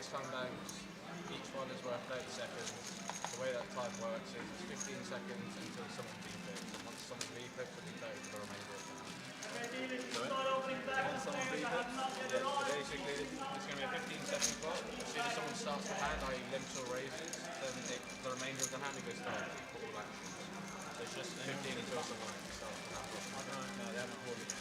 time banks, each one is worth 30 seconds. The way that time works is it's 15 seconds until someone V-pips, and once someone V-pips, it'll be 30 for the remainder of the time. Once someone V-pips, so basically it's going to be a 15-second clock. As soon as someone starts the hand, i.e. limps or raises, then the remainder of the hand goes started for all actions. So it's just 15 until someone starts the hand. No, they haven't called it.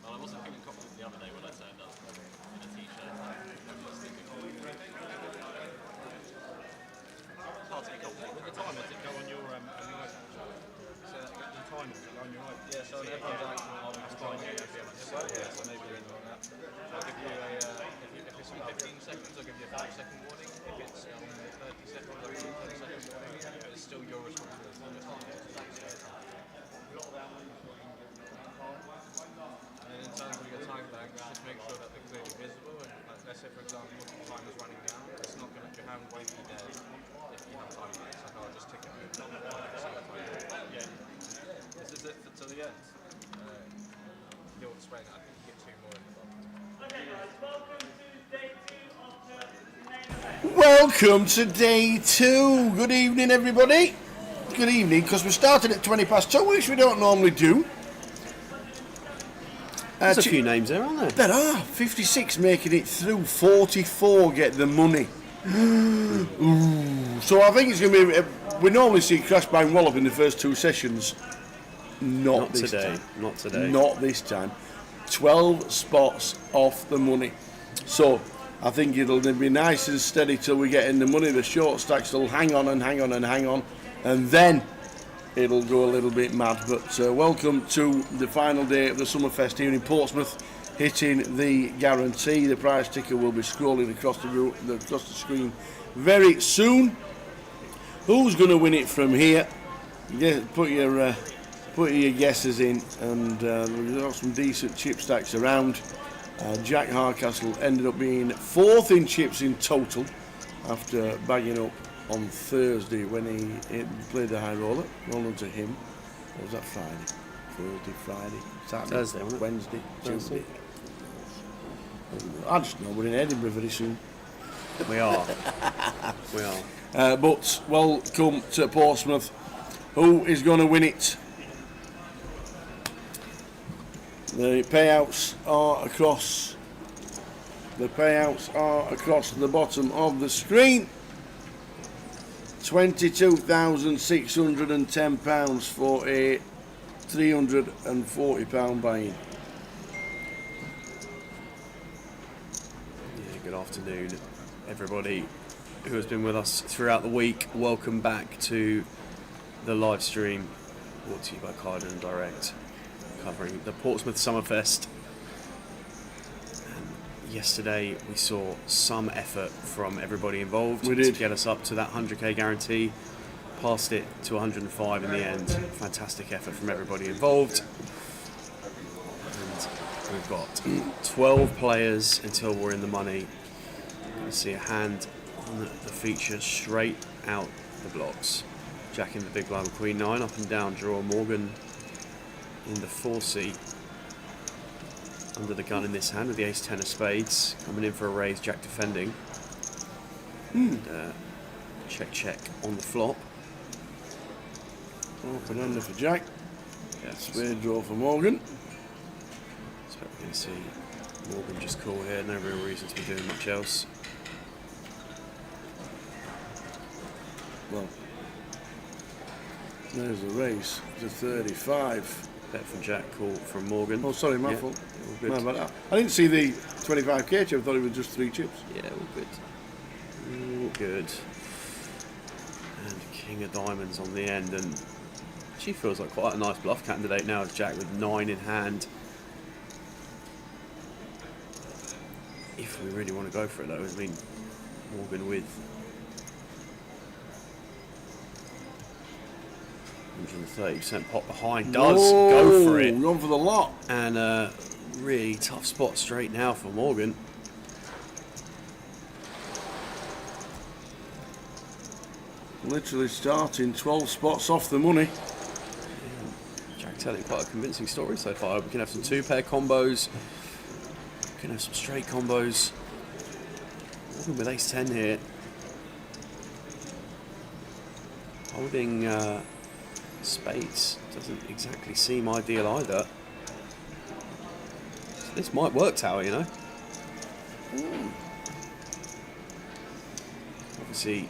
Well, I wasn't feeling confident the other day when I turned up in a t-shirt. It's hard to get confident. With the time, does it go on your so the time will go on your own? Yeah, so everyone's acting on the spine. So maybe you're in on that. I'll give you if it's on 15 seconds, I'll give you a 5-second warning. If it's on 30 seconds, I'll give you a 30-second warning. But it's still your responsibility. And in terms of your time bank, just make sure that they're clearly visible. And let's say, for example, the time is running down. It's not going to, your hand won't be dead if you have time banks. Like I'll just tick it over. Yeah. This is it to the end. He'll explain that. I think you get 2 more in the box. Okay guys, welcome to day 2 of the main event. Welcome to day 2. Good evening, everybody. Good evening, because we started at 2:20, which we don't normally do. There's a few names there, aren't there? There are 56 making it through. 44 get the money. Ooh. So I think it's going to be. We normally see Crash Bang Wallop in the first 2 sessions. Not this today. time. Not today. Not this time. 12 spots off the money. So I think it'll be nice and steady till we get in the money. The short stacks will hang on and hang on and hang on, and then it'll go a little bit mad. But welcome to the final day of the Summerfest here in Portsmouth, hitting the guarantee. The prize ticker will be scrolling across the screen very soon. Who's going to win it from here? Put your guesses in, and we've got some decent chip stacks around. Jack Hardcastle ended up being 4th in chips in total after bagging up on Thursday when he played the high roller. Well done to him. What was that, Friday? Thursday, Friday, Saturday, Thursday, wasn't it? Wednesday, Tuesday. I just know we're in Edinburgh very soon. We are. We are. But welcome to Portsmouth. Who is going to win it? The payouts are across. The payouts are across the bottom of the screen. £22,610 for a £340 buy-in. Yeah, good afternoon, everybody who has been with us throughout the week. Welcome back to the live stream brought to you by Carden Direct, covering the Portsmouth Summerfest. And yesterday we saw some effort from everybody involved to get us up to that 100k guarantee. Passed it to 105 in the end. Fantastic effort from everybody involved. And we've got 12 players until we're in the money. You're going to see a hand on the feature straight out the blocks. Jack in the big blind with Queen 9, up and down draw. Morgan in the 4-seat, under the gun in this hand with the ace-10 of spades, coming in for a raise. Jack defending. And, check on the flop. Open ender for Jack. Yes, Spade draw for Morgan. So we're going to see Morgan just call here. No real reason to be doing much else. Well, there's the race to 35. Bet from Jack, call from Morgan. Oh, sorry, my Yeah, fault. all good. My bad. I didn't see the 25k chip. I thought it was just 3 chips. Yeah, all good. All good. And King of Diamonds on the end, and she feels like quite a nice bluff candidate now as Jack with 9 in hand. If we really want to go for it though, I mean, Morgan with 130% pot behind does go for it. Gone for the lot. And a really tough spot straight now for Morgan. Literally starting 12 spots off the money. Jack telling quite a convincing story so far. We can have some 2-pair combos. We can have some straight combos. Morgan with ace-10 here. Holding spades doesn't exactly seem ideal either. So this might work, Tower, you know. Obviously,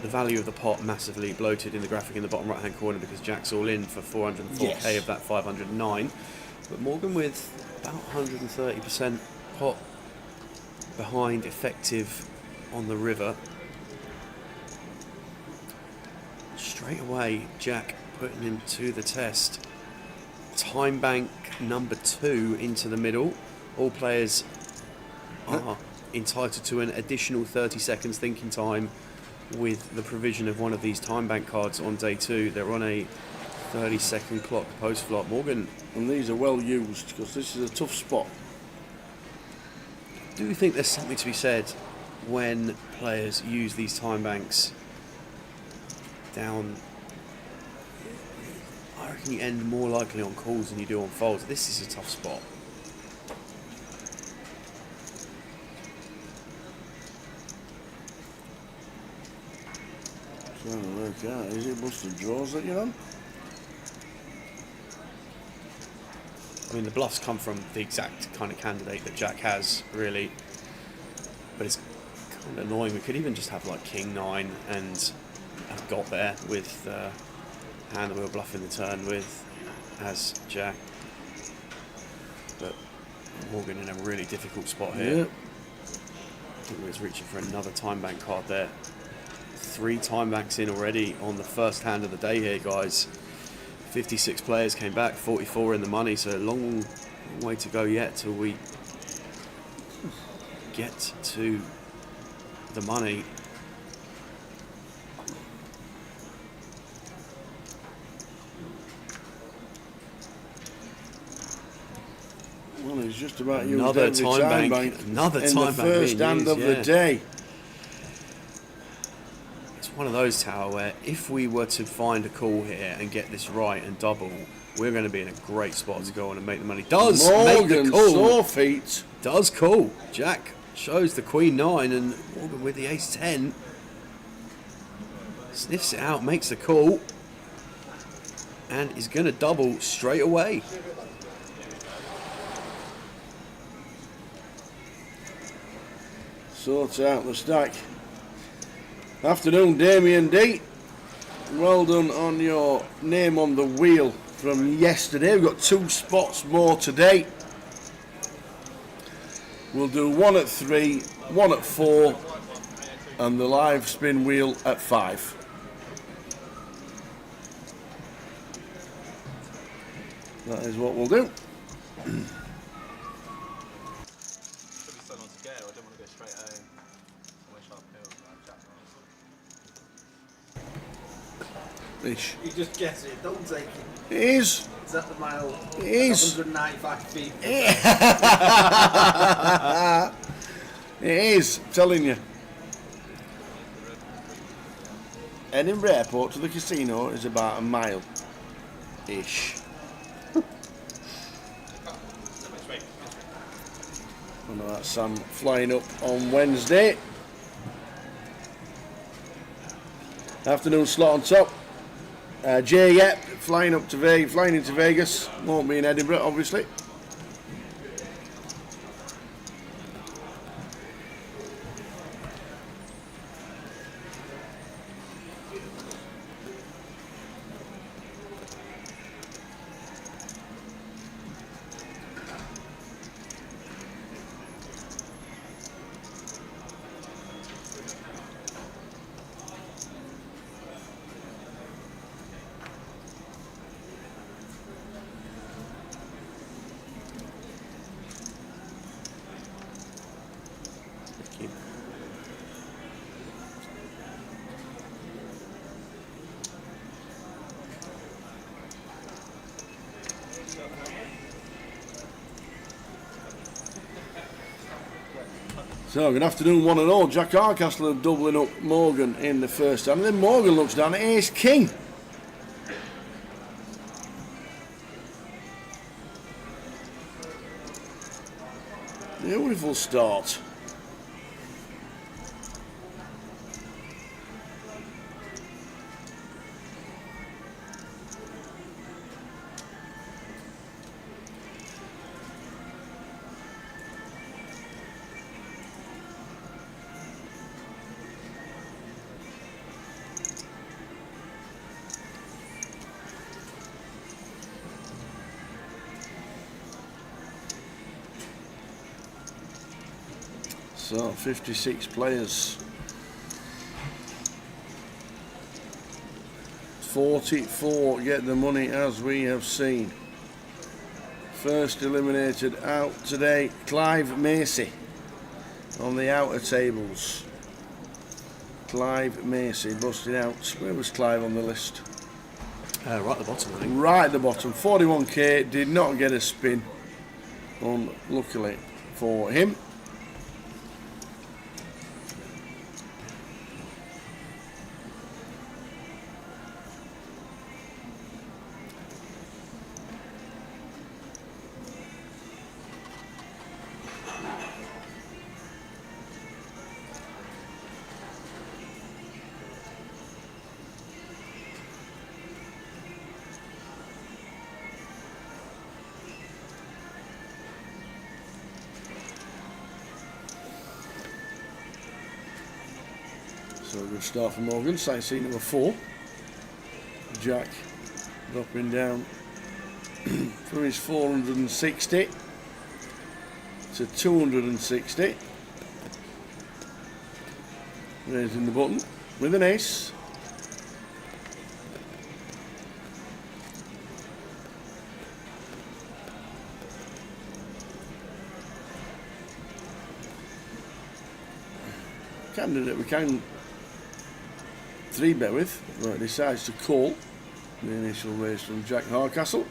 the value of the pot massively bloated in the graphic in the bottom right-hand corner because Jack's all in for 404k Yes. of that 509. But Morgan with about 130% pot behind effective on the river. Straight away, Jack putting him to the test. Time bank number 2 into the middle. All players are entitled to an additional 30 seconds thinking time with the provision of one of these time bank cards on day 2. They're on a 30-second clock post-flop. Morgan. And these are well used because this is a tough spot. Do you think there's something to be said when players use these time banks down? I reckon you end more likely on calls than you do on folds. This is a tough spot. Trying to work out, is it busted draws that you're on? I mean, the bluffs come from the exact kind of candidate that Jack has, really. But it's kind of annoying. We could even just have like King 9 and have got there with the hand that we were bluffing the turn with as Jack. But Morgan in a really difficult spot here. Yep. I think we was reaching for another time bank card there. 3 time banks in already on the first hand of the day here, guys. 56 players came back, 44 in the money, so a long way to go yet till we get to the money. Well, he's just about used Another every time bank. Another in time the bank first being hand used, of yeah. the day. It's one of those, Tower, where if we were to find a call here and get this right and double, we're going to be in a great spot to go on and make the money. Does make the Morgan, call. sore feet. Does call. Jack shows the Queen 9 and Morgan with the Ace 10. Sniffs it out, makes the call. And is going to double straight away. Sorts out the stack. Afternoon, Damien D. Well done on your name on the wheel from yesterday. We've got 2 spots more today. We'll do 1 at 3, 1 at 4, and the live spin wheel at 5. That is what we'll do. Should be so on to go. I don't want to go straight home. I wish I Ish. You just get it, don't take it. It is. Is that the mile? It is. 195 feet. It is, I'm telling you. Edinburgh Airport to the casino is about a mile-ish. I know that's Sam flying up on Wednesday. Afternoon slot on top. Jay Yep flying into Vegas. Won't be in Edinburgh, obviously. So, good afternoon, one and all. Jack Hardcastle doubling up Morgan in the first hand. And then Morgan looks down at Ace King. Beautiful start. So 56 players. 44 get the money as we have seen. First eliminated out today, Clive Macy on the outer tables. Clive Macy busted out. Where was Clive on the list? Right at the bottom, I think. Right at the bottom. 41k, did not get a spin. Unluckily for him. So a good start for Morgan. Side seat number 4. Jack dropping down from his 460 to 260. Raising the button with an ace. Candidate we can 3-bet with, but decides to call the initial raise from Jack Hardcastle.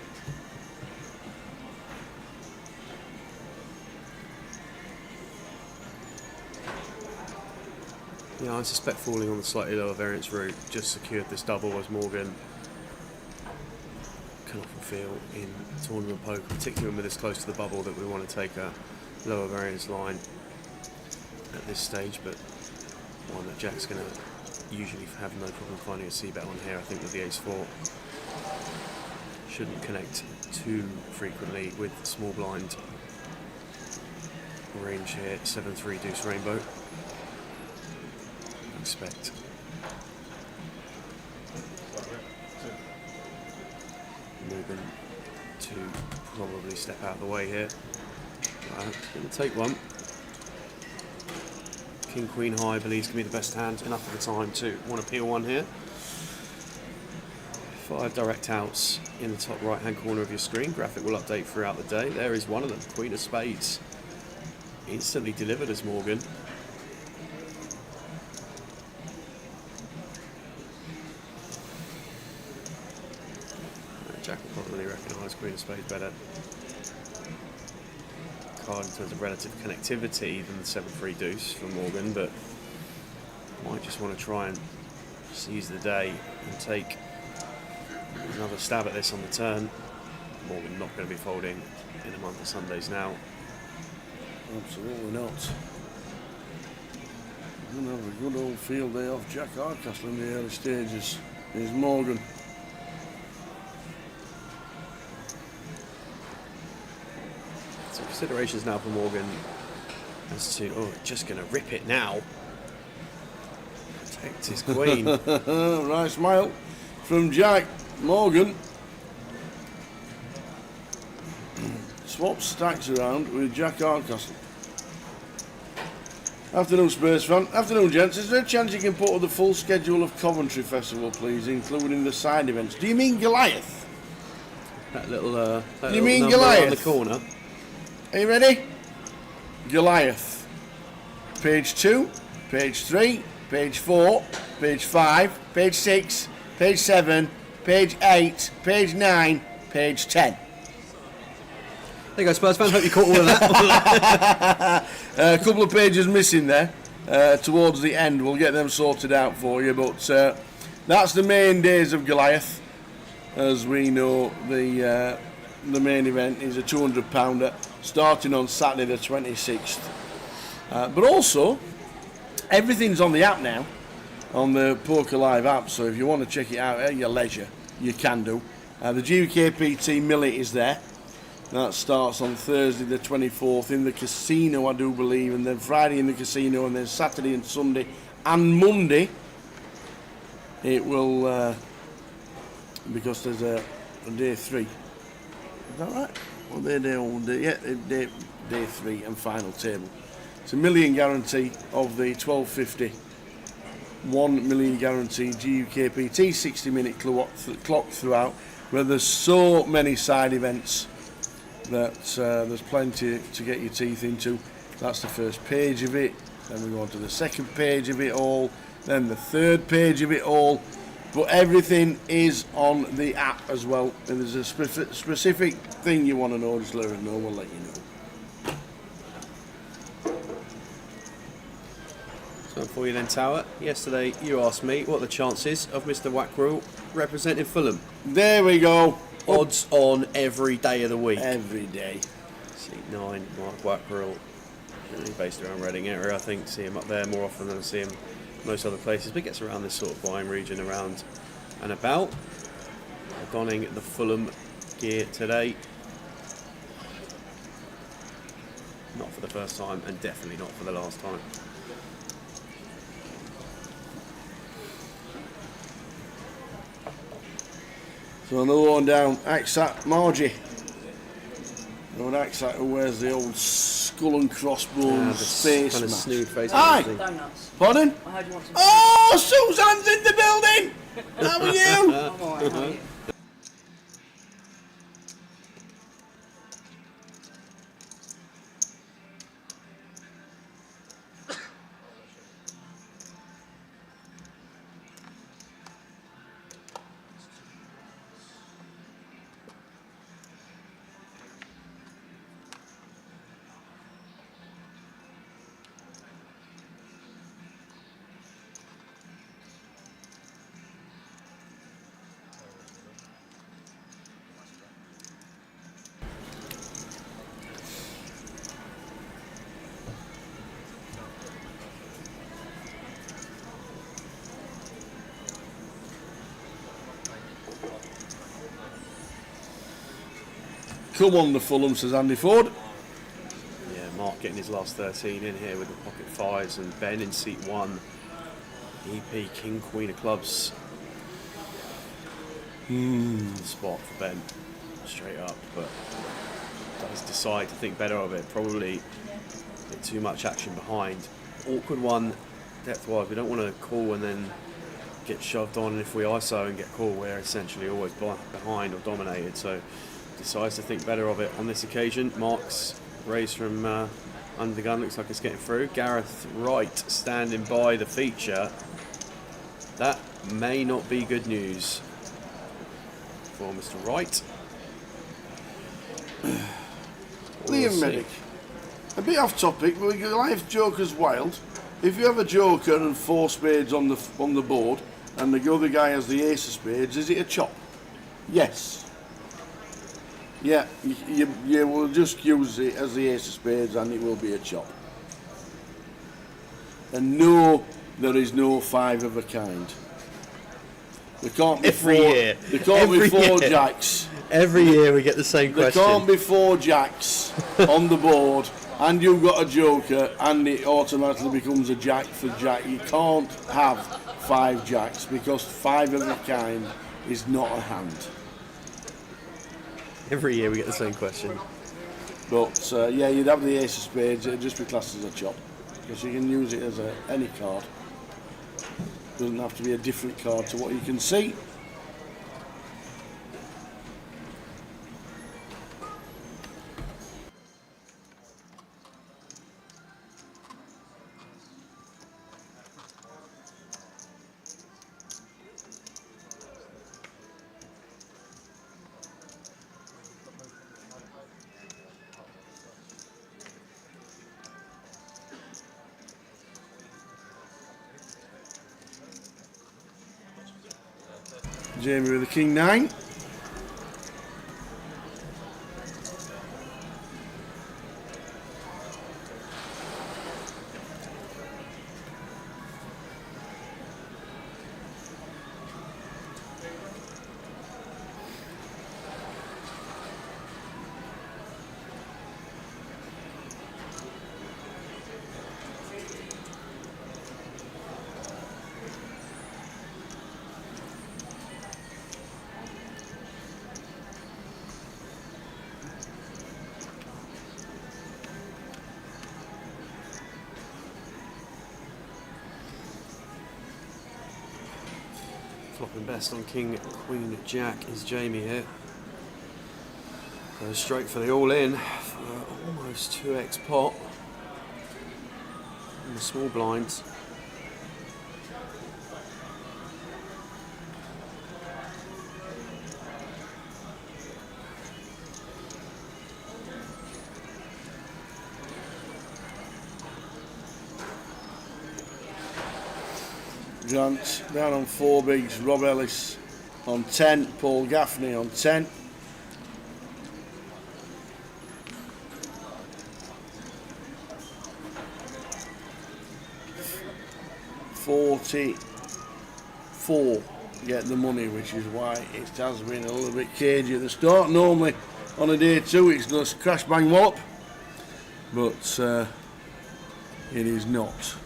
Yeah, I suspect falling on the slightly lower variance route just secured this double, as Morgan can often feel in tournament poker, particularly when we're this close to the bubble, that we want to take a lower variance line at this stage, but one that Jack's going to usually have no problem finding a C-bet on here. I think with the ace-4 shouldn't connect too frequently with small blind range here. 7-3 deuce rainbow. Expect Morgan to probably step out of the way here. Going to take one. King Queen high, believes can be the best hand. Enough of the time to want to peel one here. 5 direct outs in the top right hand corner of your screen. Graphic will update throughout the day. There is one of them, Queen of Spades. Instantly delivered as Morgan. Jack will probably recognise Queen of Spades better. Card in terms of relative connectivity than the 7-3 deuce for Morgan, but might just want to try and seize the day and take another stab at this on the turn. Morgan not going to be folding in a month of Sundays now. Absolutely not. We're going to have a good old field day off Jack Hardcastle in the early stages. Here's Morgan. So considerations now for Morgan as to, just going to rip it now. Protect his queen. Right smile from Jack. Morgan swaps stacks around with Jack Hardcastle. Afternoon, Spurs fan. Afternoon, gents. Is there a chance you can put up the full schedule of Coventry Festival, please, including the side events? Do you mean Goliath? That little, you mean Goliath? On the corner. Are you ready? Goliath. Page 2, page 3, page 4, page 5, page 6, page 7, page 8, page 9, page 10. There you go, Spurs fan. Hope you caught all of that. A couple of pages missing there towards the end. We'll get them sorted out for you. But that's the main days of Goliath. As we know, the main event is a £200 starting on Saturday the 26th. But also, everything's on the app now, on the Poker Live app. So if you want to check it out at your leisure, you can do. The GKPT Millie is there. That starts on Thursday the 24th in the casino, I do believe, and then Friday in the casino, and then Saturday and Sunday and Monday it will, because there's a day 3. Is that right? Well, day 3 and final table. It's a million guarantee of the 1250. 1 million guarantee GUKPT 60-minute clock throughout, where there's so many side events that there's plenty to get your teeth into. That's the first page of it. Then we go on to the second page of it all. Then the third page of it all. But everything is on the app as well. If there's a specific thing you want to know, just let us know. We'll let you know. So for you then, Tower. Yesterday you asked me what are the chances of Mr. Wackrell representing Fulham. There we go. Odds on every day of the week. Every day. Seat 9, Mark Wackrell. He's based around Reading area, I think. See him up there more often than I see him most other places. But he gets around this sort of buying region around and about. Donning the Fulham gear today. Not for the first time, and definitely not for the last time. So another one down, Aksat Margie. An Aksat who wears the old skull and crossbones face kind of mask. snood face. Aye. Donuts. Pardon? I heard you want some. Oh, Susan's in the building! How are you? I'm alright, how are you? Come on, the Fulham, says Andy Ford. Yeah, Mark getting his last 13 in here with the pocket 5s, and Ben in seat 1. EP, King, Queen of Clubs. Spot for Ben, straight up, but does decide to think better of it. Probably a bit too much action behind. Awkward one, depth-wise. We don't want to call and then get shoved on. If we ISO and get called, we're essentially always behind or dominated. So decides to think better of it on this occasion. Mark's raised from under the gun, looks like it's getting through. Gareth Wright standing by the feature. That may not be good news for Mr. Wright. Liam Medic. A bit off topic, but Goliath Joker's wild. If you have a Joker and 4 spades on the board, and the other guy has the ace of spades, is it a chop? Yes. Yeah, you will just use it as the ace of spades and it will be a chop. And no, there is no 5 of a kind. There can't be Every four, year. There can't Every be 4 year. jacks. Every year we get the same There question. can't be 4 jacks on the board and you've got a Joker and it automatically becomes a jack for jack. You can't have 5 jacks because 5 of a kind is not a hand. Every year we get the same question. But yeah, you'd have the ace of spades, it'd just be classed as a chop. Because you can use it as any card. Doesn't have to be a different card to what you can see. Jamie with the king 9. Flopping best on King, Queen, Jack is Jamie here. Goes straight for the all-in for almost 2x pot. In the small blinds. Grant down on 4 bigs, Rob Ellis on 10, Paul Gaffney on 10. 44 get the money, which is why it has been a little bit cagey at the start. Normally on a day 2 it's just crash bang wallop, but it is not.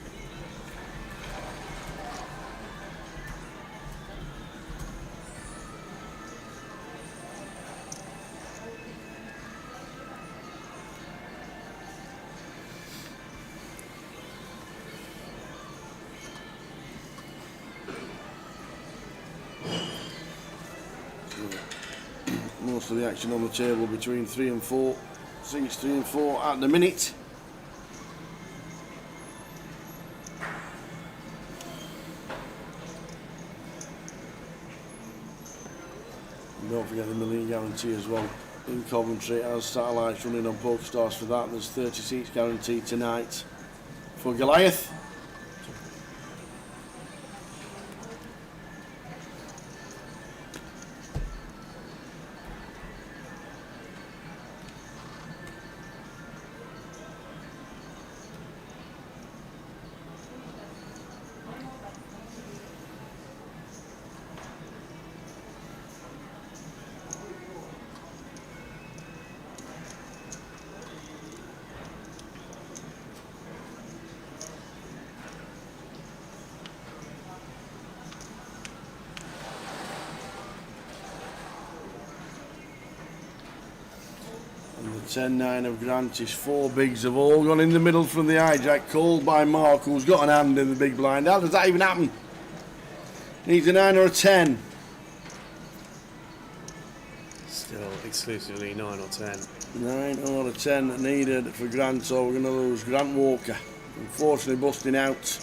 Most of the action on the table between 3 and 4. Seats 3 and 4 at the minute. And don't forget the million guarantee as well in Coventry, as satellites running on PokerStars for that. There's 30 seats guaranteed tonight for Goliath. And the 10-9 of Grant is 4 bigs have all gone in the middle from the hijack, called by Mark, who's got an hand in the big blind. How does that even happen? Needs a 9 or a 10. Still exclusively 9 or 10. 9 or a 10 needed for Grant, so we're going to lose Grant Walker. Unfortunately busting out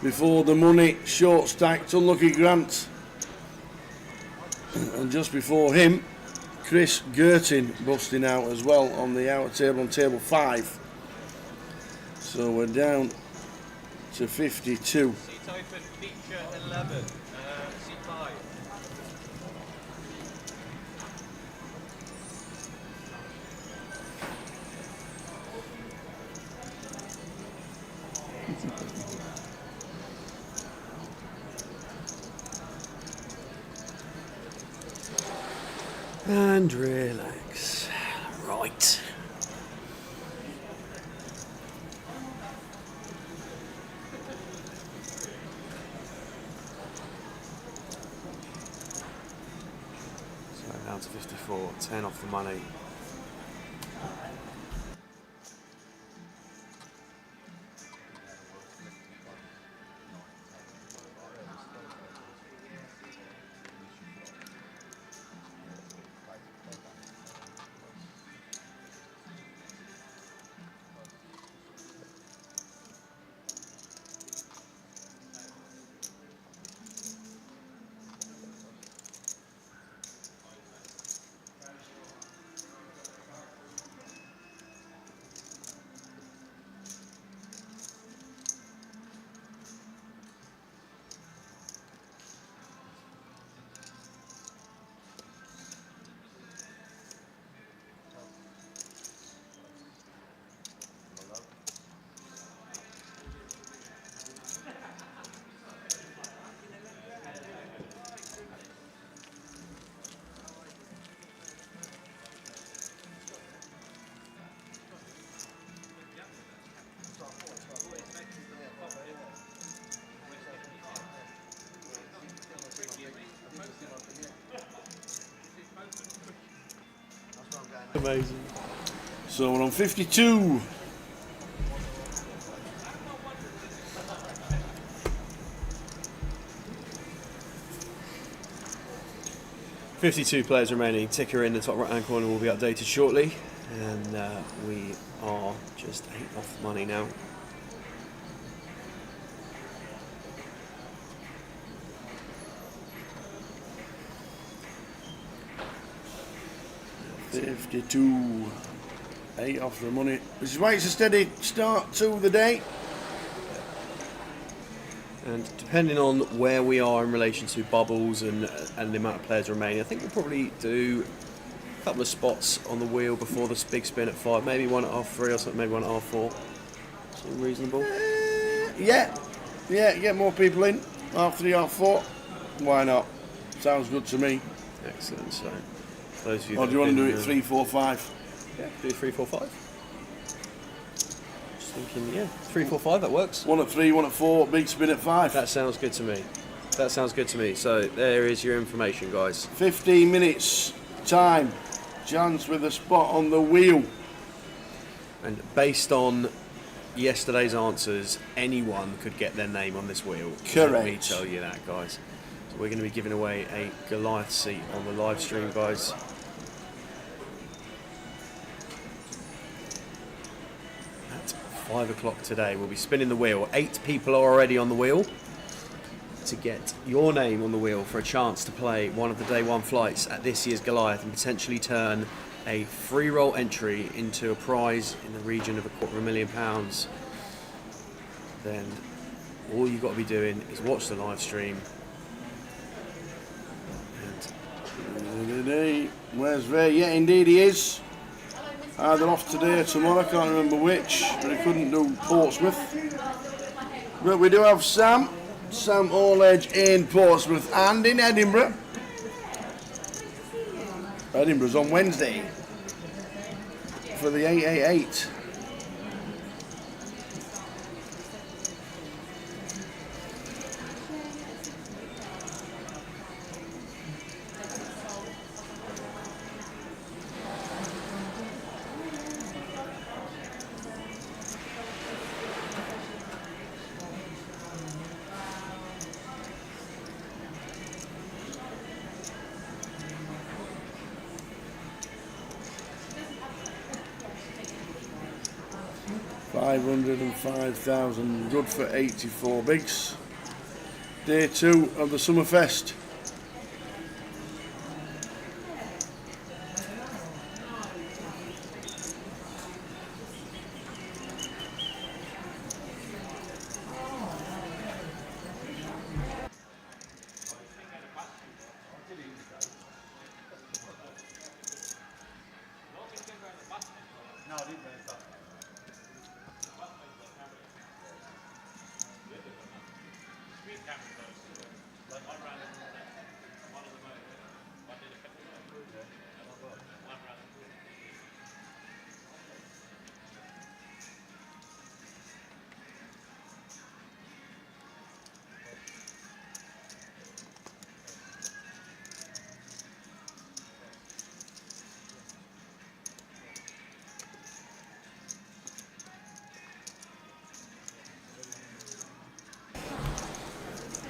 before the money, short stacked, unlucky Grant. And just before him, Chris Gertin busting out as well on the outer table on table 5. So we're down to 52. Seat open, feature 11, seat 5. And relax. Right. So down to 54, 10 off the money. Amazing. So we're on 52. $52 players remaining. Ticker in the top right-hand corner will be updated shortly, and we are just 8 off money now. $52. 8 off the money. Which is why it's a steady start to the day. And depending on where we are in relation to bubbles and the amount of players remaining, I think we'll probably do a couple of spots on the wheel before this big spin at 5, maybe 1 at half 3 or something, maybe 1 at half 4. Seem reasonable? Yeah, get more people in. Half 3, half 4. Why not? Sounds good to me. Excellent. So, for those of you Or that do you have want to do been, it 3, 4, 5? Yeah, do 3, 4, 5. Just thinking, yeah, 3, 4, 5. That works. 1 at 3, 1 at 4, big spin at 5. That sounds good to me. That sounds good to me. So there is your information, guys. 15 minutes time. Chance with a spot on the wheel. And based on yesterday's answers, anyone could get their name on this wheel. Correct. Let me tell you that, guys. So we're going to be giving away a Goliath seat on the live stream, guys. At 5 o'clock today, we'll be spinning the wheel. 8 people are already on the wheel to get your name on the wheel for a chance to play one of the day one flights at this year's Goliath and potentially turn a free roll entry into a prize in the region of £250,000. Then all you've got to be doing is watch the live stream. And Where's Ray? Yeah, indeed he is. Either off today or tomorrow, I can't remember which, but he couldn't do Portsmouth. But we do have Sam All-Edge in Portsmouth and in Edinburgh. Edinburgh's on Wednesday for the 888. $505,000, good for 84 bigs. Day 2 of the Summerfest.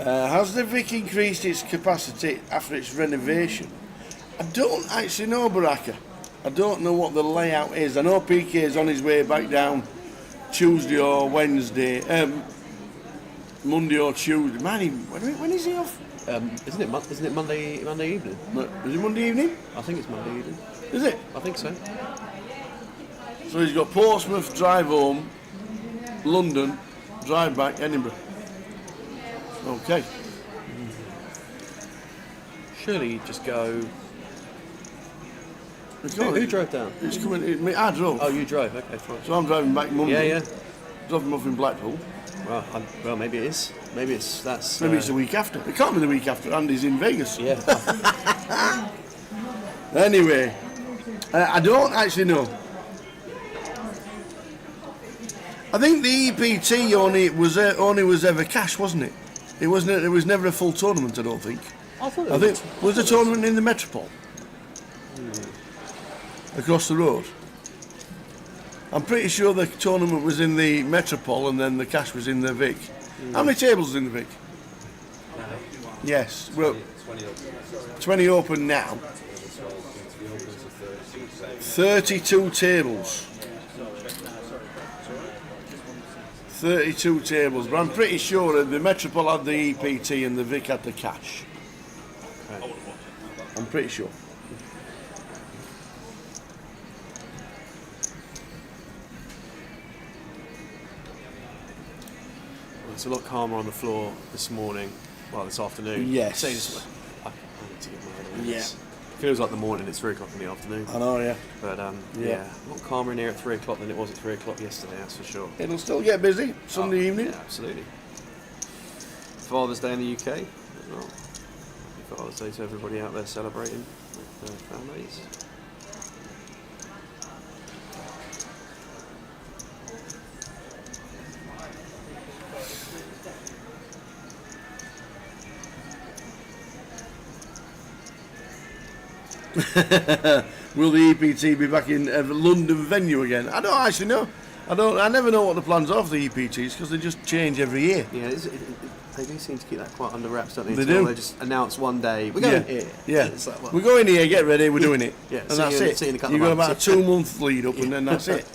Has the Vic increased its capacity after its renovation? I don't actually know, Baraka. I don't know what the layout is. I know PK is on his way back down Tuesday or Wednesday, Monday or Tuesday. Man, when is he off? isn't it Monday evening? Is it Monday evening? I think it's Monday evening. Is it? I think so. So he's got Portsmouth, drive home, London, drive back, Edinburgh. Okay. Surely you just go. Who drove down? It's coming. I drove. Oh, you drove. Okay, fine. So I'm driving back Monday. Yeah. Drove him off in Blackpool. Well, maybe it is. Maybe it's that's. Maybe it's the week after. It can't be the week after. Andy's in Vegas. Yeah. Anyway, I don't actually know. I think the EPT only was ever cash, wasn't it? It wasn't. It was never a full tournament. I don't think. I thought. I think was the tournament in the Metropole. across the road. I'm pretty sure the tournament was in the Metropole and then the cash was in the Vic. How many tables is in the Vic? Yes, well, 20 open now. 32 tables. 32 tables, but I'm pretty sure the Metropole had the EPT and the Vic had the cash. I'm pretty sure. It's a lot calmer on the floor this morning, well, this afternoon. Yes. I need to get my head on Yeah. this. Feels like the morning, it's 3 o'clock in the afternoon. I know, yeah. But yeah, a lot calmer in here at 3 o'clock than it was at 3 o'clock yesterday, that's for sure. It'll still get busy Sunday evening. Yeah, absolutely. Father's Day in the UK as well. Happy Father's Day to everybody out there celebrating with their families. Will the EPT be back in a London venue again? I don't actually know. I never know what the plans are for the EPTs because they just change every year. Yeah, they do seem to keep that quite under wraps, don't they? They Until do. They just announce one day, we're going here. Yeah. It's like, well, We're going here, get ready, we're doing it. Yeah, and see that's you- it. see you in a couple You've of got about months. a 2-month lead up and then that's it.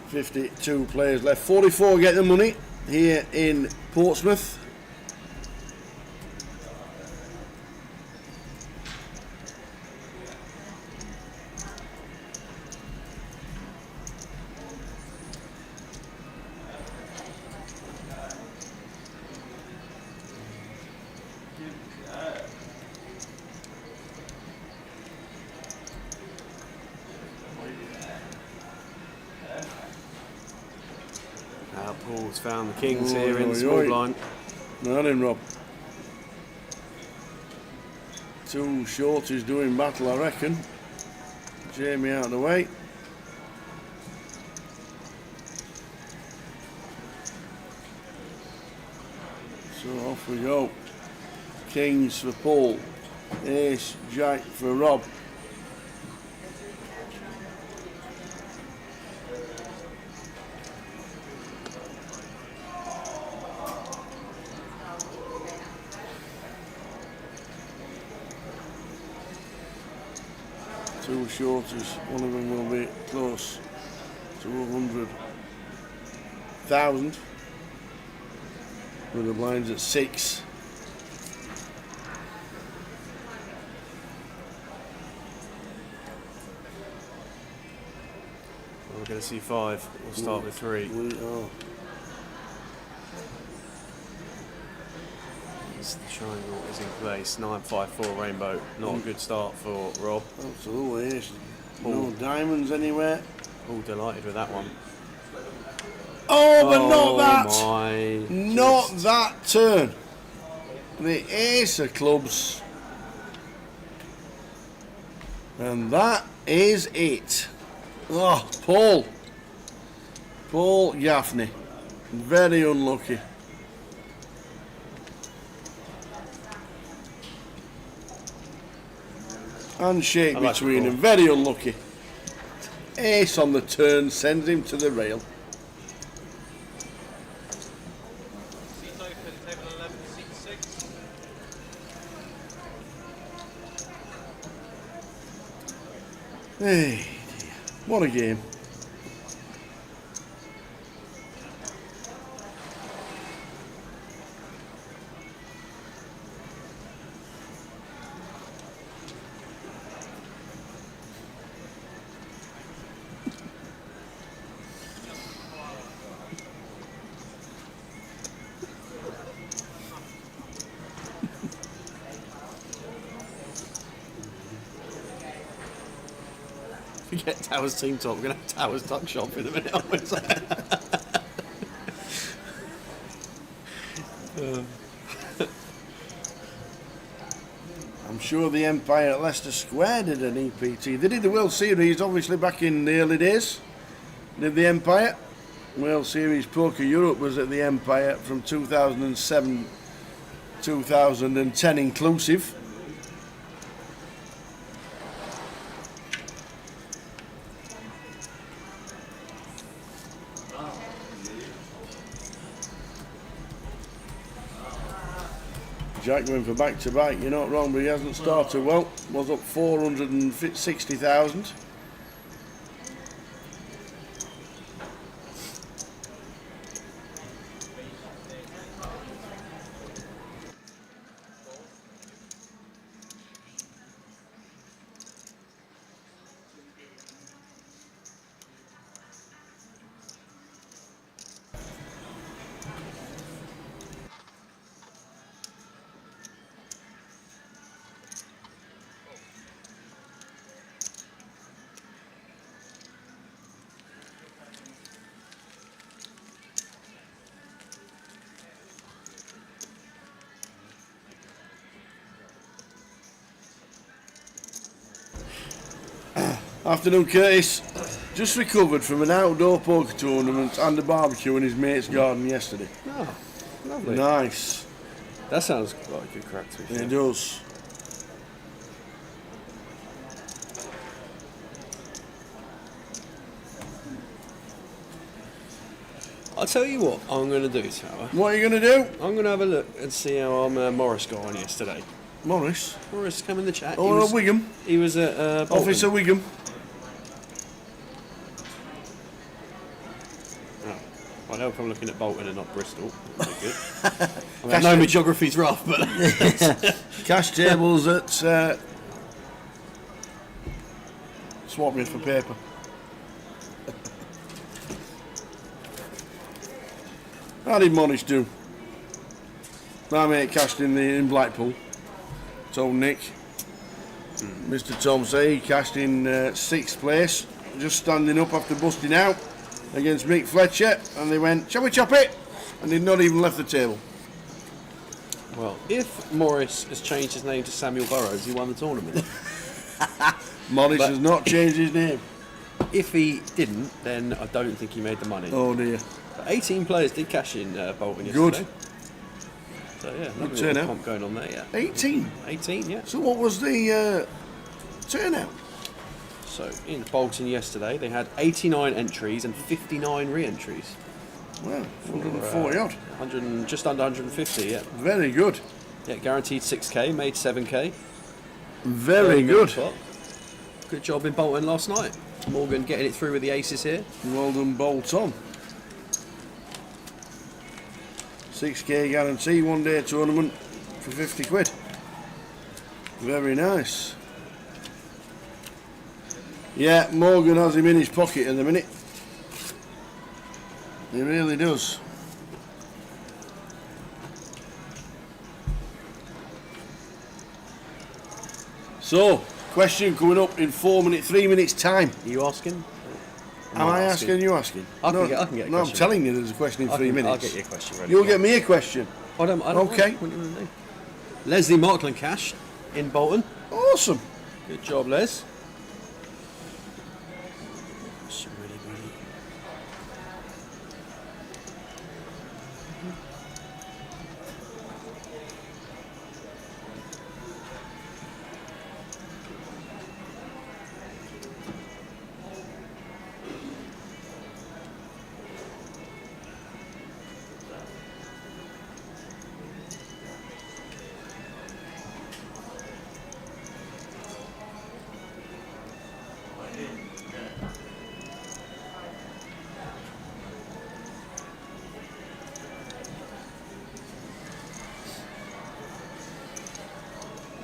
52 players left. 44 get the money here in Portsmouth. Paul's found the Kings here in the small blind. Not in, Rob. Too short is doing battle, I reckon. Jamie out of the way. So off we go. Kings for Paul. Ace, Jack for Rob. Two shorters, one of them will be close to 100,000 with the blinds at 6. We're going to see 5. We'll start with 3. We are. The triangle is in place. 9-5-4 rainbow. Not a good start for Rob. Absolutely. Yes. No diamonds anywhere. All delighted with that one. Oh, but not that. My, Not that turn. The ace of clubs. And that is it. Oh, Paul Gaffney. Very unlucky. Handshake I like between Paul. them. Very unlucky. Ace on the turn sends him to the rail. Seat open, table 11, seat 6. Hey, dear. What a game. Forget Towers team talk. We're going to have Towers duck shop in a minute. aren't we? I'm sure the Empire at Leicester Square did an EPT. They did the World Series, obviously, back in the early days. Did the Empire. World Series Poker Europe was at the Empire from 2007, 2010 inclusive. Jack went for back-to-back, you're not wrong, but he hasn't started well. Was up 460,000. Afternoon, Curtis. Just recovered from an outdoor poker tournament and a barbecue in his mate's garden yesterday. Oh, lovely. Nice. That sounds like a good crack to be fair. It does. I'll tell you what I'm going to do, Tower. What are you going to do? I'm going to have a look and see how Morris got on yesterday. Morris? Morris came in the chat. Or a Wigan? He was at Bolton. Officer Wigan. Oh, I'd help I'm looking at Bolton and not Bristol. That'd be good. I mean, I know my geography's rough, but... Cash tables at swap me for paper. How did Morris do? My mate cashed in Blackpool. Told Nick. Mr. Tom say he cashed in 6th place, just standing up after busting out against Mick Fletcher, and they went, shall we chop it? And he'd not even left the table. Well, if Morris has changed his name to Samuel Burrows, he won the tournament. Morris has not changed his name. If he didn't, then I don't think he made the money. Oh dear. But 18 players did cash in Bolton Good. yesterday. So yeah, Good lovely turnout. little comp going on there, yeah. 18. 18, yeah. So what was the turnout? So in Bolton yesterday, they had 89 entries and 59 re-entries. Well, 140 odd. 100, just under 150, yeah. Very good. Yeah, guaranteed 6k, made 7k. Very good. Good job in Bolton last night. Morgan getting it through with the aces here. Well done, Bolton. 6k guarantee, one day tournament for 50 quid. Very nice. Yeah, Morgan has him in his pocket in a minute. He really does. So, question coming up in 3 minutes time. Are you asking? Am I asking? You asking? I can get a No, I'm question. telling you there's a question in 3 minutes. I'll get you a question ready. You'll get me a question. I don't Okay. know. What do you want to do? Leslie Markland cashed in Bolton. Awesome. Good job, Les.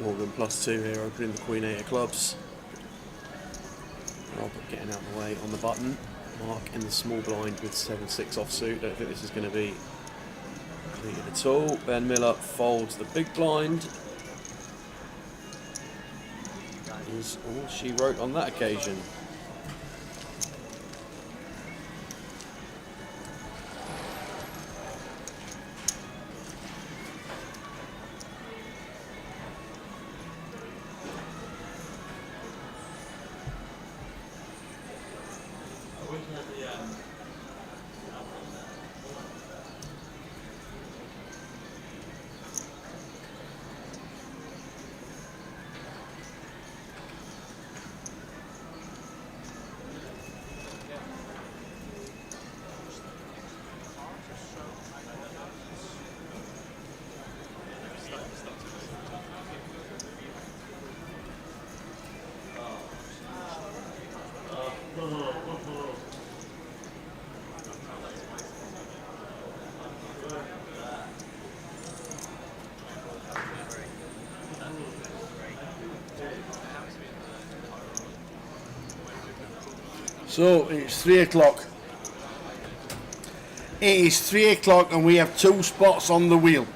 Morgan +2 here, opening the Queen 8 of clubs. Robert getting out of the way on the button. Mark in the small blind with 7-6 offsuit. Don't think this is going to be completed at all. Ben Miller folds the big blind. That is all she wrote on that occasion. So it's 3 o'clock. It is 3 o'clock and we have 2 spots on the wheel.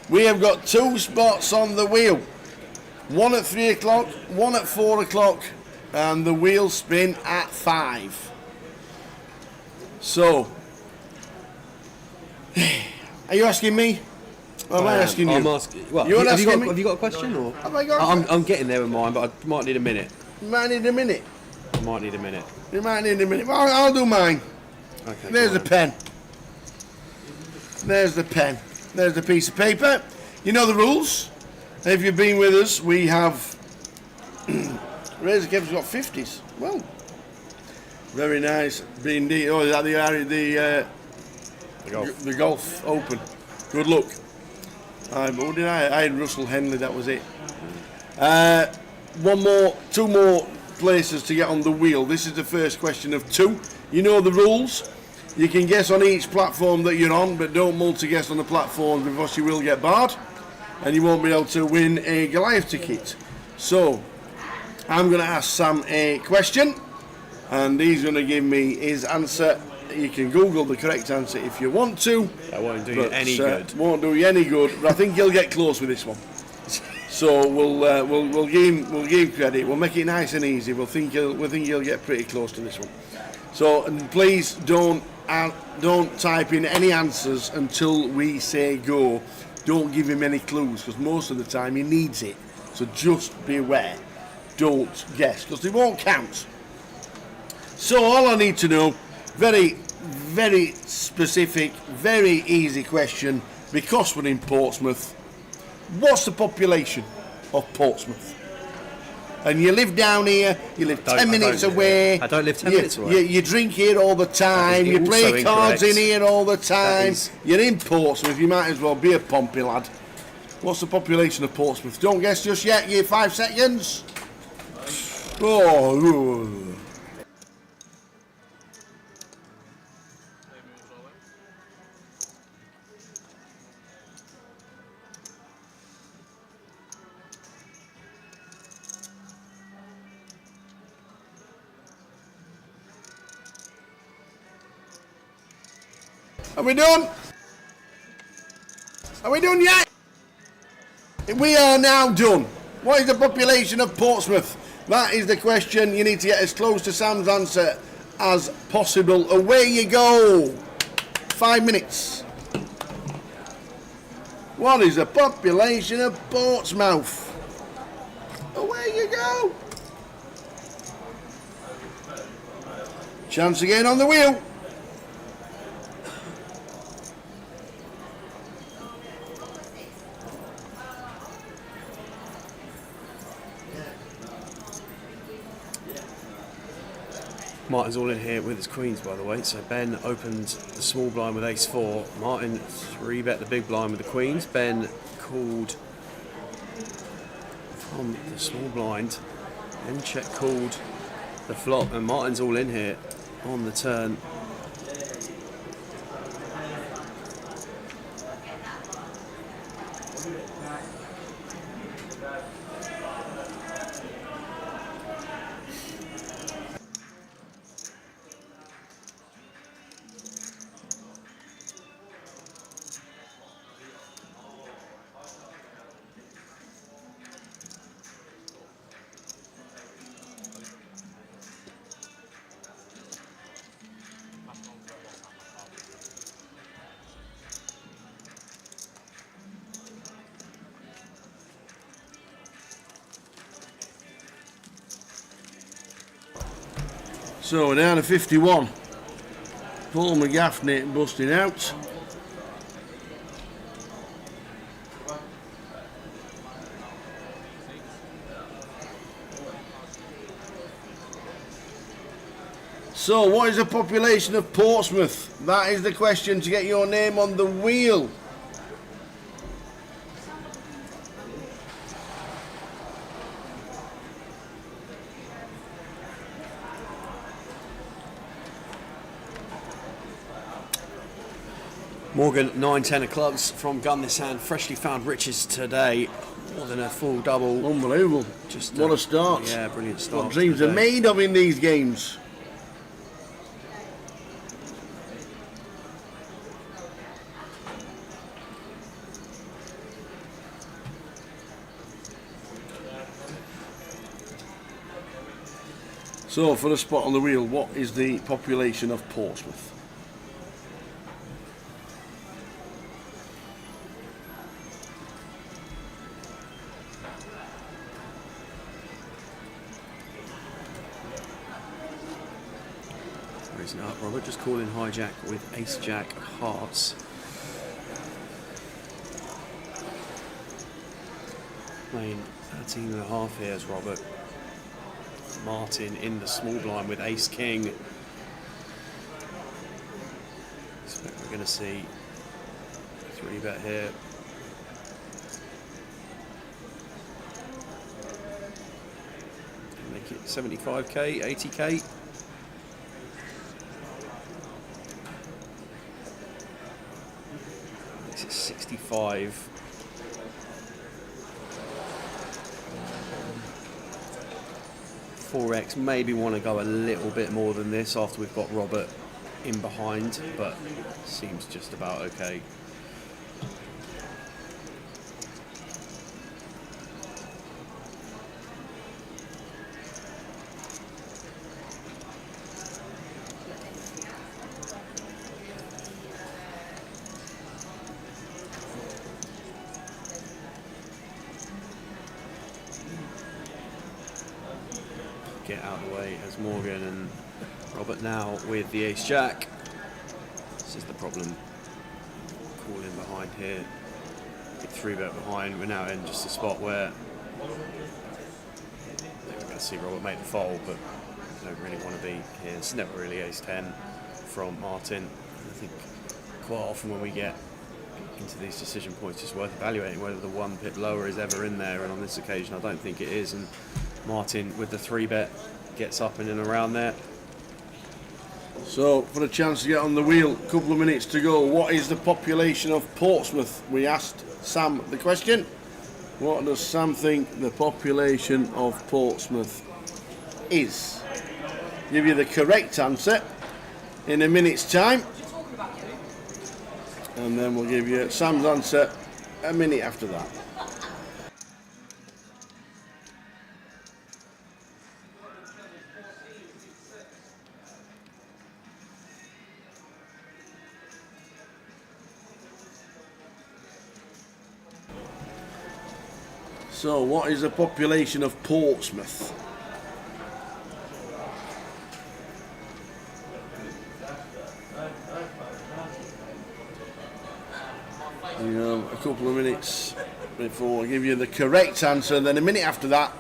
We have got 2 spots on the wheel. One at 3 o'clock, one at 4 o'clock, and the wheel spin at 5. So, are you asking me? Or am I asking you? I'm asking. Well, You're have asking me? you got a question? Or? Have I got I'm getting there with mine, but I might need a minute. You might need a minute. I might need a minute. You might need a minute. Well, I'll do mine. Okay. There's go the on. pen. There's the pen. There's the piece of paper. You know the rules. If you've been with us, we have Razor Kev's got 50s. Well, very nice. Indeed. Oh, is that the golf Open? Good luck. What did I had Russell Henley. That was it. 2 more places to get on the wheel. This is the first question of 2. You know the rules. You can guess on each platform that you're on, but don't multi-guess on the platform because you will get barred and you won't be able to win a Goliath ticket. So, I'm going to ask Sam a question and he's going to give me his answer. You can Google the correct answer if you want to. That won't do you any good. Won't do you any good, but I think he'll get close with this one. So we'll give him credit. We'll make it nice and easy. We'll think he'll get pretty close to this one. So and please don't type in any answers until we say go. Don't give him any clues because most of the time he needs it. So just be aware. Don't guess because they won't count. So all I need to know, very, very specific, very easy question because we're in Portsmouth. What's the population of Portsmouth? And you live down here, you live 10 minutes away. I don't live 10 minutes away. You drink here all the time, you play cards in here all the time. You're in Portsmouth, you might as well be a Pompey lad. What's the population of Portsmouth? Don't guess just yet, you 5 seconds. Oh. Are we done? Are we done yet? We are now done. What is the population of Portsmouth? That is the question. You need to get as close to Sam's answer as possible. Away you go. 5 minutes. What is the population of Portsmouth? Away you go. Chance again on the wheel. Martin's all in here with his queens, by the way. So Ben opened the small blind with ace-4. Martin 3-bet the big blind with the queens. Ben called from the small blind. Then check called the flop, and Martin's all in here on the turn. So we're down to 51. Paul McGaffney busting out. So what is the population of Portsmouth? That is the question to get your name on the wheel. Morgan, 9-10 clubs from gun this hand. Freshly found riches today. More than a full double. Unbelievable. Just what a start. Yeah, brilliant start. What dreams are made of in these games. So for the spot on the wheel, what is the population of Portsmouth? Raising it up, Robert. Just calling hijack with ace jack hearts. Playing 13.5 here is Robert. Martin in the small blind with ace king. Expect we're going to see 3-bet here. Make it 75k, 80k. Makes it 65. X maybe want to go a little bit more than this after we've got Robert in behind, but seems just about okay. Get out of the way as Morgan and Robert now with the ace jack. This is the problem. Calling behind here. Big 3-bet behind. We're now in just a spot where we're going to see Robert make the fold, but we don't really want to be here. It's never really ace 10 from Martin. I think quite often when we get into these decision points, it's worth evaluating whether the 1 pip lower is ever in there, and on this occasion I don't think it is. And Martin with the 3-bet gets up in and around there. So for a chance to get on the wheel, a couple of minutes to go. What is the population of Portsmouth? We asked Sam the question. What does Sam think the population of Portsmouth is? Give you the correct answer in a minute's time, and then we'll give you Sam's answer a minute after that. So, what is the population of Portsmouth? You have a couple of minutes before I give you the correct answer, and then a minute after that,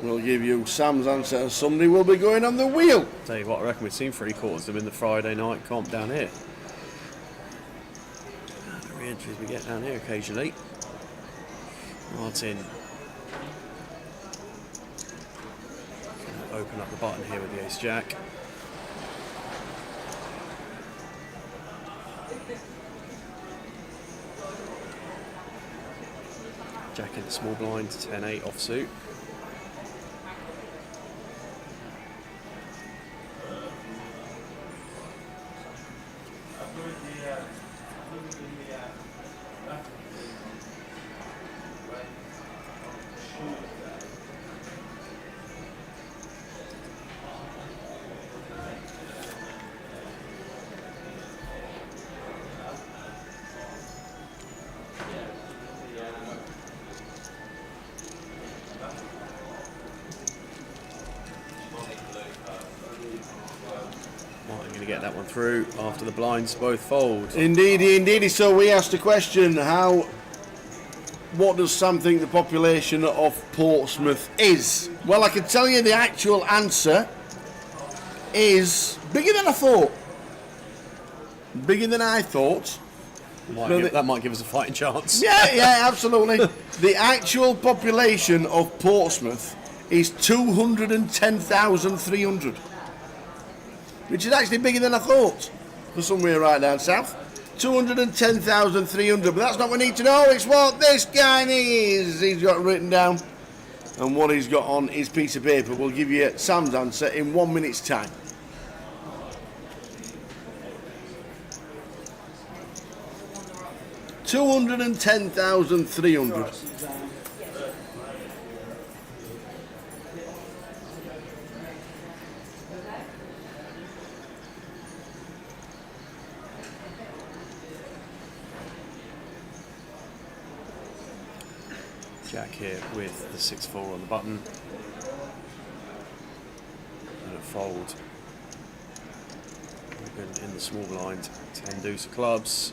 we'll give you Sam's answer, and somebody will be going on the wheel. Tell you what, I reckon we've seen 3/4 of them in the Friday night comp down here. And the re-entries we get down here occasionally. Martin gonna open up the button here with the ace jack. Jack in the small blind, 10-8 offsuit. Martin going to get that one through after the blinds both fold. Indeedy. So we asked a question, what does Sam think the population of Portsmouth is? Well, I can tell you the actual answer is bigger than I thought. Bigger than I thought. That might give us a fighting chance. Yeah, absolutely. The actual population of Portsmouth is 210,300, which is actually bigger than I thought for somewhere right down south. 210,300, but that's not what we need to know. It's what this guy is. He's got written down, and what he's got on his piece of paper. We'll give you Sam's answer in 1 minute's time. $210,300. Jack here with the 6-4 on the button. And a fold. Open in the small blind. 10 deuce of clubs.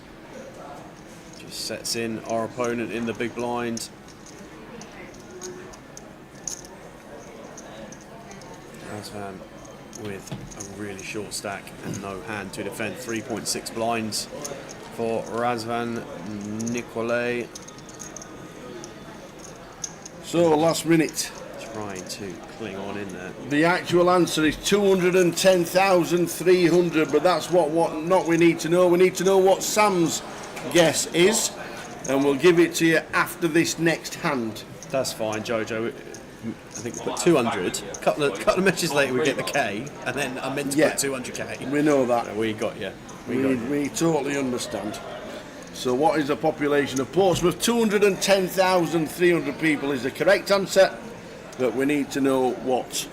Just sets in our opponent in the big blind. Razvan with a really short stack and no hand to defend. 3.6 blinds for Razvan Nicolay. So last minute. Trying to cling on in there. The actual answer is 210,300, but that's what we need to know. We need to know what Sam's guess is, and we'll give it to you after this next hand. That's fine, Jojo. I think we put 200. A couple of matches later we get the K, and then I meant to put 200K. We know that. So we got you. We totally understand. So what is the population of Portsmouth? 210,300 people is the correct answer, but we need to know what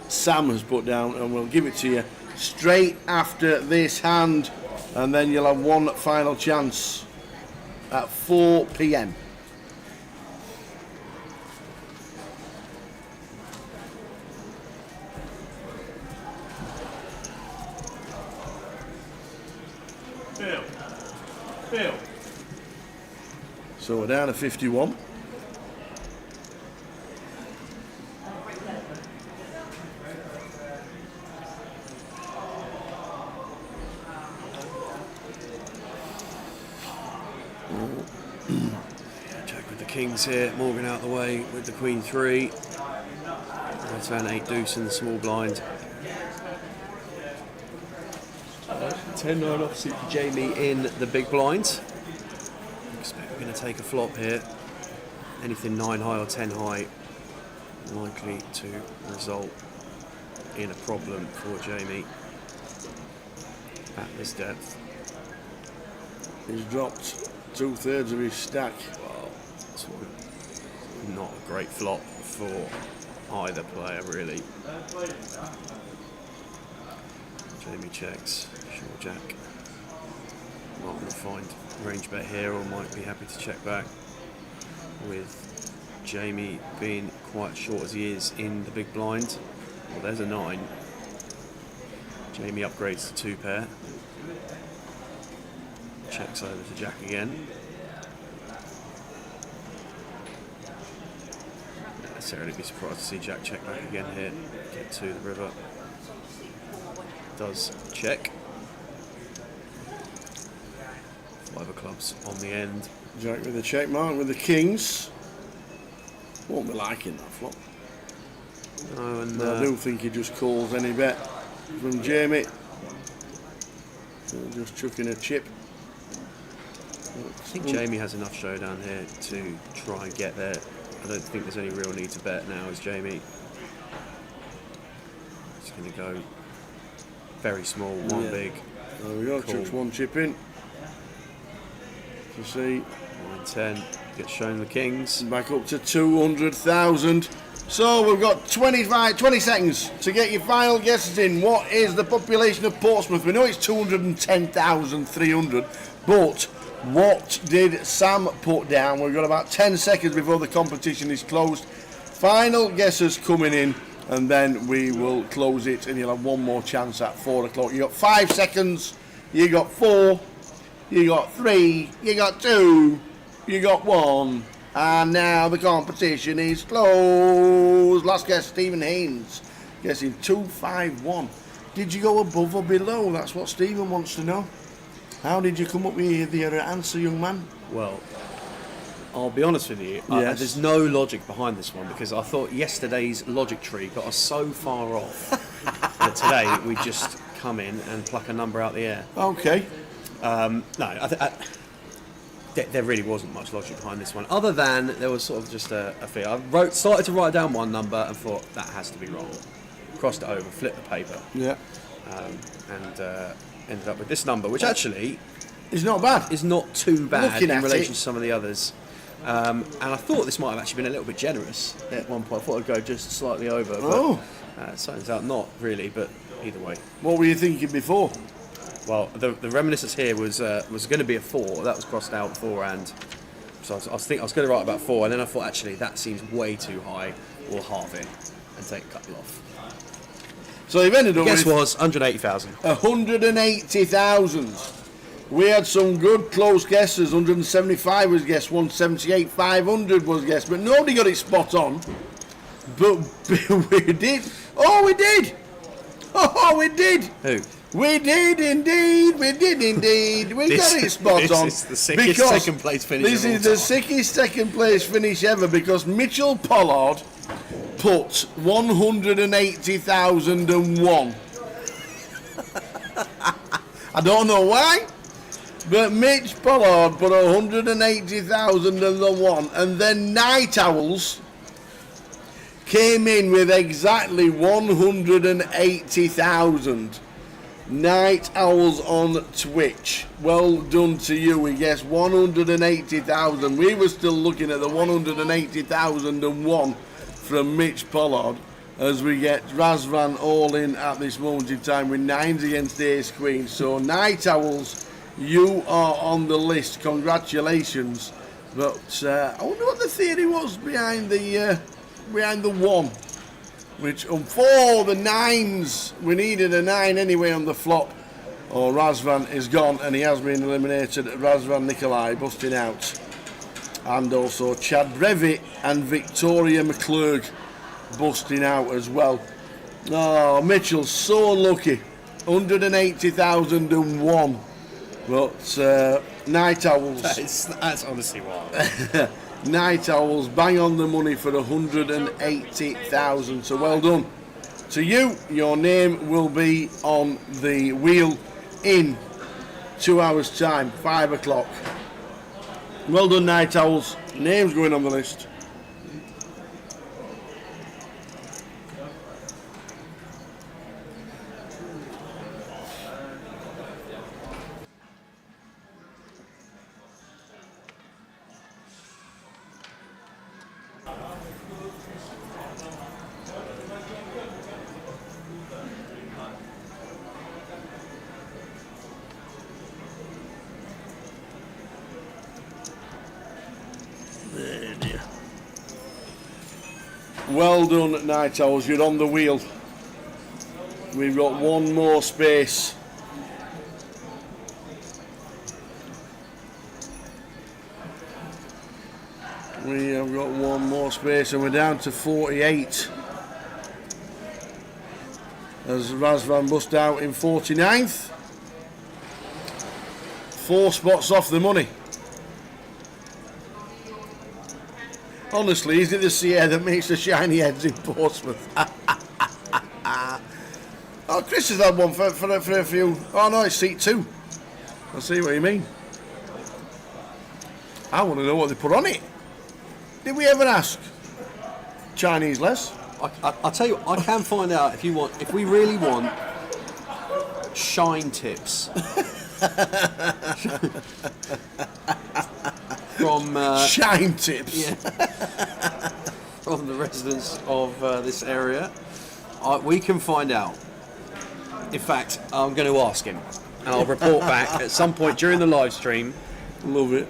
Sam has put down, and we'll give it to you straight after this hand, and then you'll have one final chance at 4 p.m. Bill. So we're down to 51. Jack with the kings here, Morgan out the way with the queen 3. Razvan 8 deuce in the small blind. 10-9 opposite Jamie in the big blind. Expect we're going to take a flop here. Anything 9 high or 10 high likely to result in a problem for Jamie at this depth. He's dropped 2/3 of his stack. Well, it's not a great flop for either player really. Jamie checks, short jack. Not going to find range bet here, or might be happy to check back, with Jamie being quite short as he is in the big blind. Well, there's a 9. Jamie upgrades to 2 pair. Checks over to Jack again. Not necessarily be surprised to see Jack check back again here. Get to the river. Does check. 5 of clubs on the end. Jack with the check mark with the kings. Won't be liking that flop. No, and I do think he just calls any bet from Jamie. Just chucking a chip. I think Jamie has enough showdown here to try and get there. I don't think there's any real need to bet now, is Jamie. He's going to go very small, one big. There we go, chucks one chip in. To see. 9-10, gets shown the kings. Back up to 200,000. So we've got 20 seconds to get your final guesses in. What is the population of Portsmouth? We know it's 210,300, but what did Sam put down? We've got about 10 seconds before the competition is closed. Final guesses coming in and then we will close it, and you'll have one more chance at 4 o'clock. You got 5 seconds, you got 4, you got 3, you got 2, you got 1, and now the competition is closed. Last guess, Stephen Haynes, guessing 251. Did you go above or below? That's what Stephen wants to know. How did you come up with the answer, young man? Well, I'll be honest with you, Yes. there's no logic behind this one because I thought yesterday's logic tree got us so far off that today we just come in and pluck a number out the air. Okay. No, there really wasn't much logic behind this one, other than there was sort of just a fear. I started to write down one number and thought that has to be wrong. Crossed it over, flipped the paper, Yeah. and ended up with this number, which actually It's not bad. is not too bad Looking in at relation it. to some of the others. And I thought this might have actually been a little bit generous at one point. I thought I'd go just slightly over, but Oh. it turns out not really, but either way. What were you thinking before? Well, the reminiscence here was going to be a 4. That was crossed out beforehand. So I was going to write about 4, and then I thought actually that seems way too high. We'll halve it and take a couple off. So you've ended up Guess with was 180,000. 180,000. We had some good close guesses. 175 was guessed, 178, 500 was guessed, but nobody got it spot on. But we did. Oh, we did. Oh, we did. Who? We did indeed. We did indeed. We got it spot on. This is the sickest because second place finish This of all is the time. sickest second place finish ever because Mitchell Pollard put 180,001. I don't know why, but Mitch Pollard put 180,001, and then Night Owls came in with exactly 180,000. Night Owls on Twitch. Well done to you. We guessed 180,000. We were still looking at the 180,001 from Mitch Pollard as we get Razvan all in at this moment in time with 9s against Ace Queen. So Night Owls, you are on the list. Congratulations. But I wonder what the theory was behind the 1. Which on 4, the 9s, we needed a 9 anyway on the flop. Oh, Razvan is gone and he has been eliminated. Razvan Nikolai busting out. And also Chad Brevitt and Victoria McClurg busting out as well. Oh, Mitchell's so unlucky. 180,001. But Night Owls. That's honestly wild. Night Owls bang on the money for 180,000. So well done to you. Your name will be on the wheel in 2 hours' time, 5 o'clock. Well done, Night Owls. Names going on the list. Well done, Night Owls. You're on the wheel. We've got one more space. We have got one more space and we're down to 48. As Razvan bust out in 49th. 4 spots off the money. Honestly, is it the sea air that makes the shiny heads in Portsmouth? Oh, Chris has had one for a few. Oh no, it's seat 2. I see what you mean. I want to know what they put on it. Did we ever ask? Chinese less? I'll tell you, I can find out if you want. If we really want shine tips from Shine tips. yeah, from the residents of this area, we can find out. In fact, I'm going to ask him, and I'll report back at some point during the live stream. Love it.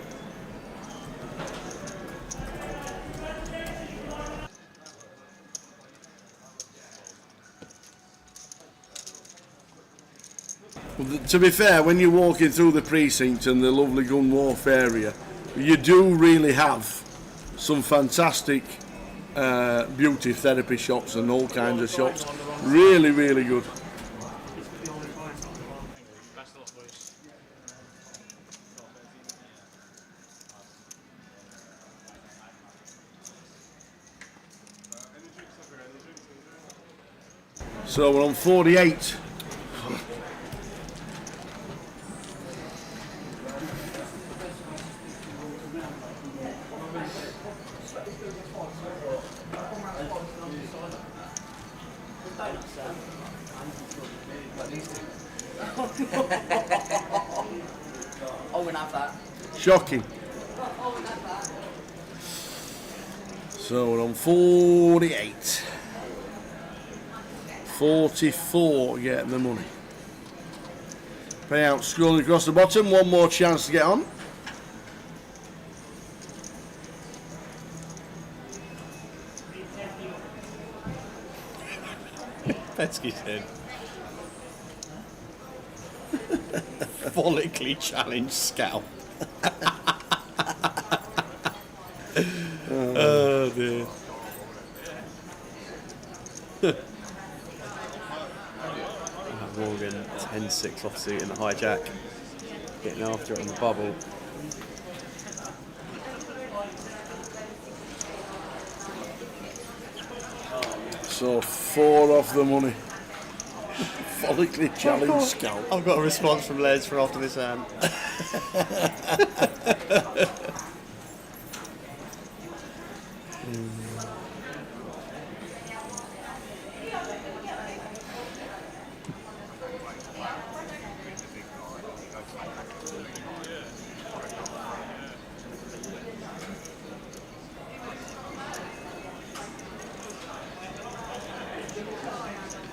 To be fair, when you're walking through the precinct and the lovely gun wharf area, you do really have some fantastic beauty therapy shops and all kinds of shops. Really, really good. Best of luck, boys. So we're on 48. Oh, and have that. Shocking. So we're on 48. 44 getting the money. Payout scrolling across the bottom. One more chance to get on. Petsky said. Follically challenged scalp. Oh dear. Morgan 10-6 offsuit in the hijack, getting after it on the bubble. So 4 off the money. Follically challenged scalp. I've got a response from Les for after this hand.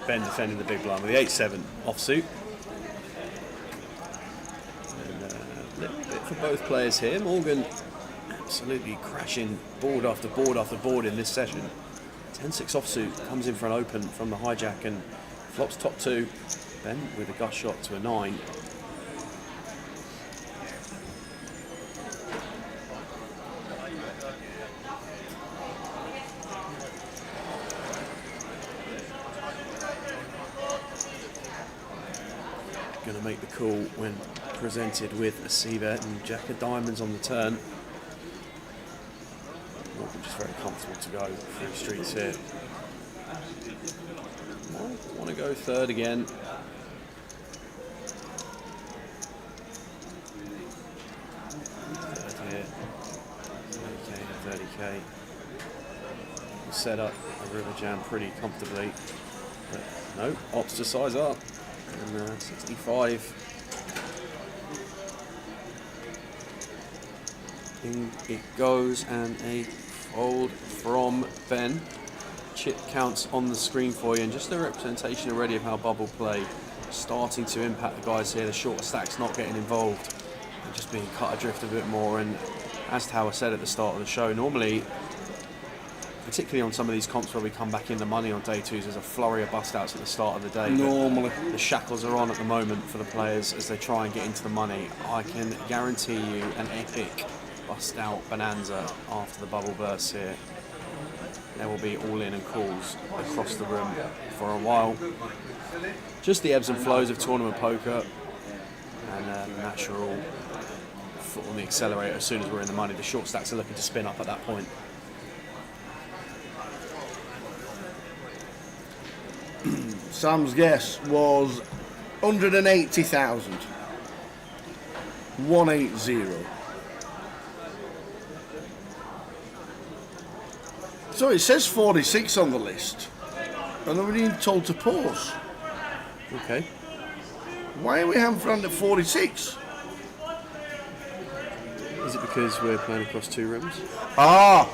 Ben defending the big blind with the 8-7 offsuit. And a little bit for both players here. Morgan absolutely crashing board after board after board in this session. 10-6 offsuit comes in for an open from the hijack and flops top 2. Ben with a gut shot to a 9. Going to make the call when presented with a C-bet and jack of diamonds on the turn. Morgan just very comfortable to go through streets here. Might want to go third again. Third here. 30k to 30k. We'll set up a river jam pretty comfortably. But no, opts to size up. And 65. In it goes, and a fold from Ben. Chip counts on the screen for you, and just a representation already of how bubble play starting to impact the guys here. The shorter stacks not getting involved and just being cut adrift a bit more. And as Tower said at the start of the show, normally, particularly on some of these comps where we come back in the money on day 2s, there's a flurry of bust outs at the start of the day. Normally. The shackles are on at the moment for the players as they try and get into the money. I can guarantee you an epic bust out bonanza after the bubble bursts here. There will be all in and calls across the room for a while. Just the ebbs and flows of tournament poker and natural foot on the accelerator as soon as we're in the money. The short stacks are looking to spin up at that point. Sam's guess was 180,000. 180. So it says 46 on the list, and I'm being told to pause. Okay. Why are we hamfrand at 46? Is it because we're playing across 2 rims? Ah!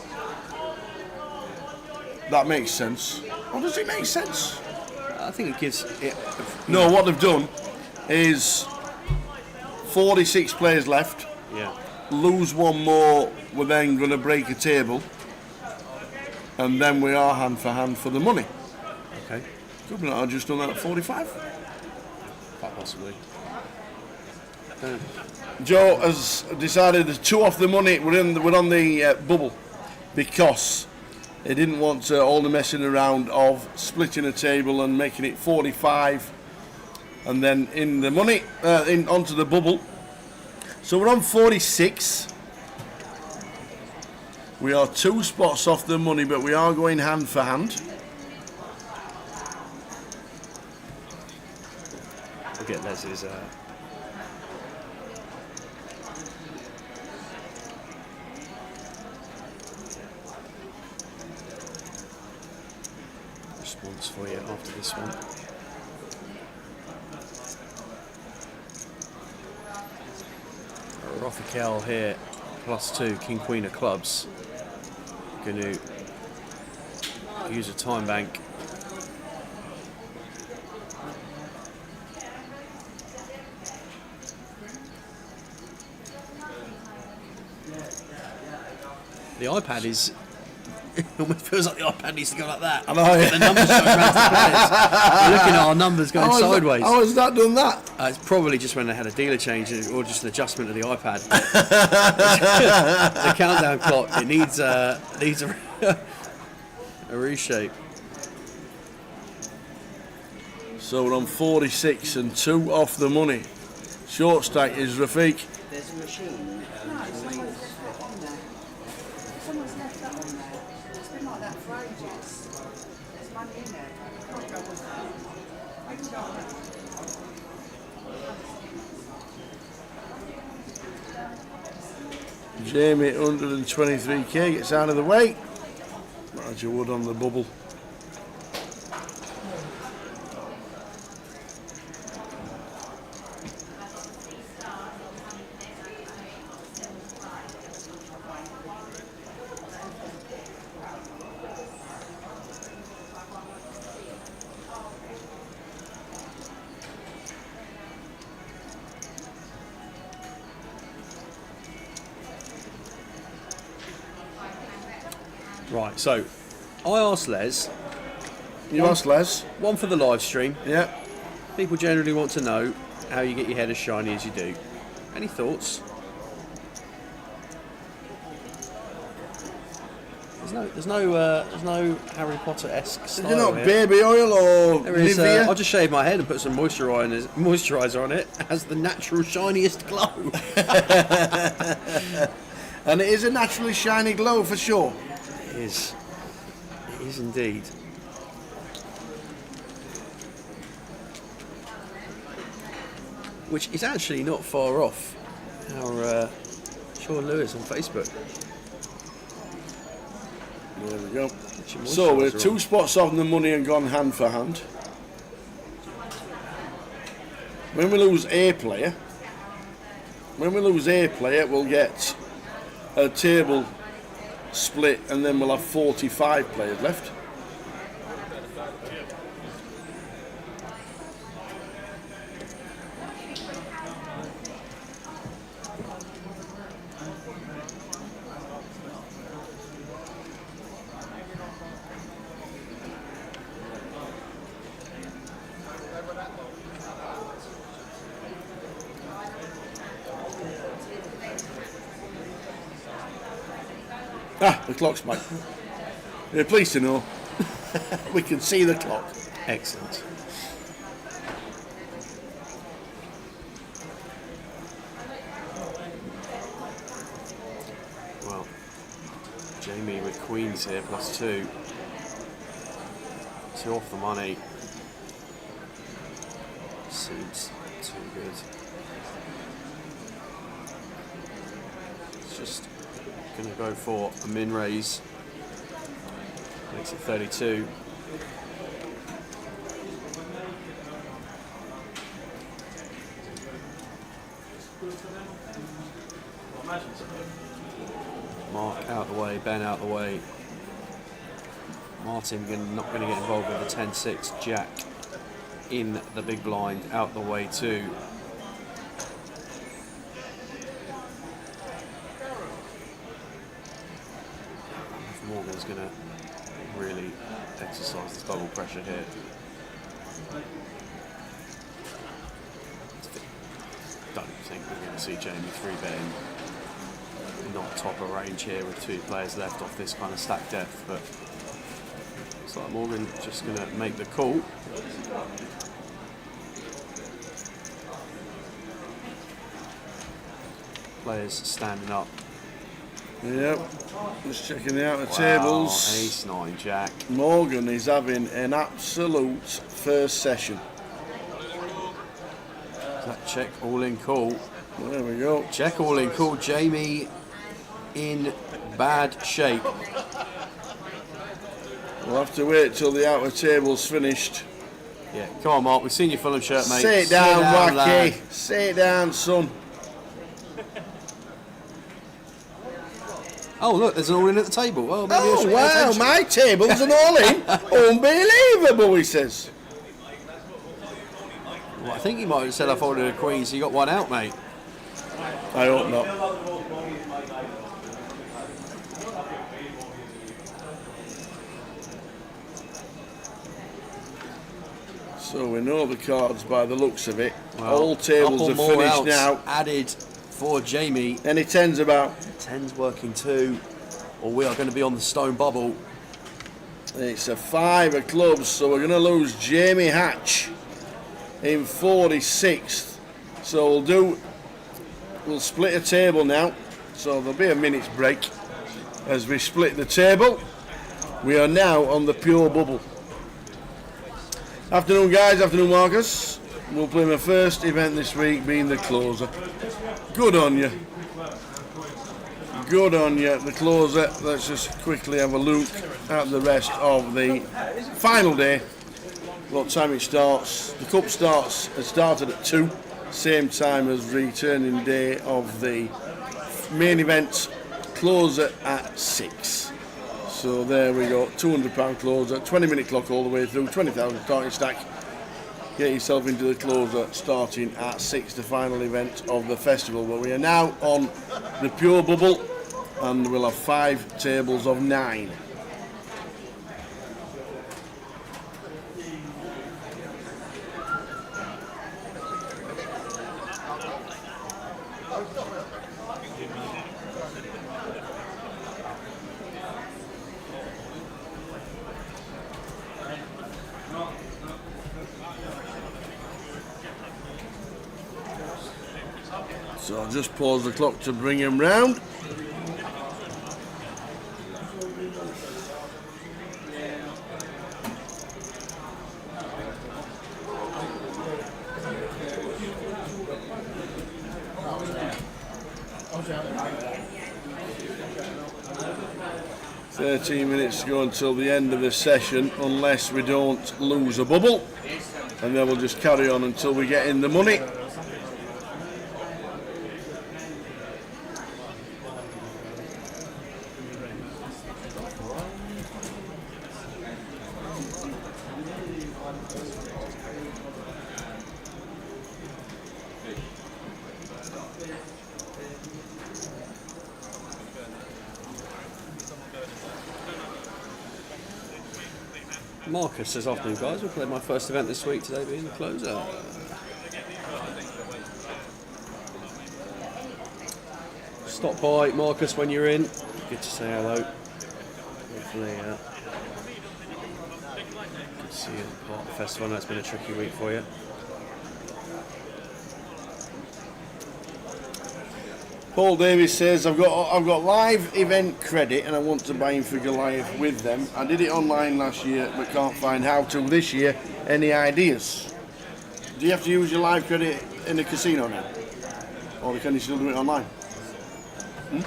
That makes sense. Or does it make sense? I think it gives it. No, what they've done is 46 players left. Yeah. Lose one more, we're then going to break a table. And then we are hand for the money. Okay. Could we not have just done that at 45? Quite possibly. Joe has decided to 2 off the money. We're on the bubble because he didn't want all the messing around of splitting a table and making it 45 and then in the money onto the bubble. So we're on 46. We are 2 spots off the money, but we are going hand for hand. We'll get Les's response for you after this one. Rothikel here, +2, King Queen of clubs. Going to use a time bank. The iPad is. It almost feels like the iPad needs to go like that. I know. Get the numbers going around to the players. We're looking at our numbers going sideways. How has that done that? It's probably just when they had a dealer change or just an adjustment of the iPad. The countdown clock, it needs a reshape. So we're on 46 and 2 off the money. Short stack is Rafiq. There's a machine. Someone's left that on there. It's been like that for ages. There's money in there. Can't go with that. I can go on that. Jamie 123k gets out of the way. Roger Wood on the bubble. Right, so I asked Les. You asked Les? One for the live stream. Yeah. People generally want to know how you get your head as shiny as you do. Any thoughts? There's no Harry Potter-esque style. Did you not here. baby oil or There is, Nivea? I'll just shave my head and put some moisturiser on it. It has the natural shiniest glow. And it is a naturally shiny glow for sure. It is. It is indeed. Which is actually not far off our Sean Lewis on Facebook. There we go. So we're 2 spots off the money and gone hand for hand. When we lose a player, we'll get a table split and then we'll have 45 players left. Ah, the clock's back. You're pleased to know we can see the clock. Excellent. Well, Jamie with queens here, +2. 2 off the money. Seems too good. It's just going to go for a min raise. Makes it 32. Mark out the way, Ben out the way. Martin not going to get involved with the 10-6. Jack in the big blind, out the way too. Morgan's going to really exercise this bubble pressure here. don't think we're going to see Jamie 3-betting not top of range here with 2 players left off this kind of stack depth, but looks like Morgan just going to make the call. Players standing up. Yep, just checking the outer Wow, tables. ace 9 jack. Morgan is having an absolute first session. That check all in call. There we go. Check all in call. Jamie in bad shape. We'll have to wait till the outer table's finished. Yeah, come on, Mark. We've seen your Fulham shirt, mate. Sit down, Wacky. lad. Sit down, son. Oh, look, there's an all in at the table. Well, maybe I Oh, should pay wow, attention. my table's an all-in. Unbelievable, he says. Well, I think you might have said I folded a queen, so you got one out, mate. I hope not. So we know the cards by the looks of it. Well, All tables couple are more finished outs now. added for Jamie. Any tens about? 10's working too, or we are going to be on the stone bubble. It's a 5 of clubs, so we're going to lose Jamie Hatch in 46th. So we'll split a table now. So there'll be a minute's break as we split the table. We are now on the pure bubble. Afternoon, guys. Afternoon, Marcus. We'll play my first event this week, being the closer. Good on you. Good on you, the closer. Let's just quickly have a look at the rest of the final day. What time it starts? The cup started at 2, same time as returning day of the main event, closer at 6. So there we go, £200 closer, 20-minute clock all the way through, 20,000 starting stack. Get yourself into the closer starting at 6, the final event of the festival. But we are now on the pure bubble and we'll have 5 tables of 9. So I'll just pause the clock to bring him round. $13 minutes to go until the end of the session, unless we don't lose a bubble, and then we'll just carry on until we get in the money. Marcus says, afternoon guys, we'll play my first event this week, today being the closer. Stop by, Marcus, when you're in. Good to say hello. Hopefully, good to see you at part of the festival. I know it's been a tricky week for you. Paul Davies says, I've got live event credit and I want to buy in for Goliath with them. I did it online last year but can't find how to this year. Any ideas? Do you have to use your live credit in the casino now? Or can you still do it online? I'll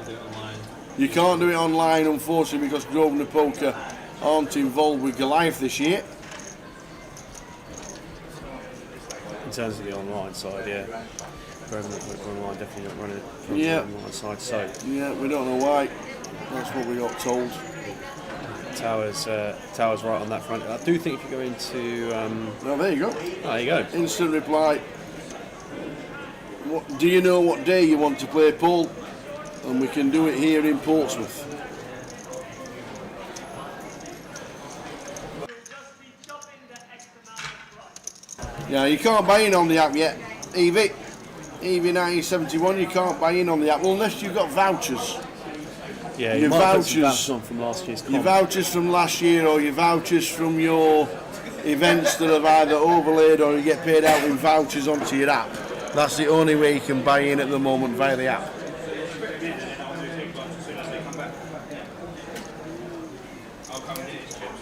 do it online. You can't do it online, unfortunately, because Grosvenor Poker aren't involved with Goliath this year. In terms of the online side, yeah. Online, definitely not running from Yeah. the online side. So, Yeah, we don't know why. That's what we got told. Towers right on that front. I do think if you go into, Well, there you go. there you go. Instant reply. What, do you know what day you want to play, Paul? And we can do it here in Portsmouth. We'll just be chopping the X amount of price. Yeah, you can't buy in on the app yet. Evie 1971, you can't buy in on the app unless you've got vouchers. Yeah, Your you might put some vouchers- vouchers on from last year's Your comp. vouchers from last year or your vouchers from your events that have either overlaid or you get paid out in vouchers onto your app. That's the only way you can buy in at the moment via the app.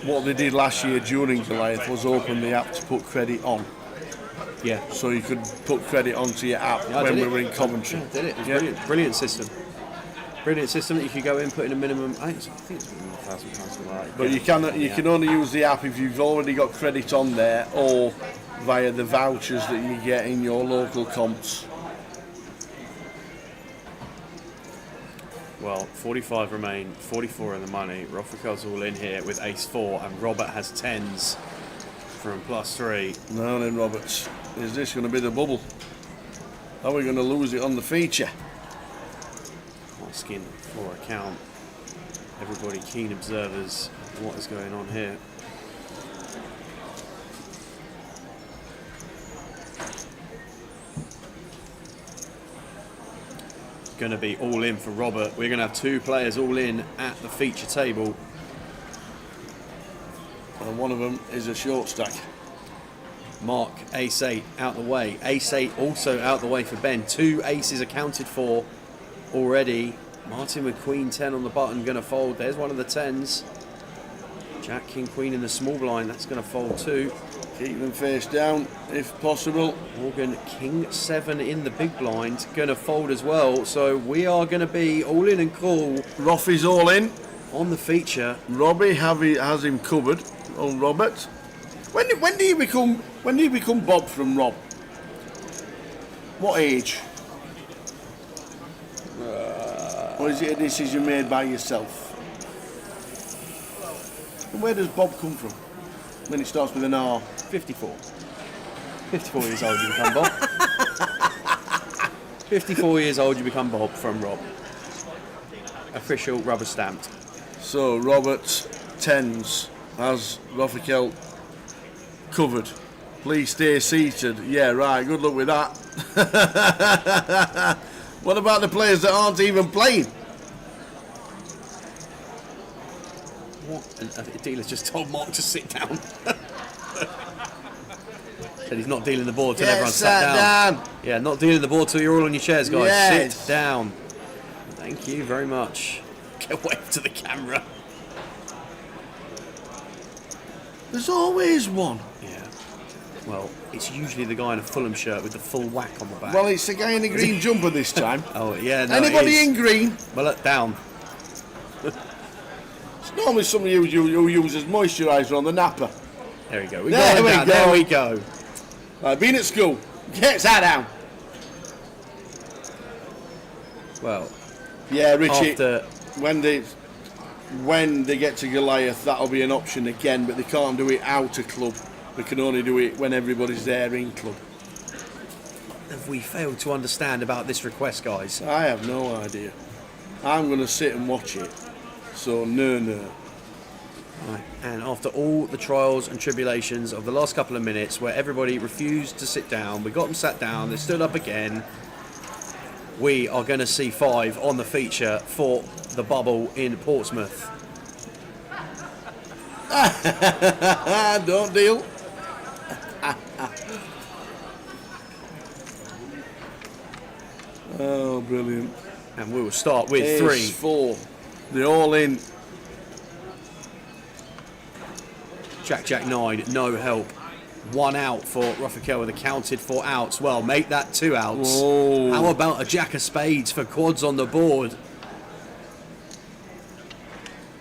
What they did last year during Goliath was open the app to put credit on. Yeah. So you could put credit onto your app Yeah, I when did we it. were in Coventry. Yeah, did it. It was Yeah. brilliant system. Brilliant system that you could go in, put in a minimum. I think it's minimum £1,000 something like that. But you can only use the app if you've already got credit on there or via the vouchers that you get in your local comps. Well, 45 remain, 44 in the money. Roffica's all in here with ace 4, and Robert has 10s from +3. Now then, Roberts, is this going to be the bubble? Are we going to lose it on the feature? Asking for a count. Everybody keen observers of what is going on here. Going to be all in for Robert. We're going to have 2 players all in at the feature table. And one of them is a short stack. Mark, ace 8 out the way. Ace 8 also out the way for Ben. 2 aces accounted for already. Martin with queen 10 on the button, going to fold. There's one of the 10s. Jack, king, queen in the small blind. That's going to fold too. Keep them face down if possible. Morgan, king 7 in the big blind. Going to fold as well. So we are going to be all in and cool Roffy's all in. on the feature. Robbie has him covered. Oh, Robert. When do you become Bob from Rob? What age? Or is it a decision made by yourself? And where does Bob come from? When it starts with an R. 54. 54 years old you become Bob. 54 years old you become Bob from Rob. Official rubber stamped. So Robert Tens has Roffikel covered. Please stay seated. Yeah, right. Good luck with that. What about the players that aren't even playing? What? A dealer's just told Mark to sit down. Said he's not dealing the board till everyone's sat down. Yeah, not dealing the board till you're all on your chairs, guys. Yes. Sit down. Thank you very much. Get wave to the camera. There's always one. Yeah. Well, it's usually the guy in a Fulham shirt with the full whack on the back. Well, it's the guy in the green jumper this time. Oh, yeah. No, it Anybody is. in green? Well, look, down. It's normally somebody who uses moisturiser on the napper. There we go. There we down. go. There we go. I've been at school. Get that down. Well, Yeah, Richie. after When they get to Goliath, that'll be an option again, but they can't do it out of club. They can only do it when everybody's there in club. have we failed to understand about this request, guys? I have no idea. I'm going to sit and watch it. So, no. Right. And after all the trials and tribulations of the last couple of minutes where everybody refused to sit down, we got them sat down, they stood up again, we are going to see 5 on the feature for the bubble in Portsmouth. Don't deal. Oh, brilliant. And we will start with Ace 3. 4. They're all in. Jack, 9, no help. 1 out for Roffikel with accounted for outs. Well, make that 2 outs. Whoa. How about a Jack of spades for quads on the board?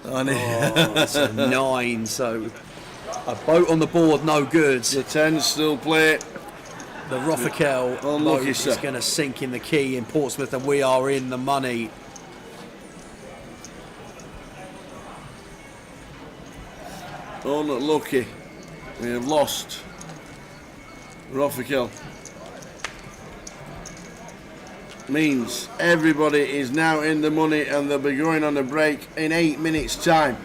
That's a 9, so a boat on the board, no good. The 10s still play. The Roffikel Unlucky, boat sir. is going to sink in the key in Portsmouth, and we are in the money. Unlucky. We have lost Roffikel. Means everybody is now in the money and they'll be going on a break in 8 minutes' time.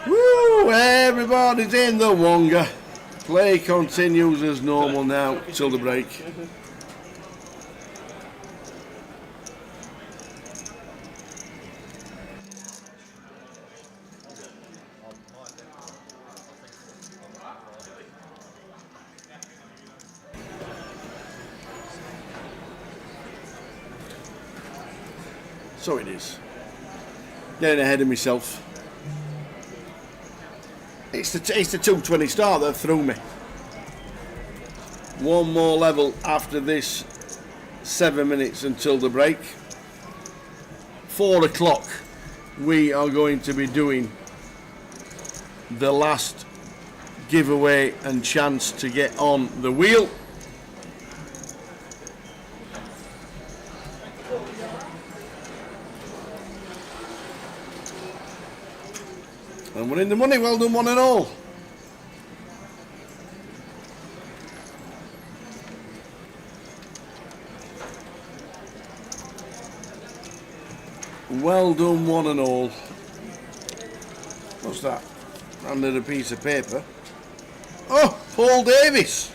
Woo! Everybody's in the Wonga. Play continues as normal now till the break. So it is. Getting ahead of myself. It's the 2:20 start that threw me. One more level after this 7 minutes until the break. 4 o'clock we are going to be doing the last giveaway and chance to get on the wheel. And we're in the money. Well done, one and all. Well done, one and all. What's that? Under a piece of paper. Oh, Paul Davis.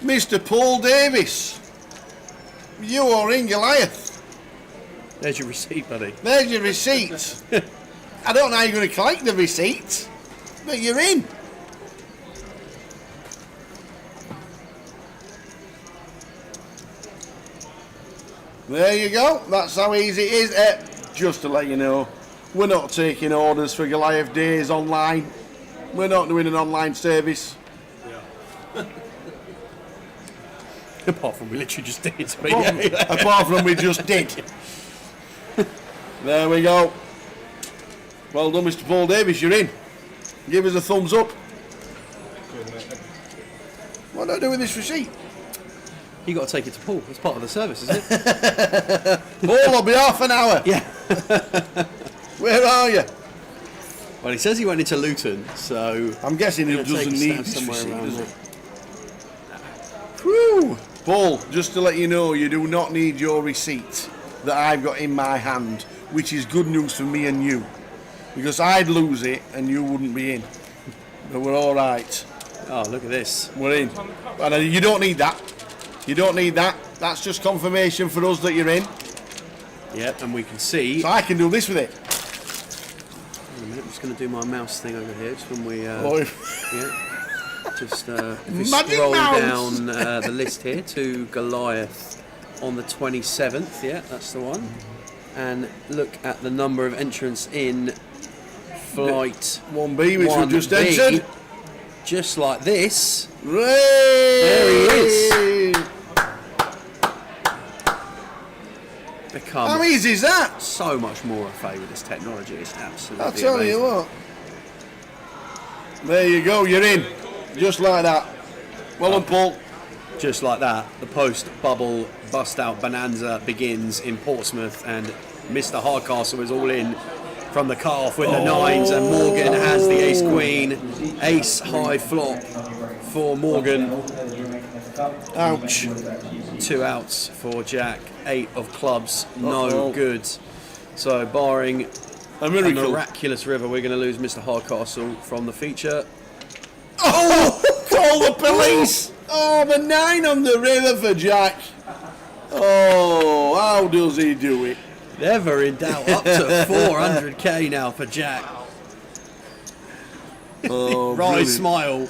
Mr. Paul Davis. You are in Goliath. There's your receipt, buddy. There's your receipt. I don't know how you're going to collect the receipt, but you're in. There you go. That's how easy it is. Just to let you know, we're not taking orders for Goliath Days online. We're not doing an online service. Yeah. Apart from we literally just did. But apart from we just did. There we go. Well done, Mr. Paul Davis, you're in. Give us a thumbs up. What do I do with this receipt? You got to take it to Paul. It's part of the service, isn't it? Paul, I'll be half an hour. Yeah. Where are you? Well, he says he went into Luton, so I'm guessing he It'll doesn't take need us this somewhere receipt, around does he? there. Whew. Paul, just to let you know, you do not need your receipt that I've got in my hand, which is good news for me and you, because I'd lose it and you wouldn't be in. But we're all right. Oh, look at this. We're in. And you don't need that. You don't need that. That's just confirmation for us that you're in. Yep, and we can see. So I can do this with it. Wait a minute, I'm just going to do my mouse thing over here, just when we. Oh, Yeah. Just if we Magic scroll mouse. down the list here to Goliath on the 27th. Yeah, that's the one. And look at the number of entrants in flight 1B, which we've just 1B. entered. Just like this. There he is. Become How easy is that? so much more a with this technology. It's absolutely I'll tell amazing. you what. There you go, you're in. Just like that. Well done, Paul. Just like that, the post-bubble bust-out bonanza begins in Portsmouth, and Mr. Hardcastle is all in from the cut-off with the nines, and Morgan has the ace-queen. Ace-high flop for Morgan. Ouch. 2 outs for Jack. 8 of clubs, no good. So, barring A a miracle. miraculous river, we're going to lose Mr. Hardcastle from the feature. Oh! Call the police! Oh, the 9 on the river for Jack. Oh, how does he do it? Never in doubt. Up to 400k now for Jack. Oh, Right brilliant. smile.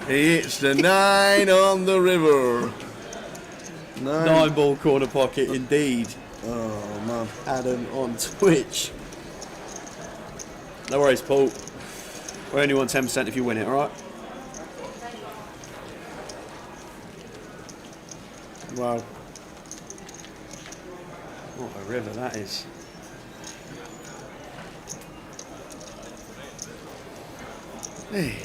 He hits the 9 on the river. 9 ball corner pocket indeed. Oh, man. Adam on Twitch. No worries, Paul. We're only on 10% if you win it, alright? Wow. What a river that is. Hey.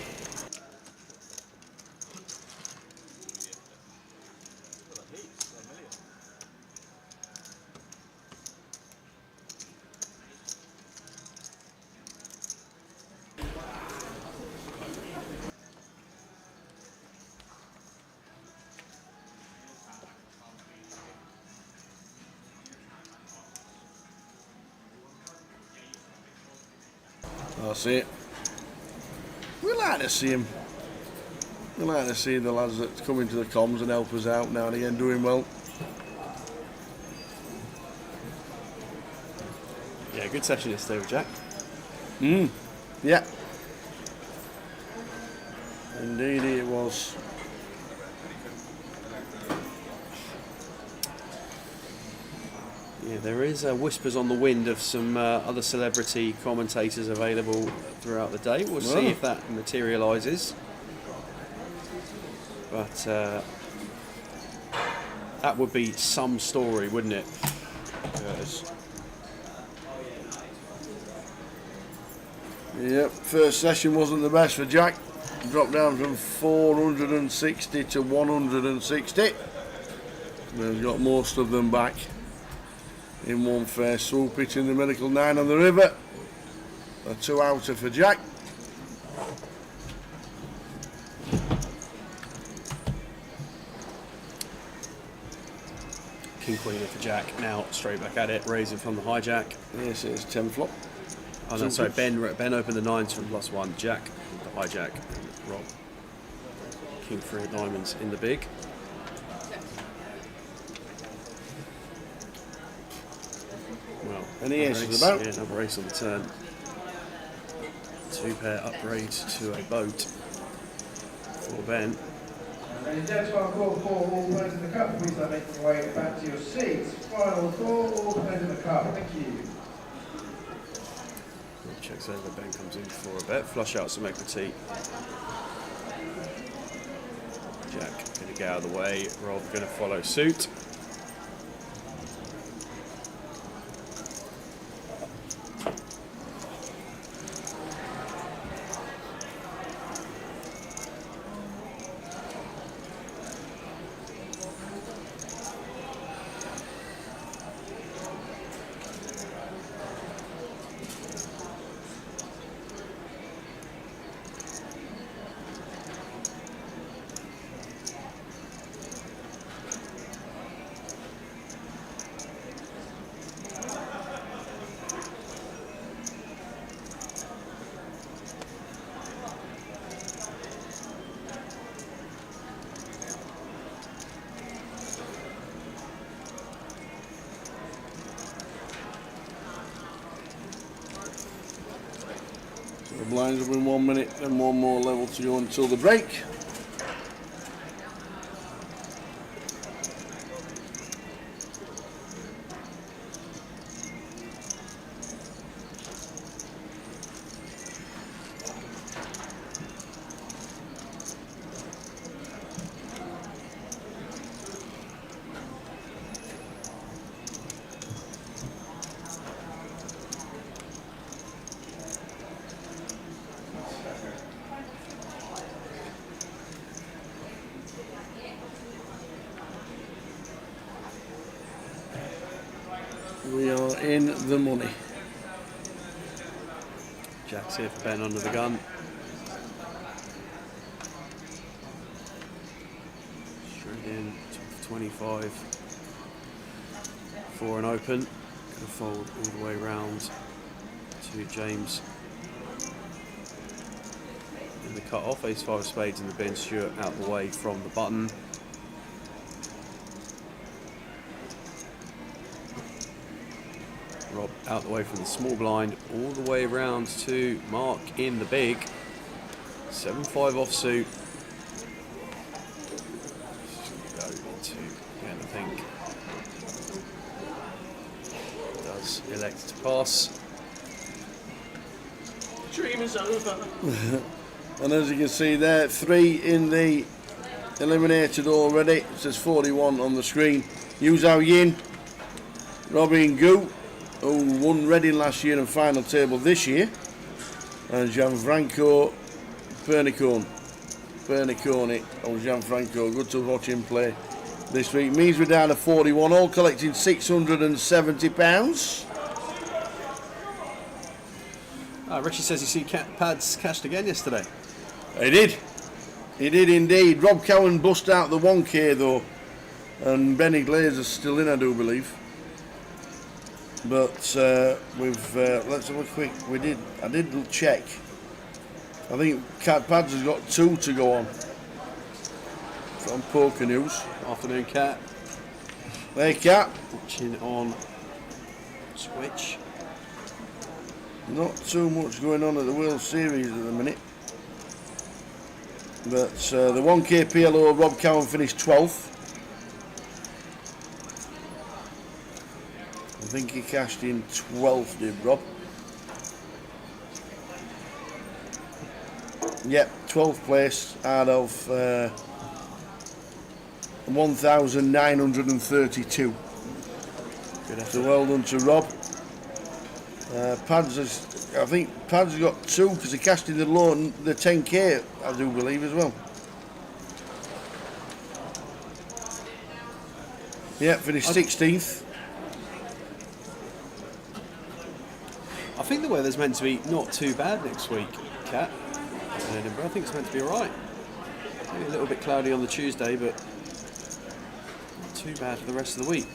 That's it. We like to see him. We like to see the lads that come into the comms and help us out now and again doing well. Yeah, good session yesterday with Jack. Yeah. Indeed it was. Yeah, there is whispers on the wind of some other celebrity commentators available throughout the day. We'll see if that materialises. But that would be some story, wouldn't it? Yes. Yep, first session wasn't the best for Jack. Dropped down from 460 to 160. We've got most of them back in one fair swoop, hitting the Miracle 9 on the river. A 2-outer for Jack. King Queener for Jack, now straight back at it, raising from the hijack. Yes, it's 10 flop. Oh no, sorry, Ben opened the 9s from +1, Jack, the hijack, and Rob. King 3 of diamonds in the big. Well, Any another aces ace, about? Yeah, another ace on the turn. 2-pair upgrade to a boat for Ben. Ladies and gentlemen, I'll call for all players in the cup. Please start making your way back to your seats. Final call, all players in the cup. Thank you. Rob checks over, Ben comes in for a bet. Flush out some equity. Jack going to get out of the way. Rob going to follow suit. The blinds will be 1 minute and one more level to go until the break. We are in the money. Jack's here for Ben under the gun. Straight in, 25 for an open. Going to fold all the way round to James. In the cut off, ace 5 of spades in the bin, Stuart out the way from the button. Rob out the way from the small blind, all the way around to Mark in the big. 7-5 offsuit. Go into again, I think. Does elect to pass. Dream is over. And as you can see there, 3 in the eliminated already. It says 41 on the screen. Yu Zhao Yin, Robin Gu, who won Reading last year and final table this year, and Gianfranco Pernicone or Gianfranco. Good to watch him play this week. Means we're down to 41, all collecting £670. Richie says you see pads cashed again yesterday. He did indeed. Rob Cowan bust out the 1K though, and Benny Glazer's still in, I do believe. But we've let's have a quick. I did check. I think Cat Pads has got 2 to go on from Poker News. Afternoon, Cat. Hey, Cat. Watching on Switch. Not too much going on at the World Series at the minute. But the 1K PLO, Rob Cowan finished 12th. I think he cashed in 12th, did Rob? Yep, 12th place out of 1,932. Good effort. So well done to Rob. Pads has, I think Pads has got 2 because he cashed in the 10K, I do believe as well. Yeah, finished 16th. I think the weather's meant to be not too bad next week, Cat. In Edinburgh, I think it's meant to be alright. Maybe a little bit cloudy on the Tuesday, but not too bad for the rest of the week.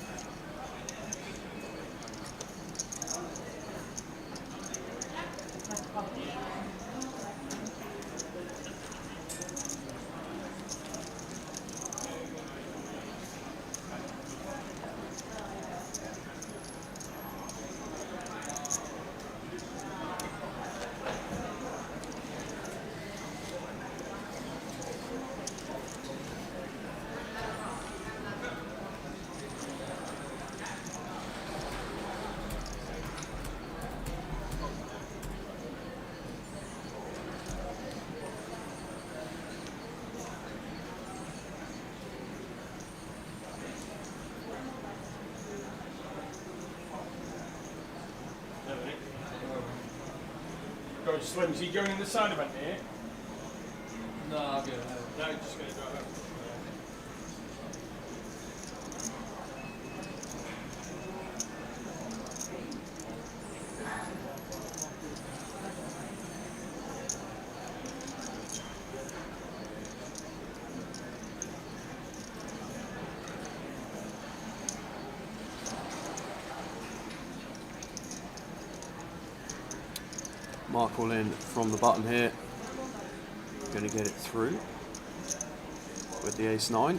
Go Slim, is he going in the side event here? No, I'll go. No, just going to go out. Mark all in from the button here. Going to get it through with the ace-9.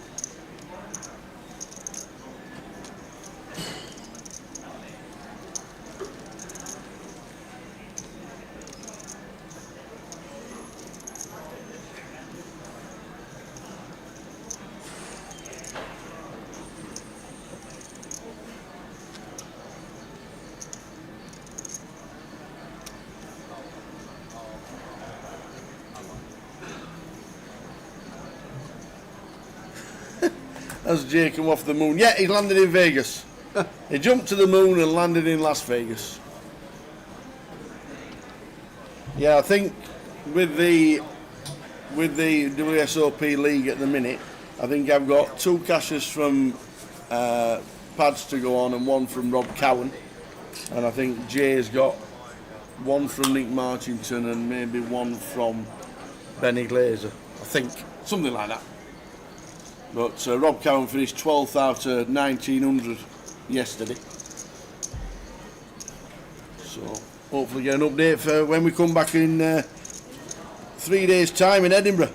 As Jay come off the moon. Yeah, he landed in Vegas. He jumped to the moon and landed in Las Vegas. Yeah, I think with the WSOP league at the minute, I think I've got 2 cashes from Pads to go on and 1 from Rob Cowan. And I think Jay's got 1 from Nick Marchington and maybe 1 from Benny Glazer. I think, something like that. But Rob Cowan finished 12th out of 1,900 yesterday. So hopefully get an update for when we come back in 3 days' time in Edinburgh.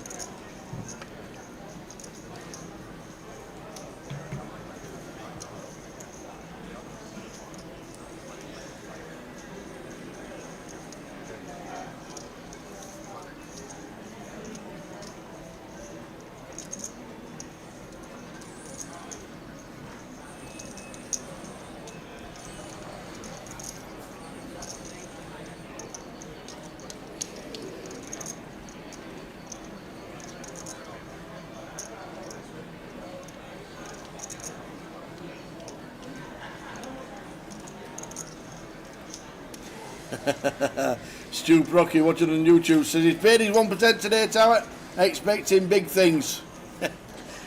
Stu Brocky watching on YouTube says he's paid his 1% today, Tower. Expecting big things.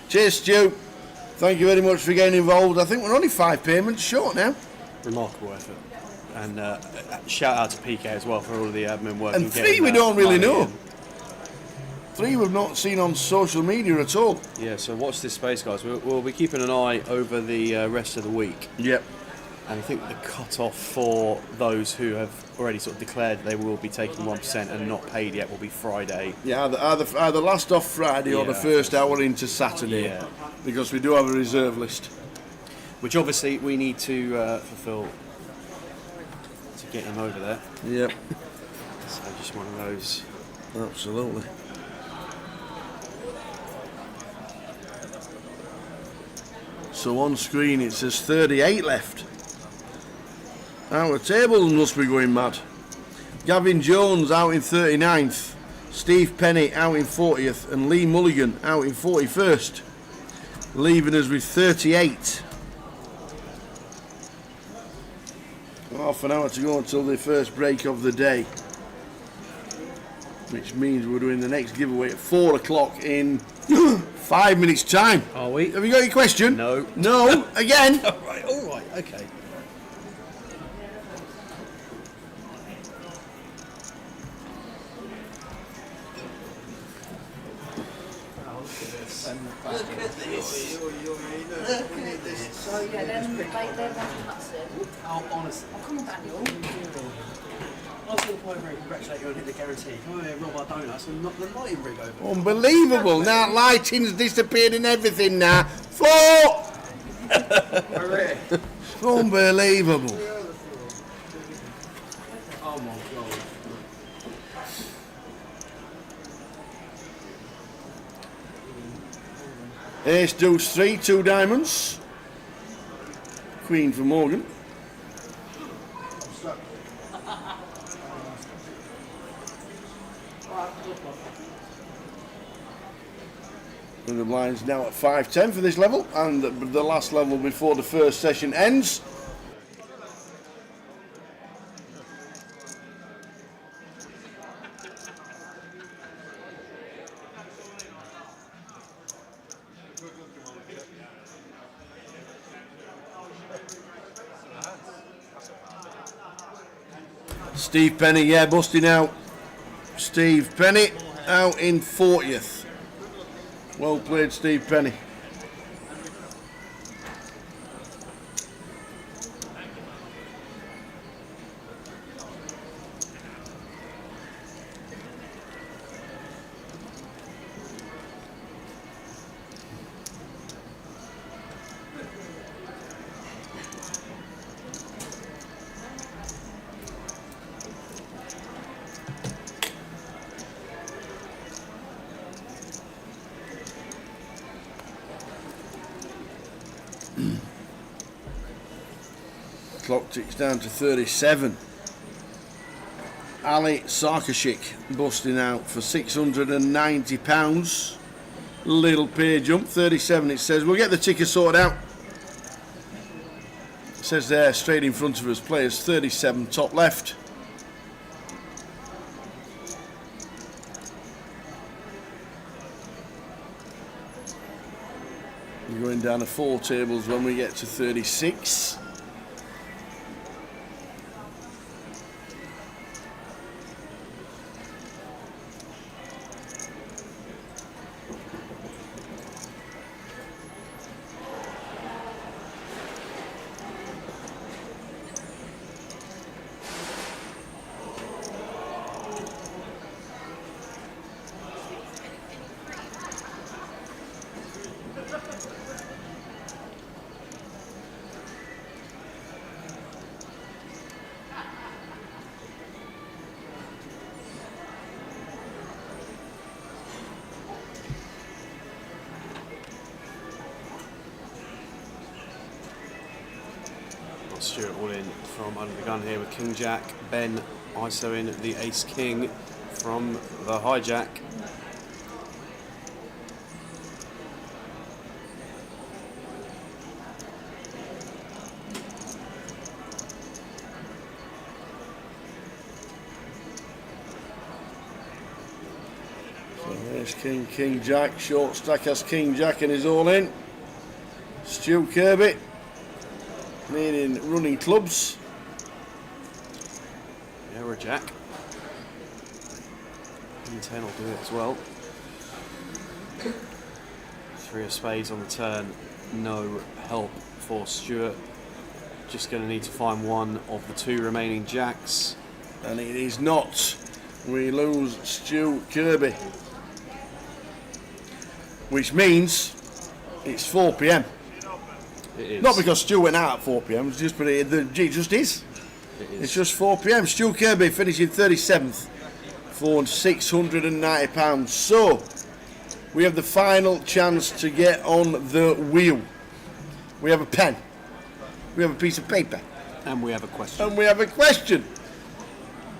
Cheers, Stu. Thank you very much for getting involved. I think we're only 5 payments short now. Remarkable effort. And shout out to PK as well for all of the admin work. And 3 we don't really know. 3 we've not seen on social media at all. Yeah, so watch this space, guys. We'll be keeping an eye over the rest of the week. Yep. And I think the cut-off for those who have already sort of declared they will be taking 1% and not paid yet will be Friday. Yeah, either last off Friday or the first hour into Saturday. Yeah. Because we do have a reserve list. Which obviously we need to fulfil to get him over there. Yep. So just one of those. Absolutely. So on screen it says 38 left. Our tables must be going mad. Gavin Jones out in 39th. Steve Penny out in 40th. And Lee Mulligan out in 41st. Leaving us with 38. Half an hour to go until the first break of the day. Which means we're doing the next giveaway at 4 o'clock in 5 minutes' time. Are we? Have you got your question? No. No? Again? All right, okay. So yeah, then they want cuts in. Oh, honestly. Oh, come on, Daniel. I was going to come over and congratulate you on hitting the guarantee. Come over here, rob our donuts and knock the lighting rig over. Unbelievable. Now lighting's disappeared and everything now. 4! Unbelievable. Oh my god. Ace deuce 3, 2 diamonds. Queen for Morgan. And the blind's now at 5-10 for this level, and the last level before the first session ends. Steve Penny, yeah, busting out. Steve Penny out in 40th. Well played, Steve Penny. Clock ticks down to 37. Ali Sarkashik busting out for £690. Little pay jump, 37 it says. We'll get the ticker sorted out. It says there, straight in front of us, players 37 top left. We're going down to 4 tables when we get to 36. Stuart all in from under the gun here with King Jack. Ben ISO in the Ace King from the hijack. So there's King, King Jack, short stack has King Jack and he's all in. Stu Kirby. Meaning running clubs. Yeah, we're a jack. And 10 will do it as well. 3 of spades on the turn. No help for Stuart. Just going to need to find one of the two remaining jacks. And it is not. We lose Stu Kirby. Which means it's 4 p.m. It is. Not because Stu went out at 4 p.m. It's just, but it just is. It is. It's just 4 p.m. Stu Kirby finishing 37th for £690. So we have the final chance to get on the wheel. We have a pen. We have a piece of paper. And we have a question. And we have a question.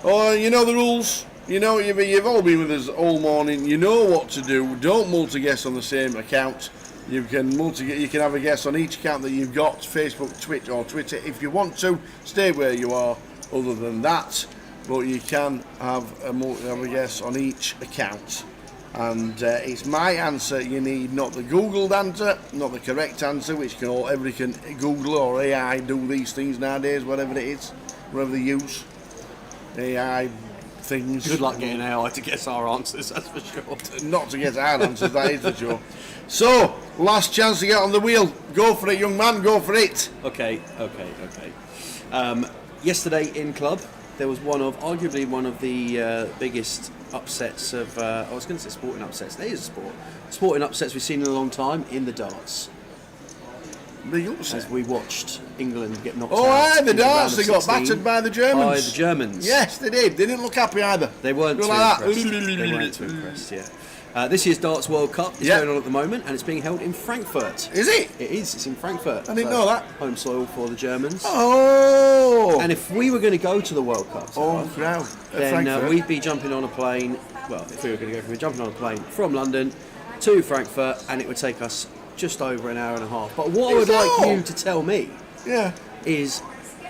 Oh, you know the rules. You know, you've all been with us all morning. You know what to do. Don't multi-guess on the same account. You can have a guess on each account that you've got, Facebook, Twitch or Twitter. If you want to, stay where you are other than that. But you can have a guess on each account. And it's my answer you need, not the Googled answer, not the correct answer, which everybody can Google or AI do these things nowadays, whatever it is, whatever they use. AI things. Good luck getting AI to guess our answers, that's for sure. Not to guess our answers, that is for sure. So, last chance to get on the wheel. Go for it, young man, go for it. Okay. Yesterday in club, there was arguably one of the biggest upsets of, I was going to say sporting upsets, there is a sporting upsets we've seen in a long time in the darts. As we watched England get knocked out. Oh, aye, the in darts, round they of got 16 battered by the Germans. By the Germans. Yes, they did. They didn't look happy either. They weren't They too were like that. impressed. They weren't too impressed, yeah. This year's Darts World Cup is going on at the moment, and it's being held in Frankfurt. Is it? It is. It's in Frankfurt. I didn't know that. Home soil for the Germans. Oh! And if we were going to go to the World Cup, then we'd be jumping on a plane. Well, if we were going to go, we'd be jumping on a plane from London to Frankfurt, and it would take us just over an hour and a half. But what I would like you to tell me is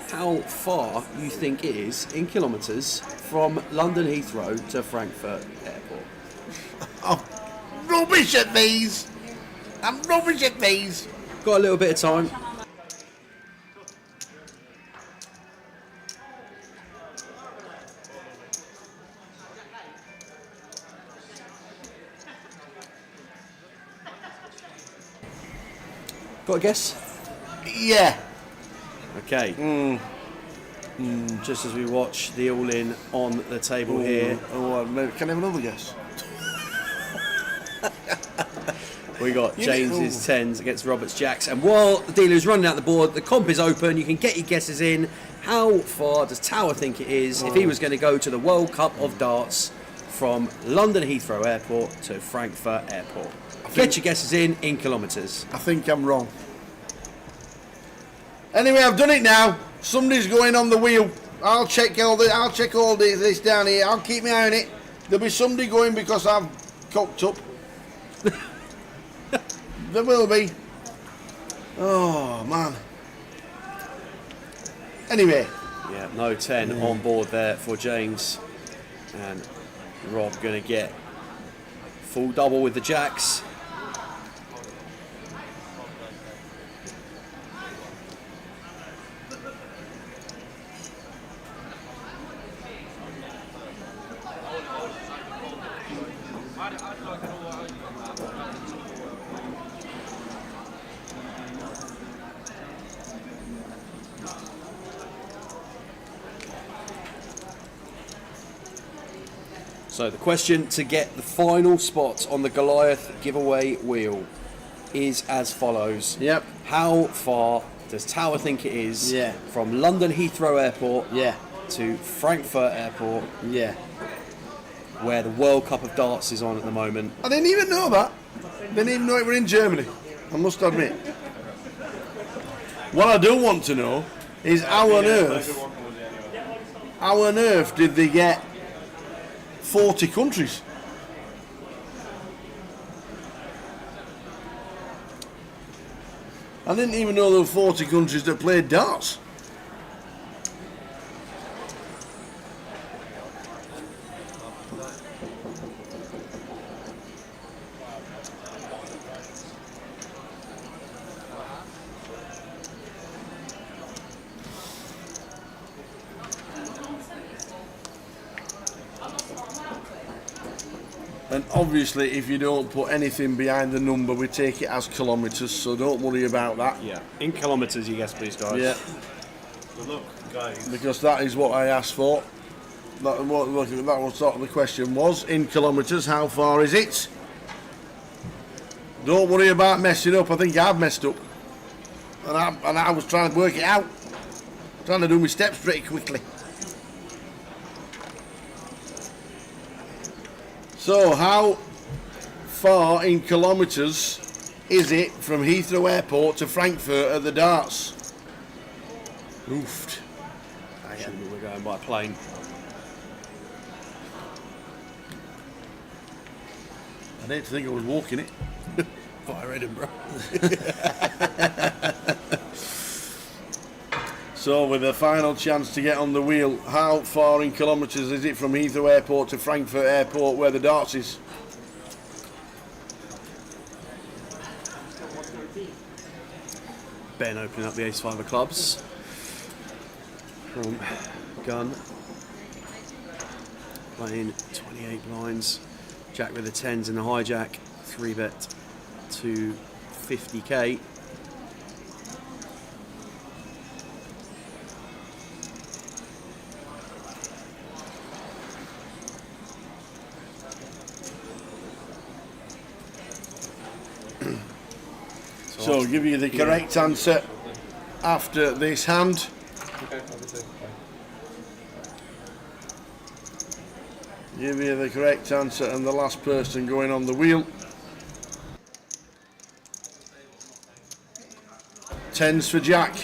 how far you think it is in kilometres from London Heathrow to Frankfurt Airport. I'm rubbish at these. I'm rubbish at these. Got a little bit of time. Got a guess? Yeah. Okay. Just as we watch the all-in on the table here. Oh, maybe, can I have another guess? We got James's tens against Robert's jacks, and while the dealer is running out the board, the comp is open. You can get your guesses in. How far does Tower think it is if he was going to go to the World Cup of Darts from London Heathrow Airport to Frankfurt Airport? Get your guesses in kilometres. I think I'm wrong. Anyway, I've done it now. Somebody's going on the wheel. I'll check all this down here. I'll keep my eye on it. There'll be somebody going because I've cocked up. There will be. Oh man. Anyway. Yeah, no 10 on board there for James, and Rob going to get full double with the jacks. So the question to get the final spot on the Goliath giveaway wheel is as follows. Yep. How far does Tower think it is from London Heathrow Airport to Frankfurt Airport, where the World Cup of Darts is on at the moment? I didn't even know that. Didn't even know it were in Germany, I must admit. What I do want to know is how on earth did they get 40 countries? I didn't even know there were 40 countries that played darts. And obviously, if you don't put anything behind the number, we take it as kilometres, so don't worry about that. Yeah, in kilometres, you guess, please, guys. Yeah. So look, guys. because that is what I asked for. That was what the question was. In kilometres, how far is it? Don't worry about messing up. I think I've messed up. And I was trying to work it out. Trying to do my steps pretty quickly. So, how far in kilometres is it from Heathrow Airport to Frankfurt at the darts? Oofed. We're going by plane. I didn't think I was walking it. Via Edinburgh. So, with a final chance to get on the wheel, how far in kilometres is it from Heathrow Airport to Frankfurt Airport where the darts is? Ben opening up the ace-5 of clubs from gun, playing 28 blinds, jack with the 10s in the hijack, 3-bet to 50k. So, I'll give you the correct answer after this hand. Give you the correct answer and the last person going on the wheel. 10s for Jack.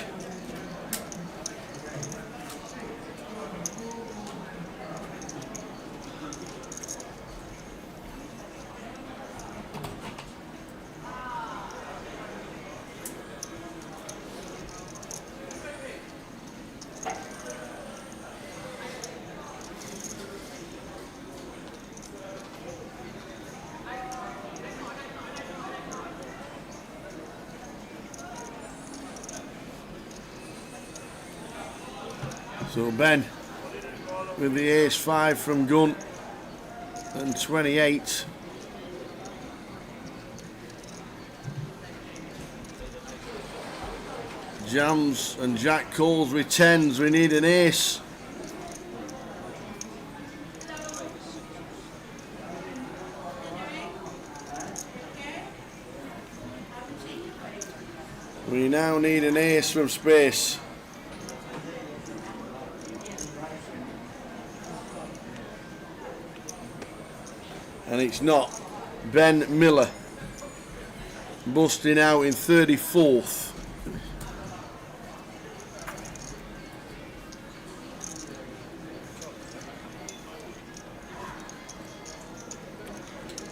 So Ben with the ace-5 from gun and 28. Jams and Jack calls with 10s. We need an ace. We now need an ace from space. And it's not. Ben Miller busting out in 34th.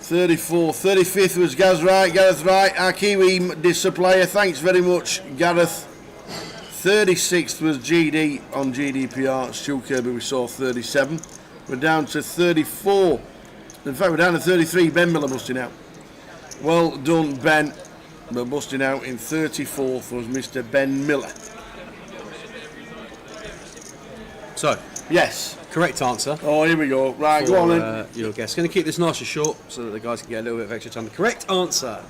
'34th, 35th was Gaz Wright, Gareth Wright, our Kiwi supplier. Thanks very much, Gareth. 36th was GD on GDPR. Stu Kirby, we saw 37. We're down to 34. In fact, we're down to 33. Ben Miller busting out. Well done, Ben. But busting out in 34th was Mr. Ben Miller. So, yes. Correct answer. Oh, here we go. Right, go on then. Your guess. Going to keep this nice and short so that the guys can get a little bit of extra time. The correct answer,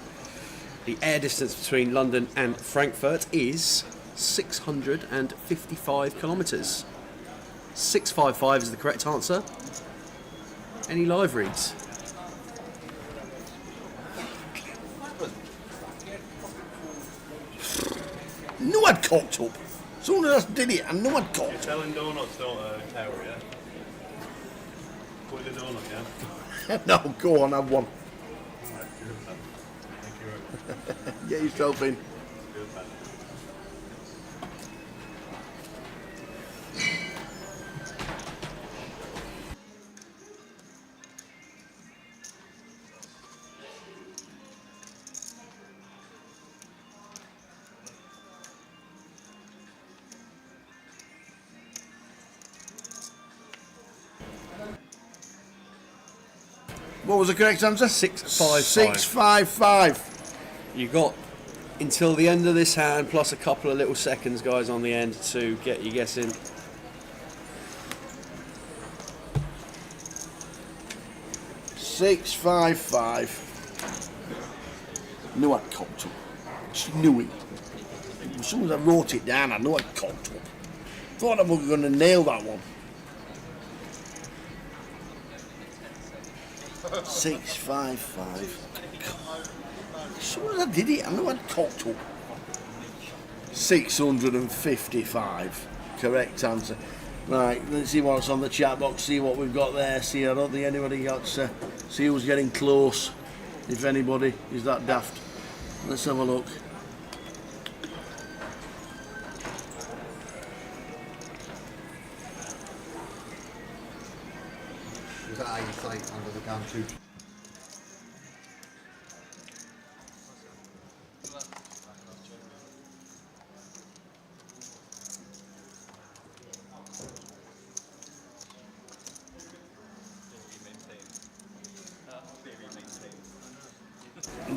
the air distance between London and Frankfurt is 655 kilometres. 655 is the correct answer. Any live reads? No, I'd cocked up. Soon as I did it, I know I'd cocked. You're telling donuts don't tower, yeah? Put the donut, yeah? No, go on, have one. Alright, good, man. Thank you. Get yourself in. Good, man. What was the correct answer? 655. 655. You got until the end of this hand, plus a couple of little seconds, guys, on the end to get your guess in. $655. Knew I'd cocked up. Just knew it. As soon as I wrote it down, I knew I'd cocked up. Thought I was going to nail that one. 655. As soon as I did it, I know I'd cocked up. 655. Correct answer. Right, let's see what's on the chat box, see what we've got there. See, I don't think anybody got to see who's getting close, if anybody is that daft. Let's have a look. Was that how you play under the gun too?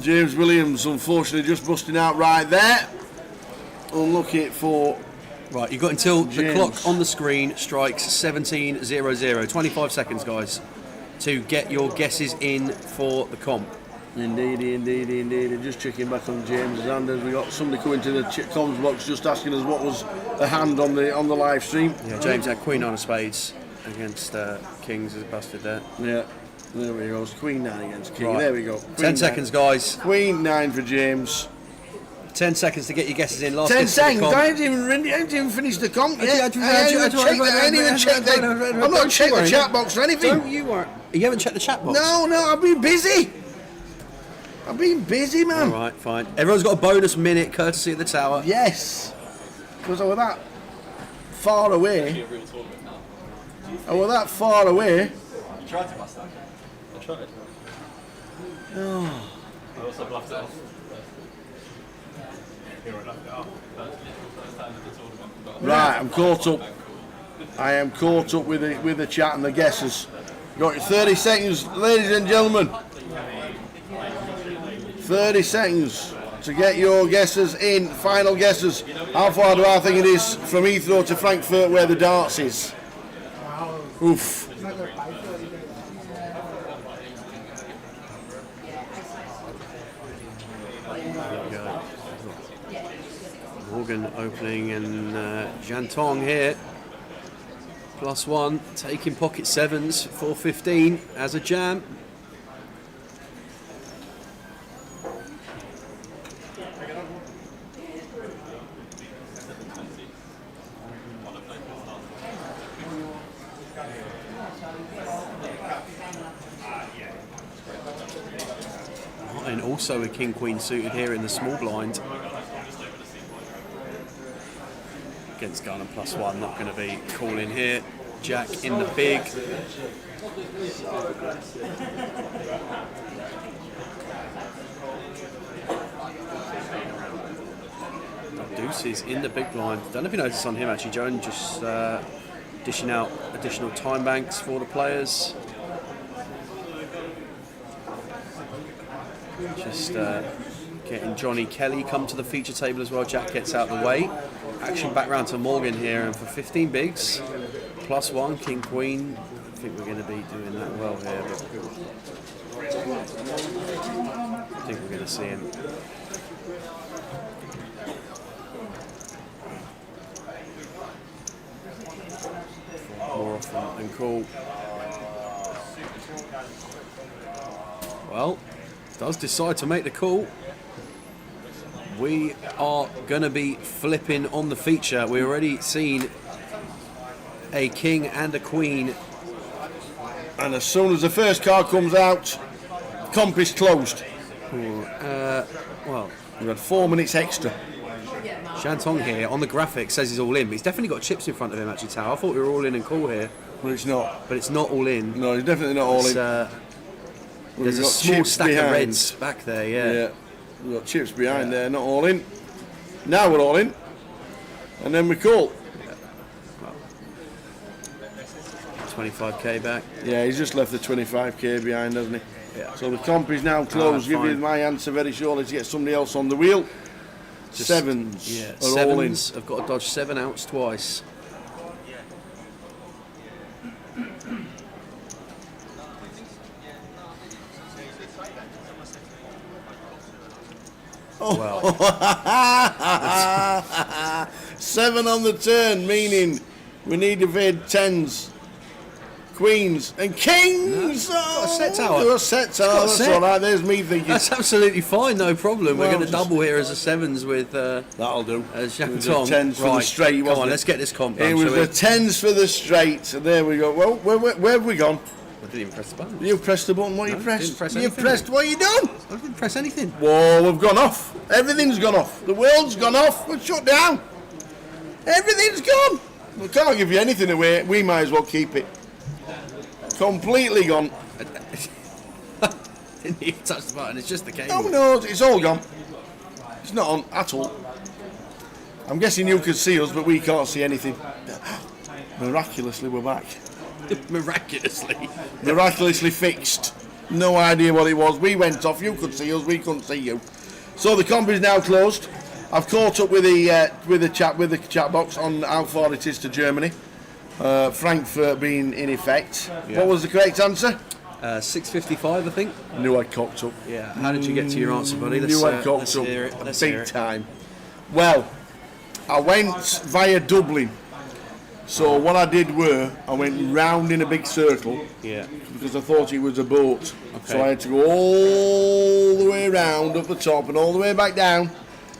James Williams, unfortunately, just busting out right there. Unlucky for. Right, you've got until the James. clock on the screen strikes 17:00. 25 seconds, guys, to get your guesses in for the comp. Indeed. Just checking back on James Anders. We got somebody coming to the comms box just asking us what was the hand on the live stream. Yeah, James had Queen 9 of Spades against Kings, is busted there. Yeah, there we go. It's Queen 9 against King. Right. There we go. Queen 10 seconds, guys. Queen 9 for James. 10 seconds to get your guesses in. Last 10 guess for the seconds. comp. I haven't even finished the comp yet. I'm not checking the chat box or anything. Don't you worry. You haven't checked the chat box? No, I've been busy. I've been busy, man. All right, fine. Everyone's got a bonus minute courtesy of the tower. Yes. Because I was that far away. I was that far away. Tried to bust that. I tried. Oh. I also bluffed it off. Here I left it off. Right, I'm caught up. I am caught up with the chat and the guesses. Got your 30 seconds, ladies and gentlemen. 30 seconds to get your guesses in. Final guesses. How far do I think it is from Heathrow to Frankfurt where the darts is? Oof. Morgan opening and Jantong here. +1, taking pocket sevens, 415 as a jam. And also a king queen suited here in the small blind. Against Ghana +1, not going to be calling here. Jack in the big. Deuces in the big blind. Don't know if you noticed on him actually, Joan, just dishing out additional time banks for the players. Just getting Johnny Kelly come to the feature table as well. Jack gets out of the way. Action back round to Morgan here, and for 15 bigs, +1, king queen. I think we're going to be doing that well here, but I think we're going to see him. More often than cool. Well, does decide to make the call. We are going to be flipping on the feature. We've already seen a king and a queen. And as soon as the first card comes out, comp is closed. Well, We've had 4 minutes extra. Shantong here on the graphic says he's all in. But he's definitely got chips in front of him actually, Tao. I thought we were all in and cool here. But it's not. But it's not all in. No, it's definitely not all in. There's a got small chips stack behind. of reds back there, yeah. We've got chips behind there, not all in. Now we're all in. And then we call. 25k back. Yeah, he's just left the 25k behind, hasn't he? Yeah. So the comp is now closed. Give you fine. my answer very shortly to get somebody else on the wheel. Just- Sevens Yeah, are all in. sevens. I've got to dodge 7 outs twice. Oh. 7 on the turn, meaning We need evade 10s, queens, and kings. Got a set tower. Do a set tower. got a That's set. all right. There's me thinking. That's absolutely fine, no problem. We're Well, going to just- double here as a 7s with That'll do. Jack It and was Tom. a 10s for the Right, straight, come wasn't on, it? let's get this comp done. It was shall we? the 10s for the straight. And there we go. Well, where have we gone? I didn't even press the button. You pressed the button. What No, you pressed? didn't press you anything. pressed. What you done? I didn't press anything. Whoa, we've gone off. Everything's gone off. The world's gone off. We're shut down. Everything's gone. We can't give you anything away. We might as well keep it. Completely gone. Didn't even touch the button, it's just the cable. Oh no, it's all gone. It's not on at all. I'm guessing you can see us, but we can't see anything. Miraculously, we're back. Miraculously. Miraculously fixed. No idea what it was. We went off. You could see us. We couldn't see you. So the comp is now closed. I've caught up with the chat box on how far it is to Germany. Frankfurt being in effect. Yeah. What was the correct answer? 6:55, I think. Knew I'd cocked up. Yeah. How did you get to your answer, buddy? Knew I'd cocked let's up hear it. Let's hear big it. time. Well, I went via Dublin. So what I did I went round in a big circle. Yeah. Because I thought it was a boat. Okay. So I had to go all the way round up the top and all the way back down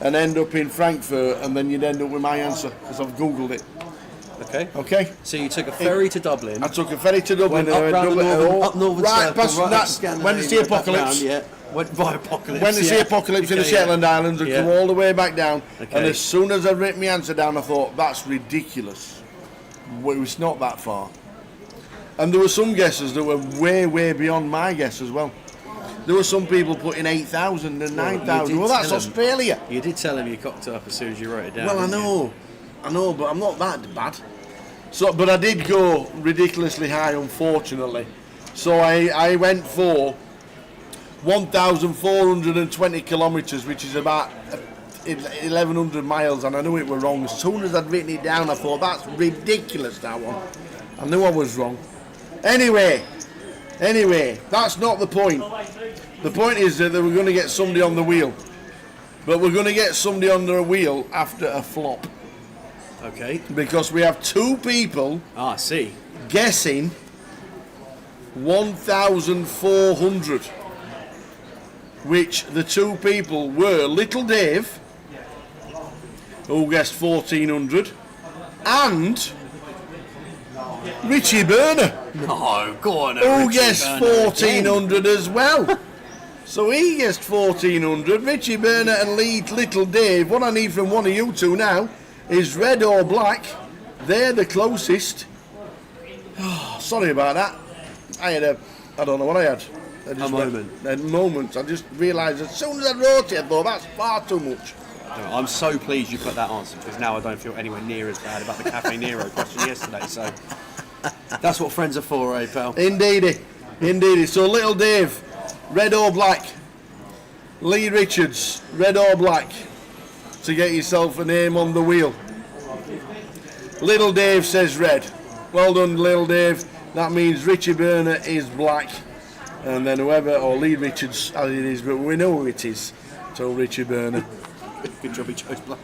and end up in Frankfurt, and then you'd end up with my answer because I've Googled it. Okay. Okay? So you took a ferry to Dublin. I took a ferry to Dublin. Went up and I round the went northern, all- up northern right circle, past right that, up Scandinavia, when it's the back apocalypse. round, yeah. Went by apocalypse. When it's yeah. the apocalypse in the Okay, yeah. Shetland Islands, and Yeah. come all the way back down. Okay. And as soon as I written my answer down, I thought, that's ridiculous. Well, it's not that far. And there were some guesses that were way, way beyond my guess as well. There were some people putting 8,000 and 9,000. you Well, did that's tell 'em. Australia. You did tell him you cocked it up as soon as you wrote it down. Well, I didn't you? know, but I'm not that bad. So, but I did go ridiculously high, unfortunately. So I went for 1,420 kilometres, which is about 1,100 miles, and I knew it were wrong. As soon as I'd written it down, I thought, that's ridiculous, that one. I knew I was wrong. Anyway, that's not the point. The point is that we're going to get somebody on the wheel. But we're going to get somebody on the wheel after a flop. Okay. Because we have two people Ah, I see. guessing 1,400. Which the two people were Little Dave, who guessed 1,400, and Richie Burner, No, go on. who guessed 1,400 as well. So he guessed 1,400. Richie Burner and Little Dave. What I need from one of you two now is red or black. They're the closest. Oh, sorry about that. I don't know what I had. I just a moment. I just realised as soon as I wrote it, I thought that's far too much. I'm so pleased you put that answer, because now I don't feel anywhere near as bad about the Cafe Nero question yesterday. So that's what friends are for, eh, pal? Indeedy. So Little Dave, red or black. Lee Richards, red or black, to get yourself a name on the wheel. Little Dave says red. Well done, Little Dave. That means Richie Burner is black. And then whoever, or Lee Richards, as it is, but we know who it is. So Richie Burner. Good job he chose black.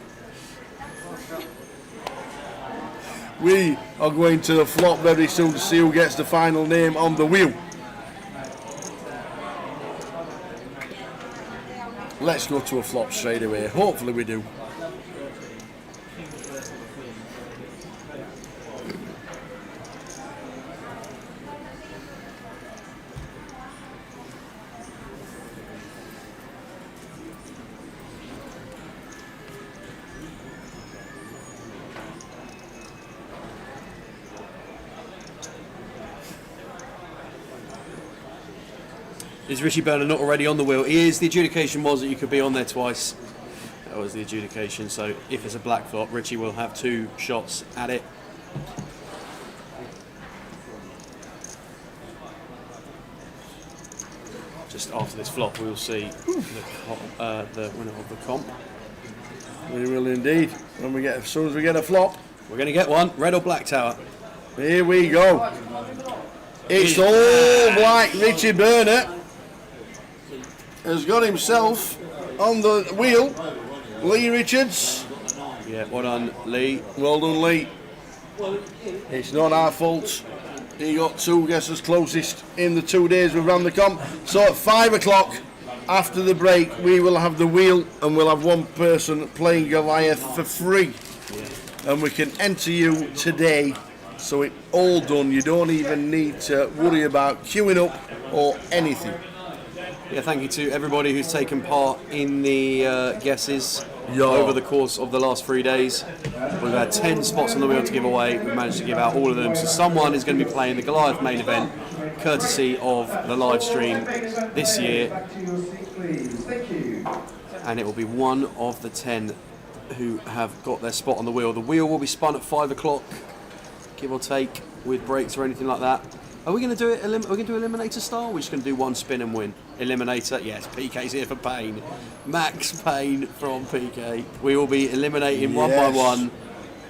We are going to the flop very soon to see who gets the final name on the wheel. Let's go to a flop straight away. Hopefully we do. Is Richie Burner not already on the wheel? He is. The adjudication was that you could be on there twice. That was the adjudication. So if it's a black flop, Richie will have 2 shots at it. Just after this flop, we will see the winner of the comp. We will indeed. As soon as we get a flop, We're going to get one. Red or black tower? here we go. It's all black. Richie Burner has got himself on the wheel. Lee Richards. Yeah, well done, Lee. Well done, Lee. It's not our fault. He got 2 guesses closest in the 2 days we ran the comp. So at 5 o'clock after the break, we will have the wheel and we'll have one person playing Goliath for free. And we can enter you today. So it's all done. You don't even need to worry about queuing up or anything. Yeah, thank you to everybody who's taken part in the guesses over the course of the last 3 days. We've had 10 spots on the wheel to give away. We've managed to give out all of them. So someone is going to be playing the Goliath main event, courtesy of the live stream this year. And it will be one of the 10 who have got their spot on the wheel. The wheel will be spun at 5 o'clock, give or take, with breaks or anything like that. Are we going to do it? Are we going to do Eliminator style? We're just going to do one spin and win. Eliminator, yes. PK's here for Payne. Max Payne from PK. We will be eliminating one by one,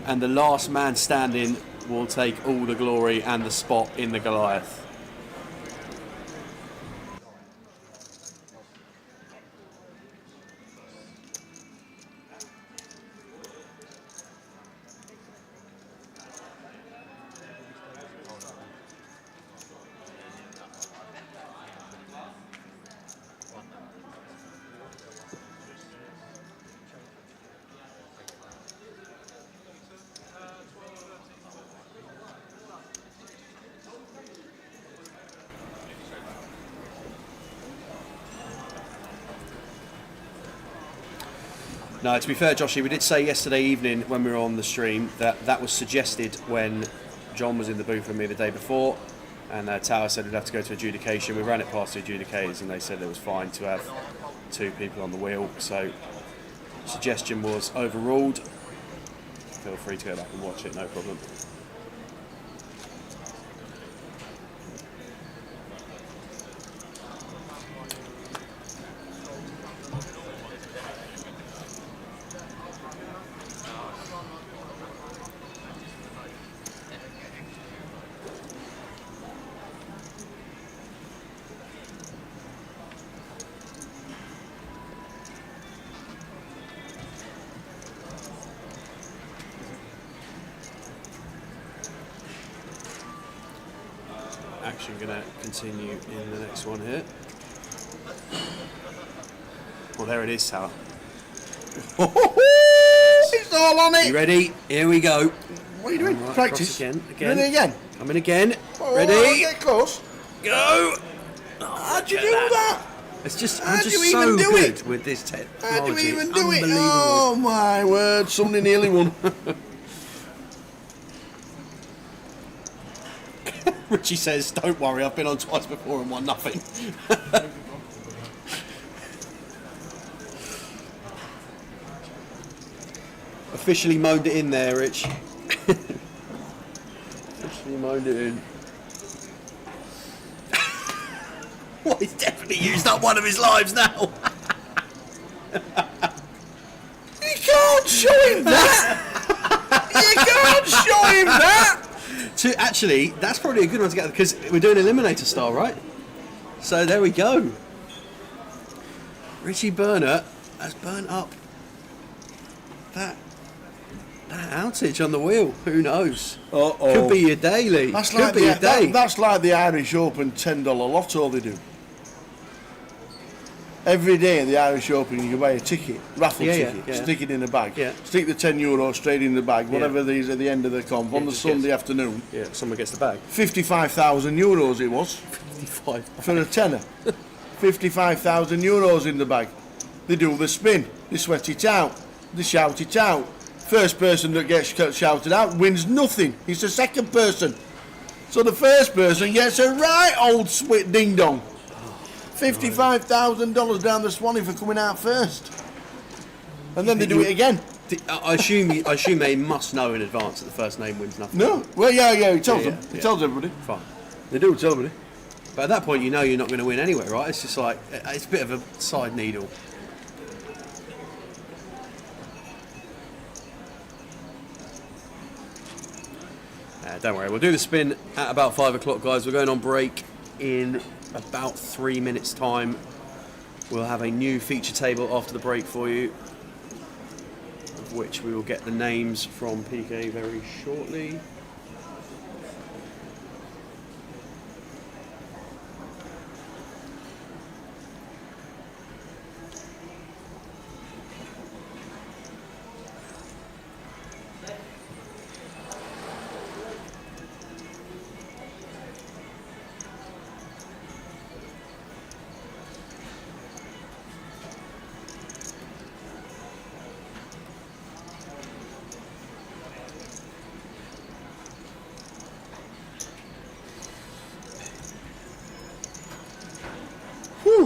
and the last man standing will take all the glory and the spot in the Goliath. No, to be fair, Joshy, we did say yesterday evening when we were on the stream that was suggested when John was in the booth with me the day before, and Tower said we'd have to go to adjudication. We ran it past the adjudicators and they said it was fine to have 2 people on the wheel, so suggestion was overruled. Feel free to go back and watch it, no problem. Action going to continue in the next one here. Well, there it is, Tower. It's all on it. You ready? Here we go. What are you doing? Right, Practice. Again. Ready again? I'm in again. Oh, Ready? Get close. Go. How'd you do that? It's just, How'd I'm just you so even do good it? with this technology. How do you even do it? Unbelievable. Oh my word! Somebody nearly won. Richie says, "Don't worry, I've been on twice before and won nothing." Officially moaned it in there, Rich. Officially moaned it in. Well, he's definitely used up one of his lives now. You can't show him that. You can't show him that. Actually, that's probably a good one to get because we're doing Eliminator style, right? So there we go. Richie Burnett has burnt up that outage on the wheel. Who knows? Could be your daily. That's Could like be your day. that's like the Irish Open $10 lotto they do. Every day at the Irish Open you can buy a ticket, raffle ticket, stick it in a bag, stick the €10 straight in the bag, whatever these at the end of the comp on the Sunday afternoon. Yeah, someone gets the bag. €55,000 it was. 55 for a tenner. €55,000 in the bag. They do the spin, they sweat it out, they shout it out. First person that gets shouted out wins nothing. It's the second person. So the first person gets a right old sweat ding dong. $55,000 down the Swanee for coming out first. And then they do it again. I assume they must know in advance that the first name wins nothing. No. Well, yeah, he tells them. He tells everybody. Fine. They do tell everybody. But at that point, you know you're not going to win anyway, right? It's just like, it's a bit of a side needle. Don't worry, we'll do the spin at about 5 o'clock, guys. We're going on break in about 3 minutes' time. We'll have a new feature table after the break for you, of which we will get the names from PK very shortly.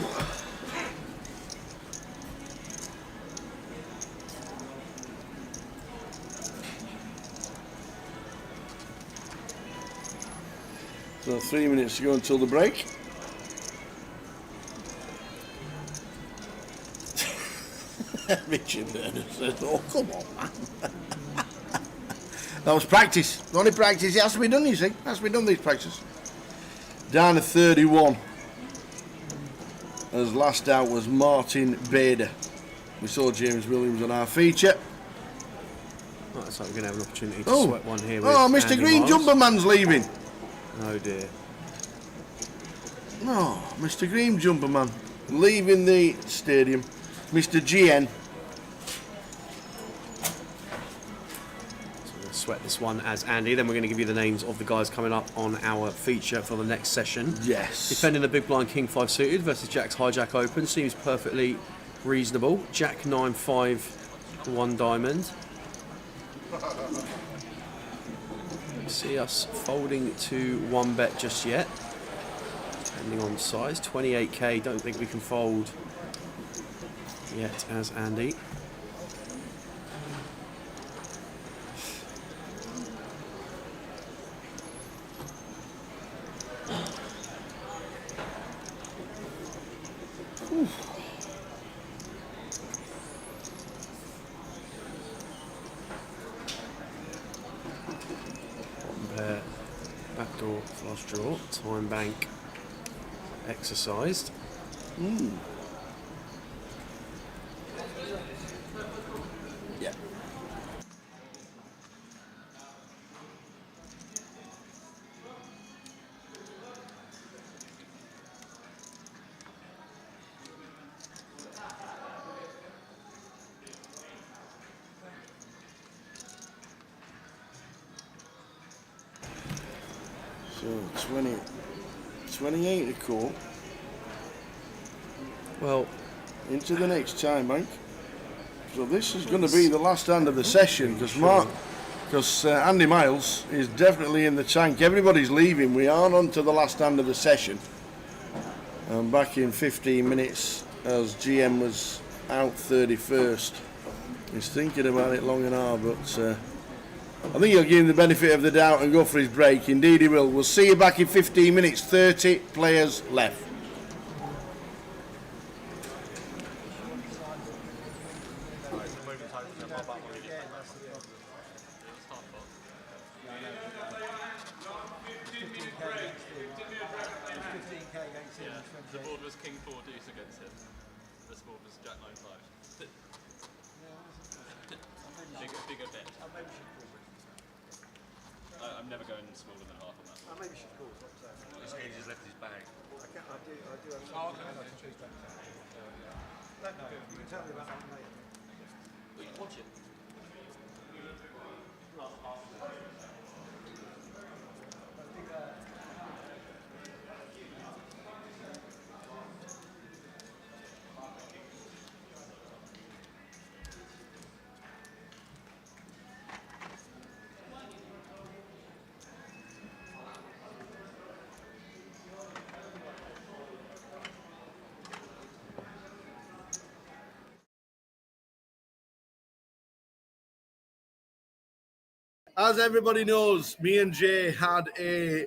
Whew. So 3 minutes to go until the break. Richard Bernard says, oh, come on, man. That was practice. Only practice. It has to be done, you see. It has to be done, these practices. Down to 31. As last out was Martin Bader. We saw James Williams on our feature. Right, looks like we're going to have an opportunity to sweat one here. With Mr. Andy Green Miles. Jumper Man's leaving. Oh dear. Oh, Mr. Green Jumper Man leaving the stadium. Mr. GN. So we'll sweat this one as Andy. Then we're going to give you the names of the guys coming up on our feature for the next session. Yes. Defending the Big Blind King 5 suited versus Jack's Hijack Open seems perfectly reasonable. Jack 9-5 1 diamond. See us folding to 1 bet just yet. Depending on size. 28k. Don't think we can fold yet as Andy. Pair, backdoor flush draw, time bank exercised. Yeah. So 28 to call. Well, Into the next time bank. So this is going to be the last hand of the session because Andy Miles is definitely in the tank. Everybody's leaving. We are on to the last hand of the session. And back in 15 minutes as GM was out 31st. He's thinking about it long and hard, but I think he'll give him the benefit of the doubt and go for his break. Indeed he will. We'll see you back in 15 minutes. 30 players left. The board was King 4 deuce against him. This board was Jack 9-5. Bigger bet. I'm never going smaller than half on that. Maybe we should call. This guy just left his bag. I do have some. No, you can tell me about that later. But you watch it. As everybody knows, me and Jay had a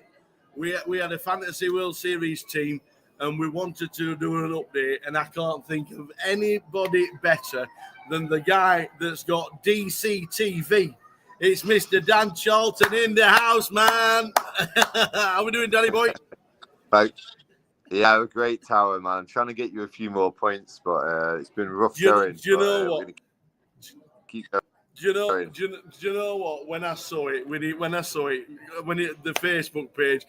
Fantasy World Series team, and we wanted to do an update. And I can't think of anybody better than the guy that's got DCTV. It's Mr. Dan Charlton in the house, man. How we doing, Danny boy? Right. Yeah, a great tower, man. I'm trying to get you a few more points, but it's been rough going. Do you know what? Keep going. Do you know what? When I saw it, the Facebook page,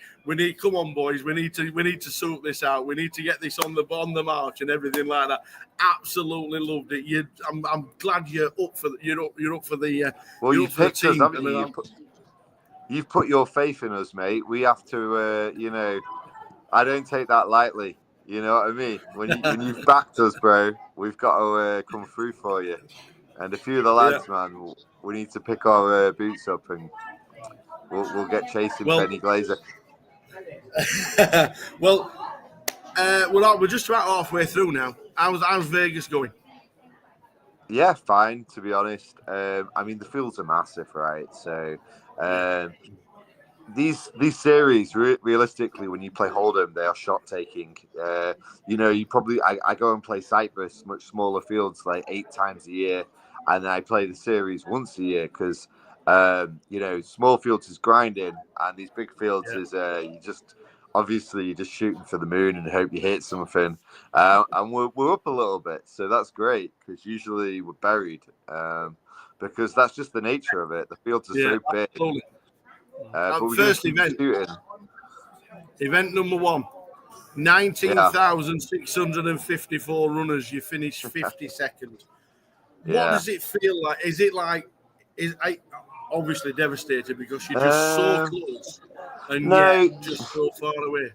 come on, boys. We need to sort this out. We need to get this on the march and everything like that. Absolutely loved it. I'm glad you're up for the. Well, you've picked us, haven't you? You've put your faith in us, mate. We have to, I don't take that lightly. You know what I mean? When you've backed us, bro, we've got to come through for you. And a few of the lads, man, we need to pick our boots up and we'll get chasing Benny Glazer. Well, we're just about halfway through now. How's Vegas going? Yeah, fine, to be honest. I mean, the fields are massive, right? So these series, realistically, when you play Hold'em, they are shot taking. You probably I go and play Cyprus, much smaller fields, like 8 times a year, and then I play the series once a year because small fields is grinding, and these big fields is you're just shooting for the moon and hope you hit something. And we're up a little bit, so that's great because usually we're buried because that's just the nature of it. The fields are so big. Absolutely. But we're First event number 1, 19,654 runners. You finished 52nd. What does it feel like? Is it like? I obviously devastated because you're just so close and yet just so far away.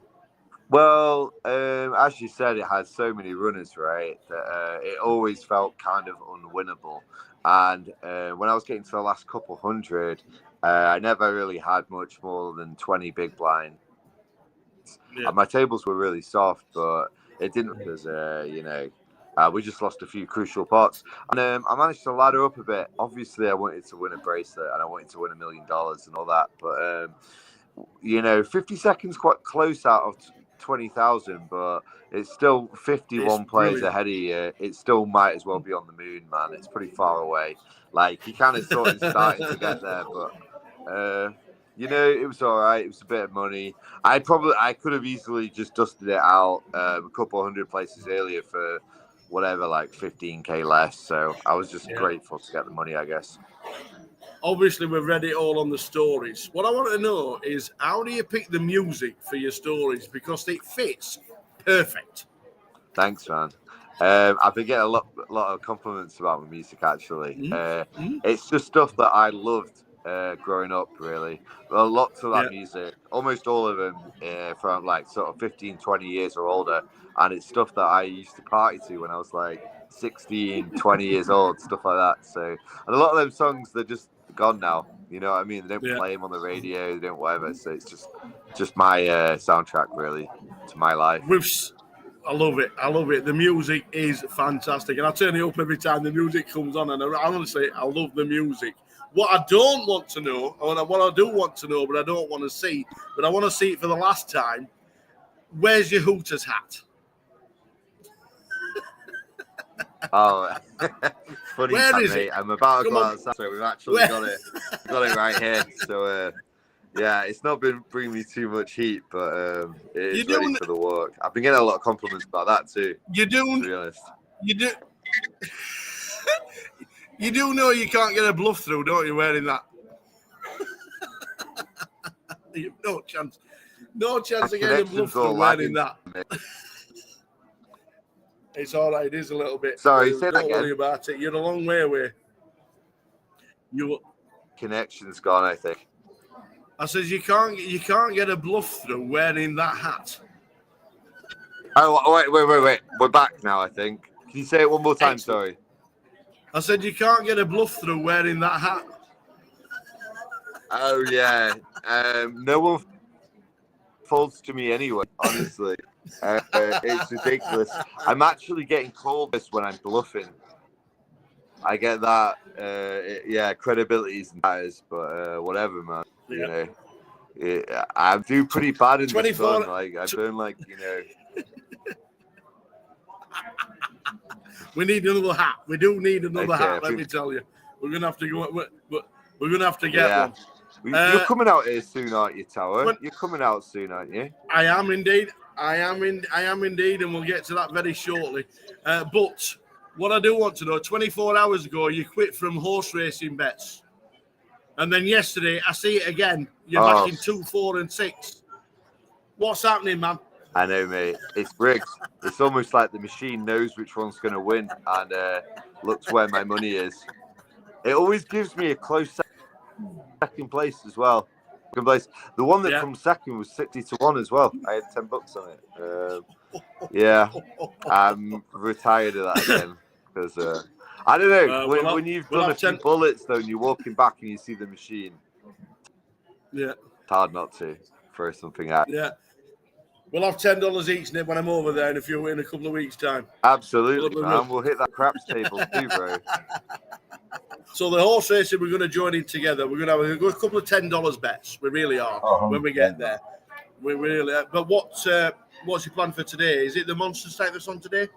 Well, as you said, it had so many runners, right? That it always felt kind of unwinnable. And when I was getting to the last couple hundred, I never really had much more than 20 big blinds. And my tables were really soft, but it didn't because, we just lost a few crucial pots. And I managed to ladder up a bit. Obviously, I wanted to win a bracelet and I wanted to win $1 million and all that. But, 50 seconds quite close out of 20,000, but it's still 51 players ahead of you. It still might as well be on the moon, man. It's pretty far away. Like, you kind of sort of starting to get there, but it was all right. It was a bit of money. I could have easily just dusted it out a couple hundred places earlier for whatever, like 15k less. So I was just grateful to get the money, I guess. Obviously, we've read it all on the stories. What I want to know is, how do you pick the music for your stories? Because it fits perfect. Thanks, man. I've been getting a lot of compliments about my music, actually. It's just stuff that I loved growing up, really. Well, lots of that music, almost all of them from like sort of 15, 20 years or older. And it's stuff that I used to party to when I was like 16, 20 years old, stuff like that. So, and a lot of them songs, they're just gone now. You know what I mean? They don't play them on the radio, they don't whatever. So it's just my soundtrack, really, to my life. I love it. The music is fantastic. And I turn it up every time the music comes on. And honestly, I love the music. What I don't want to know, or what I do want to know, but I don't want to see, but I want to see it for the last time, where's your Hooters hat? Oh, funny, mate. I'm about to go outside, so we've actually got it right here. So, it's not been bringing me too much heat, but it is ready for the walk. I've been getting a lot of compliments about that too. To be honest. You do know you can't get a bluff through, don't you, wearing that? You've no chance of getting a bluff through wearing that. It's all right. It is a little bit. Sorry, say that don't again. Worry about it. You're a long way away. Connection's gone, I think. I says you can't get a bluff through wearing that hat. Oh, wait. We're back now, I think. Can you say it one more time? Excellent. Sorry. I said you can't get a bluff through wearing that hat. Oh yeah. No one folds to me anyway, honestly. It's ridiculous. I'm actually getting called this when I'm bluffing. I get that. Credibility isn't matters, but whatever, man. Yeah. I do pretty bad in the sun. Like I burn, like We need another hat. We do need another hat. Let me tell you, we're gonna have to go. We're gonna have to get one. You're coming out here soon, aren't you, Tower? You're coming out soon, aren't you? I am indeed, and we'll get to that very shortly. But what I do want to know: 24 hours ago, you quit from horse racing bets, and then yesterday, I see it again. You're back in 2, 4, and 6. What's happening, man? I know, mate. It's rigged. It's almost like the machine knows which one's going to win and looks where my money is. It always gives me a close second place as well. Second place. The one that comes second was 60-1 as well. I had $10 on it. I'm retired of that again because I don't know. When you've done a few bullets though, and you're walking back and you see the machine, it's hard not to throw something out. Yeah. We'll have $10 each, Nick, when I'm over there in a couple of weeks' time. Absolutely, man. We'll hit that craps table too, bro. So the horse racing, we're going to join in together. We're going to have a couple of $10 bets. We really are when we get there. We really are. But what's your plan for today? Is it the Monster Stack that's on today?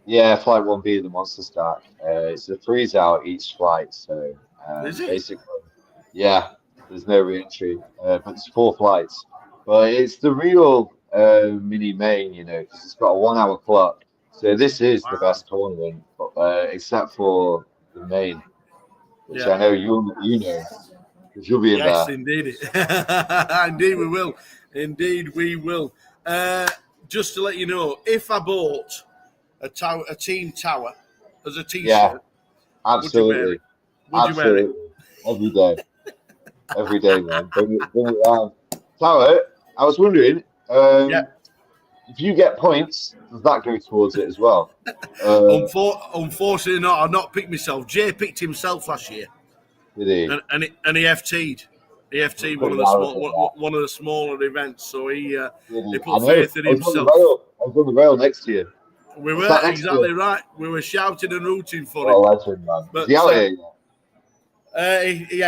Yeah, flight 1B, the Monster Stack. It's a freeze out each flight. So Is it? basically, yeah, there's no re-entry, but it's 4 flights. But it's the real mini main, because it's got a 1 hour clock. So this is the best tournament, except for the main, which I know you know, because you'll be in there. Yes, indeed. Indeed, we will. Indeed, we will. Just to let you know, if I bought a team tower as a T-shirt, absolutely, would you wear it? Every day, every day, man. Bring it around. Tower. I was wondering, if you get points, does that go towards it as well? Unfortunately, not. I've not picked myself. Jay picked himself last year. Did he? And he FT'd. He FT'd one of the smaller events, so he put faith in himself. I was on the rail next to you. We were exactly right. We were shouting and rooting for him. Legend, man. But, is he out here?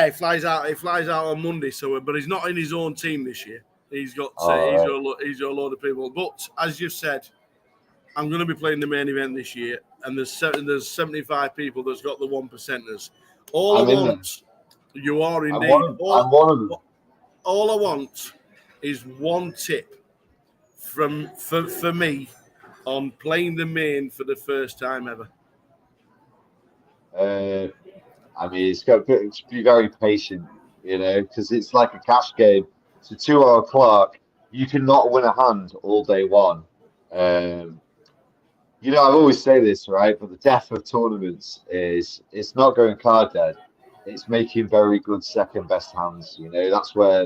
He flies out. He flies out on Monday. So, but he's not in his own team this year. He's got he's got a load of people. But as you've said, I'm going to be playing the main event this year, and there's 75 people that's got the 1%ers. All I want, you are indeed. I'm one of them. All I want is one tip for me on playing the main for the first time ever. It's got to be very patient, because it's like a cash game. It's a 2 hour clock. You cannot win a hand all day one. I always say this, right? But the death of tournaments is it's not going card dead. It's making very good second best hands. That's where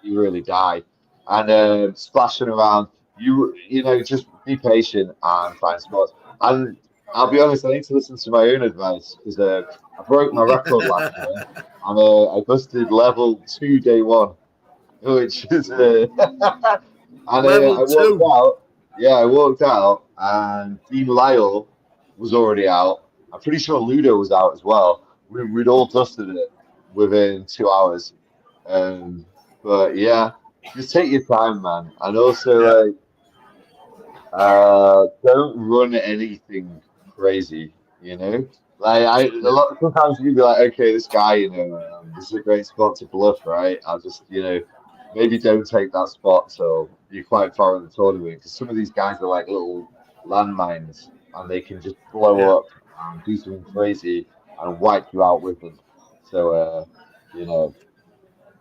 you really die. And splashing around, just be patient and find spots. And I'll be honest, I need to listen to my own advice because I broke my record last year and I busted level 2 day 1, which is and level 2. I walked out and Dean Lyle was already out. I'm pretty sure Ludo was out as well. We'd all dusted it within 2 hours. But yeah, just take your time, man. And also, don't run anything crazy, sometimes you'd be like, okay, this guy, this is a great spot to bluff, right? I'll just, maybe don't take that spot so you're quite far in the tournament, because some of these guys are like little landmines and they can just blow up and do something crazy and wipe you out with them. So,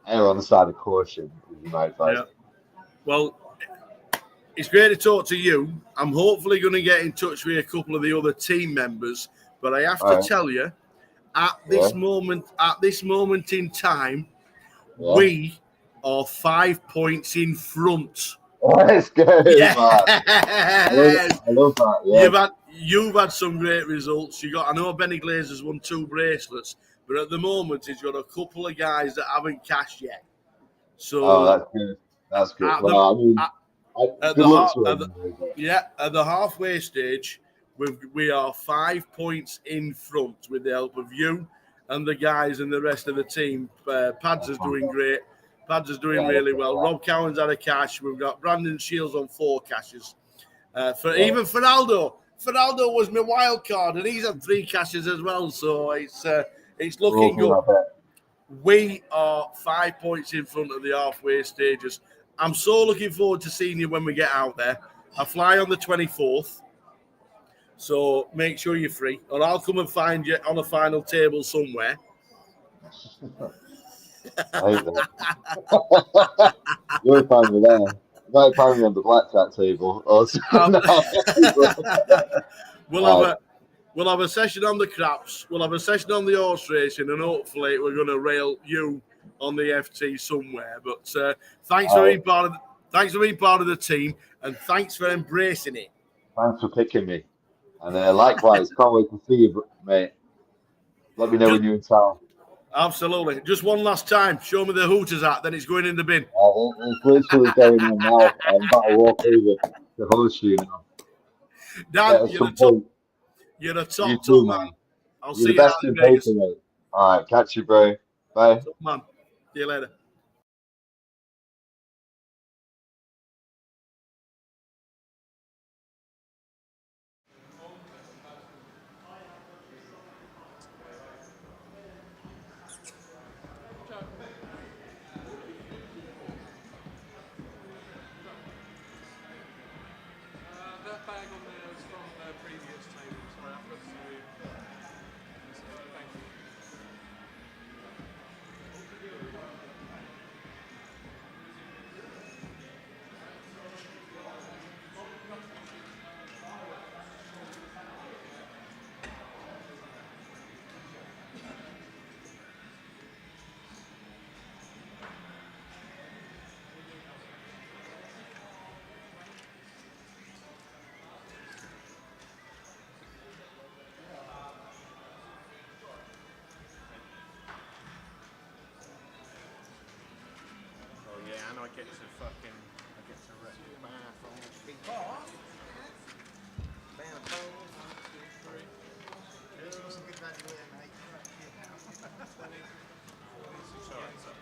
err on the side of caution is my advice. Yeah. Well, it's great to talk to you. I'm hopefully going to get in touch with a couple of the other team members, but I have to tell you, at this moment in time, we are 5 points in front. Let's go, man. I love that. Yeah. You've had some great results. I know Benny Glazer's won 2 bracelets, but at the moment he's got a couple of guys that haven't cashed yet. So that's good. That's good. At the halfway stage, we are 5 points in front with the help of you and the guys and the rest of the team. Pads is doing great. Pads is doing really well. Rob Cowan's had a cash. We've got Brandon Shields on 4 cashes. Even Fernaldo. Fernaldo was my wild card, and he's had 3 cashes as well. So it's looking good. We are 5 points in front of the halfway stages. I'm so looking forward to seeing you when we get out there. I fly on the 24th, so make sure you're free, or I'll come and find you on a final table somewhere. You'll find me there. You might find me on the blackjack table. We'll have a session on the craps. We'll have a session on the horse racing, and hopefully we're going to rail you on the FT somewhere. But thanks for being part of the team, and thanks for embracing it. Thanks for picking me, and likewise, can't wait to see you, mate. Let me know when you're in town. Absolutely. Just one last time. Show me the Hooters hat, then it's going in the bin. It's literally going in now. I'm about to walk over to host you now. Dan, At some point. You're a You top too, man. man. I'll You're see the you best out in in Vegas. paper, mate. All right, catch you, bro. Bye. Top man. See you later. That bag on there was from the previous table. Sorry, I've got to. Thank you. Oh yeah, and I get to wreck the bath on the feet. Man, bones, 1, 2, 3. Yeah, that's a good value there, mate. 20. Sorry, sorry.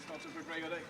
Start to prepare your deck.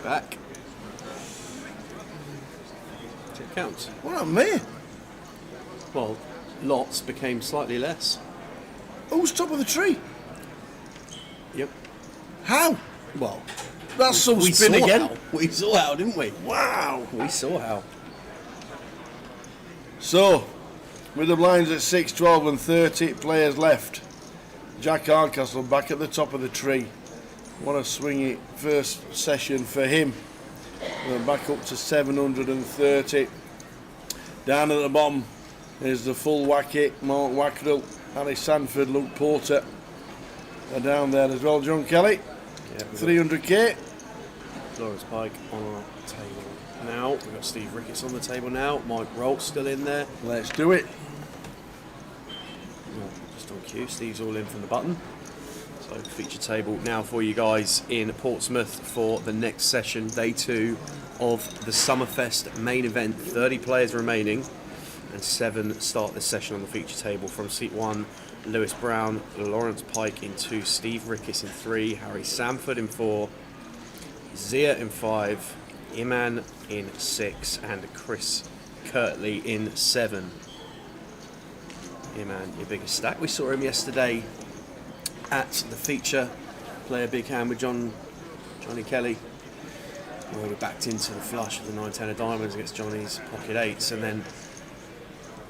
Back. It counts. What me? Well, lots became slightly less. Who's top of the tree? Yep. How? Well, that's some We spin saw again. how. We saw how, didn't we? Wow. We saw how. So, with the blinds at 6, 12 and 30, players left. Jack Hardcastle back at the top of the tree. What a swingy first session for him. We're back up to 730. Down at the bottom is the full Wackett, Mark Wackerill, Ali Sanford, Luke Porter. They're down there as well. John Kelly, Yeah, 300k. Lawrence Pike on our table now. We've got Steve Ricketts on the table now. Mike Rolt still in there. Let's do it. Just on cue. Steve's all in from the button. So feature table now for you guys in Portsmouth for the next session, day 2 of the Summerfest main event. 30 players remaining and 7 start this session on the feature table. From seat 1, Lewis Brown, Lawrence Pike in 2, Steve Ricketts in 3, Harry Sanford in 4, Zia in 5, Iman in 6 and Chris Kirtley in 7. Iman, your biggest stack. We saw him yesterday at the feature, play a big hand with Johnny Kelly, where we backed into the flush of the 9-10 of diamonds against Johnny's pocket 8s, and then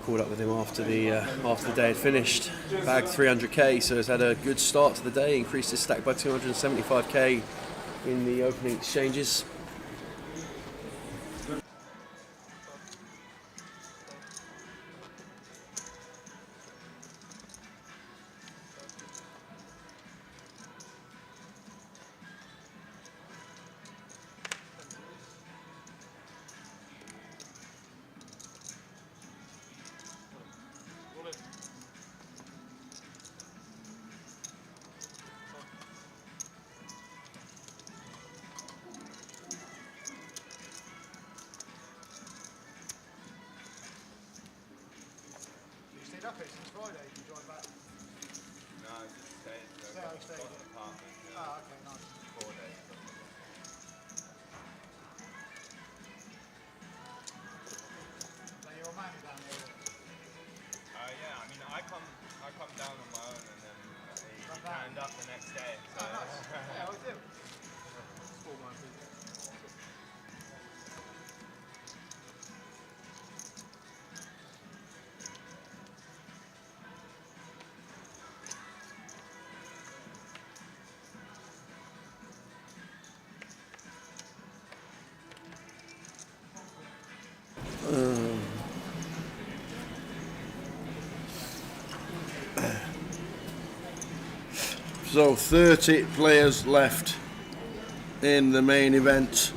caught up with him after the day had finished. Bagged 300k, so has had a good start to the day, increased his stack by 275k in the opening exchanges. up here since Friday? You drive back? No, I just stayed. Yeah, I stayed. Got an apartment. Ah, okay, nice. 4 days. So you're a man down there? Yeah, I mean, I come down on my own and then he turned up the next day. So. Oh, nice. Yeah, I do. Small man, So 30 players left in the main event.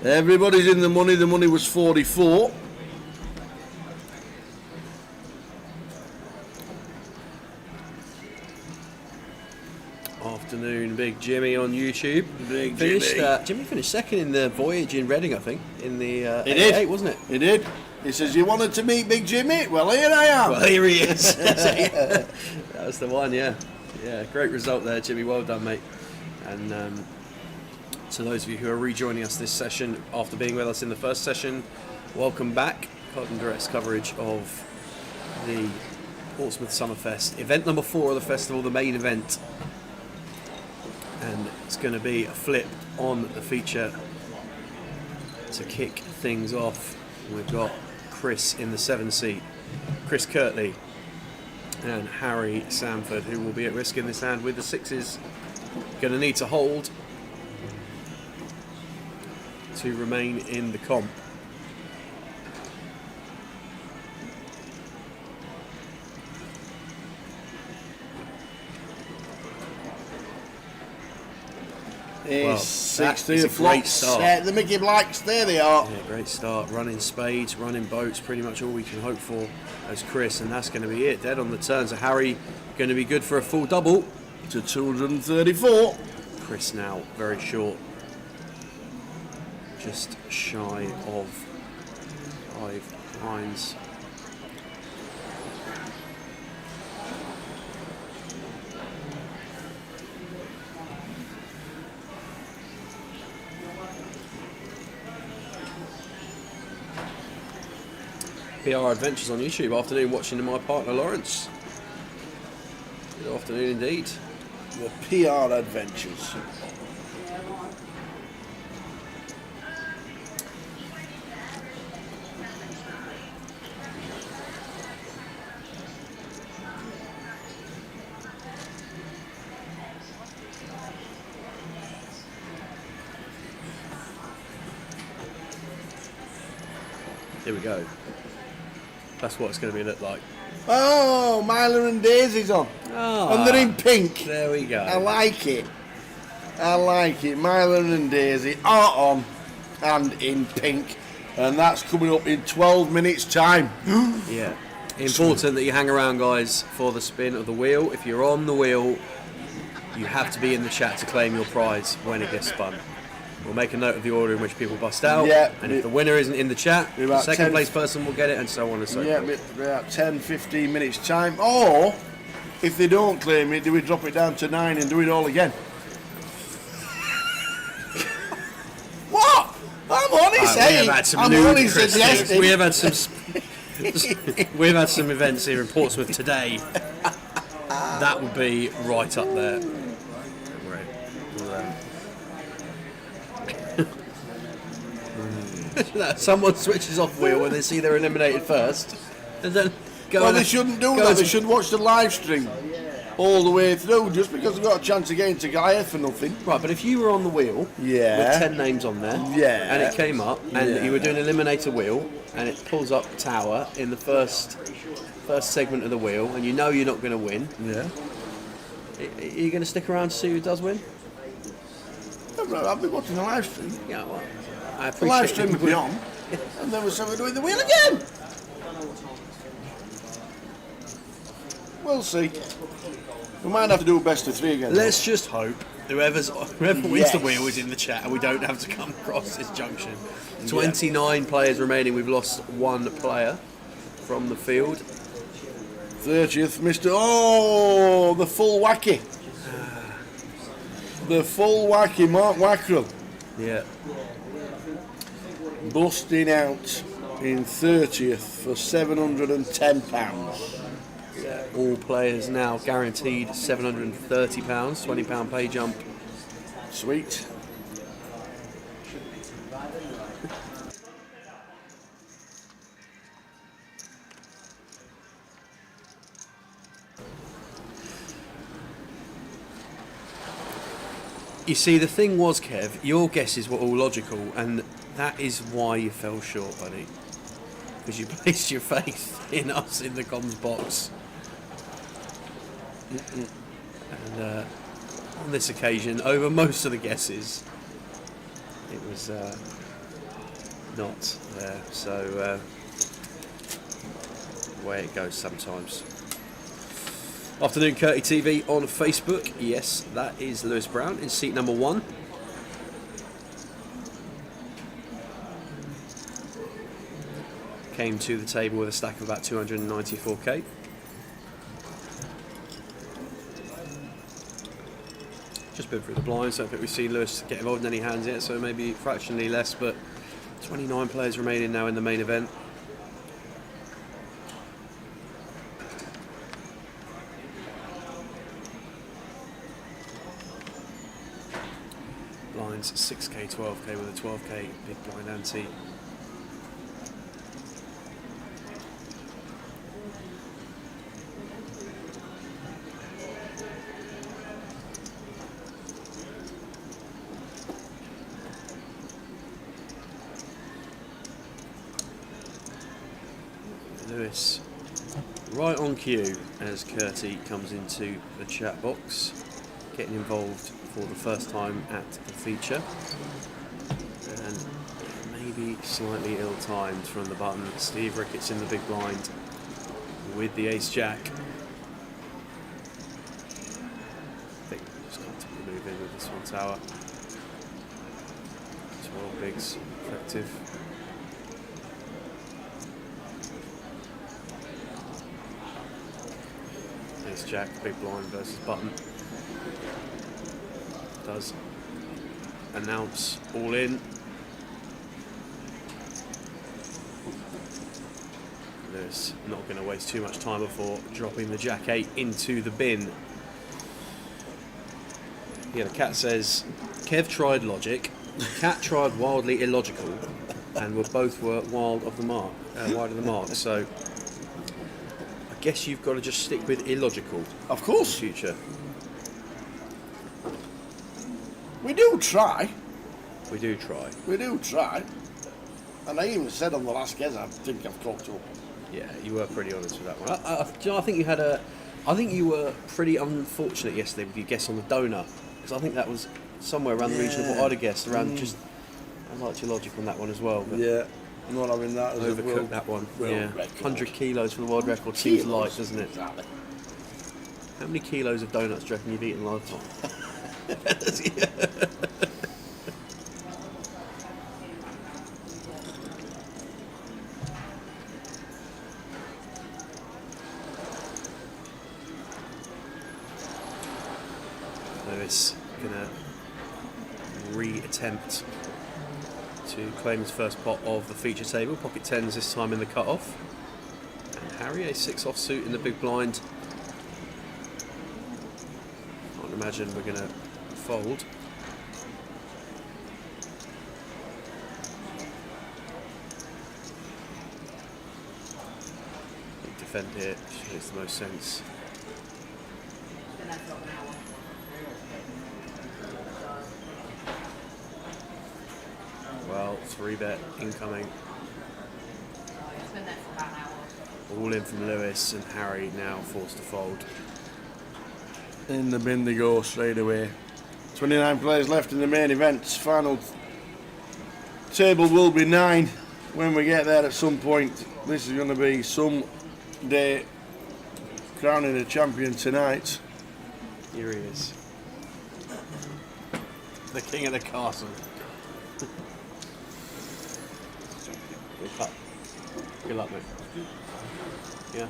Everybody's in the money. The money was 44. Afternoon, Big Jimmy on YouTube. Big Finished, Jimmy. Jimmy finished second in the voyage in Reading, I think, in the He did. 88, wasn't it? He did. He says, you wanted to meet Big Jimmy? Well, here I am. Well, here he is. That was the one, yeah. Yeah, great result there, Jimmy. Well done, mate. And to those of you who are rejoining us this session after being with us in the first session, welcome back. Card and Direct's coverage of the Portsmouth Summerfest. Event number 4 of the festival, the main event. And it's going to be a flip on the feature to kick things off. We've got Chris in the 7 seat, Chris Kirtley and Harry Sanford, who will be at risk in this hand with the 6s. Going to need to hold to remain in the comp. Well, 60 is a great flops. start. The Mickey Blacks, there they are. Yeah, great start. Running spades, running boats, pretty much all we can hope for as Chris, and that's going to be it. Dead on the turn. So Harry going to be good for a full double to 234. Chris now very short, just shy of 5 lines. PR Adventures on YouTube. Afternoon watching my partner Lawrence. Good afternoon indeed. The PR Adventures. Here we go. That's what it's going to be look like. Oh, Myler and Daisy's on. Oh, and they're in pink. There we go. I like it. I like it. Myler and Daisy are on and in pink. And that's coming up in 12 minutes' time. Yeah. Important that you hang around, guys, for the spin of the wheel. If you're on the wheel, you have to be in the chat to claim your prize when it gets spun. We'll make a note of the order in which people bust out. Yeah, and if the winner isn't in the chat, the second 10, place person will get it, and so on and so forth. Yeah, about 10-15 minutes' time. Or, if they don't claim it, do we drop it down to 9 and do it all again? What? I'm only saying. We have had some I'm only suggesting. We have had some. We've had some events here in Portsmouth today. That would be right up there. Someone switches off wheel when they see they're eliminated first, and then go. Well, they shouldn't do that. They should watch the live stream all the way through, just because they've got a chance of getting to Gaia for nothing. Right, but if you were on the wheel, with 10 names on there, and it came up, and you were doing eliminator wheel, and it pulls up tower in the first segment of the wheel, and you know you're not going to win. Yeah. Are you going to stick around to see who does win? I've been watching the live stream. Yeah, well, I appreciate the live stream will be on, and then we're doing the wheel again. We'll see. We might have to do a best of 3 again. Let's just hope whoever wins the wheel is in the chat, and we don't have to come across this junction. 29 players remaining. We've lost 1 player from the field. 30th, Mr. Oh, the full wacky. The full wacky, Mark Wackrell. Yeah. Busting out in 30th for £710. All players now guaranteed £730, £20 pay jump. Sweet. You see, the thing was, Kev, your guesses were all logical, and that is why you fell short, buddy. Because you placed your faith in us in the comms box. And on this occasion, over most of the guesses, it was not there. So, the way it goes sometimes. Afternoon Curty TV on Facebook. Yes, that is Lewis Brown in seat number 1. Came to the table with a stack of about 294k. Just been through the blinds. I don't think we've seen Lewis get involved in any hands yet, so maybe fractionally less, but 29 players remaining now in the main event. Blinds 6k, 12k with a 12k big blind ante. Lewis right on cue as Curty comes into the chat box, getting involved for the first time at the feature, and maybe slightly ill-timed from the button. Steve Ricketts in the big blind with the ace-jack. I think we're just going to move in with this one tower. 12 bigs effective. Ace-jack, big blind versus button. Does announce all in. Lewis not going to waste too much time before dropping the jack 8 into the bin. Yeah, the cat says Kev tried logic, Cat tried wildly illogical, and both were wide of the mark. So I guess you've got to just stick with illogical. Of course. In the future. We do try. We do try. We do try. And I even said on the last guess, I think I've caught up. Yeah, you were pretty honest with that one. I think you had a. I think you were pretty unfortunate yesterday with your guess on the donut, because I think that was somewhere around the region of what I'd have guessed. Around just, I liked your logic on that one as well. But yeah, not having that as overcooked that one. Yeah, 100 kilos for the world record seems light, doesn't it? Exactly. How many kilos of donuts do you reckon you've eaten lifetime? Lewis gonna re-attempt to claim his first pot of the feature table. Pocket tens this time in the cut-off. And Harry, a 6 offsuit in the big blind. Can't imagine we're gonna fold. Defend here makes the most sense. Well, 3-bet incoming. All in from Lewis, and Harry now forced to fold. In the bin they go straight away. 29 players left in the main event. Final table will be 9 when we get there at some point. This is going to be some day crowning a champion tonight. Here he is. The king of the castle. Good luck. Good luck, mate. Yeah.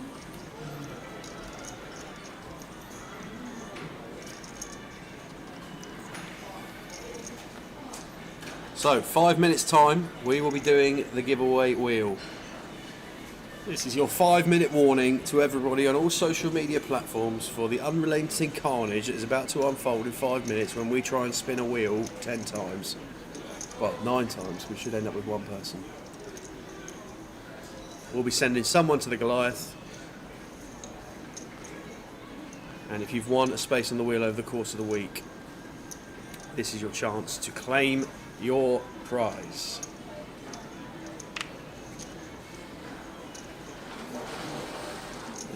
So, 5 minutes time, we will be doing the giveaway wheel. This is your 5-minute warning to everybody on all social media platforms for the unrelenting carnage that is about to unfold in 5 minutes when we try and spin a wheel 10 times. Well, 9 times. We should end up with one person. We'll be sending someone to the Goliath. And if you've won a space on the wheel over the course of the week, this is your chance to claim your prize.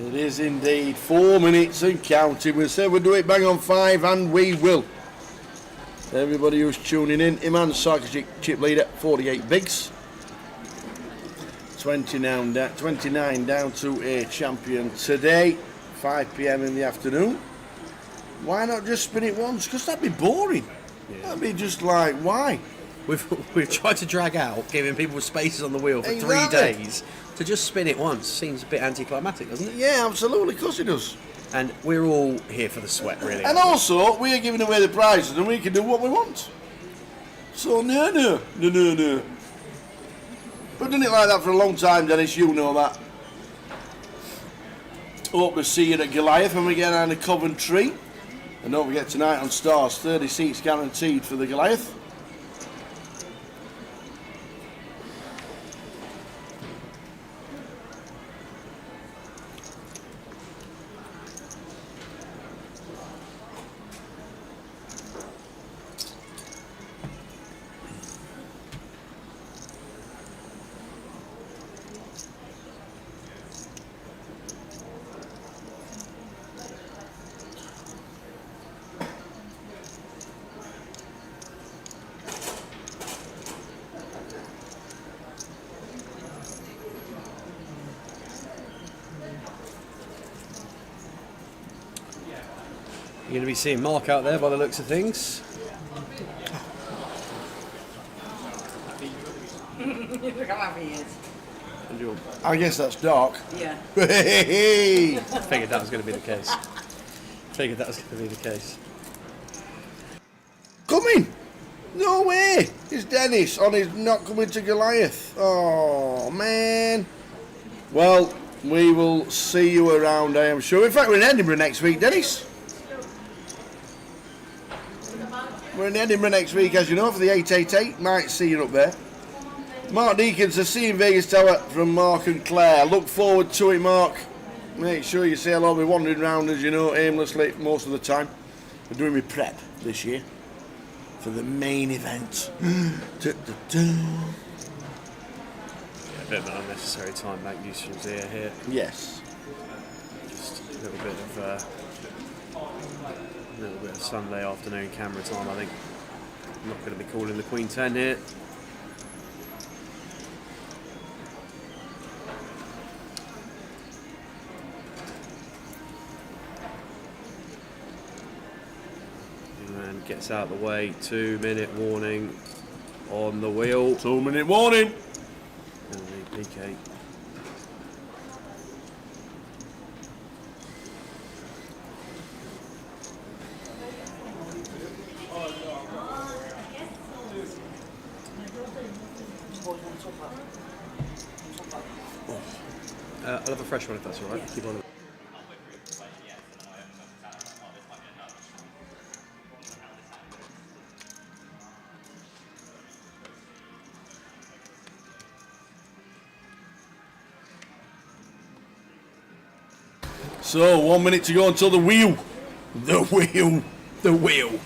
It is indeed 4 minutes and counting. We said we'll do it bang on 5, and we will. Everybody who's tuning in, Iman Sarkisic, chip leader, 48 bigs. 29 down to a champion today, 5 p.m. in the afternoon. Why not just spin it once? Because that'd be boring. Yeah. That'd be just like, why? We've tried to drag out giving people spaces on the wheel for Exactly. 3 days. To just spin it once seems a bit anticlimactic, doesn't it? Yeah, absolutely, of course it does. And we're all here for the sweat, really. And also, we are giving away the prizes and we can do what we want. So, no. We've done it like that for a long time, Dennis, you know that. Hope to see you at Goliath when we get down to Coventry. And don't forget, tonight on Stars, 30 seats guaranteed for the Goliath. You're going to be seeing Mark out there by the looks of things. Look how happy he is. I guess that's dark. Yeah. Hey! Figured that was going to be the case. Coming! No way! It's Dennis on his not coming to Goliath. Oh, man. Well, we will see you around, I am sure. In fact, we're in Edinburgh next week, Dennis. We're in Edinburgh next week, as you know, for the 888. Might see you up there. Mark Deakins, see you in Vegas Tower from Mark and Claire. Look forward to it, Mark. Make sure you say hello. We're wandering around, as you know, aimlessly most of the time. We're doing my prep this year for the main event. Yeah, a bit of an unnecessary time back use from Zia here. Yes. Just a little bit of Sunday afternoon camera time, I think. I'm not going to be calling the Queen 10 here. And gets out of the way. 2-minute warning on the wheel. 2-minute warning. And the PK. I'll have a fresh one if that's alright. Keep on. So, 1 minute to go until the wheel. The wheel.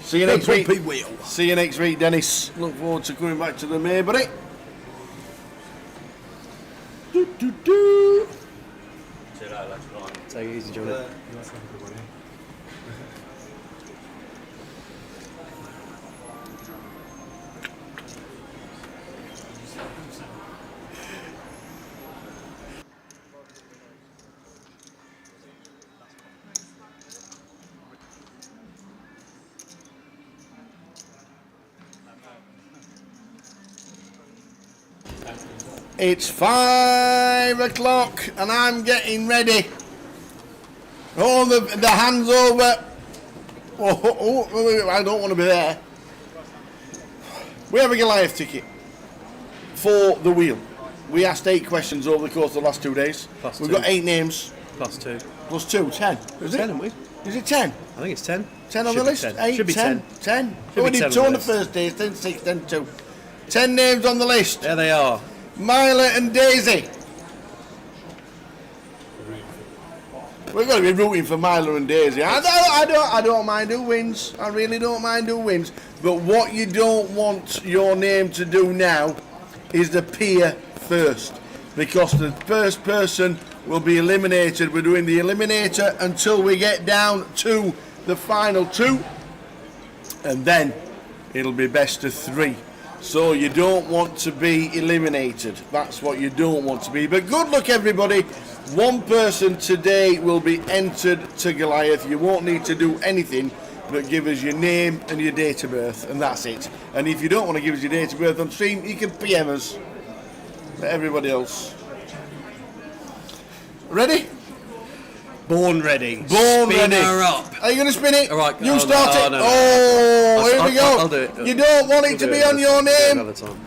See you next week. Wheel. See you next week, Dennis. Look forward to coming back to the Maybury. Take it easy, Johnny. It's 5 o'clock and I'm getting ready. Oh, the hands over. Oh, I don't want to be there. We have a Goliath ticket for the wheel. We asked 8 questions over the course of the last 2 days. Plus We've 2. got 8 names. Plus 2. Plus 2, 10. Is it? 10, haven't we? Is it 10? I think it's 10. 10 on Should the be list? 10. 8, Should be 10. 10. 10. Should We be did 10 2 on on the the first day, 10, 6, 10, 2. 10 names on the list. There they are. Myla and Daisy. We're going to be rooting for Myla and Daisy. I don't mind who wins. I really don't mind who wins. But what you don't want your name to do now is to appear first. Because the first person will be eliminated. We're doing the eliminator until we get down to the final 2. And then it'll be best of 3. So you don't want to be eliminated. That's what you don't want to be. But good luck, everybody. One person today will be entered to Goliath. You won't need to do anything but give us your name and your date of birth, and that's it. And if you don't want to give us your date of birth on stream, you can PM us. But everybody else. Ready? Born ready. Born Spin ready. her up. Are you going to spin it? All right. You start it. No. Oh, here we go. I'll do it. You don't want it to be on your name. Another time.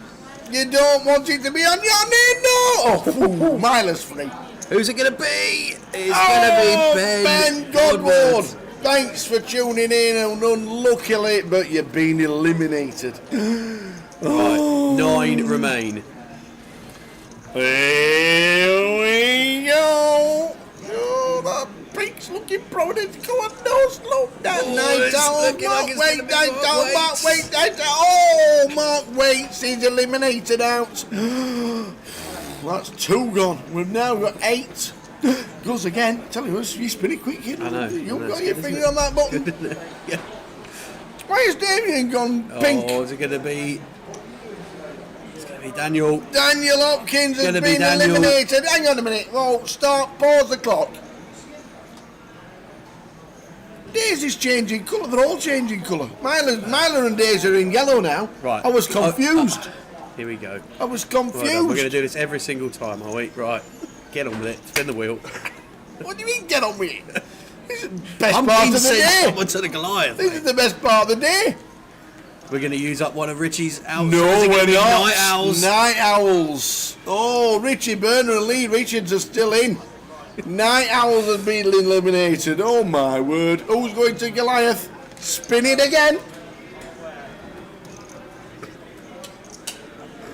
You don't want it to be on your name, no. Oh, Mila's free. Who's it going to be? It's going to be Ben Godward. Thanks for tuning in, and unluckily, but you've been eliminated. Right, 9 remain. Here we go. Oh, that peak's looking prominent. Go on, no, slow down. Night down, Mark Waite, night down, Mark Waite, night down. Oh, Mark Waite is eliminated out. That's 2 gone. We've now got 8. Goes again. Tell you, you spin it quick. You I know. You've got your finger on that button. Yeah. Why has Damien gone pink? Oh, is it going to be? It's going to be Daniel. Daniel Hopkins has Gonna been be Daniel. eliminated. Hang on a minute. Well, pause the clock. Daisy's changing colour. They're all changing colour. Myla and Daisy are in yellow now. Right. I was confused. Here we go. I was Well done. confused. We're going to do this every single time, are we? Right. Get on with it. Spin the wheel. What do you mean, get on with it? This is the best I'm part keen of to the send day. someone to the Goliath. This is the best part of the day. We're going to use up one of Richie's owls. No, Is it gonna we're be not. Night owls. Night owls. Oh, Richie Burner and Lee Richards are still in. Night owls have been eliminated. Oh my word. Who's going to Goliath? Spin it again.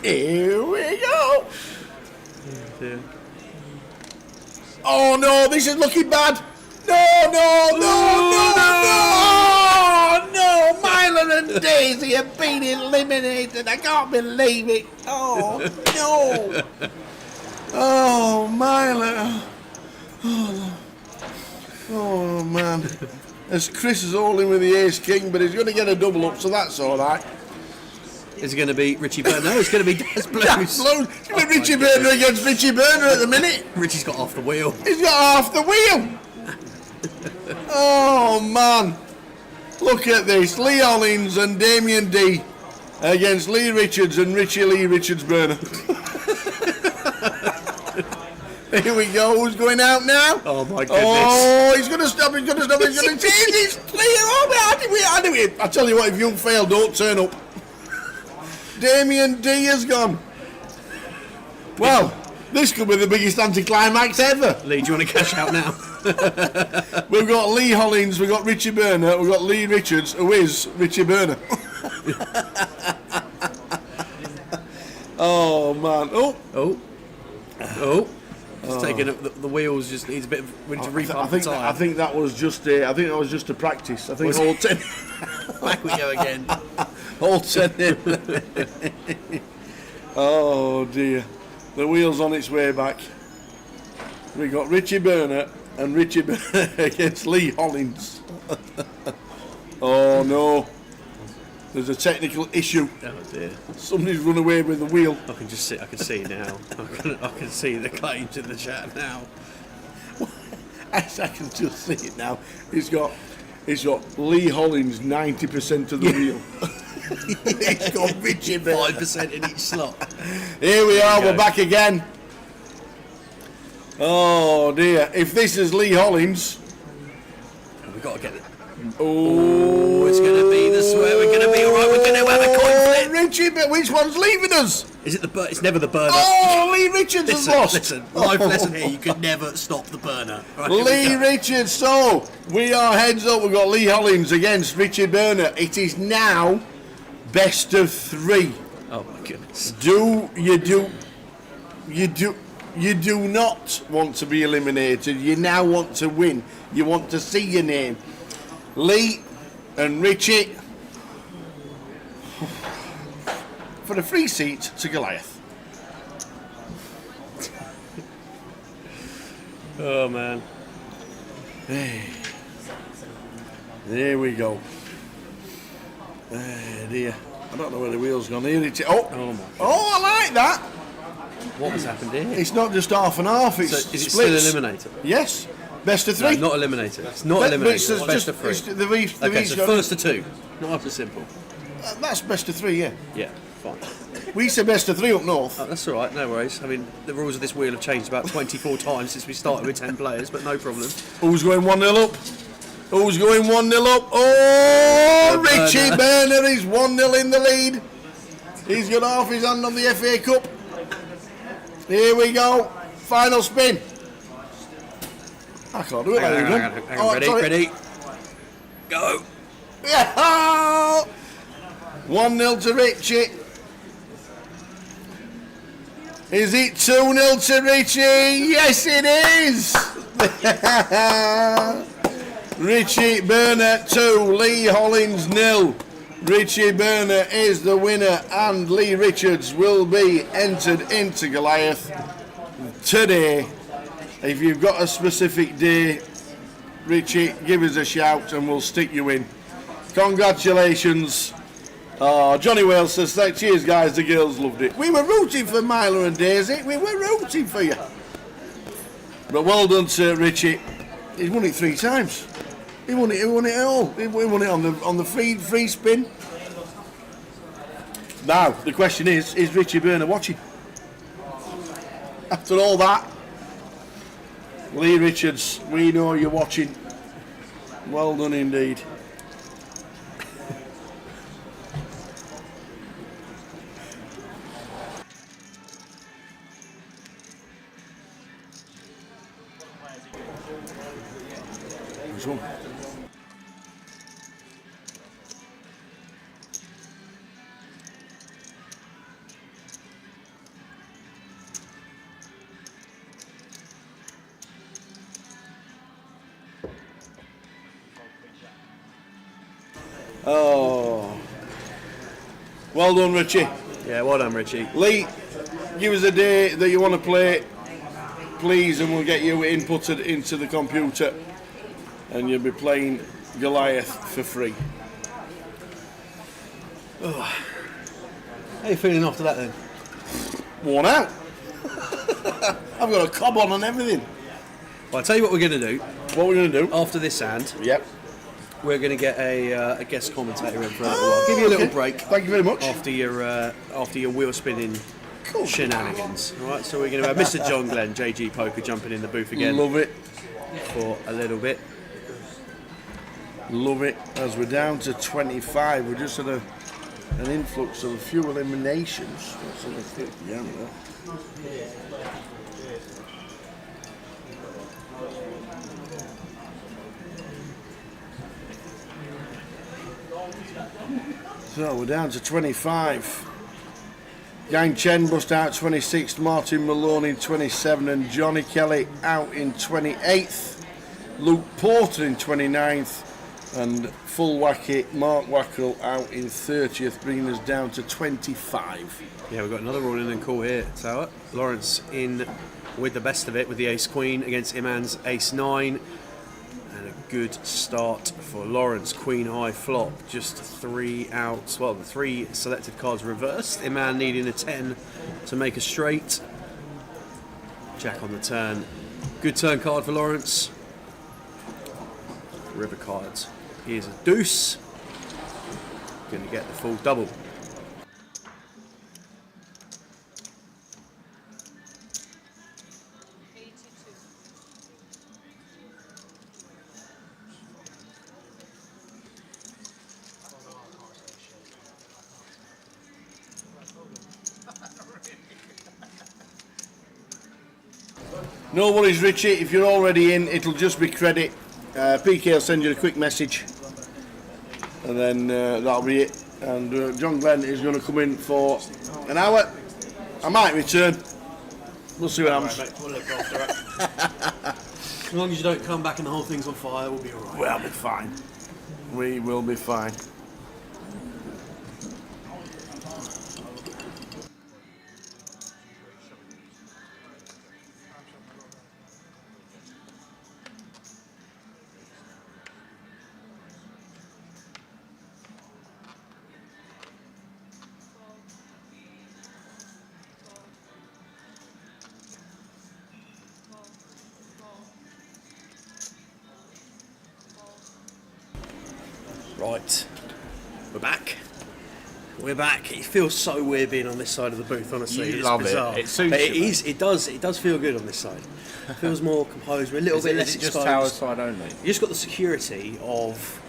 Here we go. Yeah. Oh no, this is looking bad. No. Myla and Daisy have been eliminated. I can't believe it. Oh no. Oh, Myla. Oh man. As Chris is all in with the ace king, but he's going to get a double up, so that's all right. Is it going to be Richie Burner? No, it's going to be Des Blues. It's going to be Richie Burner against Richie Burner at the minute. Richie's got off the wheel. He's got half the wheel. Oh man. Look at this. Lee Hollins and Damien D against Lee Richards and Richie Lee Richards Burner. Here we go. Who's going out now? Oh my goodness. Oh, he's going to stop. He's going to change. He's clear. Oh, I knew it. I tell you what, if you fail, don't turn up. Damien D has gone. Well, this could be the biggest anticlimax ever. Lee, do you want to cash out now? We've got Lee Hollins, we've got Richie Burner, we've got Lee Richards, who is Richie Burner. Oh man. It's taking the wheels. Just needs a bit of. We need to repump the tyre. I think that was just a practice. I think Was all it? 10. Back we go again. All 10 in. Oh dear. The wheel's on its way back. We got Richie Burner and Richie Burner against Lee Hollins. Oh no. There's a technical issue. Oh dear. Somebody's run away with the wheel. I can just see. I can see now. I can see the claims in the chat now. I can just see it now. It's got Lee Hollins 90% of the wheel. It's got Richie Burner 5% in each slot. Here we are. We're back again. Oh dear! If this is Lee Hollins, We've got to get it. oh, It's going to be the swear. We're going to be all right. We're going to have a coin flip. Richie, but which one's leaving us? Is it the it's never the burner. Oh, Lee Richards has lost. Listen, life lesson here, you could never stop the burner. Right, Lee Richards, so we are heads up. We've got Lee Hollins against Richard Burner. It is now best of 3. Oh my goodness. You do not want to be eliminated. You now want to win. You want to see your name. Lee and Richie for a free seat to Goliath. Oh man. Hey. There we go. Dear. I don't know where the wheel's gone. Here it is. Oh my. Oh, I like that. What has happened here? It's not just half and half. It's So is it splits. still eliminated? Yes. Best of 3. No, not eliminated. It's not eliminated. It's best of 3. Okay, so first to 2. Not up to simple. That's best of 3, yeah. Yeah, fine. We said best of 3 up north. Oh, that's all right, no worries. I mean, the rules of this wheel have changed about 24 times since we started with 10 players, but no problem. Who's going 1-0 up? Who's going 1-0 up? Oh, Richie Burner is 1-0 in the lead. He's got half his hand on the FA Cup. Here we go. Final spin. I can't do it. Hang on, ready? Go. Yeah. 1-0 to Richie. Is it 2-0 to Richie? Yes, it is. Richie Burner 2, Lee Hollins 0. Richie Burner is the winner, and Lee Richards will be entered into Goliath today. If you've got a specific day, Richie, give us a shout and we'll stick you in. Congratulations. Johnny Wales says, cheers guys, the girls loved it. We were rooting for Mila and Daisy, we were rooting for you. But well done to Richie. He's won it 3 times. He won it all. He won it on the free spin. Now, the question is Richie Burner watching? After all that, Lee Richards, we know you're watching. Well done indeed. Which one? Oh, well done, Richie. Yeah, well done, Richie. Lee, give us a day that you want to play, please, and we'll get you inputted into the computer, and you'll be playing Goliath for free. Oh. How are you feeling after that then? Worn out. I've got a cob on and everything. Well, I'll tell you what we're going to do. What we're going to do? After this hand. Yep. We're going to get a guest commentator in for a little while. Give you a little break. Thank you very much. After your wheel spinning shenanigans. All right, so we're going to have Mr. John Glenn, JG Poker, jumping in the booth again. Love it. For a little bit. Love it. As we're down to 25, we just had an influx of a few eliminations. Let's have a quick gander. So we're down to 25. Yang Chen bust out 26th, Martin Malone in 27th, and Johnny Kelly out in 28th. Luke Porter in 29th, and Full Wacky Mark Wackrell out in 30th, bringing us down to 25. Yeah, we've got another rolling and call here, Tower. Lawrence in with the best of it with the ace queen against Iman's ace 9. And a good start for Lawrence. Queen high flop, just 3 outs. Well, the 3 selected cards reversed. Iman needing a 10 to make a straight. Jack on the turn. Good turn card for Lawrence. River cards. Here's a deuce. Going to get the full double. No worries, Richie. If you're already in, it'll just be credit. PK will send you a quick message, and then that'll be it. And John Glenn is going to come in for an hour. I might return. We'll see what happens. Right, mate, we'll look after it. As long as you don't come back and the whole thing's on fire, we'll be alright. We'll be fine. We will be fine. Right, we're back. We're back. It feels so weird being on this side of the booth. Honestly, You it's love bizarre. it. It suits but you, it does. It does feel good on this side. It feels more composed. We're a little bit less Is it just exposed. tower side only? You just got the security of,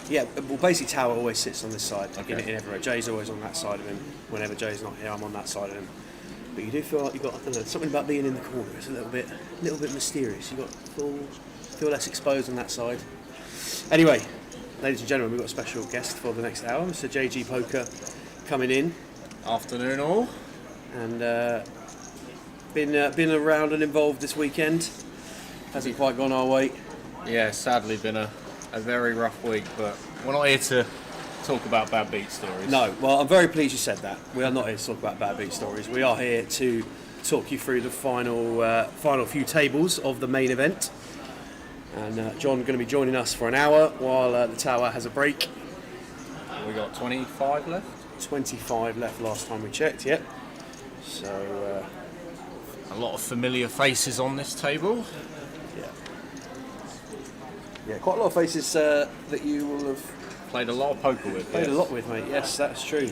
yeah. Well, basically, Tower always sits on this side in everywhere. Jay's always on that side of him. Whenever Jay's not here, I'm on that side of him. But you do feel like you got, I don't know, something about being in the corner. It's a little bit mysterious. You got feel less exposed on that side. Anyway. Ladies and gentlemen, we've got a special guest for the next hour, Mr. JG Poker, coming in. Afternoon all. And been around and involved this weekend. Hasn't quite gone our way. Yeah, sadly been a very rough week, but we're not here to talk about bad beat stories. No, well, I'm very pleased you said that. We are not here to talk about bad beat stories. We are here to talk you through the final few tables of the main event. And John going to be joining us for an hour while the Tower has a break. We got 25 left? 25 left last time we checked, yep. So... a lot of familiar faces on this table. Yeah, quite a lot of faces that you will have... Played a lot of poker with. Played a lot with, mate, yes, that's true.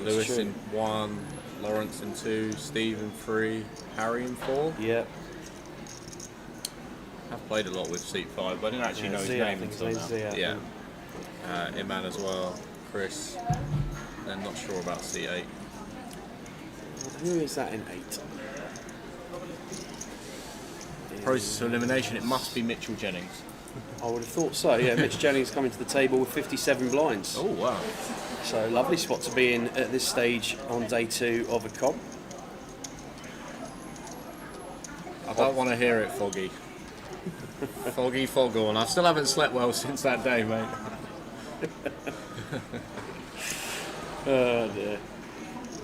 Lewis in 1, Lawrence in 2, Steve in 3, Harry in 4. Yeah. I've played a lot with seat 5, but I didn't actually know his name until now. Yeah. Iman as well, Chris, and not sure about seat 8. Who is that in 8? Process of elimination, it must be Mitchell Jennings. I would have thought so, yeah. Mitch Jennings coming to the table with 57 blinds. Oh, wow. So, lovely spot to be in at this stage on day 2 of a comp. I don't want to hear it, Foggy. Foggy Foghorn. I still haven't slept well since that day, mate. Oh dear.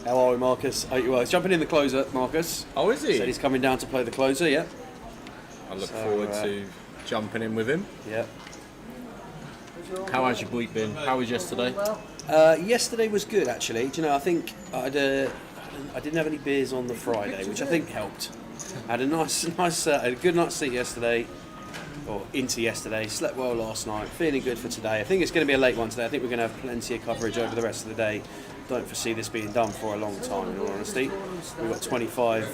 How are we, Marcus? Well, he's jumping in the closer, Marcus. Oh, is he? Said he's coming down to play the closer, yeah. I look forward to jumping in with him. Yeah. How has your week been? How was yesterday? Yesterday was good, actually. Do you know, I think I didn't have any beers on the Friday, which I think helped. I had a good night's sleep yesterday, or into yesterday. Slept well last night. Feeling good for today. I think it's going to be a late one today. I think we're going to have plenty of coverage over the rest of the day. Don't foresee this being done for a long time, in all honesty. We've got 25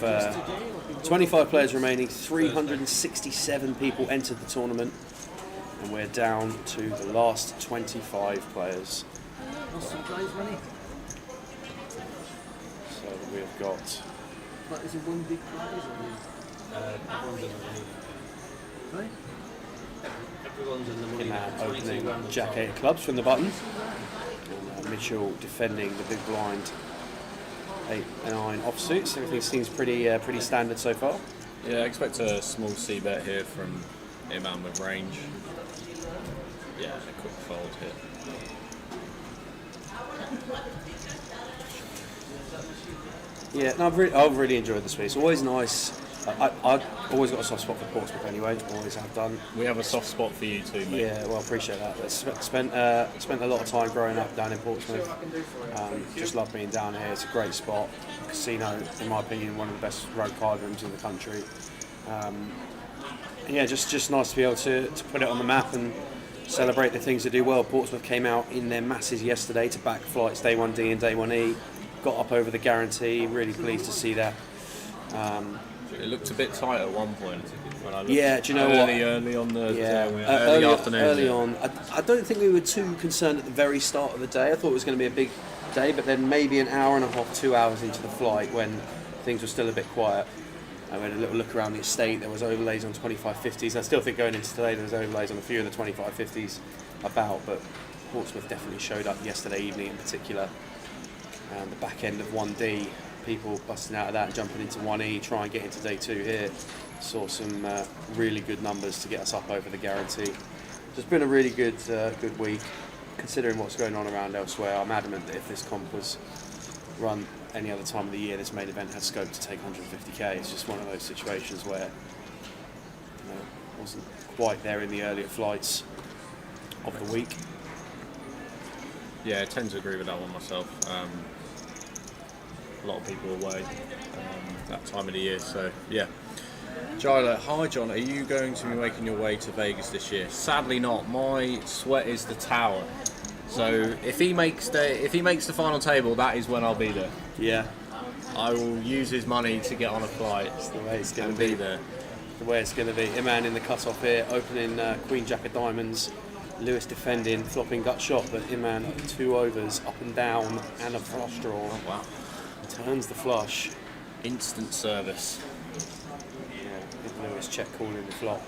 players remaining. 367 people entered the tournament, and we're down to the last 25 players. So we've got. But is it one big prize or everyone's in the money? Opening Jack 8 clubs from the button. And Mitchell defending the big blind 8 and 9 offsuits. Everything seems pretty standard so far. Yeah, I expect a small C bet here from Iman with range. Yeah, a quick fold hit. Yeah, no, I've really enjoyed this week. It's always nice. I've always got a soft spot for Portsmouth anyway. Always have done. We have a soft spot for you too, mate. Yeah, well, appreciate that. But spent a lot of time growing up down in Portsmouth. Just love being down here. It's a great spot. Casino, in my opinion, one of the best road card rooms in the country. Yeah, just nice to be able to put it on the map and celebrate the things that do well. Portsmouth came out in their masses yesterday to back flights Day 1D and Day 1E. Got up over the guarantee. Really pleased to see that. It looked a bit tight at one point. When I looked Yeah, do you know early on the early afternoon. Early on, I don't think we were too concerned at the very start of the day. I thought it was going to be a big day, but then maybe an hour and a half, 2 hours into the flight when things were still a bit quiet, I had a little look around the estate. There was overlays on 2550s. I still think going into today there's overlays on a few of the 2550s about, but Portsmouth definitely showed up yesterday evening in particular. And the back end of 1D, people busting out of that and jumping into 1E, try and get into day 2 here. Saw some really good numbers to get us up over the guarantee. It's been a really good week, considering what's going on around elsewhere. I'm adamant that if this comp was run any other time of the year, this main event had scope to take 150k. It's just one of those situations where wasn't quite there in the earlier flights of the week. Yeah, I tend to agree with that one myself. A lot of people away that time of the year, so yeah. Gila, hi John, are you going to be making your way to Vegas this year? Sadly not. My sweat is the tower. So if he makes the final table, that is when I'll be there. Yeah. I will use his money to get on a flight. That's the way it's going to be there. The way it's going to be. Iman in the cut-off here, opening Queen Jack of Diamonds. Lewis defending, flopping gut shot, but Iman 2 overs, up and down, and a flush draw. Oh, wow. Turns the flush. Instant service. Yeah, Lewis check calling the flop.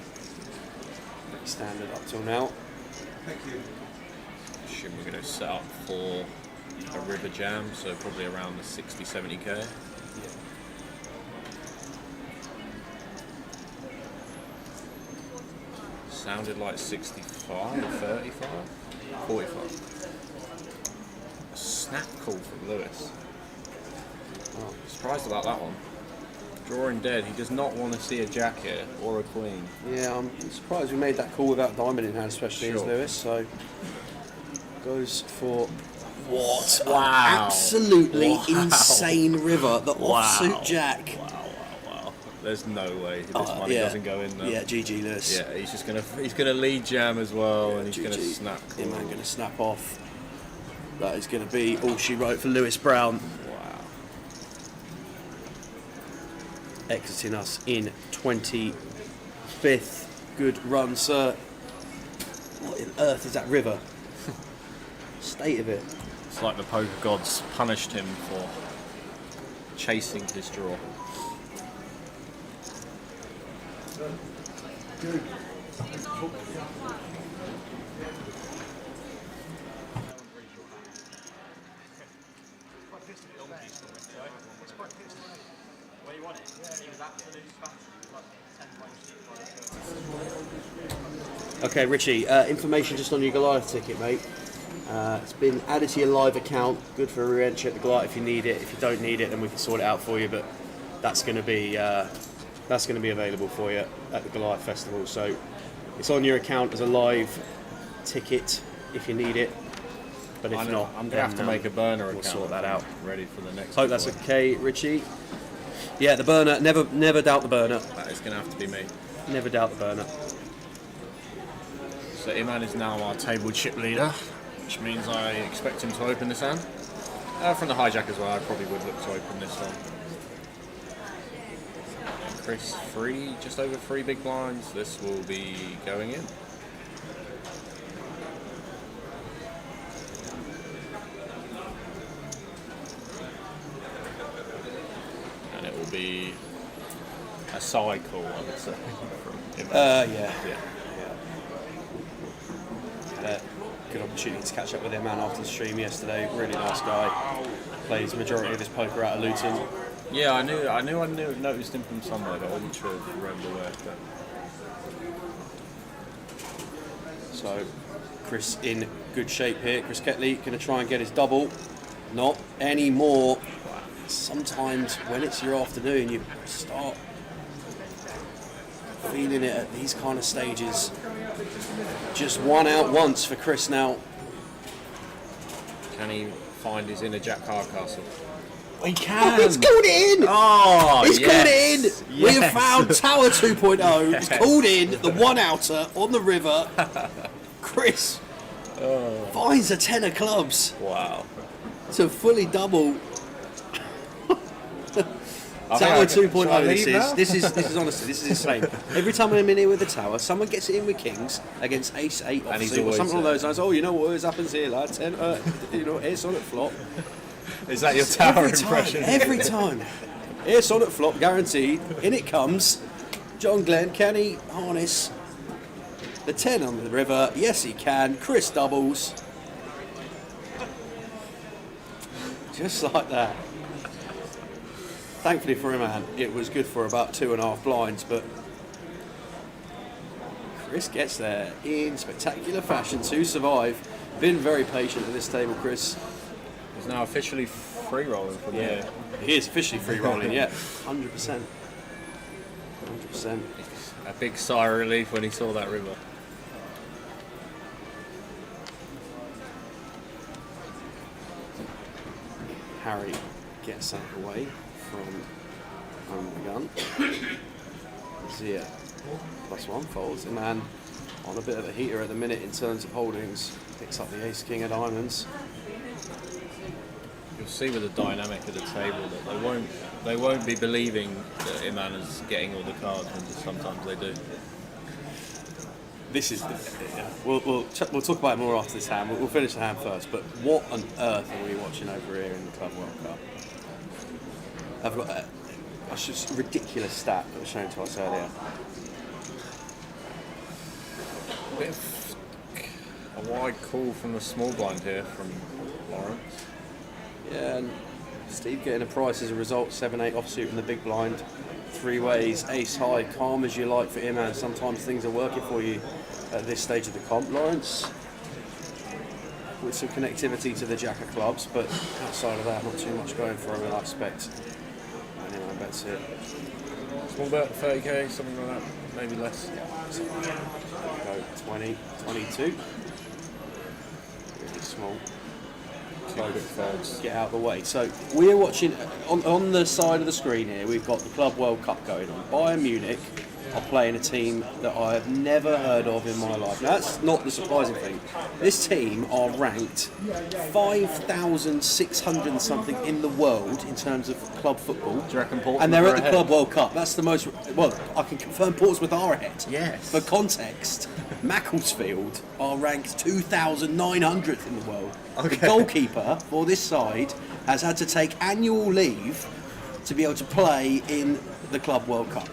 Pretty standard up till now. Thank you. Assume we're going to set up for a river jam, so probably around the 60-70k. Yeah. Sounded like 65 or 35? 45. A snap call from Lewis. Oh, surprised about that one. Drawing dead, he does not want to see a jack here, or a queen. Yeah, I'm surprised we made that call without diamond in hand, especially as Lewis, so goes for what? Wow. Absolutely insane river, the offsuit jack. Wow. There's no way this money doesn't go in there. Yeah, GG Lewis. Yeah, he's gonna lead jam as well, and he's gonna snap. Iman gonna snap off. That is gonna be all she wrote for Lewis Brown. Wow. Exiting us in 25th. Good run, sir. What on earth is that river? State of it. It's like the poker gods punished him for chasing his draw. Good. Okay, Richie, information just on your Goliath ticket, mate. It's been added to your live account. Good for a re-entry at the Goliath if you need it. If you don't need it, then we can sort it out for you. But that's going to be available for you at the Goliath Festival. So it's on your account as a live ticket if you need it. But if not, I'm going to have to make a burner account. We'll sort that out. Ready for the next. Hope that's okay, Richie. Yeah, the burner. Never doubt the burner. That is going to have to be me. Never doubt the burner. So Iman is now our table chip leader, which means I expect him to open this hand. From the hijack as well, I probably would look to open this one. Chris, just over 3 big blinds. This will be going in. And it will be a cycle, I would say. From Yeah. Good opportunity to catch up with him, man, after the stream yesterday. Really nice guy. Plays majority of his poker out of Luton. Yeah, I noticed him from somewhere, but I wasn't sure if I remember where. So, Chris in good shape here. Chris Ketley going to try and get his double. Not anymore. Sometimes when it's your afternoon, you start feeling it at these kind of stages. Just one out once for Chris now. Can he find his inner Jack Hardcastle? He can! Oh, it's called in! Oh, it's yes. called in! Yes. We have found Tower 2.0. It's called in, the one outer on the river. Chris finds a 10 of clubs. Wow. To fully double. Tower 2.0 this is honestly, this is insane. Every time I'm in here with the tower, someone gets it in with kings against ace 8 and or something along those lines. Oh, you know what always happens here, lad? 10, ace on at flop. Is that your tower impression? Every time. Air solid flop guaranteed. In it comes. John Glenn, can he harness the 10 on the river? Yes, he can. Chris doubles. Just like that. Thankfully for him, man, it was good for about 2.5 blinds, but Chris gets there in spectacular fashion to survive. Been very patient at this table, Chris. He's now officially free rolling from here. He is officially free rolling, yeah. 100%. 100%. A big sigh of relief when he saw that river. Harry gets out of the way from under the gun. Zia +1 folds. And man on a bit of a heater at the minute in terms of holdings. Picks up the ace king of diamonds. You'll see with the dynamic of the table that they won't be believing that Iman is getting all the cards, and sometimes they do. This is we'll talk about it more after this hand. We'll finish the hand first. But what on earth are we watching over here in the Club World Cup? I've got a ridiculous stat that was shown to us earlier. Bit of a wide call from the small blind here from Lawrence. Yeah, and Steve getting a price as a result. 7-8 offsuit in the big blind. 3 ways, ace high, calm as you like for him, and sometimes things are working for you at this stage of the comp. Lawrence with some connectivity to the jack of clubs, but outside of that, not too much going for him, I expect. Anyway, that's it. Small bet, 30k, something like that, maybe less. Go 20, 22. Really small. Get out of the way. So we're watching on the side of the screen here. We've got the Club World Cup going on. Bayern Munich are playing a team that I have never heard of in my life. Now, that's not the surprising thing. This team are ranked 5,600 and something in the world in terms of club football. Do you reckon Portsmouth and they're at the ahead? Club World Cup. That's the most. Well, I can confirm Portsmouth are ahead. Yes. For context, Macclesfield are ranked 2,900th in the world. Okay. The goalkeeper for this side has had to take annual leave to be able to play in the Club World Cup.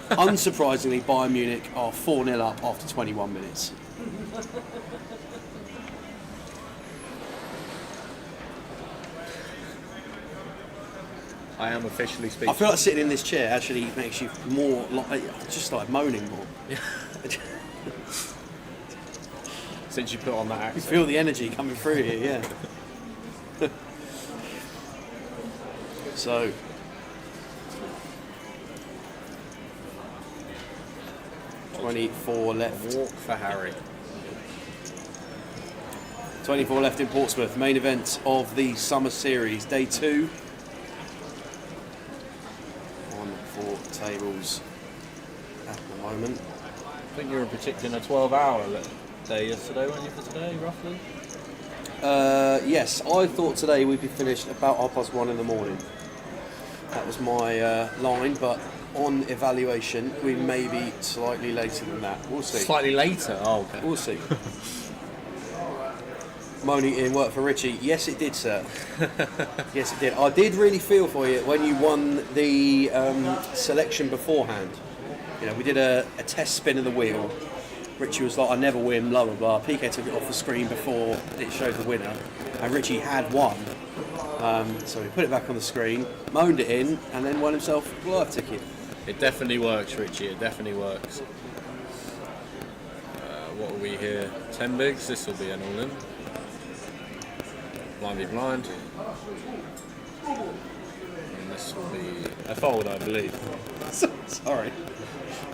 Unsurprisingly, Bayern Munich are 4-0 up after 21 minutes. I am officially speaking. I feel like sitting in this chair actually makes you more like, I just started moaning more. Since you put on that You accent. feel the energy coming through here, yeah. So, $24 left. Walk for Harry. 24 left in Portsmouth. Main event of the summer series, day 2. On 4 tables at the moment. I think you were predicting a 12-hour day yesterday, weren't you, for today, roughly? Yes, I thought today we'd be finished about 1:30 in the morning. That was my line, but on evaluation, we may be slightly later than that. We'll see. Slightly later? Oh, okay. We'll see. Moni in work for Richie. Yes, it did, sir. Yes, it did. I did really feel for you when you won the selection beforehand. You know, we did a test spin of the wheel. Richie was like, I never win, blah, blah, blah. PK took it off the screen before it showed the winner. And Richie had won. So he put it back on the screen, moaned it in, and then won himself a live ticket. It definitely works, Richie. It definitely works. What are we here? 10 bigs. This will be an all-in. Blind be blind. And this will be a fold, I believe. Sorry.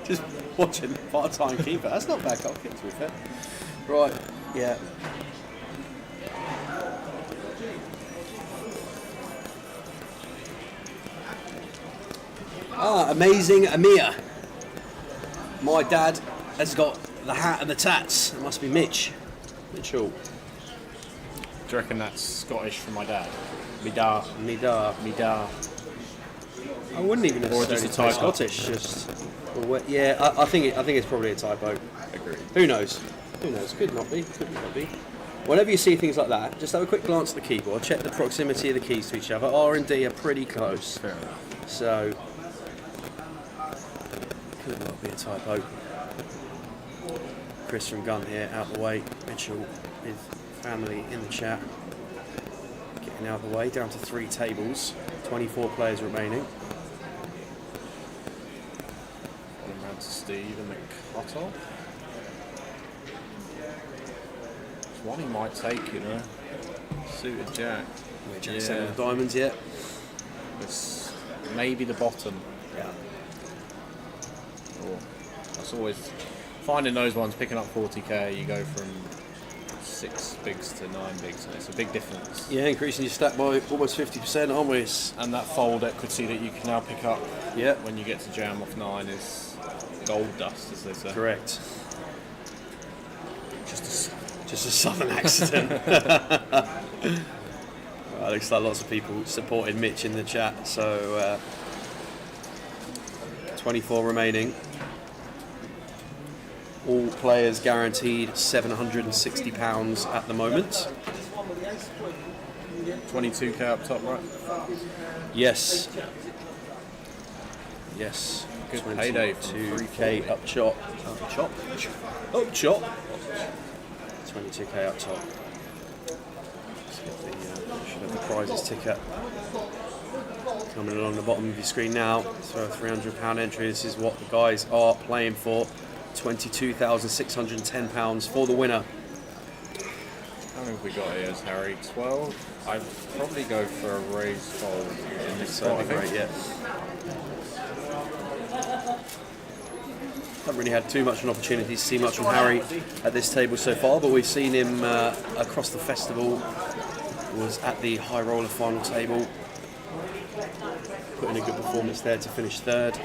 Just watching part-time keeper. That's not bad goal kick, to be fair. Right, yeah. Amazing Amir. My dad has got the hat and the tats. It must be Mitch. Mitchell. Do you reckon that's Scottish from my dad? Midar. Midar. I wouldn't even Or just necessarily a say typo. Scottish. Just, yeah, I think it's probably a typo. Agreed. Who knows? Who knows? Could not be. Could not be. whenever you see things like that, just have a quick glance at the keyboard, check the proximity of the keys to each other. R and D are pretty close. Fair enough. So, could well be a typo. Chris from Gun here, out the way. Mitchell with family in the chat. Getting out of the way, down to 3 tables. 24 players remaining. Going round to Steve and the cut-off. It's one he might take, you know. Suited Jack. Jack 7 of diamonds yet. It's maybe the bottom. Yeah. Or that's always finding those ones, picking up 40k, you go from 6 bigs to 9 bigs, and it's a big difference. Yeah, increasing your stack by almost 50%, aren't we? And that fold equity that you can now pick up yeah. when you get to jam off 9 is gold dust, as they say. Correct. Just a sudden accident. Well, looks like lots of people supported Mitch in the chat, so 24 remaining. All players guaranteed £760 at the moment. 22k up top, right? Yes. Yes. Good payday for 2k up chop. Up chop. Up chop. 22k up top. Let's get the, should have the prizes ticker coming along the bottom of your screen now. So a £300 entry. This is what the guys are playing for. £22,610 for the winner. How many have we got here, Harry? 12? I'd probably go for a raise fold in this spot, I think. Great, yeah. Haven't really had too much of an opportunity to see much from Harry at this table so far, but we've seen him across the festival. Was at the high roller final table, putting a good performance there to finish 3rd.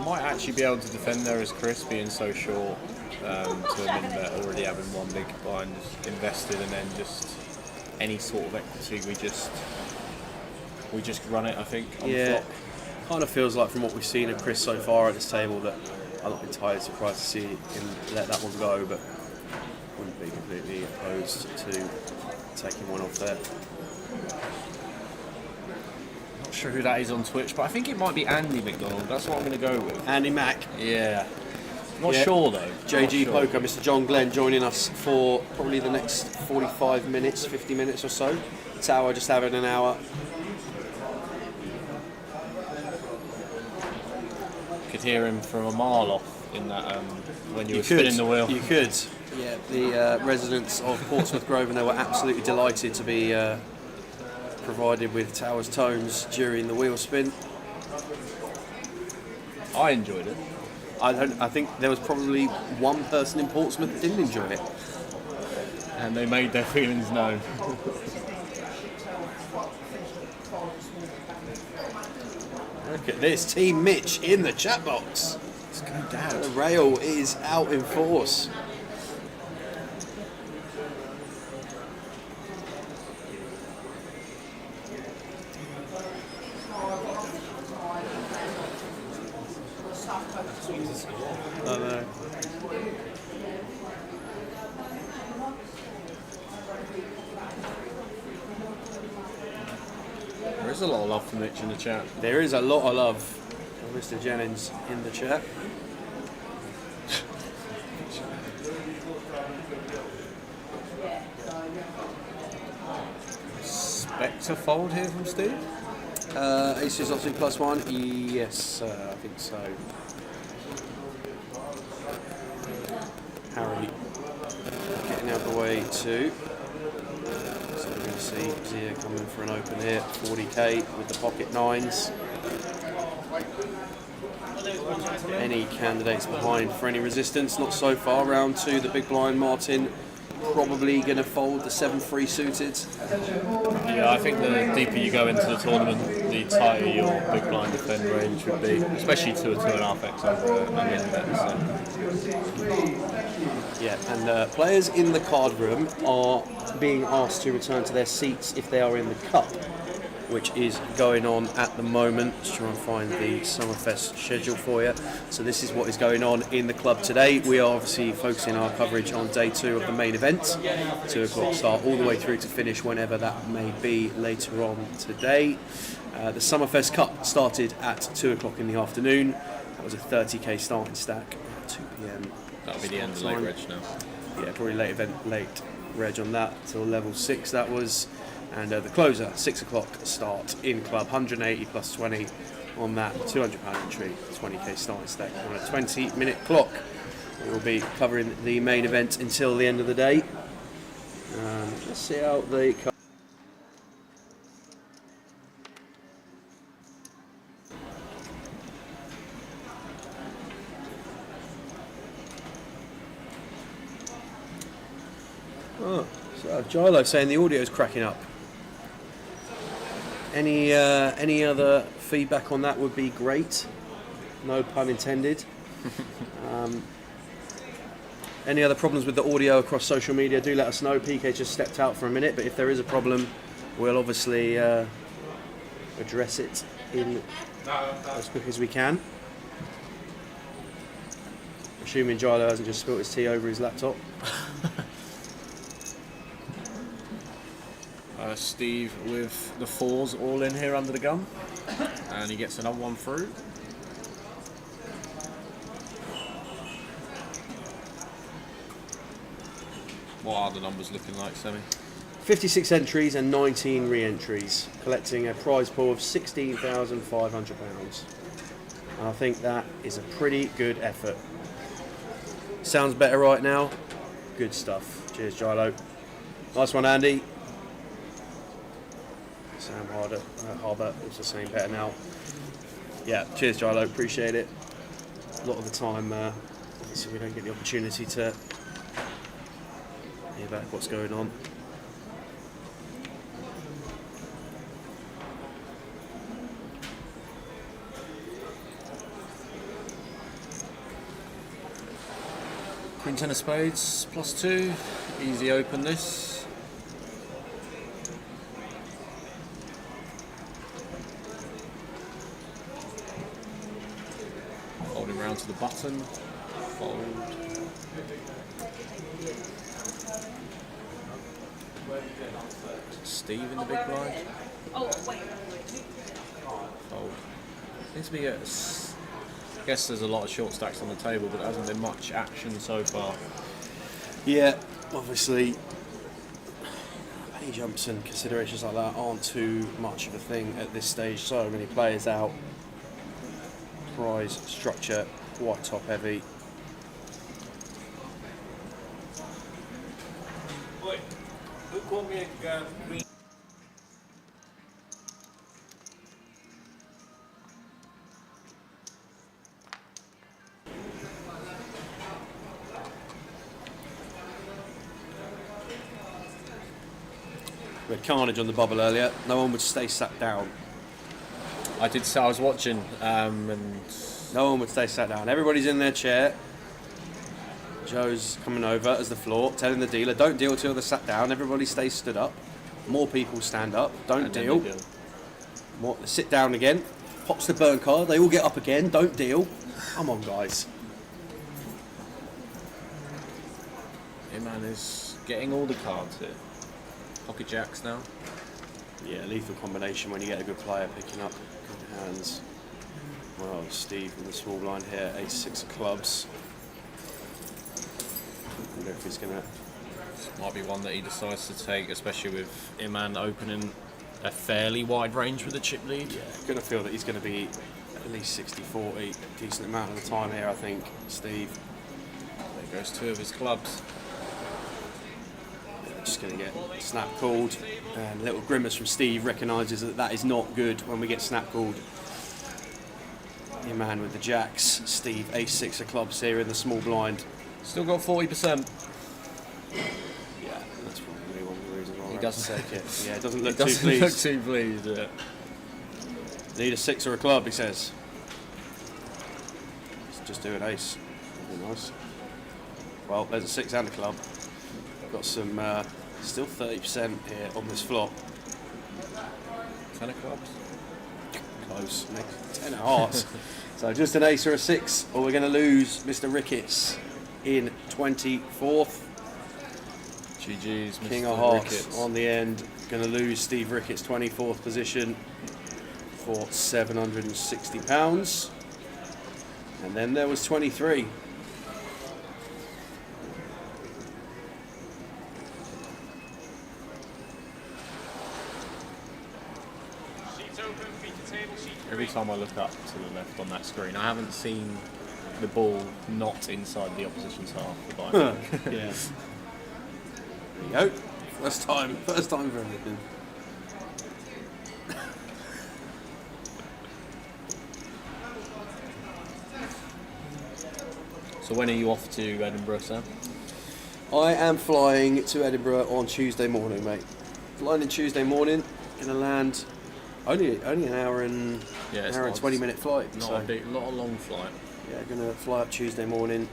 Might actually be able to defend there as Chris, being so short to a min bet, already having one big blind invested, and then just any sort of equity we just run it, I think, on the flop. Kind of feels like from what we've seen of Chris so far at this table that I'm not entirely surprised to see him let that one go, but wouldn't be completely opposed to taking one off there. Not sure who that is on Twitch, but I think it might be Andy McDonald. That's what I'm going to go with. Andy Mack. Yeah. Not sure though. JG Poker, Mr. John Glenn joining us for probably the next 45 minutes, 50 minutes or so. Tower just having an hour. Could hear him from a mile off in that when you were spinning the wheel. You could. Yeah, the residents of Portsmouth Grosvenor were absolutely delighted to be provided with Tower's tones during the wheel spin. I enjoyed it. I think there was probably one person in Portsmouth that didn't enjoy it. And they made their feelings known. Look at this, Team Mitch in the chat box. It's going down. The rail is out in force. I know. There is a lot of love for Mitch in the chat. There is a lot of love for Mr. Jennings in the chat. Spectre fold here from Steve? Aces off +1. Yes, I think so. Harry getting out of the way too. So we're going to see Zia coming for an open here. 40k with the pocket 9s. Any candidates behind for any resistance? Not so far. Round 2, the big blind Martin probably going to fold the 7-3 suited. Yeah, I think the deeper you go into the tournament, the tighter your big blind defend range would be, especially to a 2.5x over a min bet. Yeah, and players in the card room are being asked to return to their seats if they are in the cup. which is going on at the moment. Just trying to find the Summerfest schedule for you. So this is what is going on in the club today. We are obviously focusing our coverage on day 2 of the main event. 2 o'clock start all the way through to finish whenever that may be later on today. The Summerfest Cup started at 2 o'clock in the afternoon. That was a 30k starting stack at 2 p.m. That'll be the end of late reg now. Yeah, probably late reg on that till level 6 that was. And the closer, 6 o'clock start in club, 180 plus 20 on that, £200 entry, 20k starting stack on a 20-minute clock. We'll be covering the main event until the end of the day. Let's see how they come. Oh, so Gilo saying the audio is cracking up. Any other feedback on that would be great. No pun intended. Any other problems with the audio across social media, do let us know. PK just stepped out for a minute, but if there is a problem, we'll obviously address it in as quick as we can. Assuming Gilo hasn't just spilt his tea over his laptop. Steve with the 4s all in here under the gun, and he gets another one through. What are the numbers looking like, Sammy? 56 entries and 19 re-entries, collecting a prize pool of £16,500. And I think that is a pretty good effort. Sounds better right now. Good stuff. Cheers, Gilo. Nice one, Andy. Sam Harbour also saying better now. Yeah, cheers, Gilo. Appreciate it. A lot of the time, obviously, we don't get the opportunity to hear back what's going on. Queen 10 of spades, +2. Easy open this. Holding round to the button. Fold. Steve in the big blind. Fold. Seems to be a... I guess there's a lot of short stacks on the table, but there hasn't been much action so far. Yeah, obviously, pay jumps and considerations like that aren't too much of a thing at this stage. So many players out. Prize structure quite top heavy. Who called me a green? We had carnage on the bubble earlier. No one would stay sat down. I was watching, and no one would stay sat down. Everybody's in their chair. Joe's coming over as the floor, telling the dealer, don't deal till they're sat down. Everybody stays stood up. More people stand up. Don't deal. More, sit down again. Pops the burn card. They all get up again. Don't deal. Come on, guys. man is getting all the cards here. Pocket jacks now. Yeah, lethal combination when you get a good player picking up good hands. Well, Steve in the small blind here, ace-6 of clubs. I wonder if he's going to... Might be one that he decides to take, especially with Iman opening a fairly wide range with a chip lead. Yeah, going to feel that he's going to be at least 60-40, decent amount of the time here, I think, Steve. There goes two of his clubs. Just going to get snap called, and a little grimace from Steve recognises that that is not good when we get snap called. Iman with the jacks, Steve ace-6 of clubs here in the small blind. Still got 40%. Yeah, that's probably one of the reasons why he doesn't take it. Yeah, it doesn't look too pleased. Look too pleased. Yeah. Need a 6 or a club, he says. Let's just do an ace. That'd be nice. Well, there's a 6 and a club. Got some still 30% here on this flop. 10 of clubs. Close. 10 of hearts. So just an ace or a 6, or we're going to lose Mr. Ricketts in 24th. GG's, Mr. King of hearts Ricketts. on the end. Going to lose Steve Ricketts 24th position for £760. And then there was 23. Every time I look up to the left on that screen, I haven't seen the ball not inside the opposition's half. But I think. Yeah. There you go. First time for everything. So when are you off to Edinburgh, Sam? I am flying to Edinburgh on Tuesday morning, mate. Flying in Tuesday morning, gonna land only an hour and Yeah, hour and 20-minute flight. Not so, not a long flight. yeah, gonna fly up Tuesday morning.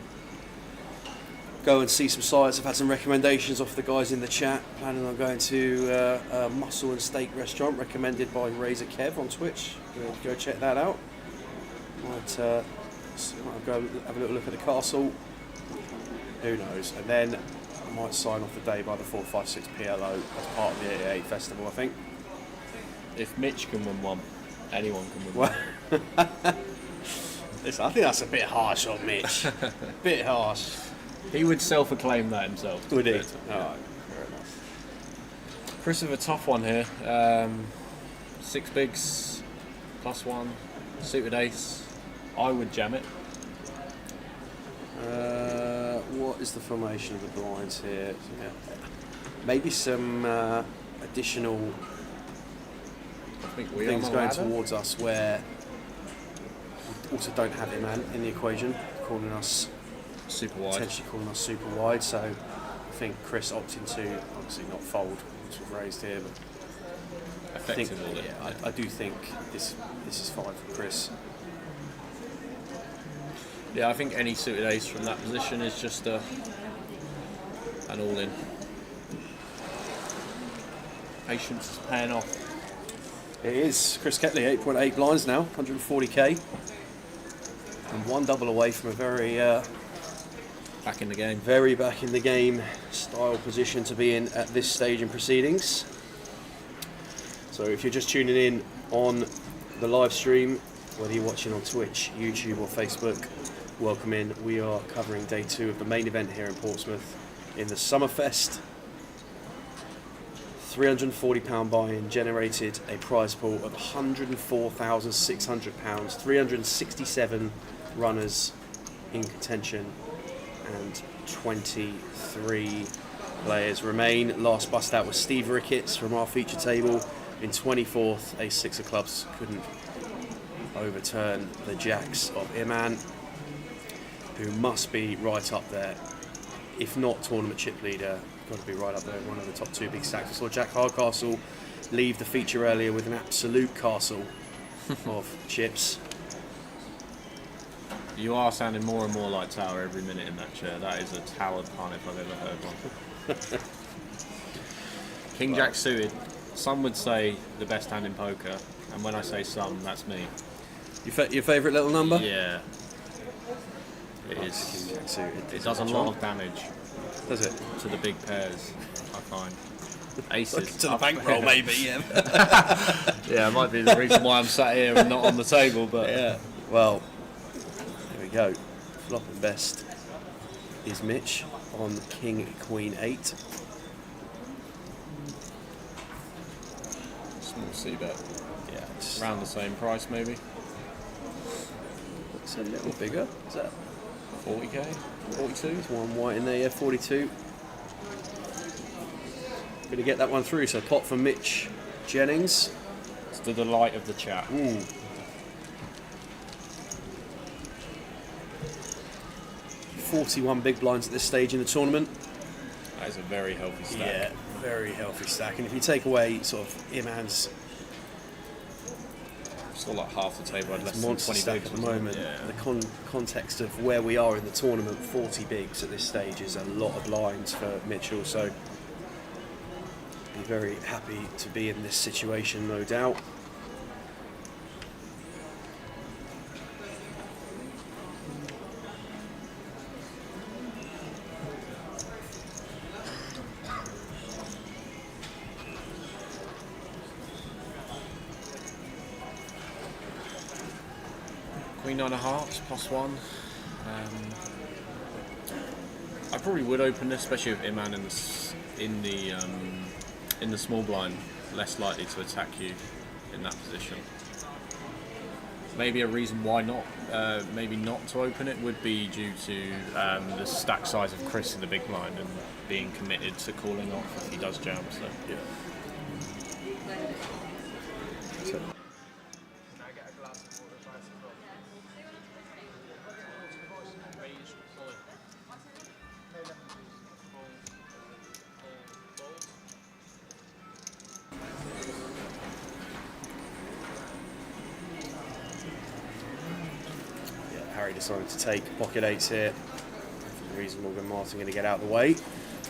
Go and see some sites. I've had some recommendations off the guys in the chat. Planning on going to a mussel and steak restaurant recommended by Razor Kev on Twitch. Go check that out. Might go have a little look at the castle. Who knows? And then I might sign off the day by the 456 PLO as part of the 88 festival, I think. If Mitch can win one, anyone can win one. Listen, I think that's a bit harsh on Mitch. Bit harsh. He would self-acclaim that himself. Would he? But, yeah. Alright, fair enough. Chris with a tough one here. 6 bigs, +1, suited ace. I would jam it. What is the formation of the blinds here? Yeah. Maybe some additional I think we things are going ladder. towards us where we also don't have him in the equation, calling us Super wide. potentially calling us super wide. So I think Chris opting to obviously not fold, which was raised here, but I think I do think this is fine for Chris. Yeah, I think any suited ace from that position is just an all-in. Patience is paying off. It is. Chris Ketley, 8.8 blinds now, 140k. And one double away from a very back in the game. Very back in the game style position to be in at this stage in proceedings. So if you're just tuning in on the live stream, whether you're watching on Twitch, YouTube or Facebook, welcome in. We are covering day 2 of the main event here in Portsmouth in the Summerfest. £340 buy-in generated a prize pool of £104,600, 367 runners in contention and 23 players remain. Last bust out was Steve Ricketts from our feature table in 24th. Ace 6 of clubs couldn't overturn the jacks of Iman, who must be right up there, if not tournament chip leader. Got to be right up there, one of the top 2 big stacks. I saw Jack Hardcastle leave the feature earlier with an absolute castle of chips. You are sounding more and more like Tower every minute in that chair. That is a Tower pun if I've ever heard one. King Jack suited. Some would say the best hand in poker, and when I say some, that's me. Your favourite little number? Yeah. It is. King Jack suited. It does a lot of damage. Does it? To the big pairs, I find. Aces. To the bankroll, maybe, yeah. Yeah, it might be the reason why I'm sat here and not on the table, but... Yeah. Well, there we go. Flopping best is Mitch on King Queen 8. Small C-bet. Yeah. It's Around the same price, maybe. It's a little bigger. Is that 40k? 42? There's one white in there, yeah, 42. Going to get that one through, so pot for Mitch Jennings. It's the delight of the chat. Ooh. $41 big blinds at this stage in the tournament. That is a very healthy stack. Yeah, very healthy stack. And if you take away sort of Iman's Still like half the table, I'd less than monster 20 stack bigs at the moment, the context of where we are in the tournament, 40 bigs at this stage is a lot of lines for Mitchell, so be very happy to be in this situation, no doubt. Queen nine of hearts, +1. I probably would open this, especially with Iman in the small blind, less likely to attack you in that position. Maybe a reason why not, maybe not to open it would be due to the stack size of Chris in the big blind and being committed to calling off if he does jam. So yeah. Can I get a glass of water advice as well? Beige full. Yeah, Harry decided to take pocket 8s here. For the reason Morgan Martin going to get out of the way.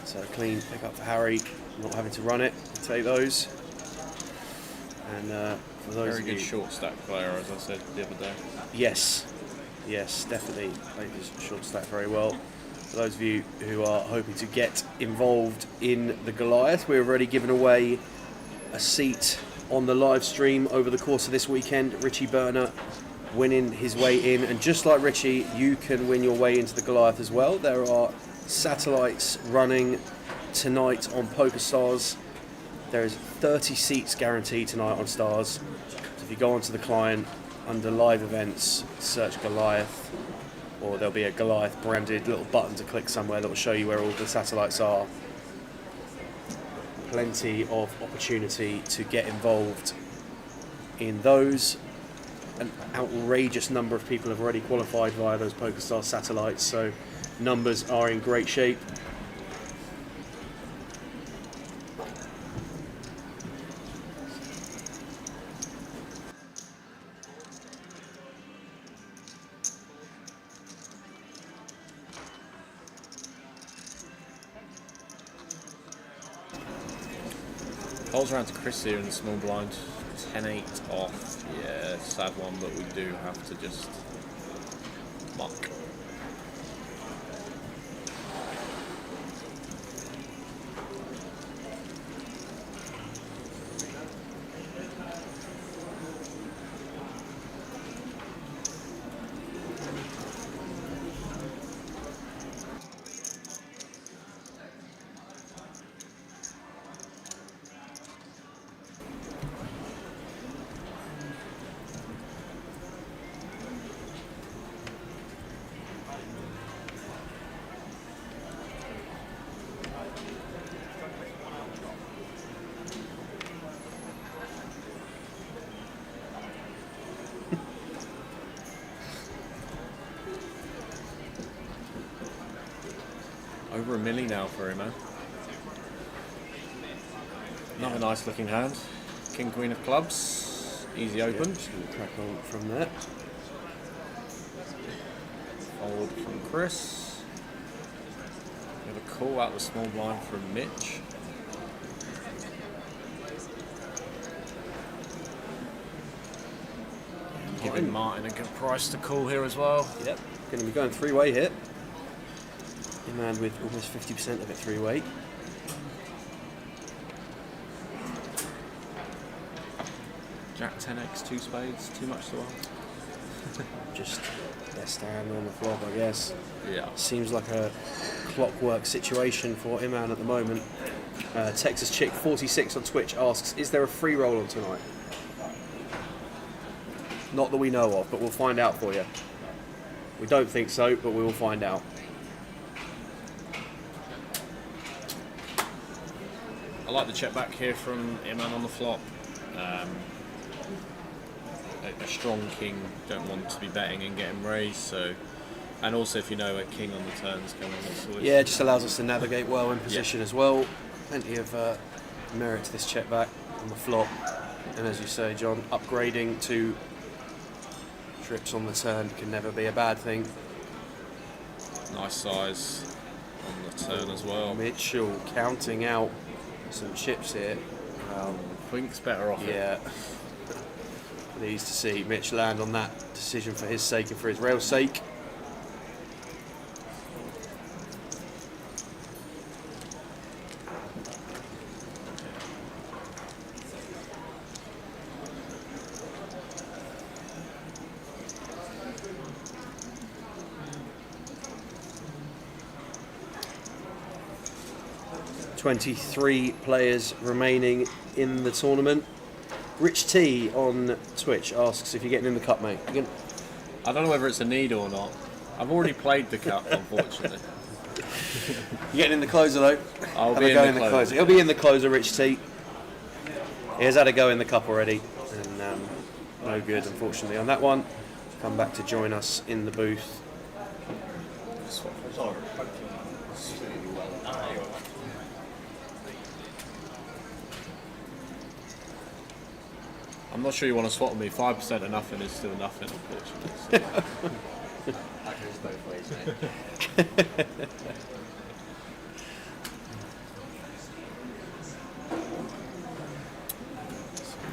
So clean pick up for Harry, not having to run it, take those. And for those Very of good you, short stack player, as I said the other day. yes, definitely played his short stack very well. For those of you who are hoping to get involved in the Goliath, we've already given away a seat on the live stream over the course of this weekend. Richie Burner winning his way in, and just like Richie, you can win your way into the Goliath as well. There are satellites running tonight on PokerStars. There is 30 seats guaranteed tonight on Stars. So if you go onto the client under live events, search Goliath, or there'll be a Goliath branded little button to click somewhere that will show you where all the satellites are. Plenty of opportunity to get involved in those. An outrageous number of people have already qualified via those PokerStars satellites, so numbers are in great shape. Holes around to Chris here in the small blind. 10-8 off. Yeah, sad one, but we do have to just muck. Over a milli now for him, man. Another nice looking hand. King, Queen of clubs. Easy open. Just going to crack on from there. Fold from Chris. We have a call out the small blind from Mitch. Giving Martin a good price to call here as well. Yep, going to be going three-way here. In man with almost 50% of it three-way. Jack 10x, 2 spades, too much to ask. Just best hand on the flop, I guess. Yeah. Seems like a clockwork situation for Iman at the moment. Texas Chick 46 on Twitch asks, is there a free roll on tonight? Not that we know of, but we'll find out for you. We don't think so, but we will find out. I like the check back here from Iman on the flop. A strong king, don't want to be betting and getting raised, so, and also if you know a king on the turns coming, yeah, it just allows us to navigate well in position as well. Plenty of merit to this check back on the flop, and as you say, John, upgrading to trips on the turn can never be a bad thing. Nice size on the turn as well. Mitchell counting out some chips here. Quink's better off. Yeah. Pleased to see Mitch land on that decision for his sake and for his rail's sake. 23 players remaining in the tournament. Rich T on Twitch asks if you're getting in the cup, mate. I don't know whether it's a need or not. I've already played the cup, unfortunately. You're getting in the closer, though. I'll be in the closer. He'll be in the closer, Rich T. He has had a go in the cup already, and no good, unfortunately, on that one. Come back to join us in the booth. I'm not sure you want to swap with me. 5% of nothing is still nothing, unfortunately. So. That goes both ways, mate.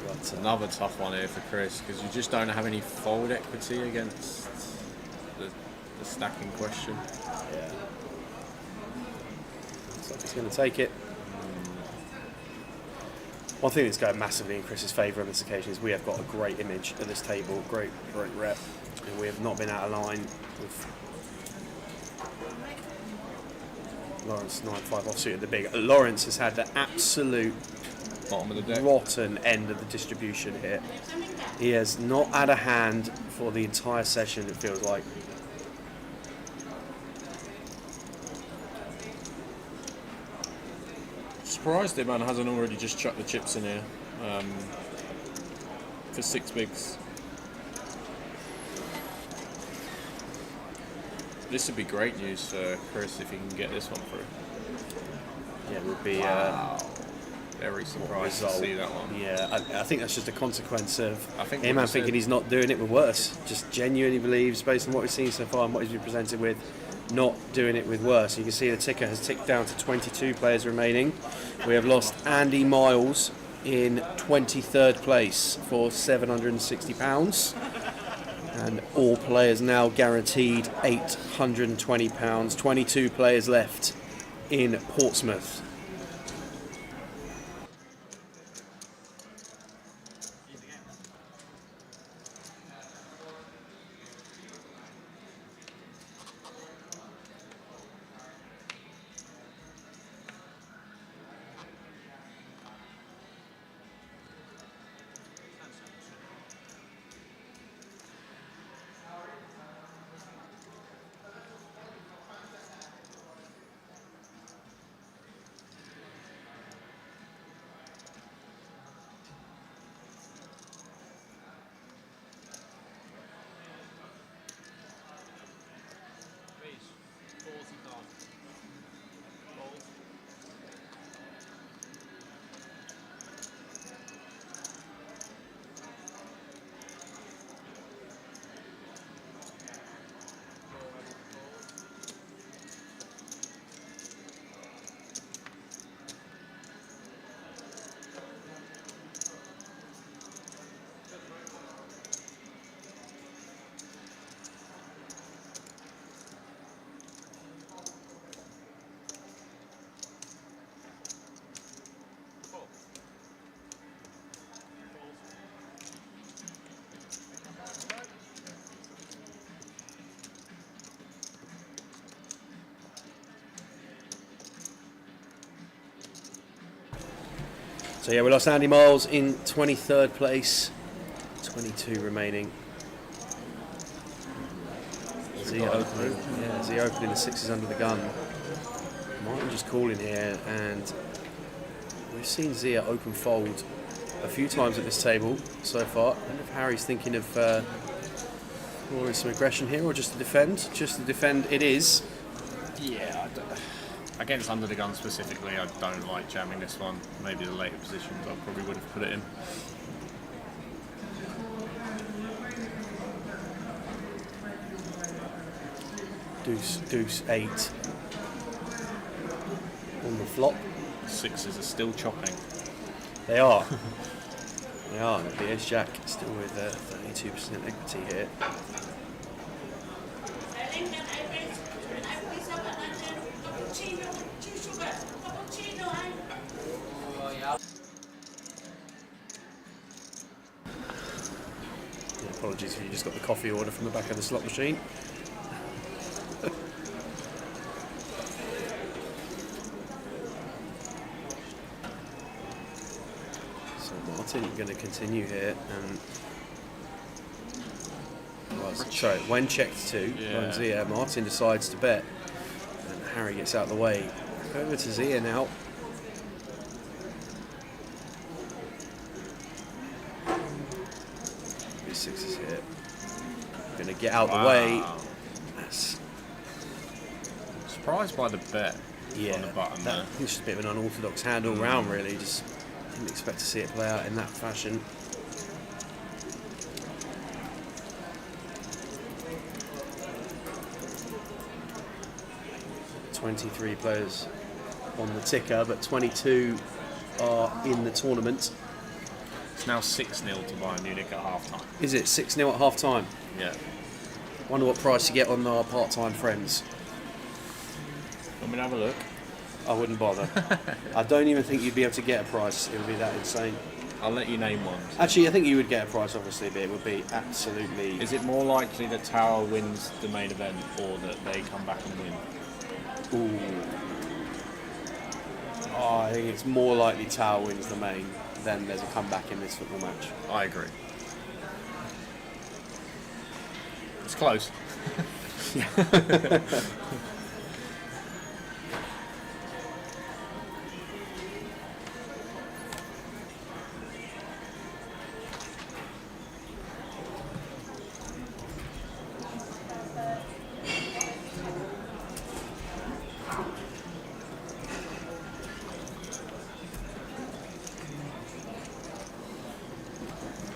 That's another tough one here for Chris, because you just don't have any fold equity against the stacking question. Yeah. Looks like he's going to take it. One thing that's going massively in Chris's favour on this occasion is we have got a great image at this table, great rep, and we have not been out of line with Lawrence 9-5 offsuit at the big. Lawrence has had the absolute bottom of the deck, rotten end of the distribution here. He has not had a hand for the entire session, it feels like. Surprised it, man, hasn't already just chucked the chips in here for 6 bigs. This would be great news for Chris if he can get this one through. Yeah, it would be very surprised to see that one. Yeah, I think that's just a consequence of him thinking he's not doing it with worse. Just genuinely believes, based on what we've seen so far and what he's been presented with, not doing it with worse. You can see the ticker has ticked down to 22 players remaining. We have lost Andy Miles in 23rd place for £760. And all players now guaranteed £820. 22 players left in Portsmouth. So yeah, we lost Andy Miles in 23rd place. 22 remaining. Zia opening the sixes under the gun. Martin just calling here, and we've seen Zia open fold a few times at this table so far. I wonder if Harry's thinking of more some aggression here, or just to defend. Just to defend it is. Yeah, against under the gun specifically, I don't like jamming this one. Maybe the later positions I probably would have put it in. Deuce 8 on the flop. Sixes are still chopping. They are. They are. The ace jack still with 32% equity here. Apologies if you just got the coffee order from the back of the slot machine. Martin going to continue here, and sorry, when checked to on Zia, Martin decides to bet, and Harry gets out of the way. Back over to Zia now. B6 is here. Going to get out the way. That's surprised by the bet on the button there. It's just a bit of an unorthodox hand all round, really. Just didn't expect to see it play out in that fashion. "23 players on the ticker, but 22 are in the tournament." It's now 6-0 to Bayern Munich at half-time. Is it 6-0 at half-time? Yeah. Wonder what price you get on our part-time friends. Want me to have a look? I wouldn't bother. I don't even think you'd be able to get a price. It would be that insane. I'll let you name one. Actually, I think you would get a price, obviously, but it would be absolutely... Is it more likely that Tower wins the main event or that they come back and win? Ooh. Oh, I think it's more likely Tower wins the main than there's a comeback in this football match. I agree. It's close.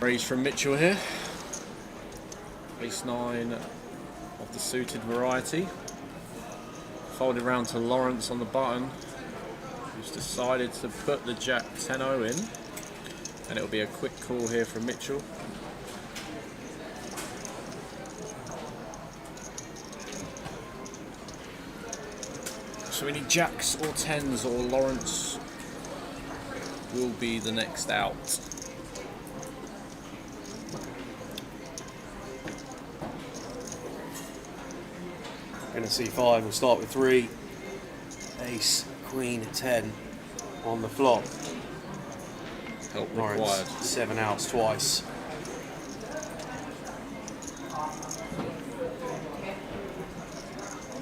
Raise from Mitchell here. Ace 9 of the suited variety. Folded round to Lawrence on the button, who's decided to put the Jack 10-0 in. And it'll be a quick call here from Mitchell. So we need Jacks or 10s, or Lawrence will be the next out. Going to C5, we'll start with 3. Ace, Queen, 10 on the flop. Help Lawrence, required. 7 outs twice.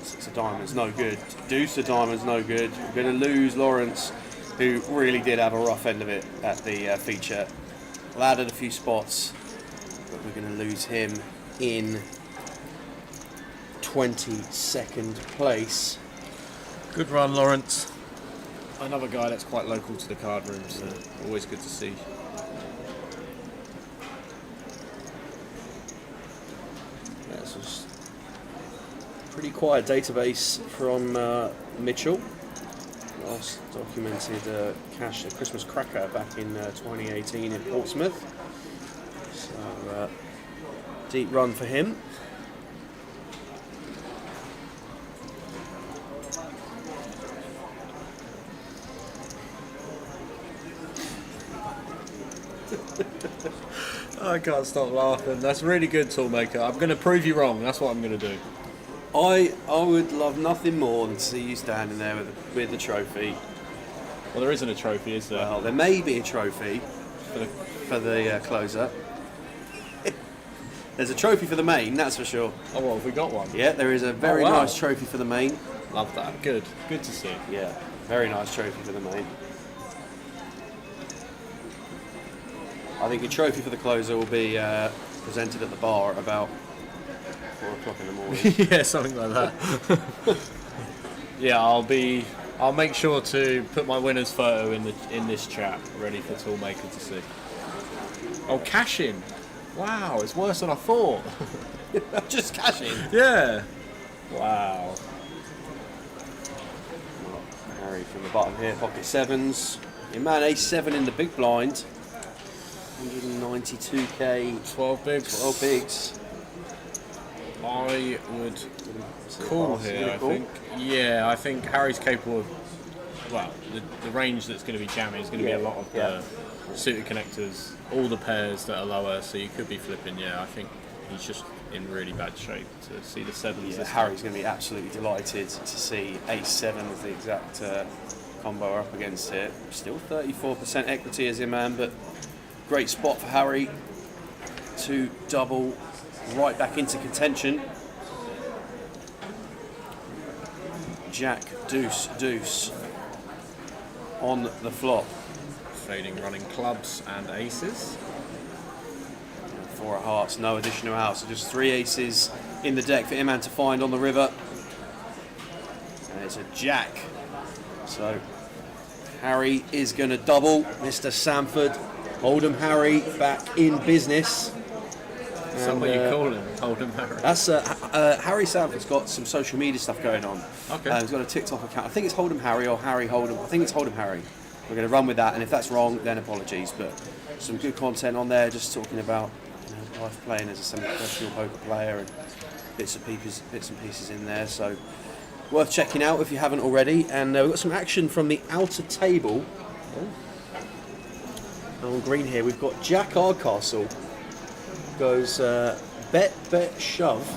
Six of diamonds, no good. Deuce of diamonds, no good. We're going to lose Lawrence, who really did have a rough end of it at the feature. Well, added a few spots, but we're going to lose him in 22nd place. Good run, Lawrence. Another guy that's quite local to the card room, so always good to see. That's just pretty quiet database from Mitchell. Last documented cash a Christmas cracker back in 2018 in Portsmouth. So deep run for him. I can't stop laughing. That's really good, Toolmaker. I'm going to prove you wrong. That's what I'm going to do. I would love nothing more than to see you standing there with the trophy. Well, there isn't a trophy, is there? Well, there may be a trophy for the closer. There's a trophy for the main, that's for sure. Oh, well, have we got one? Yeah, there is a very nice trophy for the main. Love that. Good. Good to see. Yeah, very nice trophy for the main. I think a trophy for the closer will be presented at the bar at about 4 o'clock in the morning. Yeah, something like that. Yeah, I'll make sure to put my winner's photo in this chat, ready for Toolmaker to see. Oh, cash in. Wow, it's worse than I thought. Just cash in. Yeah. Wow. Harry from the bottom here, pocket 7s. Your man A7 in the big blind. 192k. 12 bigs. 12 bigs. I would call here, I think. Yeah, I think Harry's capable of, well, the range that's going to be jamming is going to be a lot of the suited connectors, all the pairs that are lower, so you could be flipping. Yeah, I think he's just in really bad shape to see the 7s. Yeah, Harry's going to be absolutely delighted to see A7 as the exact combo up against it. Still 34% equity as him, man, but Great spot for Harry to double right back into contention. Jack, deuce, deuce on the flop. Fading running clubs and aces. 4 of hearts, no additional house. So just 3 aces in the deck for Iman to find on the river. And it's a jack. So Harry is going to double. Mr. Sanford, Hold'em Harry back in business. Is that what you call him? Hold'em Harry? That's Harry Sanford's got some social media stuff going on. Okay. He's got a TikTok account. I think it's Hold'em Harry or Harry Hold'em. I think it's Hold'em Harry. We're going to run with that, and if that's wrong, then apologies. But some good content on there, just talking about life playing as a semi-professional poker player and bits and pieces in there. So worth checking out if you haven't already. And we've got some action from the outer table. On green here, we've got Jack Hardcastle. Goes bet, shove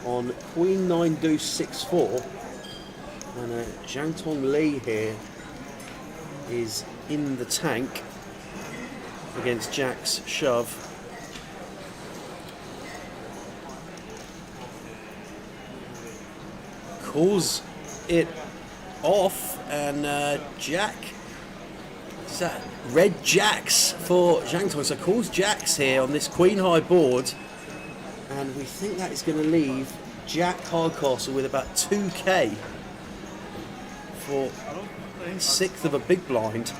on Queen 9 Deuce 6-4. And Zhang Tong Li here is in the tank against Jack's shove. Calls it off, and Jack, is that red jacks for Zhang Tong? So calls jacks here on this queen high board, and we think that is going to leave Jack Hardcastle with about 2k for 1/6 of a big blind.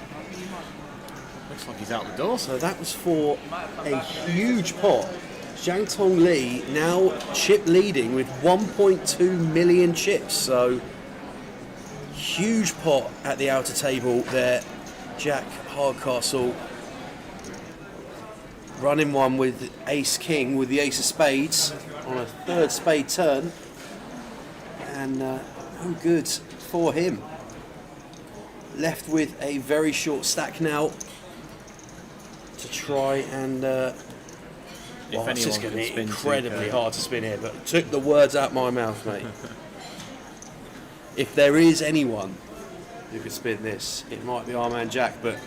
Looks like he's out the door. So that was for a huge pot. Zhang Tong Li now chip leading with 1.2 million chips. So huge pot at the outer table there. Jack Hardcastle running one with ace king with the ace of spades on a 3rd spade turn. And no good for him. Left with a very short stack now to try and it's just going to be incredibly hard to spin here, but took the words out my mouth, mate. If there is anyone who could spin this, it might be our man Jack, but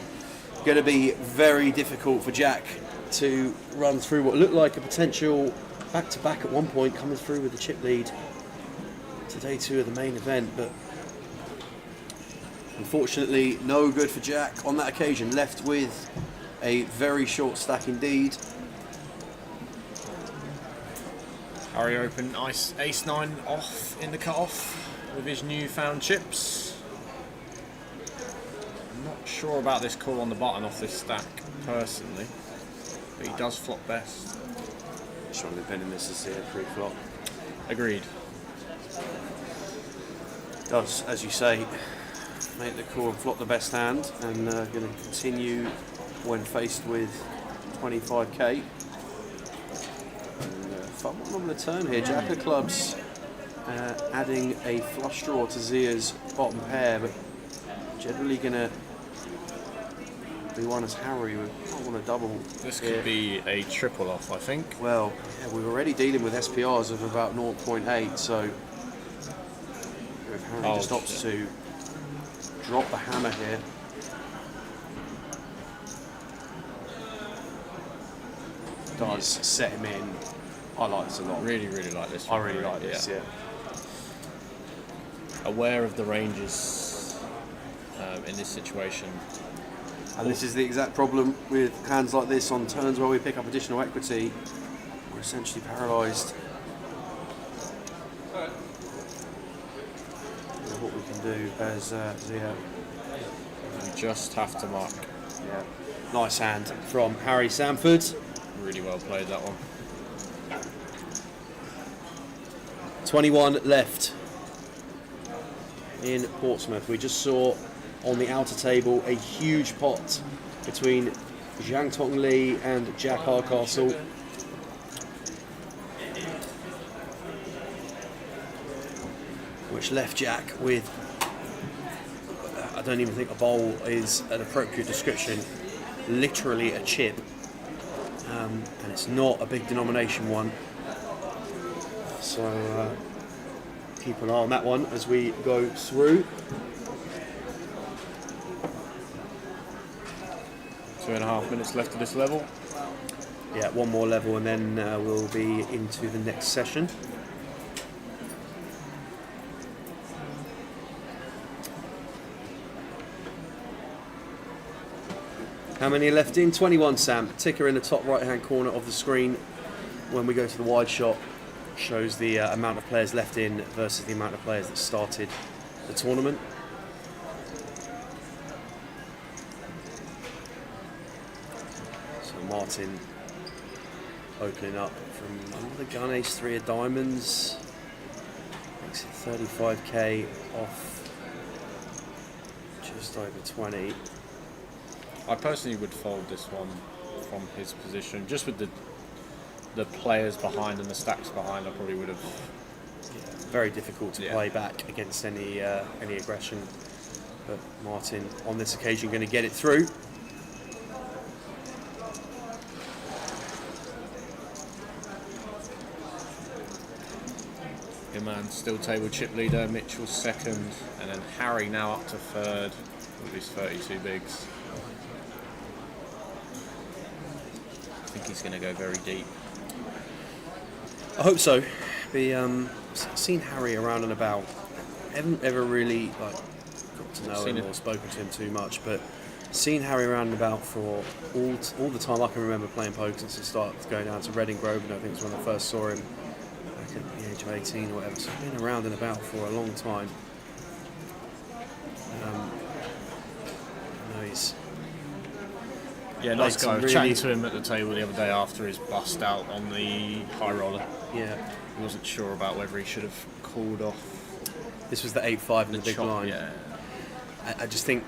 going to be very difficult for Jack to run through what looked like a potential back-to-back at one point, coming through with the chip lead to day 2 of the main event, but unfortunately no good for Jack on that occasion. Left with a very short stack indeed. Harry open ace 9 off in the cut-off with his newfound chips. I'm not sure about this call on the button off this stack personally, but he does flop best. Strongly betting this is a pre-flop. Agreed. Does, as you say, make the call and flop the best hand, and going to continue when faced with 25k. Fun one on the turn here. Jack of clubs adding a flush draw to Zia's bottom pair, but generally going to be one as Harry. We don't want to double. This could be a triple off, I think. Well, yeah, we're already dealing with SPRs of about 0.8, so if Harry just opts to drop the hammer here. Does set him in. I like this a lot. Really like this I really like this, yeah. Aware of the ranges in this situation. And this is the exact problem with hands like this on turns where we pick up additional equity. We're essentially paralysed. What we can do as Zia. You just have to mark. Yeah. Nice hand from Harry Sanford. Really well played, that one. 21 left in Portsmouth. We just saw on the outer table a huge pot between Zhang Tong Li and Jack Hardcastle. Which left Jack with, I don't even think a bowl is an appropriate description, literally a chip. And it's not a big denomination one. So keep an eye on that one as we go through. 2.5 minutes left of this level. Yeah, one more level and then we'll be into the next session. How many are left in? 21, Sam. Ticker in the top right-hand corner of the screen when we go to the wide shot shows the amount of players left in versus the amount of players that started the tournament. So Martin opening up from another gun, ace 3 of diamonds. Makes it 35k off just over 20. I personally would fold this one from his position, just with the players behind and the stacks behind. I probably would have. Yeah, very difficult to play back against any aggression, but Martin on this occasion going to get it through. Iman still table chip leader, Mitchell second, and then Harry now up to third with his 32 bigs. I think he's going to go very deep. I hope so. Seen Harry around and about. Haven't ever really got to know him or spoken to him too much, but seen Harry around and about for all the time I can remember playing poker since I started going down to Reading Grosvenor. I think it's when I first saw him back at the age of 18 or whatever. So I've been around and about for a long time. I know he's. Yeah, nice guy. I was chatting to him at the table the other day after his bust out on the high roller. Yeah. He wasn't sure about whether he should have called off. This was the 8-5 in the big line. Yeah. I just think,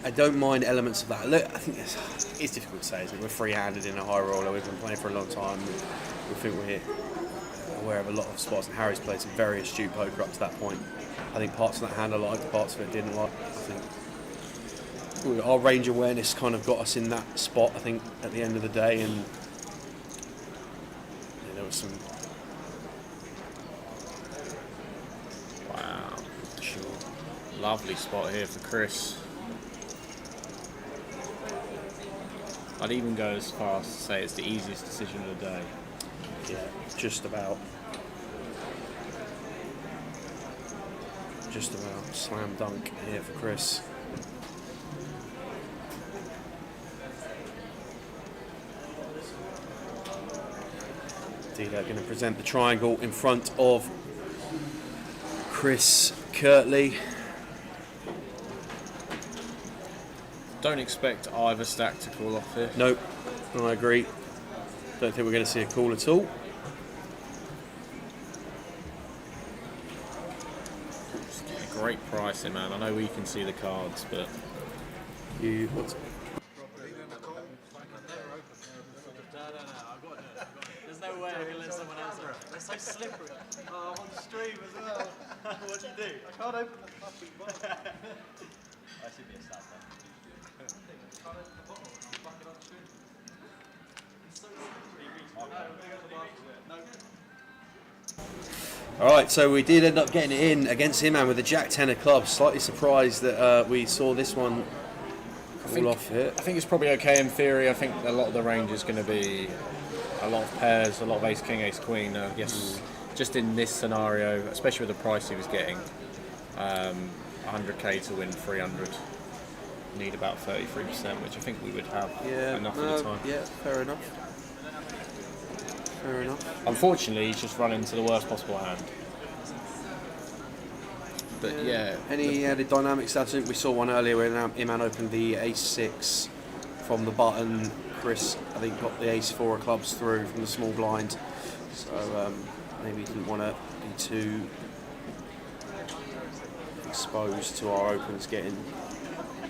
I don't mind elements of that. Look, I think it's difficult to say, isn't it? We're free-handed in a high roller. We've been playing for a long time. We think we're aware of a lot of spots, and Harry's played some very astute poker up to that point. I think parts of that hand I liked, parts of it didn't like. I think our range awareness kind of got us in that spot, I think, at the end of the day, and there was some. Wow, sure. Lovely spot here for Chris. I'd even go as far as to say it's the easiest decision of the day. Yeah, just about. Just about slam dunk here for Chris. Dealer going to present the triangle in front of Chris Kirtley. Don't expect either stack to call off here. Nope, I agree. Don't think we're going to see a call at all. Great pricing, man. I know we can see the cards, but you. There's no way I can let someone else in. They're so slippery. Oh, I'm on stream as well. What do you do? I can't open the fucking bottle. I should be a sad man. I can't open the bottle and I'm fucking on stream. It's so slippery. No, we're going to All right, so we did end up getting it in against him, and with the Jack 10 of clubs. Slightly surprised that we saw this one fall off here. I think it's probably okay in theory. I think a lot of the range is going to be a lot of pairs, a lot of ace king, ace queen. I guess just in this scenario, especially with the price he was getting, 100k to win 300, need about 33%, which I think we would have enough of the time. Yeah, fair enough. Fair enough. Unfortunately, he's just run into the worst possible hand. But yeah. Any added dynamics? I think we saw one earlier where Iman opened the ace-6 from the button. Chris, I think, got the ace-4 of clubs through from the small blind. So maybe he didn't want to be too exposed to our opens getting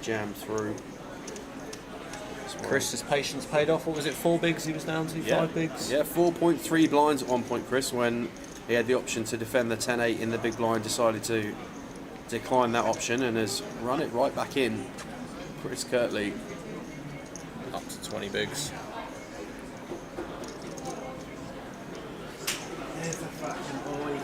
jammed through. Chris's patience paid off. What was it, 4 bigs he was down to? 5 bigs? Yeah, 4.3 blinds at one point, Chris, when he had the option to defend the 10-8 in the big blind, decided to decline that option and has run it right back in. Chris Kirtley. Up to 20 bigs. There's a fucking boy.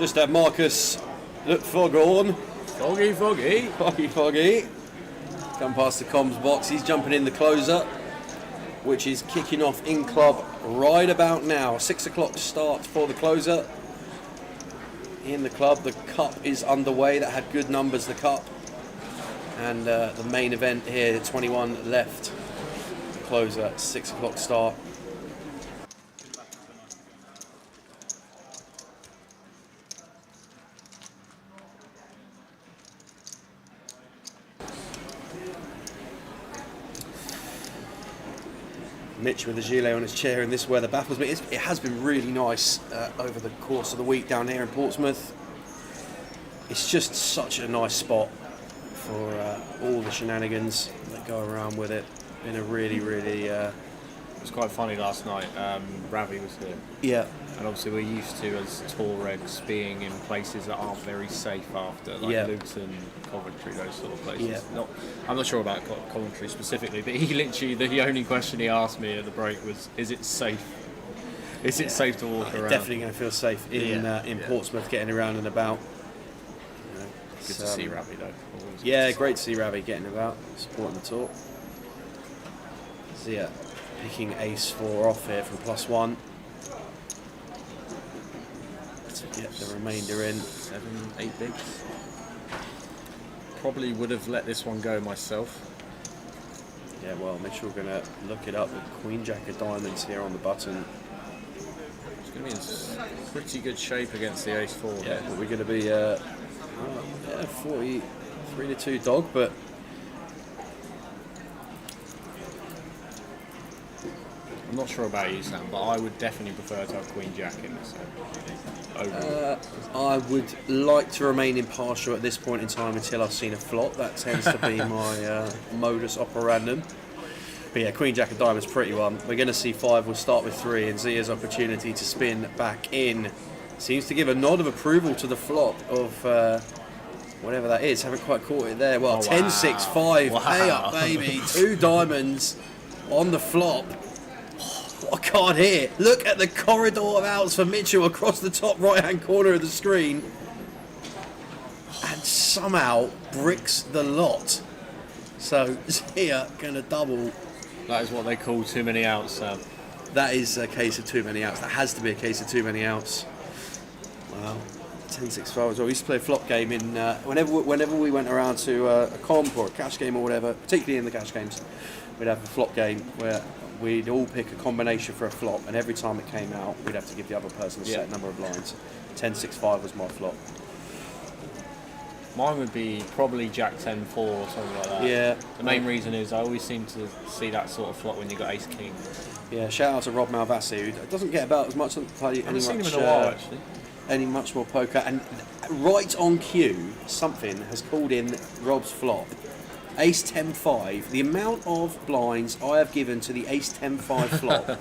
Just had Marcus look foghorn. Foggy. Foggy. Come past the comms box. He's jumping in the closer, which is kicking off in club right about now. 6 o'clock start for the closer. In the club, the cup is underway. That had good numbers, the cup. And the main event here, 21 left. The closer, 6 o'clock start. Mitch with a gilet on his chair in this weather baffles me. It has been really nice over the course of the week down here in Portsmouth. It's just such a nice spot for all the shenanigans that go around with it. Been a really, it was quite funny last night. Ravi was here. Yeah. And obviously we're used to, as tour regs, being in places that aren't very safe after, like Luton, Coventry, those sort of places. Yeah. I'm not sure about Coventry specifically, but he literally, the only question he asked me at the break was, is it safe? Is it safe to walk around? Definitely going to feel safe in Portsmouth, getting around and about. Good to see Ravi though. Yeah, great to see Ravi getting about, supporting the tour. So yeah, picking ace 4 off here from +1. To get the remainder in. 7, 8 bigs. Probably would have let this one go myself. Yeah, well, Mitchell going to look it up with Queen Jack of Diamonds here on the button. It's going to be in pretty good shape against the ace 4. Yeah, but we're going to be 43-2 dog, but I'm not sure about you, Sam, but I would definitely prefer to have Queen Jack in this over. I would like to remain impartial at this point in time until I've seen a flop. That tends to be my modus operandum. But yeah, Queen Jack of Diamonds, pretty one. We're going to see 5. We'll start with 3, and Zia's opportunity to spin back in. Seems to give a nod of approval to the flop of whatever that is. Haven't quite caught it there. Well, 10, 6, 5. Wow. Pay up, baby. 2 diamonds on the flop. What a card here. Look at the corridor of outs for Mitchell across the top right-hand corner of the screen. And somehow bricks the lot. So Zia going to double. That is what they call too many outs, Sam. That is a case of too many outs. That has to be a case of too many outs. Wow. 10-6-5 as well. We used to play a flop game in whenever we went around to a comp or a cash game or whatever, particularly in the cash games, we'd have a flop game where we'd all pick a combination for a flop, and every time it came out, we'd have to give the other person a set number of blinds. 10-6-5 was my flop. Mine would be probably Jack 10-4 or something like that. Yeah. The main reason is I always seem to see that sort of flop when you got Ace King. Yeah. Shout out to Rob Malvasi, who doesn't get about as much. I haven't seen him in a while actually. Any much more poker, and right on cue, something has called in Rob's flop. Ace 10-5. The amount of blinds I have given to the Ace 10-5 flop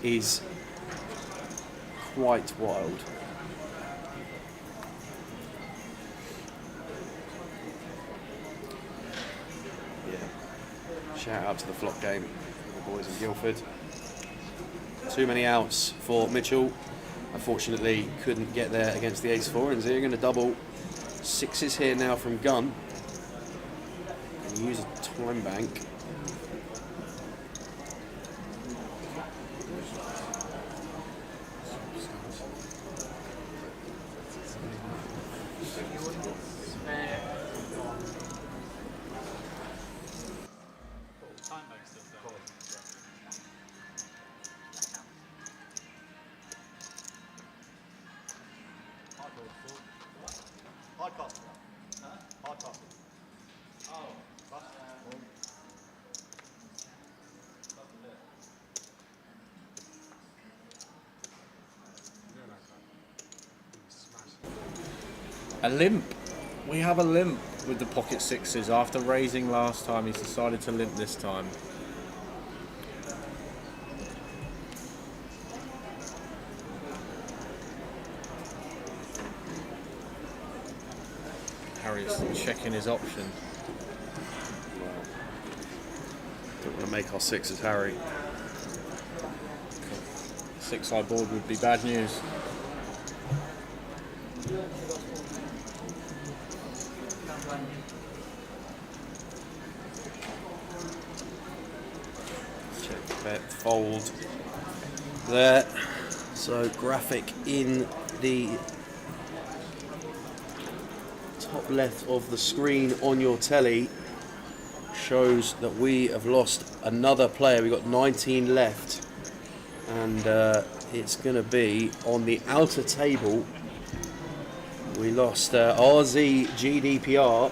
is quite wild. Yeah. Shout out to the flop game, the boys in Guildford. Too many outs for Mitchell. Unfortunately, couldn't get there against the Ace 4, and Zia going to double 6s here now from gun. And use a time bank. A limp. We have a limp with the pocket 6s. After raising last time, he's decided to limp this time. Harry's checking his option. Don't want to make our 6s, Harry. 6-side board would be bad news. Check bet fold there. So graphic in the top left of the screen on your telly shows that we have lost another player. We've got 19 left, and it's going to be on the outer table. We lost RZ GDPR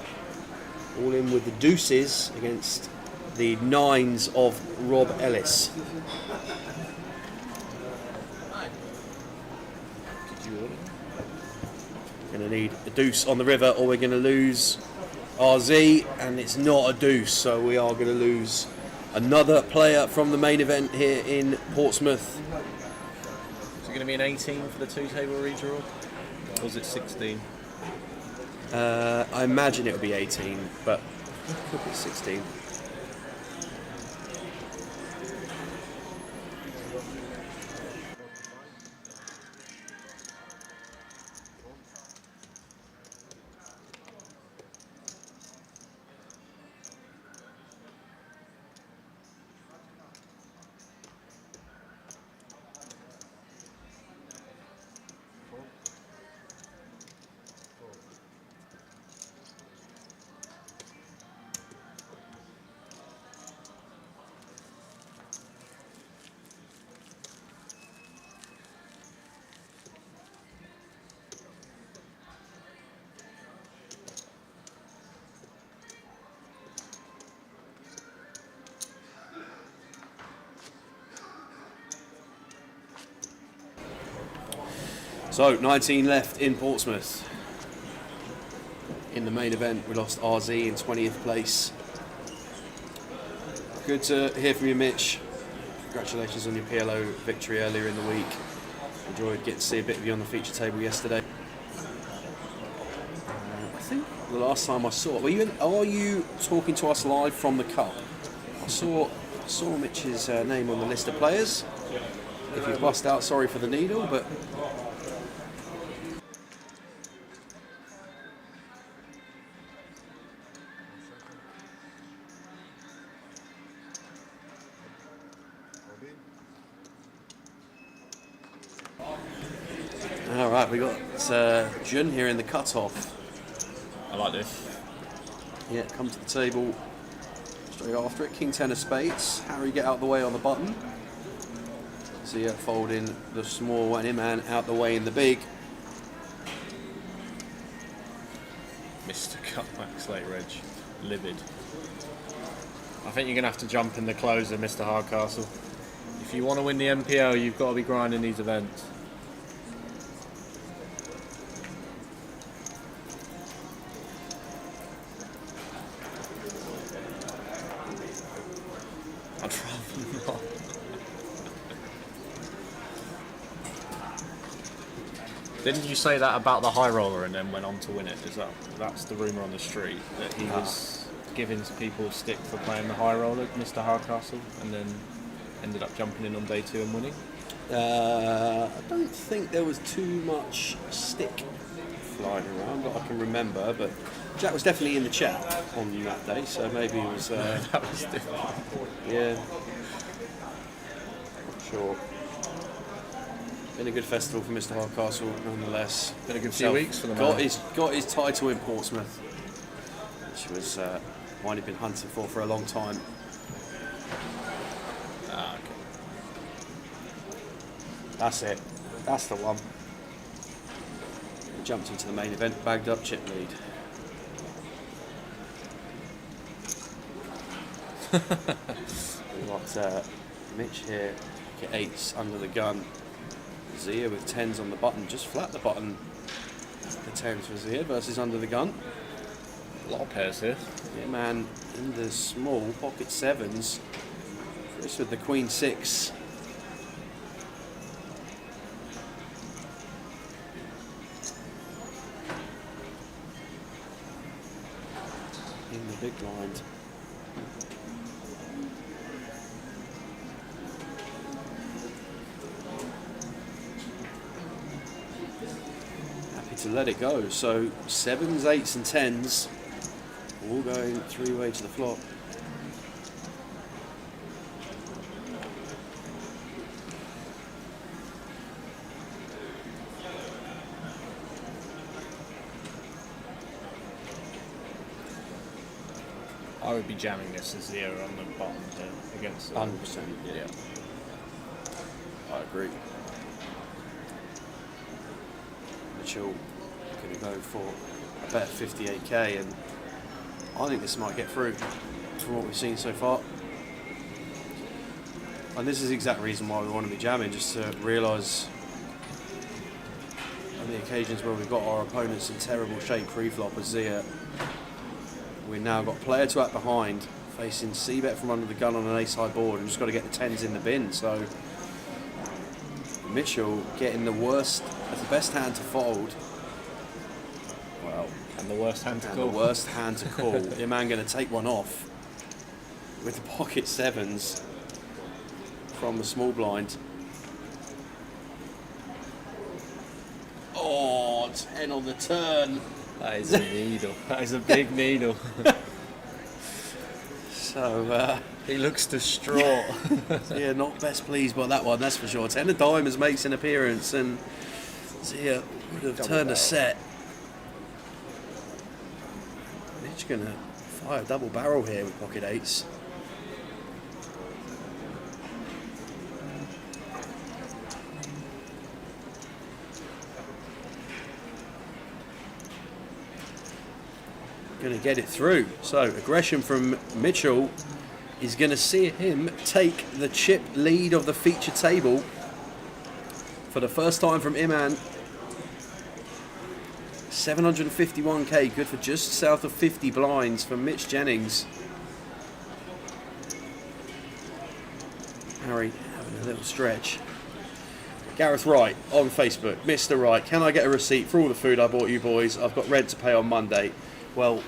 all in with the deuces against the nines of Rob Ellis. We're going to need a deuce on the river, or we're going to lose RZ, and it's not a deuce, so we are going to lose another player from the main event here in Portsmouth. Is it going to be an 18 for the two-table redraw, or is it 16? I imagine it'll be 18, but it could be 16. So 19 left in Portsmouth. In the main event, we lost RZ in 20th place. Good to hear from you, Mitch. Congratulations on your PLO victory earlier in the week. Enjoyed getting to see a bit of you on the feature table yesterday. I think the last time I saw, are you talking to us live from the Cup? I saw Mitch's name on the list of players. If you bust out, sorry for the needle, but. All right, we got Jun here in the cutoff. I like this. Yeah, come to the table straight after it. King 10 of spades. Harry get out the way on the button. Zia folding the small one in, man out the way in the big. Mr. Cutback Slate Reg, livid. I think you're going to have to jump in the closer, Mr. Hardcastle. If you want to win the MPO, you've got to be grinding these events. I'd rather not. Didn't you say that about the high roller and then went on to win it? That's the rumour on the street, that he was giving people stick for playing the high roller, Mr. Hardcastle, and then ended up jumping in on day 2 and winning? I don't think there was too much stick flying around that I can remember, but Jack was definitely in the chat on that day, so maybe it was. That was different. Yeah. Not sure. Been a good festival for Mr. Hardcastle, nonetheless. Been a good few weeks for the man. Got his title in Portsmouth, which was one he'd been hunting for a long time. Ah, okay. That's it. That's the one. Jumped into the main event, bagged up chip lead. We've got Mitch here, get 8s under the gun. Zia with 10s on the button, just flat the button. The 10s for Zia versus under the gun. A lot of pairs here. Yeah, man, in the small pocket 7s. Chris with the Queen 6. In the big blind. to let it go. So 7s, 8s and 10s all going 3-way to the flop. I would be jamming this as 0 on the bottom here against the 100%. Yeah. I agree. Mitchell going to go for a bet 58k, and I think this might get through from what we've seen so far. And this is the exact reason why we want to be jamming, just to realise on the occasions where we've got our opponents in terrible shape pre-flop as Zia, we've now got player to act behind, facing C-bet from under the gun on an ace-high board, and just got to get the 10s in the bin. So Mitchell getting the worst, as the best hand to fold. Well, And the worst hand to and call. the worst hand to call. Your man going to take one off with the pocket 7s from the small blind. Oh, 10 on the turn. That is a needle. That is a big needle. So, He looks distraught. yeah, not best pleased by that one, that's for sure. 10 of diamonds makes an appearance, and Zia would have turned a set. Mitch going to fire a double barrel here with pocket 8s. Going to get it through. So aggression from Mitchell is going to see him take the chip lead of the feature table for the first time from Iman. 751k, good for just south of 50 blinds from Mitch Jennings. Harry having a little stretch. Gareth Wright on Facebook. Mr. Wright, can I get a receipt for all the food I bought you boys? I've got rent to pay on Monday. Well,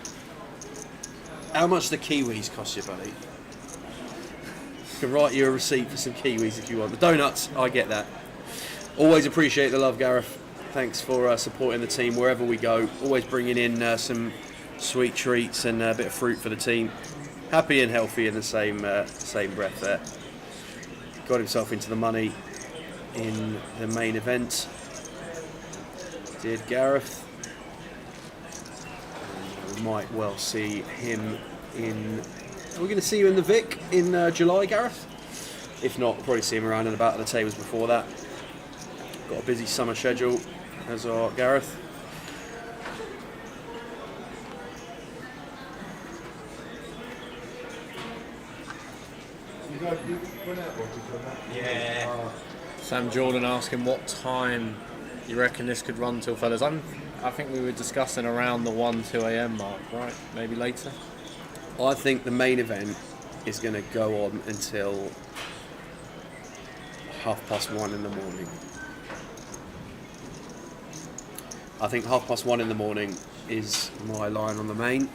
how much the kiwis cost you, buddy? I can write you a receipt for some kiwis if you want. The donuts, I get that. Always appreciate the love, Gareth. Thanks for supporting the team wherever we go. Always bringing in some sweet treats and a bit of fruit for the team. Happy and healthy in the same breath there. Got himself into the money in the main event. Did Gareth. We might well see him in. Are we going to see you in the Vic in July, Gareth? If not, we'll probably see him around and about at the tables before that. Got a busy summer schedule, as our Gareth. Yeah. Sam Jordan asking what time you reckon this could run till, fellas. I think we were discussing around the 1-2 a.m. mark, right? Maybe later. I think the main event is going to go on until 1:30 in the morning. I think 1:30 in the morning is my line on the main,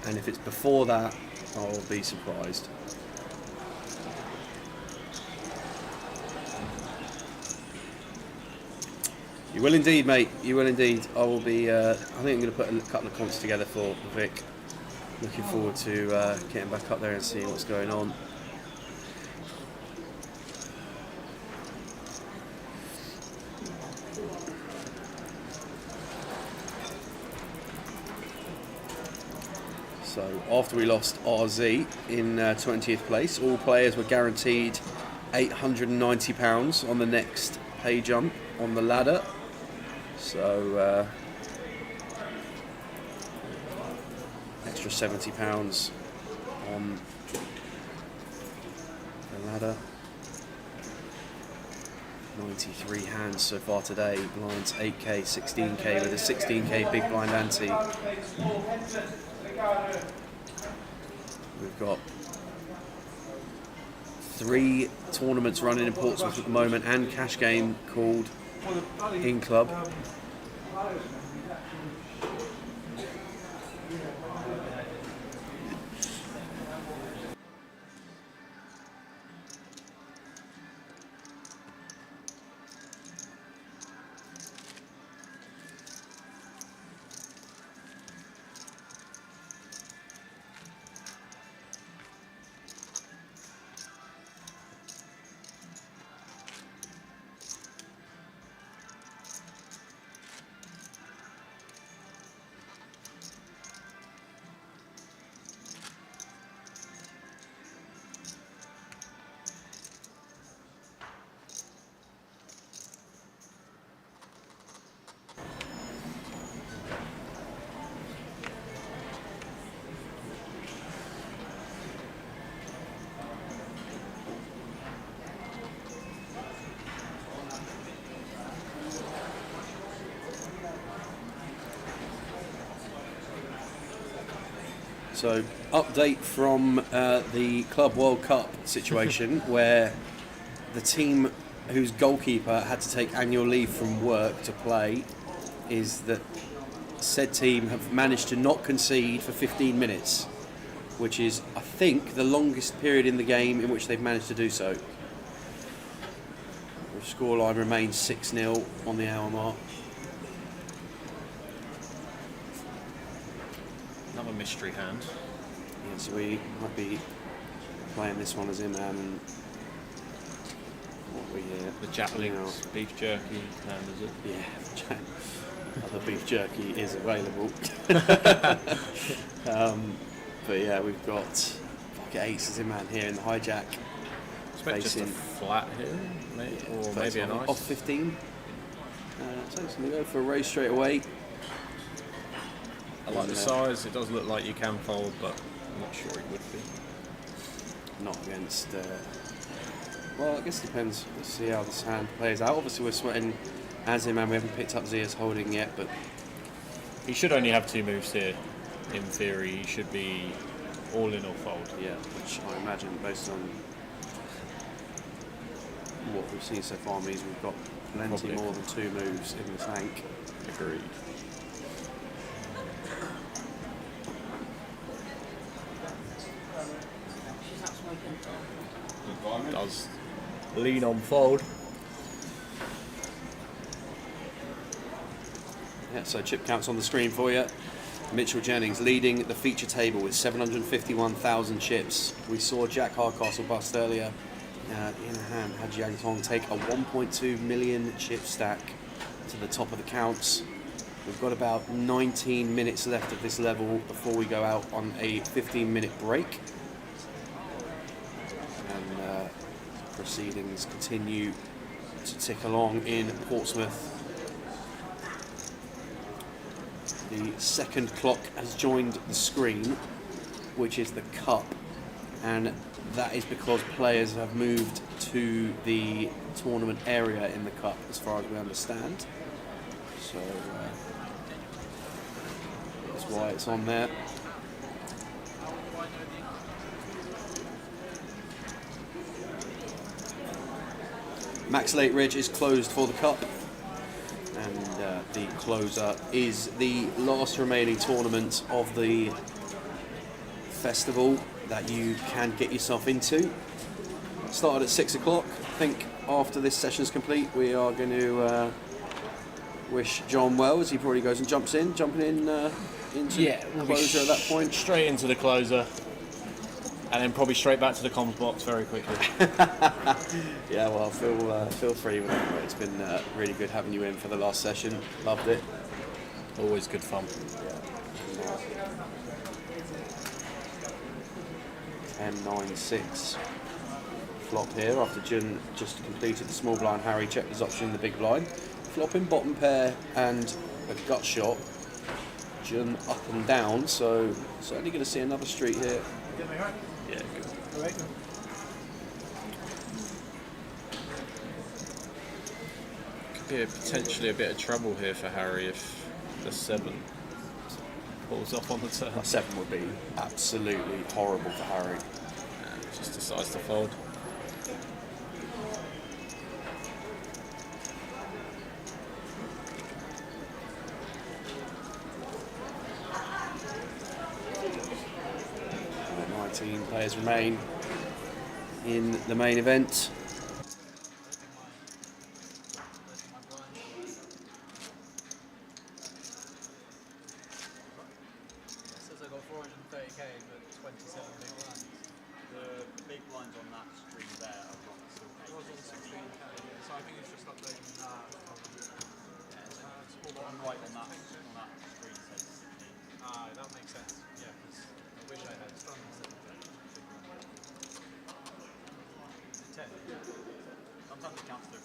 and if it's before that, I'll be surprised. You will indeed, mate. You will indeed. I will be. I think I'm going to put a couple of comps together for Vic. Looking forward to getting back up there and seeing what's going on. So after we lost RZ in 20th place, all players were guaranteed £890 on the next pay jump on the ladder. So extra £70 on the ladder. 93 hands so far today. Blinds 8k, 16k with a 16k big blind ante. We've got 3 tournaments running in Portsmouth at the moment and cash game called In Club. So, update from the Club World Cup situation where the team whose goalkeeper had to take annual leave from work to play is that said team have managed to not concede for 15 minutes, which is, I think, the longest period in the game in which they've managed to do so. The scoreline remains 6-0 on the hour mark. Another mystery hand. Yeah, so we might be playing this one as in and what we The Jatling's beef jerky hand, is it? Yeah, other beef jerky is available. But yeah, we've got pocket aces in man here in the hijack. Expect just a flat here, maybe, or Yeah, maybe a nice. Off 15. So it's going to go for a raise straight away. I like the size. It does look like you can fold, but I'm not sure it would be. Not against. Well, I guess it depends. Let's see how this hand plays out. Obviously, we're sweating Azim, and we haven't picked up Zia's holding yet, but He should only have 2 moves here. In theory, he should be all in or fold. yeah, which I imagine, based on what we've seen so far, means we've got plenty Probably. more than 2 moves in the tank. Agreed. Does lean on fold. Yeah, so chip counts on the screen for you. Mitchell Jennings leading the feature table with 751,000 chips. We saw Jack Hardcastle bust earlier. In hand, had Yang Tong take a 1.2 million chip stack to the top of the counts. We've got about 19 minutes left of this level before we go out on a 15-minute break. And proceedings continue to tick along in Portsmouth. The second clock has joined the screen, which is the cup, and that is because players have moved to the tournament area in the cup, as far as we understand. So that's why it's on there. Max Lake Ridge is closed for the cup, and the closer is the last remaining tournament of the festival that you can get yourself into. Started at 6 o'clock. I think after this session's complete, we are going to wish John well as he probably goes and jumping in into we'll closer at that point. Straight into the closer, and then probably straight back to the comms box very quickly. Yeah, well, feel free with it. It's been really good having you in for the last session. Loved it. Always good fun. 10-9-6 flop here after Jun just completed the small blind. Harry checked his option in the big blind. Flopping bottom pair and a gut shot. Jun up and down, so certainly going to see another street here. Yeah, good. Could be potentially a bit of trouble here for Harry if the 7 pulls off on the turn. That 7 would be absolutely horrible for Harry. And just decides to fold. And 19 players remain in the main event. Says I got 430k, but 27 big blinds. The big blinds on that screen there are not still So I think it's just updating that. small bottom right on that screen says 16. That makes sense. Yeah, because I wish I had done this. 10. Sometimes it counts the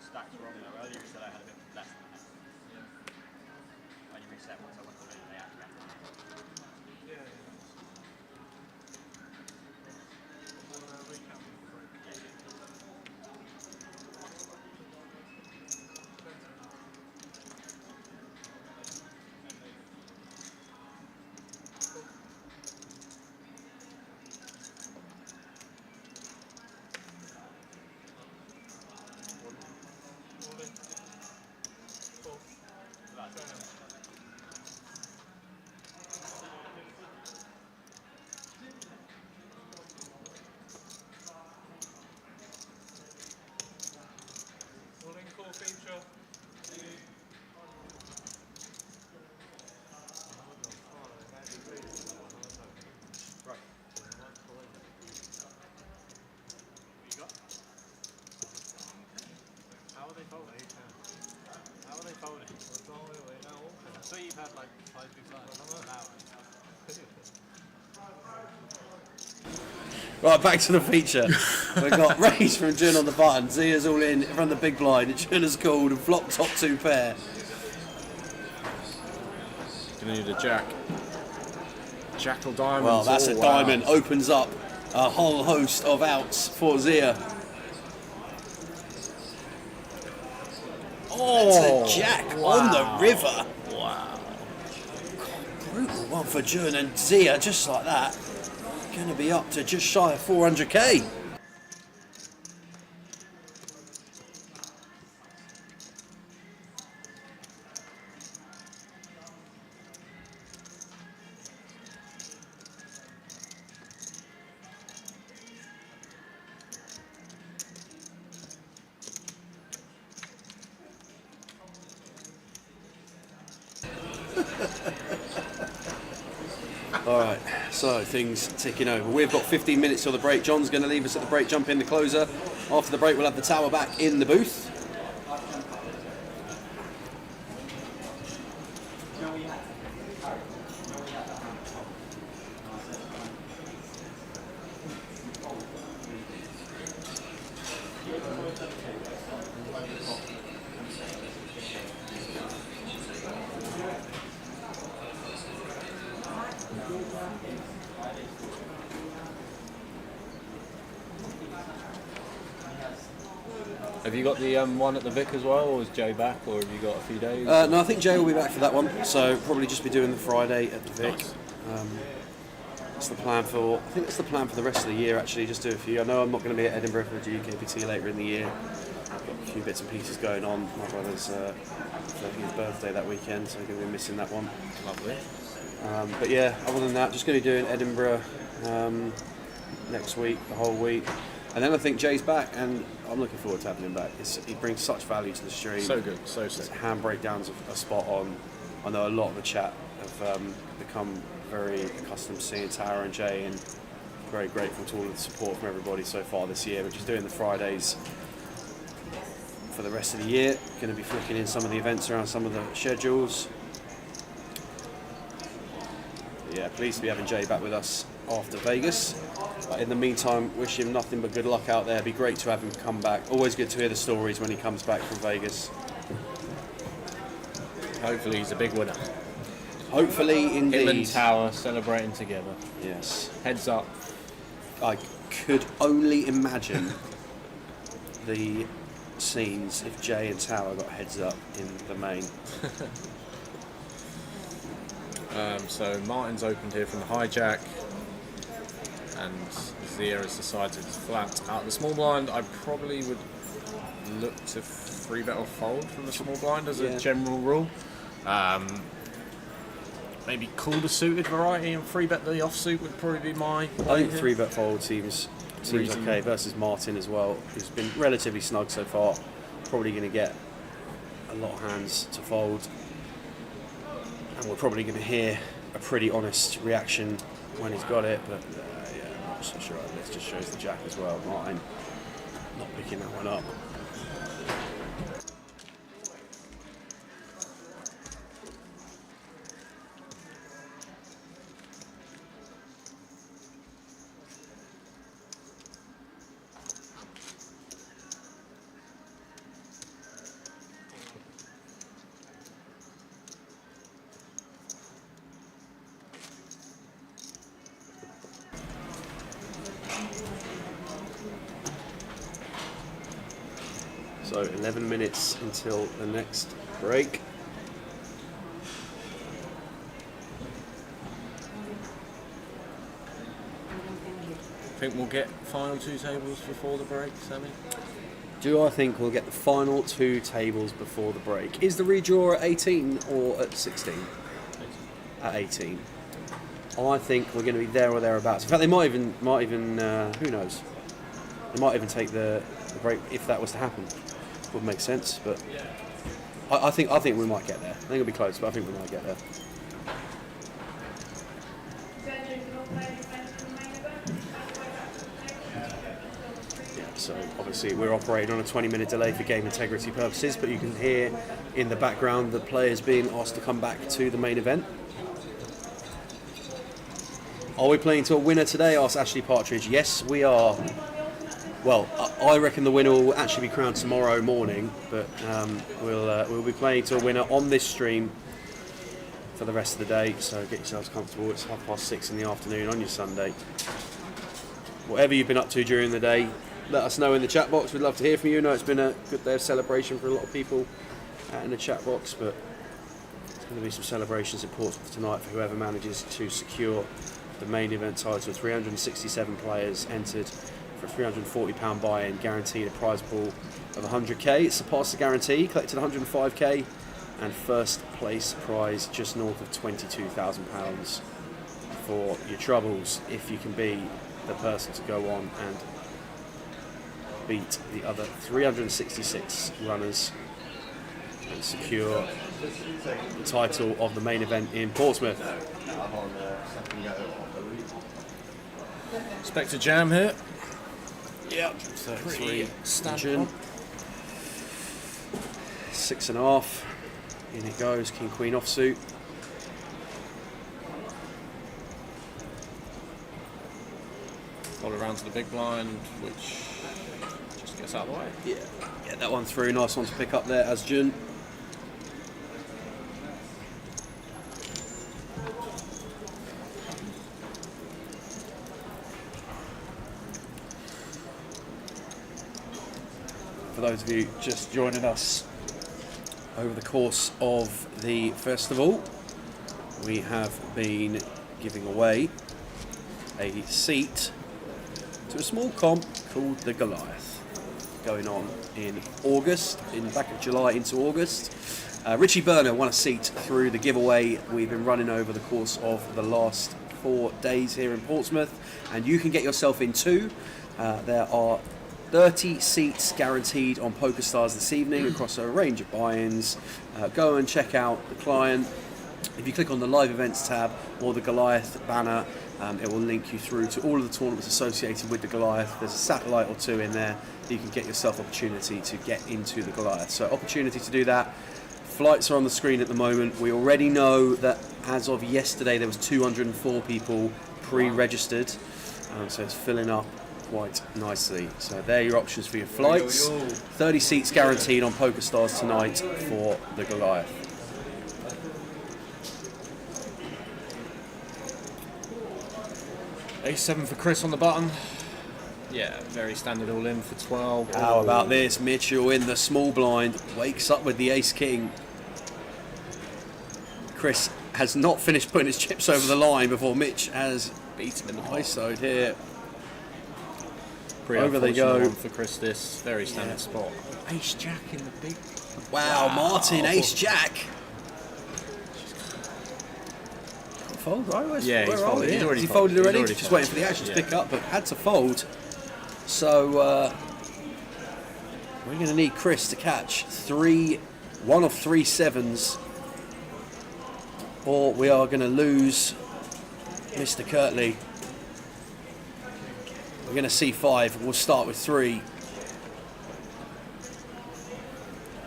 stacks wrong though. Earlier you said I had a bit less than that. Yeah. When you reset once I went to the they actually have Yeah. had like 5 people on an hour. Right, back to the feature. We've got Ray's from Jun on the button. Zia's all in from the big blind. Jun has called and flopped top 2 pair. Gonna need a jack. Jackal diamond. Well, that's a diamond. Opens up a whole host of outs for Zia. Oh, it's a jack on the river. Wow. Brutal one for Jun, and Zia, just like that, going to be up to just shy of 400k. Alright, so things ticking over. We've got 15 minutes till the break. John's going to leave us at the break, jump in the closer. After the break, we'll have the tower back in the booth. Have you got the one at the Vic as well, or is Jay back, or have you got a few days? No, I think Jay will be back for that one, so probably just be doing the Friday at the Vic. Nice. That's the plan for. I think that's the plan for the rest of the year. Actually, just do a few. I know I'm not going to be at Edinburgh for the UKPT later in the year. I've got a few bits and pieces going on. My brother's 30th birthday that weekend, so I'm going to be missing that one. Lovely. But yeah, other than that, just going to be doing Edinburgh next week, the whole week. And then I think Jay's back, and I'm looking forward to having him back. He brings such value to the stream. So good, so His sick. hand breakdowns are spot on. I know a lot of the chat have become very accustomed to seeing Tara and Jay, and very grateful to all of the support from everybody so far this year. We're just doing the Fridays for the rest of the year. Going to be flicking in some of the events around some of the schedules. But yeah, pleased to be having Jay back with us after Vegas. But in the meantime, wish him nothing but good luck out there. It'd be great to have him come back. Always good to hear the stories when he comes back from Vegas. Hopefully he's a big winner. Hopefully, indeed. Him and Tower celebrating together. Yes. Heads up. I could only imagine the scenes if Jay and Tower got heads up in the main. So Martin's opened here from the hijack, and Zia has decided to flat out the small blind. I probably would look to 3-bet or fold from the small blind as a general rule. Maybe call the suited variety and 3-bet the offsuit would probably be my. I think 3-bet fold seems okay versus Martin as well, who's been relatively snug so far. Probably going to get a lot of hands to fold, and we're probably going to hear a pretty honest reaction when he's got it. But yeah, I'm not so sure. This just shows the jack as well. Martin not picking that one up. So 11 minutes until the next break. Think we'll get final 2 tables before the break, Sammy? Do I think we'll get the final 2 tables before the break? Is the redraw at 18 or at 16? At 18. I think we're going to be there or thereabouts. In fact, they might even who knows? They might even take the break if that was to happen. Would make sense, but I think we might get there. I think it'll be close, but I think we might get there. So obviously we're operating on a 20-minute delay for game integrity purposes, but you can hear in the background the players being asked to come back to the main event. Are we playing to a winner today? Asked Ashley Partridge. Yes, we are. Well, I reckon the winner will actually be crowned tomorrow morning, but we'll be playing to a winner on this stream for the rest of the day. So get yourselves comfortable. It's 6:30 in the afternoon on your Sunday. Whatever you've been up to during the day, let us know in the chat box. We'd love to hear from you. I know it's been a good day of celebration for a lot of people in the chat box, but there's going to be some celebrations in Portsmouth tonight for whoever manages to secure the main event title. 367 players entered for a £340 buy-in, guaranteed a prize pool of 100k. It surpassed the guarantee, collected 105k, and first place prize just north of £22,000 for your troubles if you can be the person to go on and beat the other 366 runners and secure the title of the main event in Portsmouth. Expect a jam here. Yep. 33 stand. 6.5. In it goes. King Queen offsuit. All around to the big blind, which just gets out of the way. Yeah. Get that one through. Nice one to pick up there, Asjun. For those of you just joining us, over the course of the festival, we have been giving away a seat to a small comp called the Goliath, going on in August, in back of July into August. Richie Burner won a seat through the giveaway we've been running over the course of the last 4 days here in Portsmouth, and you can get yourself in too. There are 30 seats guaranteed on PokerStars this evening across a range of buy-ins. Go and check out the client. If you click on the live events tab or the Goliath banner, it will link you through to all of the tournaments associated with the Goliath. There's a satellite or two in there that you can get yourself opportunity to get into the Goliath. So opportunity to do that. Flights are on the screen at the moment. We already know that as of yesterday there was 204 people pre-registered, so it's filling up quite nicely. So there are your options for your flights. 30 seats guaranteed on PokerStars tonight for the Goliath. A7 for Chris on the button. Yeah, very standard all in for 12. How about this? Mitchell in the small blind wakes up with the ace king. Chris has not finished putting his chips over the line before Mitch has beat him in the ISO'd here. Pretty over they go one for Chris. This very standard spot. Ace jack in the big. Wow, Martin ace jack. Fold, right? Yeah, he's folded. He's already folded already. Just waiting for the action to pick up, but had to fold. So we're going to need Chris to catch one of three sevens, or we are going to lose Mr. Kirtley. We're going to see 5. We'll start with 3.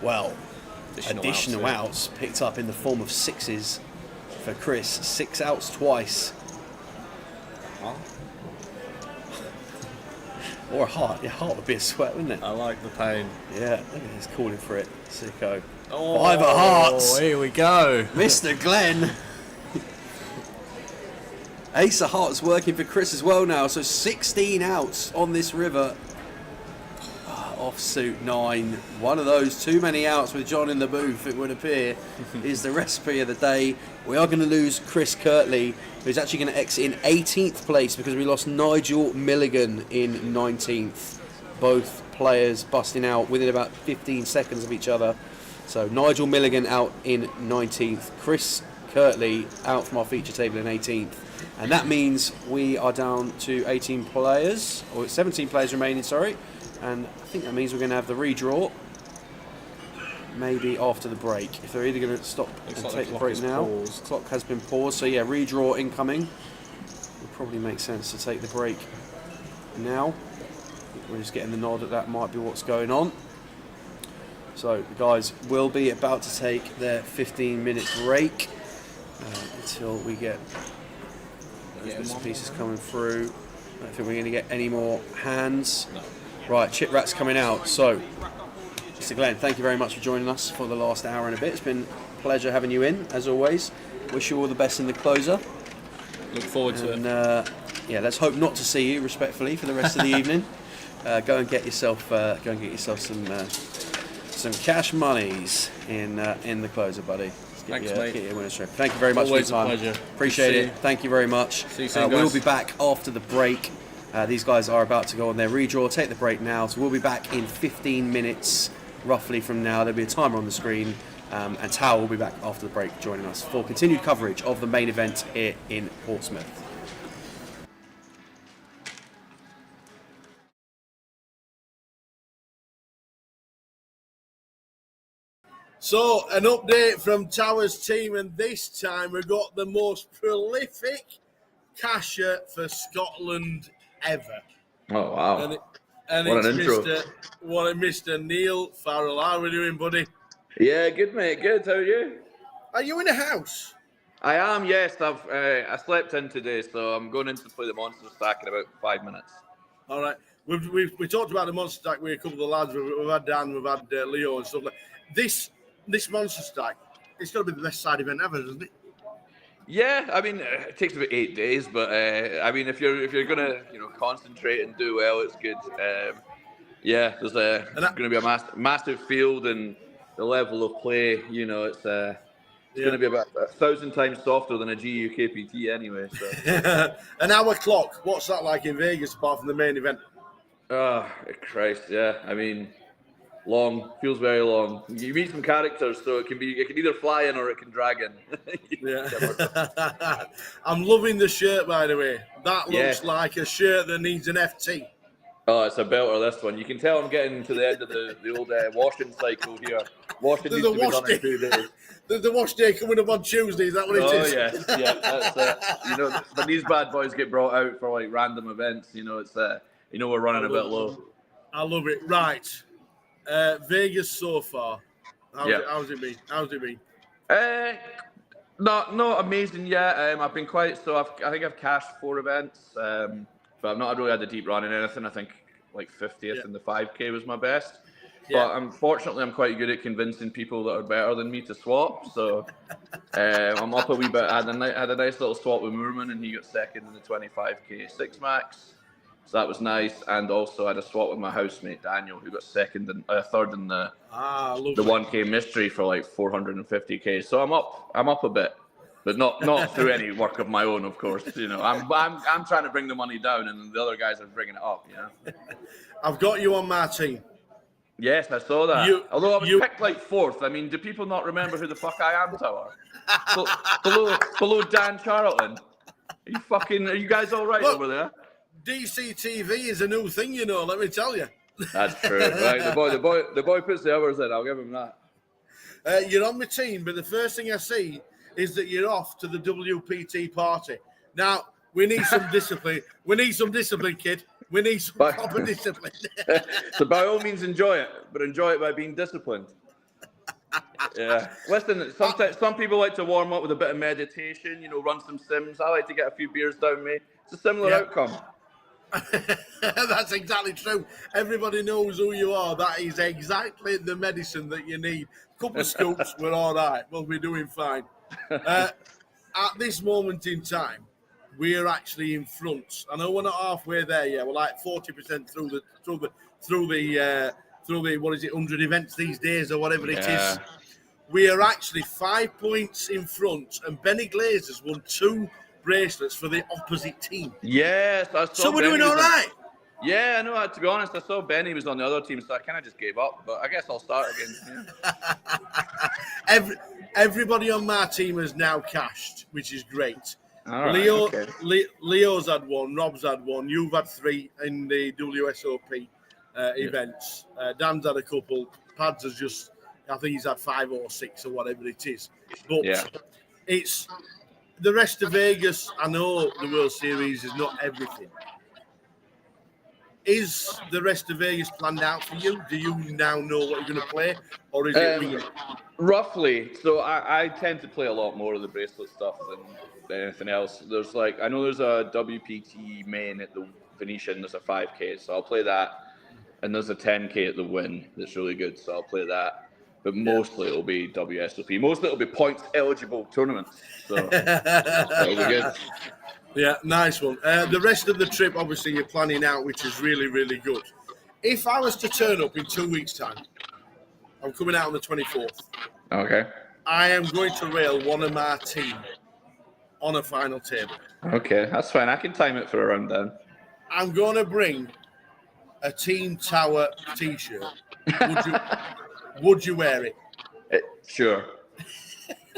Well, additional outs picked up in the form of 6s for Chris. 6 outs twice. Huh? Or a heart. Your heart would be a sweat, wouldn't it? I like the pain. Yeah, look at he's calling for it. Sicko. Oh, 5 of hearts. Here we go. Mr. Glenn. Ace of hearts working for Chris as well now. So 16 outs on this river. Offsuit 9. One of those too many outs with John in the booth, it would appear, is the recipe of the day. We are going to lose Chris Kirtley, who's actually going to exit in 18th place because we lost Nigel Milligan in 19th. Both players busting out within about 15 seconds of each other. So Nigel Milligan out in 19th. Chris Kirtley out from our feature table in 18th. And that means we are down to 18 players, or 17 players remaining, sorry. And I think that means we're going to have the redraw maybe after the break. If they're either going to stop and take the break now. The clock has been paused, so yeah, redraw incoming. Would probably make sense to take the break now. We're just getting the nod that might be what's going on. So the guys will be about to take their 15-minute break until we get those bits and pieces coming through. I don't think we're going to get any more hands. No. Right, Chip Rat's coming out. So, Mr. Glenn, thank you very much for joining us for the last hour and a bit. It's been a pleasure having you in, as always. Wish you all the best in the closer. Look forward to it. Yeah, let's hope not to see you, respectfully, for the rest of the evening. Go and get yourself some cash monies in the closer, buddy. Thanks, mate. Get your winner's trip. Thank you very much Always for your time. a pleasure. Appreciate it. Thank you very much. See you soon, We'll guys. be back after the break. These guys are about to go on their redraw. Take the break now. So we'll be back in 15 minutes, roughly from now. There'll be a timer on the screen. And Tao will be back after the break, joining us for continued coverage of the main event here in Portsmouth. So, an update from Tower's team, and this time we've got the most prolific casher for Scotland ever. Oh, wow. And What it's an intro. Mr. Neil Farrell. How are we doing, buddy? Yeah, good, mate. Good. How are you? Are you in a house? I am, yes. I slept in today, so I'm going in to play the monster stack in about 5 minutes. All right. We talked about the monster stack with a couple of the lads. We've had Dan, we've had Leo and stuff like this. This monster stack, it's got to be the best side event ever, isn't it? Yeah, I mean, it takes about 8 days, but I mean, if you're gonna concentrate and do well, it's good. Yeah, there's going to be a massive field, and the level of play, it's going to be about 1,000 times softer than a GU KPT anyway. So. An hour clock. What's that like in Vegas, apart from the main event? Oh, Christ, yeah. I mean, long, feels very long. You meet some characters, so it can either fly in or it can drag in. Yeah. I'm loving the shirt, by the way. That looks like a shirt that needs an FT. Oh, it's a belter, this one. You can tell I'm getting to the end of the old washing cycle here. Washing needs to be done in 2 days. The wash day coming up on Tuesday, is that what it is? Oh, yeah, that's when these bad boys get brought out for like random events, it's we're running a bit low. I love it. Right. Vegas so far. How's it been? Not amazing yet. I've been quite I think I've cashed 4 events, but I've not really had a deep run in anything. I think like 50th in the 5K was my best. Yeah. But unfortunately, I'm quite good at convincing people that are better than me to swap. So I'm up a wee bit. I had a nice little swap with Moorman, and he got second in the 25K 6 max. So that was nice, and also I had a swap with my housemate Daniel, who got third in the 1K mystery for like 450K. So I'm up a bit, but not through any work of my own, of course. I'm trying to bring the money down, and the other guys are bringing it up. I've got you on my team. Yes, I saw that. Although I was picked like 4th. I mean, do people not remember who the fuck I am, Tower? below Dan Charlton. Are you guys all right over there? DCTV is a new thing, let me tell you. That's true. Right, the boy puts the hours in, I'll give him that. You're on my team, but the first thing I see is that you're off to the WPT party. Now, we need some discipline. We need some discipline, kid. We need some proper discipline. So by all means enjoy it, but enjoy it by being disciplined. Yeah. Listen, sometimes some people like to warm up with a bit of meditation, run some sims. I like to get a few beers down me. It's a similar outcome. That's exactly true. Everybody knows who you are. That is exactly the medicine that you need. Couple of scoops, we're all right. We'll be doing fine. At this moment in time, we're actually in front. I know we're not halfway there yet. We're like 40% through the what is it, 100 events these days or whatever it is. We are actually 5 points in front, and Benny Glazer's won 2 bracelets for the opposite team. Yes, I saw. So we're doing all right. Yeah, I know. To be honest, I saw Benny was on the other team, so I kind of just gave up. But I guess I'll start again. Yeah. Everybody on my team has now cashed, which is great. All right, Leo's had 1, Rob's had 1, you've had 3 in the WSOP events. Dan's had a couple. Pads has just, I think he's had 5 or 6 or whatever it is. But it's the rest of Vegas. I know the World Series is not everything. Is the rest of Vegas planned out for you? Do you now know what you're going to play, or is it winging it? Roughly. So I tend to play a lot more of the bracelet stuff than anything else. There's I know there's a WPT main at the Venetian. There's a 5K, so I'll play that. And there's a 10K at the Win that's really good, so I'll play that. But mostly it'll be WSOP. Mostly it'll be points eligible tournaments. So it'll be good. Yeah, nice one. The rest of the trip, obviously, you're planning out, which is really, really good. If I was to turn up in 2 weeks' time, I'm coming out on the 24th. Okay. I am going to rail one of my team on a final table. Okay, that's fine. I can time it for around then. I'm going to bring a Team Tower T-shirt. Would you wear it? Sure.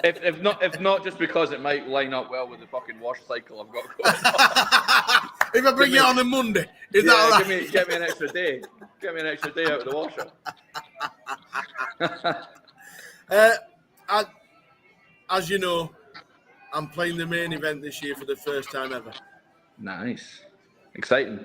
If not just because it might line up well with the fucking wash cycle I've got going. If I bring it on a Monday, is that all right? Get me an extra day. Get me an extra day out of the washer. As you know, I'm playing the main event this year for the first time ever. Nice. Exciting.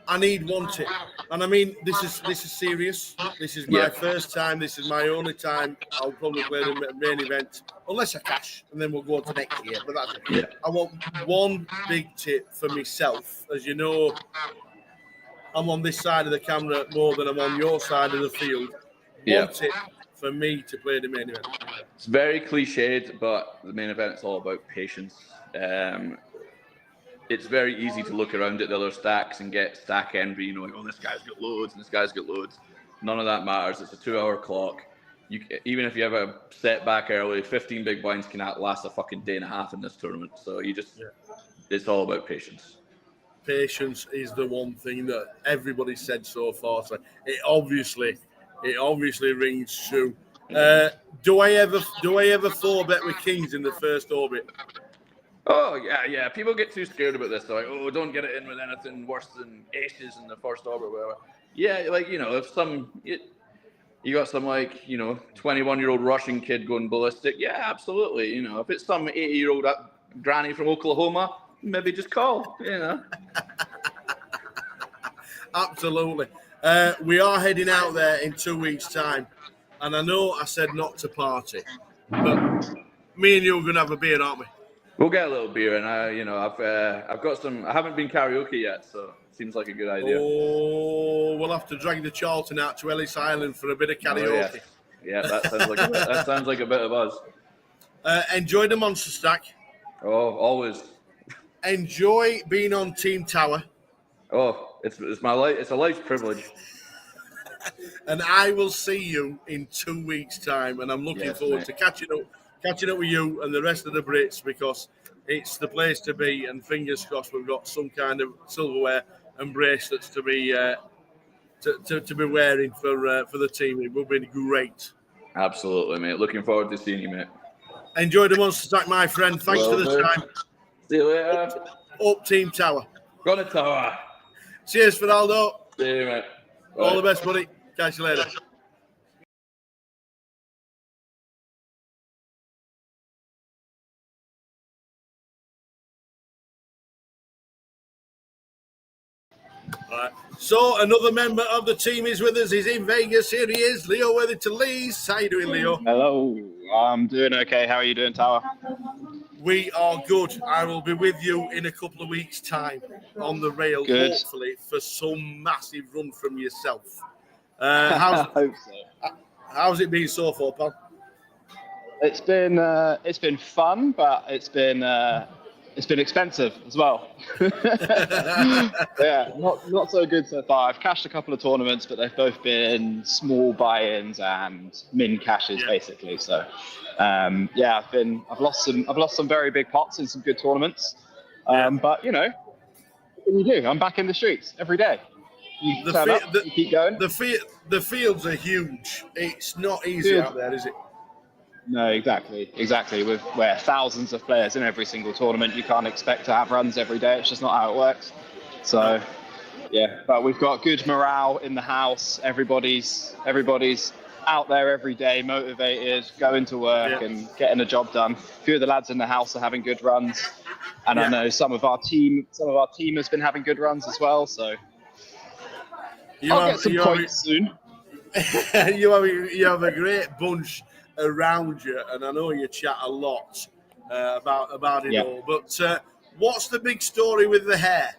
I need one tip. And I mean, this is serious. This is my first time. This is my only time. I'll probably play the main event, unless I cash, and then we'll go on to next year. But that's it. Yeah. I want one big tip for myself. As you know, I'm on this side of the camera more than I'm on your side of the field. One tip for me to play the main event. It's very cliched, but the main event is all about patience. It's very easy to look around at the other stacks and get stack envy, oh, this guy's got loads and this guy's got loads. None of that matters. It's a 2-hour clock. Even if you have a setback early, 15 big blinds can last a fucking day and a half in this tournament. So it's all about patience. Patience is the one thing that everybody said so far. So it obviously rings true. Do I ever 4-bet with kings in the first orbit? Oh, yeah. People get too scared about this. They're like, don't get it in with anything worse than aces in the first orbit or whatever. Yeah, if you got some 21-year-old Russian kid going ballistic, yeah, absolutely. If it's some 80-year-old granny from Oklahoma, maybe just call, Absolutely. We are heading out there in 2 weeks' time. And I know I said not to party, but me and you are going to have a beer, aren't we? We'll get a little beer, and I've got some. I haven't been karaoke yet, so it seems like a good idea. Oh, we'll have to drag the Charlton out to Ellis Island for a bit of karaoke. Oh, yeah, that sounds like a bit of buzz. Enjoy the Monster Stack. Oh, always. Enjoy being on Team Tower. Oh, it's a life's privilege. And I will see you in 2 weeks' time, and I'm looking forward to catching up with you and the rest of the Brits, because it's the place to be, and fingers crossed we've got some kind of silverware and bracelets to be wearing for the team. It will be great. Absolutely, mate. Looking forward to seeing you, mate. Enjoy the Monster Stack, my friend. Thanks for the time. See you later. Up Team Tower. Go to Tower. Cheers, Fernaldo. See you, mate. Bye. All the best, buddy. Catch you later. Right. So another member of the team is with us. He's in Vegas. Here he is, Leo Weatherton-Lees. How you doing, Leo? Hello. I'm doing okay. How are you doing, Tower? We are good. I will be with you in a couple of weeks' time on the rail, hopefully, for some massive run from yourself. I hope so. How's it been so far, pal? It's been fun, but it's been expensive as well. Yeah, not so good so far. I've cashed a couple of tournaments, but they've both been small buy-ins and min cashes basically. So I've lost some very big pots in some good tournaments. But what can you do? I'm back in the streets every day. You turn up, you keep going. The fields are huge. It's not easy out there, is it? No, exactly. With where thousands of players in every single tournament, you can't expect to have runs every day. It's just not how it works. So, but we've got good morale in the house. Everybody's out there every day, motivated, going to work and getting the job done. A few of the lads in the house are having good runs, and I know some of our team has been having good runs as well. So, I'll get some points soon. you have a great bunch around you, and I know you chat a lot about it all. But what's the big story with the hair?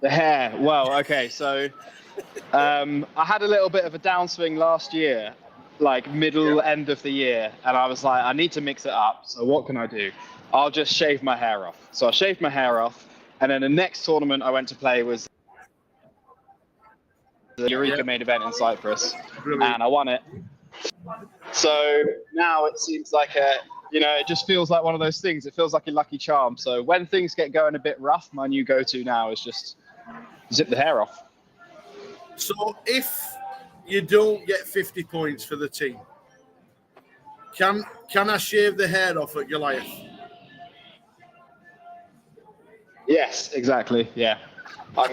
The hair. Well, okay, so I had a little bit of a downswing last year, like end of the year, and I was like, I need to mix it up. So what can I do? I'll just shave my hair off. So I shaved my hair off, and then the next tournament I went to play was the Eureka main event in Cyprus, and I won it. So now it seems like it just feels like one of those things. It feels like a lucky charm. So when things get going a bit rough, my new go-to now is just zip the hair off. So if you don't get 50 points for the team, can I shave the hair off at Goliath? Yes, exactly. Yeah. I'm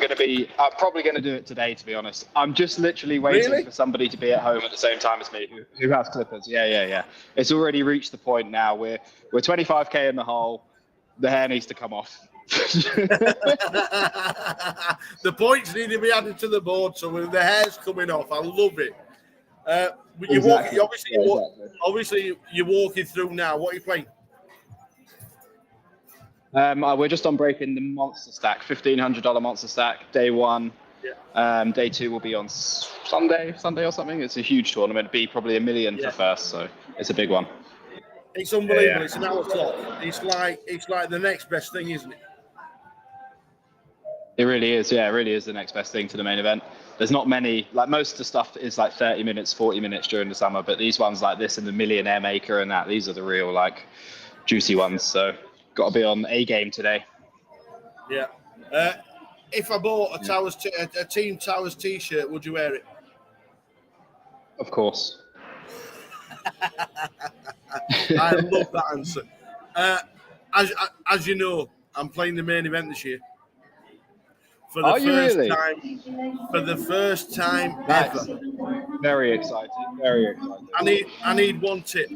probably going to do it today, to be honest. I'm just literally waiting for somebody to be at home at the same time as me who has clippers. Yeah. It's already reached the point now. We're 25k in the hole. The hair needs to come off. The points need to be added to the board, so when the hair's coming off, I love it. Obviously, you're walking through now. What are you playing? We're just on breaking the monster stack, $1,500 monster stack, day one. Yeah. Day two will be on Sunday or something. It's a huge tournament. It'd be probably $1 million for first, so it's a big one. It's unbelievable. Yeah. It's an hour clock. It's like the next best thing, isn't it? It really is. Yeah, it really is the next best thing to the main event. There's not many, like most of the stuff is like 30 minutes, 40 minutes during the summer, but these ones like this and the Millionaire Maker and that, these are the real like juicy ones. So got to be on A game today. Yeah. If I bought a Team Towers t-shirt, would you wear it? Of course. I love that answer. As you know, I'm playing the main event this year. For the first time ever. Very excited. Very excited. I need one tip.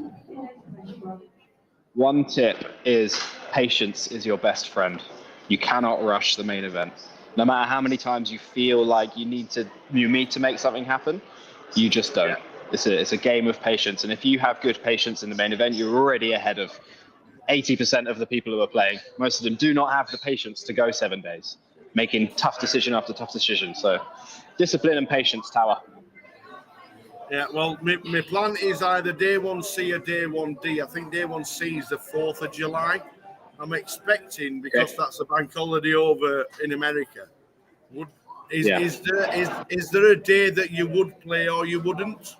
One tip is patience is your best friend. You cannot rush the main event. No matter how many times you feel like you need to make something happen, you just don't. Yeah. It's a game of patience, and if you have good patience in the main event, you're already ahead of 80% of the people who are playing. Most of them do not have the patience to go 7 days, making tough decision after tough decision. So discipline and patience, Tower. Yeah, well, my plan is either day 1C or day 1D. I think day 1C is the 4th of July. I'm expecting, because that's a bank holiday over in America. Is there a day that you would play or you wouldn't?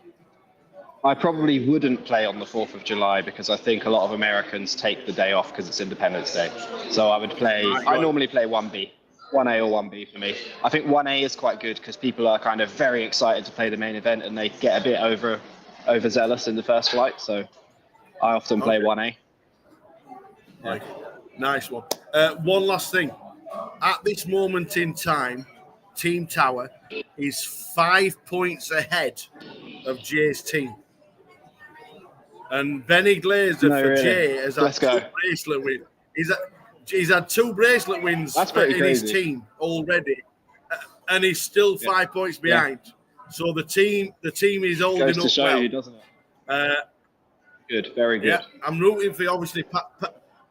I probably wouldn't play on the 4th of July because I think a lot of Americans take the day off because it's Independence Day. So I would play, I normally play 1B, 1A or 1B for me. I think 1A is quite good because people are kind of very excited to play the main event and they get a bit overzealous in the first flight. So I often play 1A. Yeah. Nice one. One last thing. At this moment in time, Team Tower is 5 points ahead of Jay's team. And Benny Glazer Jay has had 2 bracelet wins. He's had 2 bracelet wins in his team already, and he's still 5 points behind. Yeah. So the team is holding goes to up show well. You, doesn't it? Good, very good. Yeah, I'm rooting for obviously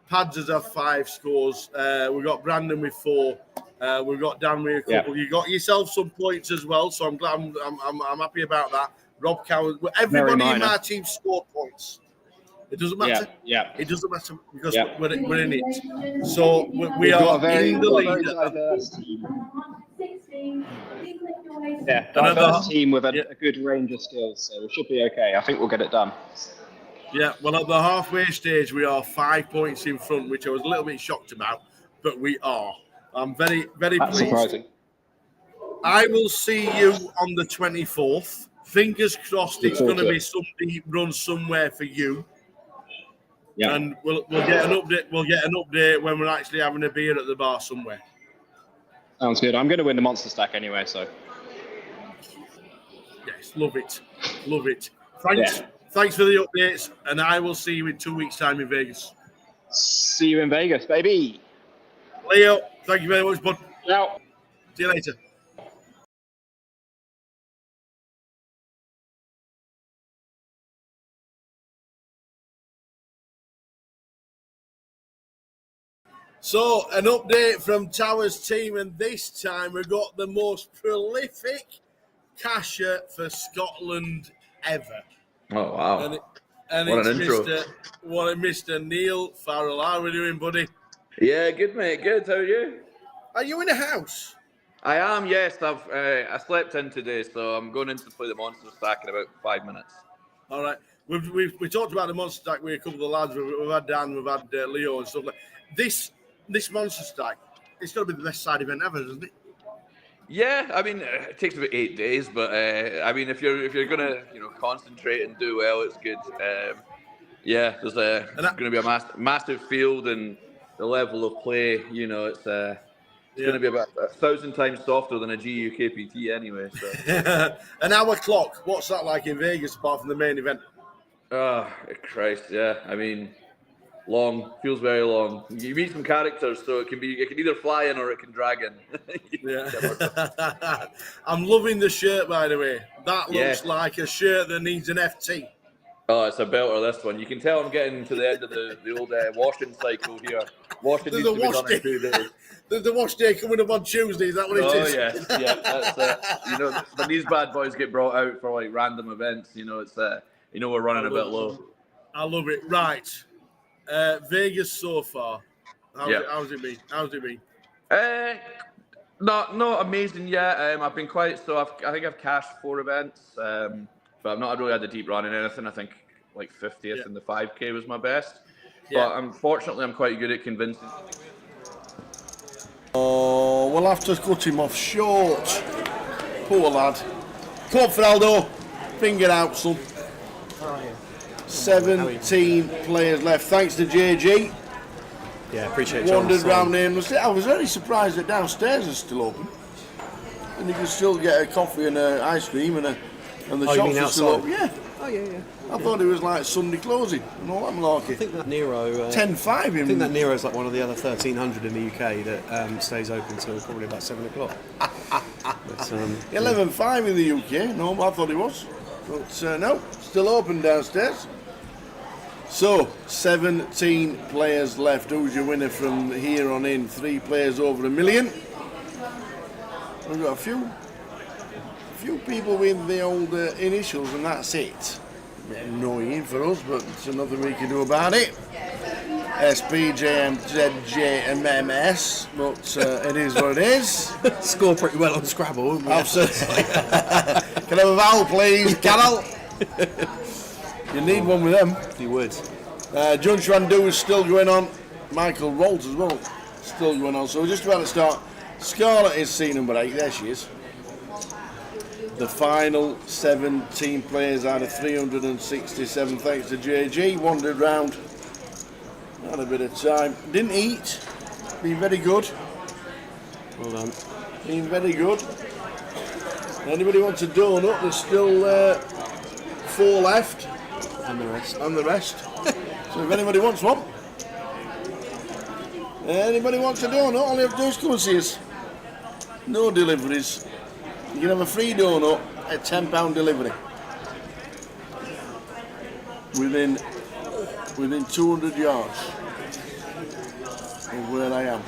Pads has had 5 scores. We've got Brandon with 4. We've got Dan with a couple. You got yourself some points as well, so I'm glad. I'm happy about that. Rob Cowan, everybody in my team scored points. It doesn't matter. Yeah. It doesn't matter because we're in it. So we are in the lead. Diverse team. Yeah, diverse team with a good range of skills, so we should be okay. I think we'll get it done. Yeah, well, at the halfway stage, we are 5 points in front, which I was a little bit shocked about, but we are. I'm very, very pleased. Surprising. I will see you on the 24th. Fingers crossed it's going to be some deep run somewhere for you. Yeah. And we'll get an update. We'll get an update when we're actually having a beer at the bar somewhere. Sounds good. I'm going to win the monster stack anyway, so. Yes, love it. Love it. Thanks. Yeah. Thanks for the updates, and I will see you in 2 weeks' time in Vegas. See you in Vegas, baby. Leo, thank you very much, bud. Ciao. See you later. So, an update from Towers' team, and this time we've got the most prolific casher for Scotland ever. Oh wow! And What it's an intro. Mr. Neil Farrell. How are we doing, buddy? Yeah, good mate. Good. How are you? Are you in a house? I am. Yes, I slept in today, so I'm going in to play the monster stack in about 5 minutes. All right. We talked about the monster stack with a couple of the lads. We've had Dan, we've had Leo and stuff like this. This monster stack, it's got to be the best side event ever, isn't it? Yeah, I mean, it takes about 8 days, but I mean, if you're gonna concentrate and do well, it's good. Yeah, there's going to be a massive field, and the level of play, it's going to be about 1,000 times softer than a GUKPT anyway. So. An hour clock. What's that like in Vegas apart from the main event? Oh, Christ, yeah. I mean, long. Feels very long. You meet some characters, so it can either fly in or it can drag in. Yeah. I'm loving the shirt, by the way. That looks like a shirt that needs an FT. Oh, it's a belter, this one. You can tell I'm getting to the end of the old washing cycle here. Washing needs to be done in 2 days. The wash day coming up on Tuesday, is that what it is? Oh, yeah, that's it. When these bad boys get brought out for like random events, it's we're running a bit low. I love it. Right. Vegas so far. How's it been? Not amazing yet. I've been quite, so I think I've cashed 4 events, but I've not really had a deep run in anything. I think like 50th in the 5K was my best. But unfortunately, I'm quite good at convincing. Oh, we'll have to cut him off short. Poor lad. Come on, Fernaldo. Finger out, son. 17 players left. Thanks to JG. Yeah, appreciate it. Wandered round aimlessly. I was very surprised that downstairs is still open. And you can still get a coffee and an ice cream and the shops are still open. Yeah. Oh, yeah. I thought it was like Sunday closing and all that malarkey. I think that Nero... 10-5 I think that Nero's like one of the other 1,300 in the UK that stays open till probably about 7 o'clock. 11-5 in the UK. No, I thought it was. But no, still open downstairs. So, 17 players left. Who's your winner from here on in? 3 players over $1 million. We've got a few people with the old initials, and that's it. Annoying for us, but it's nothing we can do about it. SPJMZJMMS, but it is what it is. Score pretty well on Scrabble. Absolutely. Can I have a vowel, please, Carol? You need one with them. You would. Judge Randu is still going on. Michael Rolt as well, still going on. So we're just about to start. Scarlett is seat number 8. There she is. The final 17 players out of 367. Thanks to JG. Wandered round. Had a bit of time. Didn't eat. Been very good. Well done. Been very good. Anybody wants a donut? There's still 4 left. And the rest. And the rest. So if anybody wants one. Anybody wants a donut, all you have to do is come and see us. No deliveries. You can have a free donut at £10 delivery. Within 200 yards of where I am.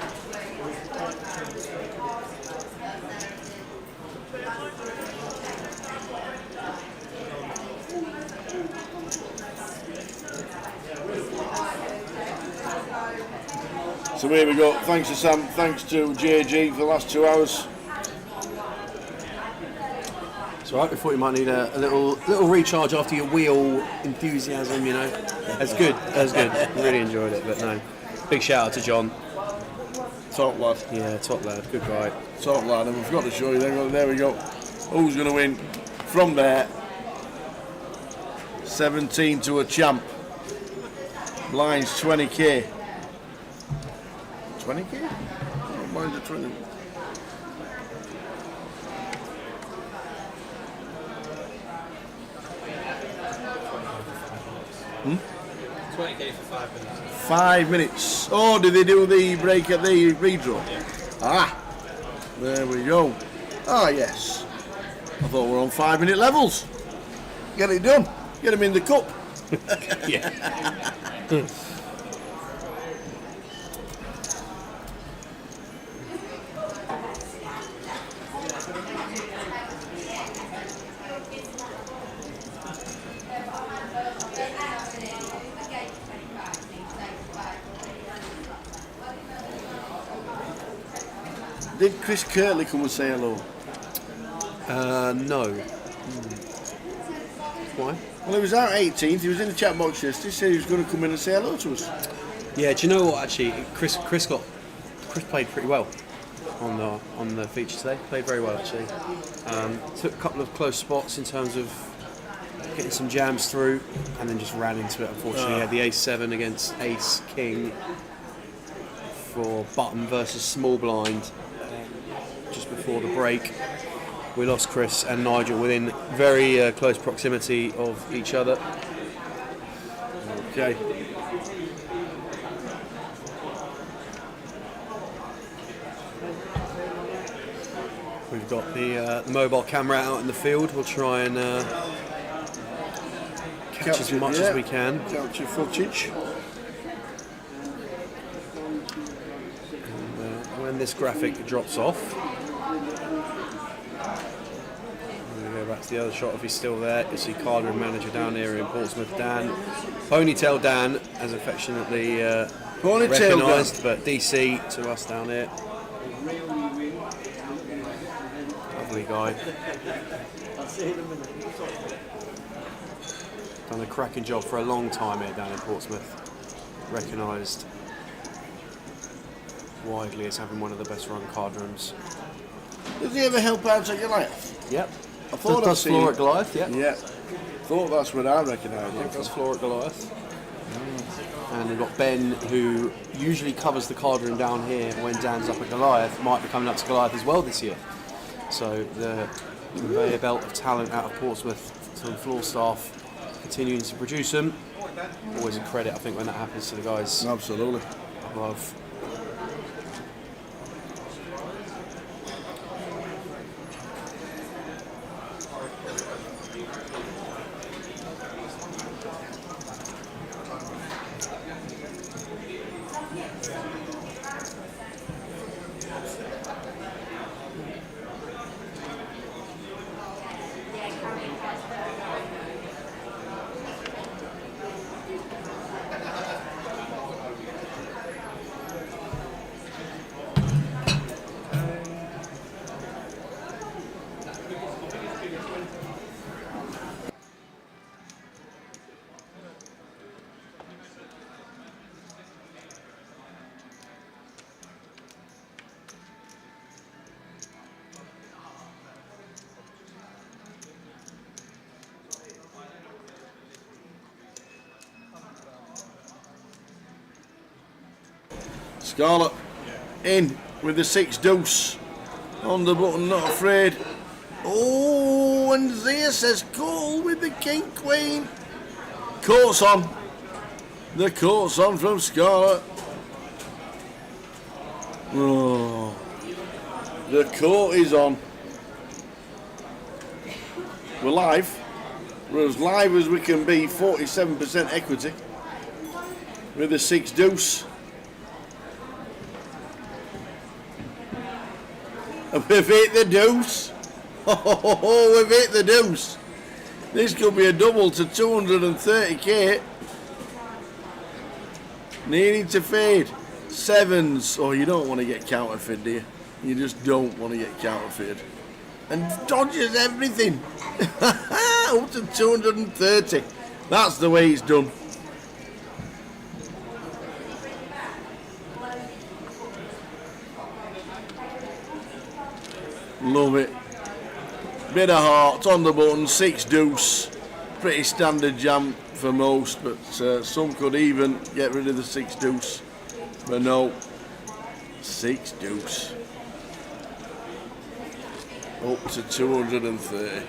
So here we go. Thanks to Sam, thanks to JG for the last 2 hours. It's all right. We thought you might need a little recharge after your wheel enthusiasm. That's good. Really enjoyed it. But no, big shout out to John. Top lad. Yeah, top lad. Good guy. Top lad. And we forgot to show you. There we go. Who's going to win from there? 17 to a champ. Blinds 20k. 20k? Oh, blinds are 20. Hmm? 20k for 5 minutes. 5 minutes. Oh, did they do the break at the redraw? Yeah. Ah, there we go. Ah, yes. I thought we were on 5-minute levels. Get it done. Get them in the cup. Yeah. Did Chris Kirtley come and say hello? No. Why? Well, he was out 18th. He was in the chat box yesterday. He said he was going to come in and say hello to us. Yeah, do you know what? Actually, Chris played pretty well on the feature today. Played very well actually. Took a couple of close spots in terms of getting some jams through, and then just ran into it. Unfortunately, he had the ace-7 against ace-king for button versus small blind just before the break. We lost Chris and Nigel within very close proximity of each other. Okay. We've got the mobile camera out in the field. We'll try and catch as much as we can. Capture footage. And, when this graphic drops off, we go back to the other shot if he's still there. You see card room manager down here in Portsmouth, Dan. Ponytail Dan, as affectionately recognised, but DC to us down here. Lovely guy. Done a cracking job for a long time here down in Portsmouth. Recognised widely as having one of the best run card rooms. Does he ever help out at Goliath? Yep. I thought does floor at Goliath, yep. Yeah. Thought that's what I recognised. Yep, does floor at Goliath. And we've got Ben, who usually covers the card room down here when Dan's up at Goliath, might be coming up to Goliath as well this year. So the conveyor belt of talent out of Portsmouth to the floor staff continuing to produce them. Always a credit, I think, when that happens to the guys. Absolutely. Above. Scarlett in with the 6 deuce on the button, not afraid. Oh, and Zia says call with the king queen. Court's on. The court's on from Scarlett. Oh, the court is on. We're live. We're as live as we can be. 47% equity with the 6 deuce. We've hit the deuce. Oh, we've hit the deuce. This could be a double to 230k. Needing to fade. 7s. Oh, you don't want to get counterfeit, do you? You just don't want to get counterfeited. And dodges everything. Up to 230. That's the way he's done. Love it. Bit of heart on the button, 6 deuce. Pretty standard jam for most, but some could even get rid of the 6 deuce. But no, 6 deuce. Up to 230.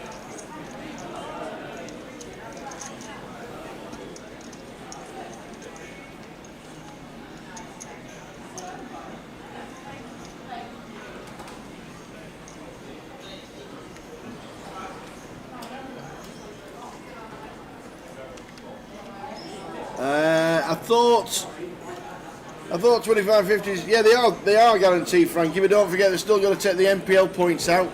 I thought 25.50s. Yeah, they are guaranteed, Frankie. But don't forget, they're still going to take the MPL points out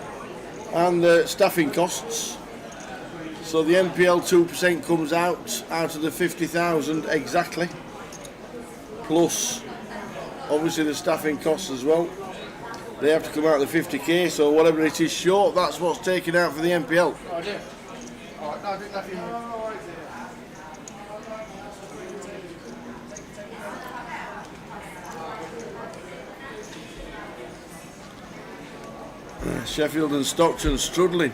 and the staffing costs. So the MPL 2% comes out of the 50,000 exactly, plus obviously the staffing costs as well. they have to come out of the 50k, so whatever it is short, that's what's taken out for the NPL. Oh, dear. All right, no, I didn't know if you... Sheffield and Stockton struggling.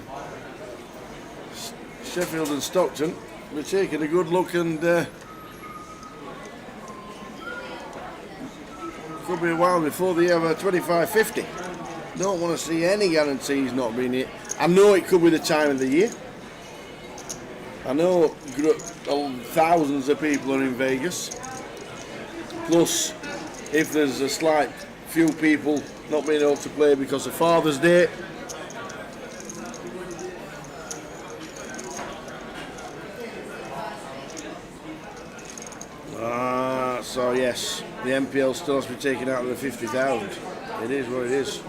Sheffield and Stockton, we're taking a good look, and could be a while before they have a 25-50. Don't want to see any guarantees not being hit. I know it could be the time of the year. I know thousands of people are in Vegas. Plus, if there's a slight few people not being able to play because of Father's Day. So yes, the NPL still has to be taken out of the 50,000. It is what it is.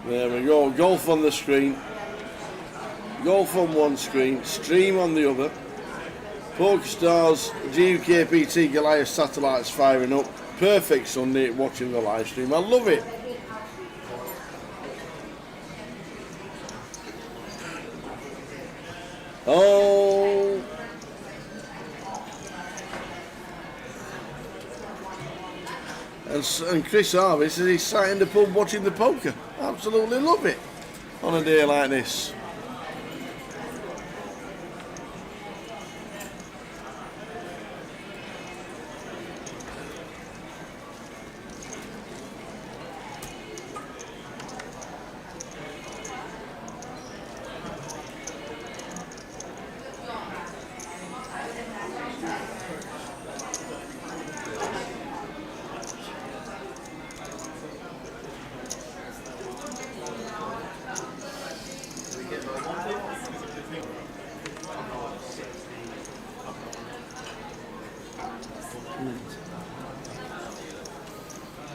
There we go, golf on the screen, golf on one screen, stream on the other, PokerStars, GUKPT Goliath satellites firing up. Perfect Sunday watching the live stream, I love it. Oh, and Chris Harvey says he's sat in the pub watching the poker. Absolutely love it on a day like this.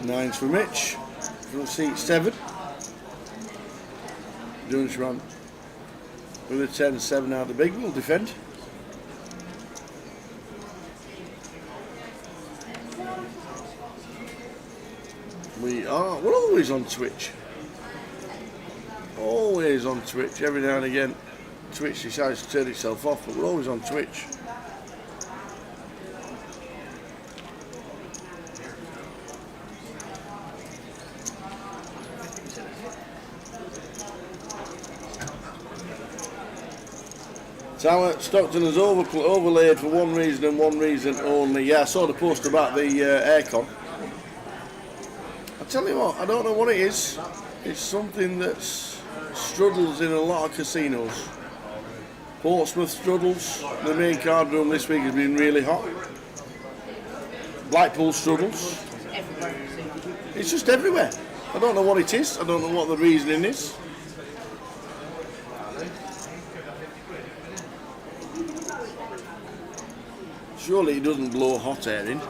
Nines for Mitch, front seat 7. Dunge run with a 10-7 out the big, will defend. We're always on Twitch. Always on Twitch. Every now and again Twitch decides to turn itself off, but we're always on Twitch. Tower, Stockton has overlaid for one reason and one reason only. Yeah, I saw the post about the aircon. I tell you what, I don't know what it is. It's something that struggles in a lot of casinos. Portsmouth struggles. The main card room this week has been really hot. Blackpool struggles. It's just everywhere. I don't know what it is. I don't know what the reasoning is. Surely it doesn't blow hot air in.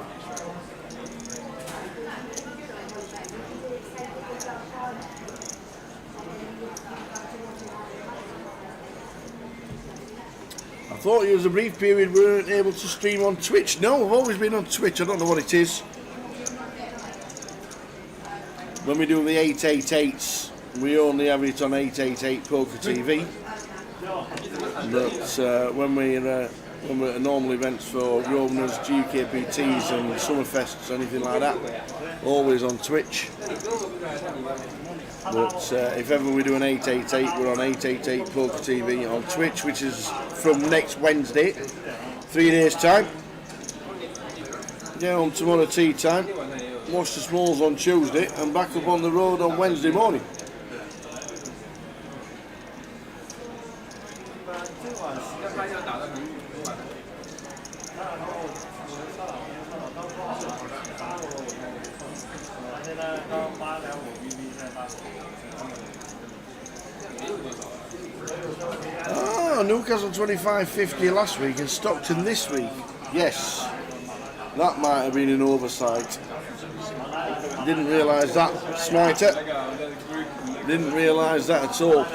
I thought it was a brief period we weren't able to stream on Twitch. No, I've always been on Twitch. I don't know what it is. When we do the 888s, we only have it on 888 Poker TV. But when we're at normal events for Grosvenors, GUKPTs and Summerfests, anything like that, always on Twitch. But if ever we do an 888, we're on 888 Poker TV on Twitch, which is from next Wednesday, 3 days time. Yeah, on tomorrow tea time. Watch the Smalls on Tuesday and back up on the road on Wednesday morning. Newcastle 25-50 last week and Stockton this week. Yes, that might have been an oversight. Didn't realise that, Smiter. Didn't realise that at all.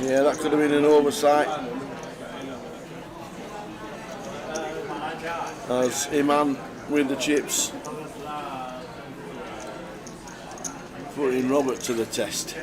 Yeah, that could have been an oversight. As Iman with the chips, putting Robert to the test.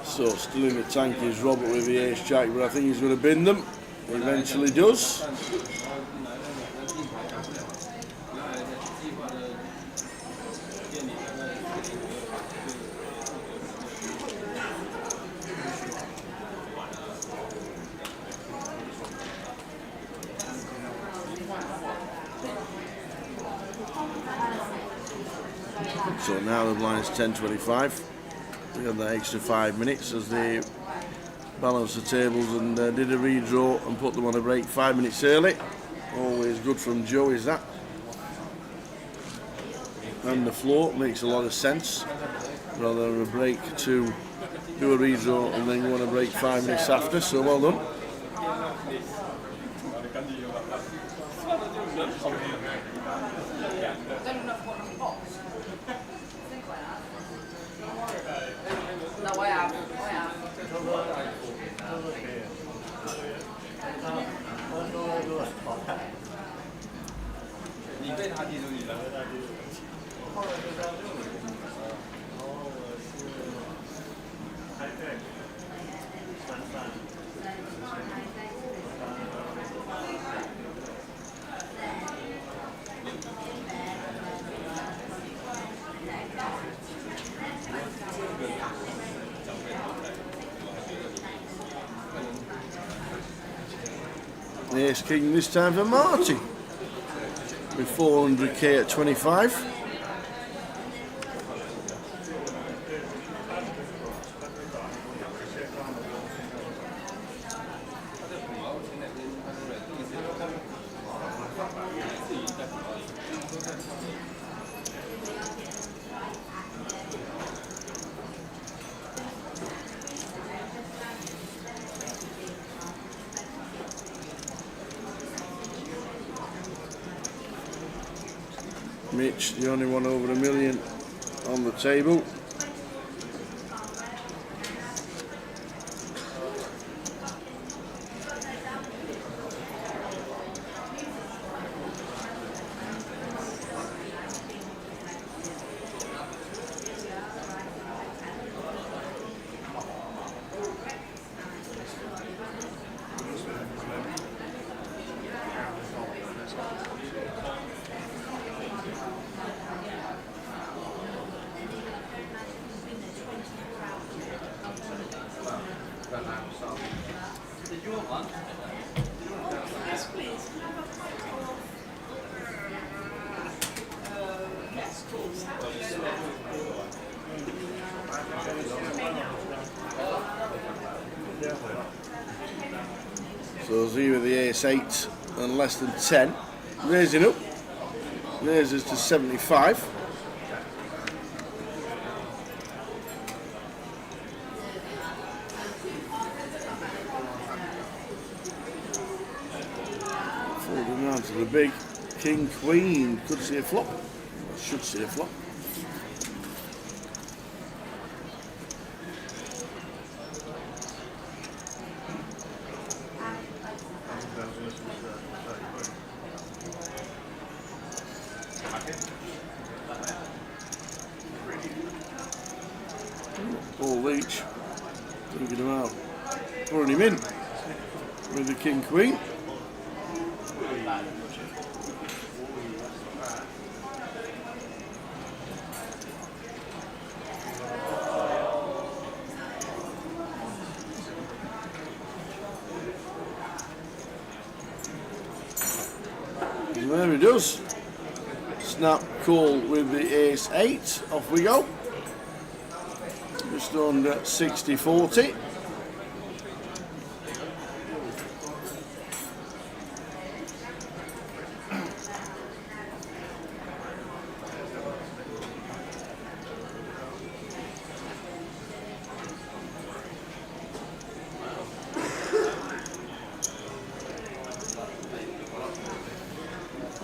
So still in the tank is Robert with the ace jack, but I think he's going to bin them. He eventually does. So now the blind is 10.25. We had that extra 5 minutes as they balanced the tables and did a redraw and put them on a break 5 minutes early. Always good from Joe, is that? And the floor makes a lot of sense. Rather than a break to do a redraw and then go on a break 5 minutes after. So well done. No, I have. Ace King this time for Marty with 400k at 25. Mitch, the only one over $1 million on the table. So Z with the ace 8 and less than 10. Raising up. Raises to 75. Folding round to the big King Queen. Could see a flop. Should see a flop. All each. Taking him out. Putting him in with the King Queen. And there he does. Snap call with the ace-8. Off we go. Just under 60-40.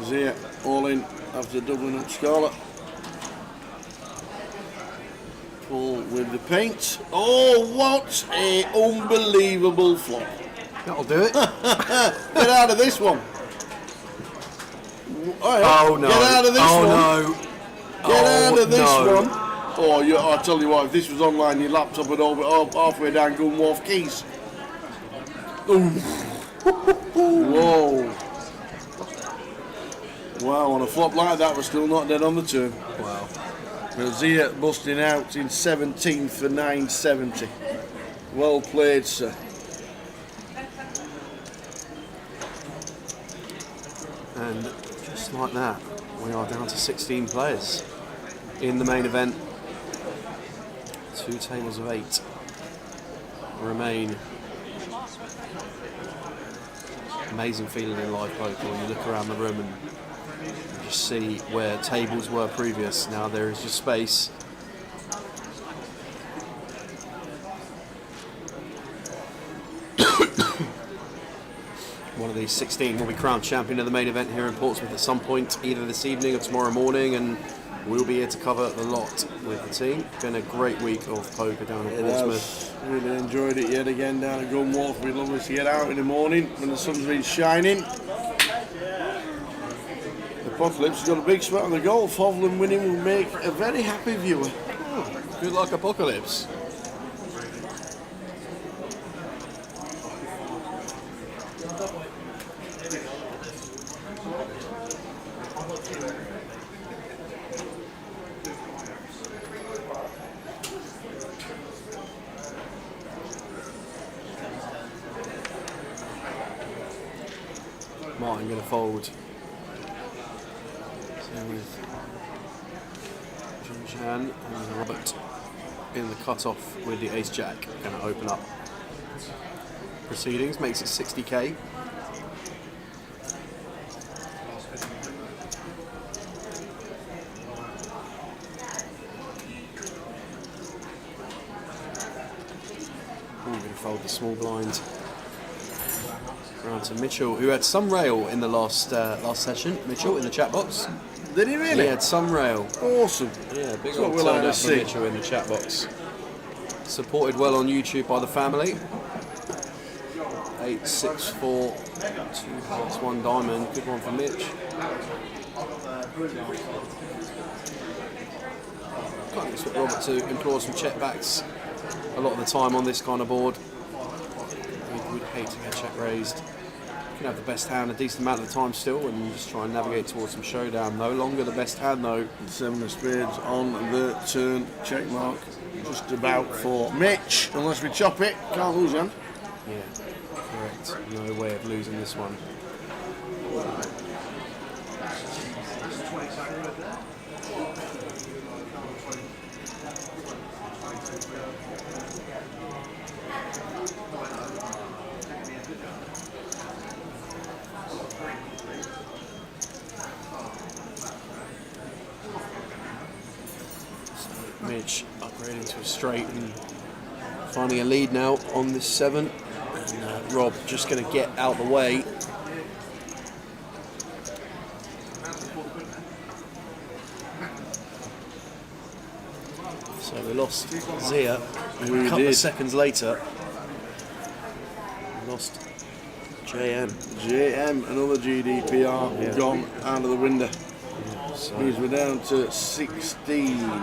Zia all in after doubling up Scarlet. Pull with the paint. Oh, what a unbelievable flop. That'll do it. Get out of this one. Oh no. Get out of this one. No. Get out of this no. one. Oh, I tell you what, if this was online, your laptop would all halfway down Gunwharf Keys. Ooh. Whoa. Wow, on a flop like that, we're still not dead on the turn. Wow. Zia busting out in 17th for 970. Well played, sir. And just like that, we are down to 16 players in the main event. 2 tables of 8 remain. Amazing feeling in live poker when you look around the room and you just see where tables were previous. Now there is just space. One of these 16 will be crowned champion of the main event here in Portsmouth at some point, either this evening or tomorrow morning, and we'll be here to cover the lot with the team. Been a great week of poker down at Portsmouth. Really enjoyed it yet again down at Gunwharf. We'd love to get out in the morning when the sun's been shining. Apocalypse has got a big spot on the golf. Hovland winning will make a very happy viewer. Oh, good luck, Apocalypse. Martin going to fold. So with Jin and Robert in the cut-off with the ace-jack. Going to open up proceedings, makes it 60k. Going to fold the small blind. Round to Mitchell, who had some rail in the last session. Mitchell in the chat box. Did he really? He had some rail. Awesome. Yeah, big That's old what we'll turn like up to from see. Mitchell in the chat box. Supported well on YouTube by the family. 8, 6, 4, 2 hearts, 1 diamond. Good one for Mitch. Can't expect Robert to implore some check backs a lot of the time on this kind of board. We'd hate to get check raised. You can have the best hand a decent amount of the time still and just try and navigate towards some showdown. No longer the best hand though. 7 of spades on the turn. Check mark. Just about for Mitch. Unless we chop it, can't lose hand. Yeah, correct. No way of losing this one. Mitch upgrading to a straight and finding a lead now on this 7. And Rob just going to get out the way. So we lost Zia a couple of seconds later. We lost JM. JM, another GDPR gone out of the window. So Means we're down to 16.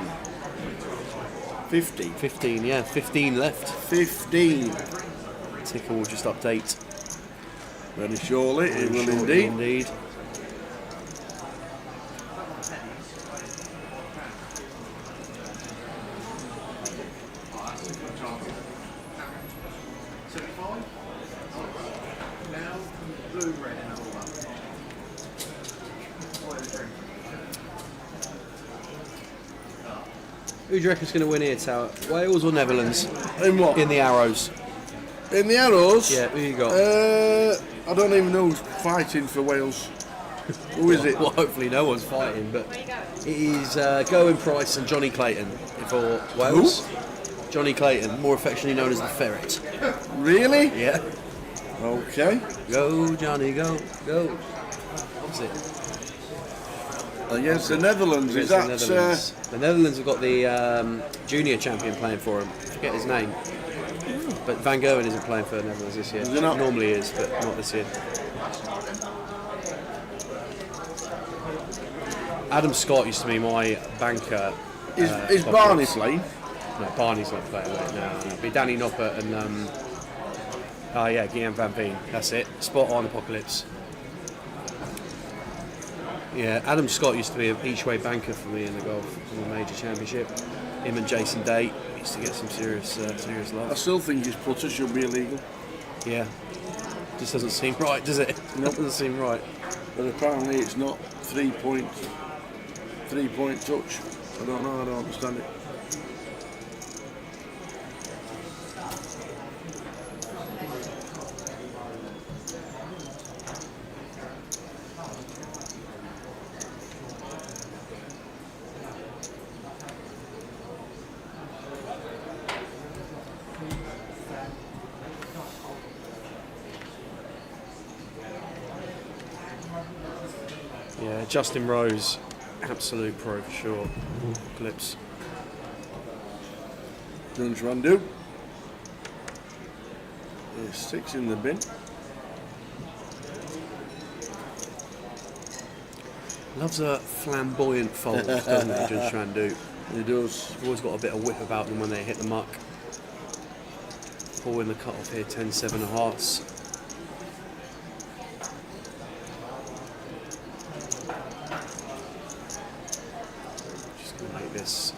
15. 15, yeah, 15 left. 15. Ticker will just update. Very surely, it will Shortly indeed. Who do you reckon's going to win here, Tower? Wales or Netherlands? In what? In the Arrows. In the Arrows? Yeah, who you got? I don't even know who's fighting for Wales. Who is it? Well, hopefully no one's fighting, but it is Gowan Price and Johnny Clayton for Wales. Who? Johnny Clayton, more affectionately known as the Ferret. Really? Yeah. Okay. Go, Johnny, go, go. What's it? Against the Netherlands, is that... The Netherlands have got the junior champion playing for him. I forget his name. But Van Gerwen isn't playing for the Netherlands this year. Is he not? Normally is, but not this year. Adam Scott used to be my banker. Is Barney playing? No, Barney's not playing right now. It'll be Danny Noppert and Guillaume Van Veen. That's it. Spot on, Apocalypse. Yeah, Adam Scott used to be an each-way banker for me in the golf in the major championship. Him and Jason Day used to get some serious love. I still think his putter should be illegal. Yeah, just doesn't seem right, does it? Nope. Doesn't seem right. But apparently it's not 3 point touch. I don't know. I don't understand it. Yeah, Justin Rose, absolute pro for sure. Clips. Guns Randu. There's 6 in the bin. Loves a flamboyant fold, doesn't he, Judge Randu? He does. Always got a bit of whip about them when they hit the muck. Paul in the cut-off here, 10-7 of hearts. Just going to make this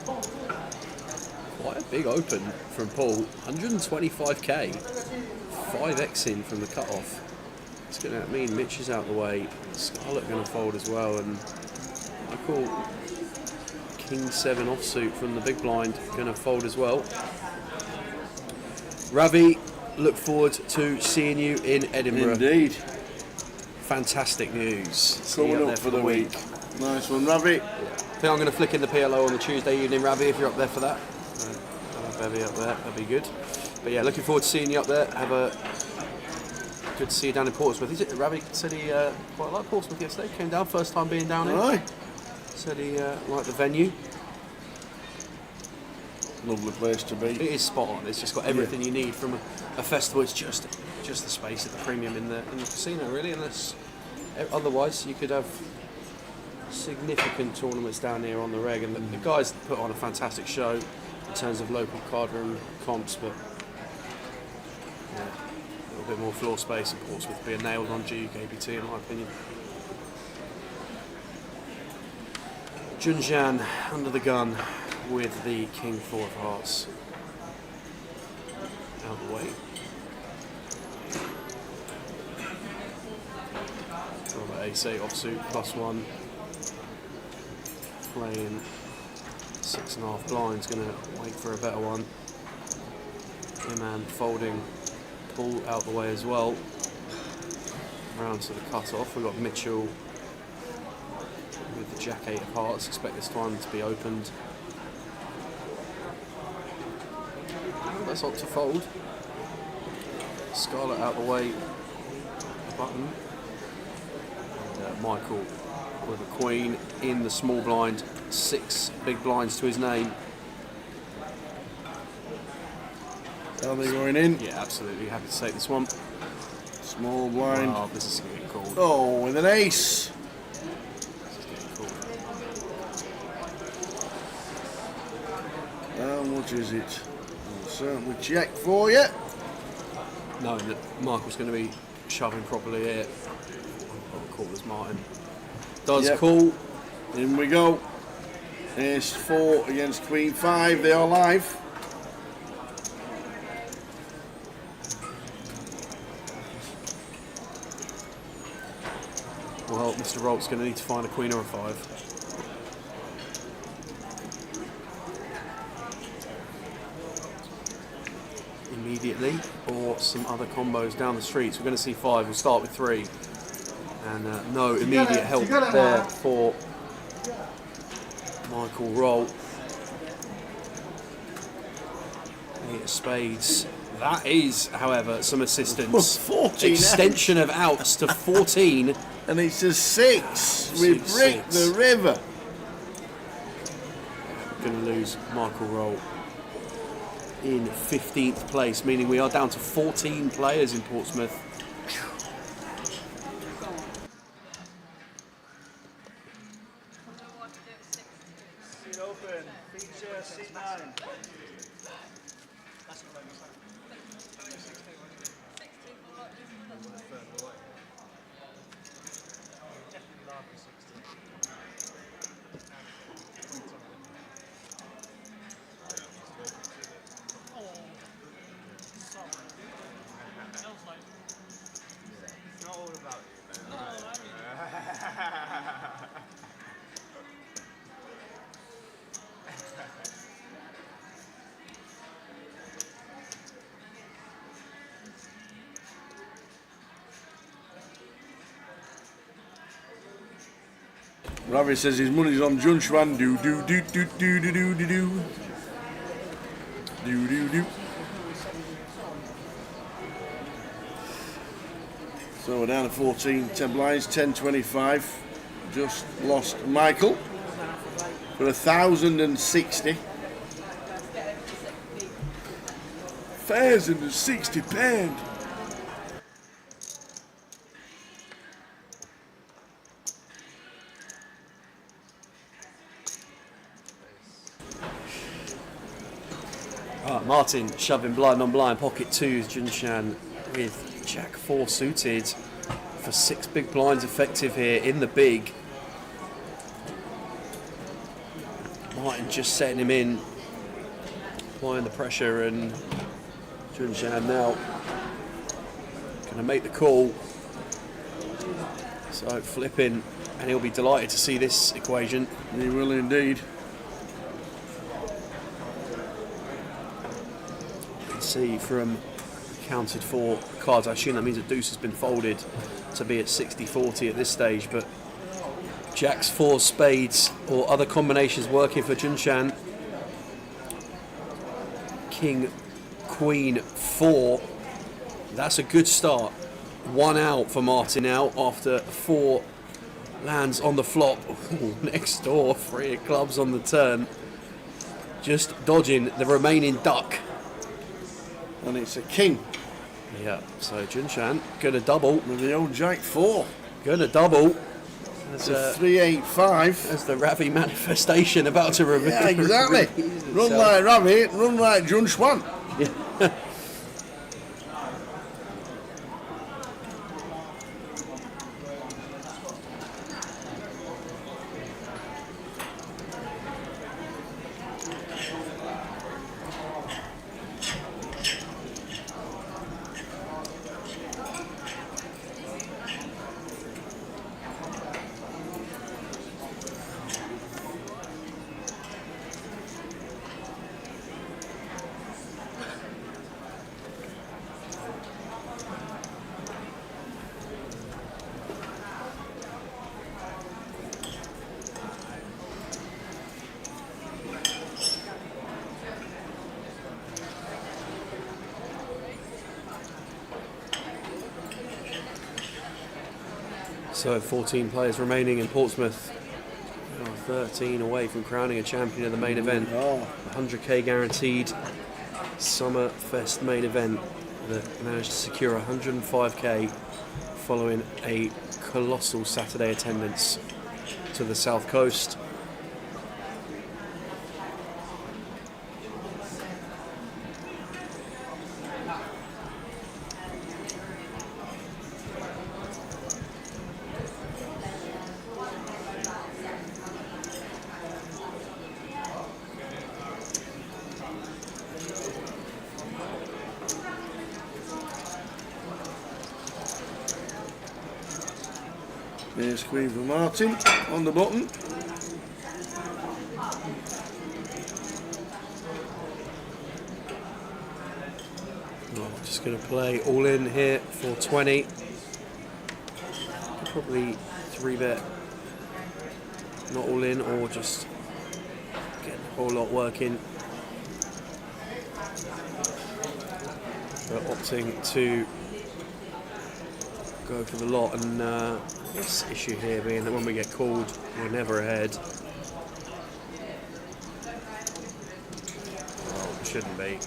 quite a big open from Paul. 125k, 5x in from the cut-off. It's going to mean Mitch is out the way. Scarlett going to fold as well, and I call King 7 offsuit from the big blind going to fold as well. Ravi, look forward to seeing you in Edinburgh. Indeed. Fantastic news. Coming up for the week. Nice one, Ravi. I think I'm going to flick in the PLO on the Tuesday evening, Ravi, if you're up there for that. Bevy up there, that'd be good. But yeah, looking forward to seeing you up there. Good to see you down in Portsmouth. Is it? Ravi said he quite liked Portsmouth yesterday. Came down, first time being down here. Aye. Said he liked the venue. Lovely place to be. It is spot on. It's just got everything you need from a festival. It's just the space at the premium in the casino, really. Unless otherwise, you could have significant tournaments down here on the reg, and the guys put on a fantastic show in terms of local card room comps, but yeah, a little bit more floor space in Portsmouth being nailed on GUKBT in my opinion. Junjan under the gun with the King 4 of Hearts out of the way. Another ace-8 offsuit +1. Playing 6.5 blinds, going to wait for a better one. Him folding, Paul out the way as well. Round to the cut-off. We've got Mitchell with the Jack 8 of Hearts. Expect this one to be opened. That's up to fold. Scarlett out the way. Button. And Michael with a queen in the small blind. 6 big blinds to his name. Are they going in? Yeah, absolutely. Happy to take this one. Small blind. Oh, this is getting cool. Oh, with an ace. This is getting cool. How much is it? I'll certainly check for you. Knowing that Michael's going to be shoving properly here. I'll call this Martin. Does call. In we go. Ace 4 against Queen 5. They are live. Well, Mr. Rolt's going to need to find a queen or a 5. Immediately, or some other combos down the streets. We're going to see 5. We'll start with 3. And no immediate help there for Michael Rolt. 8 of spades. That is, however, some assistance. 14 Extension of outs to 14. And it's a 6. We break the river. Going to lose Michael Rolt in 15th place, meaning we are down to 14 players in Portsmouth. Seat open. Feature seat 9. Ravi says his money's on Jun Schwan. Do do do do do do do do do do do do. So we're down to 14. 10 blinds. 10.25. Just lost Michael for 1,060. 1,060 pound. Martin shoving blind on blind, pocket 2, Junshan with Jack 4 suited for 6 big blinds effective here in the big. Martin just setting him in, applying the pressure, and Junshan now going to make the call. So flipping, and he'll be delighted to see this equation. He will indeed. See from counted for cards, I assume that means a deuce has been folded to be at 60-40 at this stage, but Jack's 4 spades or other combinations working for Junshan. King, Queen, 4. That's a good start. 1 out for Martin now after 4 lands on the flop. Ooh, next door, 3 of clubs on the turn. Just dodging the remaining duck. And it's a king. Yeah, so Junshan going to double. With the old Jack 4. Going to double. That's a 385. As the Ravi manifestation about to reveal. Yeah, exactly. Run like Ravi, run like Jun Schwan. Yeah. So 14 players remaining in Portsmouth. 13 away from crowning a champion of the main event. 100k guaranteed Summerfest main event that managed to secure 105k following a colossal Saturday attendance to the South Coast. Ace Queen for Martin on the button. Right, just going to play all in here for 20. Probably 3-bet, not all in, or just get the whole lot working. But opting to go for the lot, and this issue here being that when we get called, we're never ahead. Well, shouldn't be.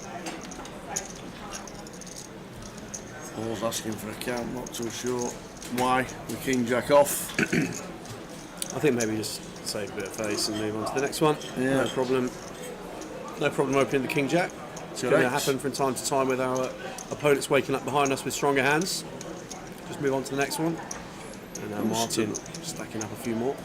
Paul's asking for a count, not too sure why. The King Jack off. I think maybe just save a bit of face and move on to the next one. Yeah. No problem. No problem opening the King Jack. It's going to happen from time to time with our opponents waking up behind us with stronger hands. Just move on to the next one. And now Martin stacking up a few more.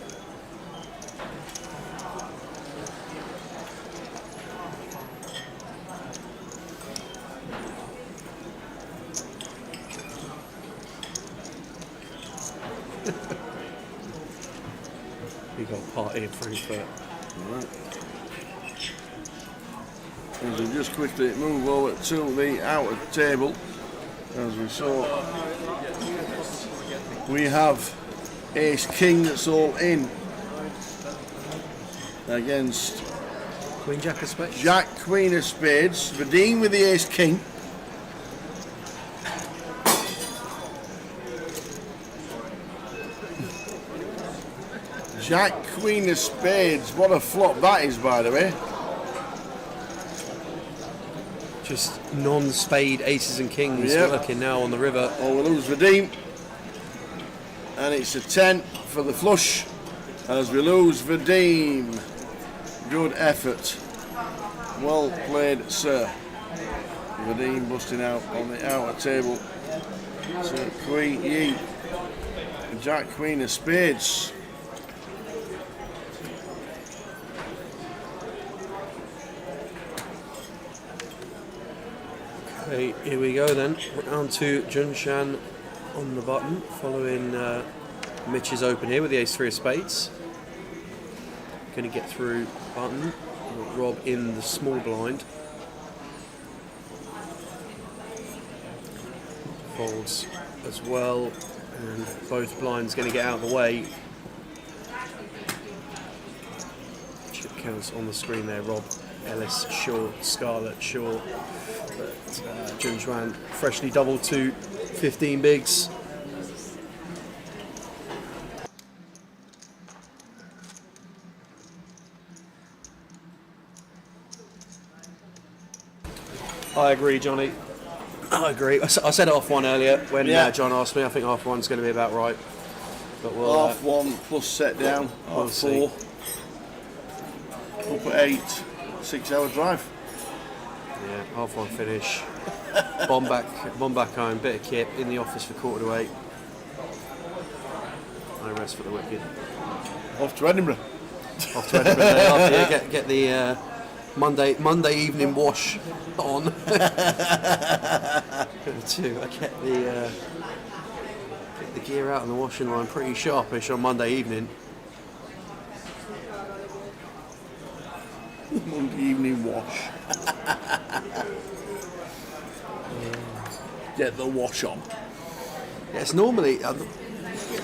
We got a party in Frankfurt. Right. As we just quickly move over to the outer table, as we saw, we have Ace King that's all in against Queen Jack of Spades. Jack Queen of Spades. Vadim with the Ace King. Jack Queen of Spades. What a flop that is, by the way. Just non-spade aces and kings working now on the river. Oh, we lose Vadim. And it's a 10 for the flush as we lose Vadim. Good effort. Well played, sir. Vadim busting out on the outer table. So Queen Yi. Jack Queen of Spades. Okay, here we go then. Round to Junshan on the button, following Mitch's open here with the Ace-3 of Spades. Going to get through button. Rob in the small blind. Folds as well, and both blinds going to get out of the way. Chip counts on the screen there, Rob. Ellis, Shaw, Scarlett, Shaw. But Junjuan freshly doubled to 15 bigs. I agree, Johnny. I agree. I said half one earlier when John asked me. I think half one's going to be about right. But we'll, half one plus set down. We'll half four. Up at 8. 6-hour drive. Yeah, half one finish. Bomb back home. Bit of kip in the office for 7:45. No rest for the wicked. Off to Edinburgh. Off to Edinburgh day after. Yeah, get the Monday evening wash on. Get the gear out on the washing line pretty sharpish on Monday evening. Monday evening wash. Get the wash on. Yeah, it's normally you get a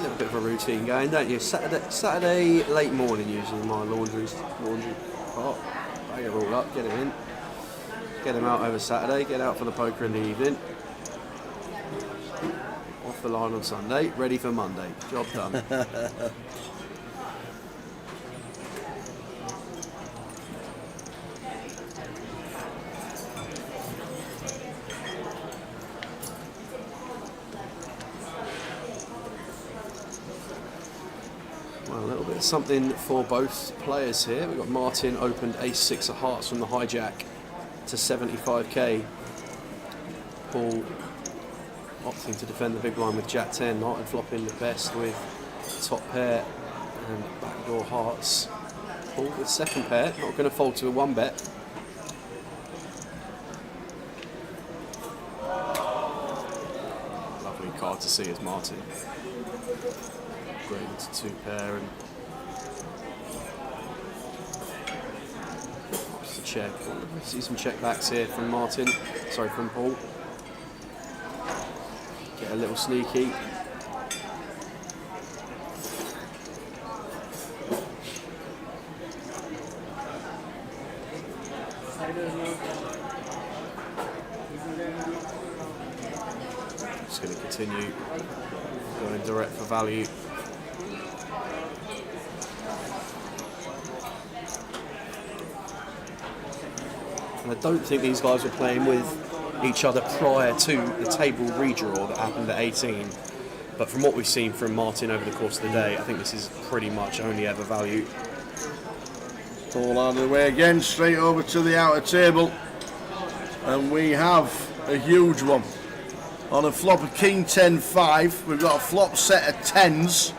little bit of a routine going, don't you? Saturday late morning usually my laundry part. Bag it all up, get it in, get them out over Saturday, get out for the poker in the evening. Off the line on Sunday, ready for Monday. Job done. Well, a little bit of something for both players here. We've got Martin opened Ace-6 of Hearts from the hijack to 75k. Paul opting to defend the big blind with Jack-10. Martin flopping the best with top pair and backdoor hearts. Paul with second pair, not going to fold to a 1-bet. Lovely card to see as Martin. Great into 2 pair and just a check. See some check backs here from Martin. Sorry, from Paul. Get a little sneaky. Just going to continue going direct for value. And I don't think these guys were playing with each other prior to the table redraw that happened at 18. But from what we've seen from Martin over the course of the day, I think this is pretty much only ever value. All out of the way again, straight over to the outer table. And we have a huge one. On a flop of King 10-5, we've got a flop set of 10s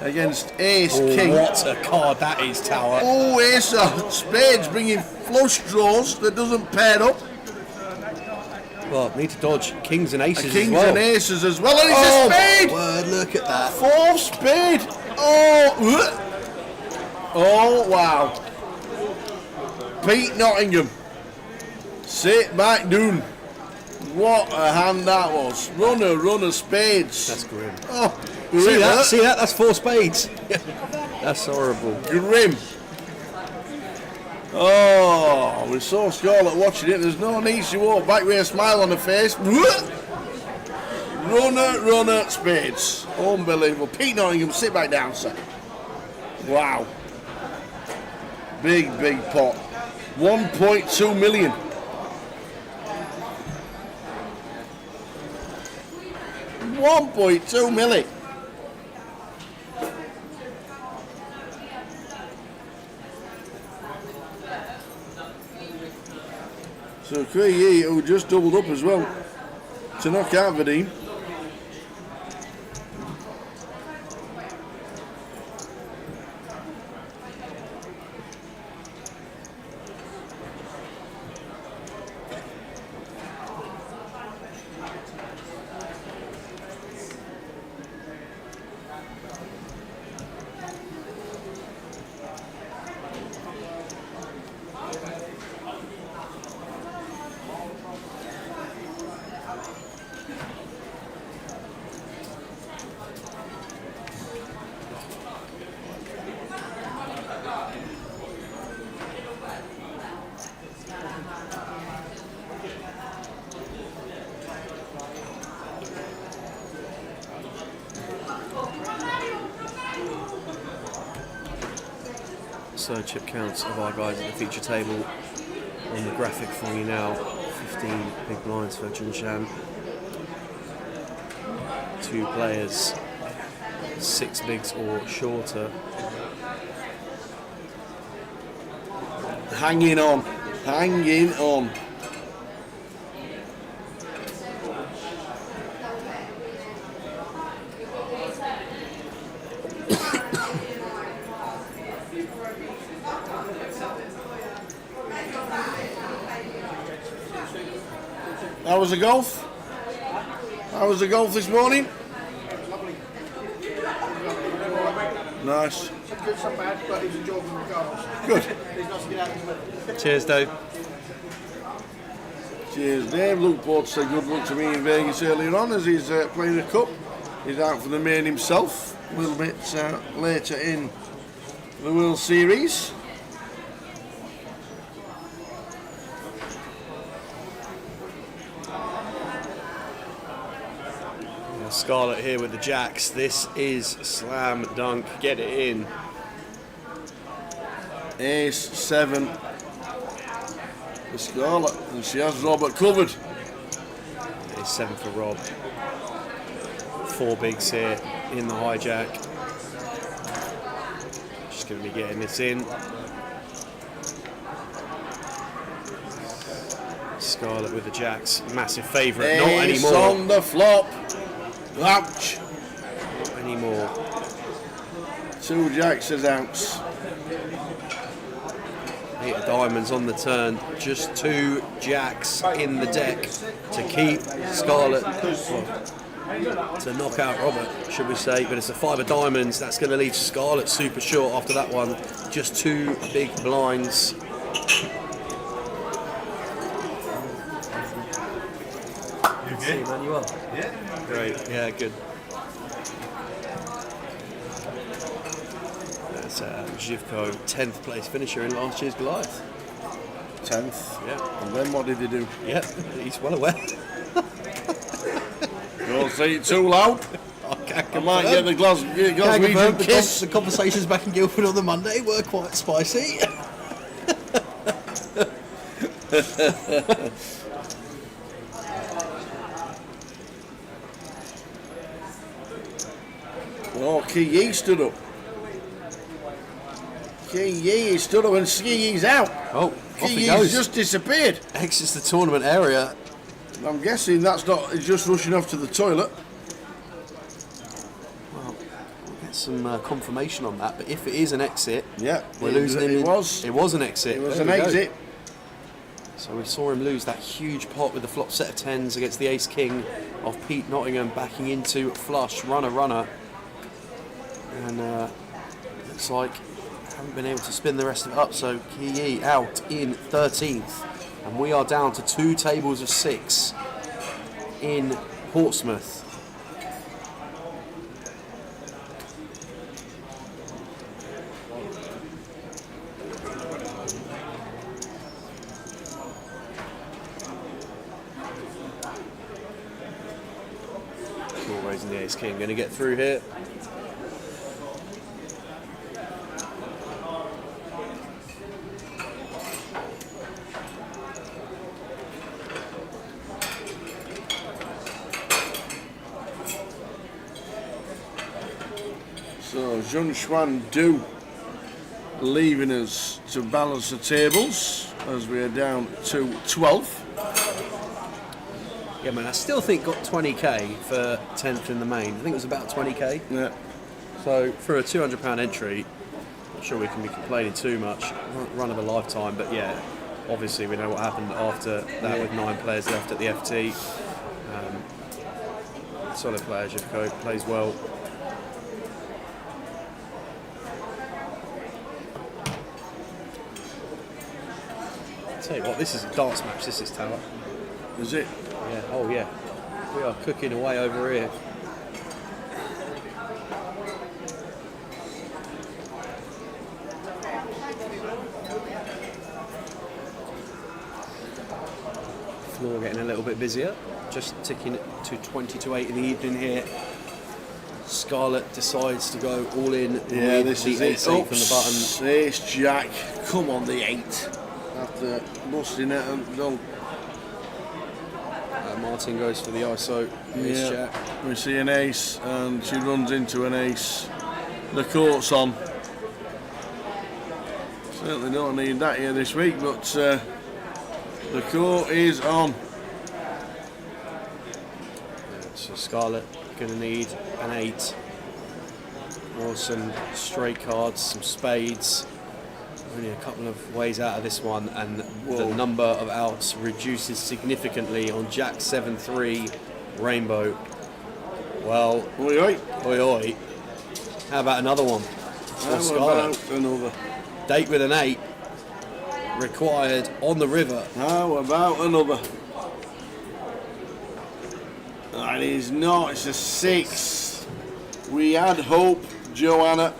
against Ace King. What a card that is, Tower. Oh, Ace of Spades bringing flush draws that doesn't pair up. Well, need to dodge Kings and Aces Kings as well. and Aces as well, and it's a spade! Word, look at that. 4 spade! Oh! Oh, wow. Pete Nottingham. Sit back down. What a hand that was. Runner, spades. That's grim. Oh, see that? See that? That's 4 spades. That's horrible. Grim. Oh, we're so scarlet watching it. There's no need to walk back with a smile on the face. Runner, spades. Unbelievable. Pete Nottingham, sit back down, sir. Wow. Big pot. 1.2 million. $1.2 million. So Craig who just doubled up as well to knock out Vadim. So chip counts of our guys at the feature table on the graphic for you now. 15 big blinds for Junshan. 2 players, 6 bigs or shorter. Hanging on. How was the golf? How was the golf this morning? Nice. Some good, some bad, but he's enjoying regardless. Good. He's not to get out of his way. Cheers, Dave. Cheers, Dave. Luke Port said good luck to me in Vegas earlier on as he's playing a cup. He's out for the main himself a little bit later in the World Series. Scarlett here with the jacks. This is slam dunk. Get it in. Ace 7 for Scarlett, and she has Robert covered. Ace 7 for Rob. 4 bigs here in the hijack. Just going to be getting this in. Scarlett with the jacks. Massive favourite. Ace not anymore. On the flop. Ouch. Not anymore. 2 jacks as outs. 8 of diamonds on the turn, just 2 jacks in the deck to keep Scarlet, to knock out Robert, should we say, but it's a 5 of diamonds. That's going to leave Scarlet super short after that one. Just 2 big blinds. Okay. Manuel. Yeah. Great. Yeah, good. That's Zhivko, 10th place finisher in last year's Goliath. 10th. Yeah. And then what did he do? Yeah, he's well aware. Don't say it too loud. I might get the Glaswegian kiss. The conversations back in Guildford on the Monday were quite spicy. Oh, Ki stood up. Ki stood up and Ski's out. Oh, off he Ki's goes. just disappeared. Exits the tournament area. I'm guessing that's not, he's just rushing off to the toilet. Well, we'll get some confirmation on that, but if it is an exit, yeah, we're losing him. It was an exit. It was There an we go. exit. So we saw him lose that huge pot with the flop set of 10s against the ace king of Pete Nottingham, backing into flush, runner. And looks like haven't been able to spin the rest of it up, so Ki out in 13th. And we are down to 2 tables of 6 in Portsmouth. Cool, raising the ace king, going to get through here. So Zhun Xuan Du leaving us to balance the tables as we are down to 12th. Yeah, man, I still think got 20k for 10th in the main. I think it was about 20k. Yeah. So for a £200 entry, not sure we can be complaining too much. Run of a lifetime, but yeah, obviously we know what happened after that with 9 players left at the FT. Solid player, Zhivko, plays well. Tell you what, this is a darts match, this is Tower. Is it? Yeah, oh yeah. We are cooking away over here. Floor getting a little bit busier, just ticking to 20 to 8 in the evening here. Scarlet decides to go all in Yeah, with this the is it. ace 8 from the button. Ace Jack, come on the 8. After busting it and done. Martin goes for the ISO, ace Yeah, jack. we see an ace and she runs into an ace. The court's on. Certainly don't need that here this week, but the court is on. So Scarlet going to need an 8 or some straight cards, some spades. Only a couple of ways out of this one, and the number of outs reduces significantly on Jack 7-3 Rainbow. Well, oi oi, oi oi. How about another one for how Scarlet? about another? Date with an 8 required on the river. How about another? That is not, it's a 6. We had hope, Joanna,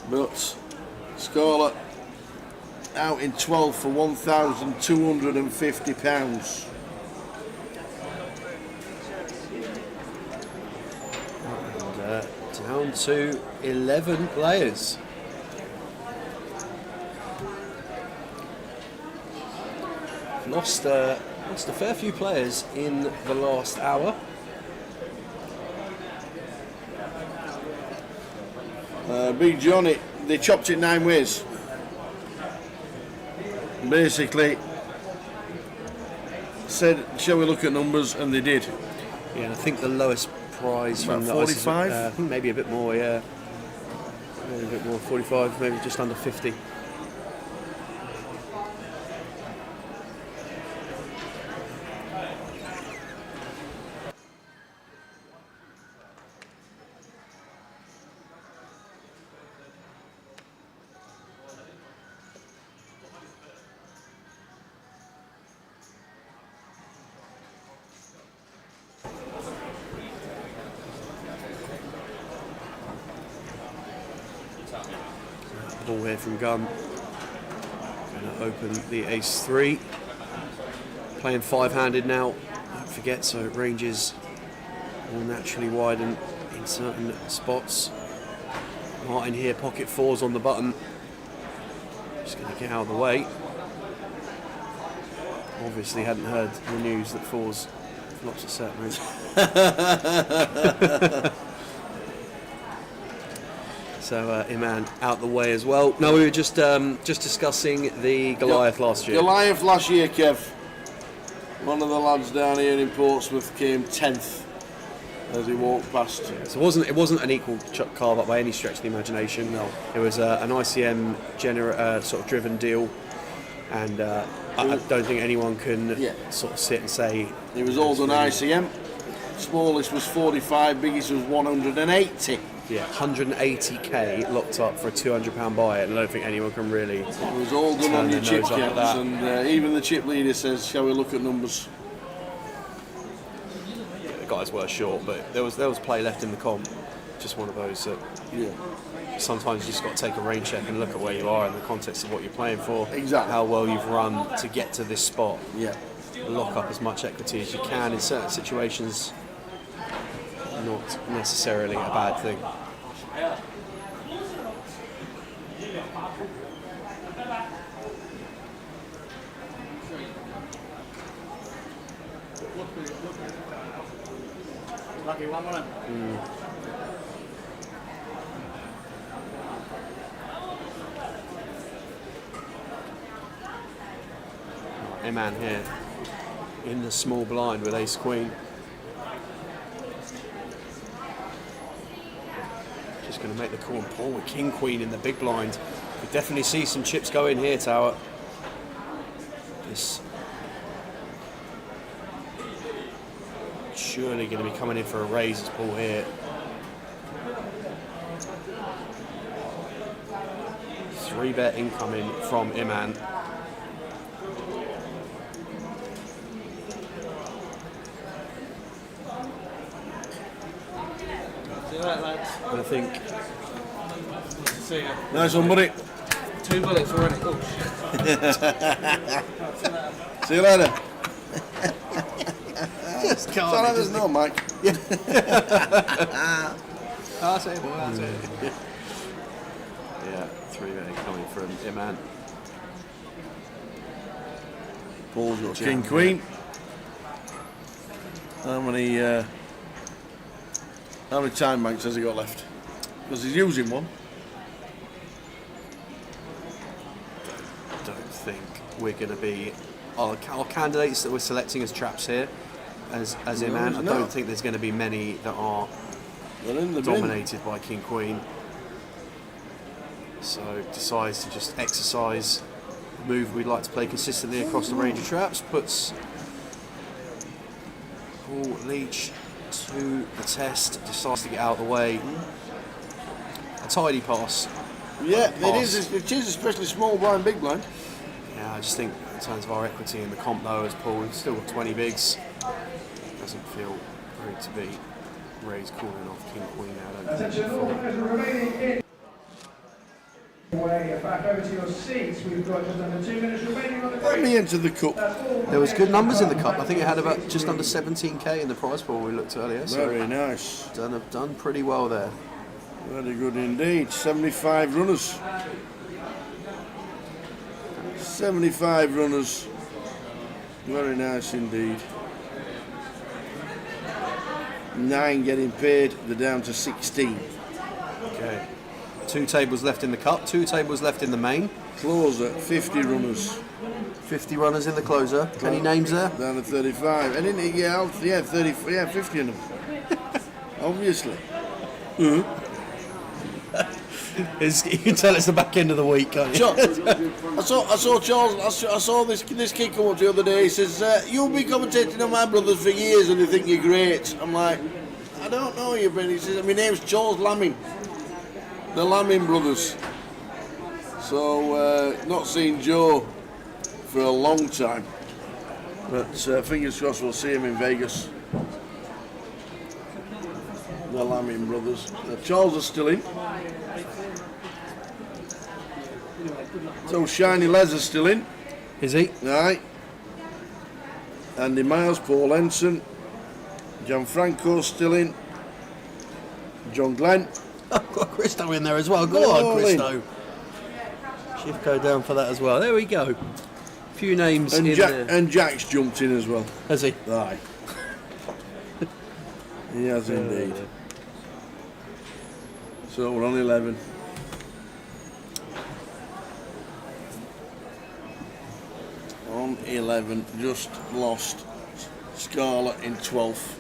but Scarlet out in 12 for £1,250. And down to 11 players. Lost a fair few players in the last hour. Big Johnny, they chopped it 9 ways. Basically said, shall we look at numbers, and they did. Yeah, I think the lowest prize About from the 45? I think maybe a bit more, yeah. Maybe a bit more, 45, maybe just under 50. ball here from Gunn. Going to open the ace-3. Playing 5-handed now. Don't forget, so ranges will naturally widen in certain spots. Martin here, pocket 4s on the button. Just going to get out of the way. Obviously hadn't heard the news that 4s lots of set moves. So Iman out the way as well. No, we were just discussing the Goliath last year. Goliath last year, Kev. One of the lads down here in Portsmouth came 10th as he walked past. So it wasn't an equal carve up by any stretch of the imagination. No, it was an ICM sort of driven deal, and I don't think anyone can sort of sit and say it was all done ICM. Smallest was 45, biggest was 180. Yeah, 180k locked up for a £200 buy, and I don't think anyone can really. It was all done on your chip counts, and even the chip leader says, "Shall we look at numbers?" Yeah, the guys were short, but there was play left in the comp. Just one of those that sometimes you just got to take a rain check and look at where you are in the context of what you're playing for. Exactly. How well you've run to get to this spot. Yeah. Lock up as much equity as you can in certain situations. Not necessarily a bad thing. Lucky one, wasn't it? Iman here in the small blind with ace queen. Just going to make the call and pull with king queen in the big blind. We definitely see some chips go in here, Tower. This surely going to be coming in for a raise as Paul here. 3-bet incoming from Iman. I think. See ya. Nice one, buddy. 2 bullets already. Oh shit. See you later. Just can't. Sorry, there's no mic. I'll say it, boy. I'll say it. Yeah, 3-bet coming from Iman. Paul's got king queen. How many time banks has he got left? Because he's using one. Don't think we're going to be our candidates that we're selecting as traps here as Iman. I don't think there's going to be many that are dominated by king queen. So decides to just exercise the move we'd like to play consistently across the range of traps. Puts Paul Leach to the test, decides to get out of the way. A tidy pass. Yeah, it is, especially small blind, big blind. Yeah, I just think in terms of our equity in the comp though, as Paul, we've still got 20 bigs. Doesn't feel great to be raised calling off king queen now. Attention all players remaining in. Way back over to your seats. We've got just under 2 minutes remaining on the break. Let me enter the cup. There was good numbers in the cup. I think it had about just under 17k in the prize pool we looked earlier. So very nice. Done pretty well there. Very good indeed. 75 runners. 75 runners. Very nice indeed. 9 getting paid. They're down to 16. Okay. 2 tables left in the cup, 2 tables left in the main. Closer, 50 runners. 50 runners in the closer. Any names there? Down to 35. And in yeah, 30, 50 in them. Obviously. You can tell it's the back end of the week, can't you? I saw Charles. I saw this kid come up the other day. He says, "You'll be commentating on my brothers for years, and they think you're great." I'm like, "I don't know you, Ben." He says, "My name's Charles Lamming, the Lamming brothers." So not seen Joe for a long time, but fingers crossed we'll see him in Vegas. The Lamming brothers. Charles is still in. So Shiny Les is still in. Is he? Aye. Andy Miles, Paul Ensign, Gianfranco's still in. John Glenn. I've got Christo in there as well. Go All on, in. Christo. Shift go down for that as well. There we go. Few names And, in there. and Jack's jumped in as well. Has he? Aye. He has indeed. So we're on 11. On 11, just lost Scarlett in 12th.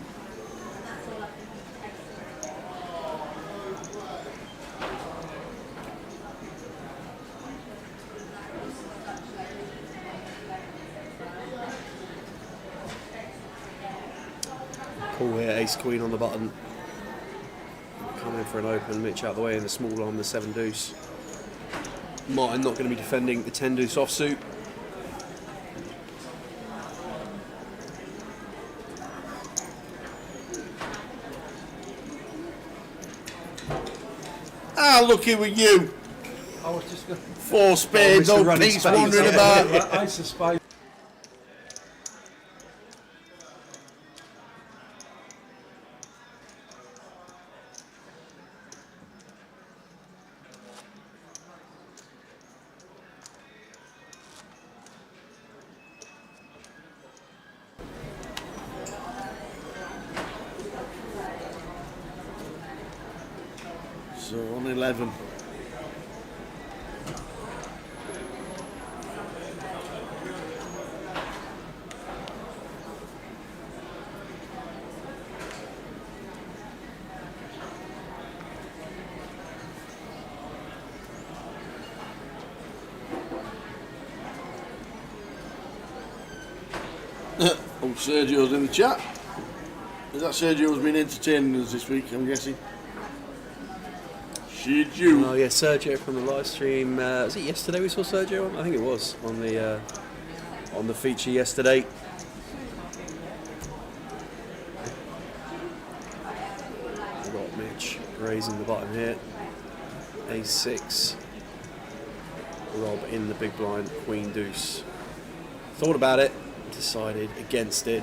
Cool here, ace queen on the button. Coming for an open, Mitch out the way in the small arm, the 7 deuce. Martin not going to be defending the 10 deuce offsuit. Ah, lucky with you. I was just going 4 spades, Mr. old Running Pete's Spades. wandering about. I suspect. So on 11. Oh, Sergio's in the chat. Is that Sergio's been entertaining us this week, I'm guessing? Should you? Oh yeah, Sergio from the live stream. Was it yesterday we saw Sergio on? I think it was on the feature yesterday. We've got Mitch raising the button here. Ace 6. Rob in the big blind, Queen Deuce. Thought about it, decided against it.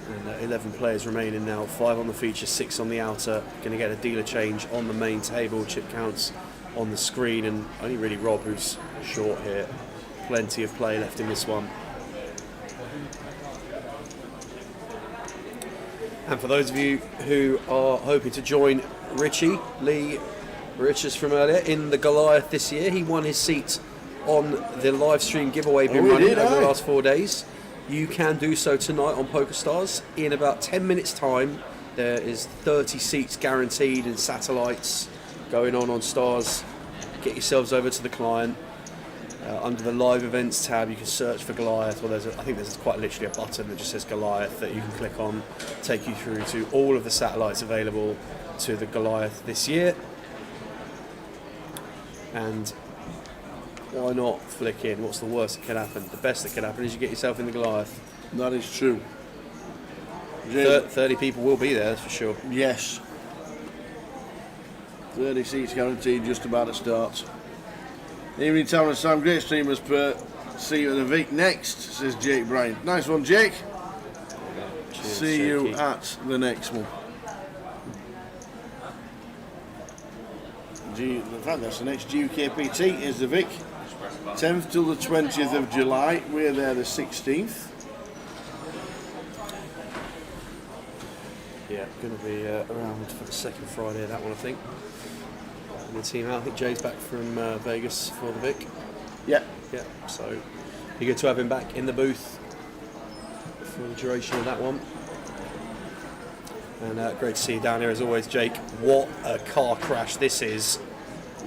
And 11 players remaining now, 5 on the feature, 6 on the outer. Going to get a dealer change on the main table, chip counts on the screen, and only really Rob who's short here. Plenty of play left in this one. And for those of you who are hoping to join Richie, Lee Riches from earlier, in the Goliath this year, he won his seat on the live stream giveaway been running over the last 4 days. You can do so tonight on PokerStars. In about 10 minutes time, there is 30 seats guaranteed in satellites going on Stars. Get yourselves over to the client. Under the live events tab, you can search for Goliath, or I think there's quite literally a button that just says Goliath that you can click on, take you through to all of the satellites available to the Goliath this year. And why not flick in? What's the worst that can happen? The best that can happen is you get yourself in the Goliath. That is true. 30 people will be there, that's for sure. Yes. 30 seats guaranteed just about to start. Evening Town and Sam, great streamers per. See you at the Vic next, says Jake Bryan. Nice one, Jake. Cheers, See you at the next one. In fact, that's the next GUKPT is the Vic. 10th till the 20th of July. We're there the 16th. Yeah, going to be around for the second Friday of that one, I think. And the team out. I think Jay's back from Vegas for the Vic. Yeah. Yeah, so be good to have him back in the booth for the duration of that one. And great to see you down here as always, Jake. What a car crash this is.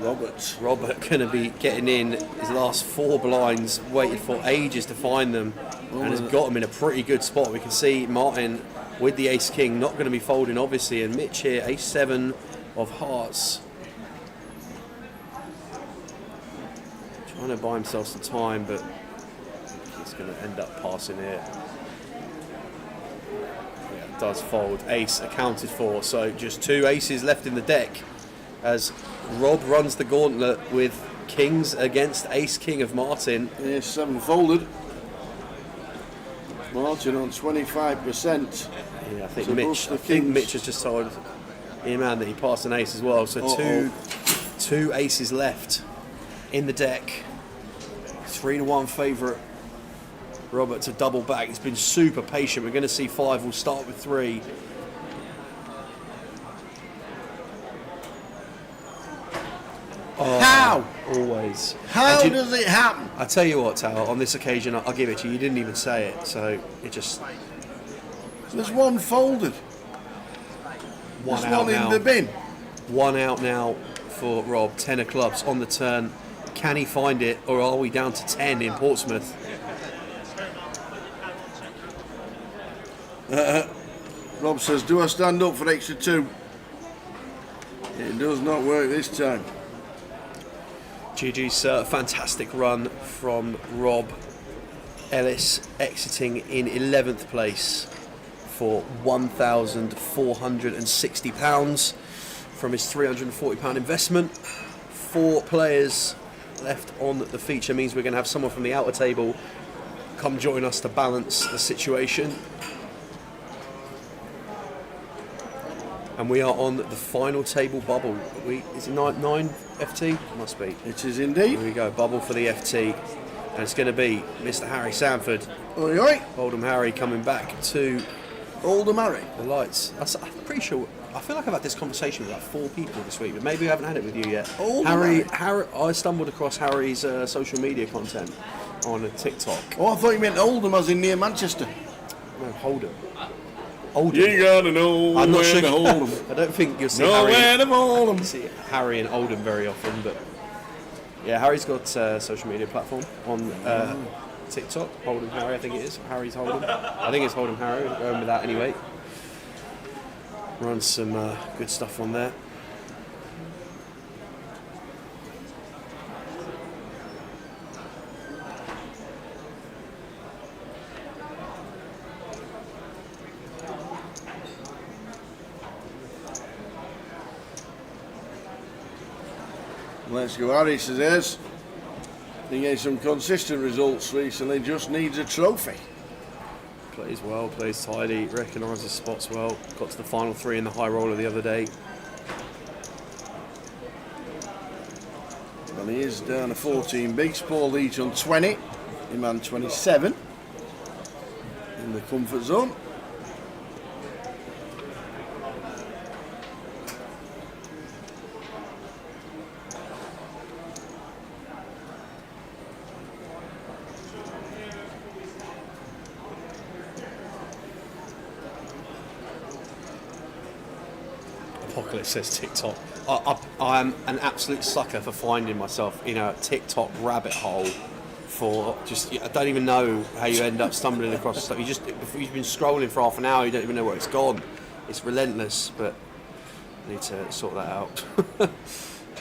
Robert going to be getting in his last 4 blinds, waited for ages to find them, and has got them in a pretty good spot. We can see Martin with the ace king not going to be folding obviously, and Mitch here ace 7 of hearts, trying to buy himself some time, but he's going to end up passing here. Yeah, it does fold. Ace accounted for, so just 2 aces left in the deck as Rob runs the gauntlet with Kings against Ace King of Martin. Yeah, 7 folded. Martin on 25%. Yeah, I think So Mitch. I think Mitch has just told Iman that he passed an ace as well. So two aces left in the deck. 3-1 favourite. Robert to double back. He's been super patient. We're going to see 5. We'll start with 3. Oh, how? Always. How does it happen? I tell you what, Tal, on this occasion, I'll give it to you. You didn't even say it, so it just... There's 1 folded. There's one in the bin. 1 out now for Rob. 10 of clubs on the turn. Can he find it, or are we down to 10 in Portsmouth? Rob says, do I stand up for extra 2? It does not work this time. GG's fantastic run from Rob Ellis, exiting in 11th place for £1,460 from his £340 investment. 4 players left on the feature means we're going to have someone from the outer table come join us to balance the situation. And we are on the final table bubble. Is it 9 FT? Must be. It is indeed. Here we go, bubble for the FT. And it's going to be Mr. Harry Sanford. Oi, oi. Oldham Harry coming back to Oldham Harry. The lights. I'm pretty sure. I feel like I've had this conversation with like 4 people this week, but maybe I haven't had it with you yet. Harry. I stumbled across Harry's social media content on a TikTok. Oh, I thought you meant Oldham as in near Manchester. No, Oldham. Oldham. You gotta know I'm not where sure. to hold 'em. I don't think you'll see Nowhere to hold 'em. see Harry and Oldham very often, but yeah, Harry's got a social media platform on TikTok. Oldham Harry, I think it is. Harry's Oldham. I think it's Oldham Harry. We're going with that anyway. Run some good stuff on there. Let's go, Harry says. He gave some consistent results recently, just needs a trophy. Plays well, plays tidy, recognises spots well. Got to the final 3 in the high roller the other day. Well, he is down to 14 bigs. Paul leads on 20. Iman 27. In the comfort zone. Apocalypse says TikTok. I'm an absolute sucker for finding myself in a TikTok rabbit hole for just, I don't even know how you end up stumbling across stuff. You've been scrolling for half an hour, you don't even know where it's gone. It's relentless, but I need to sort that out.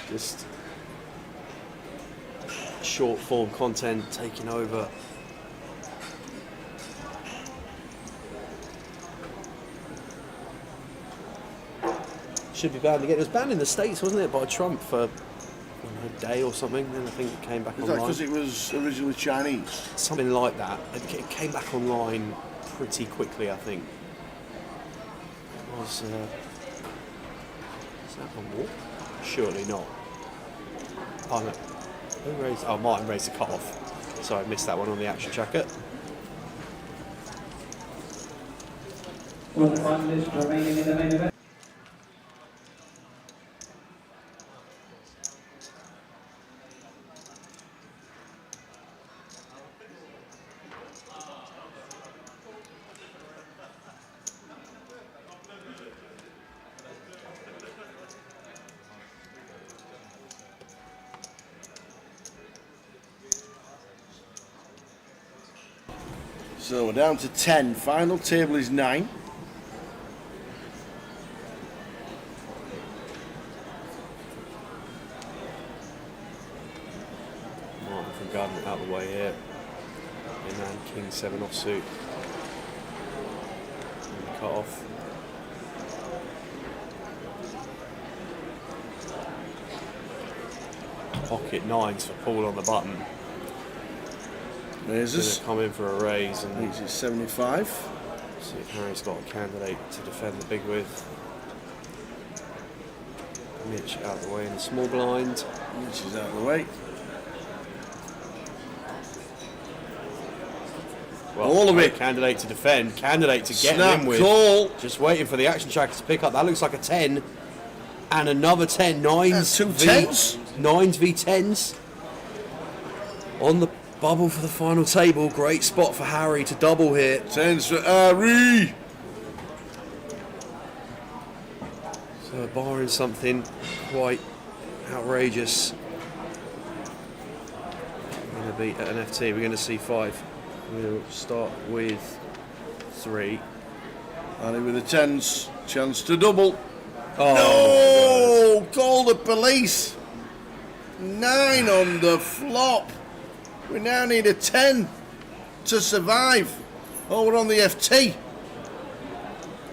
Just short form content taking over. Should be banned again. It was banned in the States, wasn't it, by Trump for a day or something? Then I think it came back Is online. that because it was originally Chinese? Something like that. It came back online pretty quickly, I think. It was. Is that on walk? Surely not. Oh no. Who raised? Oh, Martin raised the cut-off. Sorry, I missed that one on the action tracker. Well, the finalists remaining in the main event. So we're down to 10. Final table is 9. Martin from Garden out of the way here. And then King 7 offsuit. And cut off. pocket 9s for Paul on the button. There's He's going to come in for a raise. And he's at 75. See if Harry's got a candidate to defend the big with. Mitch out of the way in the small blind. Mitch is out of the way. Well, all of it. Candidate to defend, candidate to get Snap in with. call. Just waiting for the action tracker to pick up. That looks like a 10. And another 10. 9s. Two 10s. 9s v 10s. On the bubble for the final table. Great spot for Harry to double here. 10s for Harry. So barring something quite outrageous, we're going to be at an FT. We're going to see 5. We'll start with 3. And with the 10s, chance to double. Oh, no! Call the police. 9 on the flop. We now need a 10 to survive. Oh, we're on the FT.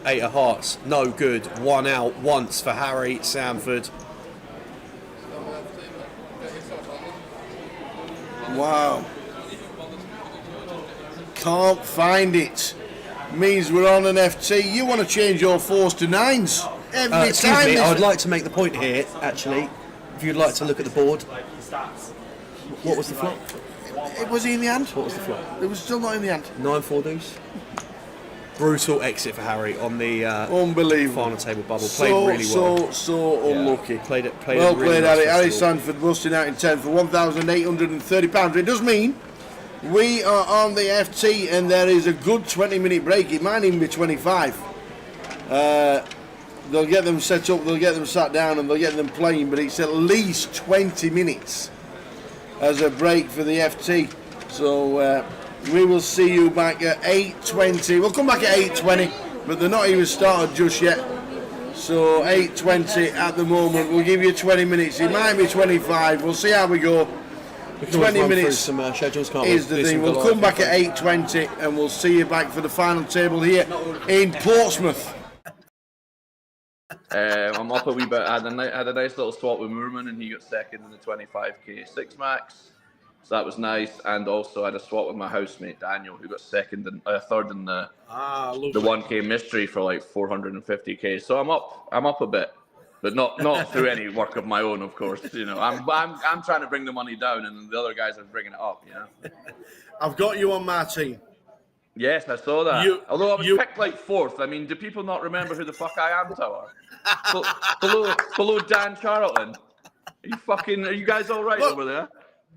8 of hearts, no good. 1 out once for Harry Sanford. Wow. Can't find it. Means we're on an FT. You want to change your 4s to 9s every Excuse time. me, I would like to make the point here, actually, if you'd like to look at the board. What was the flop? It was he in the hand? What was the flop? It was still not in the hand. 9-4 deuce. Brutal exit for Harry on the unbelievable final table bubble. Played really well. So unlucky. Yeah. Played it well really played, Harry. nice Harry festival. Sanford busting out in 10 for £1,830. It does mean we are on the FT and there is a good 20-minute break. It might even be 25. They'll get them set up, they'll get them sat down and they'll get them playing, but it's at least 20 minutes as a break for the FT. So we will see you back at 8:20. We'll come back at 8:20, but they're not even started just yet. So 8:20 at the moment. We'll give you 20 minutes. It might be 25. We'll see how we go. 20 minutes some schedules, can't is the thing. We'll come back at 8:20 and we'll see you back for the final table here in Portsmouth. I'm up a wee bit. I had a nice little swap with Moorman, and he got second in the 25k 6 max. So that was nice. And also I had a swap with my housemate Daniel, who got third in the 1k mystery for like 450k. So I'm up a bit, but not through any work of my own, of course. You know, I'm trying to bring the money down, and the other guys are bringing it up. You know, I've got you on my team. Yes, I saw that. Although I was picked like 4th. I mean, do people not remember who the fuck I am, Tower? below Dan Charlton. Are you guys all right over there?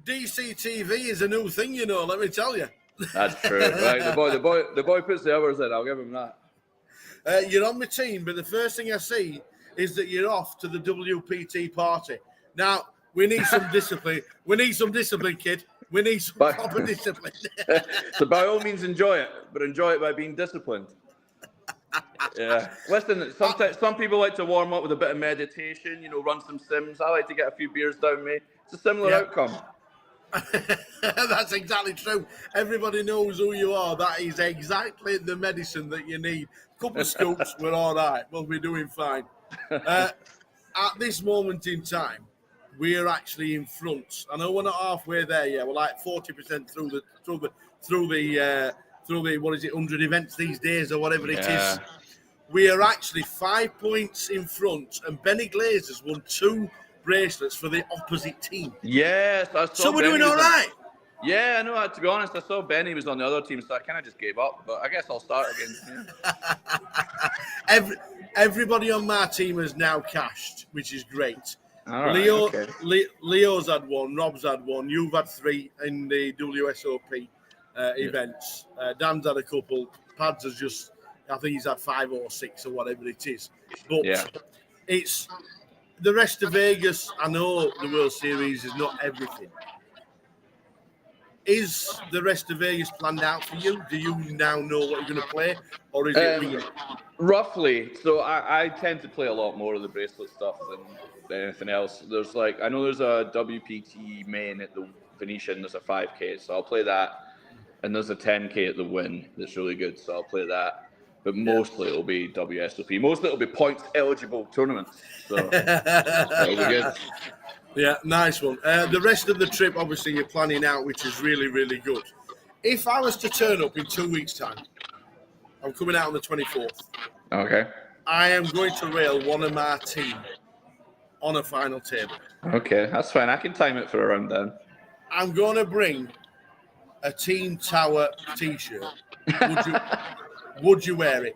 DCTV is a new thing, you know. Let me tell you. That's true. Right, the boy puts the hours in. I'll give him that. You're on my team, but the first thing I see is that you're off to the WPT party. Now we need some discipline. We need some discipline, kid. We need some proper discipline. So by all means enjoy it, but enjoy it by being disciplined. Yeah. Listen, sometimes some people like to warm up with a bit of meditation, you know, run some sims. I like to get a few beers down me. It's a similar outcome. That's exactly true. Everybody knows who you are. That is exactly the medicine that you need. Couple of scoops, we're all right. We'll be doing fine. At this moment in time, we're actually in front. I know we're not halfway there yet. We're like 40% through the what is it, 100 events these days or whatever it is. We are actually 5 points in front, and Benny Glazer's won 2 bracelets for the opposite team. Yes, I saw. So we're doing all right. Yeah, I know. To be honest, I saw Benny was on the other team, so I kind of just gave up. But I guess I'll start again. Yeah. Everybody on my team has now cashed, which is great. All right, Leo's had 1, Rob's had 1, you've had 3 in the WSOP events. Dan's had a couple. Pads has just, I think he's had 5 or 6 or whatever it is. But it's the rest of Vegas. I know the World Series is not everything. Is the rest of Vegas planned out for you? Do you now know what you're going to play, or is it roughly? So I tend to play a lot more of the bracelet stuff than anything else. There's I know there's a WPT main at the Venetian. There's a 5K, so I'll play that, and there's a 10K at the Win that's really good, so I'll play that. But mostly it'll be WSOP. Mostly it'll be points eligible tournaments. So it'll be good. Yeah, nice one. The rest of the trip, obviously, you're planning out, which is really, really good. If I was to turn up in 2 weeks' time, I'm coming out on the 24th. Okay. I am going to rail one of my team on a final table. Okay, that's fine. I can time it for around then. I'm going to bring a Team Tower T-shirt. Would you wear it?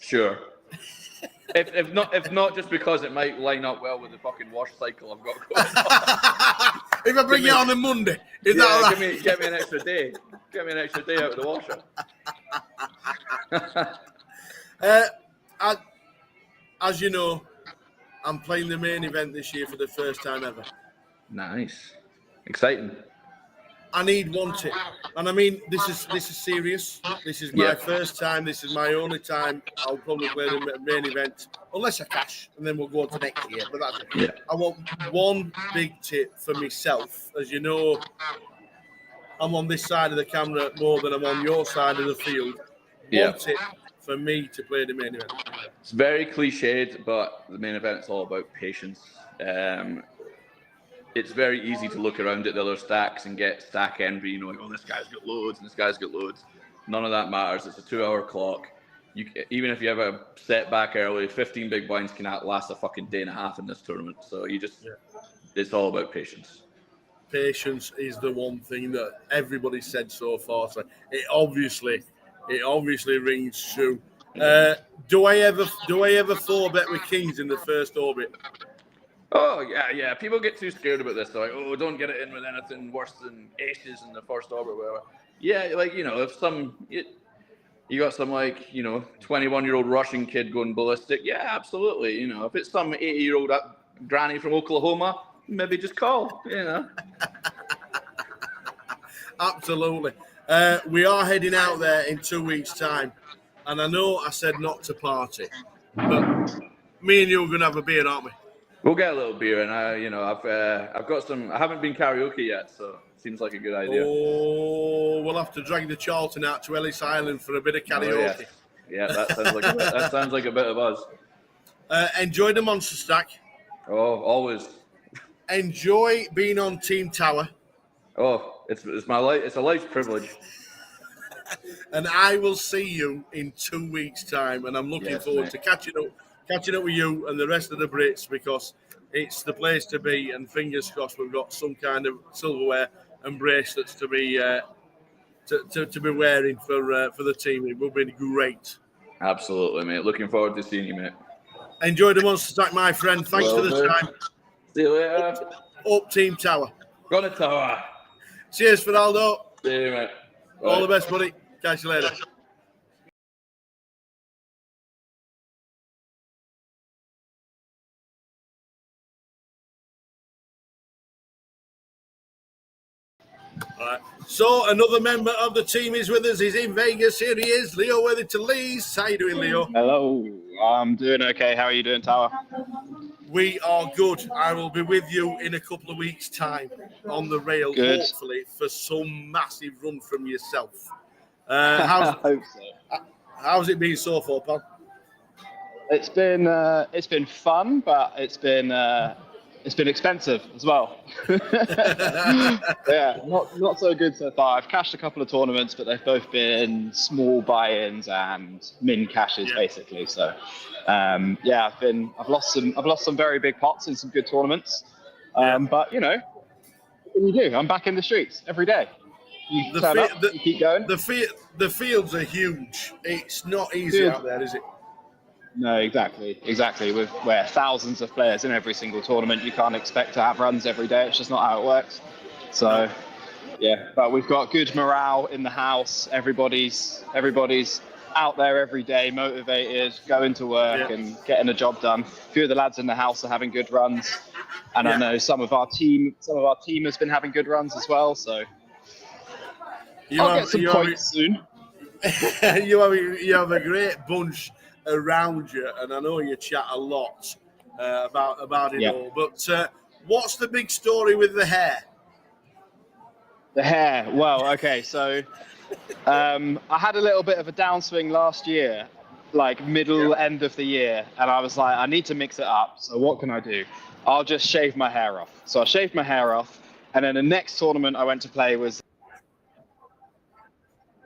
Sure. If not just because it might line up well with the fucking wash cycle I've got going on. If I bring it on a Monday, is that all right? Get me an extra day. Get me an extra day out of the washer. As you know, I'm playing the main event this year for the first time ever. Nice. Exciting. I need one tip. And I mean, this is serious. This is my first time. This is my only time. I'll probably play the main event, unless I cash, and then we'll go on to next year. But that's it. Yeah. I want one big tip for myself. As you know, I'm on this side of the camera more than I'm on your side of the field. One tip for me to play the main event. It's very cliched, but the main event's all about patience. It's very easy to look around at the other stacks and get stack envy, you know, like, oh, this guy's got loads and this guy's got loads. None of that matters. It's a 2-hour clock. Even if you have a setback early, 15 big blinds can last a fucking day and a half in this tournament. So it's all about patience. Patience is the one thing that everybody said so far. So it obviously rings true. Do I ever 4-bet with kings in the first orbit? Oh, yeah. People get too scared about this. They're like, oh, don't get it in with anything worse than aces in the first orbit, whatever. Yeah, like, you know, if you got some, like, you know, 21-year-old Russian kid going ballistic, yeah, absolutely. You know, if it's some 80-year-old granny from Oklahoma, maybe just call, you know. Absolutely. We are heading out there in 2 weeks' time. And I know I said not to party, but me and you are going to have a beer, aren't we? We'll get a little beer, and I've got some. I haven't been karaoke yet, so it seems like a good idea. Oh, we'll have to drag the Charlton out to Ellis Island for a bit of karaoke. Oh, yeah, that sounds like a bit of buzz. Enjoy the Monster Stack. Oh, always. Enjoy being on Team Tower. Oh, it's my life. It's a life's privilege. And I will see you in 2 weeks' time, and I'm looking forward to catching up with you and the rest of the Brits, because it's the place to be, and fingers crossed we've got some kind of silverware and bracelets to be wearing for the team. It will be great. Absolutely, mate. Looking forward to seeing you, mate. Enjoy the Monster Stack, my friend. Thanks for the time. See you later. Up Team Tower. Go to Tower. Cheers, Fernaldo. See you, mate. Bye. All the best, buddy. Catch you later. All right. So another member of the team is with us. He's in Vegas. Here he is, Leo Worthington-Lees. How you doing, Leo? Hello. I'm doing okay. How are you doing, Tower? We are good. I will be with you in a couple of weeks' time on the rail, hopefully, for some massive run from yourself. I hope so. How's it been so far, pal? It's been fun, but it's been expensive as well. Yeah, not so good so far. I've cashed a couple of tournaments, but they've both been small buy-ins and min cashes basically. So I've lost some very big pots in some good tournaments. But you know, what can you do? I'm back in the streets every day. You turn up, you keep going. The fields are huge. It's not easy out there, is it? No, exactly. We're thousands of players in every single tournament. You can't expect to have runs every day. It's just not how it works. So, yeah. But we've got good morale in the house. Everybody's out there every day, motivated, going to work and getting a job done. A few of the lads in the house are having good runs, and I know some of our team has been having good runs as well. So, I'll get some points soon. You have a great bunch around you, and I know you chat a lot about it all. But what's the big story with the hair? The hair. Well, okay, so I had a little bit of a downswing last year, like end of the year, and I was like, I need to mix it up. So what can I do? I'll just shave my hair off. So I shaved my hair off, and then the next tournament I went to play was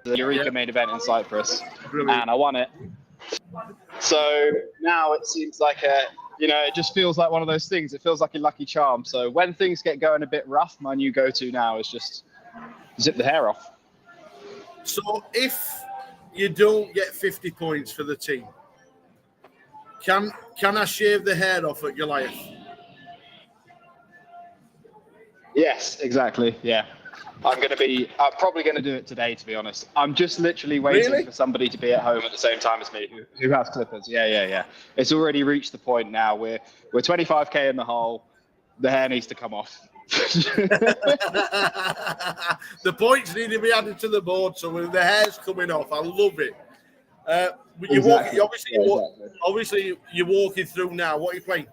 the Eureka main event in Cyprus, and I won it. So now it seems like it just feels like one of those things. It feels like a lucky charm. So when things get going a bit rough, my new go-to now is just zip the hair off. So if you don't get 50 points for the team, can I shave the hair off at Goliath? Yes, exactly. Yeah. I'm probably going to do it today, to be honest. I'm just literally waiting for somebody to be at home at the same time as me who has clippers. Yeah. It's already reached the point now. We're 25k in the hole. The hair needs to come off. The points need to be added to the board, so when the hair's coming off, I love it. Obviously, you're walking through now. What are you playing?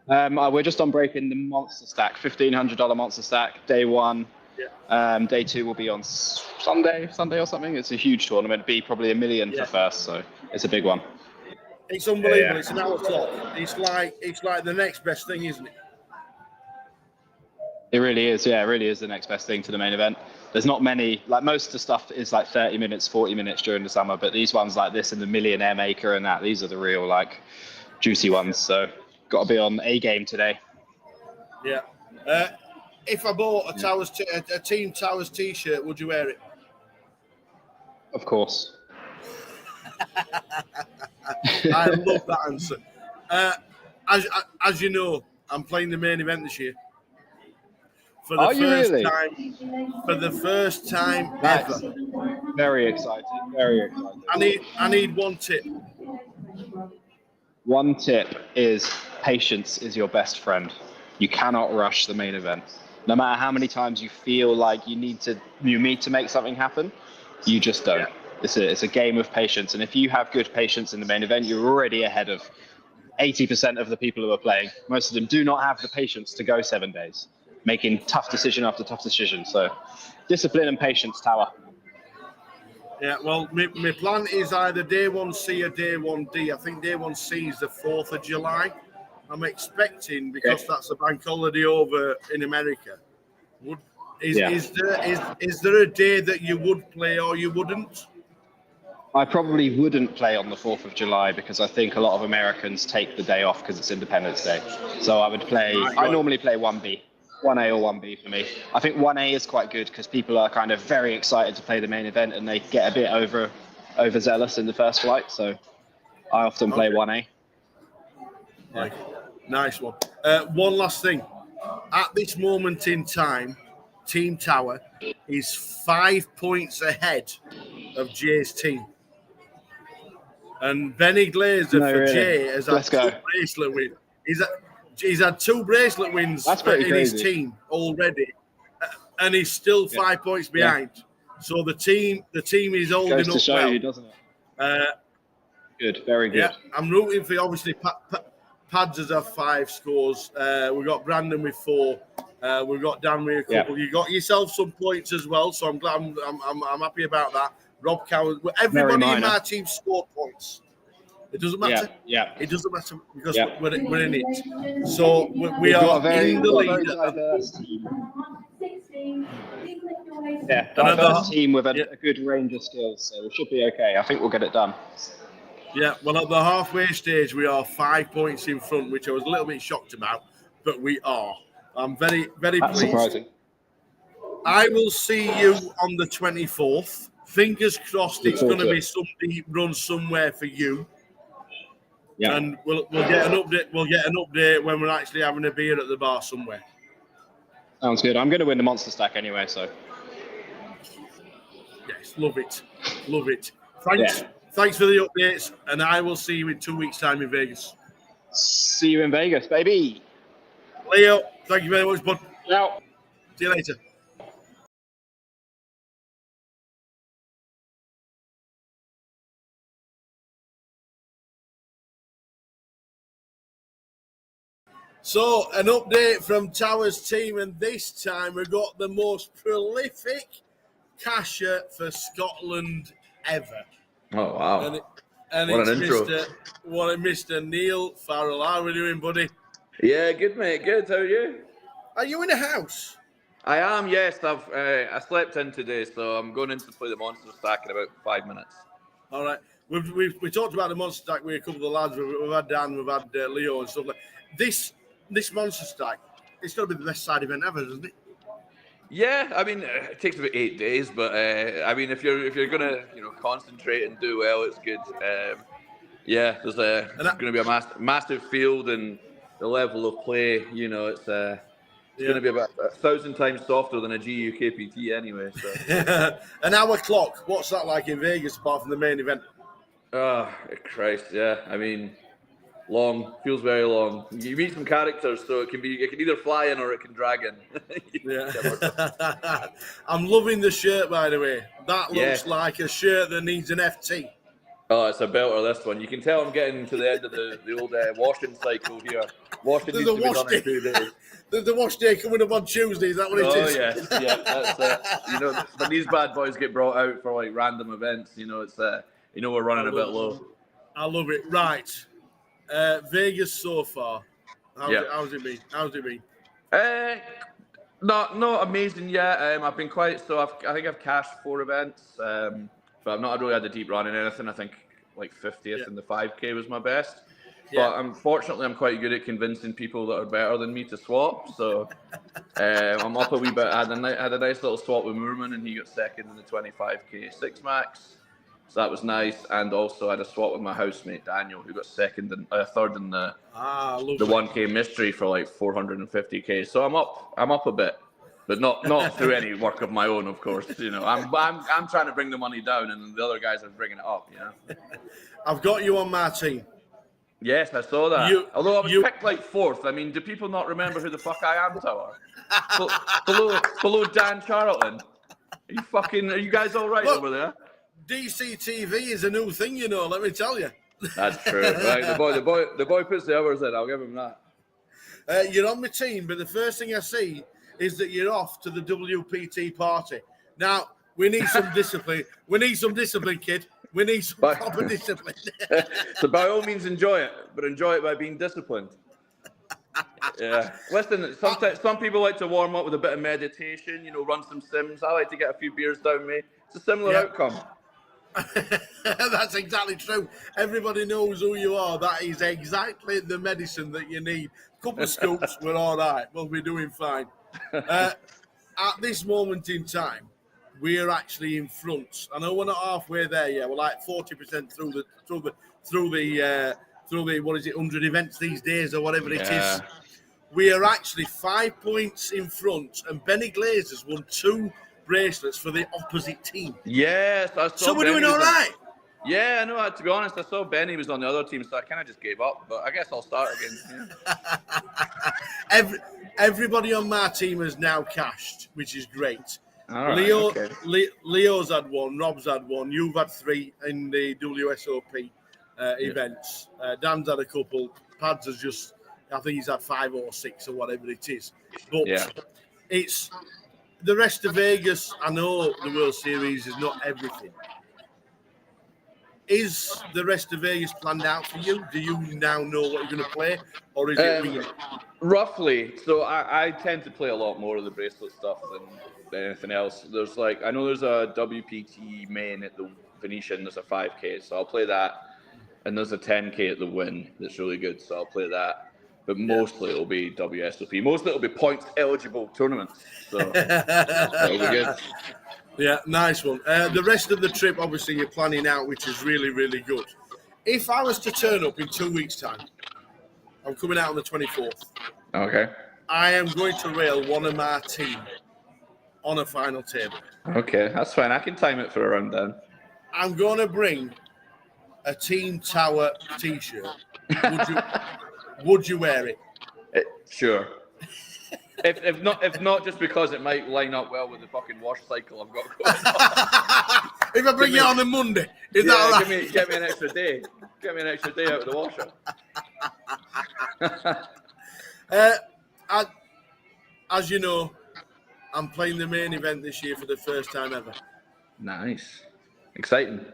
We're just on breaking the monster stack, $1,500 monster stack, day one. Yeah. Day two will be on Sunday or something. It's a huge tournament. It'll be probably $1 million for first, so it's a big one. It's unbelievable. Yeah. It's an hour clock. It's like the next best thing, isn't it? It really is. Yeah, it really is the next best thing to the main event. There's not many, like most of the stuff is like 30 minutes, 40 minutes during the summer, but these ones like this and the Millionaire Maker and that, these are the real like juicy ones. So got to be on A game today. Yeah. If I bought a Team Towers t-shirt, would you wear it? Of course. I love that answer. As you know, I'm playing the main event this year. For the first time ever. Very exciting. Very exciting. I need one tip. One tip is patience is your best friend. You cannot rush the main event. No matter how many times you feel like you need to make something happen, you just don't. Yeah. It's a game of patience, and if you have good patience in the main event, you're already ahead of 80% of the people who are playing. Most of them do not have the patience to go 7 days, making tough decision after tough decision. So, discipline and patience, Tower. Yeah, well, my plan is either day 1C or day 1D. I think day 1C is the 4th of July. I'm expecting, because that's a bank holiday over in America. Is there a day that you would play or you wouldn't? I probably wouldn't play on the 4th of July because I think a lot of Americans take the day off because it's Independence Day. So I would play, I normally play 1B. 1A or 1B for me. I think 1A is quite good because people are kind of very excited to play the main event and they get a bit overzealous in the first flight. So I often play 1A. Right. Nice one. One last thing. At this moment in time, Team Tower is 5 points ahead of Jay's team. And Benny Glazer Jay has had 2 bracelet wins. He's had 2 bracelet wins in his team already, and he's still 5 points behind. Yeah. So the team is holding up well. Goes to show you, doesn't it? Good, very good. Yeah, I'm rooting for obviously Pads has had 5 scores. We've got Brandon with 4. We've got Dan with a couple. You got yourself some points as well, so I'm glad. I'm happy about that. Rob Cowan, everybody in my team scored points. It doesn't matter. Yeah. It doesn't matter because we're in it. So we are in the lead. Diverse team with a good range of skills, so we should be okay. I think we'll get it done. Yeah, well, at the halfway stage, we are 5 points in front, which I was a little bit shocked about, but we are. I'm very, very pleased. Surprising. I will see you on the 24th. Fingers crossed it's going to be somebody run somewhere for you. Yeah. And we'll get an update. We'll get an update when we're actually having a beer at the bar somewhere. Sounds good. I'm going to win the monster stack anyway, so. Yes, love it. Love it. Thanks. Yeah. Thanks for the updates, and I will see you in 2 weeks' time in Vegas. See you in Vegas, baby. Leo, thank you very much, bud. Ciao. See you later. So, an update from Towers' team, and this time we've got the most prolific casher for Scotland ever. Oh, wow. And What it's an intro. Mr. Neil Farrell. How are we doing, buddy? Yeah, good mate, good. How are you? Are you in a house? I am, yes. I slept in today, so I'm going in to play the monster stack in about 5 minutes. All right. We talked about the monster stack with a couple of the lads. We've had Dan, we've had Leo and stuff like this. This monster stack, it's got to be the best side event ever, doesn't it? Yeah, I mean, it takes about 8 days, but I mean, if you're gonna concentrate and do well, it's good. Yeah, there's going to be a massive field, and the level of play, it's going to be about 1,000 times softer than a GUKPT anyway. So. An hour clock. What's that like in Vegas apart from the main event? Oh, Christ, yeah. I mean, long, feels very long. You meet some characters, so it can either fly in or it can drag in. Yeah. I'm loving the shirt, by the way. That looks like a shirt that needs an FT. Oh, it's a belter, this one. You can tell I'm getting to the end of the old washing cycle here. Washing needs to be done in 2 days. The wash day coming up on Tuesday, is that what it is? Oh, yes, yeah, that's it. When these bad boys get brought out for like random events, it's we're running a bit low. I love it. Right. Vegas so far. How's it been? Not amazing yet. I've been quite, so I think I've cashed 4 events, but I've not really had a deep run in anything. I think like 50th in the 5K was my best. But unfortunately, I'm quite good at convincing people that are better than me to swap. So I'm up a wee bit. I had a nice little swap with Moorman, and he got second in the 25K 6 max. So that was nice. And also I had a swap with my housemate Daniel, who got third in the 1K mystery for like 450K. So I'm up a bit, but not through any work of my own, of course. I'm trying to bring the money down, and the other guys are bringing it up. I've got you on my team. Yes, I saw that. Although I was picked like 4th. I mean, do people not remember who the fuck I am, Tower? below Dan Charlton. Are you guys all right over there? DCTV is a new thing, let me tell you. That's true. Right, the boy puts the hours in. I'll give him that. You're on my team, but the first thing I see is that you're off to the WPT party. Now, we need some discipline. We need some discipline, kid. We need some proper discipline. So by all means enjoy it, but enjoy it by being disciplined. Yeah. Listen, sometimes some people like to warm up with a bit of meditation, run some sims. I like to get a few beers down me. It's a similar outcome. That's exactly true. Everybody knows who you are. That is exactly the medicine that you need. A couple of scoops, we're all right. We'll be doing fine. At this moment in time, we're actually in front. I know we're not halfway there yet. We're like 40% through the what is it, 100 events these days or whatever it is. We are actually 5 points in front, and Benny Glazer's won 2 bracelets for the opposite team. Yes, I saw. So we're doing all right. Yeah, I know. To be honest, I saw Benny was on the other team, so I kind of just gave up. But I guess I'll start again. Yeah. Everybody on my team has now cashed, which is great. All right, Leo's had 1, Rob's had 1, you've had 3 in the WSOP events. Dan's had a couple. Pads has just, I think he's had 5 or 6 or whatever it is. But it's the rest of Vegas. I know the World Series is not everything. Is the rest of Vegas planned out for you? Do you now know what you're going to play, or is it roughly? So I tend to play a lot more of the bracelet stuff than anything else. I know there's a WPT main at the Venetian. There's a 5K, so I'll play that, and there's a 10K at the Win that's really good, so I'll play that. But mostly it'll be WSOP. Mostly it'll be points eligible tournaments. So that'll be good. Yeah, nice one. The rest of the trip, obviously, you're planning out, which is really, really good. If I was to turn up in 2 weeks' time, I'm coming out on the 24th. Okay. I am going to rail one of my team on a final table. Okay, that's fine. I can time it for around then. I'm going to bring a Team Tower T-shirt. Would you wear it? Sure. If not, just because it might line up well with the fucking wash cycle I've got going. If I bring it on the Monday, is that all right? Get me an extra day. Get me an extra day out of the washer. As you know, I'm playing the main event this year for the first time ever. Nice. Exciting.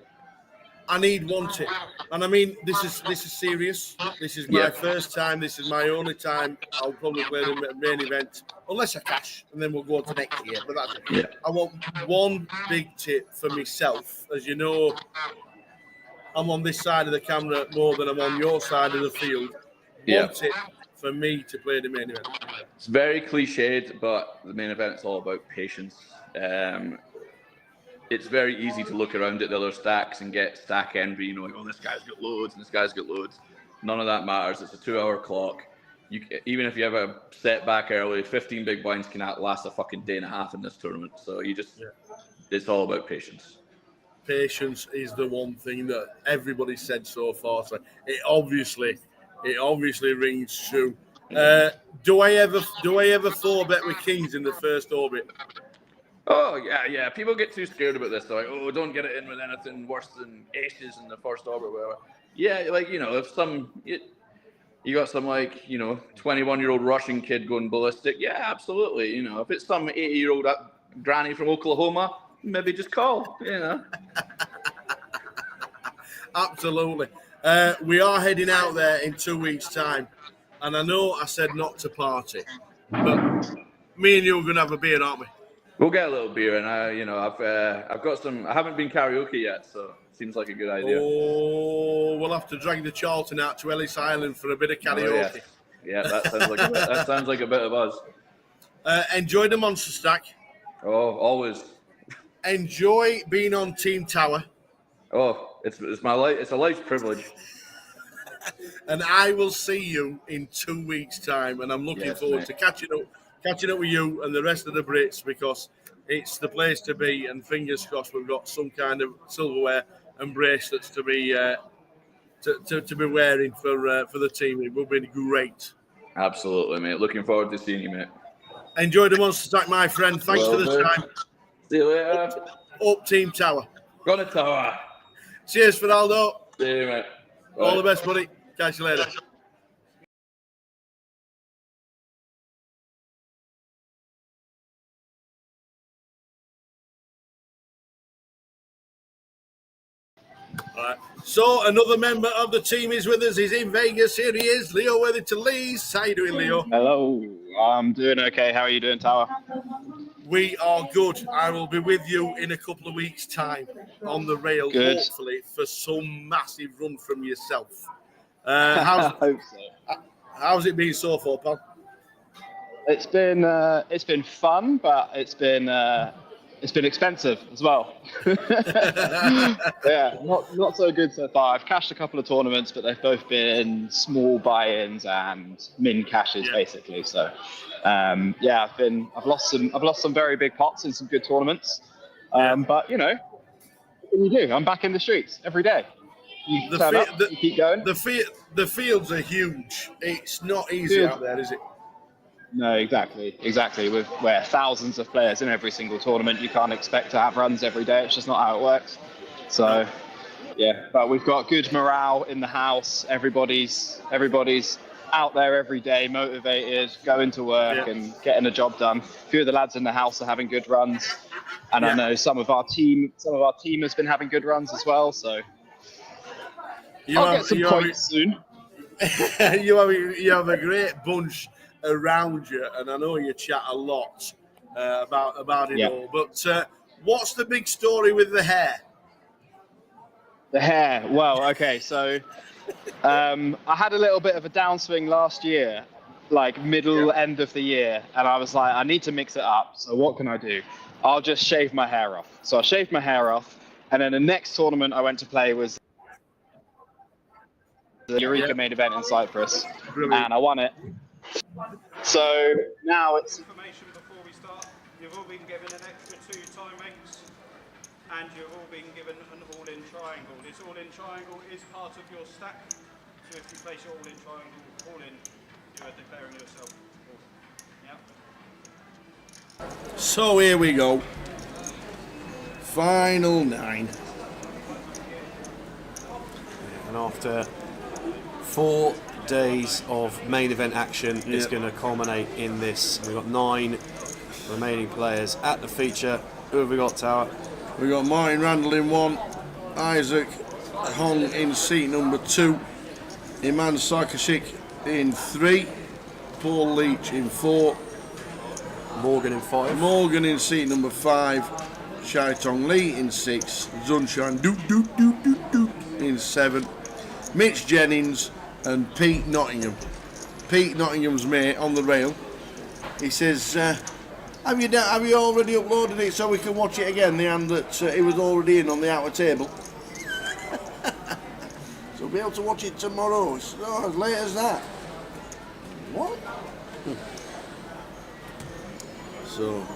I need one tip, and I mean this is serious. This is my first time. This is my only time. I'll probably play the main event unless I cash, and then we'll go on to next year. But that's it. Yeah. I want one big tip for myself. As you know, I'm on this side of the camera more than I'm on your side of the field. One tip for me to play the main event. It's very cliched, but the main event is all about patience. It's very easy to look around at the other stacks and get stack envy, you know, like, oh, this guy's got loads and this guy's got loads. None of that matters. It's a 2-hour clock. Even if you have a setback early, 15 big blinds can last a fucking day and a half in this tournament. So it's all about patience. Patience is the one thing that everybody said so far. So it obviously rings true. Do I ever 4-bet with kings in the first orbit? Oh, yeah. People get too scared about this. They're like, oh, don't get it in with anything worse than aces in the first orbit, whatever. Yeah, like, you know, if you got some, like, you know, 21-year-old Russian kid going ballistic, yeah, absolutely. You know, if it's some 80-year-old granny from Oklahoma, maybe just call, you know. Absolutely. We are heading out there in 2 weeks' time. And I know I said not to party, but me and you are going to have a beer, aren't we? We'll get a little beer, and I've got some. I haven't been karaoke yet, so it seems like a good idea. Oh, we'll have to drag the Charlton out to Ellis Island for a bit of karaoke. Oh, yeah, that sounds like a bit of buzz. Enjoy the Monster Stack. Oh, always. Enjoy being on Team Tower. Oh, it's my life. It's a life privilege. And I will see you in 2 weeks' time, and I'm looking forward to catching up with you and the rest of the Brits, because it's the place to be, and fingers crossed we've got some kind of silverware and bracelets to be wearing for the team. It will be great. Absolutely, mate. Looking forward to seeing you, mate. Enjoy the Monster Stack, my friend. Thanks for the time. See you later. Up Team Tower. Gonna Tower. Cheers, Fernaldo. See you, mate. Bye. All the best, buddy. Catch you later. All right. So another member of the team is with us. He's in Vegas. Here he is, Leo Worthington Lees. How you doing, Leo? Hello. I'm doing okay. How are you doing, Tower? We are good. I will be with you in a couple of weeks' time on the rail, hopefully, for some massive run from yourself. I hope so. How's it been so far, pal? It's been fun, but it's been expensive as well. Yeah, not so good so far. I've cashed a couple of tournaments, but they've both been small buy-ins and min cashes basically. So yeah, I've lost some very big pots in some good tournaments. But you know, what can you do? I'm back in the streets every day. You turn up, you keep going. The fields are huge. It's not easy out there, is it? No, exactly. With where thousands of players in every single tournament, you can't expect to have runs every day. It's just not how it works. So, yeah. But we've got good morale in the house. Everybody's out there every day, motivated, going to work and getting a job done. A few of the lads in the house are having good runs, and I know some of our team has been having good runs as well. So, I'll get some points soon. You have a great bunch around you, and I know you chat a lot about it all. But what's the big story with the hair? The hair. Well, okay, so I had a little bit of a downswing last year, like end of the year, and I was like, I need to mix it up. So what can I do? I'll just shave my hair off. So I shaved my hair off, and then the next tournament I went to play was the Eureka main event in Cyprus, and I won it. So now it's information before we start. You've all been given an extra 2 timeouts, and you've all been given an all-in triangle. This all-in triangle is part of your stack. So if you place your all-in triangle, all-in, you are declaring yourself. Yeah. So here we go. Final 9. And after 4 days of main event action, it's going to culminate in this. We've got 9 remaining players at the feature. Who have we got, Tower? We've got Martin Randall in 1, Isaac Hong in seat number 2, Iman Sarkisic in 3, Paul Leach in 4, Morgan in 5. Morgan in seat number 5, Shai Tong Lee in 6, Zunshan Doot Doot Doot Doot Doot in 7, Mitch Jennings and Pete Nottingham. Pete Nottingham's mate on the rail. He says, have you already uploaded it so we can watch it again? The hand that he was already in on the outer table. So we'll be able to watch it tomorrow. It's as late as that. What? So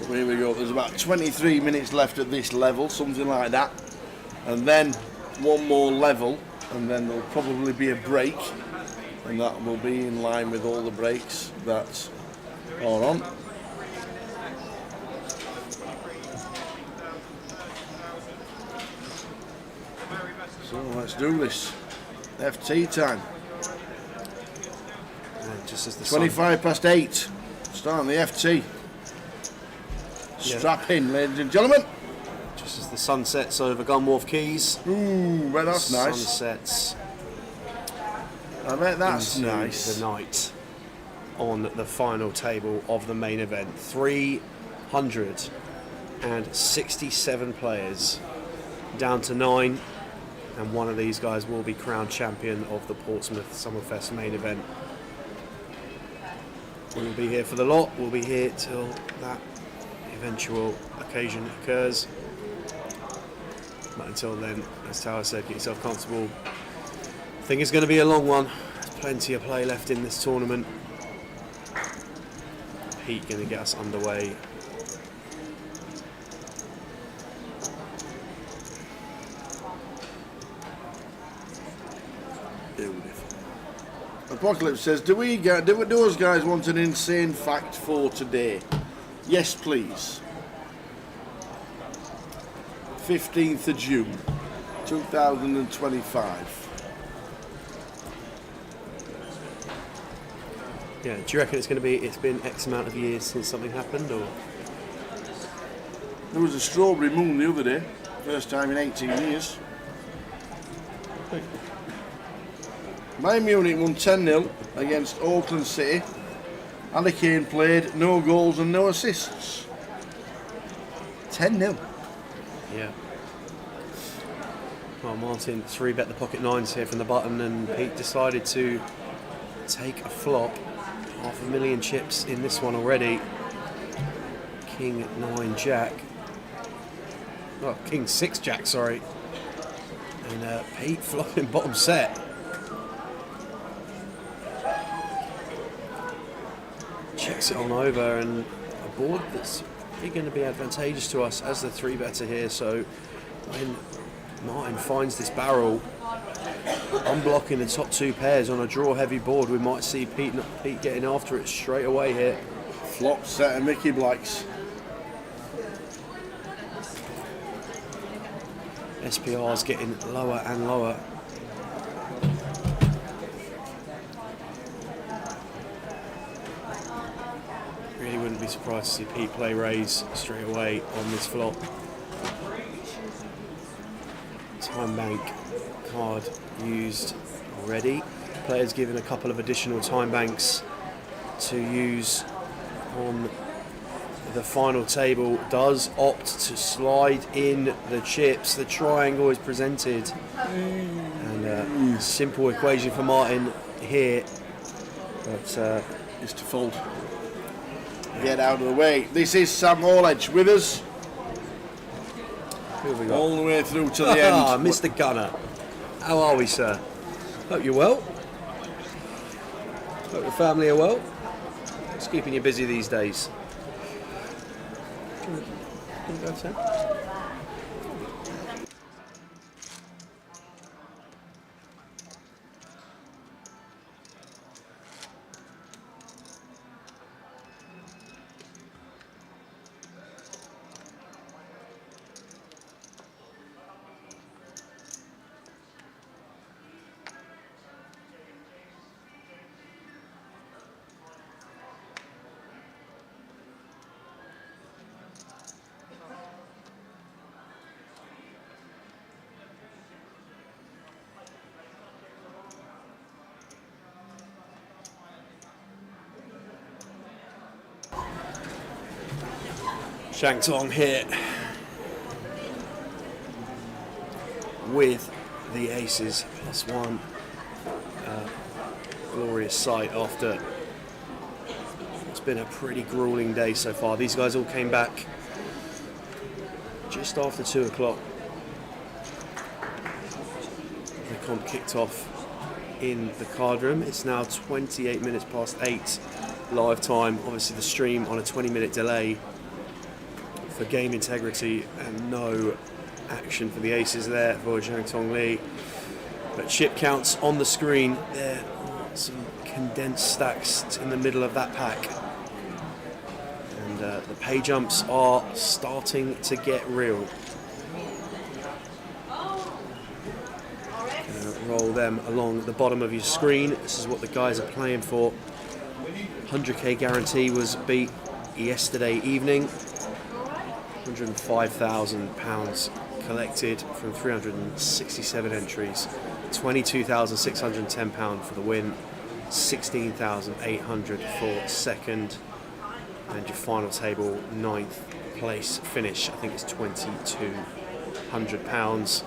here we go. There's about 23 minutes left at this level, something like that. And then one more level, and then there'll probably be a break. And that will be in line with all the breaks that are on. So let's do this. FT time. Just as the 25 past 8. Starting the FT. Strap in, ladies and gentlemen. Just as the sun sets over Gunwharf Keys. Ooh, well, that's nice. Sunsets. I bet that's nice. The night on the final table of the main event. 367 players, down to 9, and one of these guys will be crowned champion of the Portsmouth Summerfest main event. We'll be here for the lot. We'll be here till that eventual occasion occurs. But until then, as Tower said, get yourself comfortable. I think it's going to be a long one. There's plenty of play left in this tournament. Pete going to get us underway. Apocalypse says, do those guys want an insane fact for today? Yes, please. 15th of June, 2025. Yeah, do you reckon it's been X amount of years since something happened, or? There was a strawberry moon the other day, first time in 18 years. Bayern Munich won 10-0 against Auckland City. Harry Kane played, no goals and no assists. 10-0. Yeah. Well, Martin 3-bet the pocket nines here from the button, and Pete decided to take a flop. 500,000 chips in this one already. King 9 Jack. Oh, King 6 Jack, sorry. And Pete flopping bottom set. Checks it on over, and a board that's really going to be advantageous to us as the 3-better here. So when Martin finds this barrel, unblocking the top 2 pairs on a draw-heavy board, we might see Pete getting after it straight away here. Flop set of Mickey Blacks. SPR's getting lower and lower. Really wouldn't be surprised to see Pete play raise straight away on this flop. Time bank card used already. Players given a couple of additional time banks to use on the final table. Does opt to slide in the chips. The triangle is presented, and a simple equation for Martin here, but is to fold. Get out of the way. This is Sam Orledge with us. Who have we got? All the way through to the end. Mr. Gunner. How are we, sir? Hope you're well. Hope your family are well. What's keeping you busy these days? Can we go, Sam? Shangtong here with the aces +1. Glorious sight after it's been a pretty grueling day so far. These guys all came back just after 2 o'clock. The comp kicked off in the card room. It's now 28 minutes past 8 live time. Obviously the stream on a 20-minute delay for game integrity and no action for the aces there for Zhang Tong Li. But chip counts on the screen. There are some condensed stacks in the middle of that pack. And the pay jumps are starting to get real. Roll them along the bottom of your screen. This is what the guys are playing for. 100k guarantee was beat yesterday evening. £105,000 collected from 367 entries. £22,610 for the win. 16,800 for second. And your final table 9th place finish, I think it's £2,200.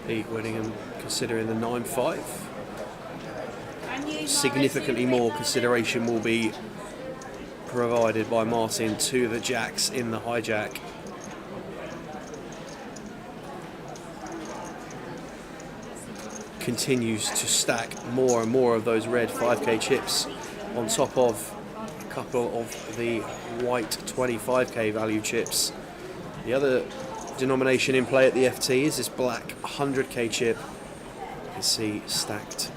Pete Whittingham considering the 9-5. Significantly more consideration will be provided by Martin to the jacks in the hijack. Continues to stack more and more of those red 5k chips on top of a couple of the white 25k value chips. The other denomination in play at the FT is this black 100k chip. You can see stacked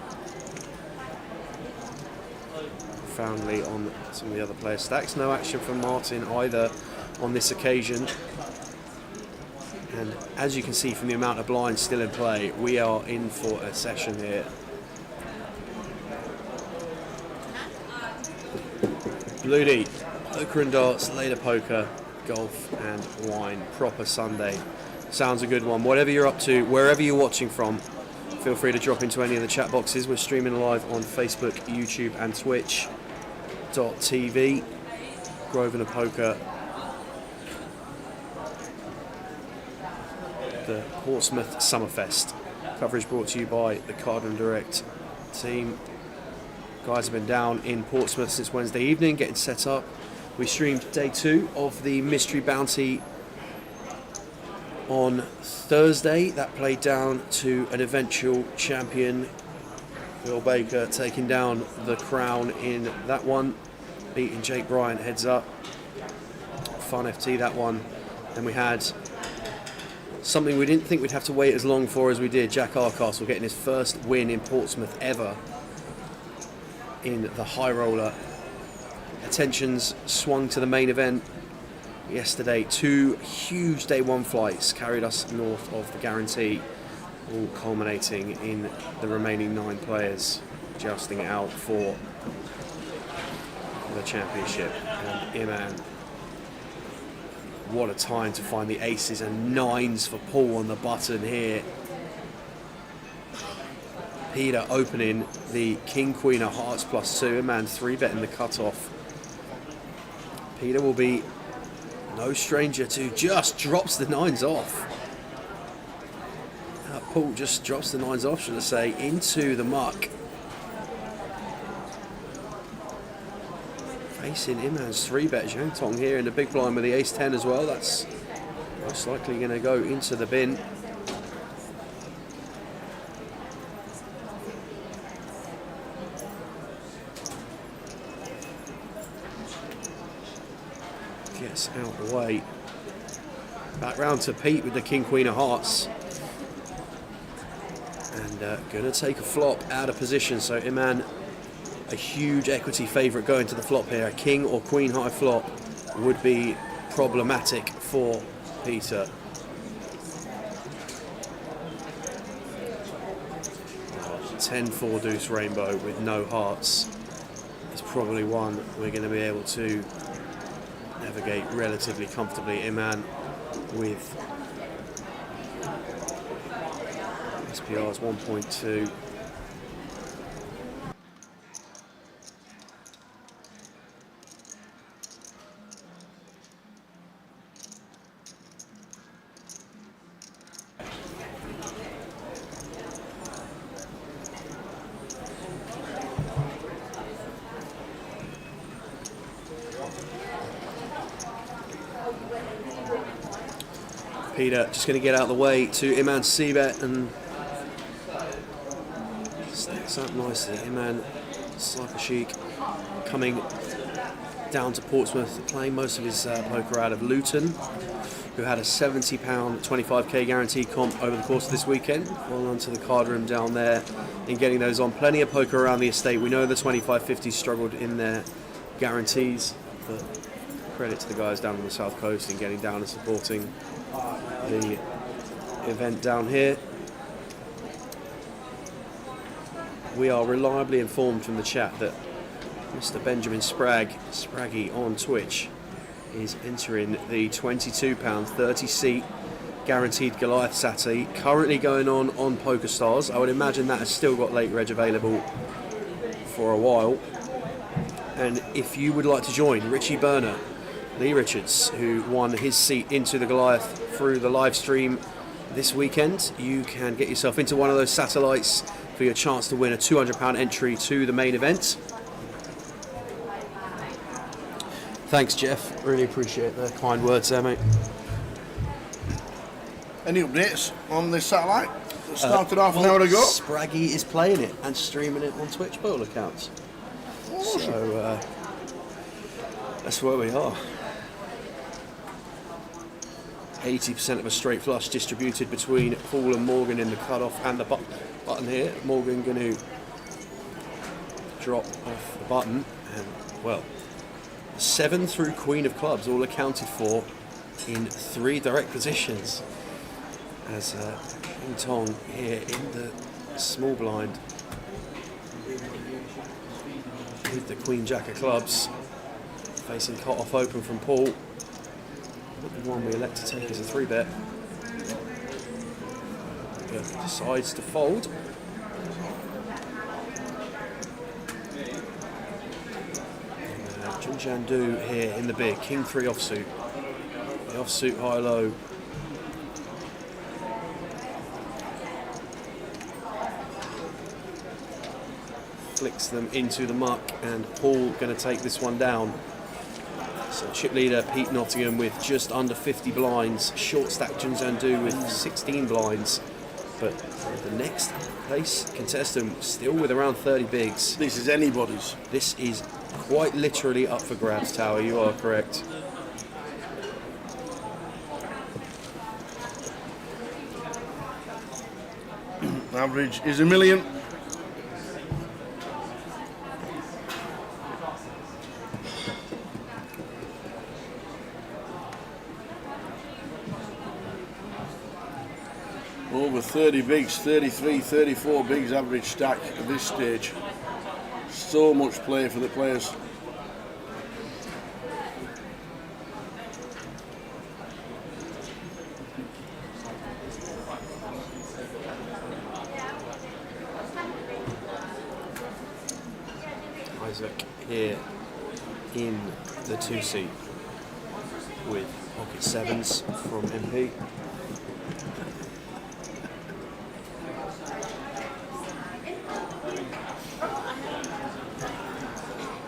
profoundly on some of the other players' stacks. No action from Martin either on this occasion. And as you can see from the amount of blinds still in play, we are in for a session here. Blue D, poker and darts, later poker, golf and wine, proper Sunday. Sounds a good one. Whatever you're up to, wherever you're watching from, feel free to drop into any of the chat boxes. We're streaming live on Facebook, YouTube and Twitch.tv. Grosvenor Poker, the Portsmouth Summerfest. Coverage brought to you by the Card and Direct team. Guys have been down in Portsmouth since Wednesday evening, getting set up. We streamed day 2 of the Mystery Bounty on Thursday. That played down to an eventual champion, Phil Baker, taking down the crown in that one, beating Jake Bryant heads up. Fun FT that one. Then we had something we didn't think we'd have to wait as long for as we did. Jack Arcastle getting his first win in Portsmouth ever in the high roller. Attentions swung to the main event yesterday. 2 huge day 1 flights carried us north of the guarantee, all culminating in the remaining 9 players jousting it out for the championship. And Iman, what a time to find the aces and 9s for Paul on the button here. Peter opening the King Queen of Hearts +2, Iman 3-betting the cutoff. Peter will be no stranger to just drops the 9s off. Paul just drops the 9s off, should I say, into the muck. Facing Iman's 3-bet Zhang Tong here in the big blind with the ace-10 as well. That's most likely going to go into the bin. Gets out the way. Back round to Pete with the King Queen of Hearts. And going to take a flop out of position. So Iman, a huge equity favourite going to the flop here. A King or Queen high flop would be problematic for Peter. 10-4 deuce rainbow with no hearts is probably one we're going to be able to navigate relatively comfortably. Iman with SPR's 1.2. Peter just going to get out of the way to Iman Seabet and stacks up nicely. Iman Sheikh coming down to Portsmouth, playing most of his poker out of Luton, who had a £70 25k guaranteed comp over the course of this weekend. Well on to the card room down there in getting those on. Plenty of poker around the estate. We know the 25-50s struggled in their guarantees, but credit to the guys down on the south coast in getting down and supporting the event down here. We are reliably informed from the chat that Mr. Benjamin Spraggy on Twitch is entering the £22 30 seat guaranteed Goliath Sati, currently going on PokerStars. I would imagine that has still got late reg available for a while. And if you would like to join Richie Burner, Lee Richards, who won his seat into the Goliath through the live stream this weekend, you can get yourself into one of those satellites for your chance to win a £200 entry to the main event. Thanks, Jeff. Really appreciate the kind words there, mate. Any updates on this satellite that started half an hour ago? Spraggy is playing it and streaming it on Twitch bowl accounts. Awesome. So that's where we are. 80% of a straight flush distributed between Paul and Morgan in the cutoff and the button here. Morgan going to drop off the button, and well, 7 through Queen of Clubs, all accounted for in 3 direct positions. As King Tong here in the small blind with the Queen Jack of Clubs, facing cut-off open from Paul. The one we elect to take is a 3-bet. But decides to fold. Jun Jandu here in the big, King 3 offsuit. The offsuit high-low. Flicks them into the muck, and Paul going to take this one down. So chip leader Pete Nottingham with just under 50 blinds, short stack Jun Jandu with 16 blinds, but the next place contestant still with around 30 bigs. This is anybody's. This is quite literally up for grabs, Tower, you are correct. Average is $1 million. Over 30 bigs, 33, 34 bigs average stack at this stage. So much play for the players. Isaac here in the 2 seat with pocket 7s from MP.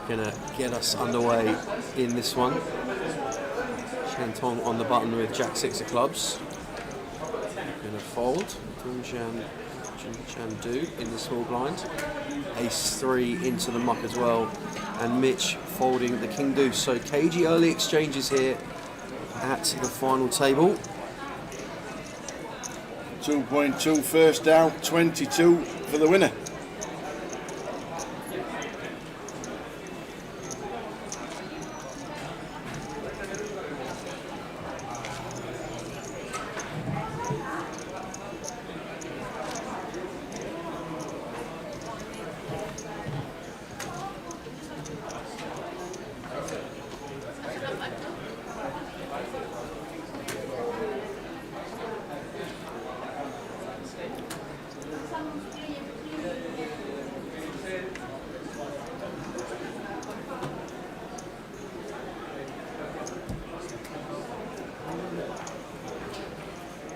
Gonna get us underway in this one. Shen Tong on the button with Jack 6 of clubs. Gonna fold. Jun Jandu in the small blind. Ace 3 into the muck as well. And Mitch folding the King Deuce. So cagey early exchanges here at the final table. 2.2 first down, 22 for the winner.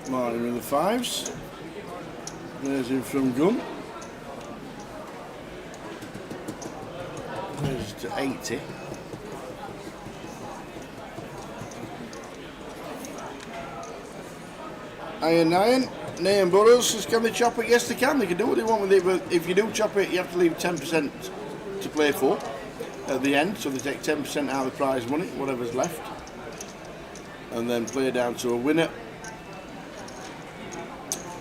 Martin with the fives. Raising from gun. Raises to 80. Iron 9. Nay and Burrows says, can they chop it? Yes, they can. They can do what they want with it, but if you do chop it, you have to leave 10% to play for at the end. So they take 10% out of the prize money, whatever's left, and then play down to a winner.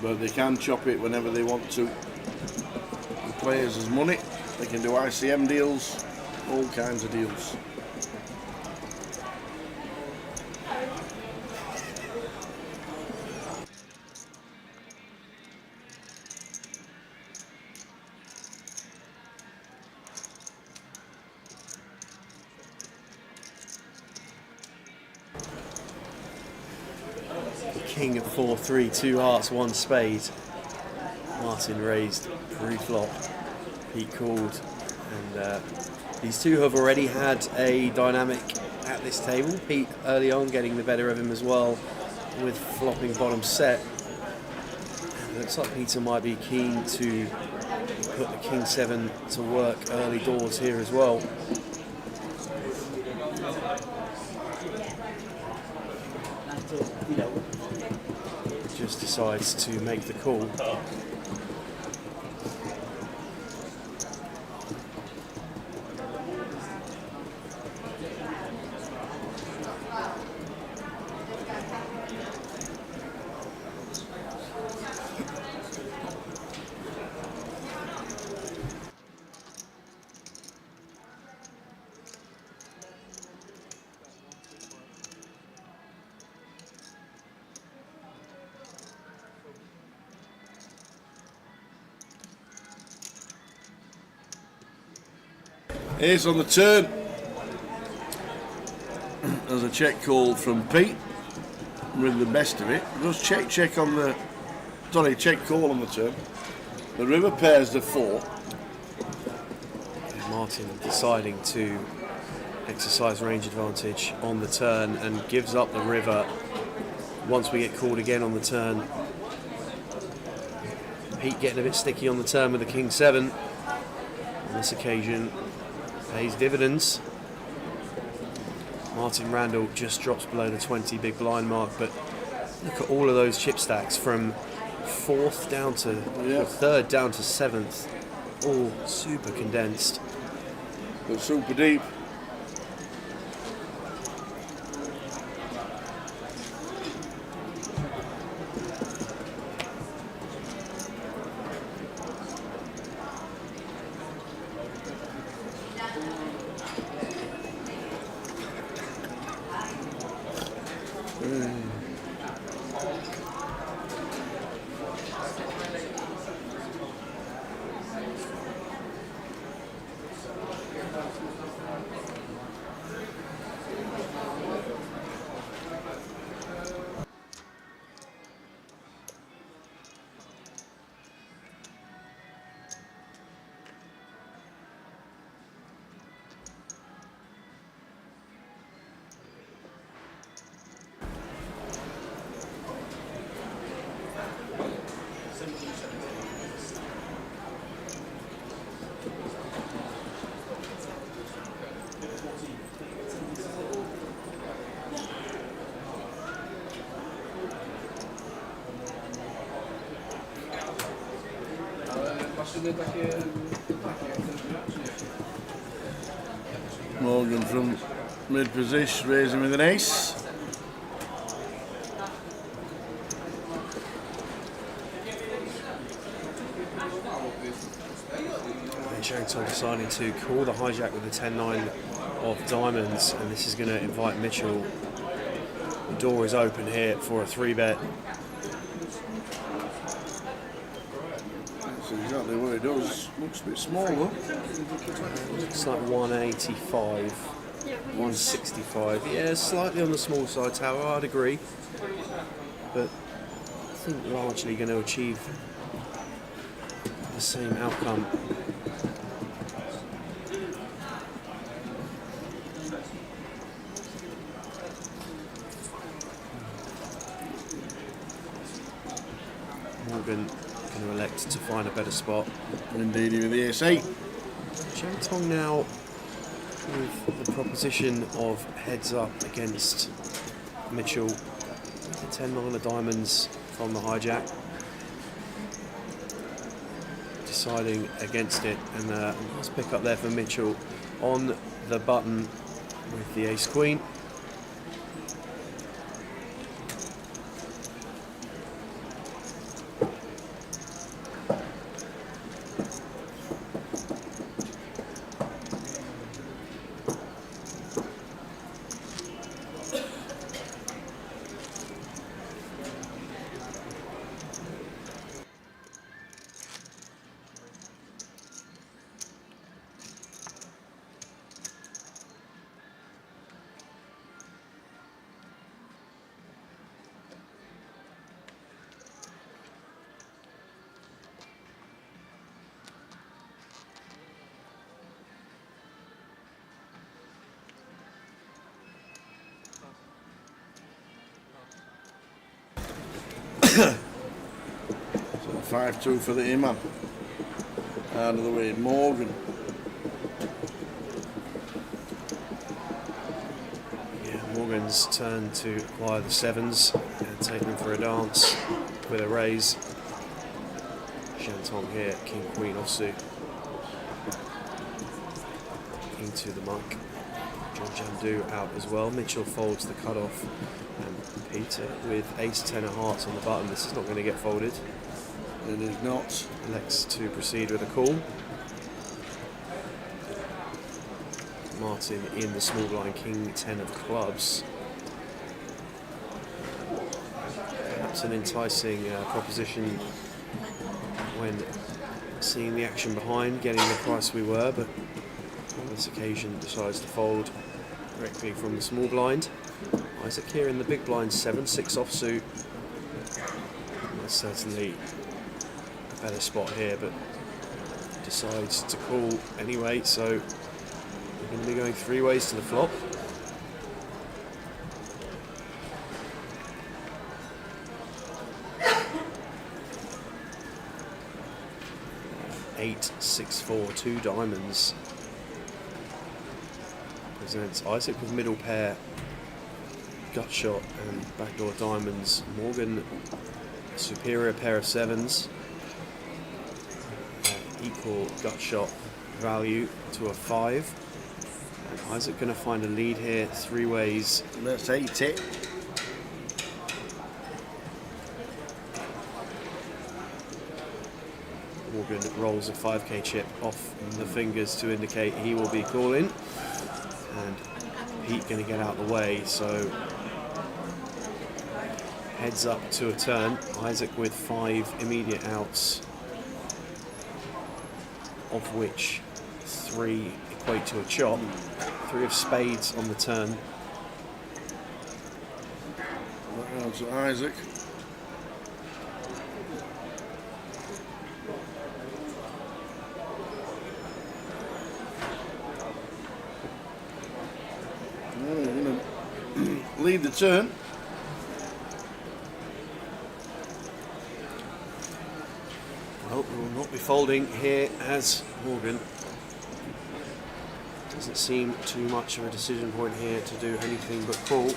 But they can chop it whenever they want to. The players as money. They can do ICM deals, all kinds of deals. King of 4-3, 2 hearts, 1 spade. Martin raised pre-flop. Pete called, and these two have already had a dynamic at this table. Pete early on getting the better of him as well with flopping bottom set. It looks like Peter might be keen to put the King 7 to work early doors here as well. Just decides to make the call. Ace on the turn. There's a check call from Pete with the best of it. Goes check on the. Sorry, check call on the turn. The river pairs the 4. Martin deciding to exercise range advantage on the turn and gives up the river once we get called again on the turn. Pete getting a bit sticky on the turn with the King 7 on this occasion. Pays dividends. Martin Randall just drops below the 20 big blind mark, but look at all of those chip stacks from 4th down to 3rd down to 7th, all super condensed. But super deep. Morgan from mid position, raising with an ace. And Shanghai deciding to call the hijack with the 10-9 of diamonds, and this is going to invite Mitchell. The door is open here for a 3-bet. That's exactly what it does. Looks a bit small though. Looks like 185, 165. Yeah, slightly on the small side, Tower, I'd agree. But I think largely going to achieve the same outcome. Morgan going to elect to find a better spot. Indeed, with the AC. Shantong now with the proposition of heads up against Mitchell. The 10-9 of diamonds from the hijack. Deciding against it, and nice pick up there for Mitchell on the button with the ace queen. So 5-2 for the Imam. Out of the way, Morgan. Yeah, Morgan's turn to acquire the sevens and take them for a dance with a raise. Shantong here, King Queen offsuit. Into the monk. John Jandu out as well. Mitchell folds the cutoff, and Peter with ace 10 of hearts on the button. This is not going to get folded. It is not. Elects to proceed with a call. Martin in the small blind, King 10 of clubs. Perhaps an enticing proposition when seeing the action behind, getting the price we were, but on this occasion decides to fold directly from the small blind. Isaac here in the big blind, 7-6 offsuit. That's certainly a better spot here, but decides to call anyway, so we're going to be going three ways to the flop. Eight, 6, 4, 2 diamonds. Presents Isaac with middle pair, gut shot and backdoor diamonds. Morgan, superior pair of sevens. Equal gut shot value to a 5. And Isaac going to find a lead here, three ways. Let's 8 it. Morgan rolls a 5k chip off the fingers to indicate he will be calling. And Pete going to get out of the way, so heads up to a turn. Isaac with 5 immediate outs, of which 3 equate to a chop. 3 of spades on the turn. Well, to Isaac. Well, he's going to lead the turn. Well, we will not be folding here as Morgan. Doesn't seem too much of a decision point here to do anything but call.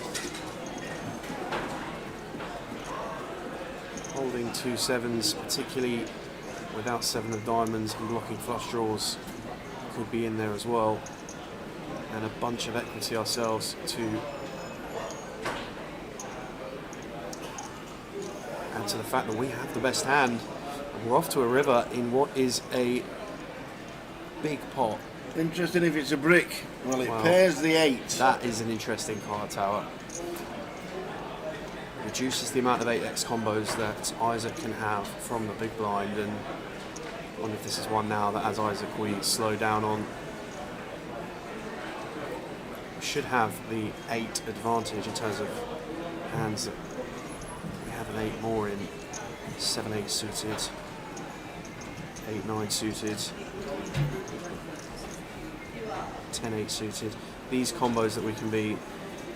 Holding 2 sevens, particularly without 7 of diamonds and blocking flush draws, could be in there as well. And a bunch of equity ourselves to add to the fact that we have the best hand. We're off to a river in what is a big pot. Interesting if it's a brick. Well, it Wow. pairs the 8. That is an interesting card, Tower. Reduces the amount of 8x combos that Isaac can have from the big blind, and I wonder if this is one now that as Isaac we slow down on. We should have the 8 advantage in terms of hands that we have an 8 more in. 7-8 suited, 8-9 suited, 10-8 suited. These combos that we can be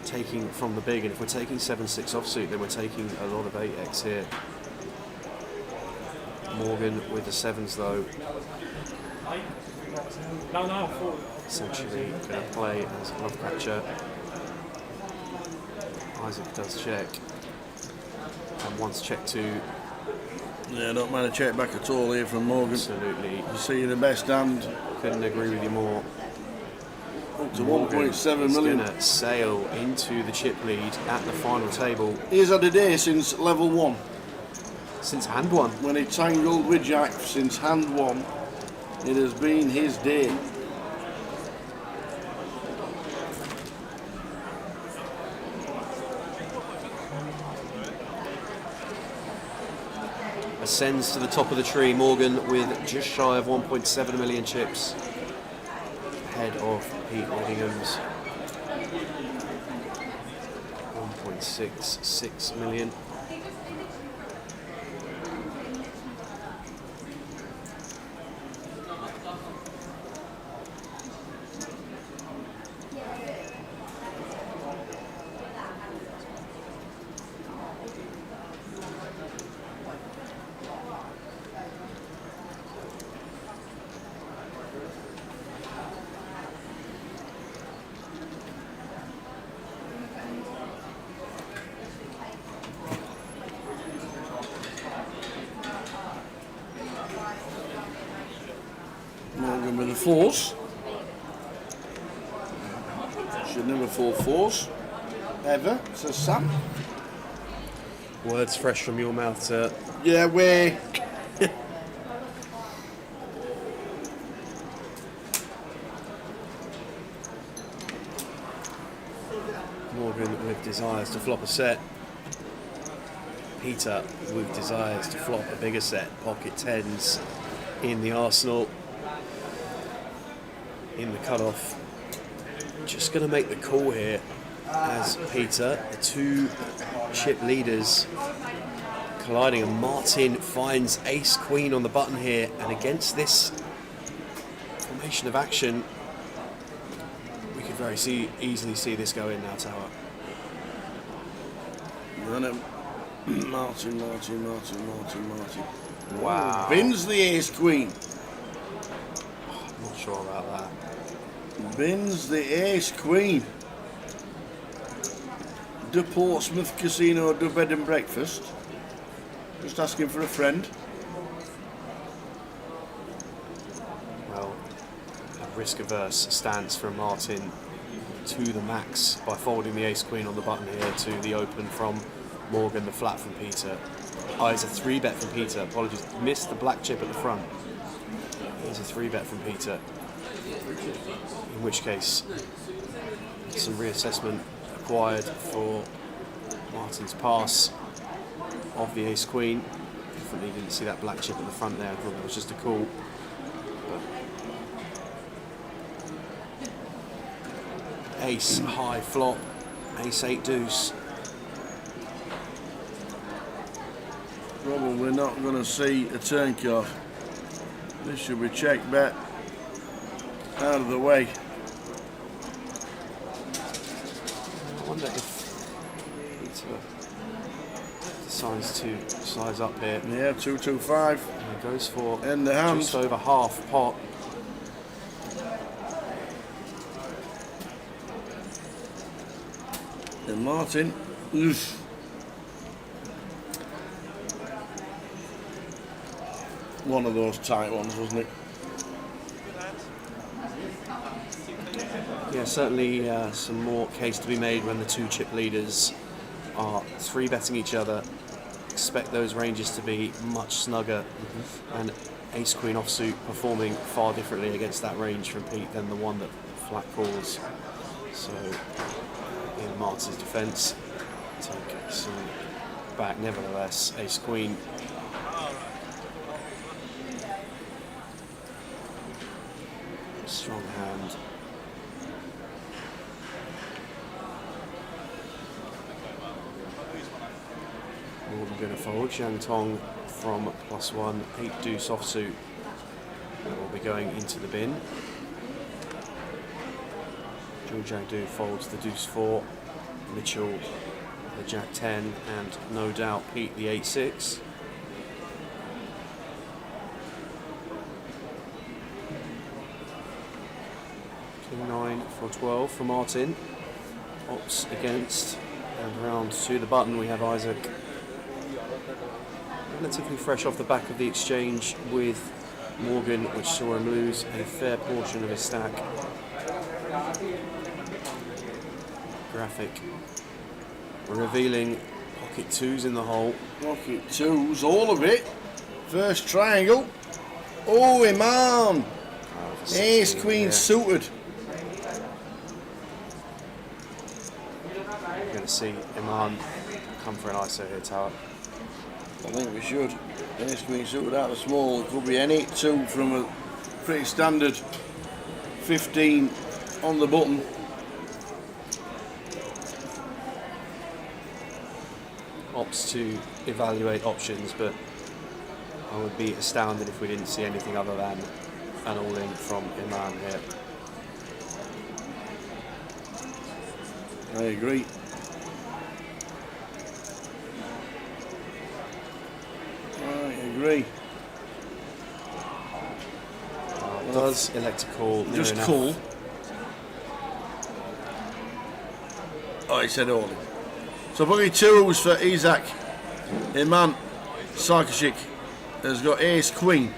taking from the big, and if we're taking 7-6 offsuit, then we're taking a lot of 8x here. Morgan with the 7s though. Essentially going to play as a glove catcher. Isaac does check. And wants check to. Yeah, don't mind a check back at all here from Morgan. Absolutely. You see the best hand. Couldn't agree with you more. Up to 1.7 million. Going to sail into the chip lead at the final table. He's had a day since level 1. Since hand 1. When he tangled with Jack, since hand 1, it has been his day. Ascends to the top of the tree, Morgan, with just shy of 1.7 million chips. Ahead of Pete Reddingham's 1.66 million. Morgan with a 4s. Should never fall 4s. Ever, says Sam. Words fresh from your mouth, sir. Yeah, way. Morgan with desires to flop a set. Peter with desires to flop a bigger set. Pocket 10s in the arsenal. In the cutoff. Just going to make the call here as Peter, the two chip leaders colliding, and Martin finds ace queen on the button here, and against this formation of action we could very easily see this go in now, Tower. Martin. Wow. Bins the ace queen. I'm not sure about that. Bins the ace queen. Do Portsmouth Casino do bed and breakfast? Just asking for a friend. Well, a risk-averse stance from Martin to the max by folding the ace queen on the button here to the open from Morgan, the flat from Peter. It's a 3-bet from Peter. Apologies, missed the black chip at the front. Here's a 3-bet from Peter. In which case, some reassessment acquired for Martin's pass of the ace queen. Definitely didn't see that black chip at the front there. I thought that was just a call. But ace high flop, ace 8 deuce. Probably not going to see a turn card. This should be check bet. Out of the way. I wonder if Peter decides to size up here. Yeah, 225. And he goes for in the hand. Just over half pot. And Martin. Oof. One of those tight ones, wasn't it? Yeah, certainly some more case to be made when the two chip leaders are 3-betting each other. Expect those ranges to be much snugger, and ace queen offsuit performing far differently against that range from Pete than the one that flat calls. So in Martin's defence, take some back nevertheless. Ace queen. Strong hand. Morgan going to fold. Zhang Tong from +1, 8 deuce offsuit. That will be going into the bin. Zhou Jiangdu folds the deuce 4. Mitchell the jack 10, and no doubt Pete the 8-6. for 12 for Martin. Ops against, and round to the button we have Isaac. Relatively fresh off the back of the exchange with Morgan, which saw him lose a fair portion of his stack. Graphic revealing pocket twos in the hole. Pocket twos, all of it. First triangle. Oh, Imam. Ace Queen suited. We're going to see Imam come for an ISO here, Tower. I think we should. Ace Queen suited out of small. It could be any two from a pretty standard 15 on the button. Opts to evaluate options, but I would be astounded if we didn't see anything other than an all-in from Imam here. I agree. Does elect to call. Just call. Oh, he said all. So pocket twos for Isaac. Imam Sarkisic has got ace queen.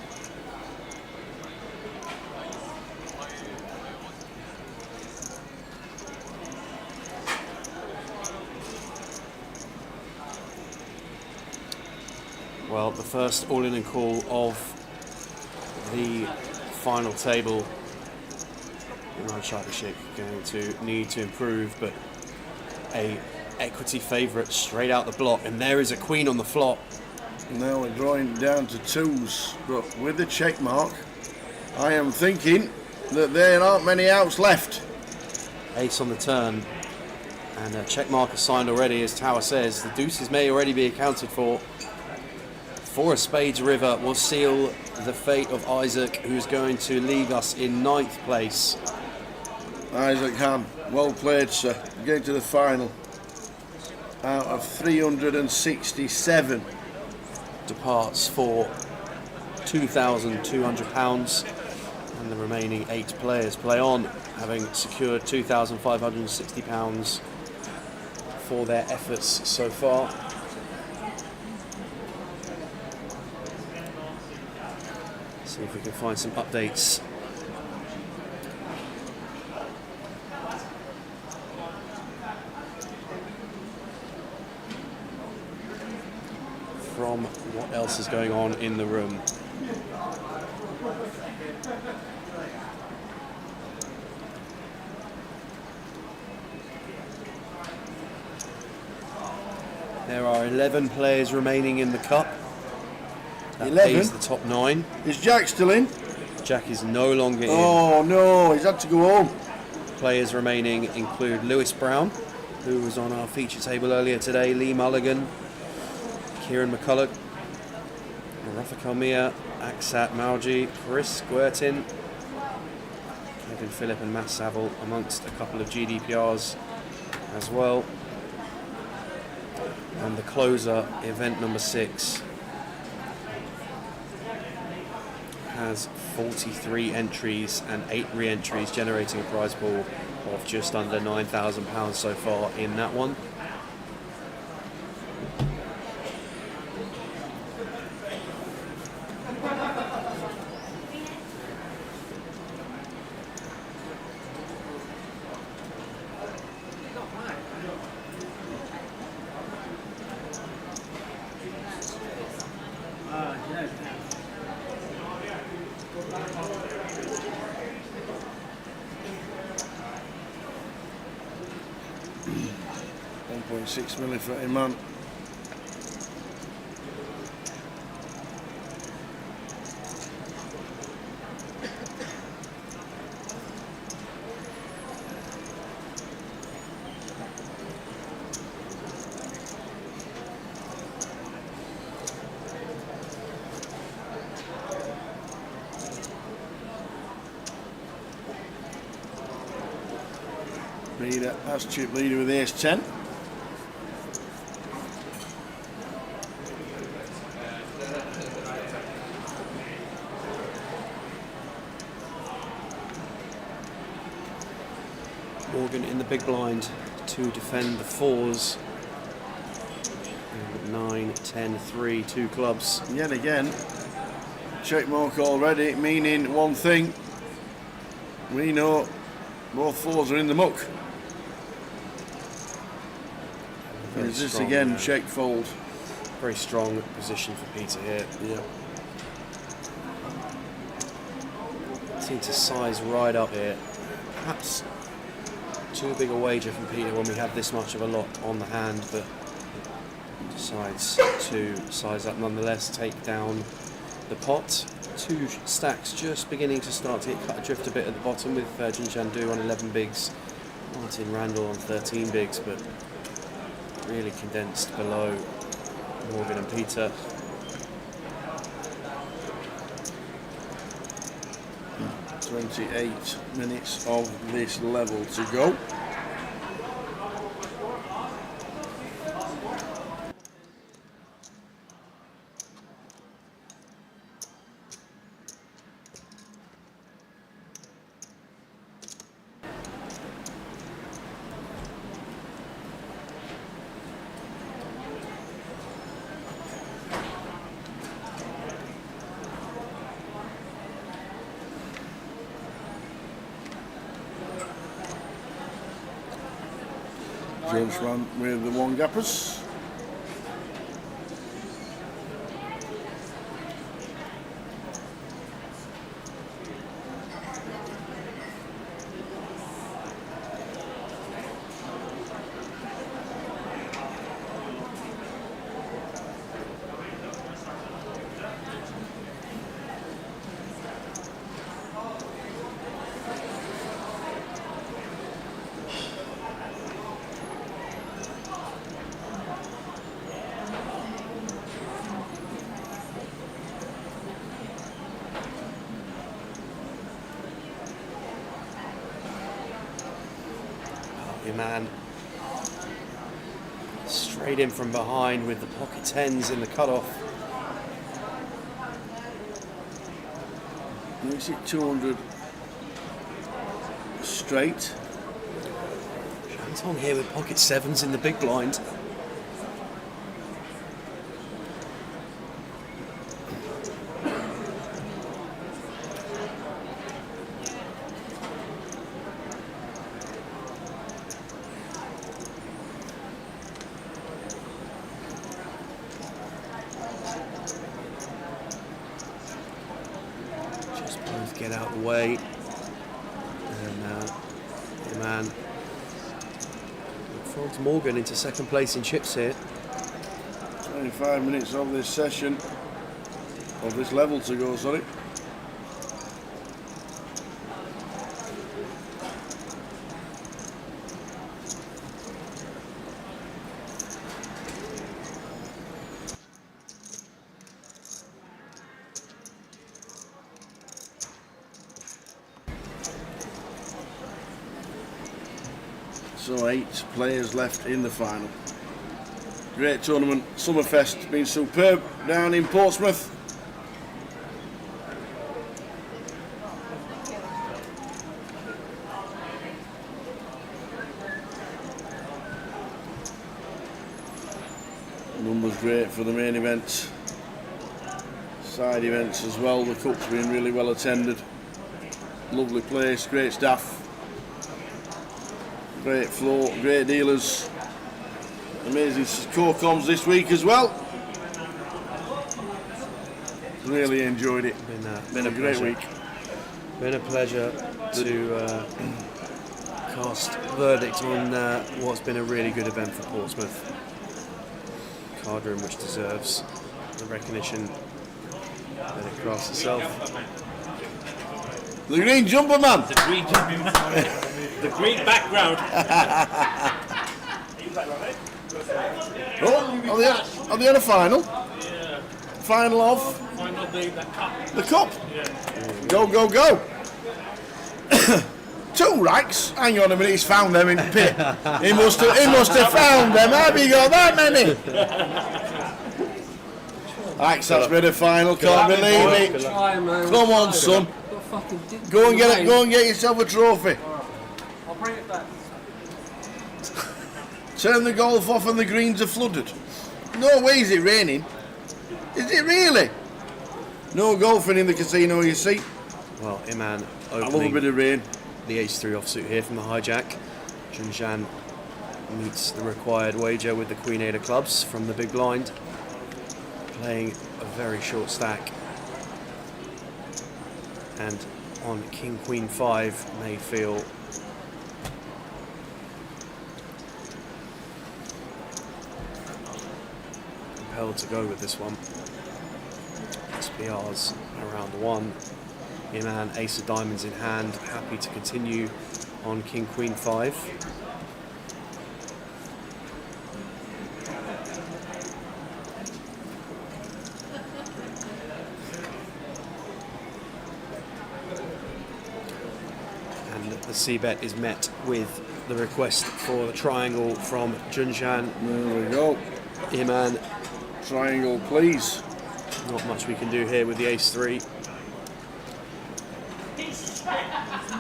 Well, the first all-in and call of the final table. Imran Sarkisic going to need to improve, but a equity favourite straight out the block, and there is a queen on the flop. Now we're drawing down to twos, but with the check mark, I am thinking that there aren't many outs left. Ace on the turn, and a check mark assigned already, as Tower says. The deuces may already be accounted for. For a spades river will seal the fate of Isaac, who's going to leave us in 9th place. Isaac Han, well played, sir. Getting to the final. Out of 367. Departs for £2,200, and the remaining 8 players play on, having secured £2,560 for their efforts so far. See if we can find some updates. From what else is going on in the room. There are 11 players remaining in the cup. That 11? pays the top 9. Is Jack still in? Jack is no longer in. Oh no, he's had to go home. Players remaining include Lewis Brown, who was on our feature table earlier today, Lee Mulligan, Kieran McCulloch, Rafa Kalmia, Aksat Mauji, Chris Guertin, Kevin Phillip and Matt Saville, amongst a couple of GDPRs as well. And the closer, event number 6, has 43 entries and 8 re-entries, generating a prize pool of just under £9,000 so far in that one. $1.6 million for Imam. Leader, that's chip leader with ace 10. Morgan in the big blind to defend the fours. 9, 10, 3, 2 clubs. Yet again, check mark already, meaning one thing. We know both fours are in the muck. Is this again check fold? Very strong position for Peter here. Yeah. Seem to size right up here. Perhaps too big a wager from Peter when we have this much of a lot on the hand, but decides to size up nonetheless, take down the pot. 2 stacks just beginning to start to get cut adrift a bit at the bottom with Jin Chandu on 11 bigs, Martin Randall on 13 bigs, but really condensed below Morgan and Peter. Mm. 28 minutes of this level to go. James Rand with the one gappers. Man, straight in from behind with the pocket tens in the cutoff. Makes it 200 straight. Shanton here with pocket sevens in the big blind. Get out of the way, and the man folds Morgan into second place in chips here. 25 minutes of this session, of this level to go, sorry. So 8 players left in the final. Great tournament. Summerfest been superb down in Portsmouth. Numbers great for the main event. Side events as well. The cup's been really well attended. Lovely place, great staff. Great floor, great dealers. Amazing co-coms this week as well. Really enjoyed it. Been a great week. Been a pleasure to cast verdict on what's been a really good event for Portsmouth. Card room which deserves the recognition that it casts itself. The green jumper man. The green jumper man. The green background. Oh, are they on a final? Yeah. Final of? Final of the cup. The cup? Yeah. Go, go, go. 2 racks? Hang on a minute, he's found them in the pit. He must have found them. Have you got that many? Racks, that's been a final, can't believe it. Come on, son. Go and get yourself a trophy. I'll bring it back. Turn the golf off and the greens are flooded. No way is it raining. Is it really? No golfing in the casino, you see. Well, Iman I love a opening bit of rain. the ace-3 offsuit here from the hijack. Junjan meets the required wager with the Queen-8 of clubs from the big blind. Playing a very short stack. And on King-Queen 5 may feel compelled to go with this one. SPR's around 1. Iman ace of diamonds in hand, happy to continue on King-Queen 5. And the C-bet is met with the request for the triangle from Junjan. There we go. Iman. Triangle, please. Not much we can do here with the ace-3.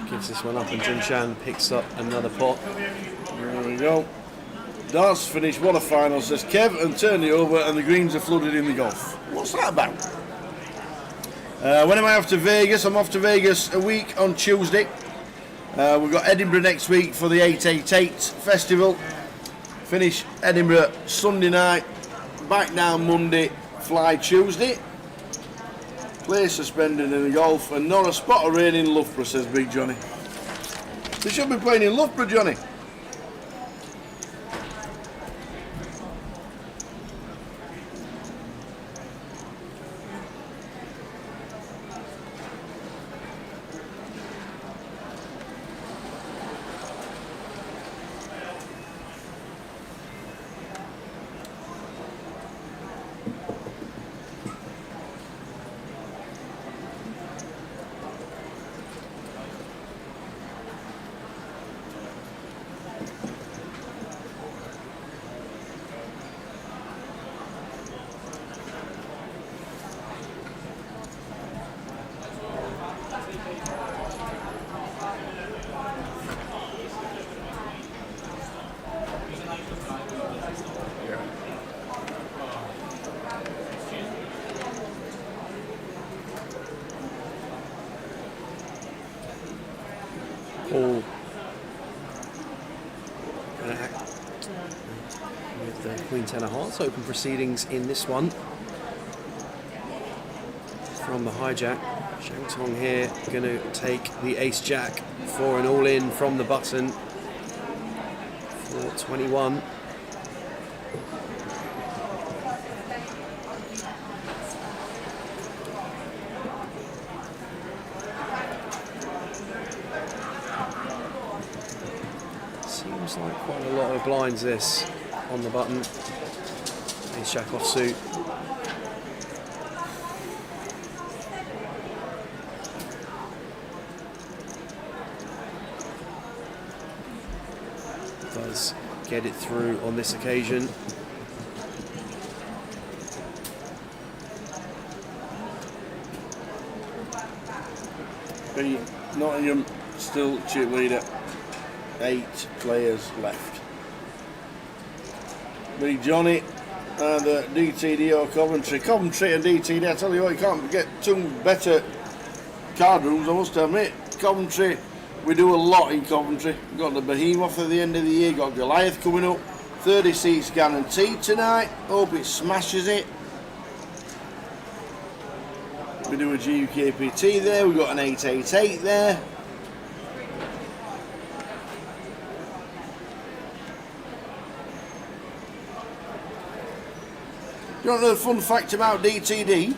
Gives this one up and Junjan picks up another pot. There we go. Darts finished, what a final, says Kev, and turn it over and the greens are flooded in the golf. What's that about? When am I off to Vegas? I'm off to Vegas a week on Tuesday. We've got Edinburgh next week for the 888 festival. Finish Edinburgh Sunday night, back down Monday, fly Tuesday. Play suspended in the golf and not a spot of rain in Loughborough, says Big Johnny. They should be playing in Loughborough, Johnny. Paul with the Queen 10 of hearts. Open proceedings in this one from the hijack. Shang Tong here going to take the ace jack for an all-in from the button for 21. Seems like quite a lot of blinds this on the button. Ace jack offsuit. Does get it through on this occasion. Nottingham still chip leader. 8 players left. Big Johnny and the DTD or Coventry. Coventry and DTD, I tell you what, you can't get two better card rooms, I must admit. Coventry, we do a lot in Coventry. We've got the Behemoth at the end of the year, got Goliath coming up. 30 seats guaranteed tonight. Hope it smashes it. We do a GUKPT there, we've got an 888 there. You want to know the fun fact about DTD?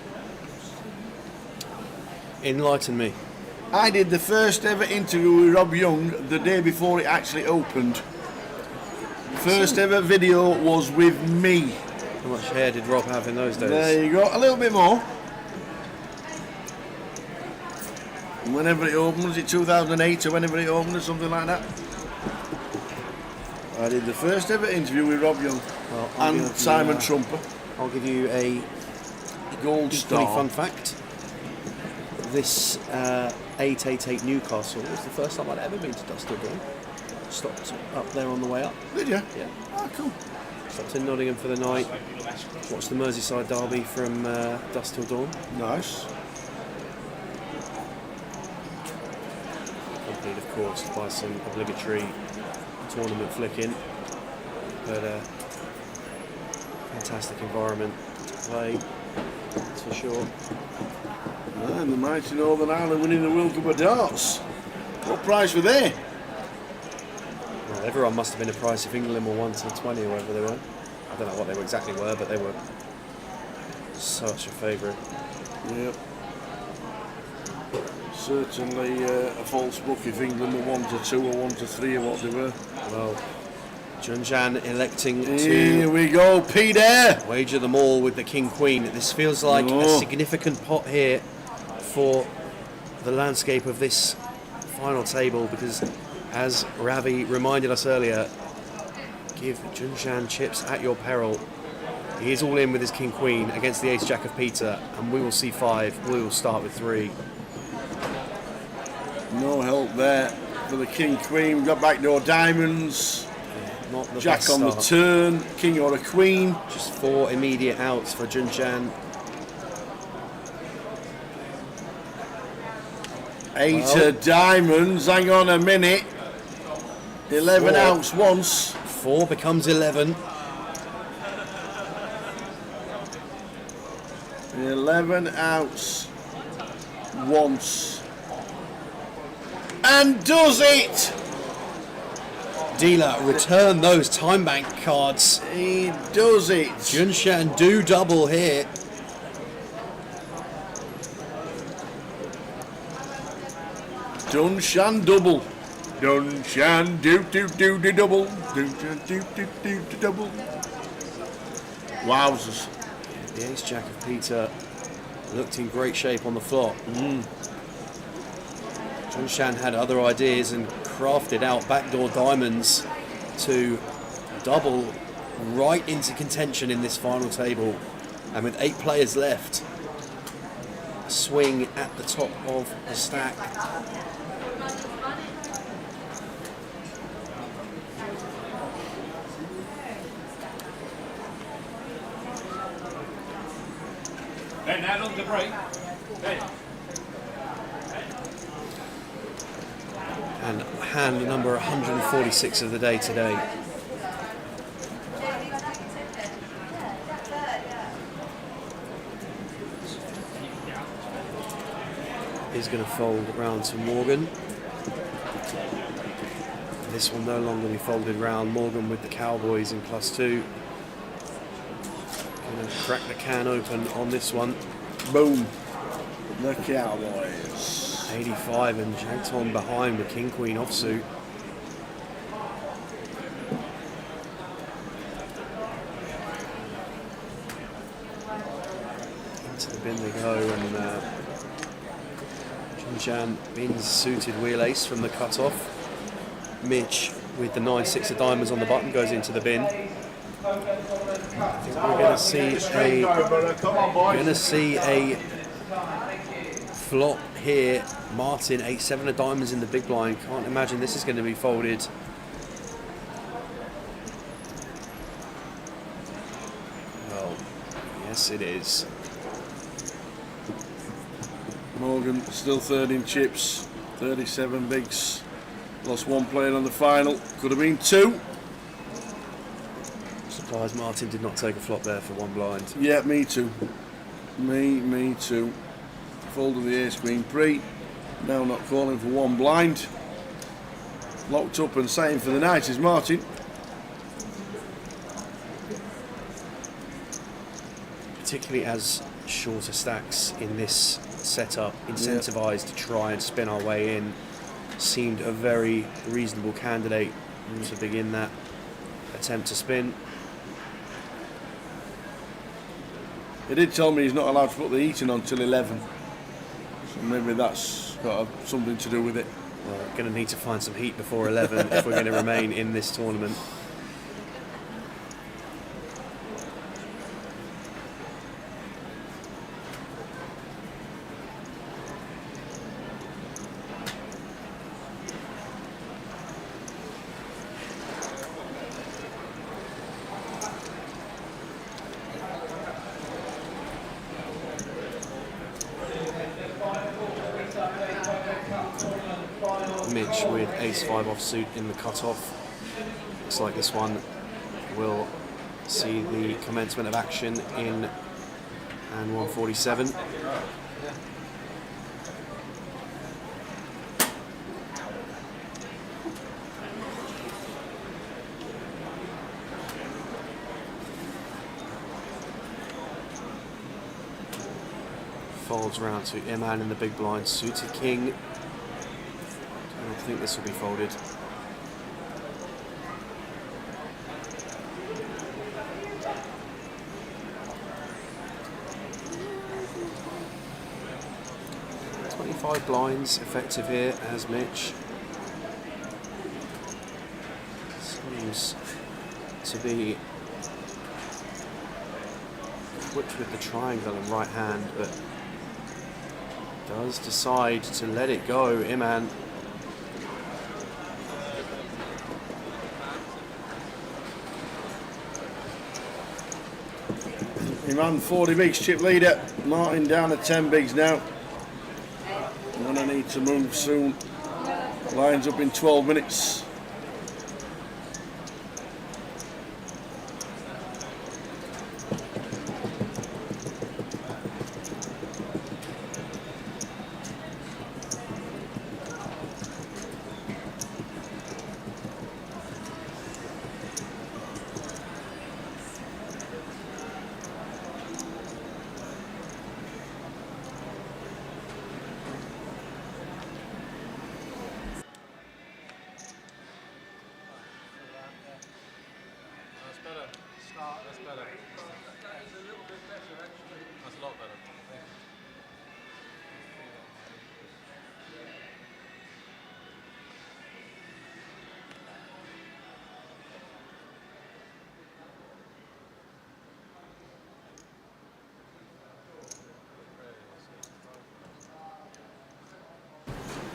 Enlighten me. I did the first ever interview with Rob Young the day before it actually opened. First ever video was with me. How much hair did Rob have in those days? There you go, a little bit more. And whenever it opened, was it 2008 or whenever it opened or something like that? I did the first ever interview with Rob Young and Simon Trumper. I'll give you a gold equally star. fun fact. This 888 Newcastle was the first time I'd ever been to Dusty Green. stopped up there on the way up. Did you? Yeah. Oh, cool. Stopped in Nottingham for the night. Watched the Merseyside derby from dusk till dawn. Nice. Accompanied, of course, by some obligatory tournament flicking. But fantastic environment to play, that's for sure. And the mighty Northern Ireland winning the World Cup of Darts. What price were they? Well, everyone must have been a price if England were 1 to 20 or whatever they were. I don't know what they exactly were, but they were such a favourite. Yep. Certainly a false book if England were 1 to 2 or 1 to 3 or what they were. Well, Junjan electing Here to we go, Peter. wager them all with the King Queen. This feels like a significant pot here for the landscape of this final table, because as Ravi reminded us earlier, give Junjan chips at your peril. He is all in with his King Queen against the Ace Jack of Peter, and we will see 5. We will start with 3. No help there for the King Queen. We've got backdoor diamonds. Not the Jack best on the start. turn, King or a Queen. Just 4 immediate outs for Junjan. 8 Well. of diamonds. Hang on a minute. 11 4. outs once. 4 becomes 11. 11 outs once. And does it! Dealer, return those time bank cards. He does it. Junshan do double here. Dunshan double. Dunshan do double. Dunshan do double. Wowzers. The Ace Jack of Peter looked in great shape on the flop. Junshan had other ideas and crafted out backdoor diamonds to double right into contention in this final table. And with 8 players left, a swing at the top of the stack. Ben, how long to break? Ben. And hand number 146 of the day today. Is going to fold round to Morgan. This will no longer be folded round. Morgan with the Cowboys in +2. Going to crack the can open on this one. Boom. The Cowboys. 85 and jacked on behind with King Queen offsuit. Into the bin they go, and Junjan wins suited wheel ace from the cutoff. Mitch with the 9-6 of diamonds on the button goes into the bin. I think we're going to see a flop here. Martin 8-7 of diamonds in the big blind. Can't imagine this is going to be folded. Well, yes it is. Morgan still third in chips. 37 bigs. Lost 1 player on the final. Could have been 2. Surprised Martin did not take a flop there for 1 blind. Yeah, me too. Me too. Folded the ace queen pre. Now not calling for 1 blind. Locked up and setting for the night is Martin. Particularly as shorter stacks in this setup, incentivised to try and spin our way in, seemed a very reasonable candidate to begin that attempt to spin. He did tell me he's not allowed to put the heating on till 11. So maybe that's got something to do with it. Well, we're going to need to find some heat before 11 if we're going to remain in this tournament. Mitch with ace-5 offsuit in the cutoff. Looks like this one will see the commencement of action in hand 147. Folds round to Iman in the big blind, suited king. I don't think this will be folded. Blinds effective here as Mitch seems to be equipped with the triangle in right hand, but does decide to let it go. Iman. Iman 40 bigs chip leader. Martin down to 10 bigs now. Gonna need to move soon. Lines up in 12 minutes. That's better. That's a little bit better, actually. That's a lot better.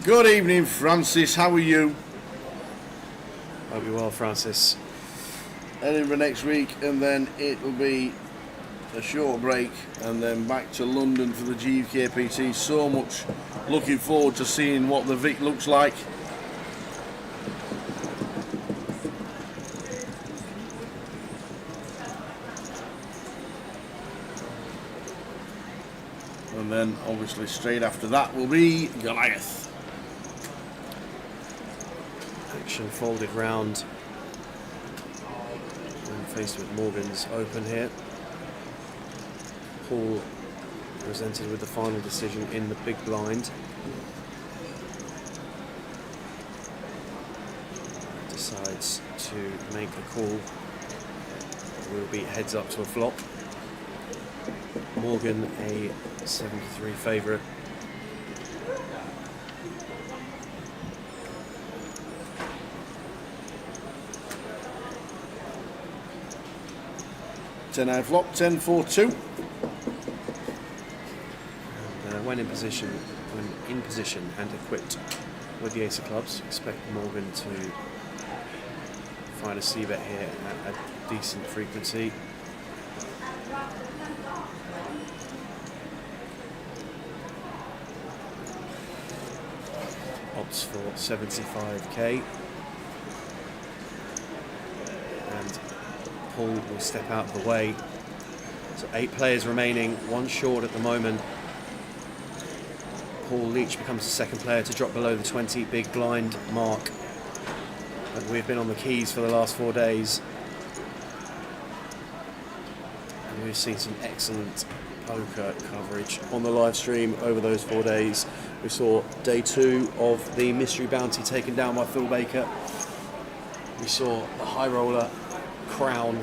Good evening, Francis. How are you? Hope you're well, Francis. Edinburgh next week, and then it will be a short break, and then back to London for the GUKPT. So much looking forward to seeing what the Vic looks like. And then obviously straight after that will be Goliath. Action folded round. And faced with Morgan's open here. Paul presented with the final decision in the big blind. Decides to make the call. Will be heads up to a flop. Morgan a 73 favourite. Ten flop, 10-4-2. And when in position and equipped with the ace of clubs, expect Morgan to find a c-bet here at a decent frequency. Opts for 75k. And Paul will step out of the way. So 8 players remaining, 1 short at the moment. Paul Leach becomes the second player to drop below the 20 big blind mark. And we've been on the keys for the last 4 days. And we've seen some excellent poker coverage on the live stream over those 4 days. We saw day 2 of the mystery bounty taken down by Phil Baker. We saw the high roller Crown,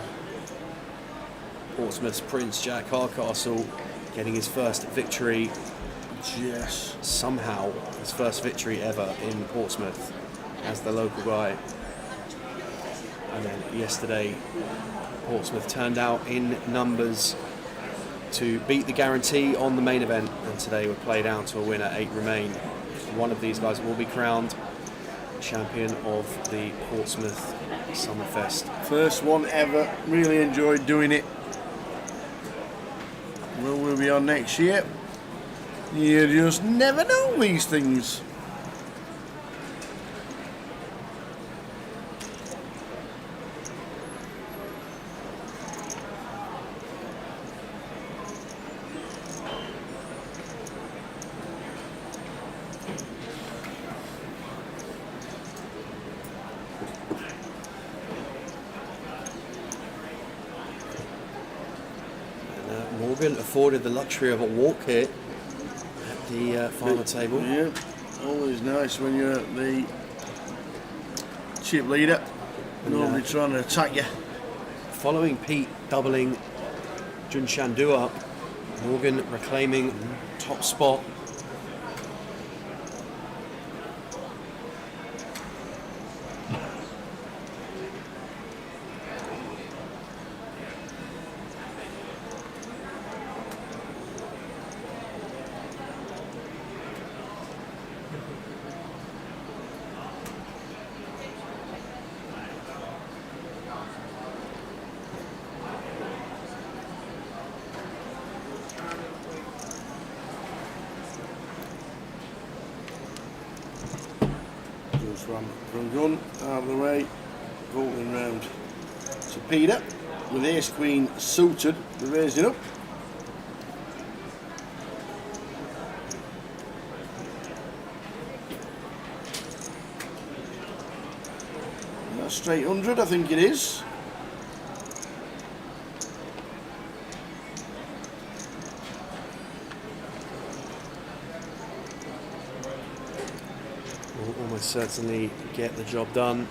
Portsmouth's Prince Jack Hardcastle getting his first victory. Yes. Somehow his first victory ever in Portsmouth as the local guy. And then yesterday Portsmouth turned out in numbers to beat the guarantee on the main event, and today we're played out to a winner. 8 remain. One of these guys will be crowned champion of the Portsmouth Summerfest. First one ever. Really enjoyed doing it. Will we be on next year? You just never know these things. been afforded the luxury of a walk here at the final table. Yeah, always nice when you're the chip leader. Nobody trying to attack you. Following Pete doubling Junshan Do up, Morgan reclaiming top spot. Run gun out of the way, golden round to Peter with ace queen suited, the raising up. That's straight 100, I think it is. Will almost certainly get the job done.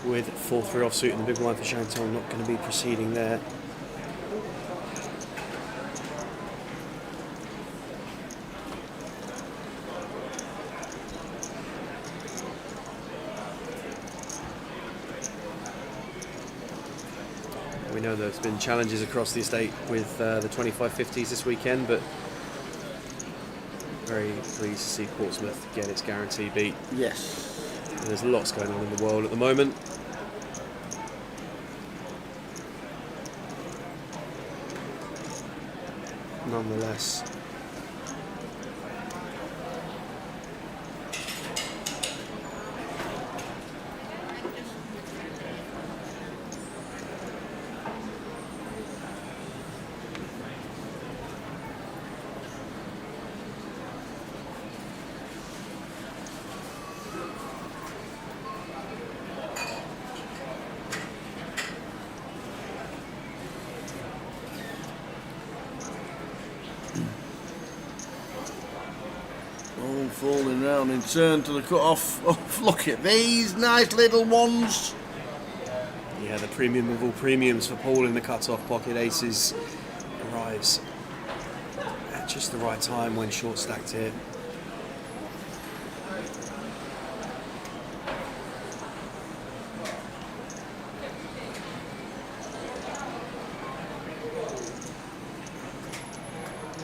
With 4-3 offsuit and the big blind for Shanton, not going to be proceeding there. We know there's been challenges across the estate with the 2550s this weekend, but very pleased to see Portsmouth get its guarantee beat. Yes. And there's lots going on in the world at the moment. Nonetheless, All falling round in turn to the cut-off. Oh, look at these nice little ones. yeah, the premium of all premiums for Paul in the cut-off pocket aces arrives at just the right time when short stacked here.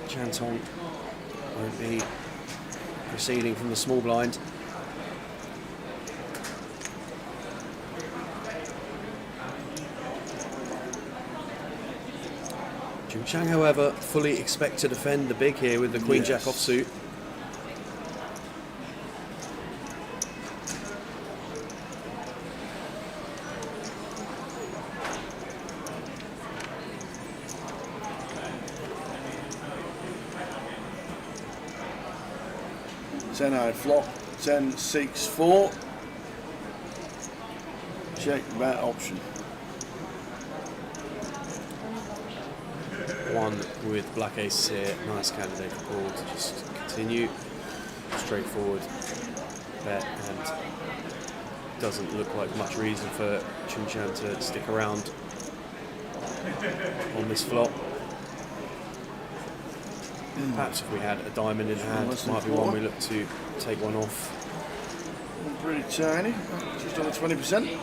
Chanton won't be proceeding from the small blind. Jim Chang, however, fully expect to defend the big here with the Queen Jack offsuit. Ten-eyed flop, 10-6-4. Check bet option. One with black ace here, nice candidate for Paul to just continue. Straightforward bet, and doesn't look like much reason for Chun Chan to stick around on this flop. Perhaps if we had a diamond in hand, might be one we look to take one off. Pretty tiny, just over 20%.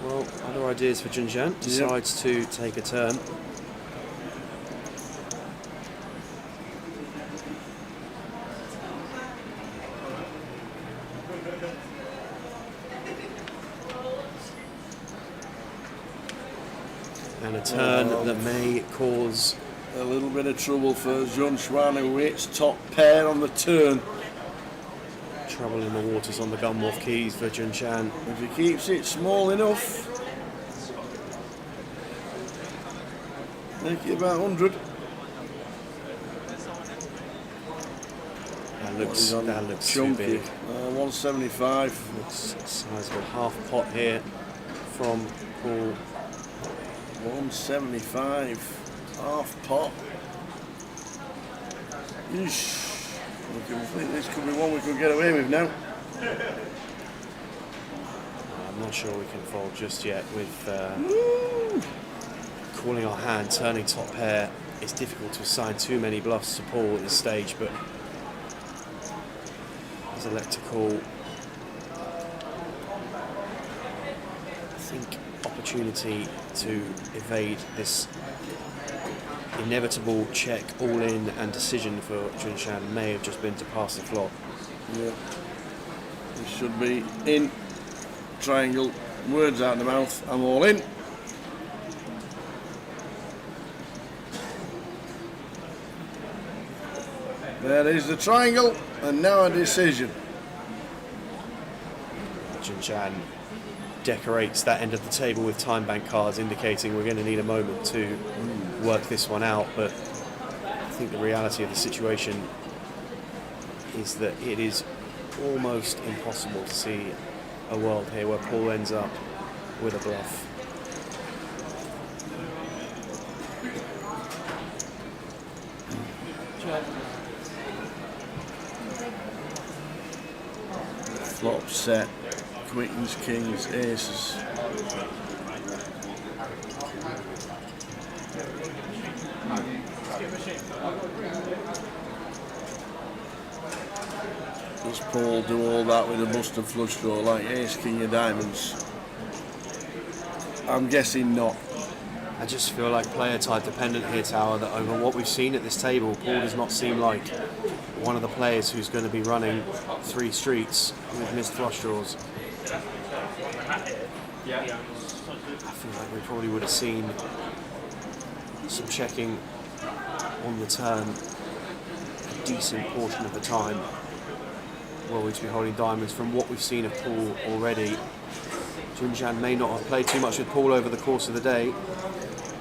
Well, other ideas for Junjian. Decides to take a turn. And a turn that may cause a little bit of trouble for Zhun Xuan, who hits top pair on the turn. Trouble in the waters on the Gunwharf keys for Jun Chan. If he keeps it small enough, make it about 100. A looks too chunky. big. 175. Looks sizable. Half pot here from Paul. 175. Half pot. Yeesh. I think this could be one we could get away with now. I'm not sure we can fold just yet with calling our hand, turning top pair. It's difficult to assign too many bluffs to Paul at this stage, but as a elect to call, I think opportunity to evade this inevitable check, all in and decision for Junshan may have just been to pass the flop. Yeah. It should be in. Triangle. Words out of the mouth. I'm all in. There is the triangle, and now a decision. Junshan decorates that end of the table with time bank cards, indicating we're going to need a moment to work this one out, but I think the reality of the situation is that it is almost impossible to see a world here where Paul ends up with a bluff. Flop set. Queens, kings, aces. Does Paul do all that with a busted flush draw like ace, king of diamonds? I'm guessing not. I just feel like player type dependent here, Tower, that over what we've seen at this table, Paul does not seem like one of the players who's going to be running 3 streets with missed flush draws. I feel like we probably would have seen some checking on the turn a decent portion of the time. Well, we'd be holding diamonds. From what we've seen of Paul already, Junshan may not have played too much with Paul over the course of the day.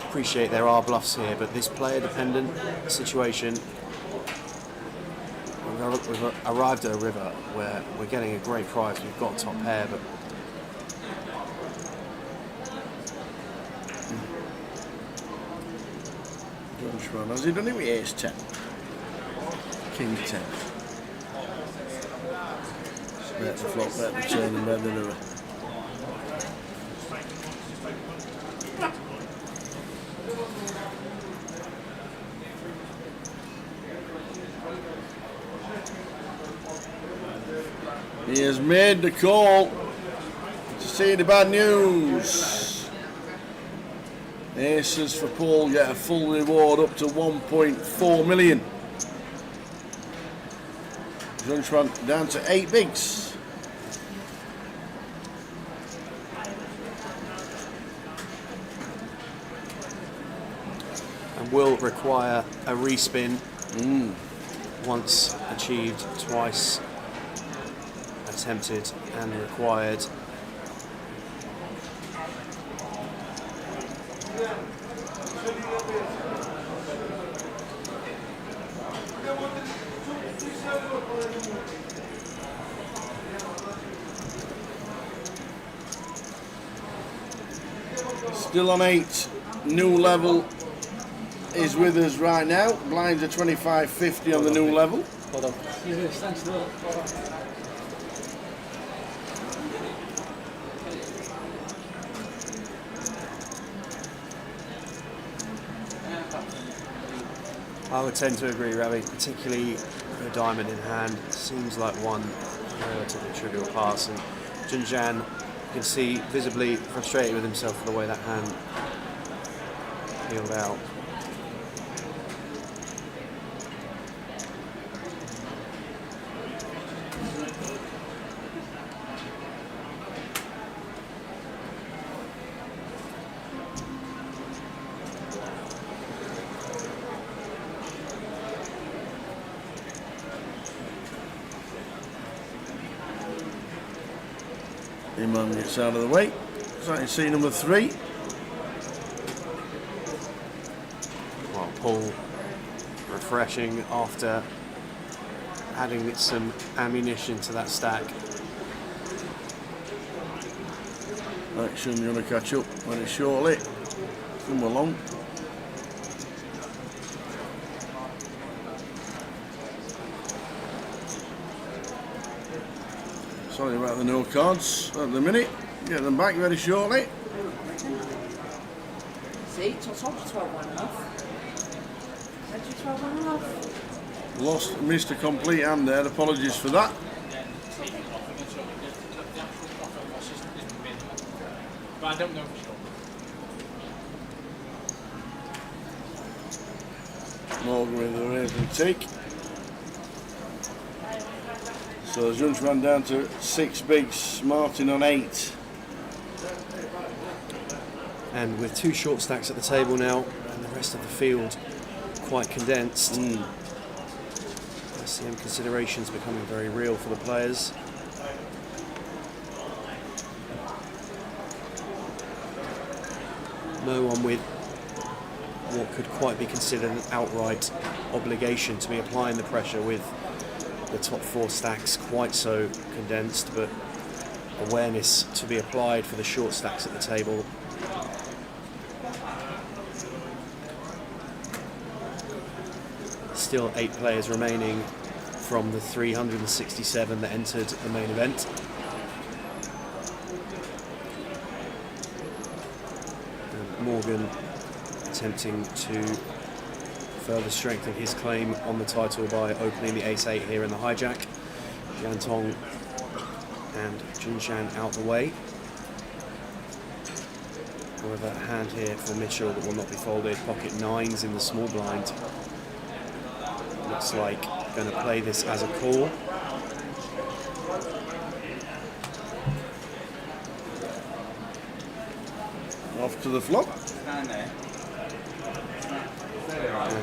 Appreciate there are bluffs here, but this player-dependent situation, we've arrived at a river where we're getting a great prize. We've got top pair, but Has he done it with ace 10? King 10. Bet the flop, bet the turn, and bet the river. He has made the call to see the bad news. Aces for Paul get a full reward up to 1.4 million. Junshan down to 8 bigs. and will require a respin. Once achieved, twice attempted and required. Still on 8. New level is with us right now. Blinds are 25.50 on the new level. Hold on. Yes, thanks a lot. I would tend to agree, Ravi, particularly a diamond in hand. Seems like one relatively trivial pass, and Junshan, you can see, visibly frustrated with himself for the way that hand peeled out. Imam gets out of the way. Starting to see number 3. Well, Paul refreshing after adding some ammunition to that stack. Action, you're going to catch up when it's shortly. Come along. Sorry about the no cards at the minute. Get them back very shortly. See, I told you 12.5. Said you 12.5. Lost, missed a complete hand there. Apologies for that. But I don't know for sure. Morgan with the raise and take. So the judge ran down to 6 bigs, Martin on 8. And with 2 short stacks at the table now, and the rest of the field quite condensed, ICM considerations becoming very real for the players. No one with what could quite be considered an outright obligation to be applying the pressure with the top 4 stacks quite so condensed, but awareness to be applied for the short stacks at the table. Still 8 players remaining from the 367 that entered the main event. And Morgan attempting to further strengthen his claim on the title by opening the ace-8 here in the hijack. Yan Tong and Junshan out the way. However, a hand here for Mitchell that will not be folded. Pocket 9s in the small blind. Looks like going to play this as a call. Off to the flop.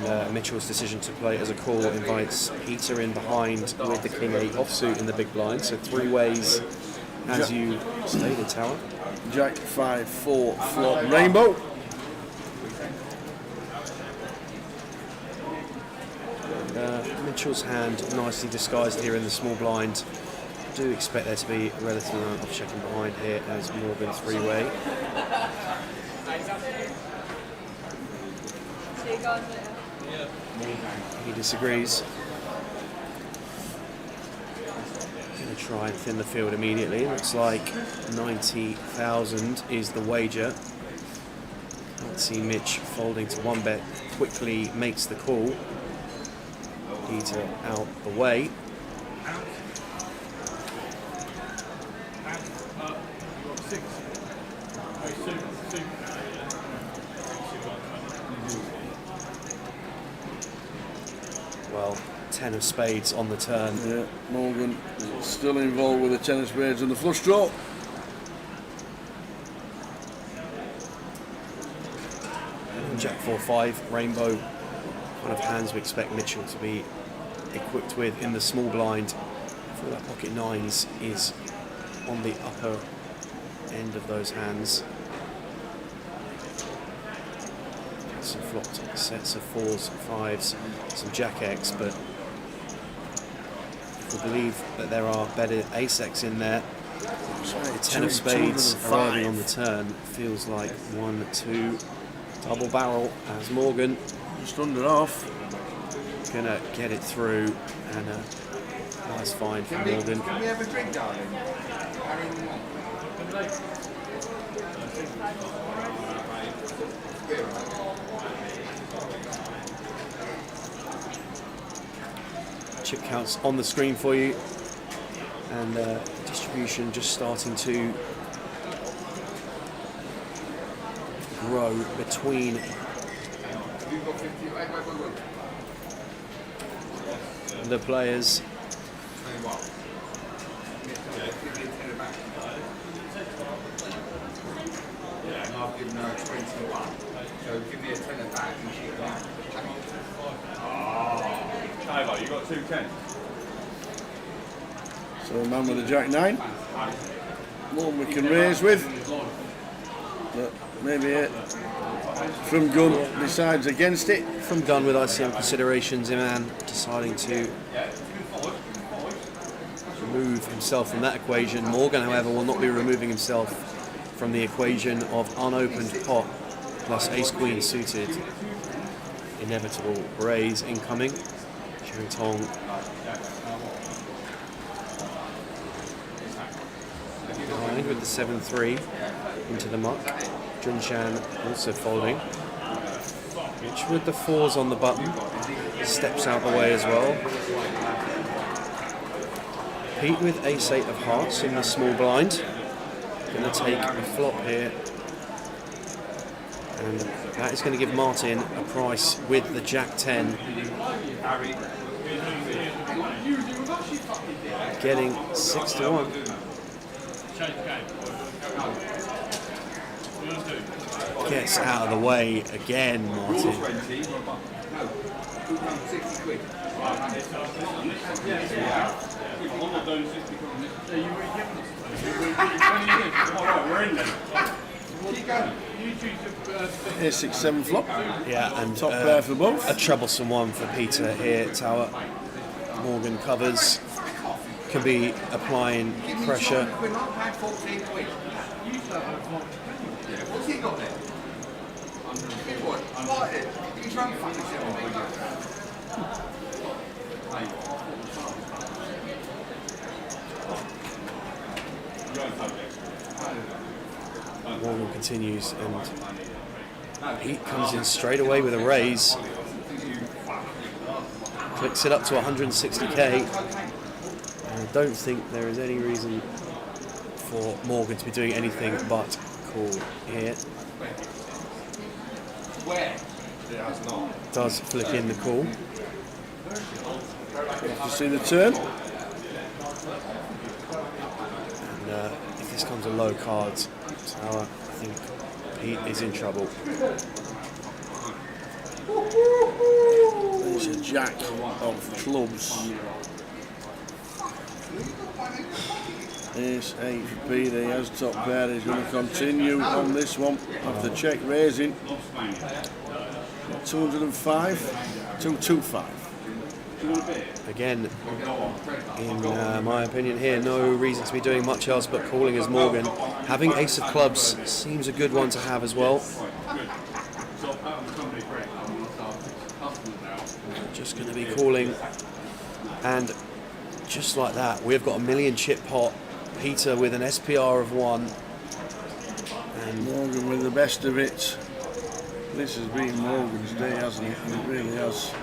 And Mitchell's decision to play as a call invites Peter in behind with the King 8 offsuit in the big blind. So 3 ways, as you stated, Tower. Jack 5-4 flop rainbow. Mitchell's hand nicely disguised here in the small blind. Do expect there to be a relative amount of checking behind here as Morgan 3-way. He disagrees. Going to try and thin the field immediately. Looks like 90,000 is the wager. Can't see Mitch folding to 1 bet. Quickly makes the call. Peter out the way. Well, 10 of spades on the turn. Yeah, Morgan still involved with the 10 of spades and the flush draw. Jack 4-5, rainbow. Kind of hands we expect Mitchell to be equipped with in the small blind. For that pocket 9s is on the upper end of those hands. Some flopped sets of 4s, 5s, some Jack X, but if we believe that there are better ace-X in there, the 10 of spades arriving on the turn feels like 1-2 double barrel as Morgan just under half gonna get it through, and nice find from Morgan. Can we have a drink, darling? Chip counts on the screen for you, and distribution just starting to grow between the players. I've given her a 21, so give me a 10 of that and she'll back. Tyler, you got 2 10s? So a man with a Jack 9. One we can raise with. But maybe from gun decides against it. From gun with ICM considerations, Iman deciding to remove himself from that equation. Morgan, however, will not be removing himself from the equation of unopened pot plus ace-queen suited. Inevitable raise incoming. Chang Tong behind with the 7-3 into the muck. Jun Chan also folding. Rich with the 4s on the button. Steps out the way as well. Pete with ace-8 of hearts in the small blind. Going to take a flop here. And that is going to give Martin a price with the Jack-10. Getting 6-1. Gets out of the way again, Martin. Here's 6-7 flop. Yeah, and top pair for both. A troublesome one for Peter here. Tower. Morgan covers. Can be applying pressure. What's he got there? He's run Morgan continues and Pete comes in straight away with a raise. Clicks it up to 160k. And I don't think there is any reason for Morgan to be doing anything but call here. Does flick in the call. You see the turn? And if this comes a low cards tower, I think Pete is in trouble. There's a jack of clubs. Ace-8 for Pete. He has top pair. He's going to continue on this one after check raising. 205, 225. Again, in my opinion here, no reason to be doing much else but calling as Morgan. Having ace of clubs seems a good one to have as well. Just going to be calling, and just like that, we've got a 1,000,000 chip pot. Peter with an SPR of 1. And Morgan with the best of it. This has been Morgan's day, hasn't it? It really has.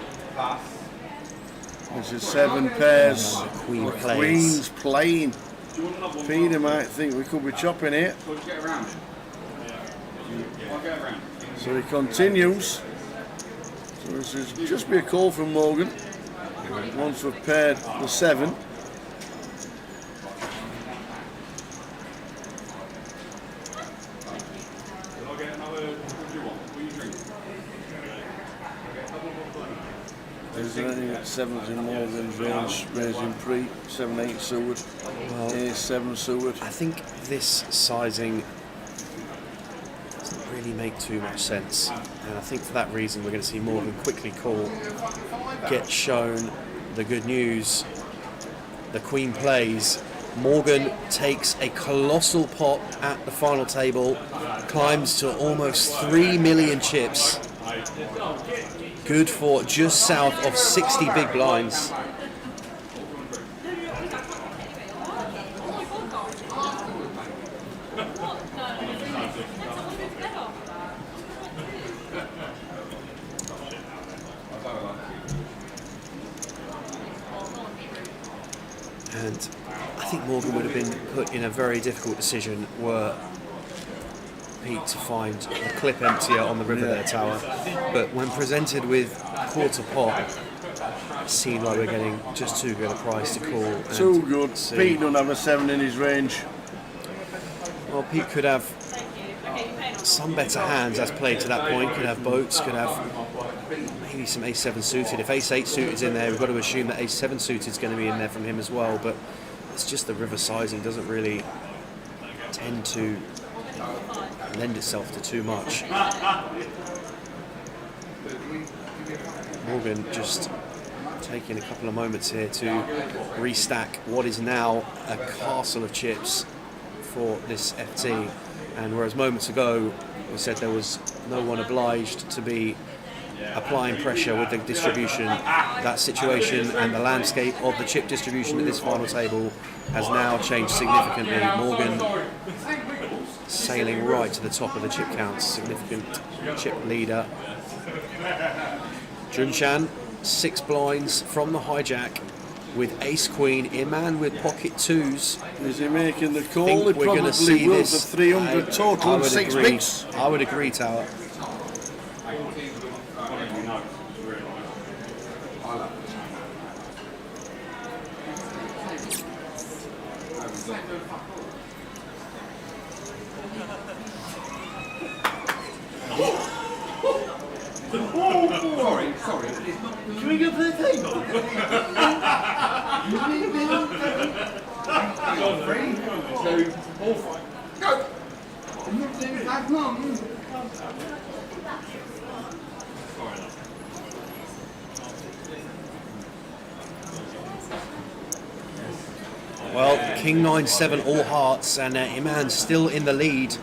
This is 7 pairs. Queen's playing. Peter might think we could be chopping it. So he continues. So this is just be a call from Morgan. Once we've paired the 7. Is there anything at 7s in Morgan's range, raising pre, 7-8 Seward, A7 Seward? I think this sizing doesn't really make too much sense, and I think for that reason we're going to see Morgan quickly call, get shown the good news. The Queen plays. Morgan takes a colossal pot at the final table, climbs to almost 3 million chips. Good for just south of 60 big blinds. And I think Morgan would have been put in a very difficult decision were Pete to find a clip emptier on the river there tower, but when presented with quarter pot, it seemed like we're getting just too good a price to call. Too good. Pete don't have a 7 in his range. Well, Pete could have some better hands as played to that point. Could have boats. Could have maybe some ace-7 suited. If ace-8 suited is in there, we've got to assume that ace-7 suited is going to be in there from him as well. But it's just the river sizing doesn't really tend to lend itself to too much. Morgan just taking a couple of moments here to restack what is now a castle of chips for this FT. And whereas moments ago we said there was no one obliged to be applying pressure with the distribution, that situation and the landscape of the chip distribution at this final table has now changed significantly. Morgan sailing right to the top of the chip counts, significant chip leader. Junshan, 6 blinds from the hijack with ace queen, Iman with pocket 2s. Is he making the call? Think He we're going to see will this. for 300 total and 6 bigs. I would agree, Tower. Sorry. Can we go for the table? Go 3, 2, 4, 5. Go! Well, King 9-7 all hearts, and Iman still in the lead.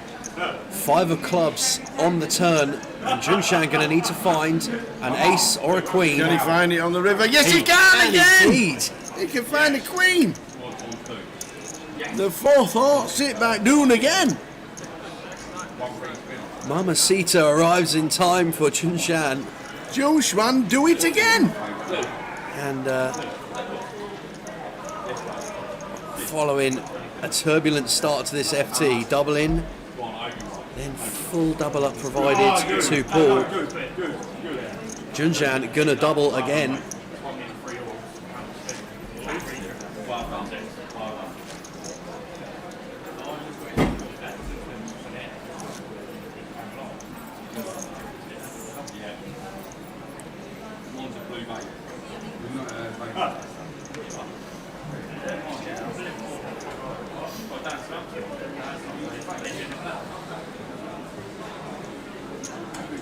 5 of clubs on the turn, and Junshan going to need to find an ace or a queen. Can he find it on the river? Yes, he can again! Indeed. He can find a queen. The 4th heart sit back doon again. Mamacita arrives in time for Junshan. Junshan, do it again. And following a turbulent start to this FT, double in, then full double up provided to Paul. Junshan gonna double again.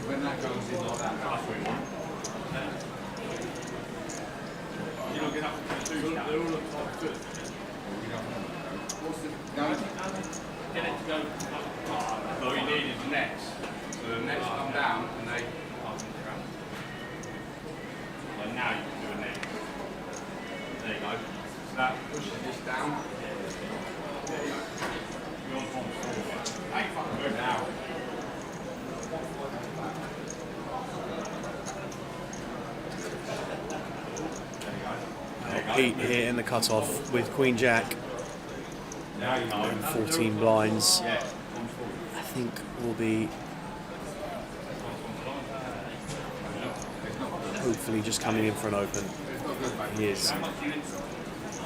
When that goes in like that, that's what we want. You don't get up to two. They all look quite good. What's the get it to go up. All you need is nets. So the nets come down and they up in the ground. Well, now you can do a net. There you go. So that pushes this down. There you go. You're on form forward. Ain't fucking good now. Pete here in the cutoff with Queen Jack and 14 blinds. I think will be hopefully just coming in for an open. He is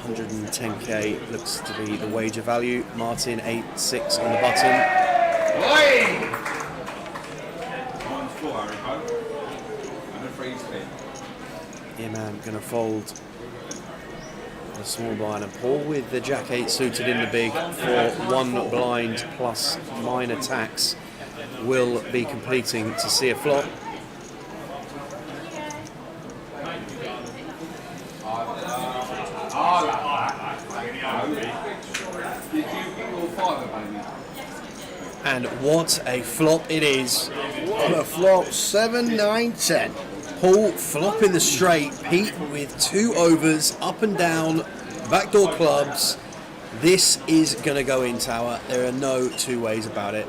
110k, looks to be the wager value. Martin 8-6 on the button. Yeah, man, gonna fold the small blind, and Paul with the Jack 8 suited in the big for 1 blind plus minor tax will be completing to see a flop. And what a flop it is. What a flop, 7, 9, 10. Paul flopping the straight, Pete with 2 overs, up and down, backdoor clubs. This is going to go in, Tower. There are no 2 ways about it.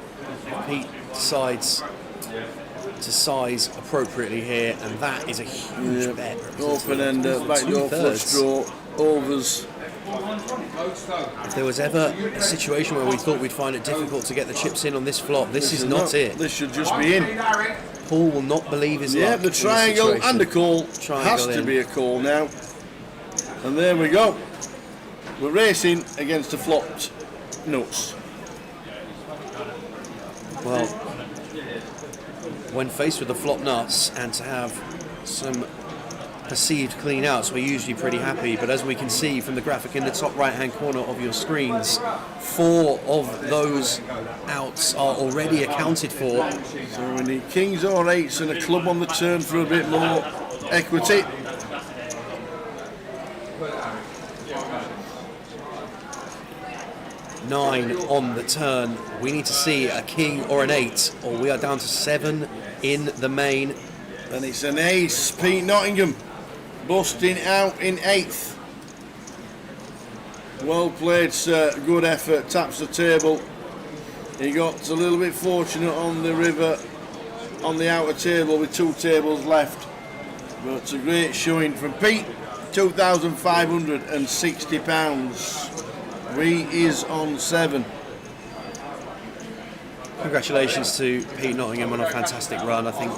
Pete decides to size appropriately here, and that is a huge bet. Open end, backdoor flush draw, overs. If there was ever a situation where we thought we'd find it difficult to get the chips in on this flop, this is not it. This should just be in. Paul will not believe his luck. Yeah, the triangle and a call has to be a call now. And there we go. We're racing against the flopped nuts. Well, when faced with the flop nuts and to have some perceived clean outs, we're usually pretty happy, but as we can see from the graphic in the top right hand corner of your screens, 4 of those outs are already accounted for. So we need kings or 8s and a club on the turn for a bit more equity. 9 on the turn. We need to see a king or an 8, or we are down to 7 in the main. And it's an ace. Pete Nottingham busting out in 8th. Well played, sir. Good effort. Taps the table. He got a little bit fortunate on the river, on the outer table with 2 tables left. But it's a great showing from Pete. £2,560. We is on 7. Congratulations to Pete Nottingham on a fantastic run. I think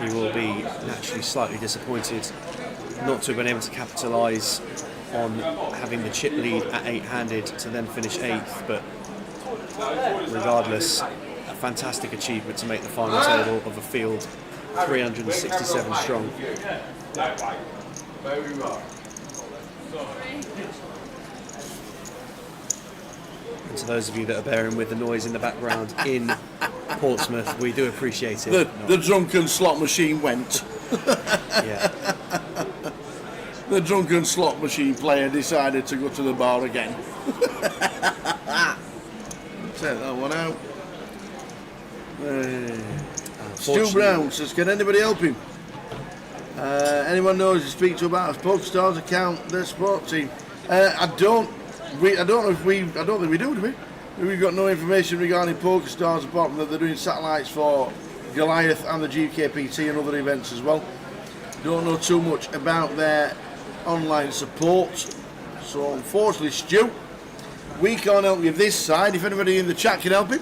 he will be naturally slightly disappointed not to have been able to capitalise on having the chip lead at 8-handed to then finish 8th, but regardless, a fantastic achievement to make the final table of a field 367 strong. And to those of you that are bearing with the noise in the background in Portsmouth, we do appreciate it. The drunken slot machine went. Yeah. The drunken slot machine player decided to go to the bar again. Take that one out. Stu Brown says, can anybody help him? Anyone knows to speak to about a PokerStars account, their sport team? I don't think we do. We've got no information regarding PokerStars apart from that they're doing satellites for Goliath and the GKPT and other events as well. Don't know too much about their online support. So unfortunately, Stu, we can't help you this side. If anybody in the chat can help him,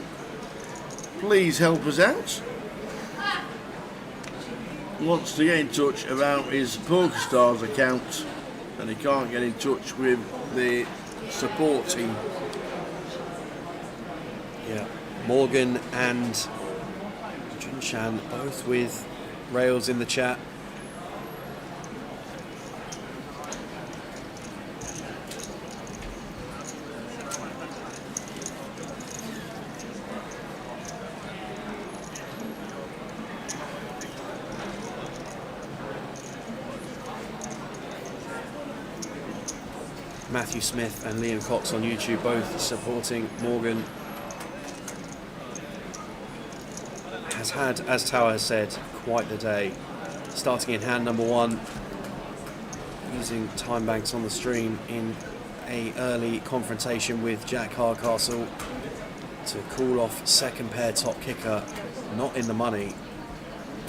please help us out. He wants to get in touch about his PokerStars account and he can't get in touch with the support team. Yeah, Morgan and Junshan both with rails in the chat. Matthew Smith and Liam Cox on YouTube both supporting Morgan. Has had, as Tower has said, quite the day. Starting in hand number 1, using time banks on the stream in a early confrontation with Jack Hardcastle to call off second pair top kicker, not in the money,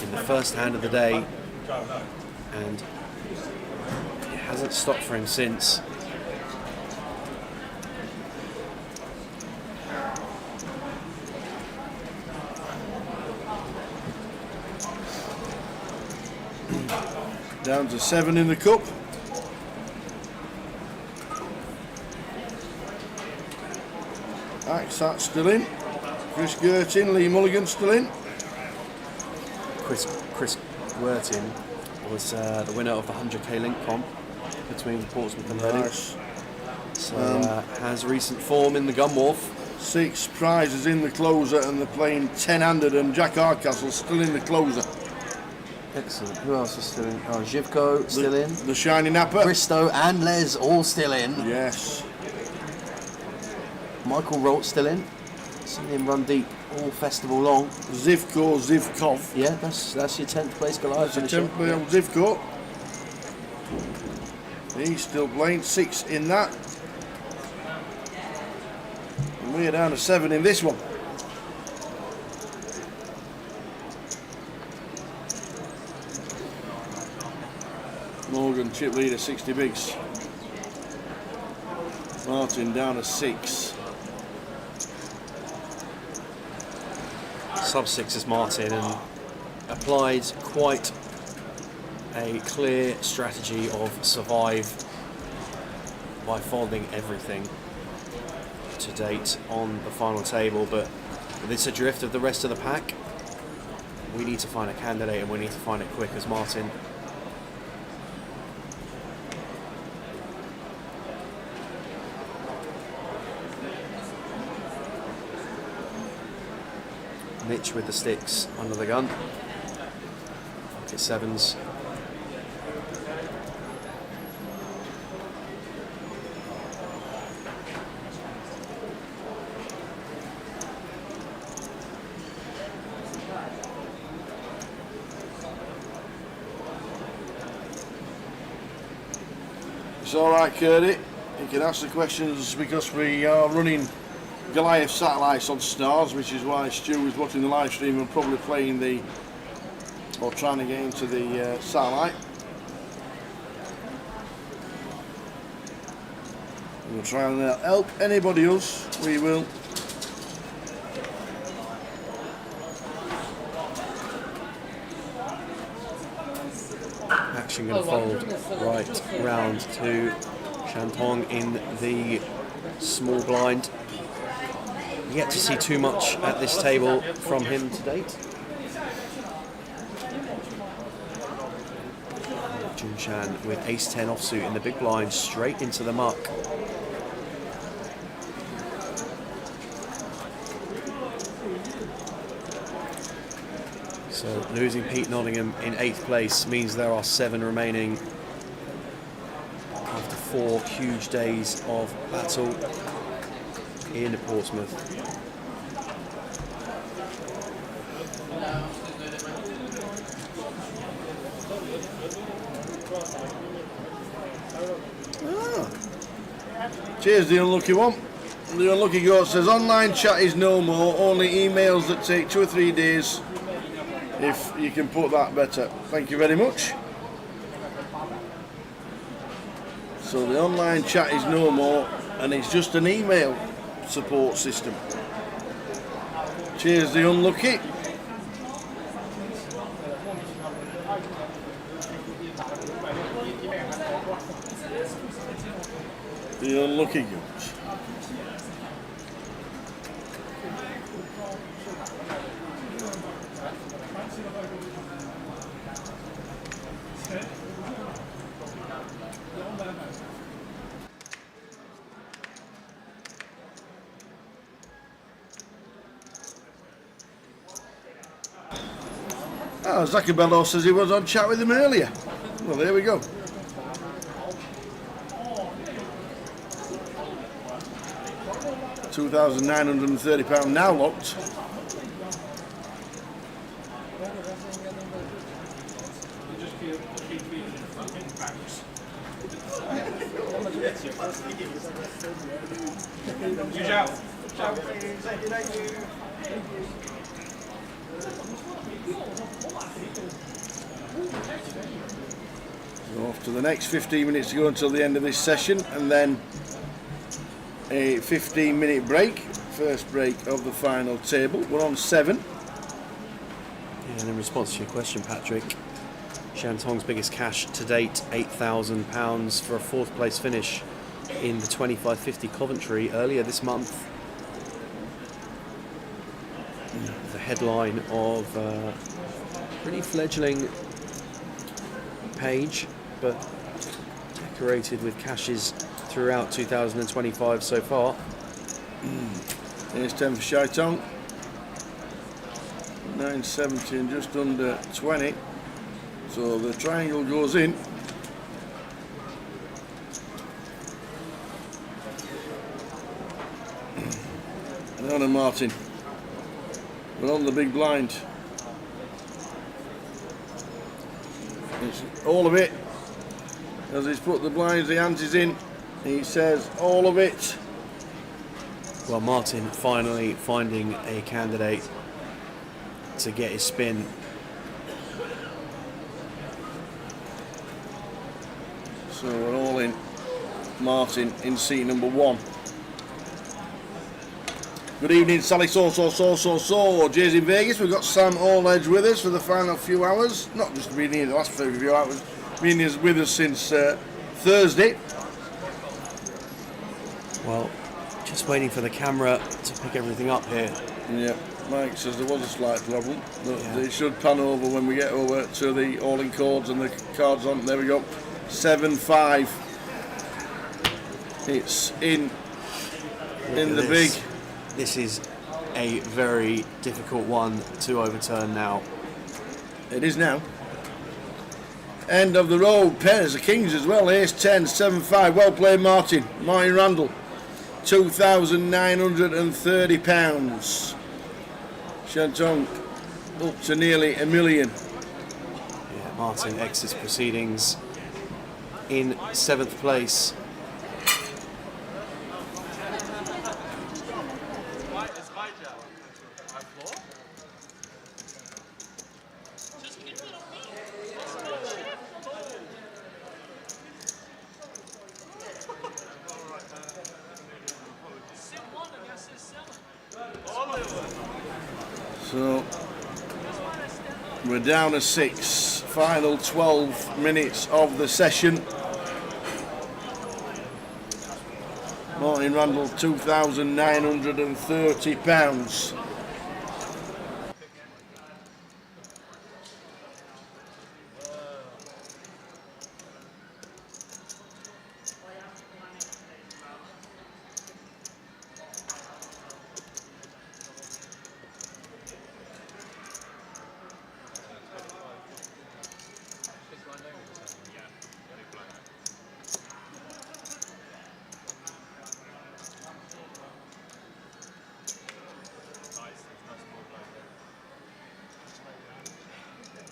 in the first hand of the day, and it hasn't stopped for him since. Down to 7 in the cup. That's still in. Chris Gertin, Lee Mulligan still in. Chris Gertin was the winner of the 100k link comp between Portsmouth and Reading. Nice. So has recent form in the Gunwharf. 6 prizes in the closer and they're playing 10-handed and Jack Hardcastle still in the closer. Excellent. Who else is still in? Oh, Zhivko still in. The Shiny Napper. Bristow and Les all still in. Yes. Michael Rolt still in. Seen him run deep all festival long. Zivkov. Yeah, that's your 10th place Goliath. That's the 10th place Zivko. He's still playing 6 in that. And we're down to 7 in this one. Morgan chip leader 60 bigs. Martin down to 6. Sub 6 is Martin and applied quite a clear strategy of survive by folding everything to date on the final table, but with this adrift of the rest of the pack, we need to find a candidate and we need to find it quick as Martin Mitch with the sticks under the gun. Pocket 7s. It's all right, Curdy. You can ask the questions because we are running Goliath satellites on Stars, which is why Stu is watching the live stream and probably playing or trying to get into the satellite. We'll try and help anybody else. We will. Action going to fold right round to Shantong in the small blind. Yet to see too much at this table from him to date. Junshan with ace-10 offsuit in the big blind, straight into the muck. So losing Pete Nottingham in 8th place means there are 7 remaining after 4 huge days of battle in Portsmouth. Cheers, the unlucky one. The unlucky goat says online chat is no more, only emails that take 2 or 3 days. If you can put that better. Thank you very much. So the online chat is no more and it's just an email support system. Cheers, the unlucky. The unlucky goats. Oh, Zachabello says he was on chat with him earlier. Well, there we go. £2,930 now locked. So off to the next 15 minutes to go until the end of this session, and then a 15-minute break. First break of the final table. We're on 7. Yeah, and in response to your question, Patrick, Shantong's biggest cash to date, £8,000 for a 4th place finish in the 2550 Coventry earlier this month. The headline of a pretty fledgling page, but decorated with cashes throughout 2025 so far. Here's 10 for Shaiton. 970 and just under 20. So the triangle goes in. And on Martin. We're on the big blind. It's all of it. As he's put the blinds, the ante is in. He says all of it. Well, Martin finally finding a candidate to get his spin. So we're all in. Martin in seat number 1. Good evening, Sally Jay's in Vegas. We've got Sam Allledge with us for the final few hours. Not just been here the last few hours, been here with us since Thursday. Well, just waiting for the camera to pick everything up here. Yeah, Mike says there was a slight problem. They should pan over when we get over to the all-in chords and the cards on. There we go. 7-5. It's in the big. This is a very difficult one to overturn now. It is now. End of the road. Pairs of kings as well. Ace 10, 7-5. Well played, Martin. Martin Randall. £2,930. Shantong up to nearly £1 million. Yeah, Martin exits proceedings in 7th place. So we're down to 6. Final 12 minutes of the session. Martin Randall, £2,930.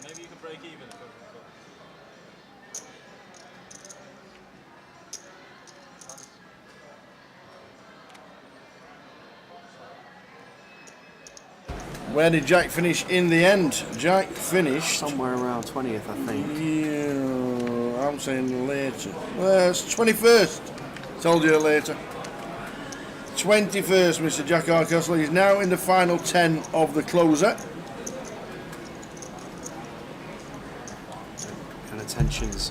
Maybe you can break even. Where did Jack finish in the end? Jack finished somewhere around 20th, I think. Yeah, I'm saying later. Well, it's 21st. Told you later. 21st, Mr. Jack Hardcastle. He's now in the final 10 of the closer. And attention's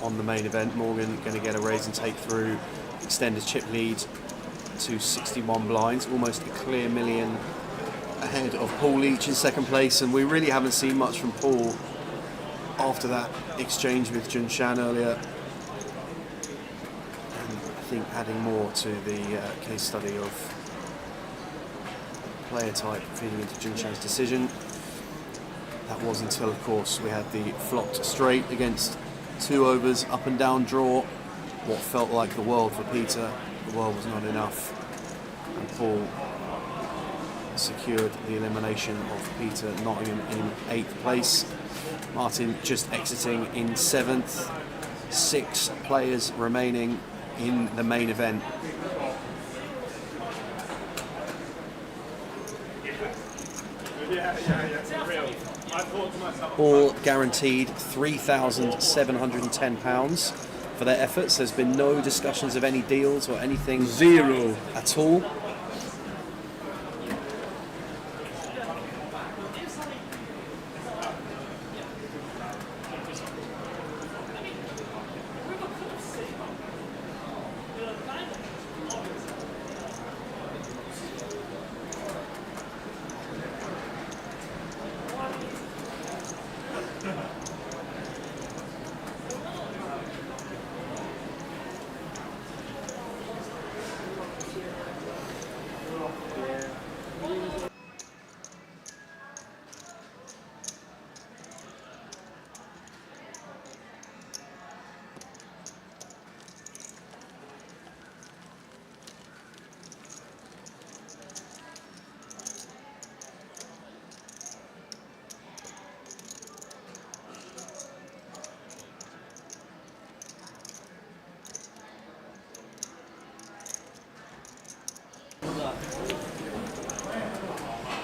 on the main event. Morgan going to get a raise and take through, extend his chip lead to 61 blinds, almost a clear million ahead of Paul Leach in second place, and we really haven't seen much from Paul after that exchange with Jun Shan earlier. And I think adding more to the case study of player type feeding into Jun Shan's decision. That was until, of course, we had the flopped straight against 2 overs, up and down draw. What felt like the world for Peter, the world was not enough, and Paul secured the elimination of Peter Nottingham in 8th place. Martin just exiting in 7th. 6 players remaining in the main event. All guaranteed £3,710 for their efforts. There's been no discussions of any deals or anything. Zero at all.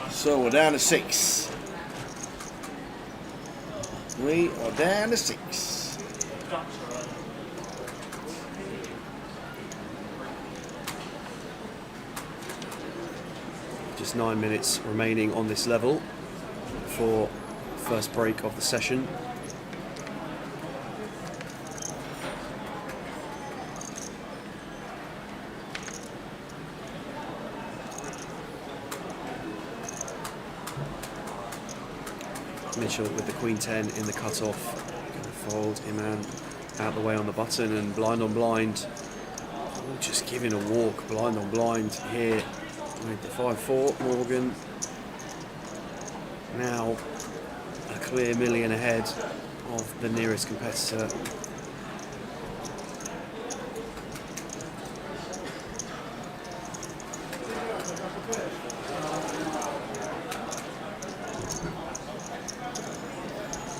So we're down to 6. We are down to 6. Just 9 minutes remaining on this level for first break of the session. Mitchell with the Queen 10 in the cutoff. Going to fold Iman out the way on the button, and blind on blind. Oh, just giving a walk, blind on blind here with the 5-4. Morgan now a clear million ahead of the nearest competitor.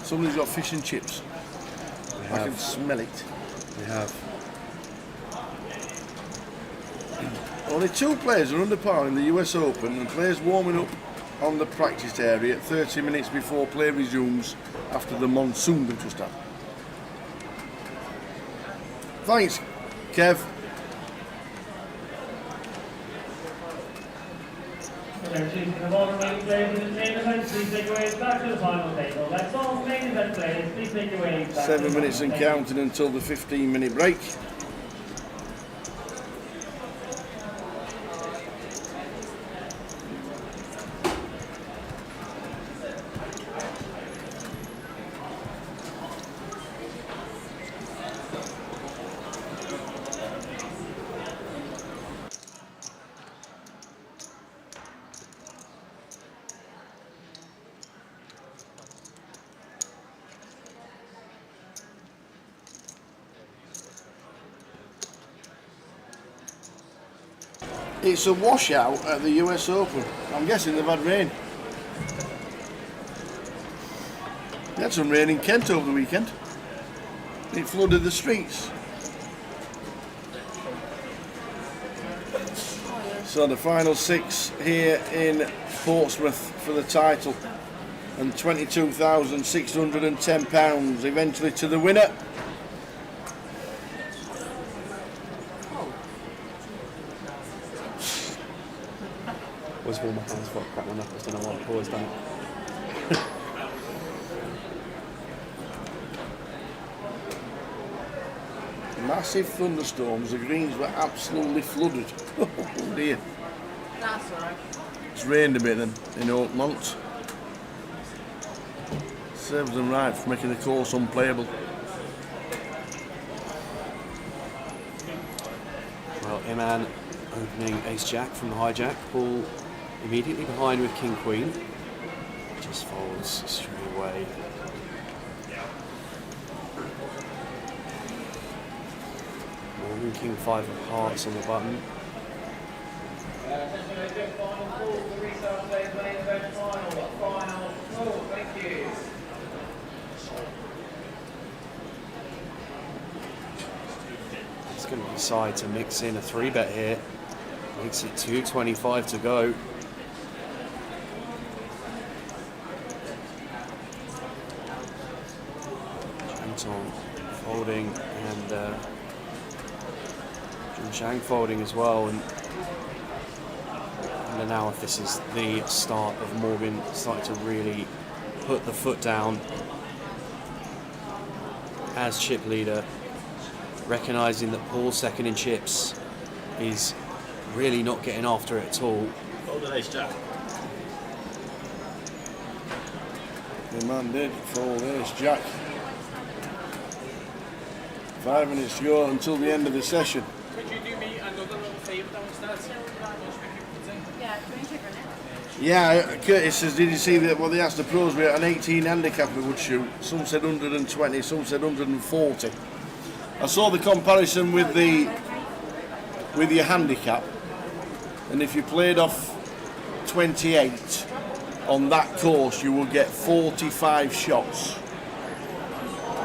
Somebody's got fish and chips. I can smell it. They have. Only 2 players are under par in the US Open, and players warming up on the practice area 30 minutes before play resumes after the monsoon they've just had. Thanks, Kev. Congratulations to all remaining players in the main event. Please make your way back to the final table. That's all main event players. Please make your way back. 7 minutes and counting until the 15-minute break. It's a washout at the US Open. I'm guessing they've had rain. They had some rain in Kent over the weekend. It flooded the streets. So the final 6 here in Portsmouth for the title, and £22,610 eventually to the winner. Always warm my hands before I crack my knuckles. Don't know why I've always done it. Massive thunderstorms, the greens were absolutely flooded. Oh dear. That's alright. It's rained a bit then in Oakmont. Serves them right for making the course unplayable. Well, Iman opening ace-jack from the hijack. Ball immediately behind with king-queen. Just folds straight away. Morgan, king-5 of hearts on the button. He's going to decide to mix in a 3-bet here. Makes it 2.25 to go. Anton folding and Jun Shang folding as well. And now if this is the start of Morgan starting to really put the foot down as chip leader, recognising that Paul's second in chips is really not getting after it at all. Folded ace-jack. The man did fold ace-jack. 5 minutes to go until the end of the session. Could you do me another little favour downstairs? Yeah, can you check on it? Yeah, Curtis says, did you see that? Well, they asked the pros, we had an 18 handicap we would shoot. Some said 120, some said 140. I saw the comparison with your handicap, and if you played off 28 on that course, you will get 45 shots.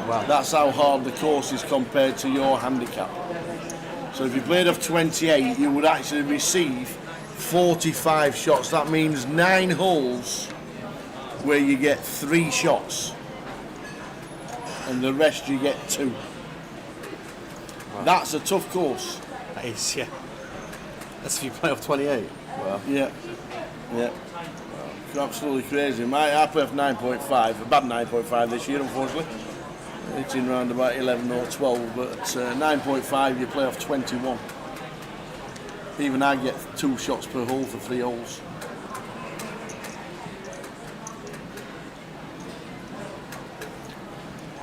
Wow. That's how hard the course is compared to your handicap. So if you played off 28, you would actually receive 45 shots. That means 9 holes where you get 3 shots, and the rest you get 2. Wow. That's a tough course. That is, yeah. That's if you play off 28. Wow. Yeah. Yeah. It's absolutely crazy. I play off 9.5, a bad 9.5 this year, unfortunately. It's in round about 11 or 12, but 9.5 you play off 21. Even I get 2 shots per hole for 3 holes.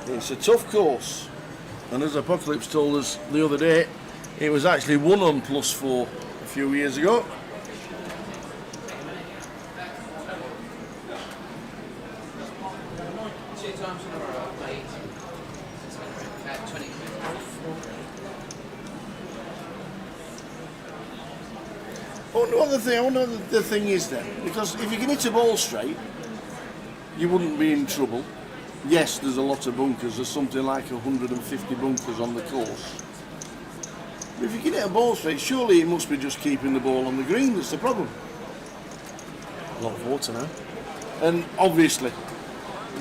It's a tough course, and as Apocalypse told us the other day, it was actually won on +4 a few years ago. I wonder what the thing is then, because if you can hit a ball straight, you wouldn't be in trouble. Yes, there's a lot of bunkers. There's something like 150 bunkers on the course. But if you can hit a ball straight, surely it must be just keeping the ball on the green that's the problem. A lot of water now. And obviously,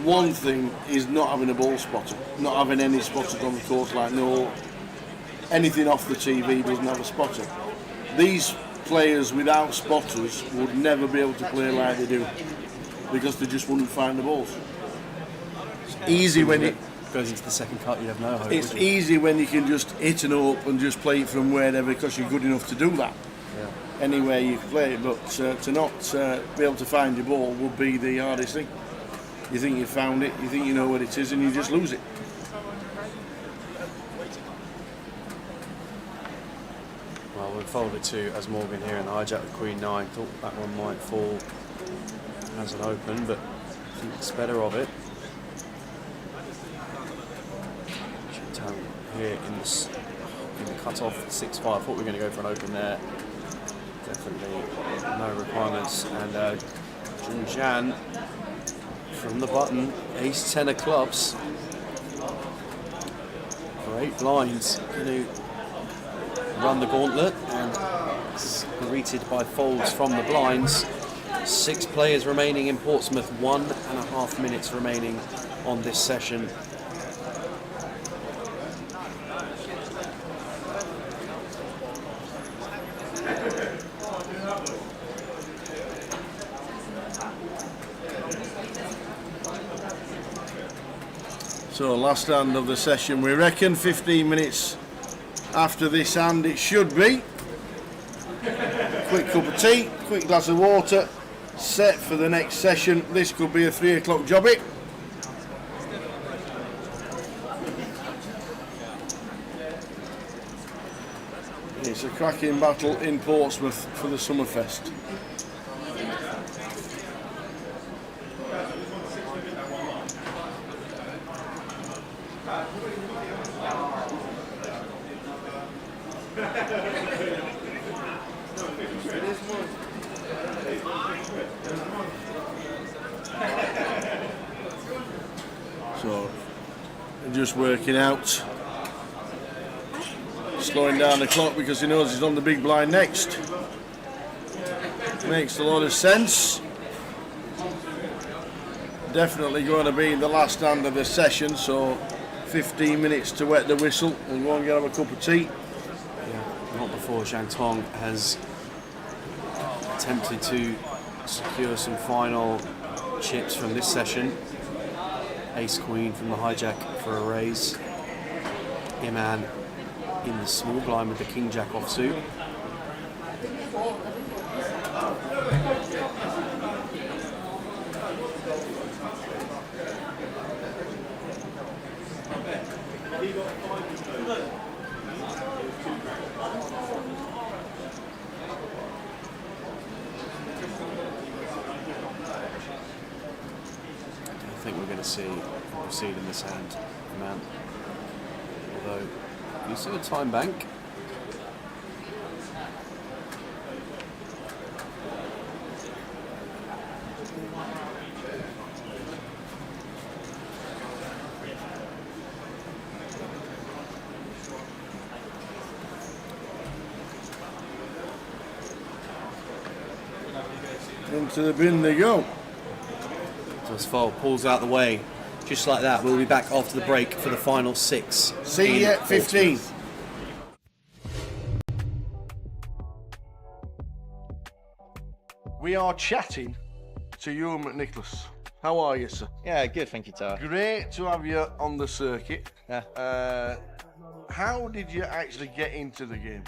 one thing is not having a ball spotter, not having any spotters on the course, like anything off the TV doesn't have a spotter. These players without spotters would never be able to play like they do, because they just wouldn't find the balls. It's easy when it goes into the second cut, you have no hope. It's easy when you can just hit an up and just play it from wherever, because you're good enough to do that. Yeah. Anywhere you can play it, but to not be able to find your ball would be the hardest thing. You think you found it, you think you know what it is, and you just lose it. Well, we'll fold it to as Morgan here in the hijack with Queen 9. Thought that one might fall as an open, but thinks better of it. Here in the cut-off 6-5. I thought we were going to go for an open there. Definitely no requirements. And Junjan from the button, ace 10 of clubs. For 8 blinds, going to run the gauntlet and it's greeted by folds from the blinds. 6 players remaining in Portsmouth, 1.5 minutes remaining on this session. So last hand of the session, we reckon 15 minutes after this hand it should be. Quick cup of tea, quick glass of water, set for the next session. This could be a 3 o'clock jobby. It's a cracking battle in Portsmouth for the Summerfest. So, just working out, slowing down the clock because he knows he's on the big blind next. Makes a lot of sense. Definitely going to be the last hand of the session, so 15 minutes to wet the whistle. We'll go and get have a cup of tea. Yeah, not before Zhang Tong has attempted to secure some final chips from this session. Ace Queen from the hijack for a raise. Iman in the small blind with the King Jack offsuit. I think we're going to see proceed in this hand, man. Although you see a time bank. Into the bin they go. Does fall, pulls out the way. Just like that, we'll be back after the break for the final 6. See you at 15. We are chatting to Ewan McNicholas. How are you, sir? Yeah, good, thank you, Tara. Great to have you on the circuit. Yeah. How did you actually get into the game?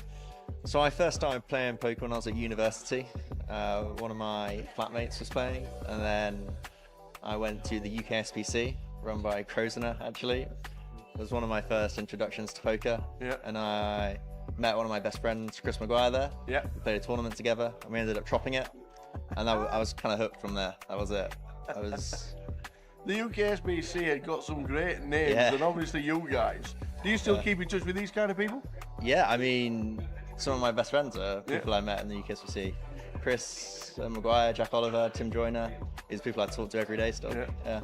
So I first started playing poker when I was at university. One of my flatmates was playing, and then I went to the UK SPC, run by Krosner, actually. It was one of my first introductions to poker. Yeah. And I met one of my best friends, Chris Maguire, there. Yeah. We played a tournament together, and we ended up dropping it. And I was kind of hooked from there. That was it. I was... The UK SBC had got some great names, Yeah. and obviously you guys. Do you still keep in touch with these kind of people? Yeah, I mean, some of my best friends are people I met in the UK SPC. Chris Maguire, Jack Oliver, Tim Joyner, these people I talk to every day still. Yeah.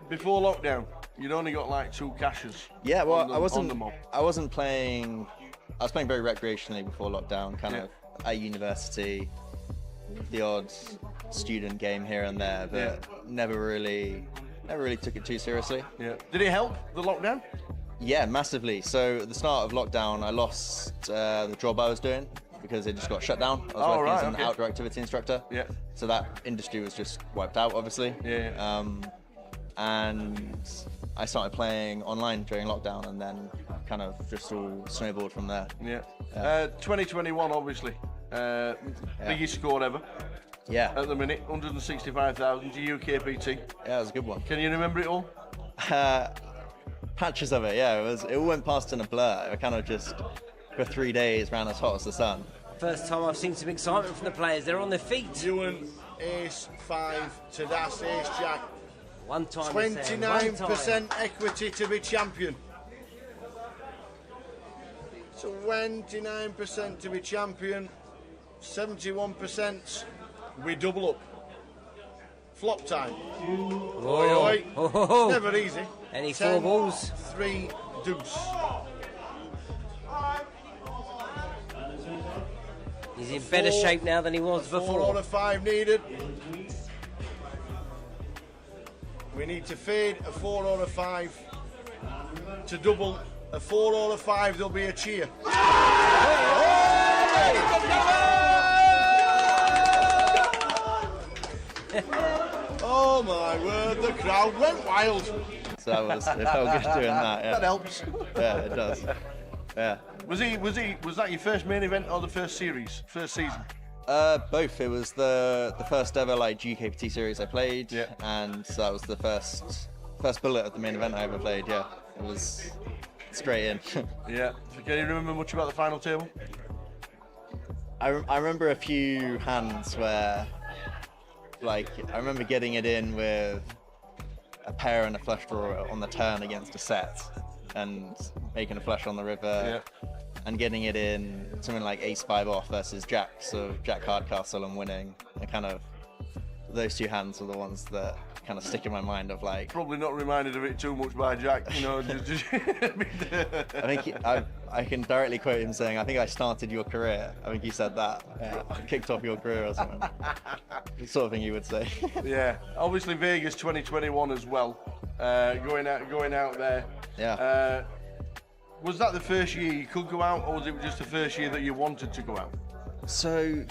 Before lockdown, you'd only got like 2 cashes. Yeah, well, on the mob. I wasn't playing. I was playing very recreationally before lockdown, kind of at university, the odd student game here and there, but never really took it too seriously. Yeah. Did it help the lockdown? Yeah, massively. So at the start of lockdown, I lost the job I was doing because it just got shut down. I was working as an outdoor activity instructor. Yeah. So that industry was just wiped out, obviously. Yeah. And I started playing online during lockdown, and then kind of just all snowballed from there. Yeah. 2021, obviously, biggest score ever. Yeah. At the minute, 165,000 to UKPT. Yeah, it was a good one. Can you remember it all? Patches of it, yeah. It all went past in a blur. I kind of just, for 3 days, ran as hot as the sun. First time I've seen some excitement from the players. They're on their feet. Ewan, ace 5 to Das, ace jack. One time. 29% equity to be champion. 29% to be champion. 71%. We double up. Flop time. Oi, oi. It's never easy. Any 10, 4 balls? 3 deuce. He's in better shape now than he was before. 4 out of 5 needed. We need to fade a 4 out of 5 to double. A 4 out of 5, there'll be a cheer. Oh my word, the crowd went wild. So it felt good doing that. Yeah. That helps. Yeah, it does. Yeah. Was that your first main event or the first series, first season? Both. It was the first ever like GKPT series I played, and so that was the first bullet of the main event I ever played. Yeah, it was straight in. Yeah. Can you remember much about the final table? I remember a few hands where, like, I remember getting it in with a pair and a flush draw on the turn against a set, and making a flush on the river. And getting it in something like ace 5 off versus jack, so jack Hardcastle and winning. And kind of those 2 hands are the ones that kind of stick in my mind of like. Probably not reminded of it too much by Jack, you know. I think I can directly quote him saying, "I think I started your career." I think he said that. Kicked off your career or something. The sort of thing you would say. Yeah, obviously Vegas 2021 as well. Going out there. Yeah. Was that the first year you could go out, or was it just the first year that you wanted to go out? So,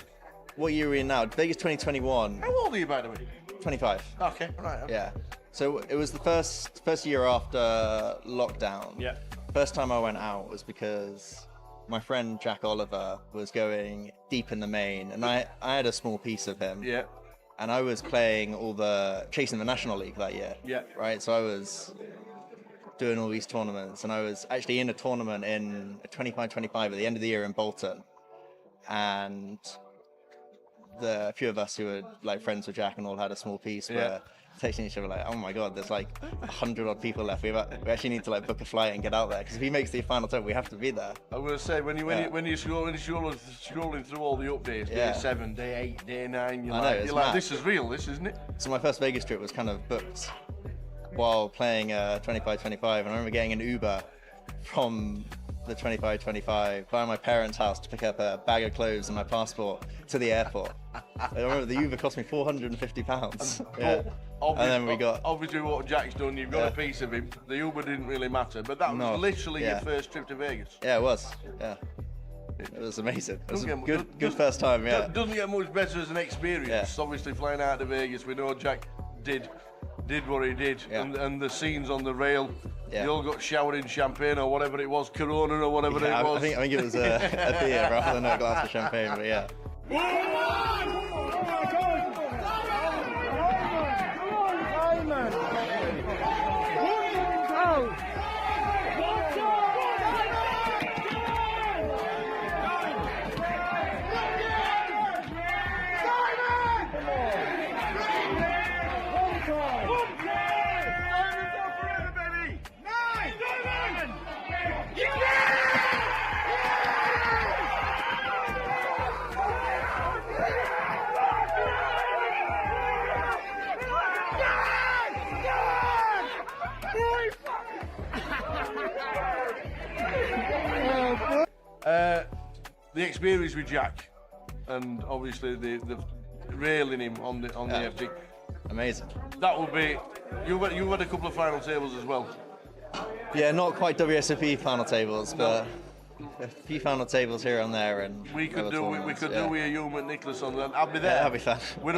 what year are we in now? Vegas 2021. How old are you, by the way? 25. Okay, right. Okay. Yeah. So it was the first year after lockdown. Yeah. First time I went out was because my friend Jack Oliver was going deep in the main, and I had a small piece of him. Yeah. And I was playing chasing the National League that year. Yeah. Right. So I was doing all these tournaments, and I was actually in a tournament in 25-25 at the end of the year in Bolton, and a few of us who were like friends with Jack and all had a small piece were texting each other like, "Oh my god, there's like 100 odd people left. We actually need to like book a flight and get out there, because if he makes the final turn, we have to be there." I was gonna say when you're scrolling through all the updates, day 7, day 8, day 9, you're like, this is real, this isn't it? So my first Vegas trip was kind of booked while playing 25-25, and I remember getting an Uber from the 25-25 by my parents' house to pick up a bag of clothes and my passport to the airport. I remember the Uber cost me £450. Yeah. And then we got... Obviously what Jack's done, you've got a piece of him. The Uber didn't really matter, but that was literally your first trip to Vegas. Yeah, it was. Yeah. It was amazing. It was a good first time, yeah. Doesn't get much better as an experience. Obviously flying out to Vegas, we know Jack did what he did, and the scenes on the rail, they all got showered in champagne or whatever it was, Corona or whatever it was. I think it was a beer rather than a glass of champagne, but yeah. The experience with Jack, and obviously the railing him on the FD. Amazing. That would be. You've had a couple of final tables as well. Yeah, not quite WSOP final tables, but a few final tables here and there, and we could do with a Hugh Nicholas on that. I'd be Yeah, there. that'd be fun. We'd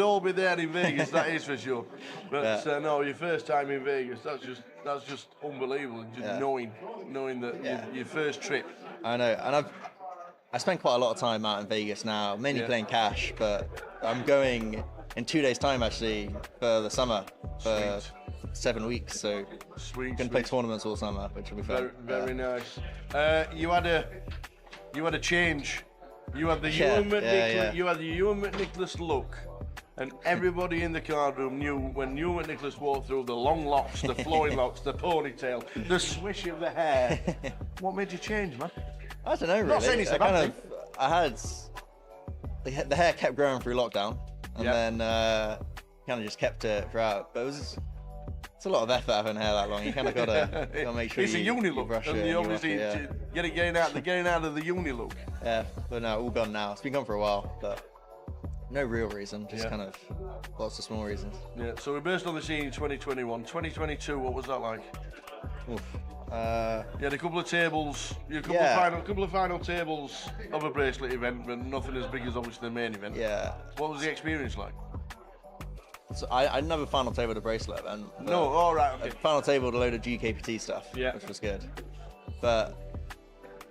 all be there in Vegas. That is for sure. But no, your first time in Vegas, that's just unbelievable. Just knowing that your first trip. I know, and I spent quite a lot of time out in Vegas now, mainly playing cash, but I'm going in 2 days' time actually for the summer for 7 weeks, so sweet. Going to play tournaments all summer, which will be fun. Very nice. You had a change. You had the You had the Ewan McNicholas look, and everybody in the card room knew when Ewan McNicholas walked through, the long locks, the flowing locks, the ponytail, the swish of the hair. What made you change, man? I don't know, really. Not saying it's a bad thing. I had the hair kept growing through lockdown, and then kind of just kept it throughout. But it's a lot of effort having hair that long. You kind of gotta make sure it's a uni look, brush and it. you obviously getting out of the uni look. Yeah, but no, all gone now. It's been gone for a while, but no real reason. Just kind of lots of small reasons. Yeah. So we burst on the scene in 2021. 2022. What was that like? Oof. You had a couple of tables, couple of final tables of a bracelet event, but nothing as big as obviously the main event. Yeah. What was the experience like? So I didn't have a final table at a bracelet event. No, all right, okay. Final table with a load of GKPT stuff, yeah, which was good. But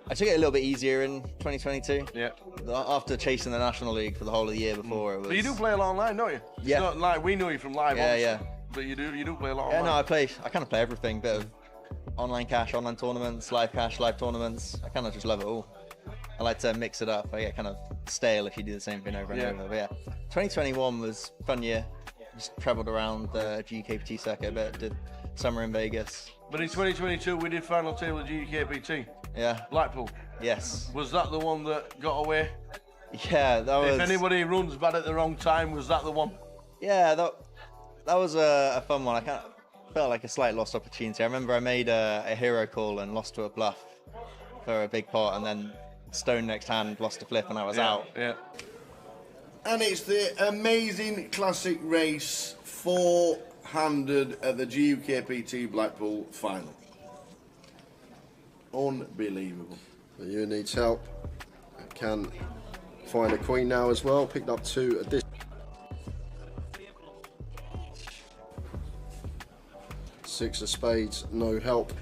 I took it a little bit easier in 2022. Yeah. After chasing the National League for the whole of the year before, it was. But you do play a lot online, don't you? Yeah. It's not like we know you from live. Yeah, obviously, yeah. But you do play a lot. Yeah, online. no, I kind of play everything. Bit of online cash, online tournaments, live cash, live tournaments. I kind of just love it all. I like to mix it up. I get kind of stale if you do the same thing over and over. But yeah, 2021 was a fun year. Just travelled around the GKPT circuit a bit, did summer in Vegas. But in 2022 we did final table at GKPT. Yeah. Blackpool. Yes. Was that the one that got away? Yeah, that was. If anybody runs bad at the wrong time, was that the one? Yeah, that was a fun one. I kind of felt like a slight lost opportunity. I remember I made a hero call and lost to a bluff for a big pot, and then stone next hand lost a flip and I was out. Yeah. And it's the amazing classic race 400 at the GUKPT Blackpool final. Unbelievable. You needs help. Can find a queen now as well. Picked up 2 additional. Six of spades, no help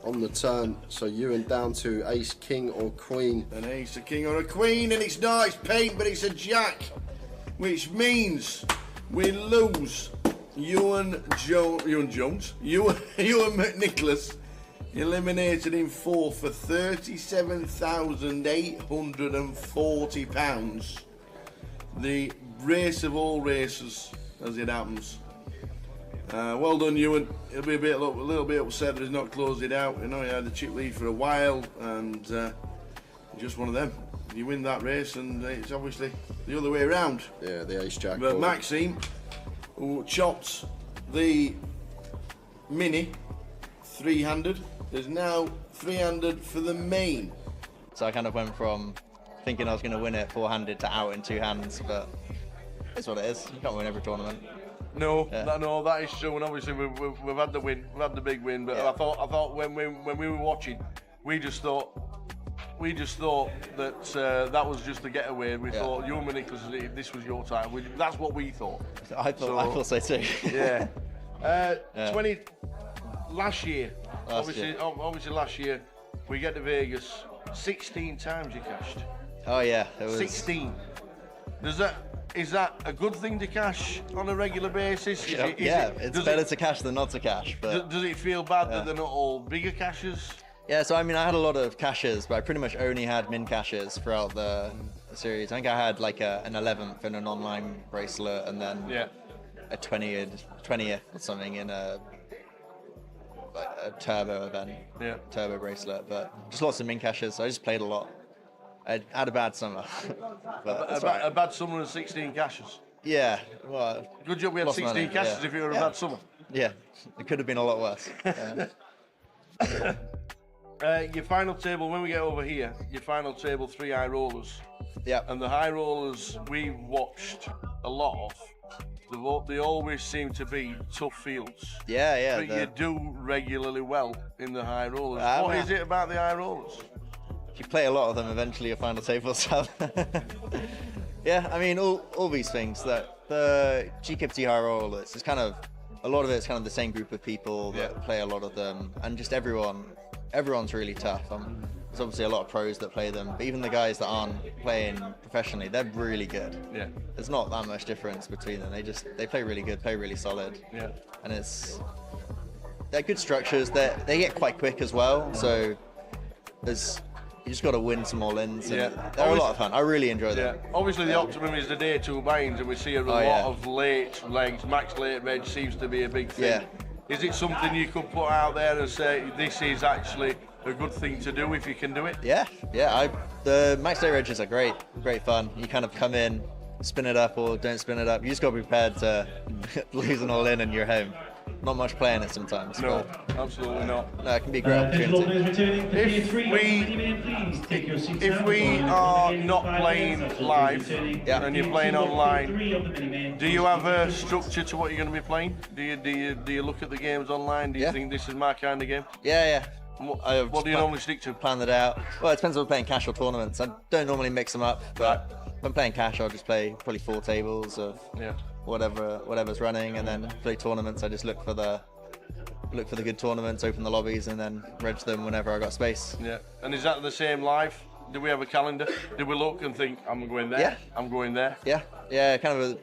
on the turn. So Ewan down to ace, king or queen. An ace, a king or a queen, and it's not, it's paint, but it's a jack. Which means we lose Ewan McNicholas, eliminated in 4 for £37,840. The race of all races, as it happens. Well done, Ewan. He'll be a little bit upset that he's not closed it out. You know, he had the chip lead for a while, and just one of them. You win that race, and it's obviously the other way around. Yeah, the ace jack. But Maxime, who chopped the mini 300, there's now 300 for the main. So I kind of went from thinking I was going to win it four-handed to out in 2 hands, but it's what it is. You can't win every tournament. No, that is true, and obviously we've had the win, we've had the big win. But I thought when we were watching, we just thought that that was just a getaway. We thought you and Nicholas, this was your time. That's what we thought. I thought so too. Yeah. Last year, obviously last year, we get to Vegas. 16 times you cashed. Oh yeah, it was 16. Is that a good thing to cash on a regular basis? It's better to cash than not to cash. But does it feel bad that they're not all bigger cashes? Yeah, so I mean, I had a lot of cashes, but I pretty much only had min cashes throughout the series. I think I had like an 11th in an online bracelet, and then a 20th or something in a turbo event, turbo bracelet. But just lots of min cashes, so I just played a lot. I had a bad summer. A bad summer and 16 cashes? Yeah. Well, good job we had 16 cashes if you were a bad summer. Yeah, it could have been a lot worse. Your final table, when we get over here, your final table, 3 high rollers. Yeah. And the high rollers we've watched a lot of, they always seem to be tough fields. Yeah, yeah. But you do regularly well in the high rollers. Ah, What well. is it about the high rollers? If you play a lot of them, eventually your final tables have. Yeah, I mean, all these things, that the GKPT high rollers, it's kind of, a lot of it's kind of the same group of people that play a lot of them, and just everyone's really tough. There's obviously a lot of pros that play them, but even the guys that aren't playing professionally, they're really good. Yeah. There's not that much difference between them. They play really good, play really solid. Yeah. And they're good structures. They get quite quick as well. So you just got to win some all-ins. Yeah. They're a lot of fun. I really enjoy them. Yeah. Obviously, the optimum is the day 2 binds, and we see a lot of late legs. Max late reg seems to be a big thing. Yeah. Is it something you could put out there and say this is actually a good thing to do if you can do it? Yeah. The max late regs are great fun. You kind of come in, spin it up or don't spin it up. You just got to be prepared to lose an all-in and you're home. Not much playing it sometimes. No, absolutely not. No, it can be a great opportunity. If we are not playing live and you're playing online, do you have a structure to what you're going to be playing? Do you look at the games online? Do you think this is my kind of game? Yeah. What do you normally stick to? Plan that out. Well, it depends if we're playing cash or tournaments. I don't normally mix them up, but if I'm playing cash, I'll just play probably 4 tables of whatever's running, and then play tournaments. I just look for the good tournaments, open the lobbies, and then reg them whenever I got space. Yeah. And is that the same live? Do we have a calendar? Do we look and think I'm going there? Yeah. I'm going there. Yeah. Kind of a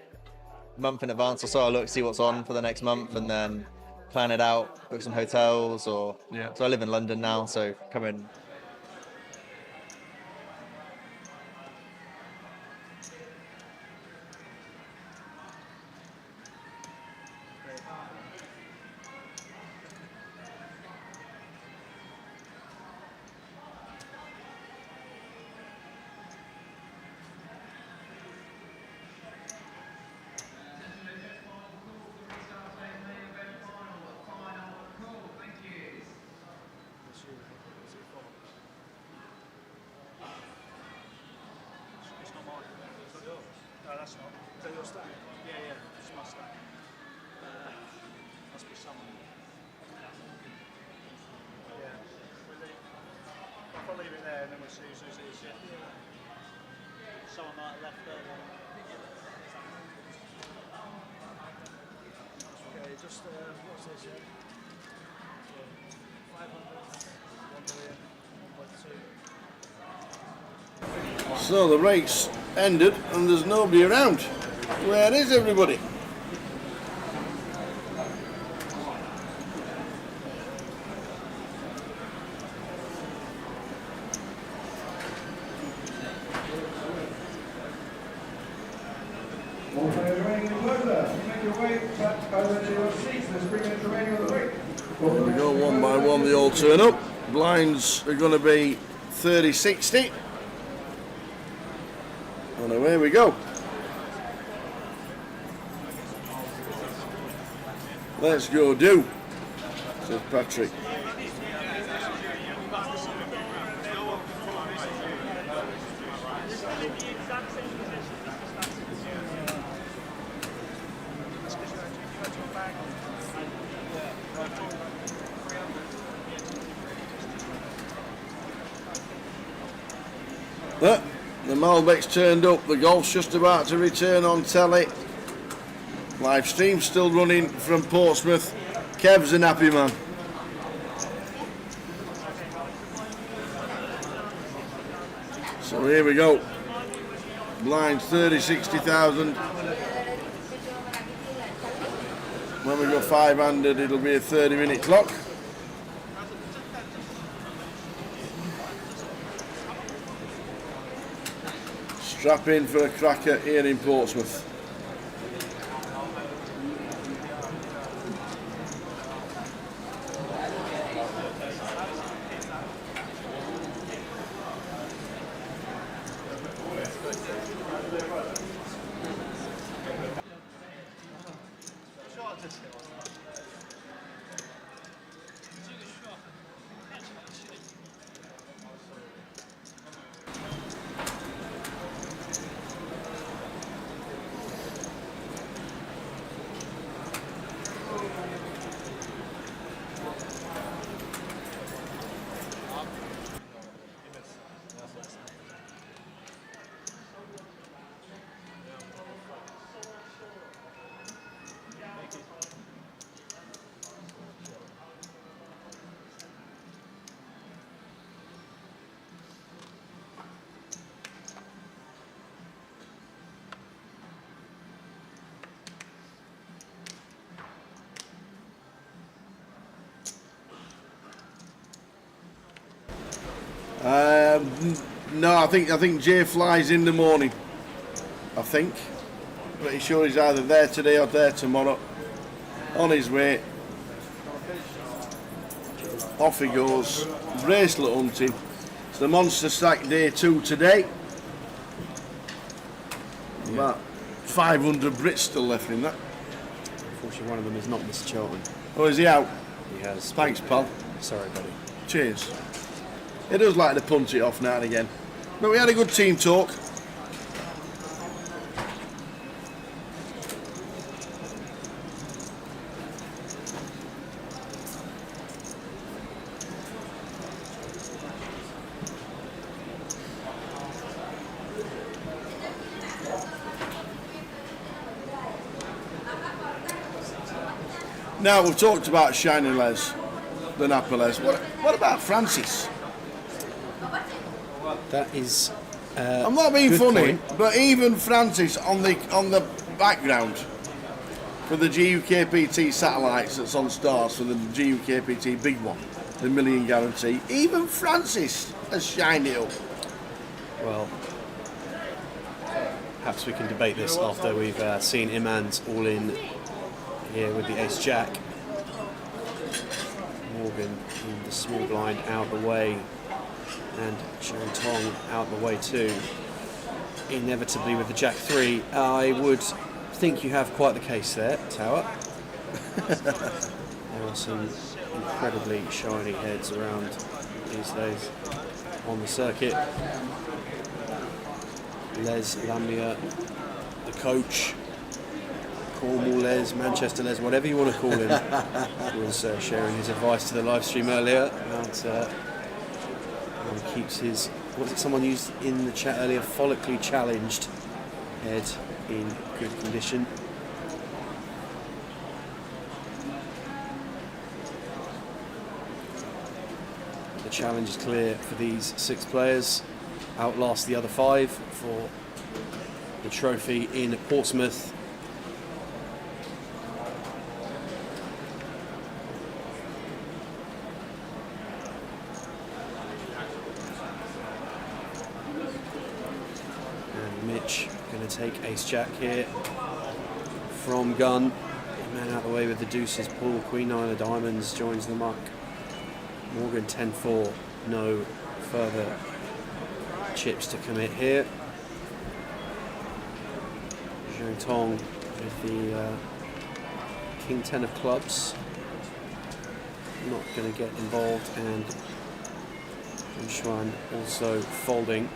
month in advance or so. I look, see what's on for the next month, and then plan it out, book some hotels, So I live in London now, so come in. No, that's not. Is that your stack? Yeah, it's my stack. Must be someone. Yeah. I'll leave it there and then we'll see whose it is. Someone might have left there. Okay, just, what's this here? 500, 1 million, 1.2. So the race ended and there's nobody around. Where is everybody? All players remaining closer. Make your way back over to your seats. There's 3 minutes remaining on the break. Here we go, one by one they all turn up. Blinds are going to be 30-60. And away we go. Let's go do, says Patrick. The Malbec's turned up, the golf's just about to return on telly. Live stream still running from Portsmouth. Kev's an happy man. So here we go. Blinds 30-60,000. When we go 500, it'll be a 30-minute clock. Strap in for a cracker here in Portsmouth. No, I think Jay flies in the morning. I think. Pretty sure he's either there today or there tomorrow. On his way. Off he goes. Bracelet hunting. It's the Monster Stack Day 2 today. About 500 Brits still left in that. Unfortunately, one of them is not Mr. Charlton. Oh, is he out? He has. Thanks, pal. Sorry, buddy. Cheers. He does like to punt it off now and again. But we had a good team talk. Now, we've talked about Shiny Les, the Napa Les. What about Francis? That is. I'm not being funny, but even Francis on the background for the GUKPT satellites that's on stars for the GUKPT big one, the million guarantee. Even Francis has shined it up. Well, perhaps we can debate this after we've seen Iman's all in here with the ace jack. Morgan in the small blind out the way, and Sharon Tong out the way too. Inevitably with the jack 3, I would think you have quite the case there, Tower. There are some incredibly shiny heads around these days on the circuit. Les Lamia, the coach, Cornwall Les, Manchester Les, whatever you want to call him, was sharing his advice to the live stream earlier about how he keeps his, what was it someone used in the chat earlier, follically challenged head in good condition. The challenge is clear for these 6 players. Outlast the other 5 for the trophy in Portsmouth. Going to take ace jack here from gun. Man out of the way with the deuces pull. Queen 9 of diamonds joins the muck. Morgan 10-4. No further chips to commit here. Zhang Tong with the King 10 of clubs. Not going to get involved, and Xuan also folding.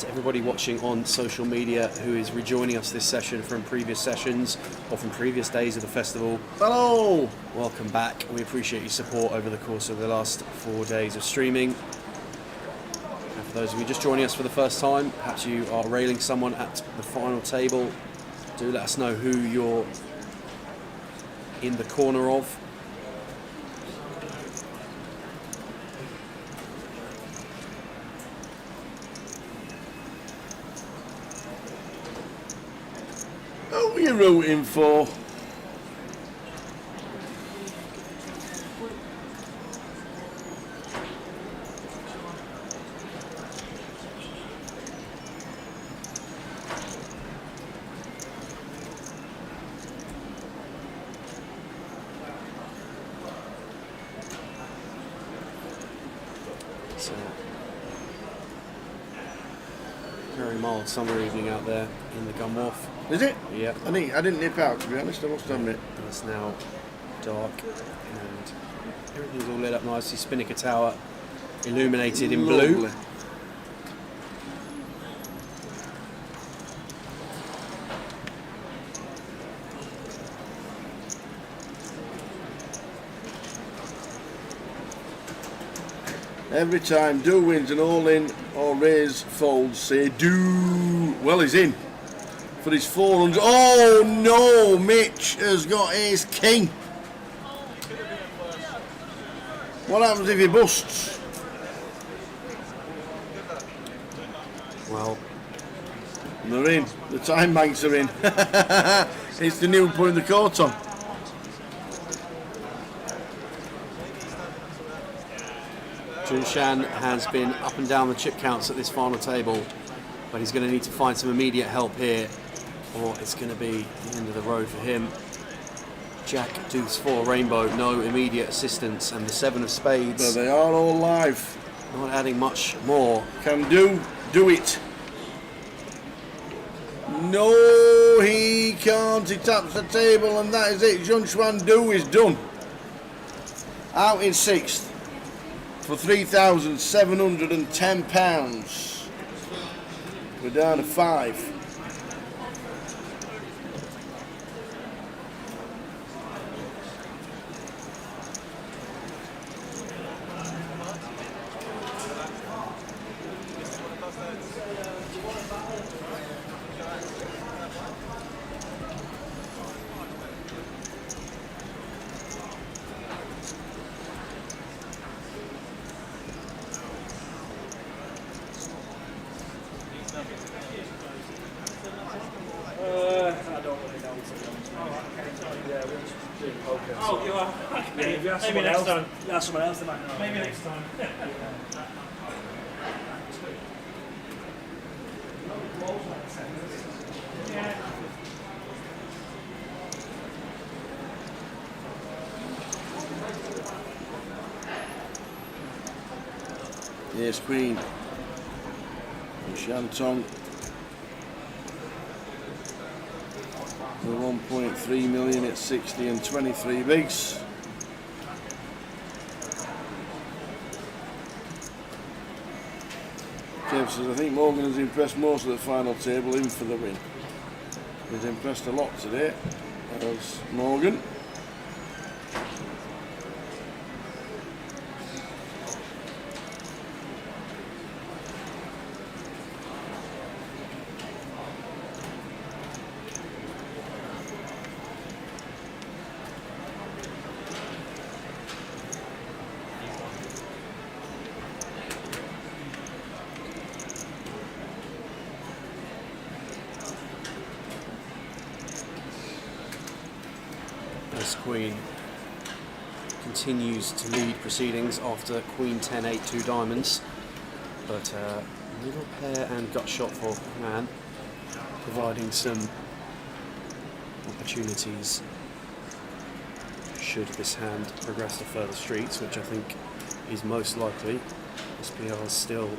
Everybody watching on social media who is rejoining us this session from previous sessions or from previous days of the festival. Hello! Welcome back. We appreciate your support over the course of the last 4 days of streaming. And for those of you just joining us for the first time, perhaps you are railing someone at the final table, do let us know who you're in the corner of. Who are you rooting for? So, very mild summer evening out there in the Gun Wharf. Is it? Yeah. I didn't nip out, to be honest. I must admit. It's now dark and everything's all lit up nicely. Spinnaker Tower illuminated in blue. Every time Do wins an all-in or raise folds, say Do. Well, he's in for his 400. Oh no, Mitch has got ace king. What happens if he busts? Well, they're in. The time banks are in. It's the new putting the court on. Junshan has been up and down the chip counts at this final table, but he's going to need to find some immediate help here, or it's going to be the end of the road for him. Jack, deuce, 4, rainbow, no immediate assistance, and the 7 of spades. But they are all live. Not adding much more. Can do it. No, he can't. He taps the table, and that is it. Junshan Do is done. Out in 6th for £3,710. We're down to 5. I don't really know, to be honest. Yeah, we're just doing poker. Oh, you are? Okay. Yeah, maybe next time. Yeah, someone else they might know. Maybe next time. Yes, Queen. And Shantong. For 1.3 million at 60 and 23 bigs. Kev says, I think Morgan has impressed most of the final table, in for the win. He's impressed a lot today, as Morgan. Queen continues to lead proceedings after Queen 10-8, 2 diamonds, but middle pair and gut shot for Man, providing some opportunities should this hand progress to further streets, which I think is most likely. SPR is still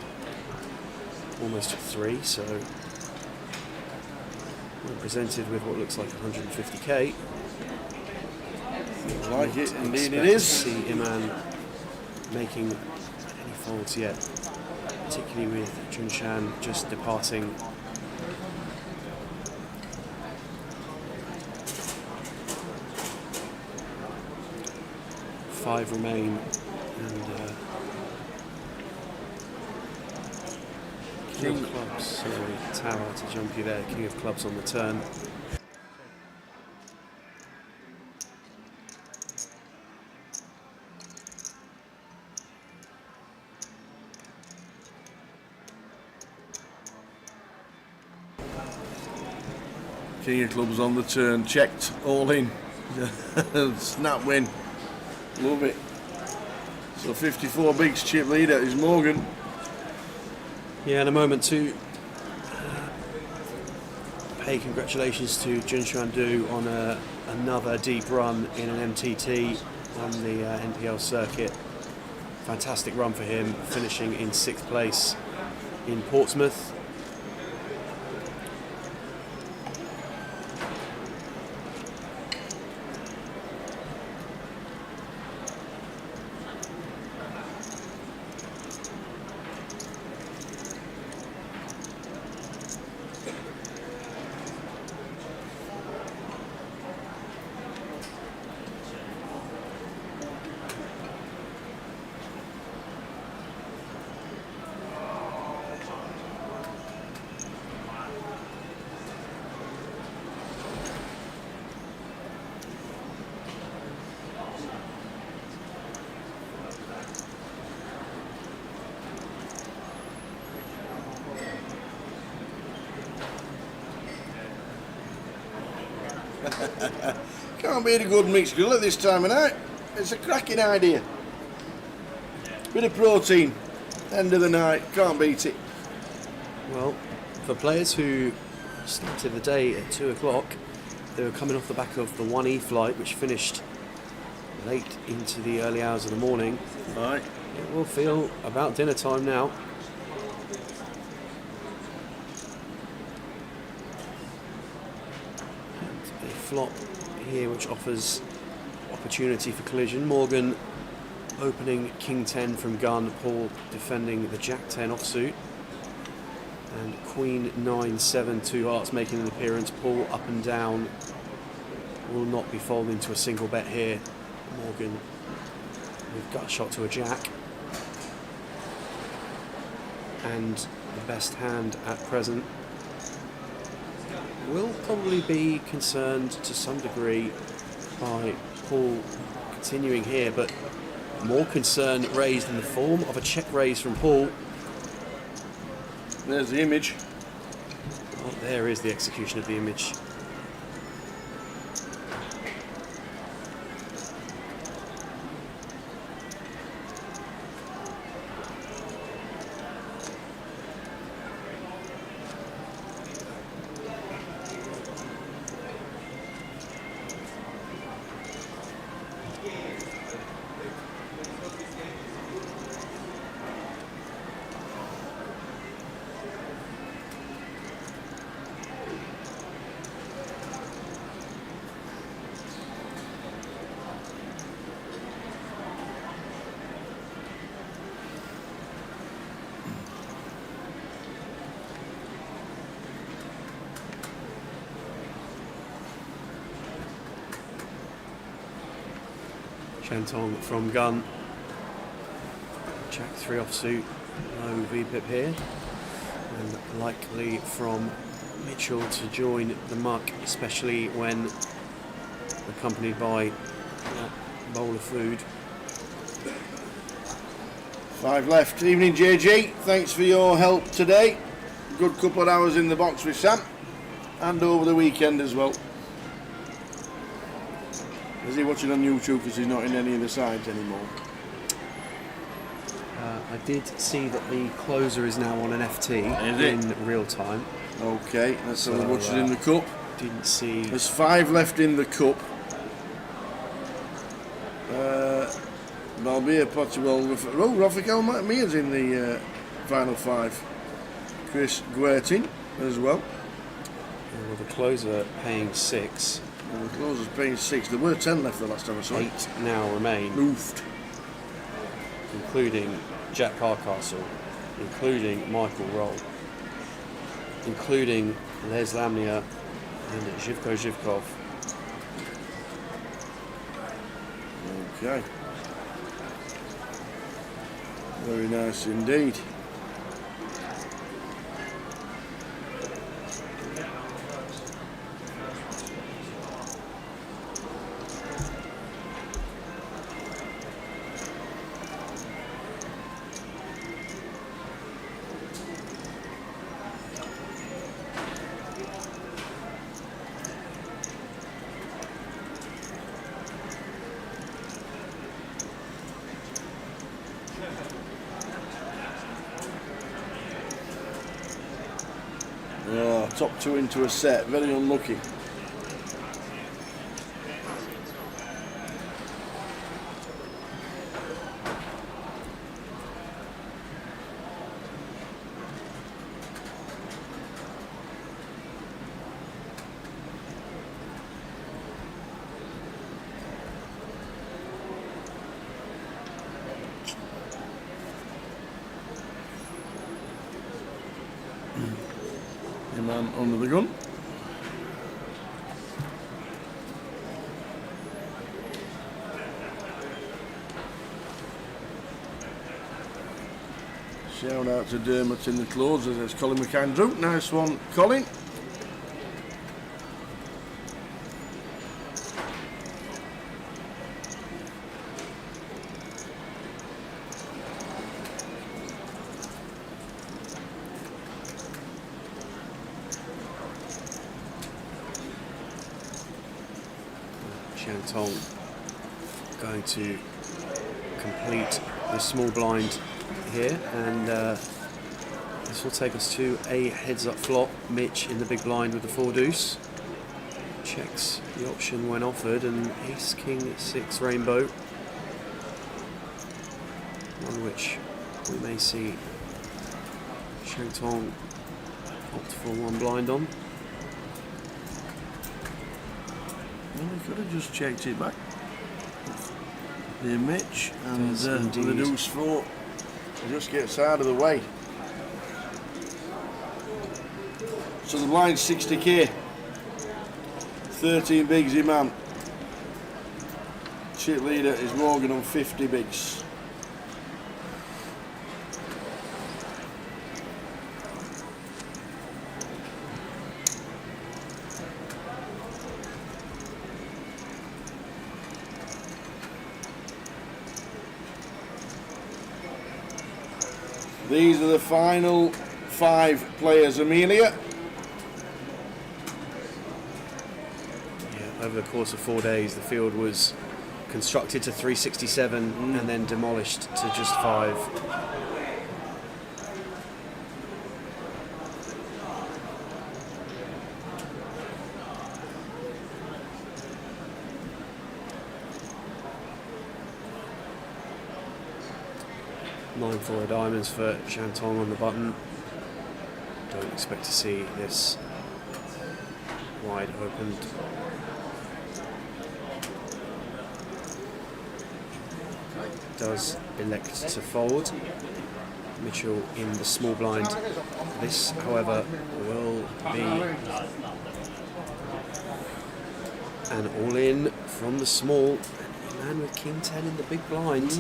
almost at 3, so we're presented with what looks like 150k. Like it, indeed it is. See Iman making any folds yet, particularly with Junshan just departing. Five remain, and King of Clubs, sorry, Tower to jump you there. King of Clubs on the turn. King of Clubs on the turn, checked, all in. Snap win. Love it. So 54 bigs, chip leader is Morgan. Yeah, in a moment to pay congratulations to Junshan Do on another deep run in an MTT on the NPL circuit. Fantastic run for him, finishing in 6th place in Portsmouth. Can't be a good mixed grill at this time of night. It's a cracking idea. Bit of protein. End of the night. Can't beat it. Well, for players who started the day at 2 o'clock, they were coming off the back of the 1E flight, which finished late into the early hours of the morning. Right. It will feel about dinner time now. And a flop here which offers opportunity for collision. Morgan opening King 10 from gun, Paul defending the Jack 10 offsuit. And Queen 9, 7, 2 hearts making an appearance. Paul up and down will not be folding to a single bet here. Morgan with gut shot to a jack. And the best hand at present will probably be concerned to some degree by Paul continuing here, but more concern raised in the form of a check raise from Paul. There's the image. Oh, there is the execution of the image. Chantong from gun. Jack 3 offsuit, no V-pip here. And likely from Mitchell to join the muck, especially when accompanied by a bowl of food. 5 left. Evening, JG. Thanks for your help today. Good couple of hours in the box with Sam. And over the weekend as well. Is he watching on YouTube because he's not in any of the sides anymore? I did see that the closer is now on an FT in real time. Okay, let's have a watch it in the cup. Didn't see. There's 5 left in the cup. Balbia, Potterwell, Rafael Mia's in the final 5. Chris Guertin as well. Well, the closer paying 6. Well, the closer's paying 6. There were 10 left the last time I saw it. 8 now remain. Oofed. Including Jack Hardcastle, including Michael Roll, including Les Lamnia and Zhivko Zhivkov. Okay. Very nice indeed. Oh, top 2 into a set, very unlucky. Man under the gun. Shout out to Dermot in the closers. There's Colin McAndrew. Nice one, Colin. Chantong going to complete the small blind here, and this will take us to a heads-up flop. Mitch in the big blind with the 4 deuce. Checks the option when offered, and ace king 6 rainbow, on which we may see Shantong opt for 1 blind on. Well, he could have just checked it back. Here, Mitch, and Does the indeed. deuce 4 just gets out of the way. So the blind 60k. 13 bigs Imam. Chip leader is Morgan on 50 bigs. These are the final 5 players, Amelia. Over the course of 4 days, the field was constructed to 367 and then demolished to just 5. Nine 4 diamonds for Shantong on the button. Don't expect to see this wide opened. Does elect to fold. Mitchell in the small blind. This, however, will be an all-in from the small. And a man with king 10 in the big blind.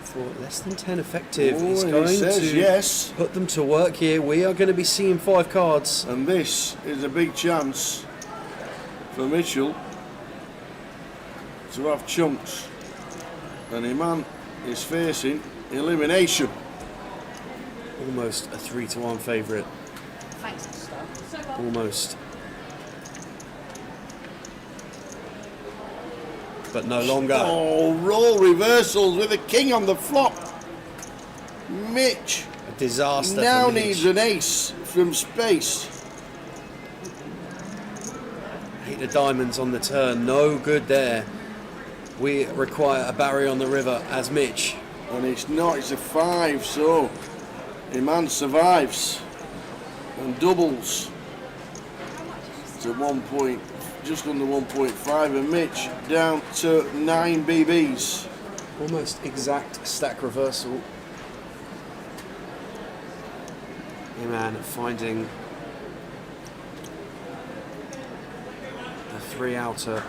For less than 10 effective. Oh, He's he going says to yes. put them to work here. We are going to be seeing 5 cards. And this is a big chance for Mitchell to have chunks. And Iman is facing elimination. Almost a 3-1 favourite. Thanks. Almost. But no longer. Oh, roll reversals with a king on the flop. Mitch. A disaster. Now for Mitch. needs an ace from space. 8 of diamonds on the turn. No good there. We require a barrier on the river as Mitch. And it's not, it's a 5, so Iman survives and doubles to 1 point, just under 1.5, and Mitch down to 9 BBs. Almost exact stack reversal. Iman finding the 3 outer.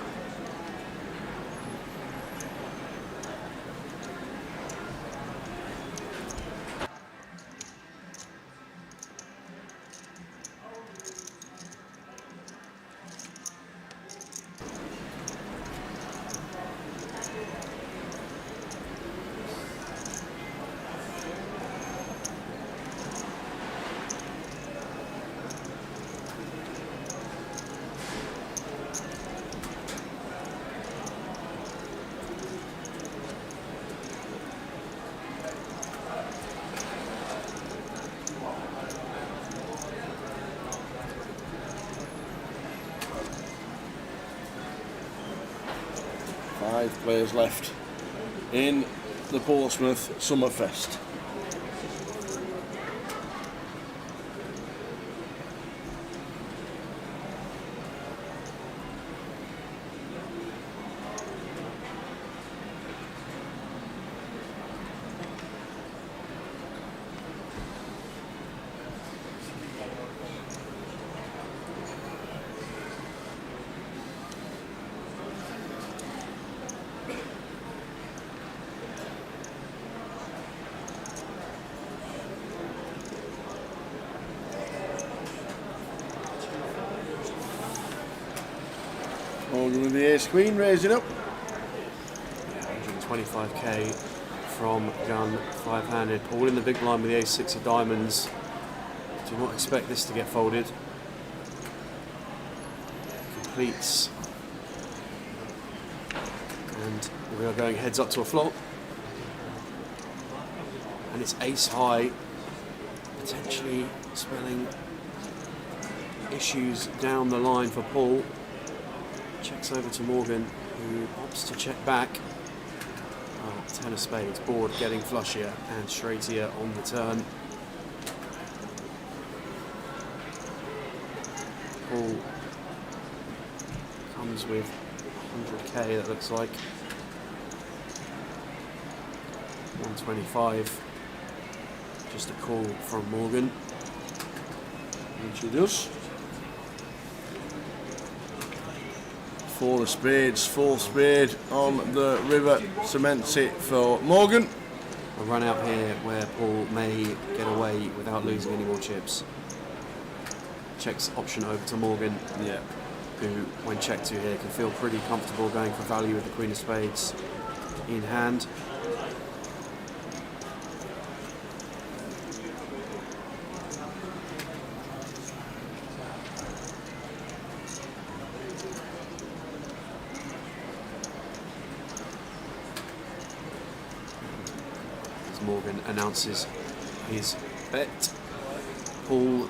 Players left in the Portsmouth Summerfest. Morgan with the ace queen raising up. 125k from gun 5-handed. Paul in the big line with the ace 6 of diamonds. Do not expect this to get folded. Completes. And we are going heads up to a flop. and it's ace high, potentially spelling issues down the line for Paul. Checks over to Morgan, who opts to check back. Oh, 10 of spades, board getting flushier and straightier on the turn. Paul comes with 100k, that looks like. 125. Just a call from Morgan. And she does. 4 of spades, 4 spade on the river, cements it for Morgan. A run out here where Paul may get away without losing any more chips. Checks option over to Morgan, who, when checked to here, can feel pretty comfortable going for value with the Queen of Spades in hand. As Morgan announces his bet, Paul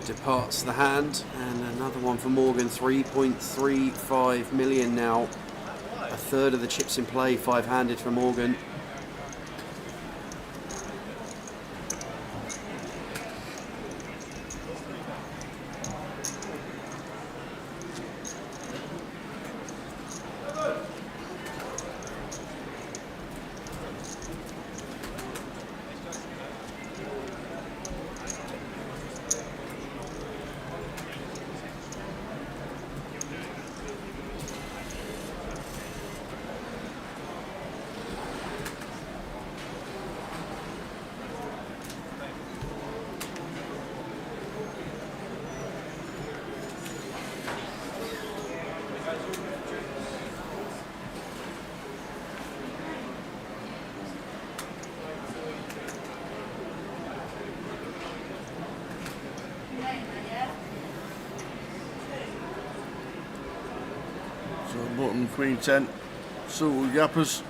departs the hand, and another one for Morgan. 3.35 million now. A third of the chips in play, 5-handed for Morgan. So button, Queen 10, suited gappers.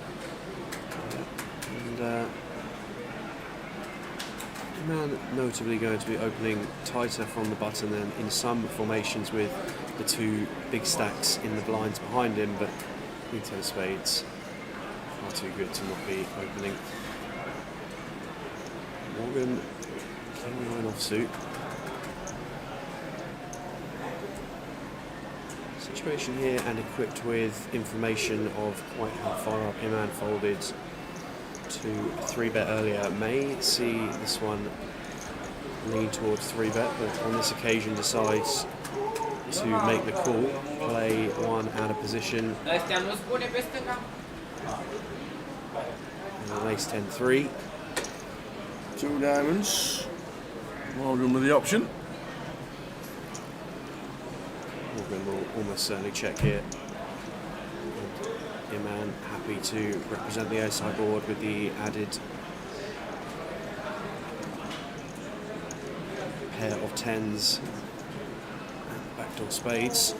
And man notably going to be opening tighter from the button than in some formations with the 2 big stacks in the blinds behind him, but Queen 10 of spades far too good to not be opening. Morgan, King 9 offsuit. Situation here, and equipped with information of quite how far up him and folded to a 3-bet earlier, may see this one lean towards 3-bet, but on this occasion decides to make the call, play one out of position, and an ace 10-3. 2 diamonds. Morgan with the option. Morgan will almost certainly check here. And Iman happy to represent the ace-high board with the added pair of 10s and backdoor spades.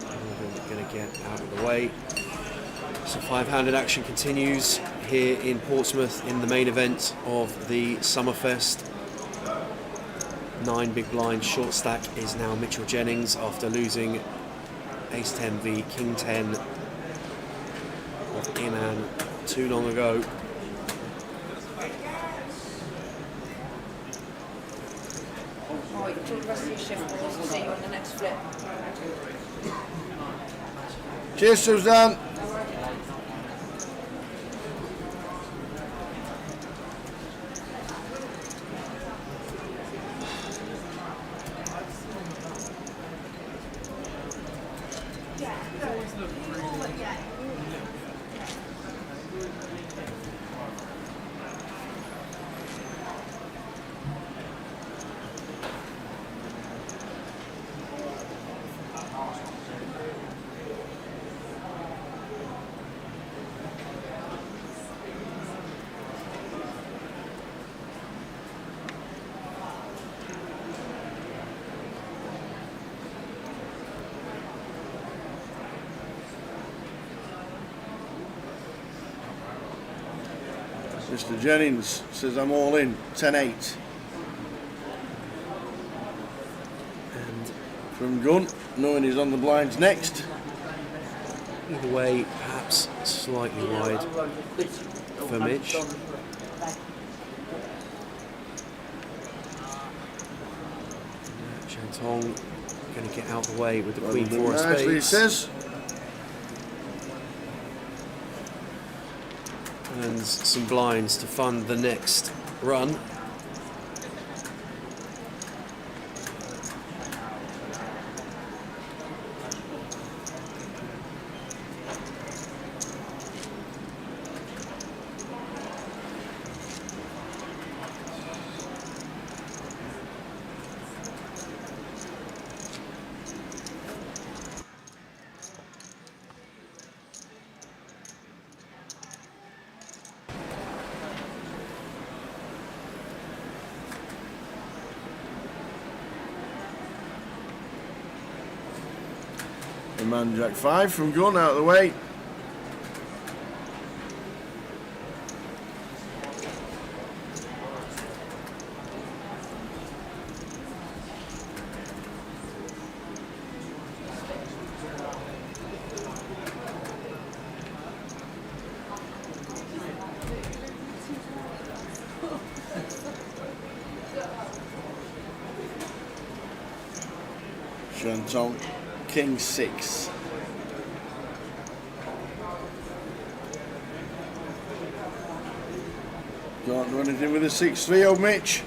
Morgan going to get out of the way. So 5-handed action continues here in Portsmouth in the main event of the Summerfest. 9 big blind short stack is now Mitchell Jennings after losing ace 10 v king 10 of Iman too long ago. Oh, you do the rest of your shift, boys. I'll see you on the next flip. Cheers, Suzanne. Mr. Jennings says I'm all in. 10-8. And from Gunn, knowing he's on the blinds next. Either way, perhaps slightly wide for Mitch. Chantong going to get out of the way with the Queen 4 of spades. Nicely, he says. And some blinds to fund the next run. The man Jack 5 from Gunn out of the way. Chantong, King 6. Can't do anything with a 6-3, old Mitch.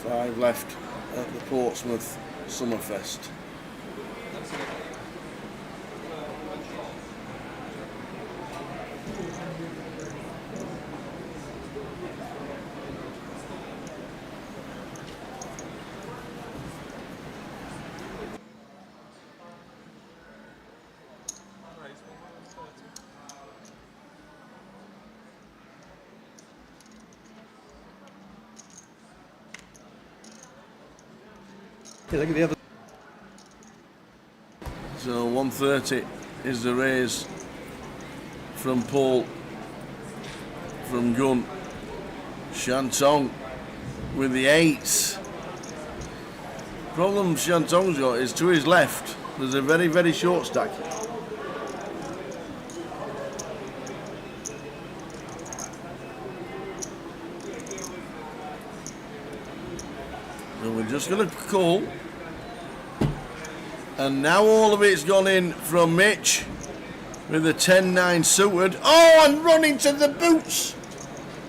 Five left at the Portsmouth Summerfest. Yeah, look at the other. So 130 is the raise from Paul from Gunn. Chantong with the 8s. Problem Chantong's got is to his left. There's a very, very short stack. So we're just going to call. And now all of it's gone in from Mitch with a 10-9 suited. Oh, and running to the boots.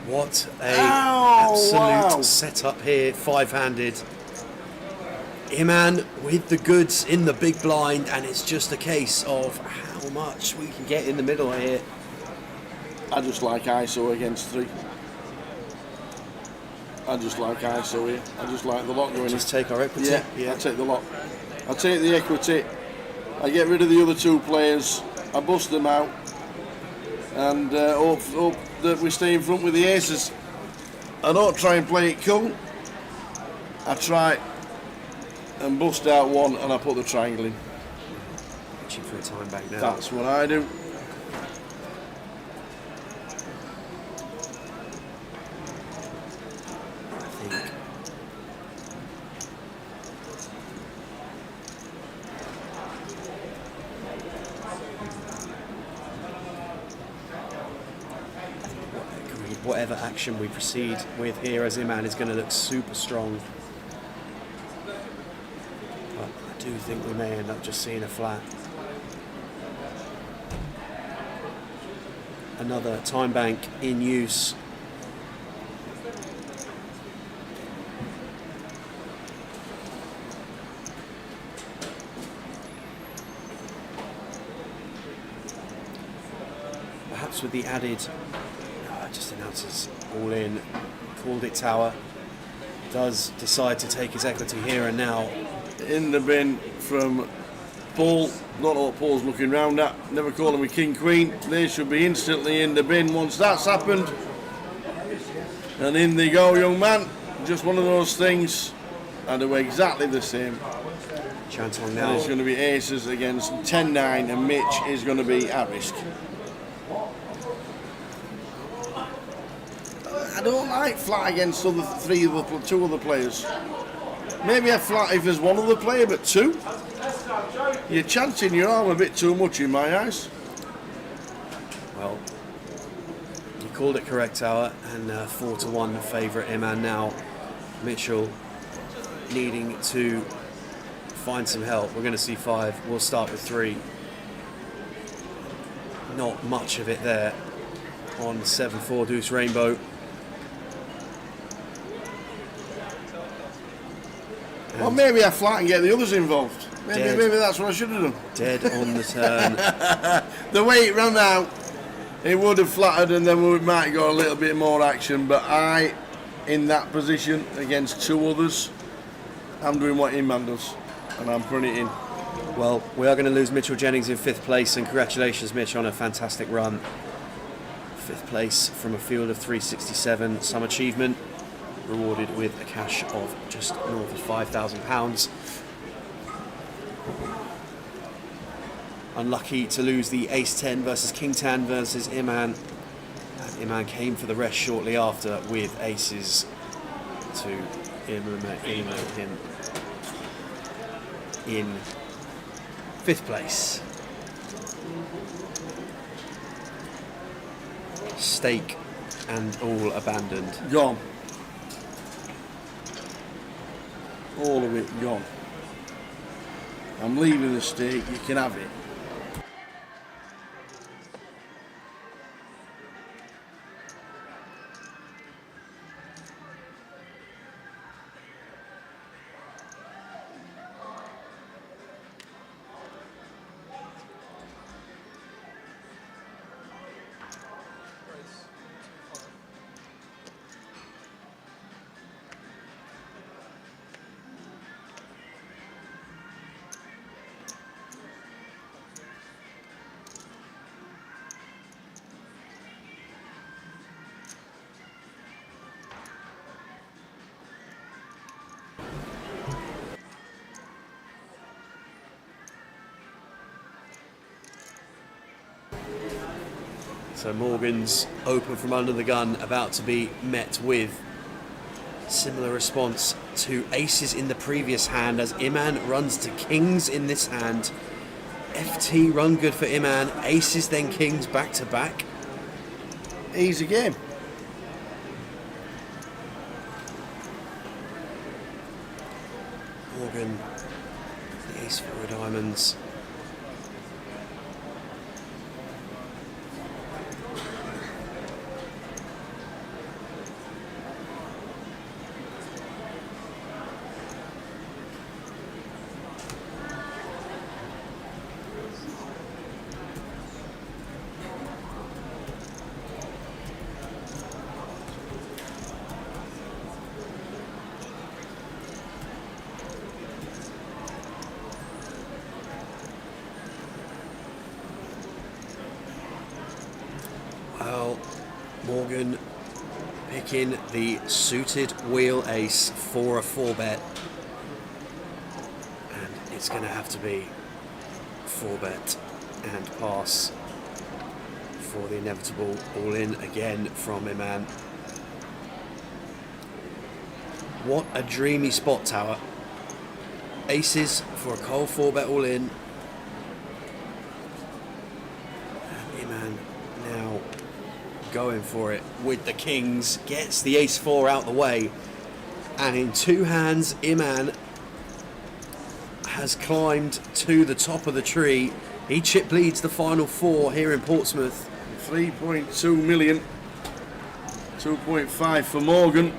What a absolute setup here, 5-handed. Iman with the goods in the big blind, and it's just a case of how much we can get in the middle here. I just like ISO against 3. I just like ISO here. I just like the lot going Just take our equity. Yeah, I take the lot. I take the equity. I get rid of the other 2 players. I bust them out. And hope that we stay in front with the aces. I don't try and play it cool. I try and bust out one and I put the triangle in. Reaching for a time back now. That's what I do. Whatever action we proceed with here as Iman is going to look super strong. But I do think we may end up just seeing a flat. Another time bank in use. perhaps with the added, just announces all in, called it tower, does decide to take his equity here and now. In the bin from Paul. Not what Paul's looking round at. Never call him a king queen. They should be instantly in the bin once that's happened. And in they go, young man. Just one of those things. I do exactly the same. Chantong now. And it's going to be aces against 10-9, and Mitch is going to be at risk. I don't like flat against two other players. Maybe a flat if there's one other player, but two? You're chancing your arm a bit too much in my eyes. Well, you called it correct, Tower, and 4-1 favourite Iman now. Mitchell needing to find some help. We're going to see 5. We'll start with 3. Not much of it there on 7-4 deuce rainbow. Well, maybe I flat and get the others involved. Maybe that's what I should have done. Dead on the turn. The way it ran out, it would have flattered and then we might have got a little bit more action. But I, in that position against two others, I'm doing what Iman does, and I'm putting it in. Well, we are going to lose Mitchell Jennings in 5th place, and congratulations, Mitch, on a fantastic run. 5th place from a field of 367, some achievement, rewarded with a cash of just north of £5,000. Unlucky to lose the Ace-10 versus King-10 versus Iman. And Iman came for the rest shortly after with aces to eliminate him in 5th place. Stake and all abandoned. Gone. All of it gone. I'm leaving the stake, you can have it. So Morgan's open from under the gun, about to be met with similar response to aces in the previous hand as Iman runs to kings in this hand. FT run good for Iman, aces then kings back to back. Easy game. Morgan, the ace 4 of diamonds. Well, Morgan picking the suited wheel ace for a 4-bet. And it's going to have to be 4-bet and pass for the inevitable all-in again from Iman. What a dreamy spot, Tower. Aces for a cold 4-bet all-in. And Iman now going for it with the kings, gets the ace 4 out the way, and in 2 hands Iman has climbed to the top of the tree. He chip leads the final 4 here in Portsmouth. 3.2 million, 2.5 for Morgan.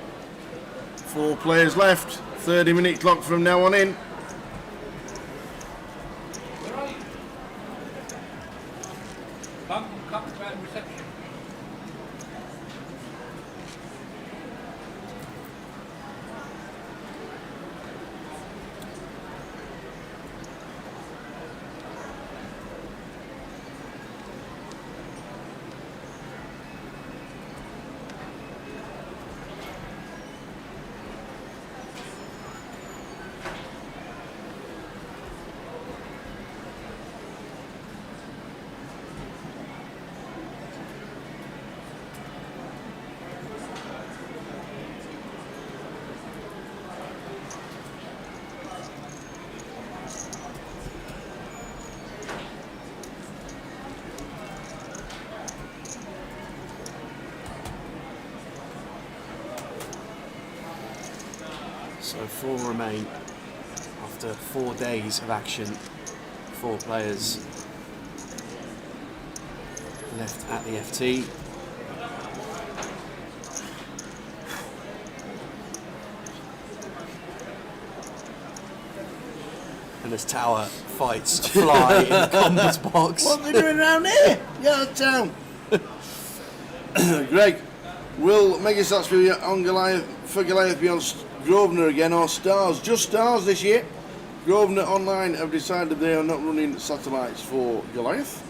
4 players left, 30-minute clock from now on in. Come to bad reception. So 4 remain after 4 days of action. 4 players left at the FT. And as Tower fights a fly in the combat box. What are they doing around here? Yeah, town. Greg, will Megastats be on Goliath for Goliath be on Grosvenor again or Stars? Just Stars this year. Grosvenor Online have decided they are not running satellites for Goliath.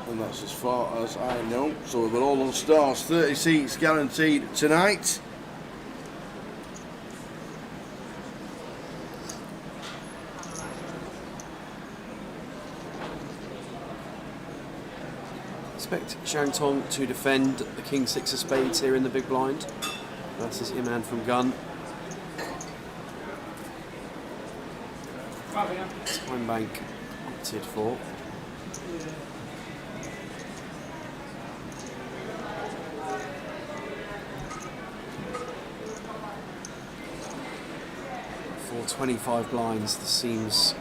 And that's as far as I know. So we're all on Stars. 30 seats guaranteed tonight. Expect Shangtong to defend the King 6 of Spades here in the big blind. Versus Iman from Gun. Time Bank opted for. For 25 blinds, this seems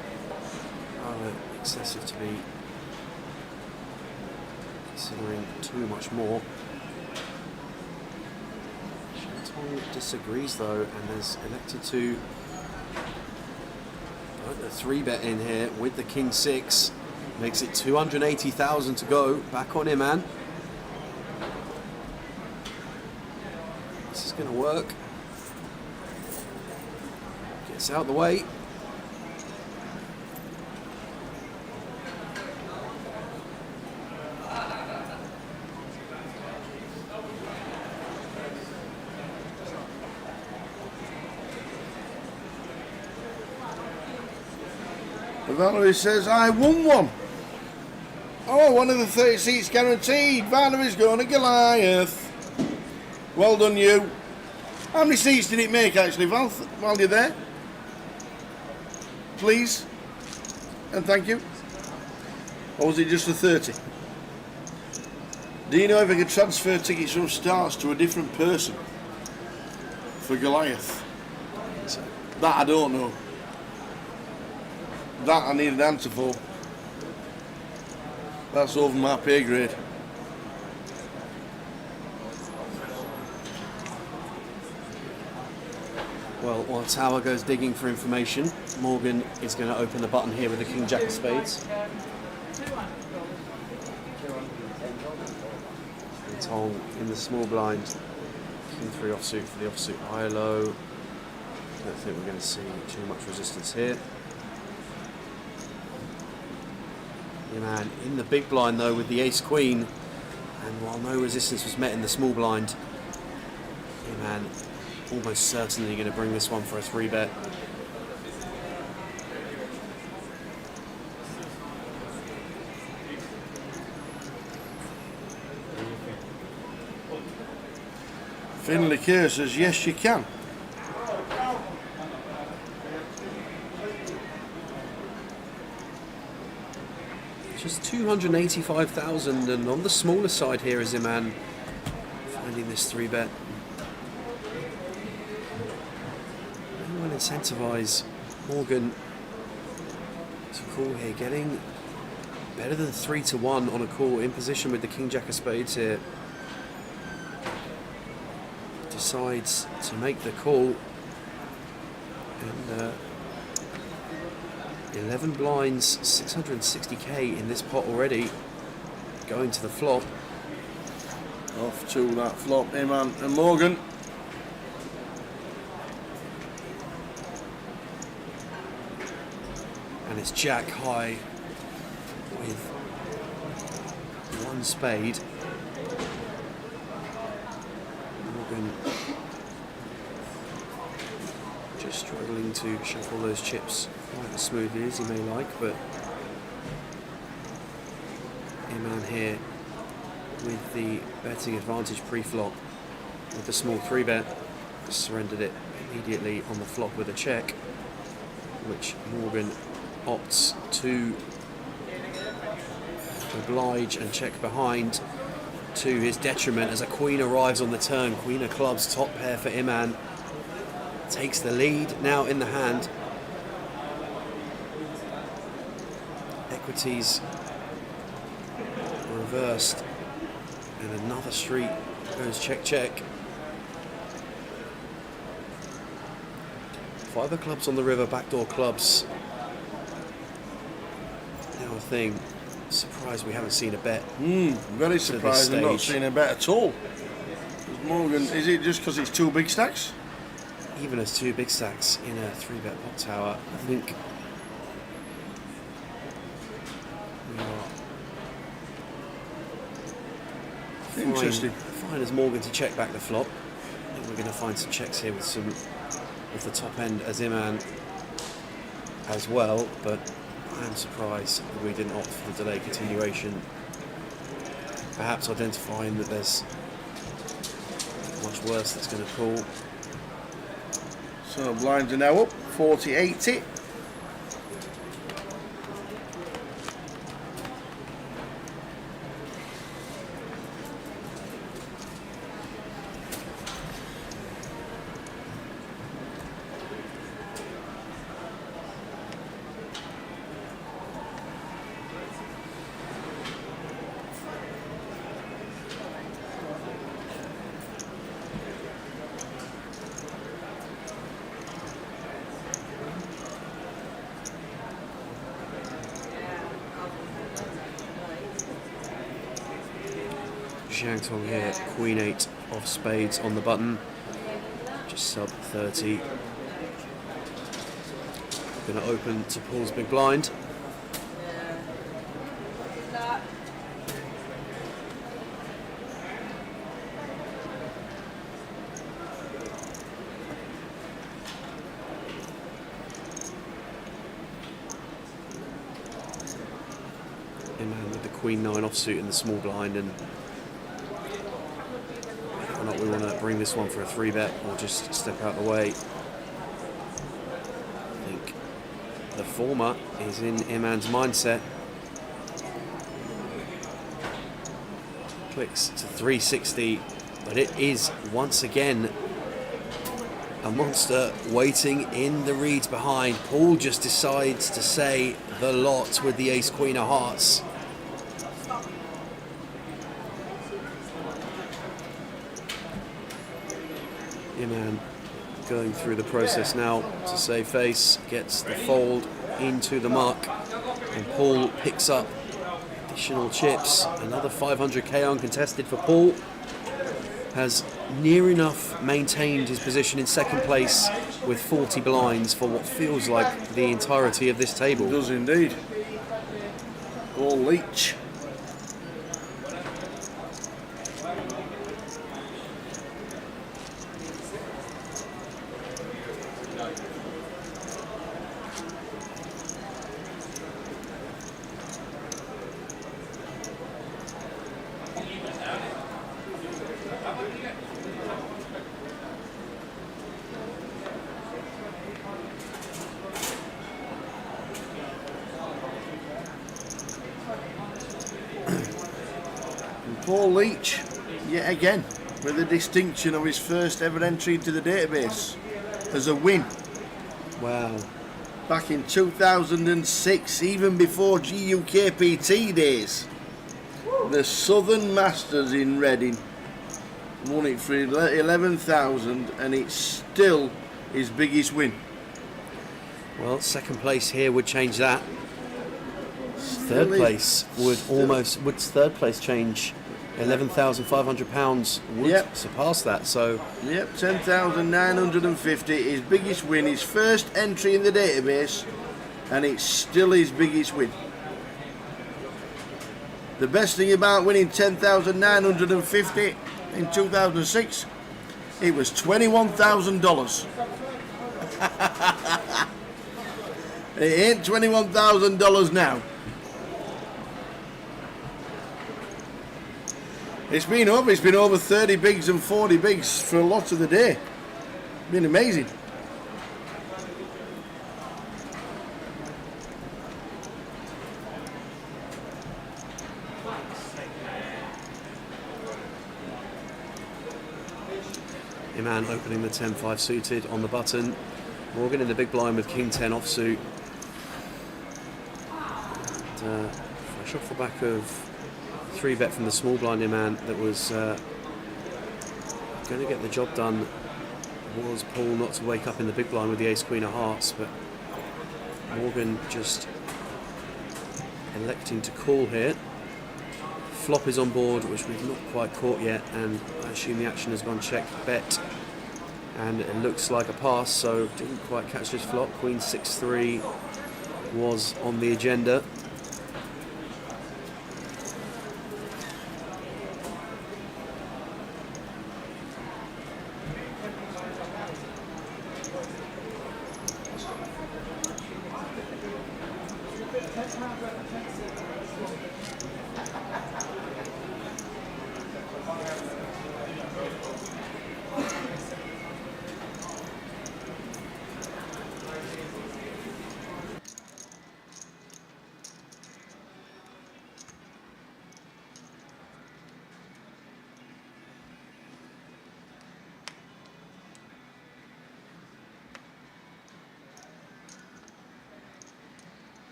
rather excessive to be considering too much more. Shantong disagrees though and has elected to put the 3-bet in here with the King 6. Makes it 280,000 to go. Back on Iman. This is going to work. Gets out the way. Valerie says, I won one. Oh, one of the 30 seats guaranteed. Valerie's going to Goliath. Well done, you. How many seats did it make, actually, Val, while you're there? Please. And thank you. Or was it just the 30? Do you know if I could transfer tickets from Stars to a different person for Goliath? That I don't know. That I need an answer for. That's over my pay grade. Well, while Tower goes digging for information, Morgan is going to open the button here with the King Jack of Spades. And Tong in the small blind. King 3 offsuit for the offsuit high-low. Don't think we're going to see too much resistance here. Man in the big blind though with the ace queen, and while no resistance was met in the small blind, man almost certainly going to bring this one for a 3-bet. Finley Kerr says yes you can. Just 285,000, and on the smaller side here is Iman finding this 3-bet. Anyone incentivise Morgan to call here, getting better than 3-1 on a call, in position with the King Jack of Spades here. Decides to make the call, and 11 blinds, 660k in this pot already, going to the flop. Off to that flop, Iman and Morgan. And it's Jack high with 1 spade. Morgan just struggling to shuffle those chips quite as smoothly as he may like, but Iman here with the betting advantage pre-flop with the small 3-bet, surrendered it immediately on the flop with a check, which Morgan opts to oblige and check behind to his detriment as a queen arrives on the turn. Queen of clubs, top pair for Iman. takes the lead now in the hand. Equities reversed, and another street goes check check. 5 clubs on the river, backdoor clubs. Now a thing. Surprised we haven't seen a bet. Very surprised I'm not seeing a bet at all. Morgan, is it just because it's 2 big stacks? Even as 2 big stacks in a 3-bet pot tower, I think we are interesting. Fine as Morgan to check back the flop. I think we're going to find some checks here with the top end as Iman as well, but I am surprised that we didn't opt for the delay continuation. Perhaps identifying that there's much worse that's going to pull. So blinds are now up, 40-80. Zhang Tong here, Queen 8 of spades on the button, just sub 30. Going to open to Paul's big blind. Iman with the Queen 9 offsuit in the small blind, and whether or not we want to bring this one for a 3-bet or just step out the way. I think the former is in Iman's mindset. Clicks to 360, but it is once again a monster waiting in the reeds behind. Paul just decides to say the lot with the ace queen of hearts. Iman going through the process now to save face, gets the fold into the muck, and Paul picks up additional chips. Another 500k uncontested for Paul. Has near enough maintained his position in second place with 40 blinds for what feels like the entirety of this table. It does indeed. Paul Leach. Paul Leach, yet again, with the distinction of his first ever entry into the database as a win. Wow. Back in 2006, even before GUKPT days. The Southern Masters in Reading won it for 11,000, and it's still his biggest win. Well, second place here would change that. Third place would third place change? £11,500 would surpass that. So yep, 10,950, his biggest win, his first entry in the database, and it's still his biggest win. The best thing about winning 10,950 in 2006, it was $21,000. It ain't $21,000 now. It's been over 30 bigs and 40 bigs for a lot of the day. Been amazing. Iman opening the 10-5 suited on the button. Morgan in the big blind with King 10 offsuit. And, fresh off the back of 3-bet from the small blind Iman that was going to get the job done. Was Paul not to wake up in the big blind with the ace queen of hearts, but Morgan just electing to call here. Flop is on board, which we've not quite caught yet, and I assume the action has gone check bet, and it looks like a pass, so didn't quite catch this flop. Queen 6-3 was on the agenda.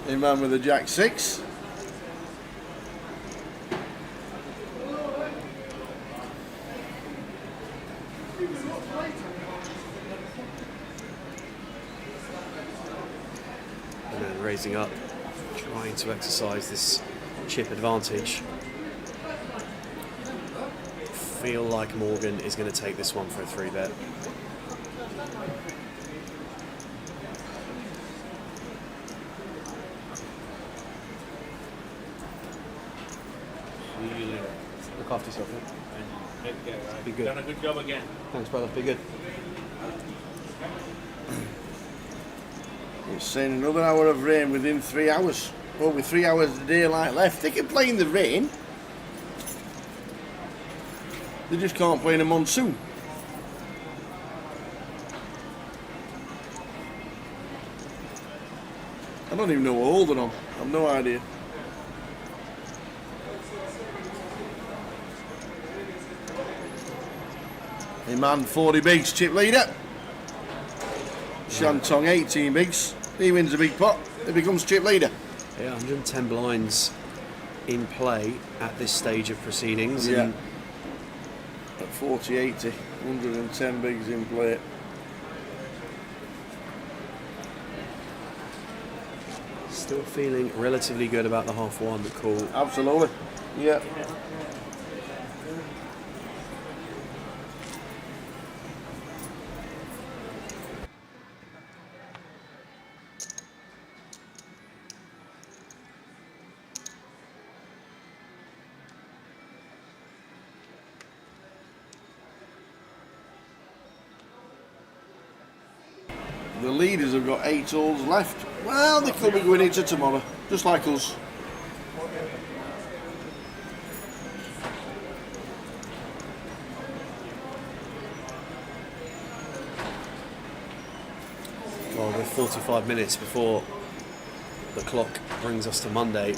Iman with a jack 6. And then raising up, trying to exercise this chip advantage. Feel like Morgan is going to take this one for a 3-bet. Look after yourself, mate. Be good. Done a good job again. Thanks, brother. Be good. It's saying another hour of rain within 3 hours. Well, with 3 hours of daylight left, they can play in the rain. They just can't play in a monsoon. I don't even know what hole they're on. I've no idea. Iman 40 bigs, chip leader. Shantong 18 bigs. He wins a big pot. He becomes chip leader. Yeah, 110 blinds in play at this stage of proceedings. Yeah. And at 40-80, 110 bigs in play. Still feeling relatively good about the half one call. Absolutely. Yeah. The leaders have got 8 holes left. Well, they could be going into tomorrow, just like us. Well, we're 45 minutes before the clock brings us to Monday.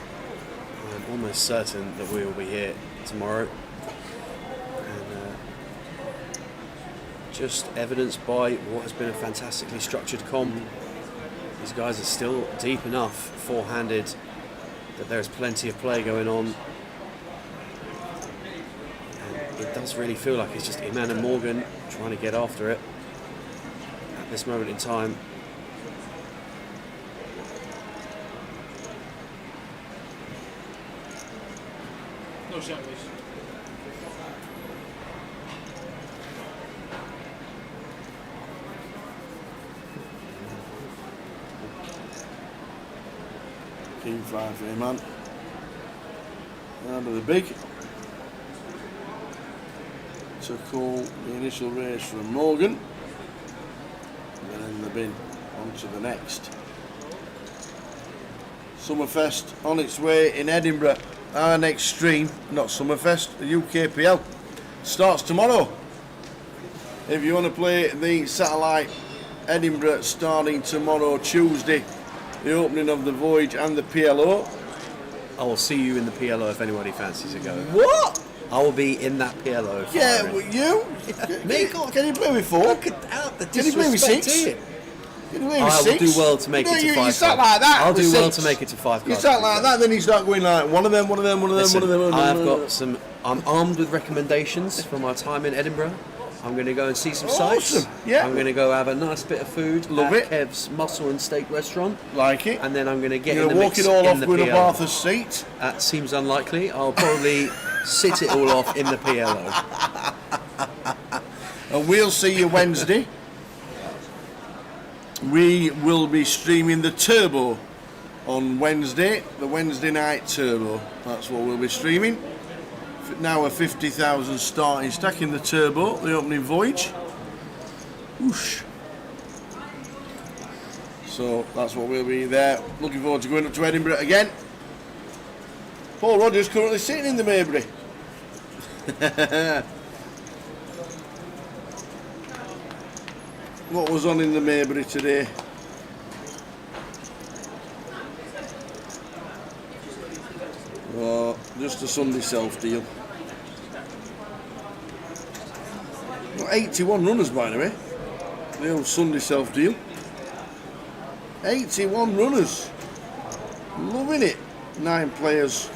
I'm almost certain that we will be here tomorrow. And just evidenced by what has been a fantastically structured comp. These guys are still deep enough four-handed that there's plenty of play going on. And it does really feel like it's just Iman and Morgan trying to get after it at this moment in time. No shot, please. King 5 for Iman. Under the big. To call the initial race from Morgan. And then in the bin, on to the next. Summerfest on its way in Edinburgh. Our next stream, not Summerfest, the UKPL, starts tomorrow. If you want to play the satellite Edinburgh starting tomorrow, Tuesday, the opening of the Voyage and the PLO. I will see you in the PLO if anybody fancies a go. What? I will be in that PLO. Yeah, firing. well, you? Me? Can you play with 4? Look at the Can you play with disrespect 6? here. Can you play with I will 6? do well to make No, it to you 5. sat like that. I'll with do well 6. to make it to 5 You cards. sat like that, then you start going like one of them. Listen, I've got some. I'm armed with recommendations from my time in Edinburgh. I'm going to go and see some sights. Awesome, yeah. I'm going to go have a nice bit of food Love at it. Kev's Mussel and Steak Restaurant. Like it. And then I'm going to get You're in the walk mix it all in off the with a PLO. Bartha's seat. That seems unlikely. I'll probably sit it all off in the PLO. And we'll see you Wednesday. We will be streaming the Turbo on Wednesday, the Wednesday night Turbo. That's what we'll be streaming. Now a 50,000 starting stack in the Turbo, the opening Voyage. Whoosh. So that's what we'll be there. Looking forward to going up to Edinburgh again. Paul Rogers currently sitting in the Maybury. What was on in the Maybury today? Oh, just a Sunday self deal. Got 81 runners, by the way. The old Sunday self deal. 81 runners. Loving it. 9 players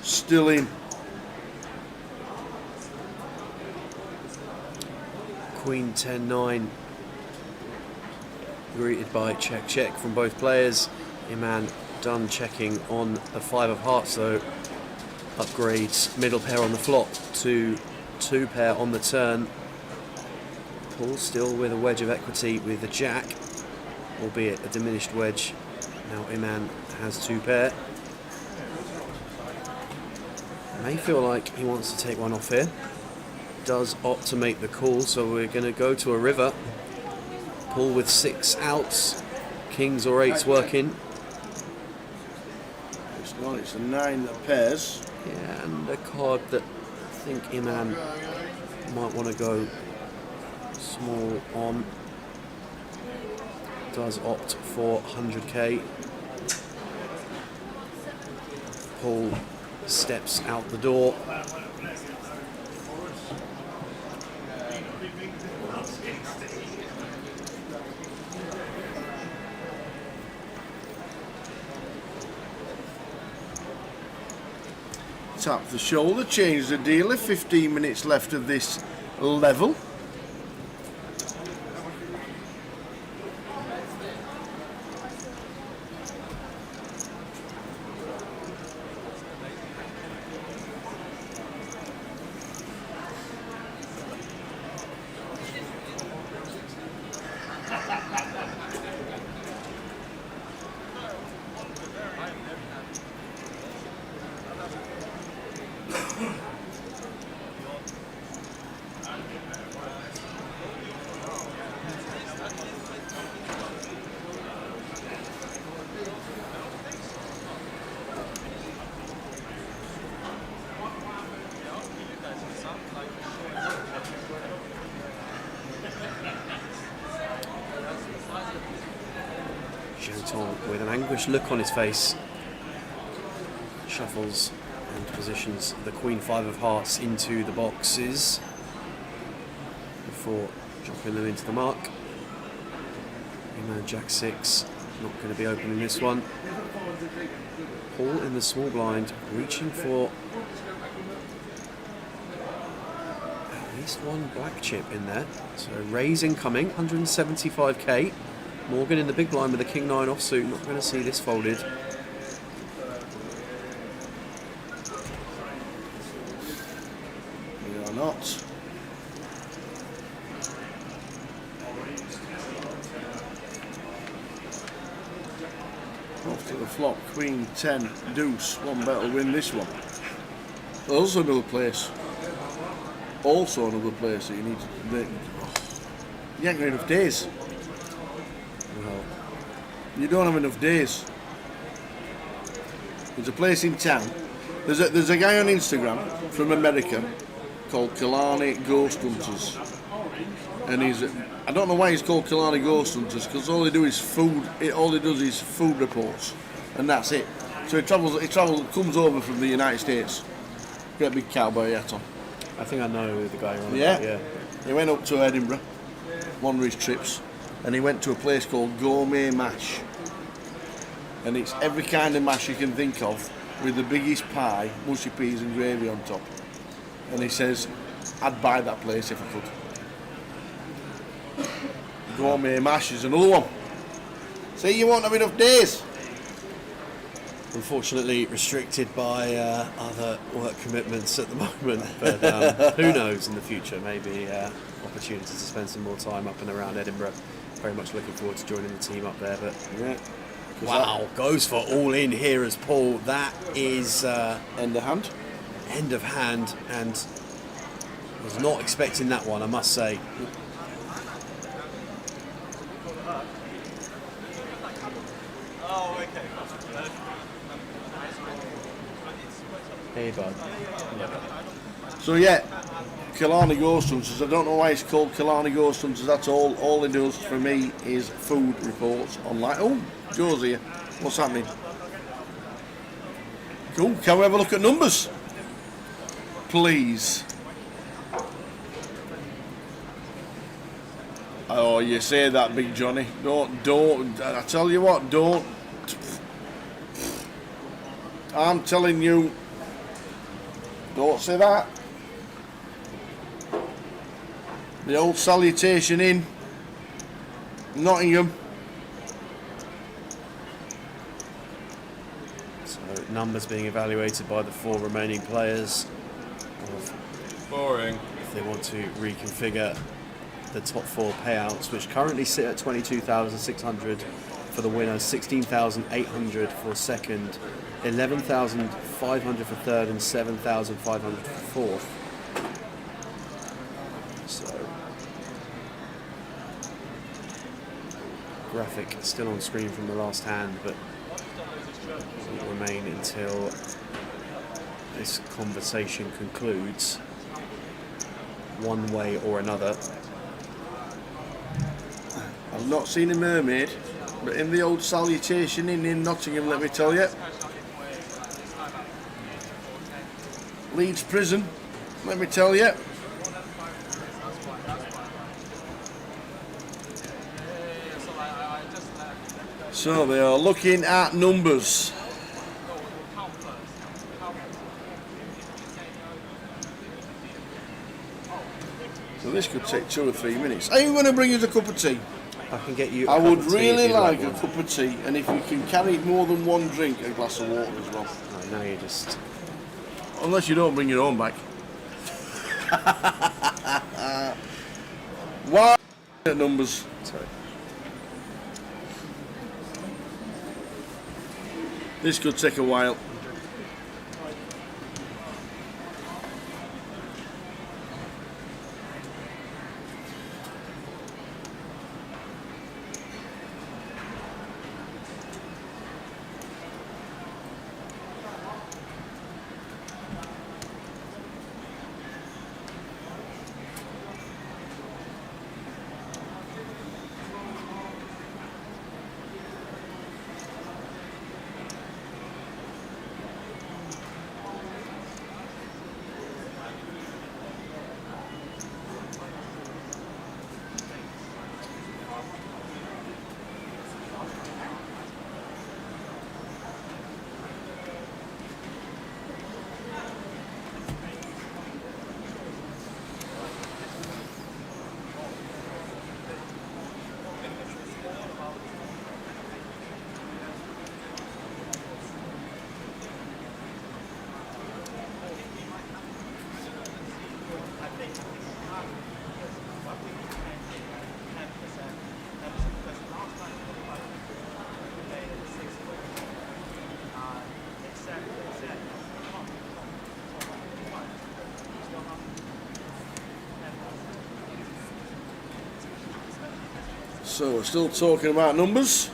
still in. Queen 10-9. Greeted by check from both players. Iman done checking on the 5 of hearts though. Upgrades middle pair on the flop to 2 pair on the turn. Paul still with a wedge of equity with the jack, albeit a diminished wedge. Now Iman has 2 pair. May feel like he wants to take one off here. Does opt to make the call, so we're going to go to a river. Paul with 6 outs, kings or 8s working. It's a 9 that pairs. Yeah, and a card that I think Iman might want to go small on. Does opt for 100k. Paul steps out the door. Tap the shoulder, change the dealer. 15 minutes left of this level. With an anguished look on his face, shuffles and positions the Queen 5 of hearts into the boxes before dropping them into the mark. Iman Jack 6, not going to be opening this one. Paul in the small blind, reaching for at least one black chip in there. So raise incoming, 175k. Morgan in the big blind with a king 9 offsuit, not going to see this folded. We are not. Off to the flop, Queen 10 deuce. One bet will win this one. Also another place. Also another place that you need to. You ain't got enough days. Well, you don't have enough days. There's a place in town. There's a guy on Instagram from America called Kalani Ghost Hunters, and he's I don't know why it's called Killarney Ghost Hunters, because all they do is food. All he does is food reports, and that's it. So he comes over from the United States. Got a big cowboy hat on. I think I know the guy you're on Yeah. about, yeah. He went up to Edinburgh, one of his trips, and he went to a place called Gourmet Mash. And it's every kind of mash you can think of, with the biggest pie, mushy peas and gravy on top. And he says, I'd buy that place if I could. Gourmet Mash is another one. See, you won't have enough days. Unfortunately restricted by other work commitments at the moment, but who knows in the future, maybe opportunities to spend some more time up and around Edinburgh. Very much looking forward to joining the team up there. But yeah. Wow, goes for all in here as Paul. That is end of hand. End of hand, and was not expecting that one, I must say. Oh, okay. Hey, bud. So yeah, Killarney Ghost Hunters. I don't know why it's called Killarney Ghost Hunters. That's all. All it does for me is food reports on like. Oh, Joe's here. What's happening? Cool. Can we have a look at numbers, please? Oh, you say that, Big Johnny. Don't. I tell you what, don't. I'm telling you. Don't say that. The old salutation in Nottingham. So numbers being evaluated by the 4 remaining players. Boring. If they want to reconfigure the top 4 payouts, which currently sit at 22,600 for the winner, 16,800 for second, 11,500 for third, and 7,500 for fourth. So, graphic still on screen from the last hand, but will remain until this conversation concludes, one way or another. I've not seen a mermaid, but in the old salutation in Nottingham, let me tell you. Leeds prison, let me tell you. So they are looking at numbers. So this could take 2 or 3 minutes. Are you going to bring us a cup of tea? I can get you. I would really like a cup of tea, and if you can carry more than one drink, a glass of water as well. Oh, now you just. Unless you don't bring your own back. Why numbers? Sorry. This could take a while. So we're still talking about numbers.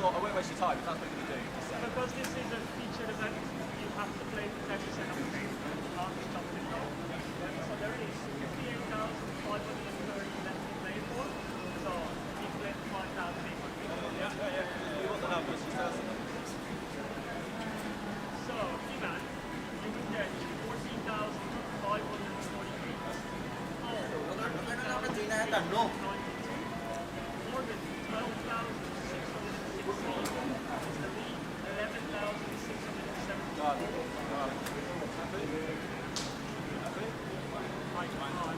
thought I won't waste your time. If that's what you're going to do, just say. Because this is a featured event, you have to play for 10% of the game. You can't just jump in now. So there is 58,530 left to play for. So you play for 5,800. Yeah. We want the numbers. Just tell us the numbers. So, Iman, you can get 14,540 points. More than 12,616. Is the lead 11,670.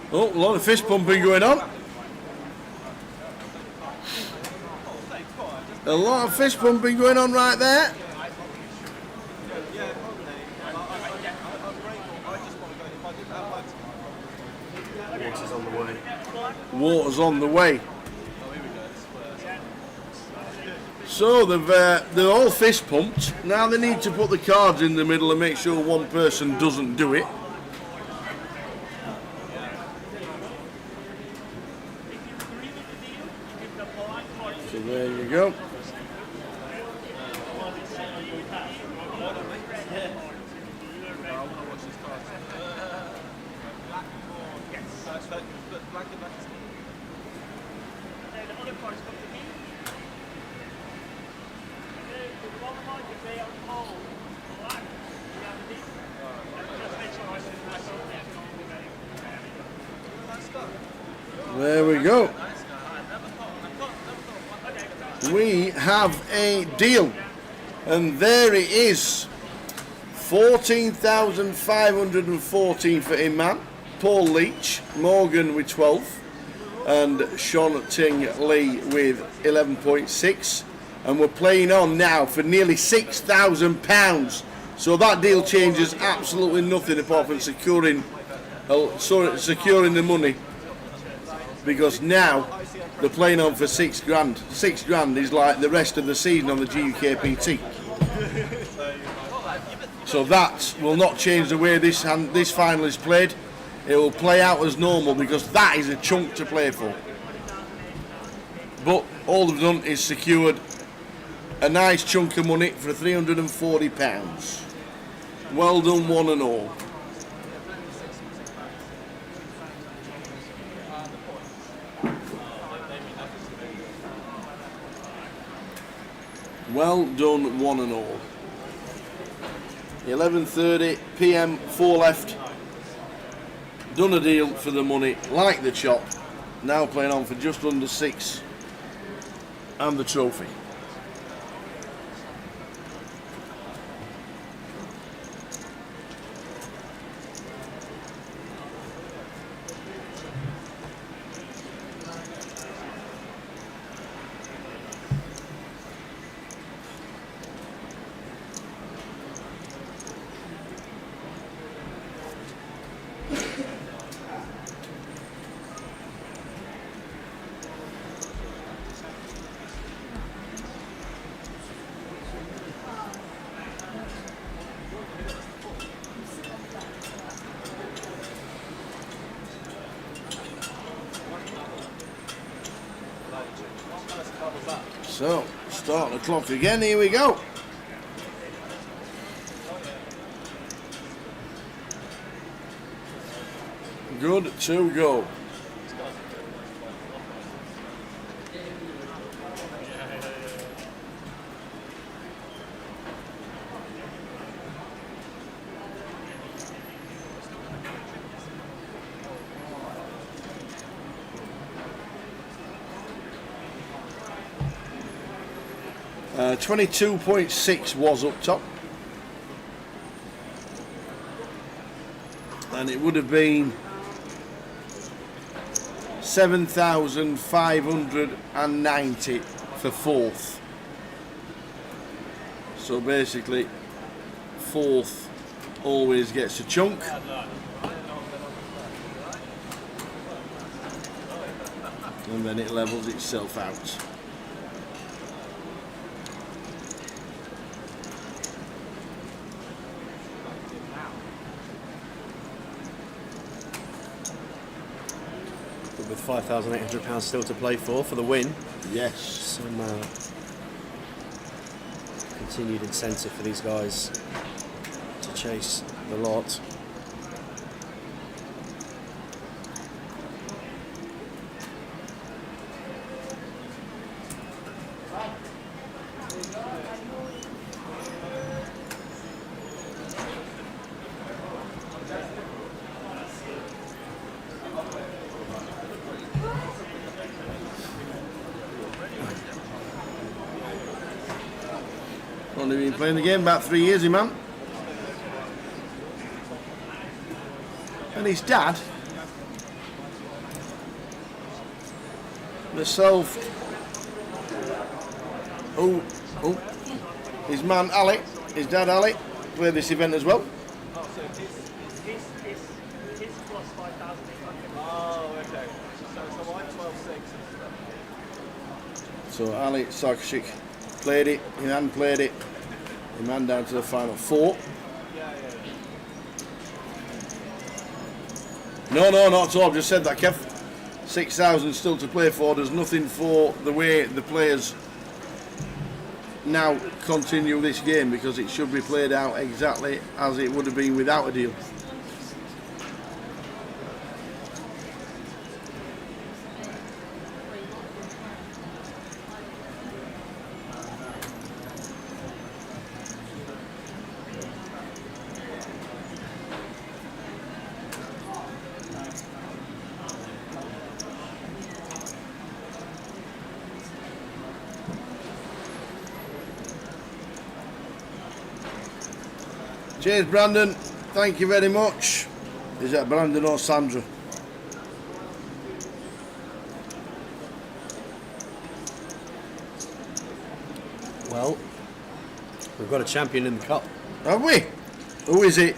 Oh, a lot of fist pumping going on. A lot of fist pumping going on right there. Water's on the way. Water's on the way. So they're all fist pumped. Now they need to put the cards in the middle and make sure one person doesn't do it. So there you go. There we go. We have a deal, and there it is. 14,514 for Iman, Paul Leach, Morgan with 12, and Sean Ting Lee with 11.6. And we're playing on now for nearly £6,000. So that deal changes absolutely nothing apart from securing the money. Because now they're playing on for £6 grand. £6 grand is like the rest of the season on the GUKPT. So that will not change the way this final is played. It will play out as normal because that is a chunk to play for. But all they've done is secured a nice chunk of money for £340. Well done, one and all. Well done, one and all. 11:30 PM, 4 left. Done a deal for the money, like the chop. Now playing on for just under 6 and the trophy. So, start the clock again, here we go. Good to go. Uh, 22.6 was up top, and it would have been 7,590 for fourth. So basically, fourth always gets a chunk. And then it levels itself out. With £5,800 still to play for the win. Yes. Some continued incentive for these guys to chase the lot. Only been playing the game about 3 years, man. And his dad, myself, his man Ali, his dad Ali, played this event as well. Oh, so his plus 5,800. Oh, okay. So I'm 12-6. So Ali Sarkisic played it, Iman played it, Iman down to the final 4. No, not at all, I've just said that, Kev. 6,000 still to play for, there's nothing for the way the players now continue this game, because it should be played out exactly as it would have been without a deal. Cheers, Brandon. Thank you very much. Is that Brandon or Sandra? Well, we've got a champion in the cup. Have we? Who is it?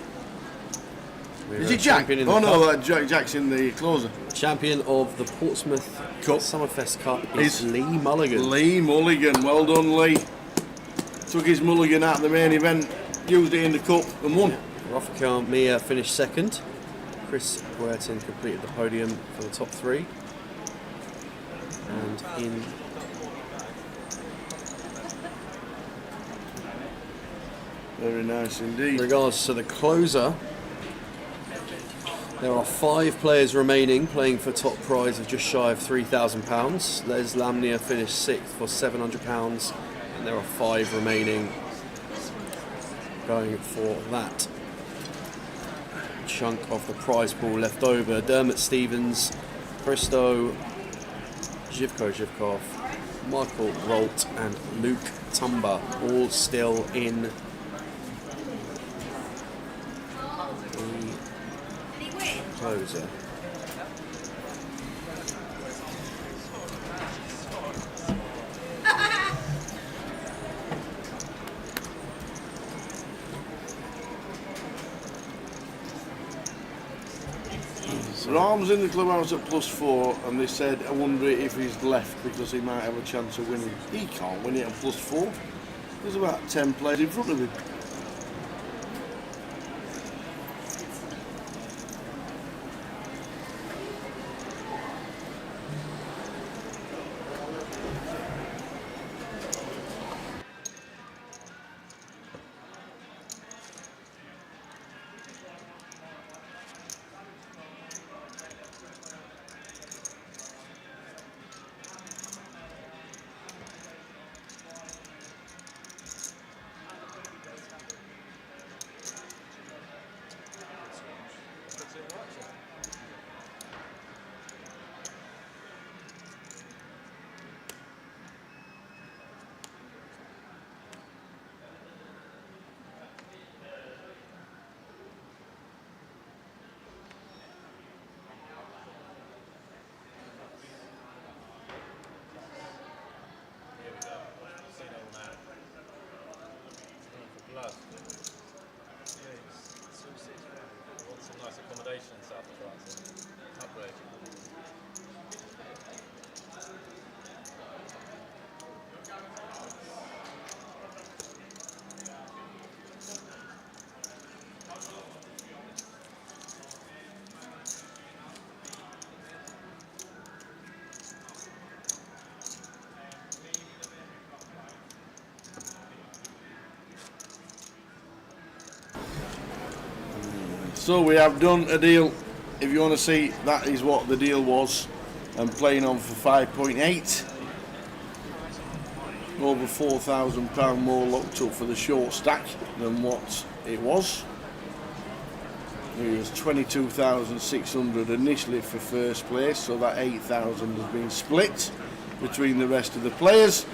We've Is got it a Jack? champion in the Oh no, cup. Jack's in the closer. Champion of the Portsmouth Cup. Summerfest Cup is Lee Mulligan. Lee Mulligan, well done, Lee. Took his mulligan out of the main event, used it in the cup and won. Rafika Mia finished second. Chris Guertin completed the podium for the top 3. And in very nice indeed. regards to the closer, there are 5 players remaining playing for top prize of just shy of £3,000. Les Lamnia finished 6th for £700, and there are 5 remaining going for that chunk of the prize pool left over. Dermot Stevens, Christo, Zhivkov, Michael Rolt and Luke Tumba all still in the closer. Rahm's in the clubhouse at +4, and they said, I wonder if he's left because he might have a chance of winning. He can't win it at +4. There's about 10 players in front of him. So we have done a deal. If you want to see, that is what the deal was. And playing on for 5.8. Over £4,000 more locked up for the short stack than what it was. It was 22,600 initially for first place, so that 8,000 has been split between the rest of the players,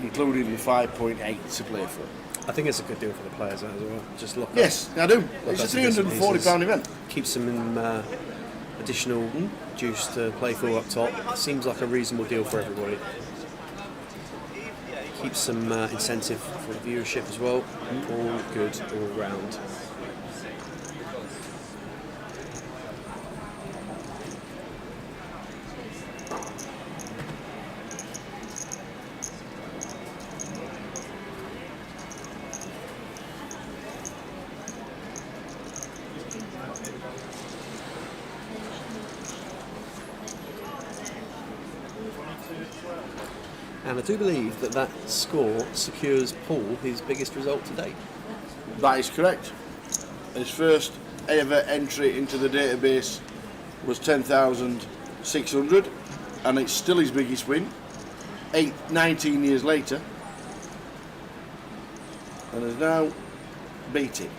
including the 5.8 to play for. I think it's a good deal for the players as well. Just look. Yes, I do. It's a £340 event. Keeps some additional juice to play for up top. Seems like a reasonable deal for everybody. Keeps some incentive for the viewership as well. All good all round. And I do believe that that score secures Paul his biggest result to date. That is correct. His first ever entry into the database was 10,600, and it's still his biggest win, 19 years later, and has now beat it.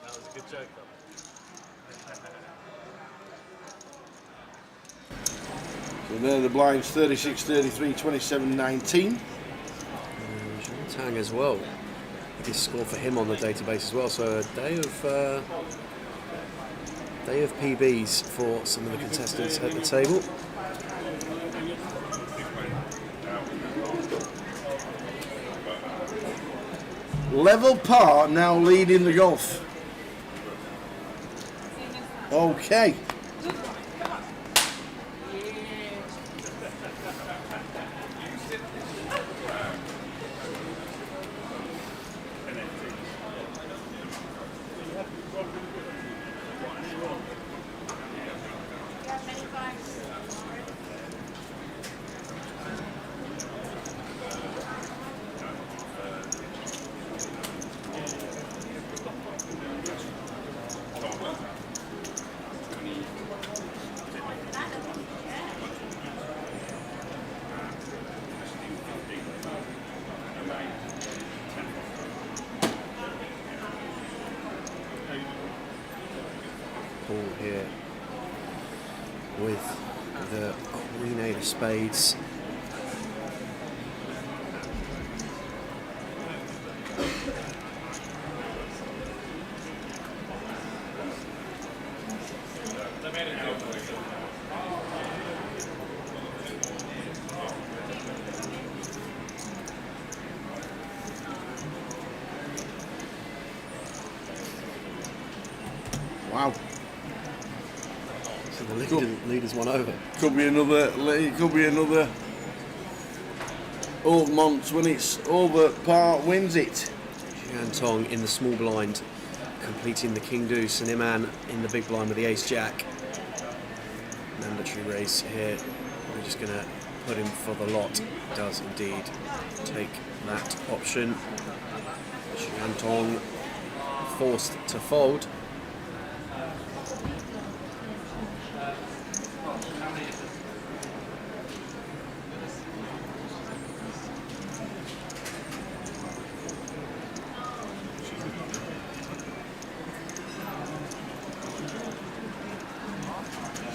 That was a good joke, though. So there the blinds, 36, 33, 27, 19. Tang as well. Biggest score for him on the database as well. So a day of PBs for some of the contestants at the table. Level par now leading the golf. Okay. Paul here with the Queen 8 of Spades. Wow. So the leader's one over. Could be another. It could be another. Old Monts when it's over par wins it. Jian Tong in the small blind, completing the King Deuce, and Iman in the big blind with the Ace Jack. Mandatory race here. We're just going to put him for the lot. Does indeed take that option. Jian Tong forced to fold.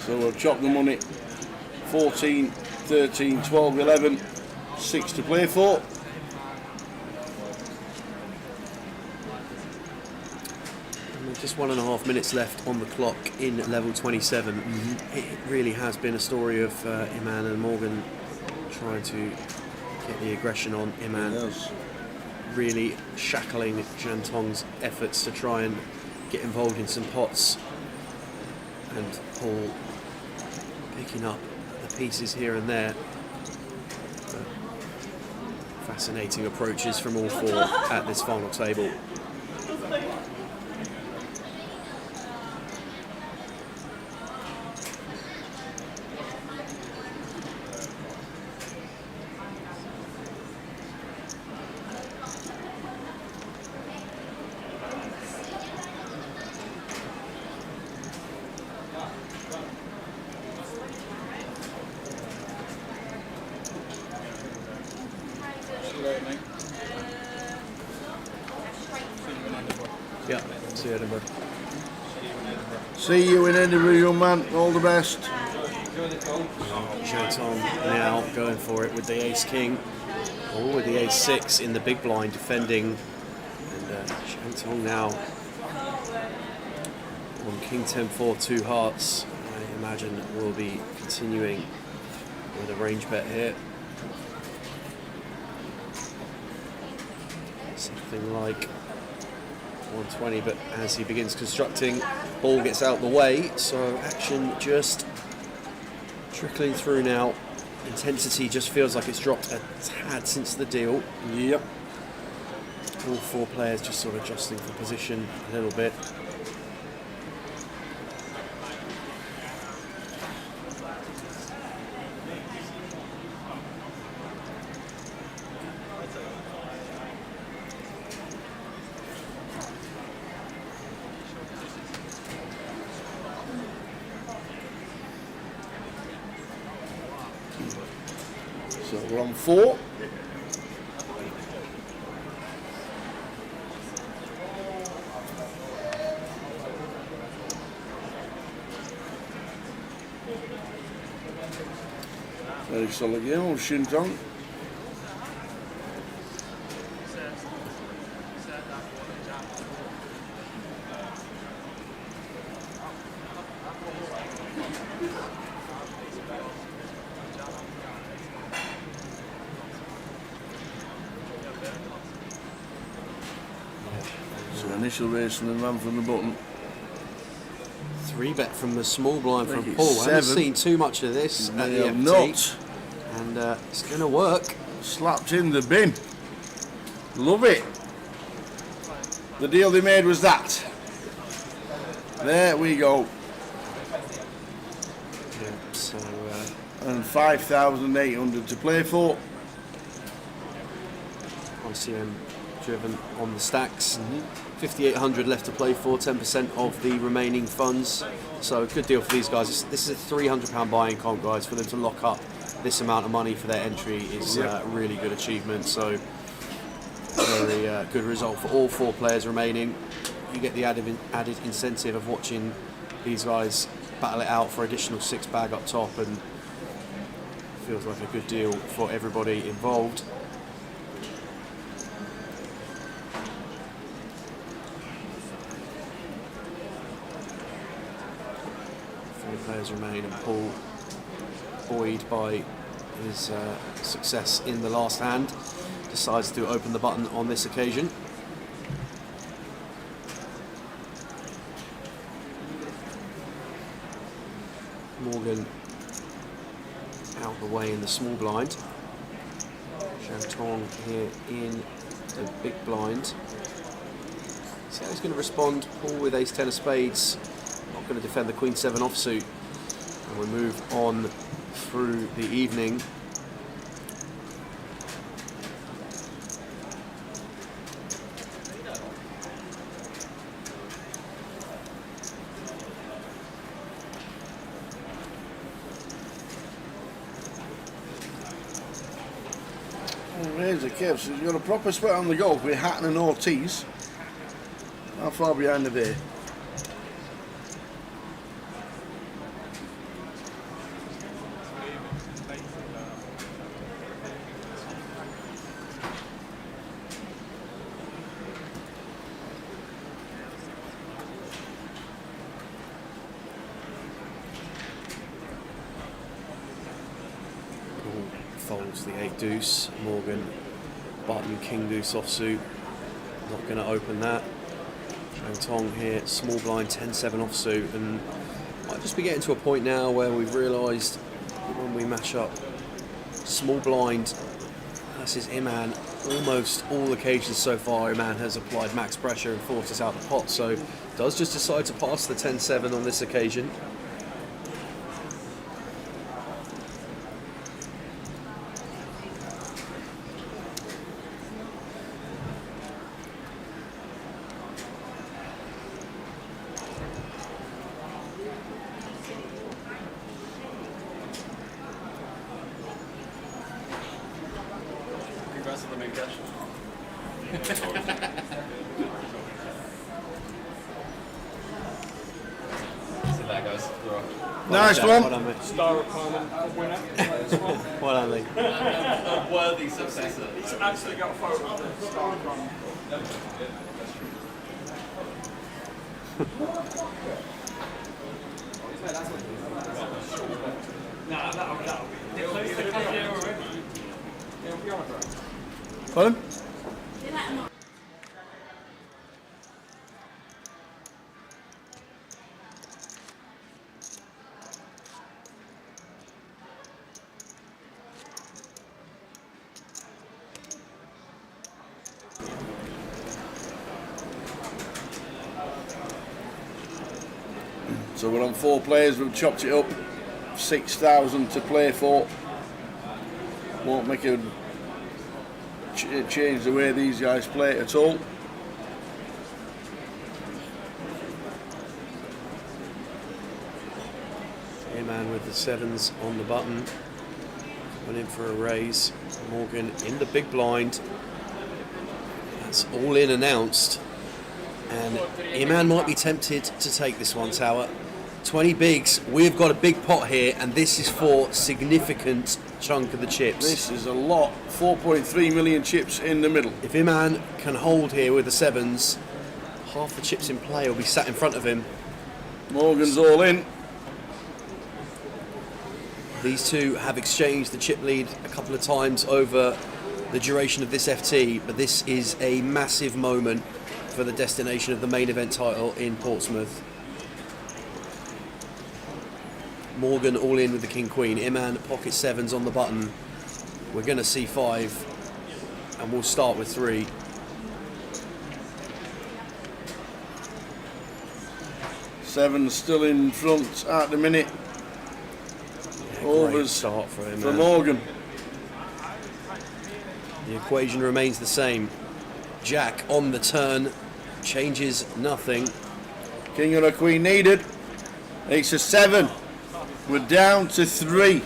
So we'll chop the money. 14, 13, 12, 11, 6 to play for. And just 1.5 minutes left on the clock in level 27. It really has been a story of Iman and Morgan trying to get the aggression on Iman. Really shackling Jian Tong's efforts to try and get involved in some pots. And Paul picking up the pieces here and there. But fascinating approaches from all four at this final table. See you, Edinburgh. See you in Edinburgh, young man. All the best. Shantung now going for it with the ace-king. Oh, with the ace-6 in the big blind defending. And Shantung now on king 10-4, 2 hearts. I imagine will be continuing with a range bet here. Something like 120, but as he begins constructing, ball gets out the way, so action just trickling through now. Intensity just feels like it's dropped a tad since the deal. Yep. All 4 players just sort of adjusting for position a little bit. So we're on 4. Very solid game, old Shinton. So initial race and then run from the button. 3-bet from the small blind from Make it Paul. I haven't 7. seen too much of this at the FT. Not. And it's going to work. Slapped in the bin. Love it. The deal they made was that. There we go. Yeah, so, and 5,800 to play for. ICM driven on the stacks. 5,800 left to play for, 10% of the remaining funds. So a good deal for these guys. This is a £300 buy-in comp, guys. For them to lock up this amount of money for their entry is a really good achievement. So very good result for all 4 players remaining. You get the added incentive of watching these guys battle it out for additional 6 bag up top, and feels like a good deal for everybody involved. Players remain, and Paul, buoyed by his success in the last hand, decides to open the button on this occasion. Morgan out the way in the small blind. Shantung here in the big blind. See how he's going to respond. Paul with ace-10 of spades. Not going to defend the queen-7 offsuit. And we move on through the evening. Here's the Kev, so you've got a proper sweat on the golf with Hatton and Ortiz. How far behind are they? Folds the 8-deuce. Morgan, button king-deuce offsuit. Not going to open that. Shantung here, small blind 10-7 offsuit, and might just be getting to a point now where we've realised when we match up small blind versus Iman, almost all occasions so far Iman has applied max pressure and forced us out the pot, so does just decide to pass the 10-7 on this occasion. Congrats on the big cash. guys. Nice one. Well done, mate. Star Requirement winner. Well done, Lee. A worthy successor. He's actually got a photo of the Star Requirement. Nah, that'll be. Close to the camera already. It'll be on it. Pardon? So we're on 4 players, we've chopped it up, 6,000 to play for. Won't make a change the way these guys play at all. Man with the 7s on the button. Went in for a raise. Morgan in the big blind. That's all in announced. And Iman might be tempted to take this one, Tower. 20 bigs. We've got a big pot here, and this is for significant chunk of the chips. This is a lot. 4.3 million chips in the middle. If Iman can hold here with the 7s, half the chips in play will be sat in front of him. Morgan's all in. These two have exchanged the chip lead a couple of times over the duration of this FT, but this is a massive moment for the destination of the main event title in Portsmouth. Morgan all in with the King Queen. Iman pocket 7s on the button. We're going to see 5, and we'll start with 3. Seven still in front at the minute. Overs start for him, for Morgan. The equation remains the same. Jack on the turn, changes nothing. King or a queen needed. Ace of 7. We're down to 3.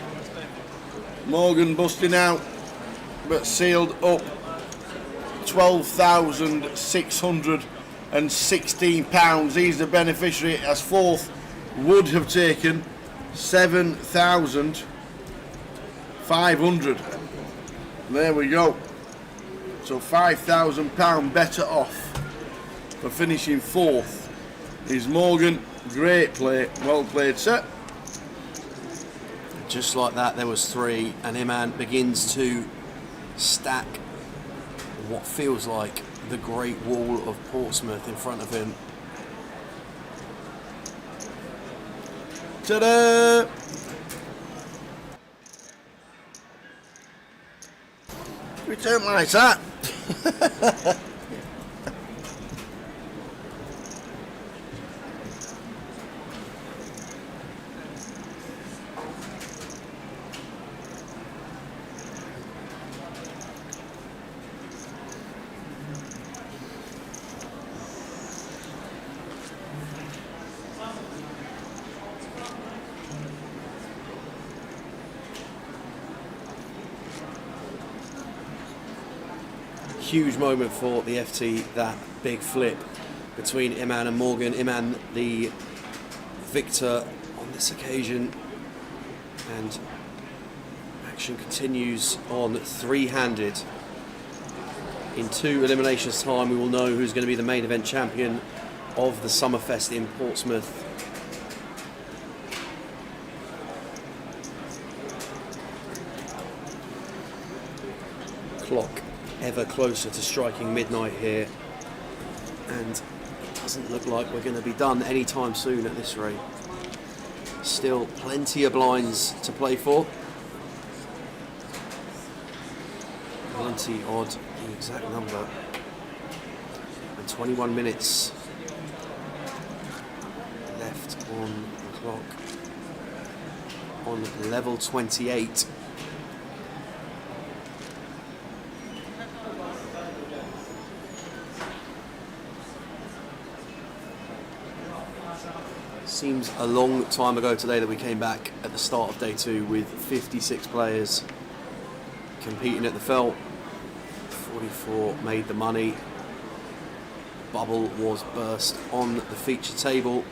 Morgan busting out, but sealed up. £12,616. He's the beneficiary, as 4th would have taken 7,500. There we go. So £5,000 better off for finishing 4th is Morgan. Great play, well played, sir. Just like that, there was 3, and Iman begins to stack what feels like the Great Wall of Portsmouth in front of him. Ta-da! Return like that. Huge moment for the FT, that big flip between Iman and Morgan. Iman the victor on this occasion, and action continues on 3-handed. In 2 eliminations time we will know who's going to be the main event champion of the Summerfest in Portsmouth. Clock ever closer to striking midnight here, and it doesn't look like we're going to be done anytime soon at this rate. Still plenty of blinds to play for. Plenty odd, the exact number. And 21 minutes left on the clock. On level 28. Seems a long time ago today that we came back at the start of day 2 with 56 players competing at the felt. 44 made the money. Bubble was burst on the feature table.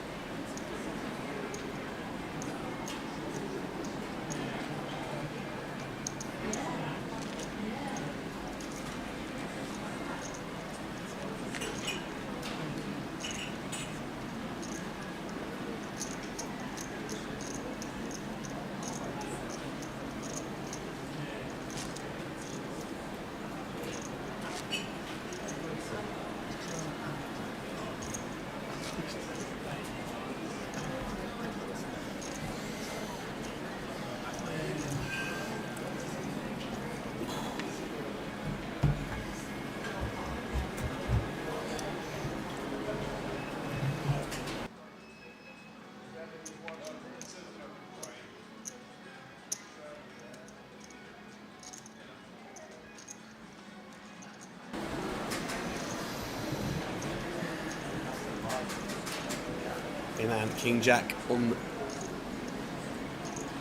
Iman King Jack on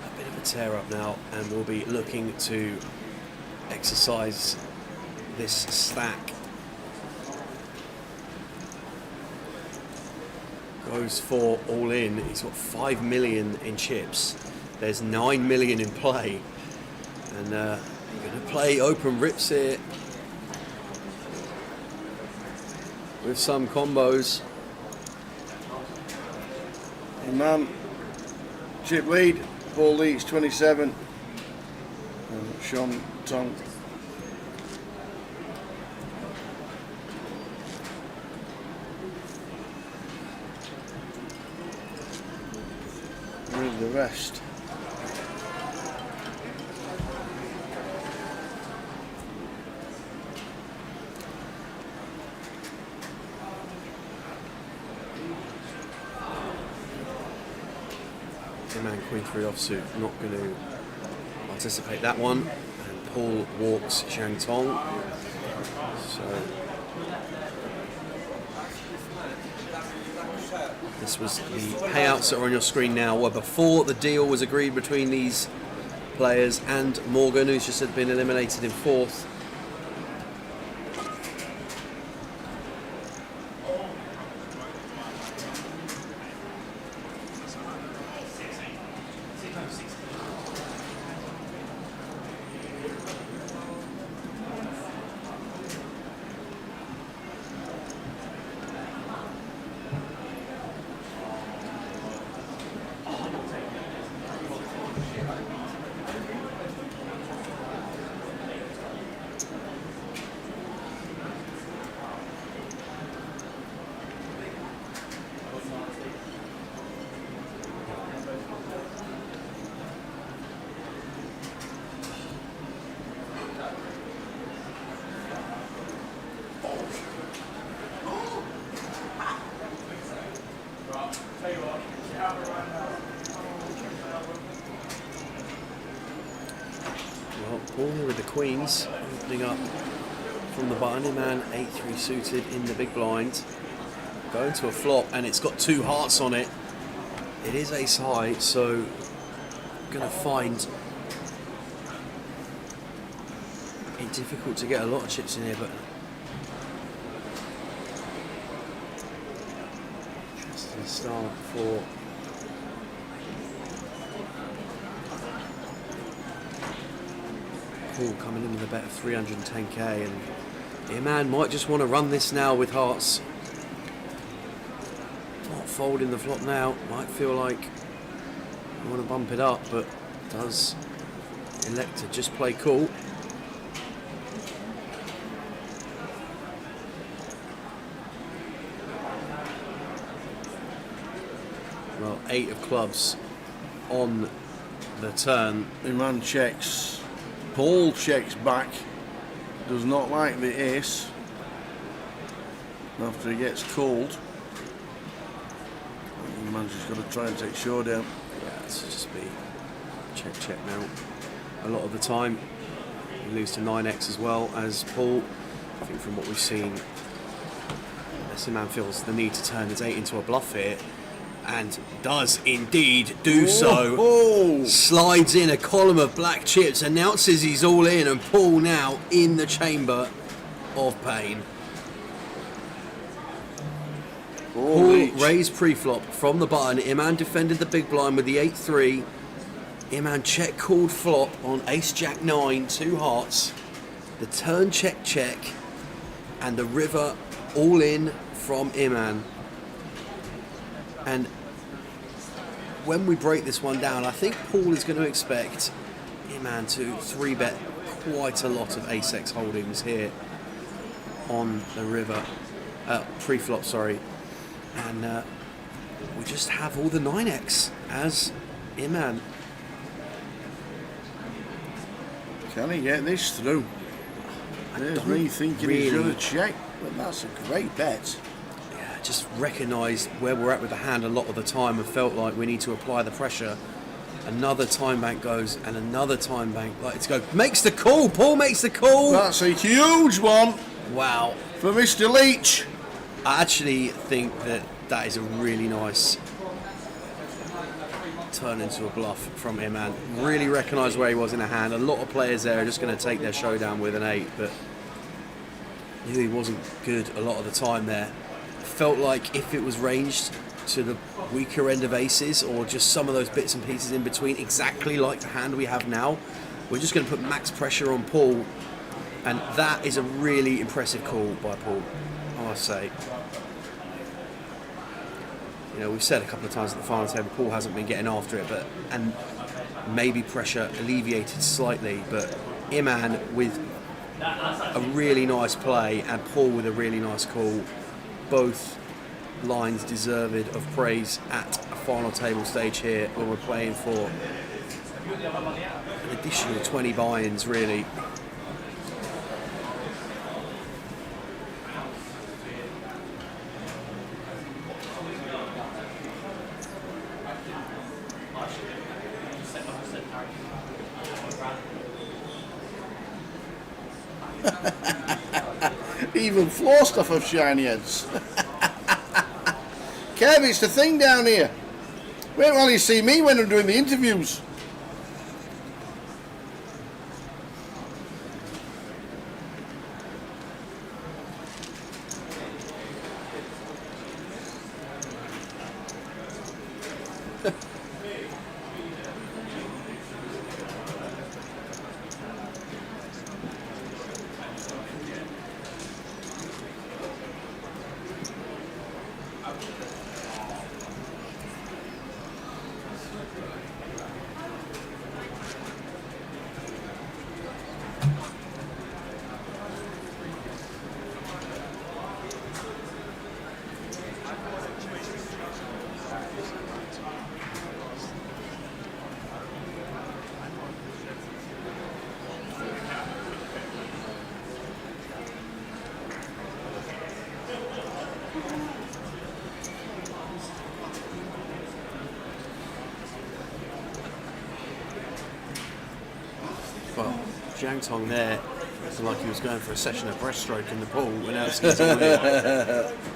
a bit of a tear up now, and we'll be looking to exercise this stack. Goes for all in. He's got 5 million in chips. There's 9 million in play, and you're going to play open rips here with some combos. Imam, chip lead, Paul leads 27, and Sean Tong. With the rest. Man Queen 3 offsuit, not going to anticipate that one, and Paul walks Shang Tong. So this was the payouts that are on your screen now, where before the deal was agreed between these players and Morgan, who's just been eliminated in fourth. Well, Paul here with the queens, opening up from the button. Man 8-3 suited in the big blind. Going to a flop, and it's got 2 hearts on it. It is ace high, so going to find it difficult to get a lot of chips in here, but interesting start for Paul, coming in with a bet of 310k, and Iman might just want to run this now with hearts. Not folding the flop now, might feel like I want to bump it up, but does elect to just play cool. Well, 8 of clubs on the turn. Iman checks. Paul checks back. Does not like the ace. After he gets called. Iman's just got to try and take showdown. Yeah, this will just be check now. A lot of the time. We lose to 9x as well as Paul. I think from what we've seen, Iman feels the need to turn his 8 into a bluff here, and does indeed do so. Oh. Slides in a column of black chips, announces he's all in, and Paul now in the chamber of pain. Paul raised pre-flop from the button. Iman defended the big blind with the 8-3. Iman check called flop on ace jack 9, 2 hearts. The turn check, and the river all in from Iman. And when we break this one down, I think Paul is going to expect Iman to 3-bet quite a lot of ace-x holdings here on the river, pre-flop, sorry. And we just have all the 9x as Iman. Can he get this through? There's me thinking he should have checked, but that's a great bet. Yeah, just recognised where we're at with the hand a lot of the time and felt like we need to apply the pressure. Another time bank goes and another time bank. Like it's go makes the call. Paul makes the call. That's a huge one. Wow. For Mr. Leach. I actually think that is a really nice turn into a bluff from him, and really recognised where he was in the hand. A lot of players there are just going to take their showdown with an 8, but knew he wasn't good a lot of the time there. Felt like if it was ranged to the weaker end of aces, or just some of those bits and pieces in between, exactly like the hand we have now, we're just going to put max pressure on Paul, and that is a really impressive call by Paul, I must say. You know, we've said a couple of times at the final table, Paul hasn't been getting after it, and maybe pressure alleviated slightly, but Iman with a really nice play and Paul with a really nice call, both lines deserved of praise at a final table stage here when we're playing for an additional 20 buy-ins, really. Even floor stuff of shiny heads. Kev, it's the thing down here. Wait while you see me when I'm doing the interviews. Well, Zhang Tong there, it's like he was going for a session of breaststroke in the pool, and now it's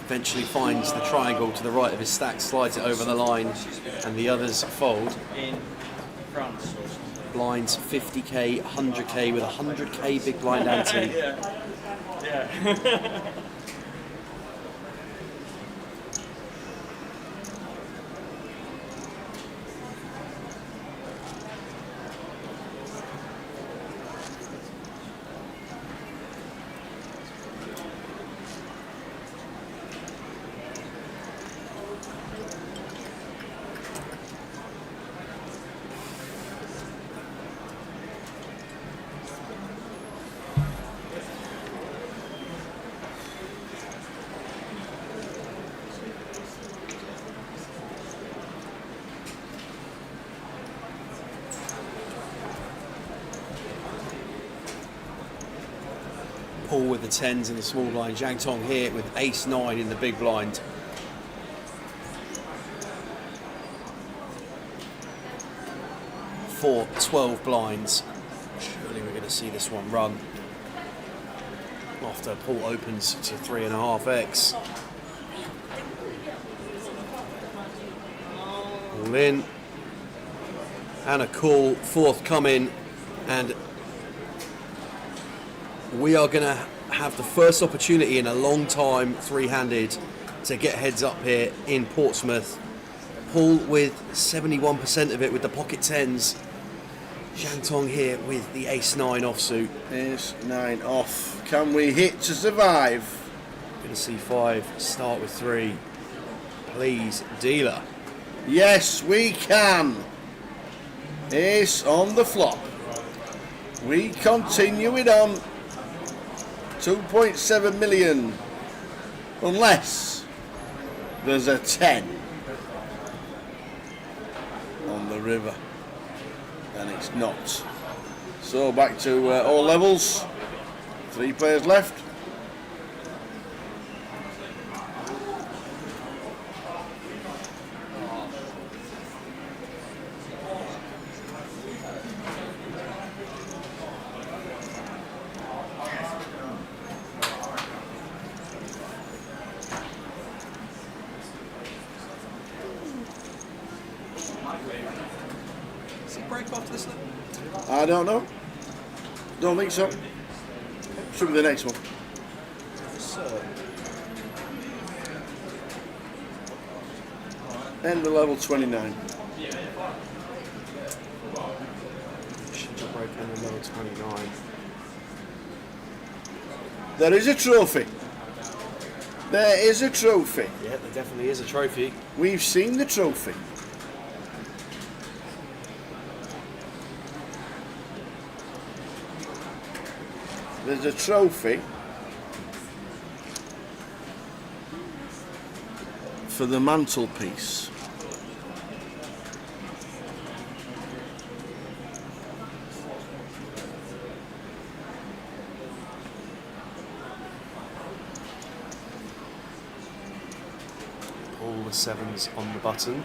eventually finds the triangle to the right of his stack, slides it over the line, and the others fold. In France. Blinds 50k, 100k with 100k big blind ante. Yeah. Paul with the 10s in the small blind. Zhang Tong here with ace-9 in the big blind. For 12 blinds. Surely we're going to see this one run. After Paul opens to 3.5x. All in. And a call forthcoming. And we are going to have the first opportunity in a long time, three-handed, to get heads up here in Portsmouth. Paul with 71% of it with the pocket 10s. Zhang Tong here with the ace-9 offsuit. Ace-9 off. Can we hit to survive? Going to see 5, start with 3. Please, dealer. Yes, we can. Ace on the flop. We continue it on. 2.7 million. Unless there's a 10 on the river. And it's not. So back to all levels. 3 players left. Does it break after this? I don't know. Don't think so. Should be the next one. So, End of level 29. Should break in the level 29. There is a trophy. There is a trophy. Yeah, there definitely is a trophy. We've seen the trophy. There's a trophy for the mantelpiece. All the 7s on the button.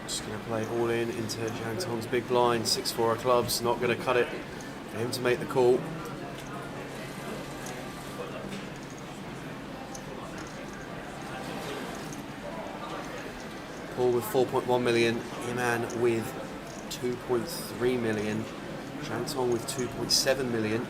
Just going to play all in into Zhang Tong's big blind, 6-4 of clubs, not going to cut it for him to make the call. Paul with 4.1 million, Iman with 2.3 million, Zhang Tong with 2.7 million.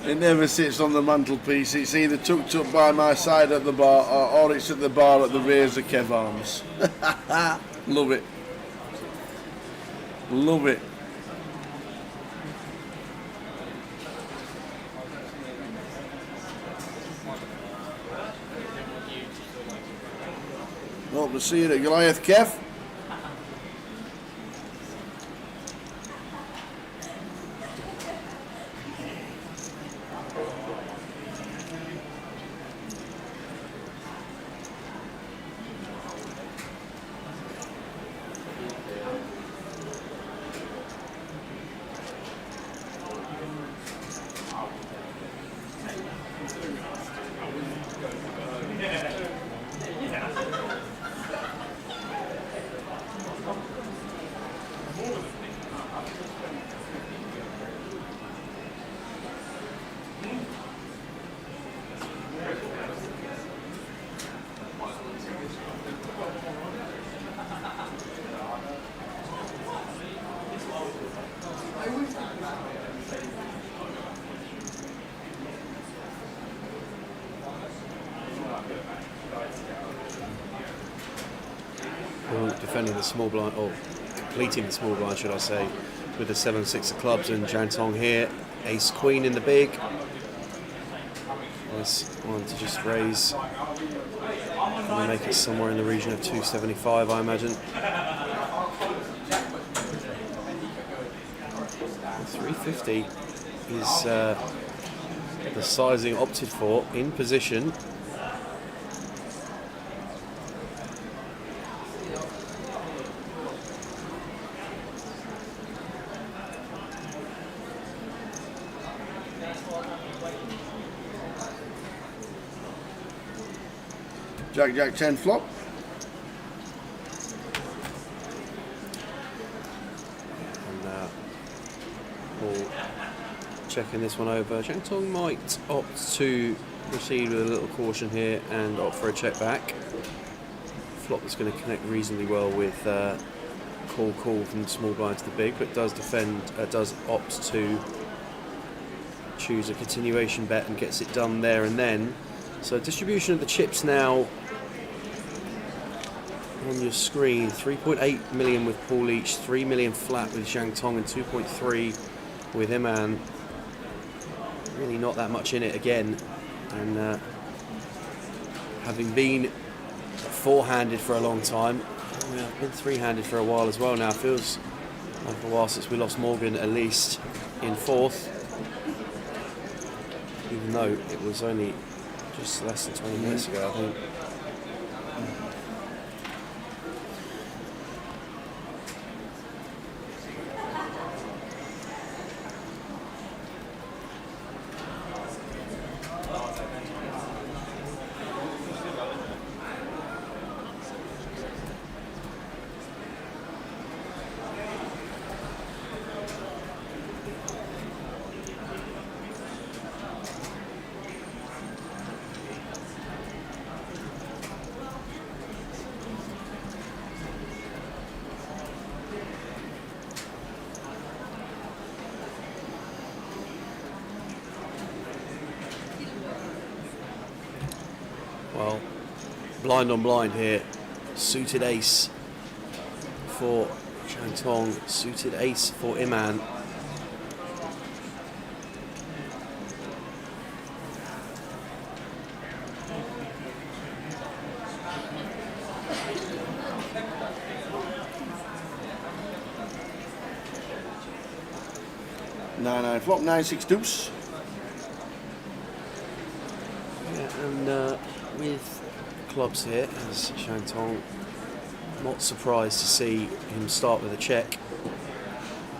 It never sits on the mantelpiece. It's either tucked up by my side at the bar or it's at the bar at the rears of Kev Arms. Love it. Love it. Hope to see you at Goliath, Kev. Defending the small blind, or completing the small blind, should I say, with the 7-6 of clubs, and Zhang Tong here, ace queen in the big. Nice one to just raise and make it somewhere in the region of 275, I imagine. 350 is the sizing opted for in position. Jack, Jack, 10 flop. And Paul checking this one over. Zhang Tong might opt to proceed with a little caution here and opt for a check back. Flop that's going to connect reasonably well with call from the small blind to the big, but does opt to choose a continuation bet and gets it done there and then. So distribution of the chips now on your screen: 3.8 million with Paul each, 3 million flat with Zhang Tong, and 2.3 with Iman. Really not that much in it again, and having been four-handed for a long time, I've been three-handed for a while as well now. Feels like a while since we lost Morgan, at least in fourth, even though it was only just less than 20 minutes ago, I think. Well, blind on blind here. Suited ace for Shantong. Suited ace for Iman. Nine flop, 9-6 deuce. Yeah, and with clubs here, as Shantong, not surprised to see him start with a check.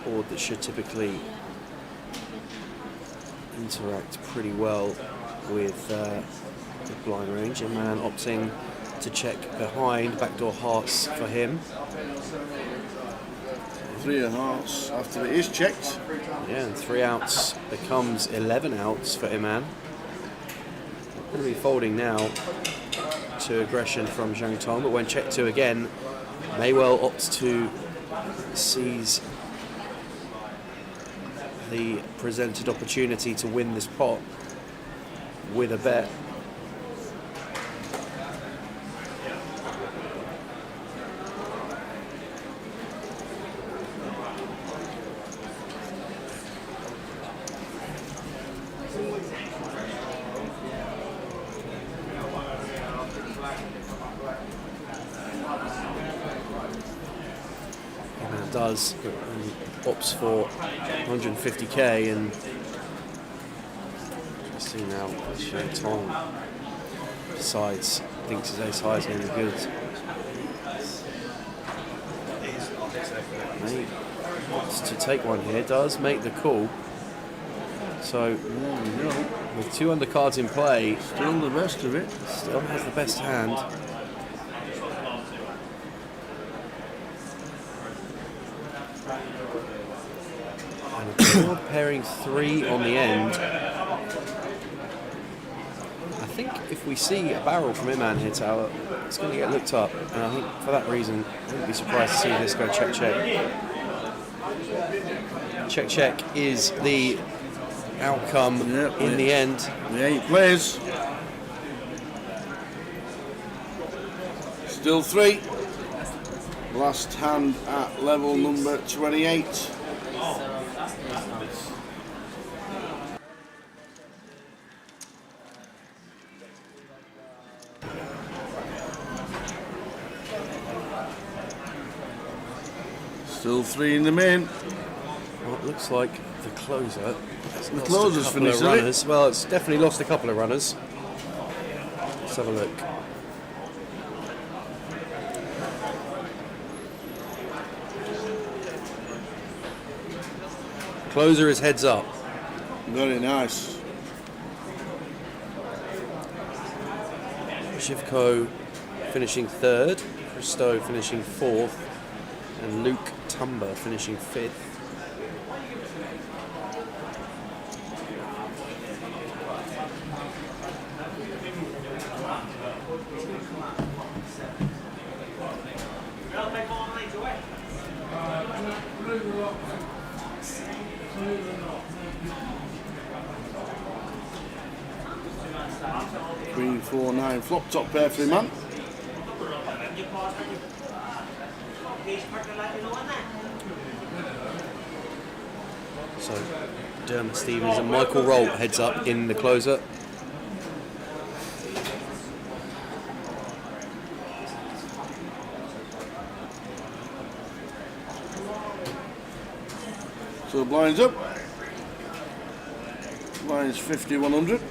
Board that should typically interact pretty well with the blind range. A man opting to check behind, backdoor hearts for him. 3 of hearts after it is checked. Yeah, and 3 outs becomes 11 outs for Iman. Going to be folding now to aggression from Zhang Tong, but when checked to again, may well opt to seize the presented opportunity to win this pot with a bet. Does, but opts for 150k, and you see now Shang Tong decides, thinks his ace high is going to be good. May opts to take one here, does make the call. So with 2 undercards in play, still the best of it. Still has the best hand. Pairing 3 on the end. I think if we see a barrel from Iman here, Tower, it's going to get looked up, and I think for that reason, I wouldn't be surprised to see this go check check. Check check is the outcome in the end. The 8 plays. Still 3. Last hand at level number 28. Still 3 in the main. Well, it looks like the closer. The closer's finished, runners. Well, it's definitely lost a couple of runners. Let's have a look. Closer is heads up. Very nice. Shivko finishing 3rd, Christo finishing 4th, and Luke Tumber finishing 5th. Queen 4-9 flop, top pair for Iman. So Dermot Stevens and Michael Rolt heads up in the closer. So blinds up. Blinds 50, 100.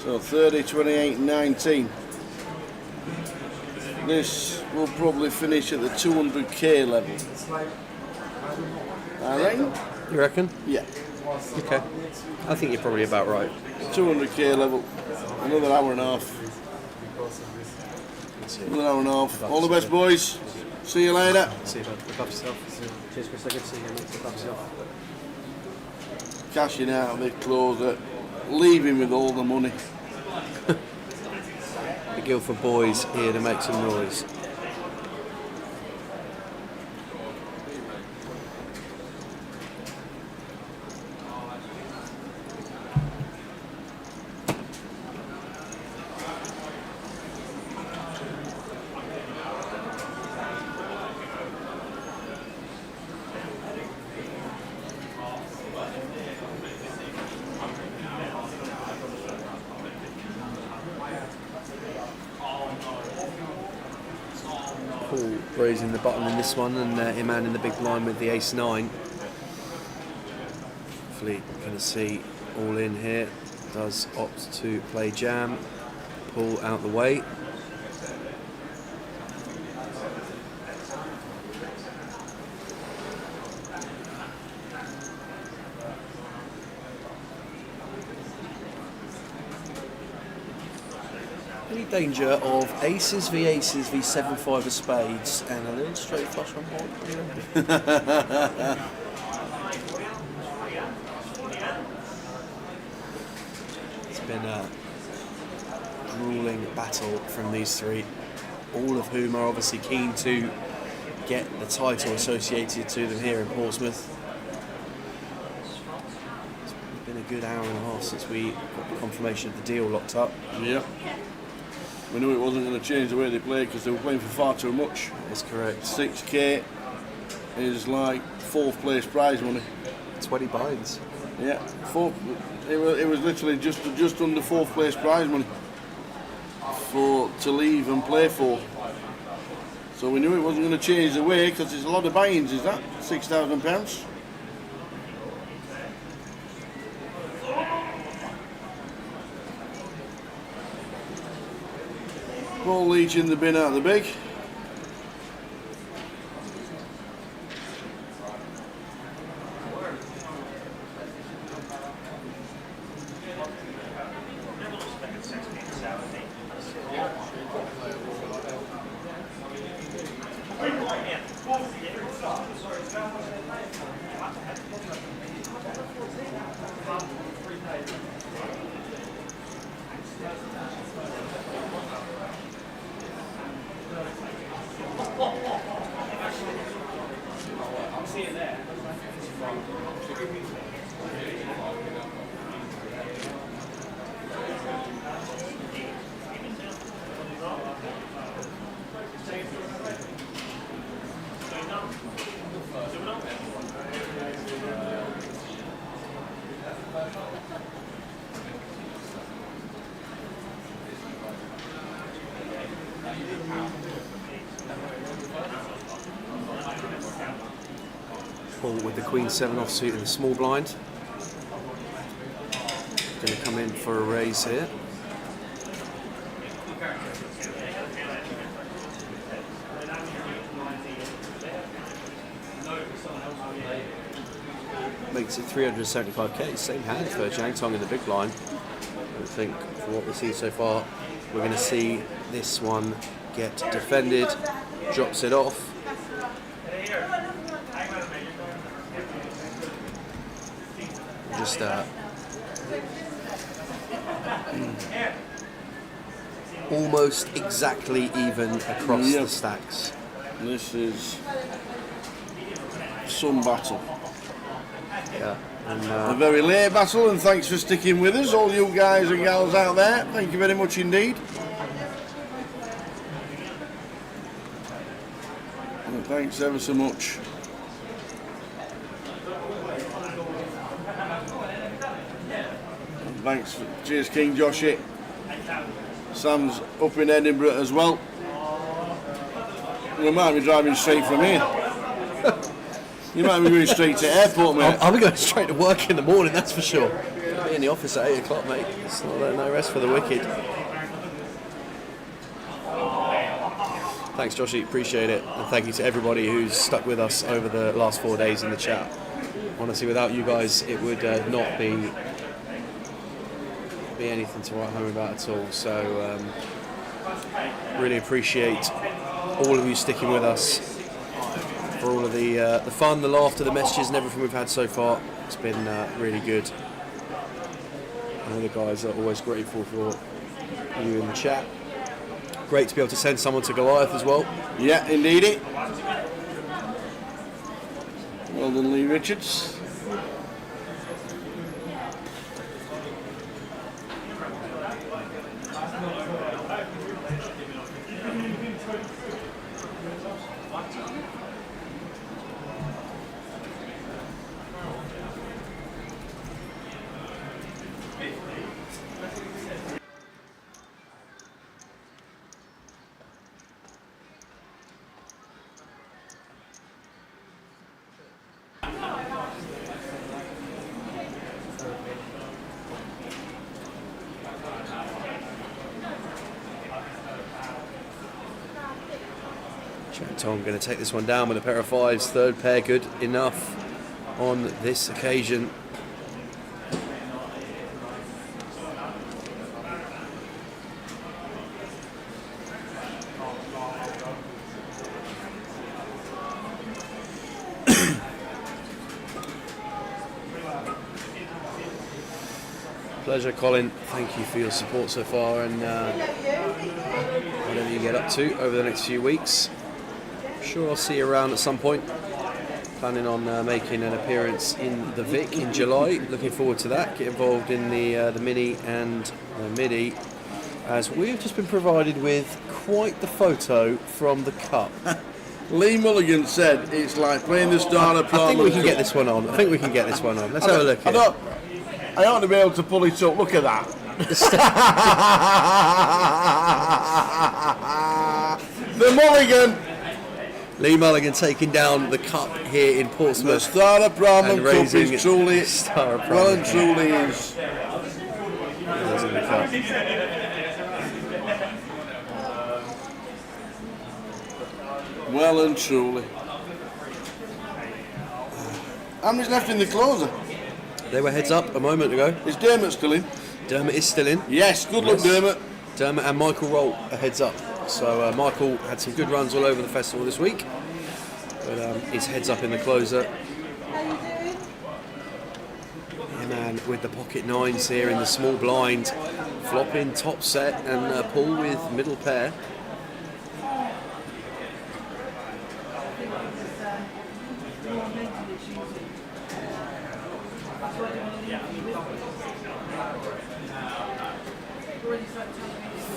So 30, 28, 19. This will probably finish at the 200k level. I reckon. You reckon? Yeah. Okay. I think you're probably about right. 200k level. Another hour and a half. Another hour and a half. All the best, boys. See you later. See you, bud. Look after yourself. Cheers, Chris. Good to see you. Look after yourself. Cashing out of the closer. Leaving with all the money. The Guildford boys here to make some noise. Paul raising the button in this one, and Iman in the big blind with the ace-9. Hopefully going to see all in here. Does opt to play jam. Paul out the way. Any danger of aces v 7-5 of spades and a little straight flush on board? It's been a grueling battle from these three, all of whom are obviously keen to get the title associated to them here in Portsmouth. It's been a good hour and a half since we got the confirmation of the deal locked up. Yeah. We knew it wasn't going to change the way they played because they were playing for far too much. That's correct. 6k is like 4th place prize money. 20 binds. Yeah, it was literally just under 4th place prize money to leave and play for. So we knew it wasn't going to change the way because it's a lot of buy-ins. Is that £6,000? Paul Leach in the bin out of the big. Paul with the Queen 7 offsuit in the small blind. Going to come in for a raise here. Makes it 375k, same hand for Jiang Tong in the big blind. I think from what we've seen so far, we're going to see this one get defended, drops it off. Just almost exactly even across the stacks. This is some battle. Yeah. And, a very late battle, and thanks for sticking with us, all you guys and gals out there. Thank you very much indeed. And thanks ever so much. And thanks for cheers, King Joshy. Sam's up in Edinburgh as well. We might be driving straight from here. You might be going straight to airport, mate. I'll be going straight to work in the morning, that's for sure. in the office at 8 o'clock, mate. It's not no rest for the wicked. Thanks, Joshy. Appreciate it. And thank you to everybody who's stuck with us over the last 4 days in the chat. Honestly, without you guys, it would not be anything to write home about at all. So, really appreciate all of you sticking with us for all of the fun, the laughter, the messages, and everything we've had so far. It's been really good. I know the guys are always grateful for you in the chat. Great to be able to send someone to Goliath as well. Yeah, indeedy. Well done, Lee Richards. Tom going to take this one down with a pair of 5s, third pair good enough on this occasion. Pleasure, Colin. Thank you for your support so far, and whatever you get up to over the next few weeks. Sure, I'll see you around at some point. Planning on making an appearance in the Vic in July. Looking forward to that. Get involved in the mini and the midi, as we've just been provided with quite the photo from the Cup. Lee Mulligan said it's like playing the Star of I think we can get this one on. Let's have a look here. I ought to be able to pull it up. Look at that. The Mulligan. Lee Mulligan taking down the Cup here in Portsmouth. The Star of Brahman Cup is truly, well and truly is. The Cup. Well and truly. How many's left in the closer? They were heads up a moment ago. Is Dermot still in? Dermot is still in. Yes, good luck, Dermot. Dermot and Michael Roll are heads up. So Michael had some good runs all over the festival this week, but he's heads up in the closer. Yeah, man, with the pocket 9s here in the small blind, flopping top set and pull with middle pair.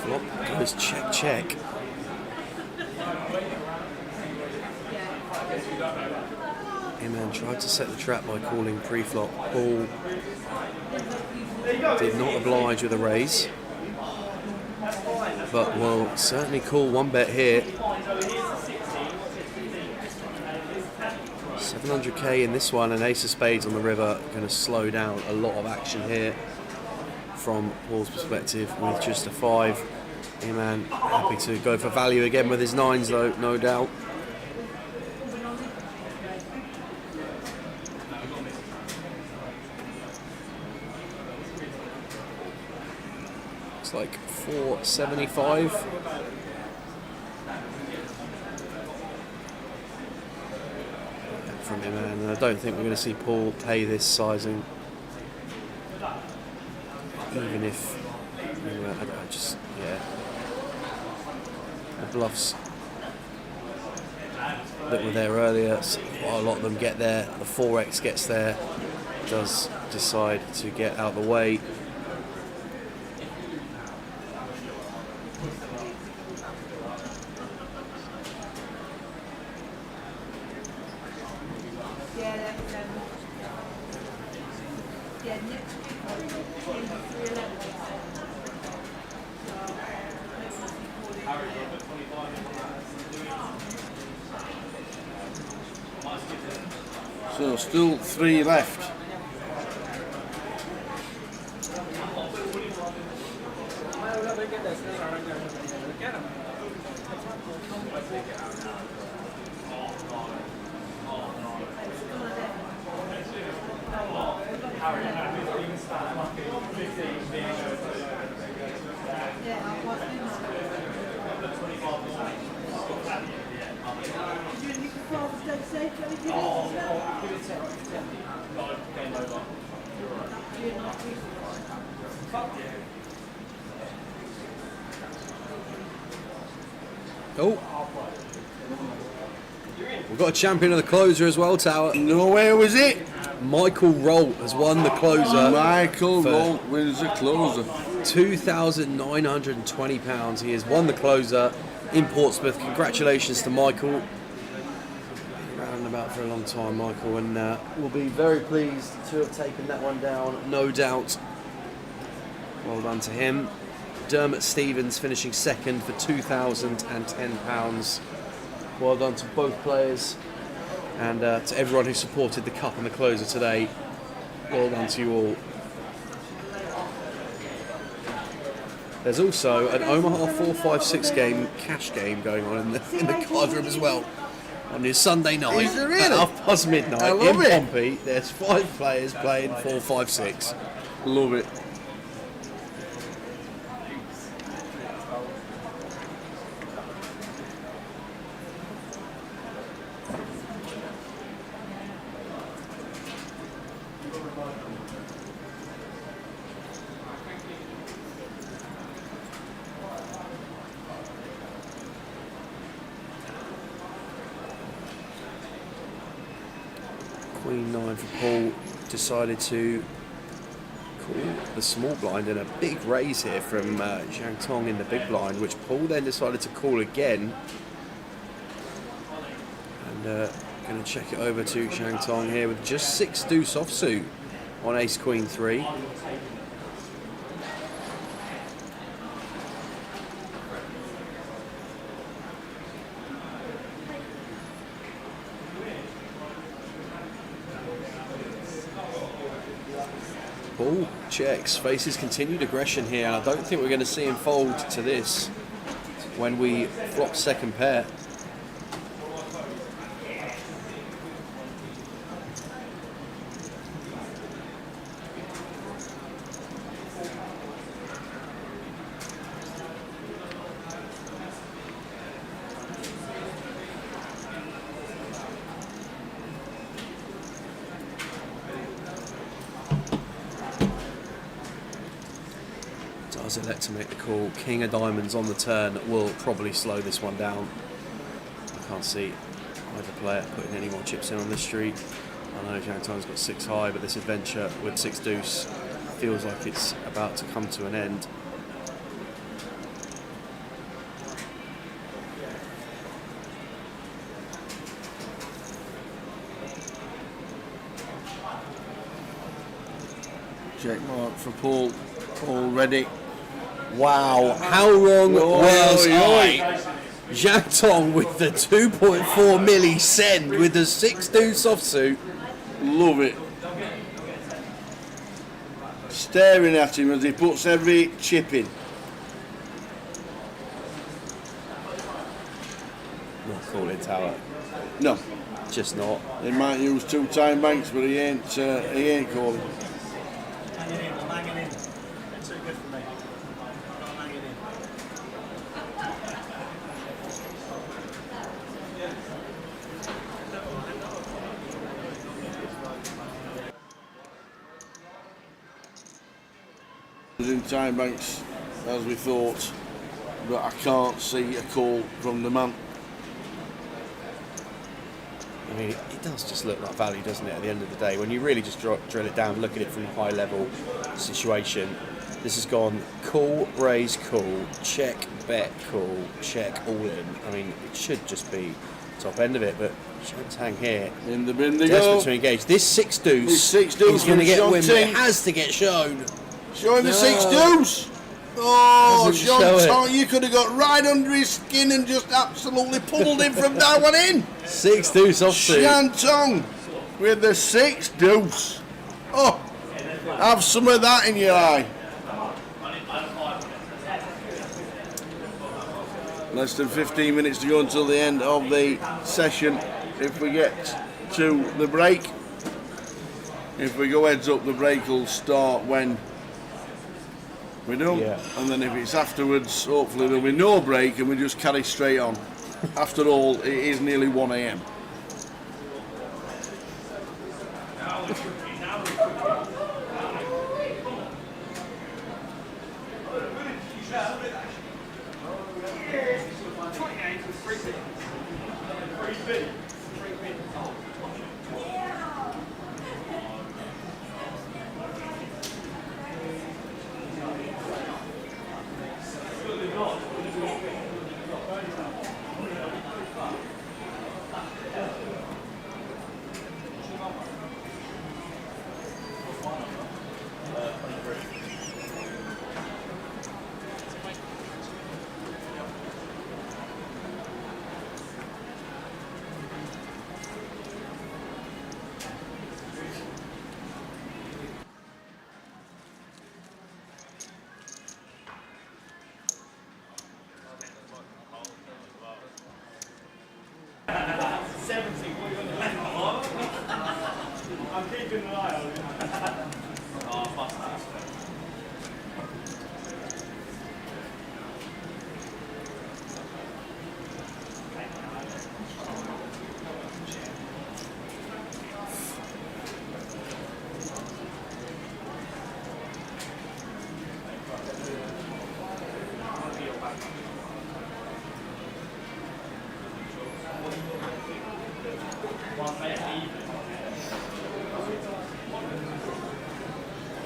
Flop goes check, check. A-Man tried to set the trap by calling pre-flop. Paul did not oblige with a raise, but will certainly call one bet here. 700k in this one, and ace of spades on the river, going to slow down a lot of action here from Paul's perspective with just a 5. A-Man happy to go for value again with his 9s though, no doubt. It's like 475. From A-Man, and I don't think we're going to see Paul pay this sizing. Even if, the bluffs that were there earlier, so a lot of them get there. The 4x gets there, does decide to get out of the way. So still 3 left. Oh, we've got a champion of the closer as well, Tower. No, where was it? Michael Rolt has won the closer. Michael Rolt wins the closer. £2,920. He has won the closer in Portsmouth. Congratulations to Michael. Round about for a long time, Michael, and we'll be very pleased to have taken that one down, no doubt. Well done to him. Dermot Stevens finishing second for £2,010. Well done to both players, and to everyone who supported the cup and the closer today. Well done to you all. There's also an Omaha 4-5-6 game cash game going on in the card room as well on this Sunday night. Is there really? At midnight I in love it. Pompey. There's 5 players playing 4-5-6. Love it. Queen 9 for Paul. Decided to call the small blind, and a big raise here from Zhang Tong in the big blind, which Paul then decided to call again. And going to check it over to Zhang Tong here with just 6 deuce offsuit on ace queen 3. Paul checks, faces continued aggression here, and I don't think we're going to see him fold to this when we flop second pair. Does elect to make the call. King of diamonds on the turn will probably slow this one down. I can't see either player putting any more chips in on this street. I know Zhang Tong's got 6 high, but this adventure with 6 deuce feels like it's about to come to an end. Check mark for Paul already. Wow, how wrong was I? Zhang Tong with the 2.4 milli send with the 6 deuce offsuit. Love it. Staring at him as he puts every chip in. Not calling Tower. No, just not. He might use 2 time banks, but he ain't calling. Hanging in, I'm hanging in. They're too good for me. I'm hanging in. In time banks as we thought, but I can't see a call from the man. I mean, it does just look like value, doesn't it, at the end of the day? When you really just drill it down, look at it from a high level situation, this has gone call, raise, call, check, bet, call, check, all in. I mean, it should just be top end of it, but Zhang Tong here, in the bin they desperate go. to engage. This 6 deuce, This 6 deuce is going to get from women. Sean It Ting. has to get shown. Show him the 6 No. deuce. Oh, Doesn't show Sean it. Tong, you could have got right under his skin and just absolutely pulled him from that one in. 6 deuce offsuit. Zhang Tong with the 6 deuce. Oh, have some of that in your eye. Less than 15 minutes to go until the end of the session. If we get to the break, if we go heads up, the break will start when we don't. Yeah. And then if it's afterwards, hopefully there'll be no break and we just carry straight on. After all, it is nearly 1 a.m. I'm keeping an eye on it.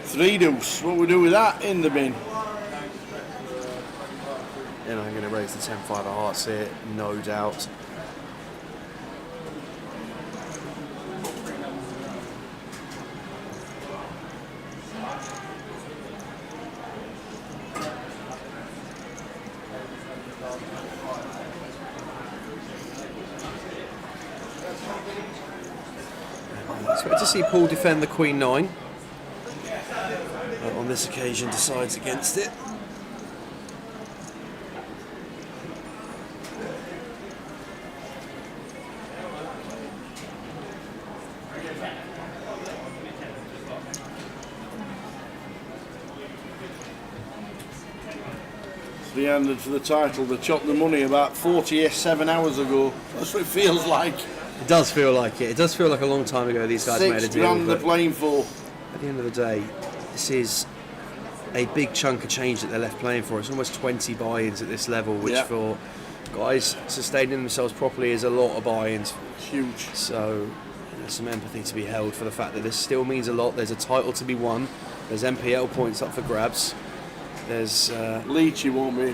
Three deuce. What we do with that in the bin? And I'm going to raise the 10-5 of hearts here, no doubt. Expect to see Paul defend the Queen 9. On this occasion decides against it. Three-handed for the title. They chopped the money about 47 hours ago. That's what it feels like. It does feel like it. It does feel like a long time ago these guys made a deal. £6 they're playing for. At the end of the day, this is a big chunk of change that they're left playing for. It's almost 20 buy-ins at this level, which for guys sustaining themselves properly is a lot of buy-ins. Huge. So there's some empathy to be held for the fact that this still means a lot. There's a title to be won. There's MPL points up for grabs. There's Leachy won't be.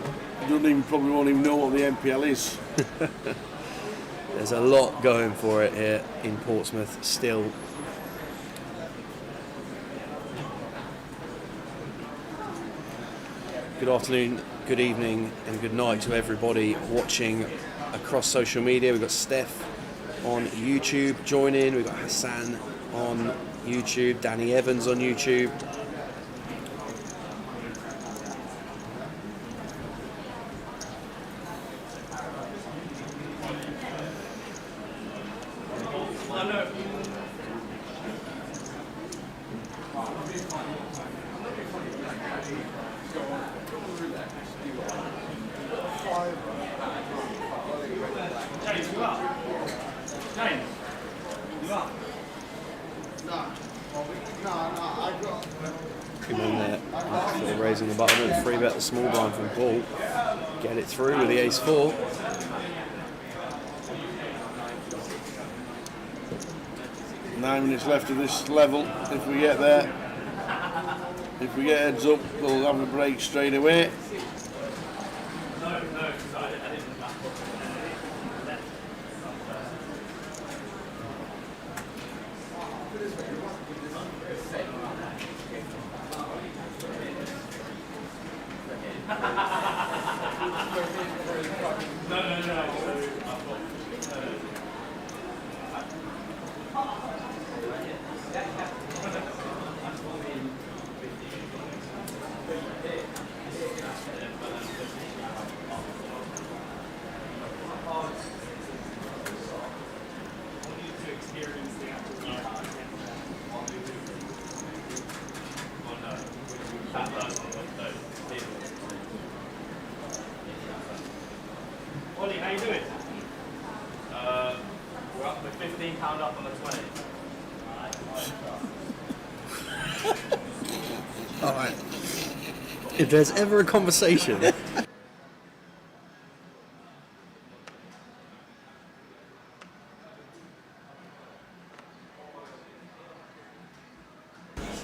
Probably won't even know what the MPL is. There's a lot going for it here in Portsmouth still. Good afternoon, good evening and good night to everybody watching across social media. We've got Steph on YouTube joining, we've got Hassan on YouTube, Danny Evans on YouTube. Raising the button and free bet the small blind from Paul. Get it through with the ace-4. Nine minutes left of this level. If we get there, if we get heads up, we'll have a break straight away. If there's ever a conversation.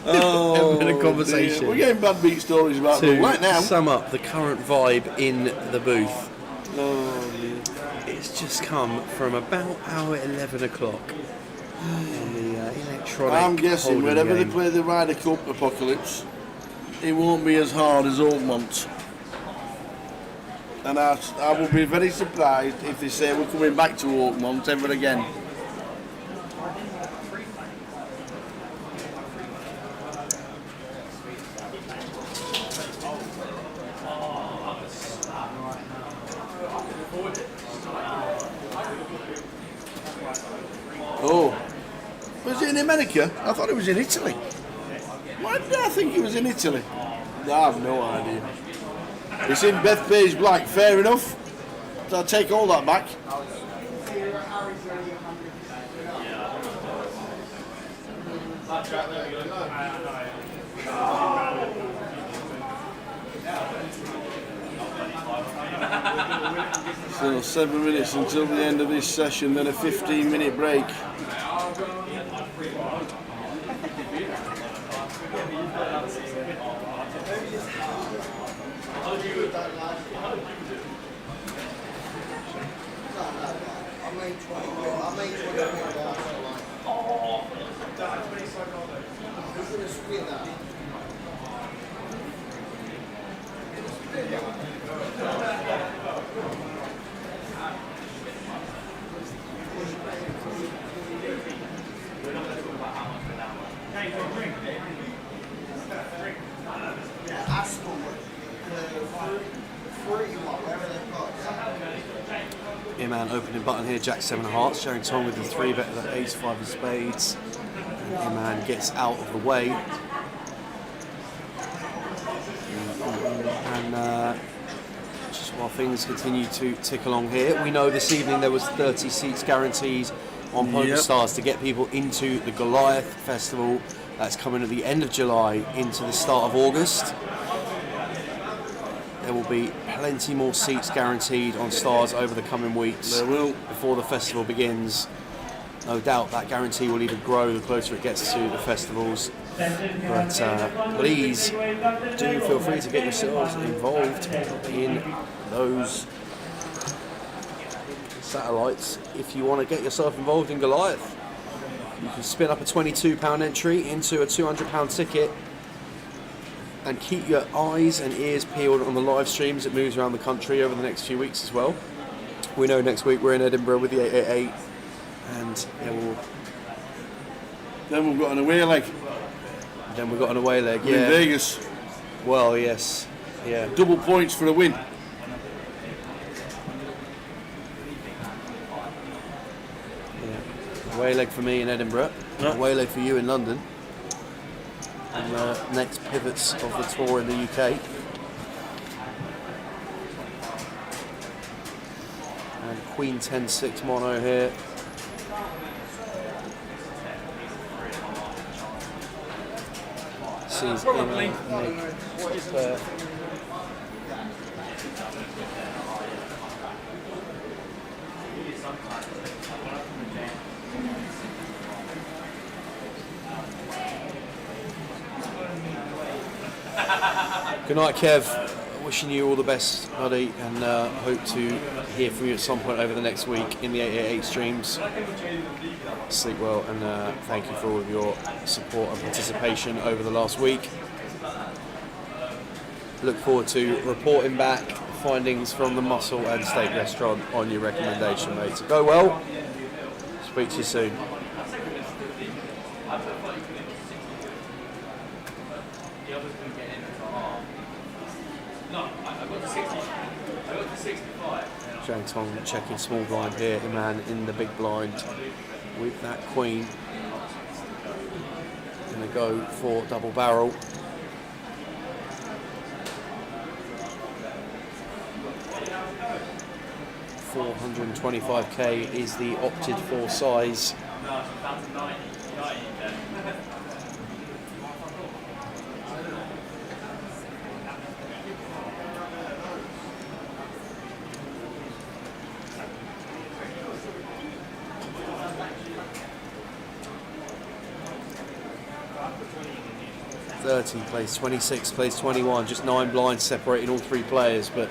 Oh, Having a conversation. dear. We're getting bad beat stories about To right now. sum up the current vibe in the booth, Oh, dear. it's just come from about our 11 o'clock on the electronic. I'm guessing holding whenever game. they play the Ryder Cup Apocalypse, it won't be as hard as Oakmont. And I will be very surprised if they say we're coming back to Oakmont ever again. Oh, was it in America? I thought it was in Italy. Why did I think it was in Italy? I have no idea. It's in Bethpage Black, fair enough. So I'll take all that back. So 7 minutes until the end of this session, then a 15-minute break. Yeah, man, opening button here, Jack 7 of hearts, showing Tom with the 3 bet of the ace 5 of spades. Yeah, man gets out of the way. And just while things continue to tick along here, we know this evening there was 30 seats guaranteed on Poker Stars to get people into the Goliath Festival. That's coming at the end of July into the start of August. There will be plenty more seats guaranteed on Stars over the coming weeks. There will. Before the festival begins. No doubt that guarantee will even grow the closer it gets to the festivals. But please do feel free to get yourselves involved in those satellites if you want to get yourself involved in Goliath. You can spin up a £22 entry into a £200 ticket and keep your eyes and ears peeled on the live streams. It moves around the country over the next few weeks as well. We know next week we're in Edinburgh with the 888, and then we've got an away leg. Then we've got an away leg, We're in Vegas. Well, yes, yeah. Double points for a win. Yeah. Away leg for me in Edinburgh. Away leg for you in London. And next pivots of the tour in the UK. And Queen 10-6 mono here. Sees Probably. Good night, Kev. Wishing you all the best, buddy, and hope to hear from you at some point over the next week in the 888 streams. Sleep well, and thank you for all of your support and participation over the last week. Look forward to reporting back findings from the Mussel and Steak Restaurant on your recommendation, mate. So go well. Speak to you soon. James Tong checking small blind here, the man in the big blind with that queen. Gonna go for double barrel. $425k is the opted for size. 30, plays 26, plays 21, just 9 blinds separating all 3 players. But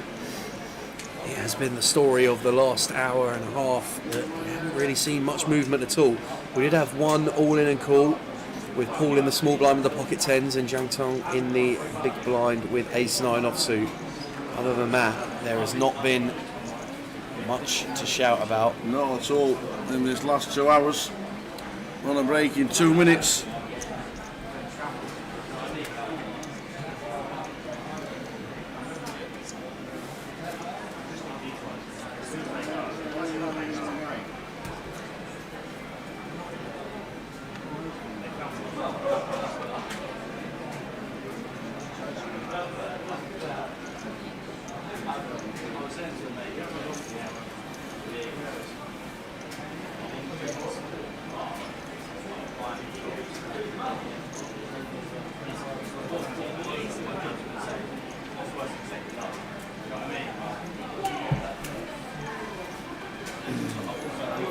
it has been the story of the last hour and a half that we haven't really seen much movement at all. We did have one all-in and call with Paul in the small blind with the pocket 10s and Zhang Tong in the big blind with ace-9 offsuit. Other than that, there has not been much to shout about. Not at all in this last 2 hours. On a break in 2 minutes.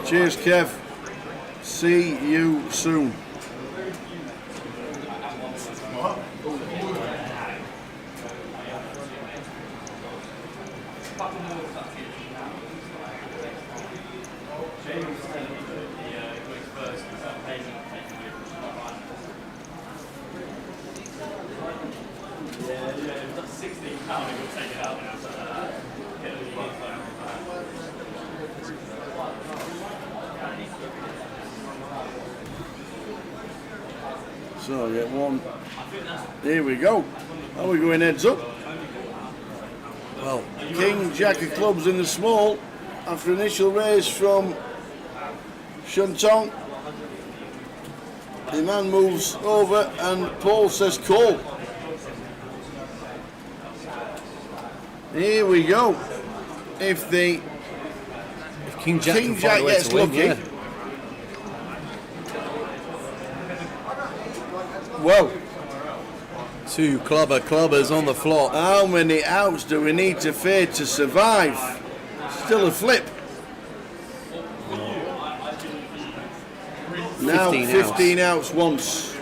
Cheers, Kev. See you soon. So get one. Here we go. Are we going heads up? Well, King Jack of clubs in the small after initial raise from Shantong. The man moves over and Paul says call. Here we go. If King Jack gets lucky. Yeah. Well, 2 clubbers on the flop. How many outs do we need to fade to survive? Still a flip. Now 15 outs once.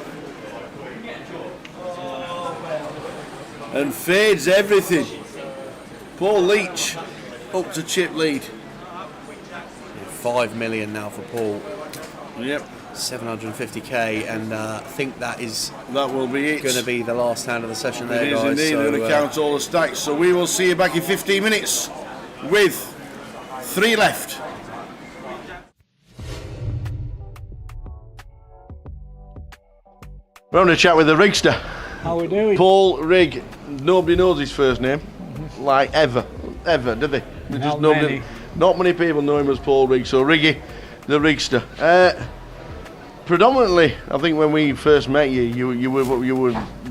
And fades everything. Paul Leach up to chip lead. 5 million now for Paul. Yep. 750k, and I think that will be it. Going to be the last hand of the session there, it is guys. Indeed, they're going to count all the stacks. So we will see you back in 15 minutes with 3 left. We're on a chat with the Rigster. How we doing? Paul Rigg. Nobody knows his first name, like ever, do they? Not many people know him as Paul Rigg. So Riggy, the Rigster. Predominantly, I think when we first met you were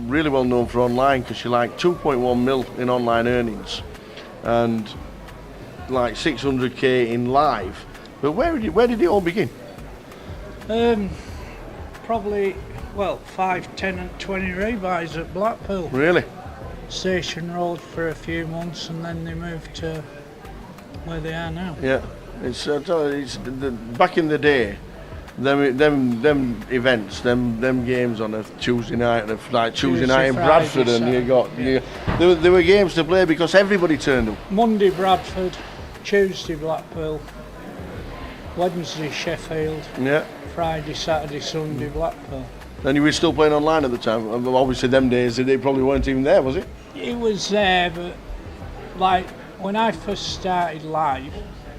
really well known for online because you're like 2.1 mil in online earnings and like 600k in live. But where did it all begin? Probably, 5, 10 and 20 rebuys at Blackpool. Really? Station Road for a few months and then they moved to where they are now. Yeah, it's back in the day. Them events, them games on a Tuesday night, Tuesday night in Bradford, and there were games to play because everybody turned up. Monday Bradford, Tuesday Blackpool, Wednesday Sheffield, yeah. Friday, Saturday, Sunday Blackpool. And you were still playing online at the time. Obviously, them days they probably weren't even there, was it? It was there, but like when I first started live,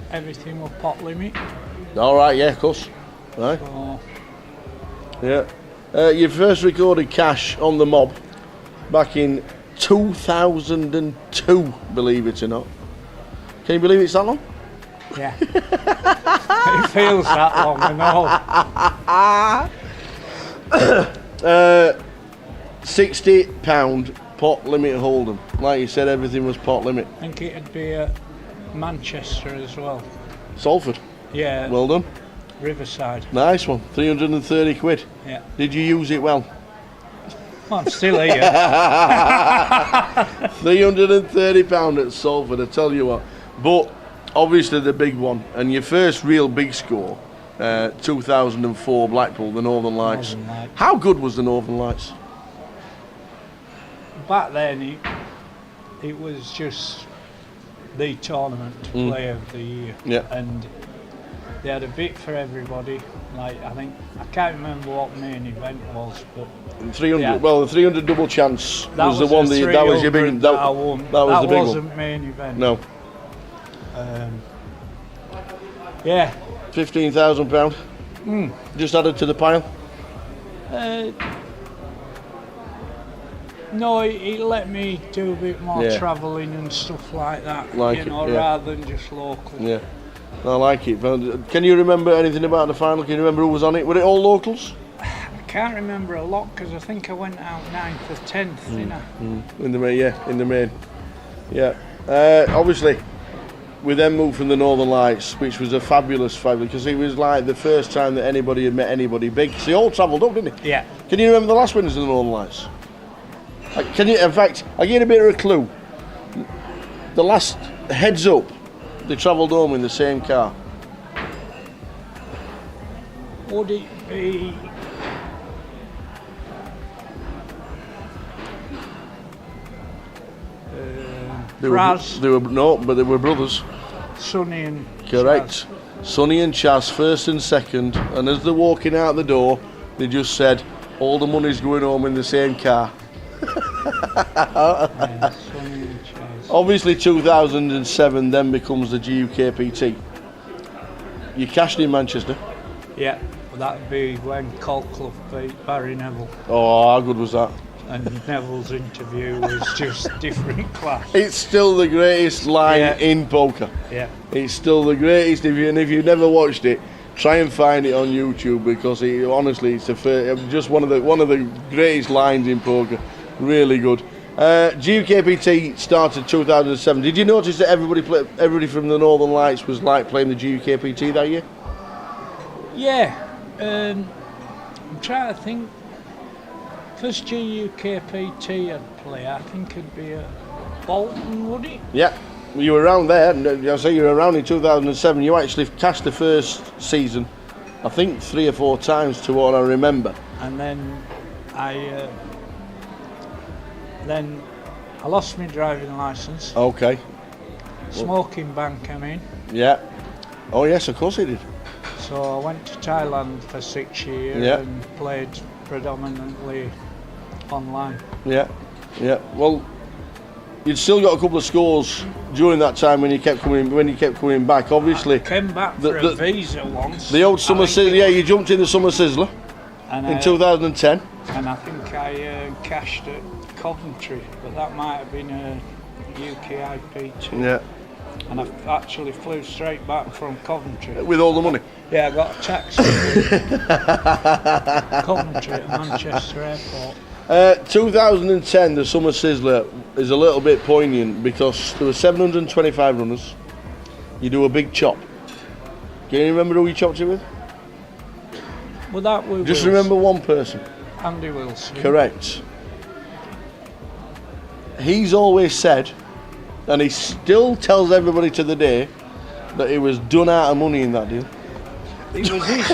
everything was pot limit. All right, yeah, of course. Right. Yeah. You first recorded Cash on the Mob back in 2002, believe it or not. Can you believe it's that long? Yeah. It feels that long, I know. £60 pot limit hold'em. Like you said, everything was pot limit. I think it'd be at Manchester as well. Salford? Yeah. Well done. Riverside. Nice one. 330 quid. Yeah. Did you use it well? Well, I'm still here. £330 at Salford, I tell you what. But obviously the big one, and your first real big score, 2004 Blackpool, the Northern Lights. How good was the Northern Lights? back then it was just the tournament player of the year. Yeah. And they had a bit for everybody. Like I can't remember what main event was, but 300. Well, the 300 double chance that was the one that was your big. That I won. That was the big wasn't one. Main event. No. Yeah. £15,000. Just added to the pile. No, he let me do a bit more travelling and stuff like that. Rather than just local. Yeah. I like it. Can you remember anything about the final? Can you remember who was on it? Were it all locals? I can't remember a lot because I think I went out 9th or 10th, didn't I? In the main, yeah. In the main. Yeah. Obviously, we then moved from the Northern Lights, which was a fabulous, because it was like the first time that anybody had met anybody big. So they all travelled up, didn't they? Yeah. Can you remember the last winners of the Northern Lights? Can you? In fact, I'll give you a bit of a clue. The last heads up, they travelled home in the same car. Would it be? They were brothers. Sonny and Correct. Chaz. Sonny and Chaz, first and second, and as they're walking out the door, they just said, all the money's going home in the same car. Obviously 2007 then becomes the GUKPT. You cashed in Manchester. Yeah, well, that'd be when Colclough beat Barry Neville. Oh, how good was that? And Neville's interview was just different class. It's still the greatest line in poker. Yeah. It's still the greatest, and if you've never watched it, try and find it on YouTube, because honestly, it's just one of the greatest lines in poker. Really good. GUKPT started 2007. Did you notice that everybody from the Northern Lights was like playing the GUKPT that year? Yeah. I'm trying to think. First GUKPT I'd play, I think it'd be at Bolton, would it? Yeah. You were around there. I say you were around in 2007. You actually cashed the first season, I think 3 or 4 times to what I remember. And then I lost my driving licence. Okay. Smoking ban came in. Yeah. Oh yes, of course he did. So I went to Thailand for 6 years and played predominantly online. Yeah. Yeah. Well, you'd still got a couple of scores during that time when you kept coming back. Obviously, I came back for a visa once. The old summer sizzler. Yeah, you jumped in the summer sizzler in 2010. And I think I cashed at Coventry, but that might have been a UKIP2. Yeah. And I actually flew straight back from Coventry. With all the money? Yeah, I got a taxi Coventry at Manchester Airport. 2010, the Summer Sizzler is a little bit poignant because there were 725 runners. You do a big chop. Can you remember who you chopped it with? Well, that was just remember one person. Andy Wilson. Correct. He's always said, and he still tells everybody to the day, that he was done out of money in that deal. It was his.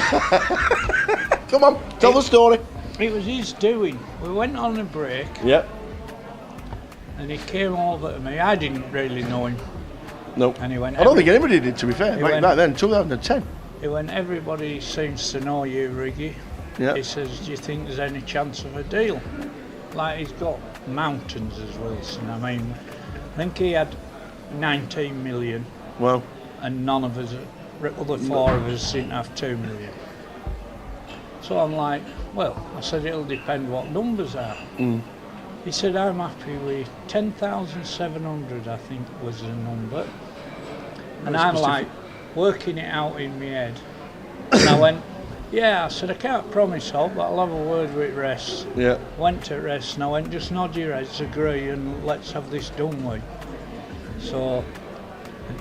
Come on, tell the story. It was his doing. We went on a break. Yep. And he came over to me. I didn't really know him. No. And he went. I don't think anybody did, to be fair. Back then, 2010. He went, everybody seems to know you, Riggy. Yeah. He says, do you think there's any chance of a deal? Like, he's got mountains as Wilson. I mean, I think he had 19 million. Well. And none of us, the other 4 of us didn't have 2 million. So I'm like, well, I said, it'll depend what numbers are. Mm. He said, I'm happy with 10,700, I think was the number. And I'm like, working it out in my head. And I went, yeah, I said, I can't promise hope, but I'll have a word with Rest. Yeah. Went to Rest and I went, just nod your heads, agree, and let's have this done with. So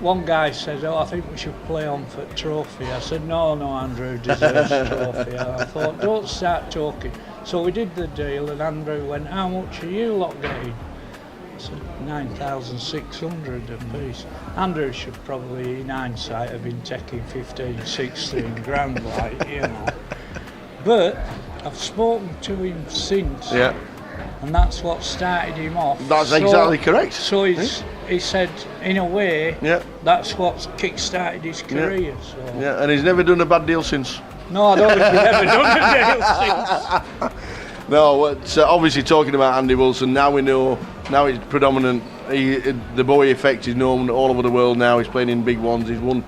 one guy said, oh, I think we should play on for trophy. I said, no, Andrew deserves a trophy. I thought, don't start talking. So we did the deal and Andrew went, how much are you lot getting? I said, 9,600 a piece. Andrew should probably, in hindsight, have been taking 15, 16 grand, like, you know. But I've spoken to him since. Yeah. and that's what started him off. That's exactly correct. So he said, in a way, that's what kick-started his career. So. Yeah, and he's never done a bad deal since. No, I don't think he's ever done a deal since. No, it's obviously talking about Andy Wilson. Now we know. Now it's predominant. The boy effect is known all over the world now. He's playing in big ones. He's won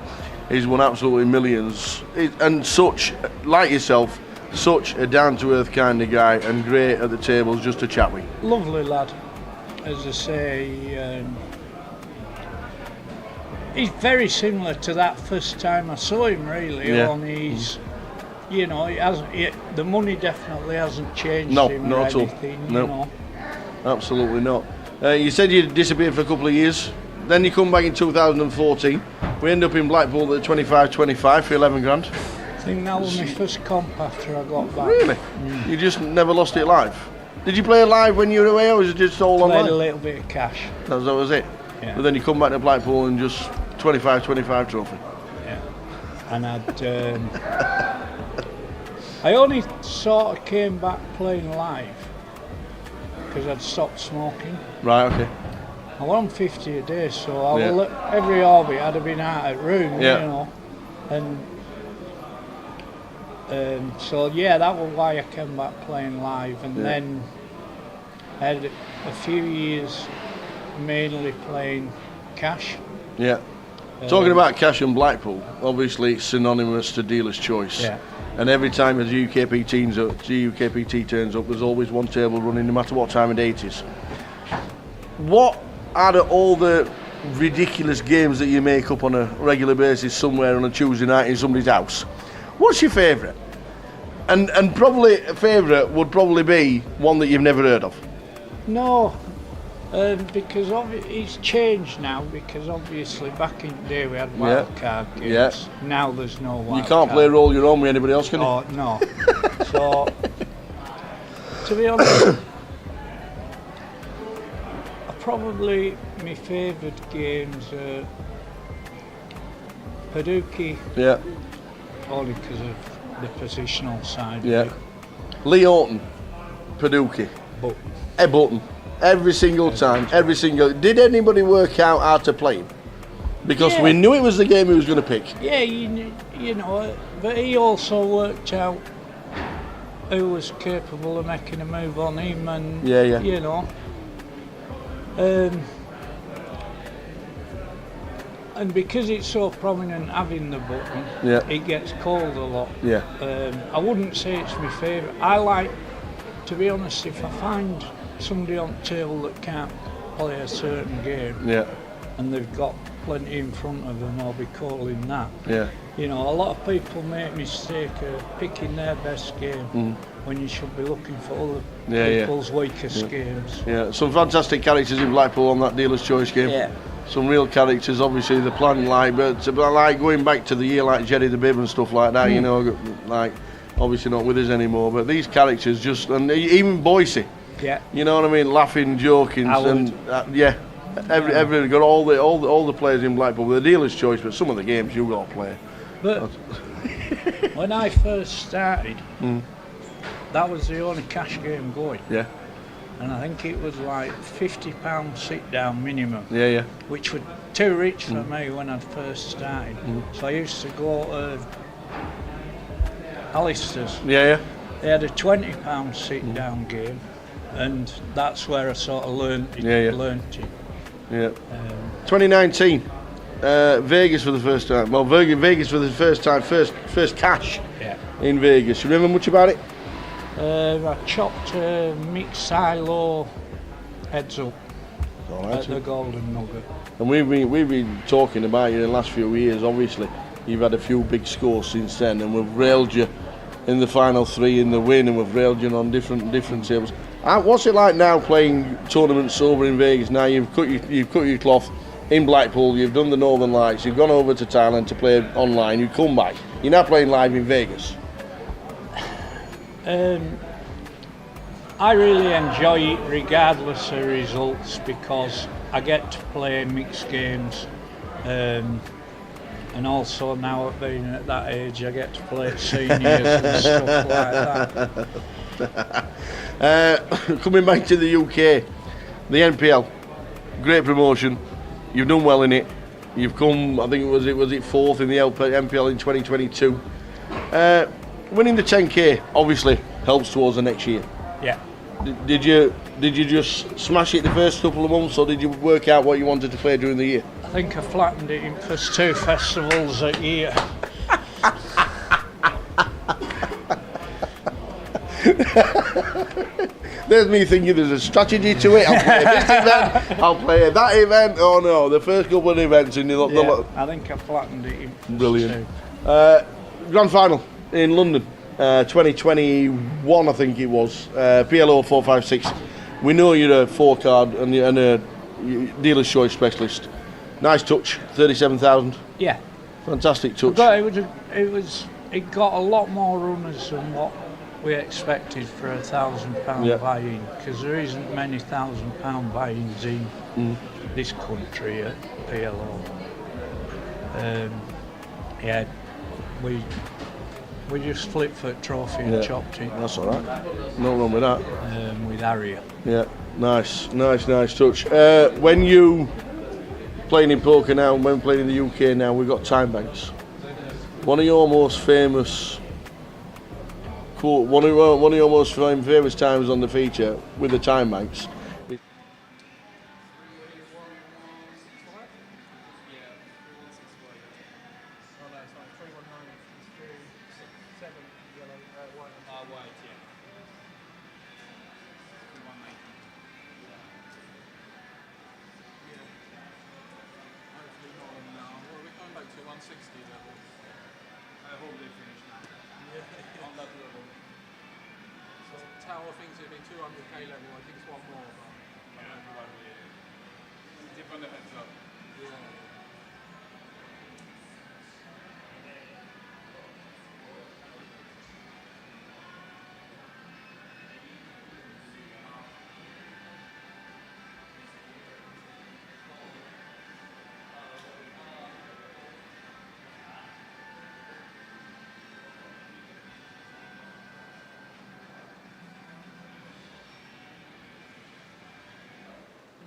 absolutely millions. And such, like yourself, such a down-to-earth kind of guy, and great at the tables just to chat with. Lovely lad, as I say. He's very similar to that first time I saw him. Really, only he's. You know, the money definitely hasn't changed him or anything. No, you know. Absolutely not. You said you disappeared for a couple of years. Then you come back in 2014. We end up in Blackpool at 25-25 for 11 grand. I think that was my first comp after I got back. Really? You just never lost it live? Did you play live when you were away, or was it just all online? Played a little bit of cash. That was it? Yeah. But then you come back to Blackpool and just 25-25 trophy. Yeah. And I'd... I only sort of came back playing live because I'd stopped smoking. Right, okay. I was on 50 a day, so every hobby I'd have been out at room, you know. And so, that was why I came back playing live. And then I had a few years mainly playing cash. Yeah. Talking about cash and Blackpool, obviously it's synonymous to dealer's choice. Yeah. And every time as UKPT turns up, there's always one table running, no matter what time of day it is. What out of all the ridiculous games that you make up on a regular basis somewhere on a Tuesday night in somebody's house, what's your favourite? And probably a favourite would probably be one that you've never heard of. No, because it's changed now, because obviously back in the day we had wild card games. Yeah. Now there's no wild card. You can't play roll your own with anybody else, can you? Oh, no. So, to be honest, probably my favourite games are Paducah. Yeah. Only because of the positional side. Yeah. Of it. Lee Horton, Paducah. Button. Every single time, Did anybody work out how to play him? Because we knew it was the game he was going to pick. Yeah, you know, but he also worked out who was capable of making a move on him, and you know. And because it's so prominent having the button, it gets called a lot. Yeah. I wouldn't say it's my favourite. I like, to be honest, if I find somebody on the table that can't play a certain game, and they've got plenty in front of them, I'll be calling that. Yeah. You know, a lot of people make mistake of picking their best game when you should be looking for other people's weakest games. Yeah, some fantastic characters in Blackpool on that dealer's choice game. Yeah. Some real characters, obviously the plan but like going back to the year like Jerry the Bib and stuff like that, you know, like obviously not with us anymore, but these characters just, and even Boise. Yeah. You know what I mean? Laughing, joking, and every got all the players in Blackpool with the dealer's choice, but some of the games you got to play. But when I first started, that was the only cash game going. Yeah. And I think it was like £50 sit down minimum. Yeah. Which was too rich for me when I first started. So I used to go to Alistair's. Yeah. They had a £20 sit down game, and that's where I sort of learned it. Yeah. 2019, Vegas for the first time. Well, Vegas for the first time, first cash in Vegas. You remember much about it? I chopped Mick Silo heads up at the Golden Nugget. And we've been talking about you in the last few years. Obviously, you've had a few big scores since then, and we've railed you in the final three in the win, and we've railed you on different tables. What's it like now playing tournaments over in Vegas? Now you've cut your cloth in Blackpool. You've done the Northern Lights. You've gone over to Thailand to play online. You come back. You're now playing live in Vegas. I really enjoy it regardless of results, because I get to play mixed games, and also now being at that age I get to play seniors and stuff like that. Coming back to the UK, the NPL, great promotion. You've done well in it. You've come, I think was it fourth in the NPL in 2022. Winning the 10k obviously helps towards the next year. Yeah. Did you just smash it the first couple of months, or did you work out what you wanted to play during the year? I think I flattened it in first 2 festivals a year. There's me thinking there's a strategy to it. I'll play this event, I'll play that event. Oh no, the first couple of events in the I think I flattened it in first brilliant. 2. Grand final in London, 2021 I think it was. PLO 456. We know you're a 4-card and a dealer's choice specialist. Nice touch, 37,000. Yeah. Fantastic touch. It got a lot more runners than what we expected for £1,000 buy-in, because there isn't many £1,000 buy-ins in this country at PLO. We just flipped for a trophy and chopped it. That's all right. No wrong with that. With Harrier. Yeah, nice touch. When you playing in poker now, and when playing in the UK now, we've got time banks. One of your most famous quote, one of your most famous times on the feature with the time banks. Tower thinks it'd be 200k level. I think it's one more. Dip on the heads up. Yeah.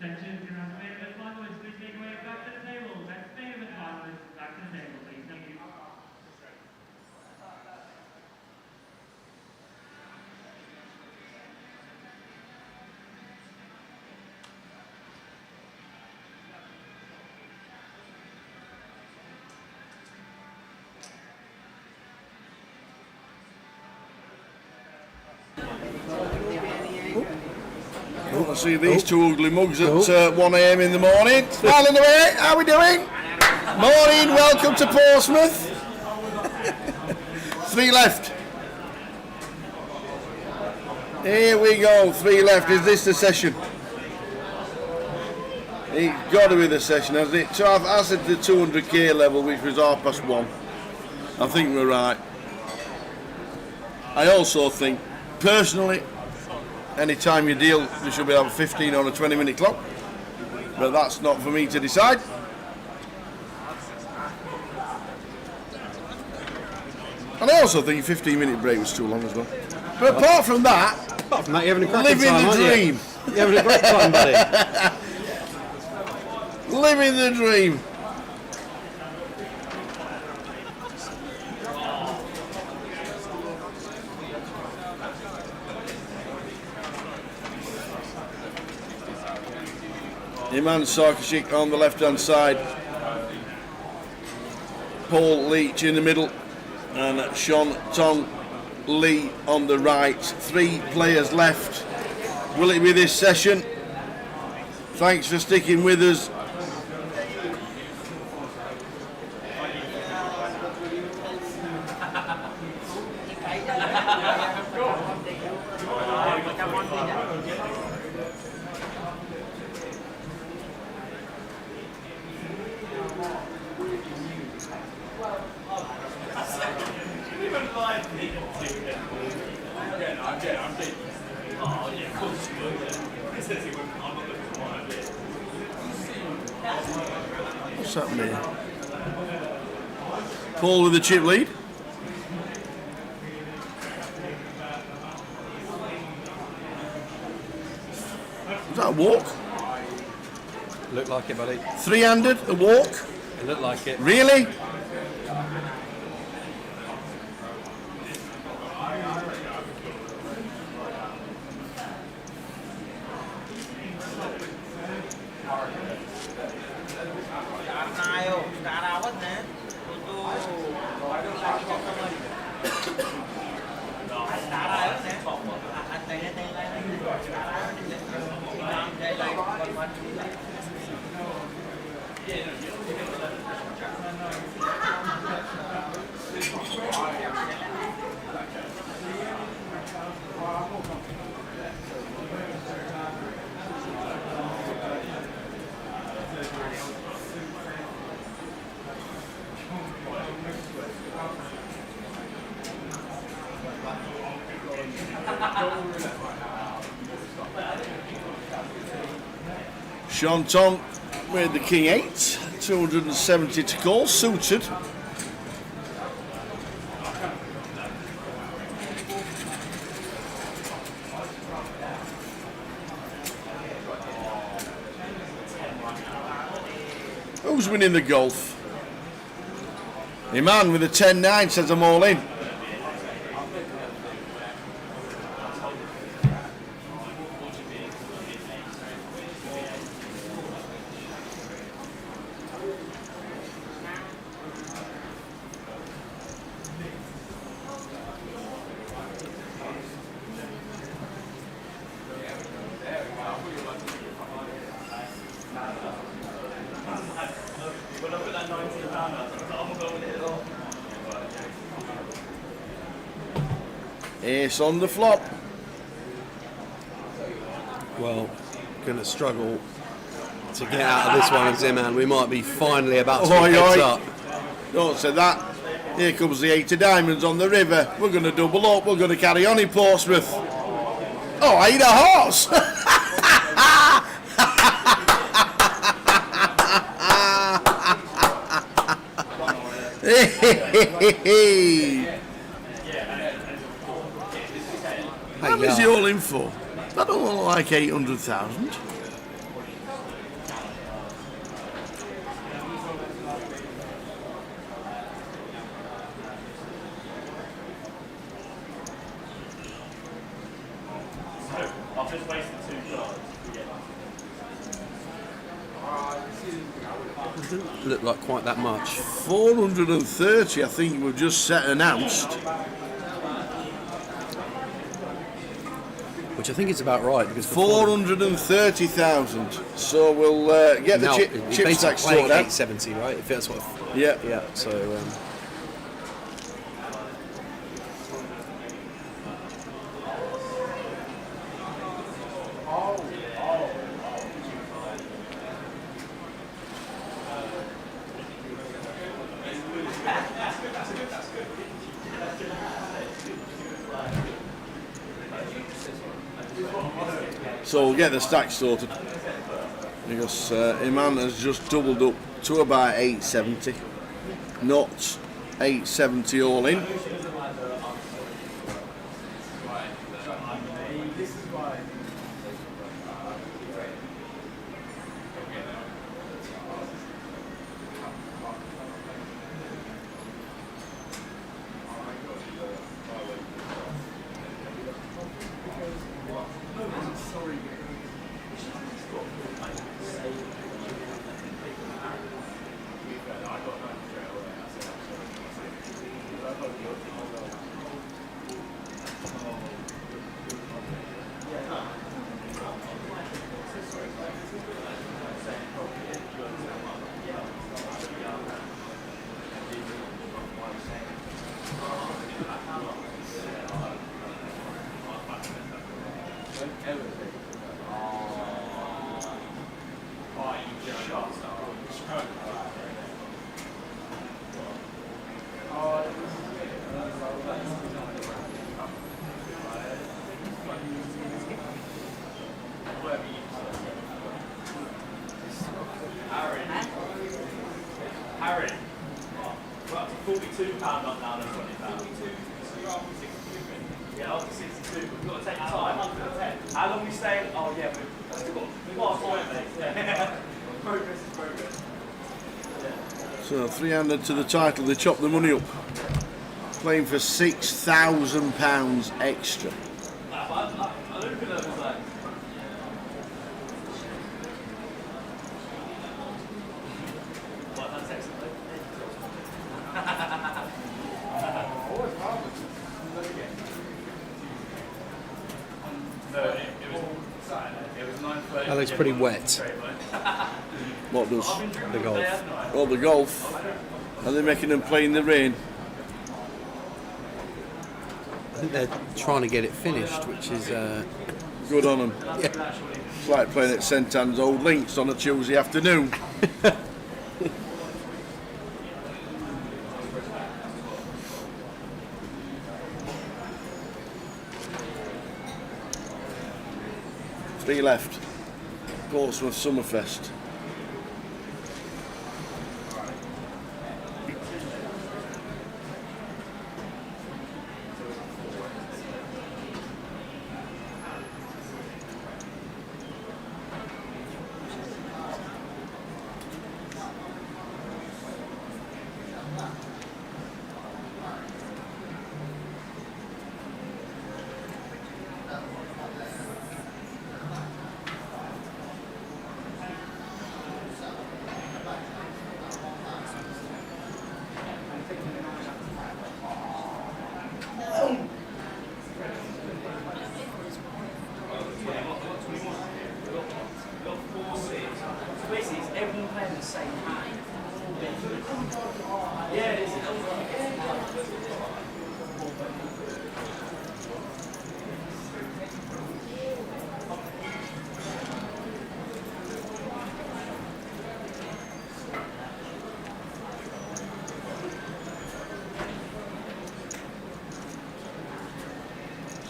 Attention, congratulations, finalists, please make your way back to the table. Next famous finalists, back to the table, please. Thank you. I see these two ugly mugs at 1 AM in the morning. Smiling away, how are we doing? Morning, welcome to Portsmouth. 3 left. Here we go, 3 left. Is this the session? It's got to be the session, hasn't it? So I said the 200k level, which was 1:30. I think we're right. I also think, personally, any time you deal, there should be a 15 or a 20-minute clock, but that's not for me to decide. And I also think a 15-minute break was too long as well. But apart from that, you're having a cracking living time, the aren't you? dream. You're having a great time, buddy. Living the dream. Iman Sarkisic on the left-hand side, Paul Leach in the middle, and Sean Tong Lee on the right. 3 players left. Will it be this session? Thanks for sticking with us. What's happening here? Paul with the chip lead. Was that a walk? Looked like it, buddy. Three-handed, a walk? It looked like it. Really? Sean Tong with the King 8, 270 to call, suited. Who's winning the golf? Iman with a 10-9 says I'm all in. Ace on the flop. Well, going to struggle to get out of this one, Ziman. We might be finally about to be heads up. Don't say that. Here comes the 8 of diamonds on the river. We're going to double up. We're going to carry on in Portsmouth. Oh, I eat a horse. How much is he all in for? That don't look like 800,000. I've just wasted 2 cards. Doesn't look like quite that much. 430, I think we've just set announced. Which I think is about right because 430,000. So we'll get the chip stack sorted out. 870, right? If that's what. Yeah. Yeah. So. So we'll get the stack sorted because Iman has just doubled up to about 870, not 870 all in. Harry, we're up to £42 up now than £20. Yeah, up to 62. We've got to take time. How long we saying, oh yeah, we've got a point, mate. Yeah. Progress is progress. So 300 to the title, they chop the money up. Playing for £6,000 extra. I don't think that was like. Well, that's excellent. It was 9:30. That looks pretty wet. What does? The golf. Oh, the golf. Are they making them play in the rain? I think they're trying to get it finished, which is good on them. Yeah. It's like playing at St Anne's Old Links on a Tuesday afternoon. Three left. Portsmouth Summerfest.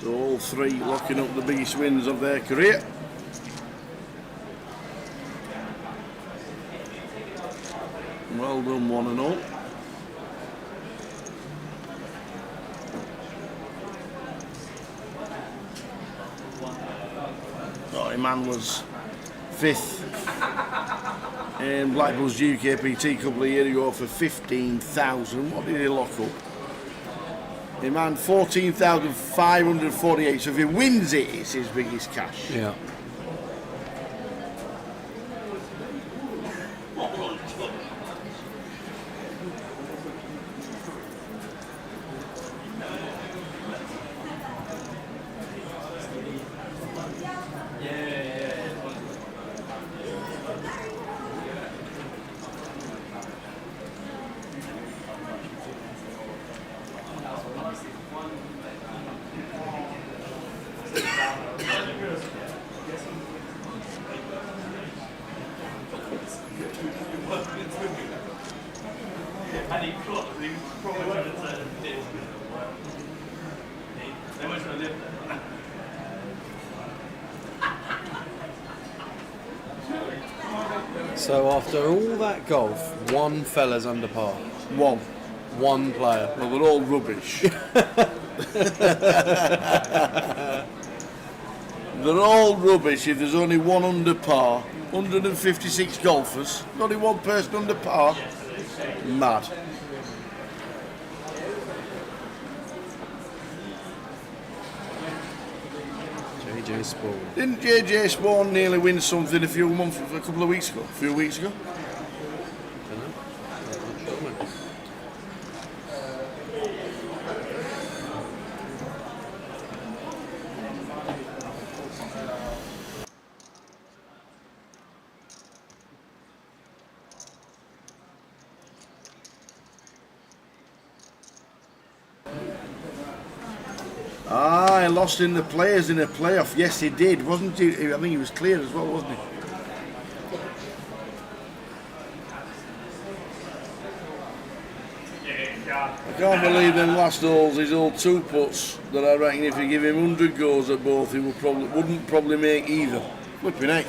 So all three locking up the biggest wins of their career. Well done, one and all. Oh, man was 5th in Blackpool's UKPT a couple of years ago for 15,000. What did he lock up? He man 14,548. So if he wins it, it's his biggest cash. Yeah. So after all that golf, one fella's under par. One player. Well, they're all rubbish. They're all rubbish if there's only one under par. 156 golfers, only one person under par. Mad. JJ Spawn. Didn't JJ Spawn nearly win something a couple of weeks ago? A few weeks ago? Ah, he lost in the players in a playoff. Yes, he did, wasn't he? I think he was clear as well, wasn't he? I can't believe them last holes, his old two putts, that I reckon if you give him 100 goes at both, he wouldn't probably make either. Flipping heck.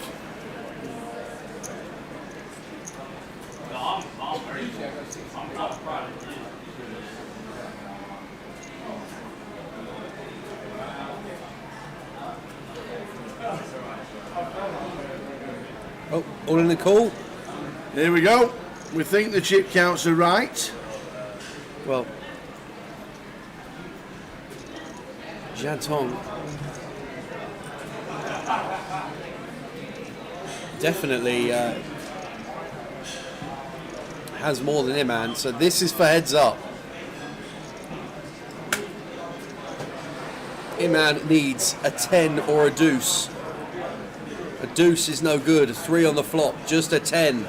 Oh, all in the call. Here we go. We think the chip counts are right. Well, Jiantong definitely has more than Iman, so this is for heads up. Iman needs a 10 or a deuce. A deuce is no good. A 3 on the flop, just a 10.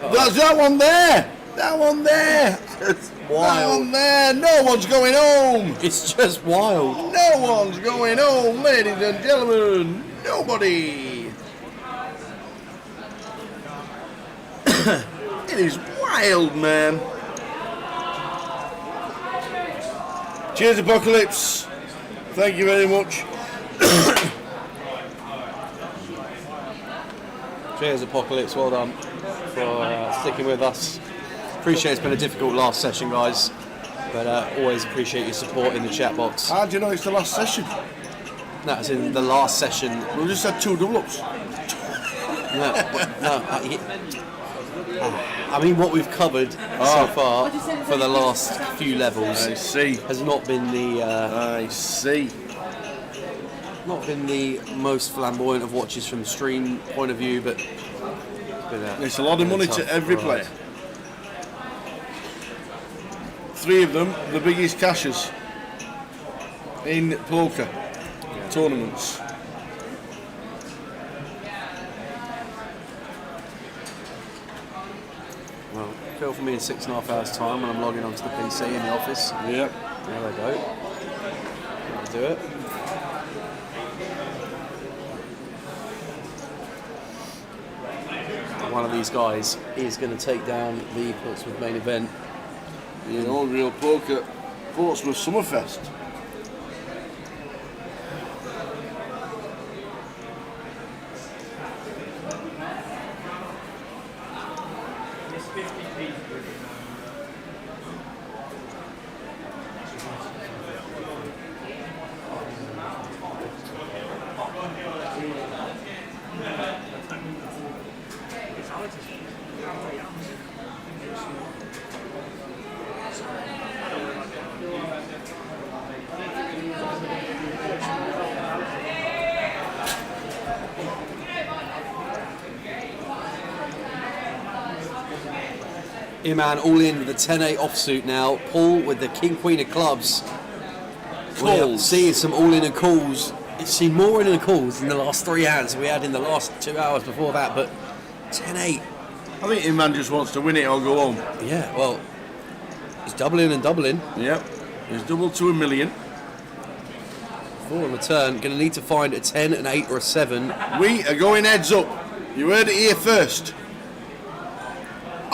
That's that one there. That one there. It's That wild. one there. No one's going home. It's just wild. No one's going home, ladies and gentlemen. Nobody. It is wild, man. Cheers, Apocalypse. Thank you very much. Cheers, Apocalypse. Well done for sticking with us. Appreciate it's been a difficult last session, guys, but always appreciate your support in the chat box. How do you know it's the last session? That's in the last session. We just had 2 double-ups. I mean, what we've covered so far for the last few levels has not been the not been the most flamboyant of watches from the stream point of view, but it's a lot of money to every player. 3 of them, the biggest cashers in poker tournaments. Well, fill for me in 6.5 hours time when I'm logging onto the PC in the office. Yep. There we go. That'll do it. One of these guys is going to take down the Portsmouth main event. The old real poker Portsmouth Summerfest. Iman all in with the 10-8 offsuit now. Paul with the King Queen of clubs. We're seeing some all-in and calls. It's seen more in and calls in the last 3 hands than we had in the last 2 hours before that, but 10-8. I think Iman just wants to win it or go home. Yeah, well, he's doubling and doubling. Yep, he's doubled to $1 million. 4 on the turn, going to need to find a 10, an 8 or a 7. We are going heads up. You heard it here first.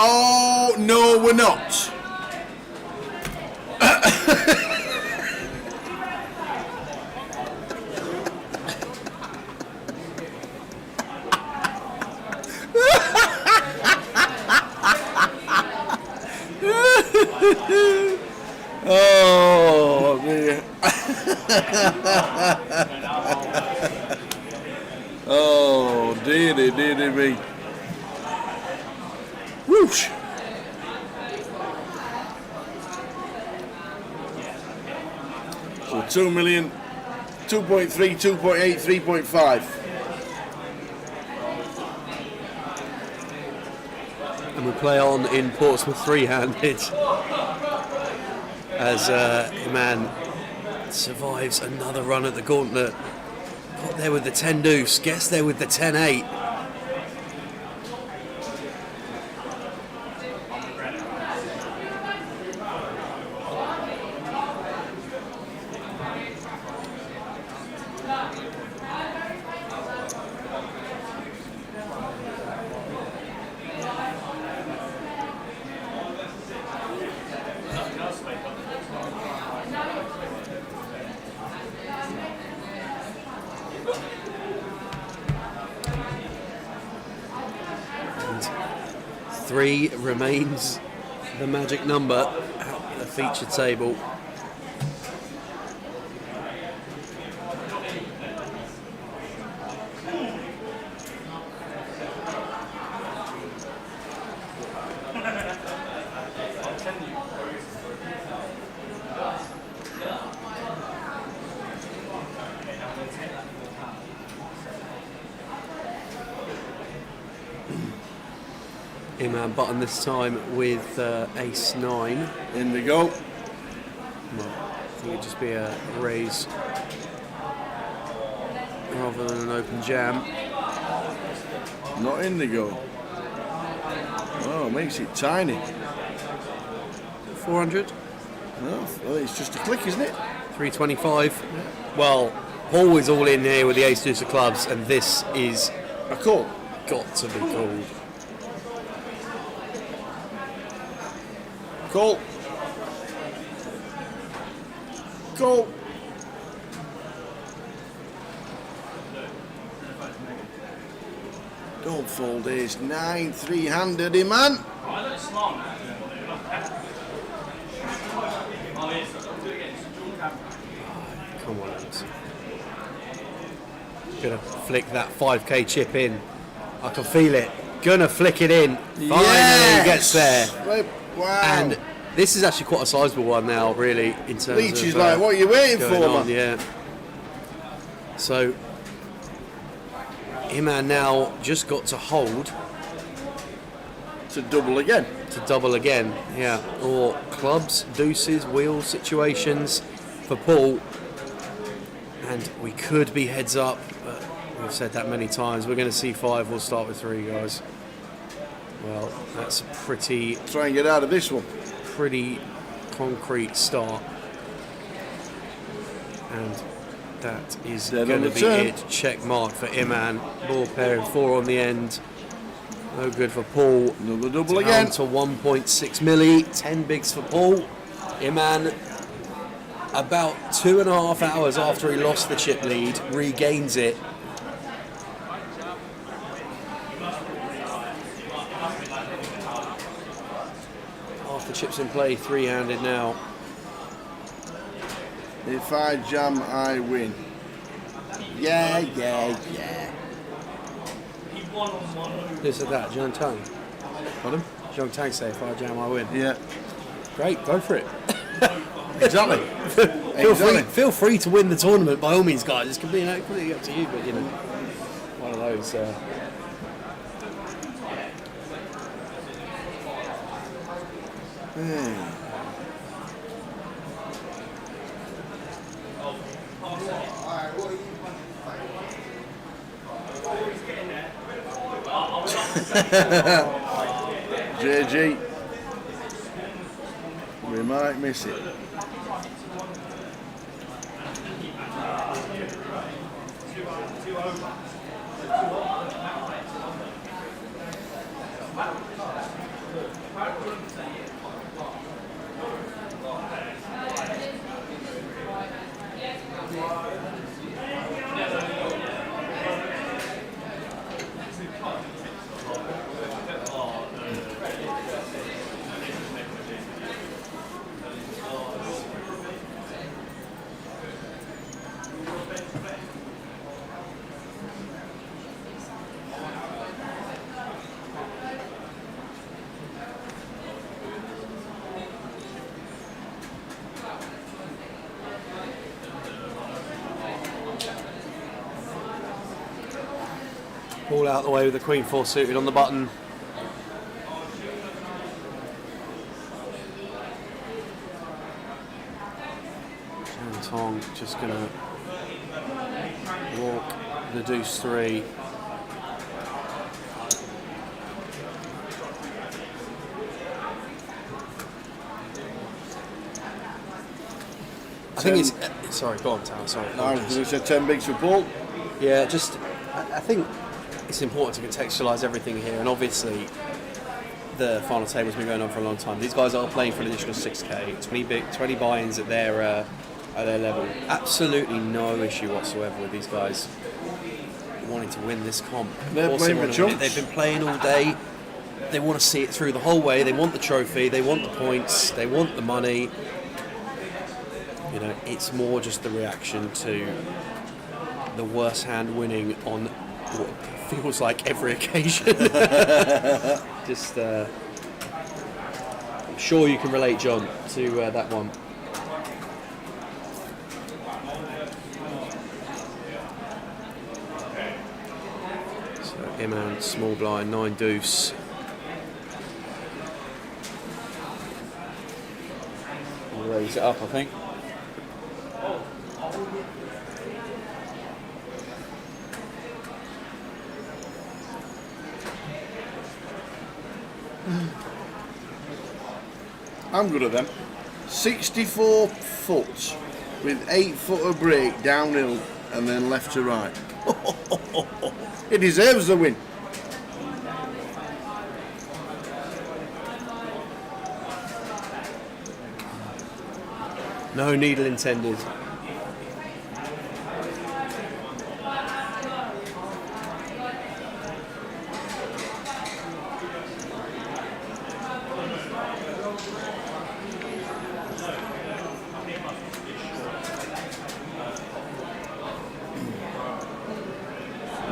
Oh, no, we're not. Oh, dear. Oh, dearie me. Whoosh. So 2 million, 2.3, 2.8, 3.5. And we play on in Portsmouth 3-handed as Iman survives another run at the gauntlet. Got there with the 10 deuce, gets there with the 10-8. Three remains the magic number at the feature table. Iman button this time with ace 9. In we go. I think it'd just be a raise rather than an open jam. Not in the go. Oh, makes it tiny. 400? No, well, it's just a click, isn't it? 325. Well, Paul is all in here with the ace deuce of clubs, and this is a call. Got to be called. Call. Call. Don't fold ace 9, 3-handed, man. Come on, lads. Gonna flick that 5k chip in. I can feel it. Gonna flick it in. Finally gets there. Wow. And this is actually quite a sizable one now, really, in terms Leach of... is like, what are you waiting for, on, man? Yeah. So, Iman now just got to hold. To double again. To double again, yeah. Or clubs, deuces, wheels situations for Paul. And we could be heads up, but we've said that many times. We're going to see 5, we'll start with 3, guys. Well, that's a pretty... Try and get out of this one. Pretty concrete start. And that is Dead going on to the be turn. it. Check mark for Iman. Ball pairing 4 on the end. No good for Paul. Another double Down again. to 1.6 milli. 10 bigs for Paul. Iman, about 2.5 hours after he lost the chip lead, regains it. Half the chips in play, 3-handed now. If I jam, I win. Yeah, yeah, yeah. Who said that? John Tang? Pardon? John Tang say, if I jam, I win. Yeah. Great, go for it. Exactly. Feel free to win the tournament by all means, guys. It's completely up to you, but you know, one of those. JG. We might miss it. Ball out the way with the Queen 4 suited on the button. Jan Tong just going to walk the deuce 3. I think it's... sorry, go on, Tal. Sorry. I was going to say 10 bigs for Paul. Yeah, just... I think it's important to contextualise everything here, and obviously the final table's been going on for a long time. These guys are playing for an additional 6k, 20 buy-ins at their level. Absolutely no issue whatsoever with these guys wanting to win this comp. They're playing for chumps. They've been playing all day. They want to see it through the whole way. They want the trophy. They want the points. They want the money. You know, it's more just the reaction to the worst hand winning on what feels like every occasion. Just, I'm sure you can relate, John, to that one. So, Iman, small blind, 9 deuce. raise it up, I think. I'm good at them. 64 foot with 8 foot of brake downhill and then left to right. It deserves the win. No needle intended.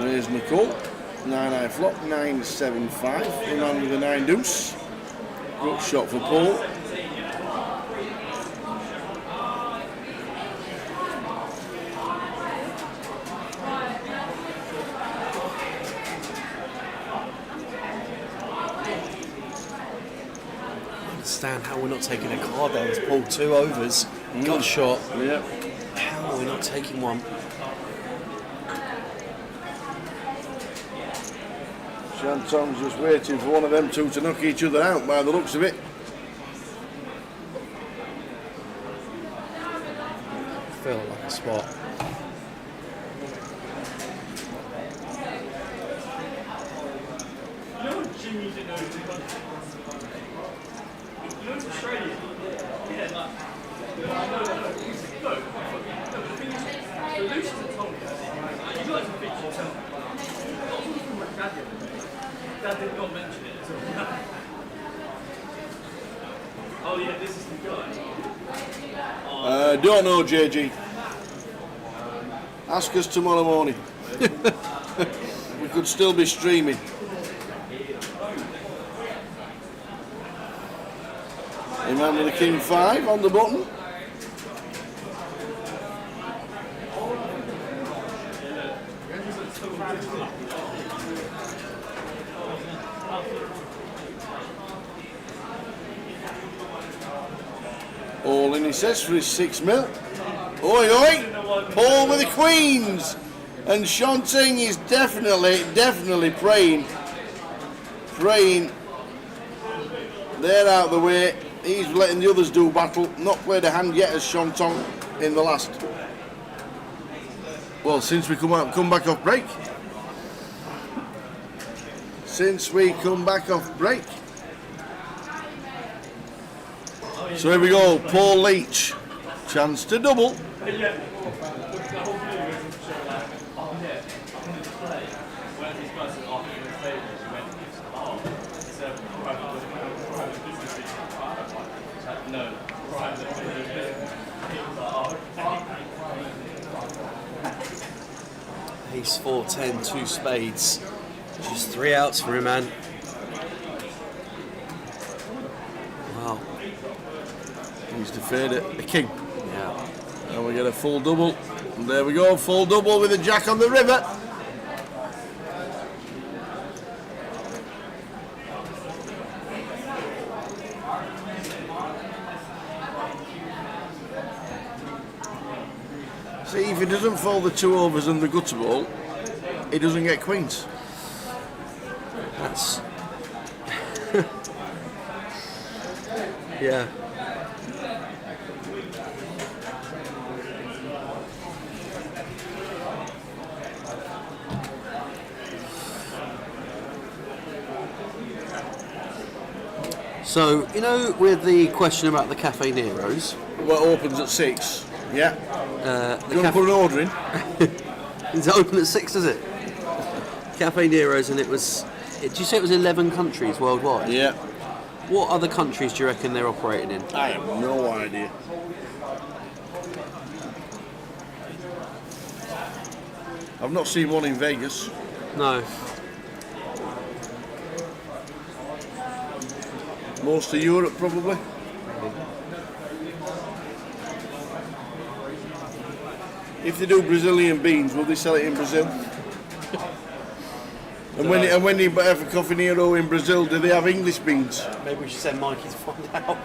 There's Nicole. 9-eye flop, 975. In on with the 9 deuce. Good shot for Paul. Understand how we're not taking a card there. It's pulled 2 overs. Got shot. Yep. How are we not taking one? Shanton's just waiting for one of them two to knock each other out by the looks of it. Felt like a spot. You know what Jimmy did know? You know it's Australia? Yeah, like, no, but the thing is, the Lucy's at Tommy, you guys are featured tell me. I was talking from my dad the other day. Dad did not mention it at all. Oh yeah, this is the guy. Don't know, JG. Ask us tomorrow morning. We could still be streaming. A man with a king 5 on the button. All in, he says, for his 6 mil. Oi, oi! Paul with the queens! And Shanting is definitely praying. They're out of the way. He's letting the others do battle. Not played a hand yet as Shantung in the last. Well, since we come back off break. Since we come back off break. So here we go, Paul Leach. Chance to double. Ace 4, 10, 2 spades. Just 3 outs for him, man. Wow. He's deferred it. A king. Yeah. And we get a full double. And there we go, full double with a jack on the river. See, if he doesn't fold the 2 overs and the gutter ball, he doesn't get queens. That's... yeah. So, you know, with the question about the Cafe Nero's... Well, it opens at 6. Yeah. Do you want to put an order in? It's open at 6, does it? Cafe Nero's, and it was... Did you say it was 11 countries worldwide? Yeah. What other countries do you reckon they're operating in? I have no idea. I've not seen one in Vegas. No. Most of Europe, probably. If they do Brazilian beans, will they sell it in Brazil? And when you have a Coffee Nero in Brazil, do they have English beans? Maybe we should send Mikey to find out.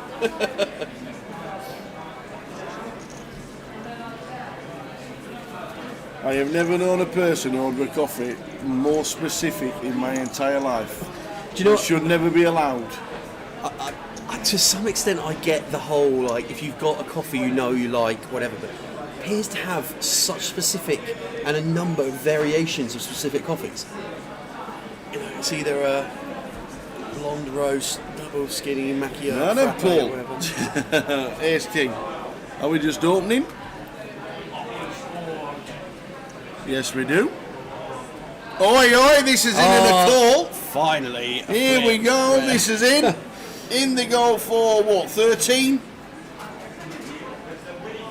I have never known a person order a coffee more specific in my entire life. Do you know it should never be allowed. To some extent, I get the whole, like, if you've got a coffee you know you like, whatever, but it appears to have such specific and a number of variations of specific coffees. You know, it's either a blonde roast, double skinny, macchiato, No, no, frappe, Paul. whatever. Ace King. Are we just opening? Yes, we do. Oi, oi, this is in a call. Finally. Here we go, this is in. In they go for what, 13?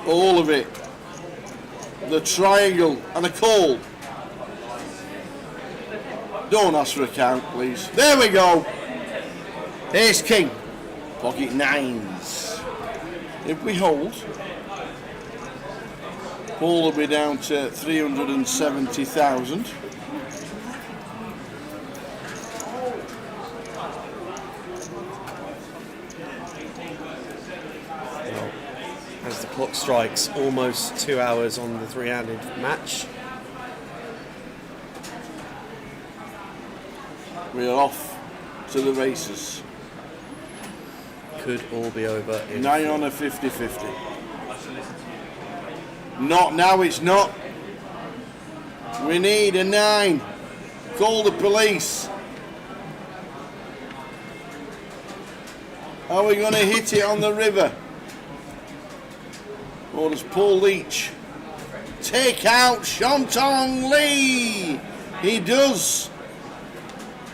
All of it. The triangle and a call. Don't ask for a count, please. There we go. Ace King. Pocket nines. If we hold, Paul will be down to 370,000. As the clock strikes almost 2 hours on the three-handed match. We are off to the races. Could all be over in 9 on a 50-50. Not now, it's not. We need a 9. Call the police. Are we going to hit it on the river? Or does Paul Leach take out Shantong Lee? He does.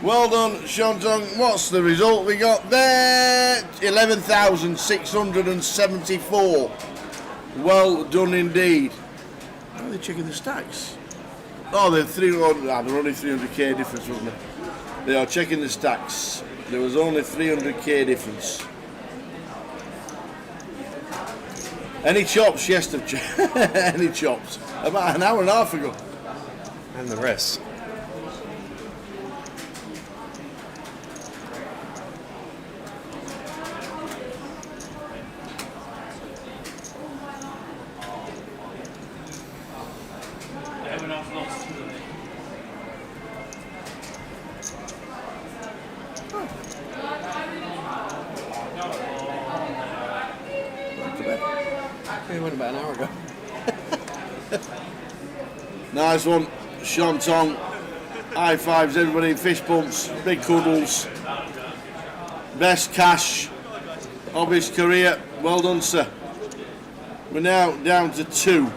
Well done, Shantong. What's the result we got there? 11,674. Well done indeed. How are they checking the stacks? Oh, they're 300. They're only 300k difference, wasn't it? They are checking the stacks. There was only 300k difference. Any chops? Yes, any chops. About an hour and a half ago. And the rest. Everyone else lost. We went about an hour ago. Nice one, Shantong. High fives, everybody. Fist bumps, big cuddles. Best cash of his career. Well done, sir. We're now down to 2.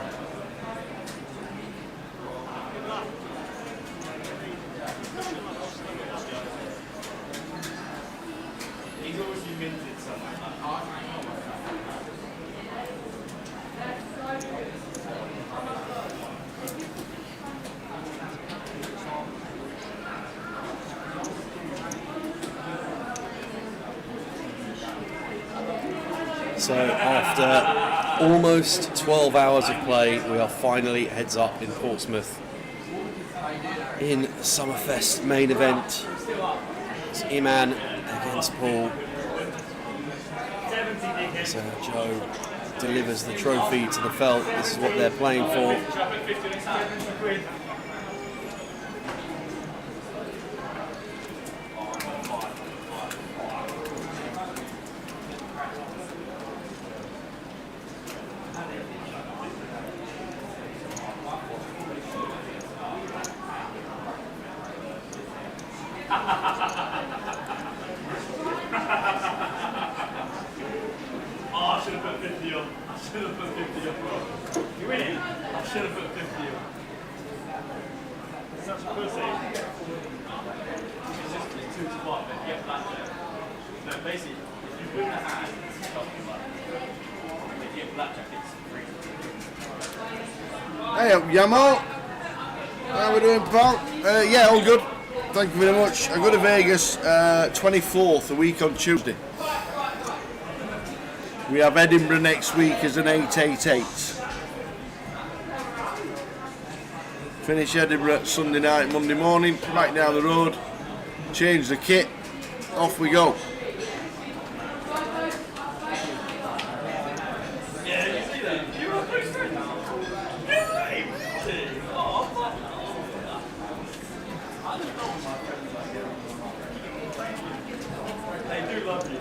So after almost 12 hours of play, we are finally heads up in Portsmouth in Summerfest main event. It's Iman against Paul. So Joe delivers the trophy to the felt. This is what they're playing for. I should have put 50 on. You win? I should have put 50 on. Such a pussy. It's just too smart, but get blackjack. No, basically, if you win the hand, it's something like if you get blackjack, it's free. Hey up, Yamo. How we doing, pal? Yeah, all good. Thank you very much. I go to Vegas 24th, a week on Tuesday. We have Edinburgh next week as an 888. Finish Edinburgh Sunday night, Monday morning, back down the road, change the kit, off we go. Yeah, you see that? You were a close friend. You're right. They do love you.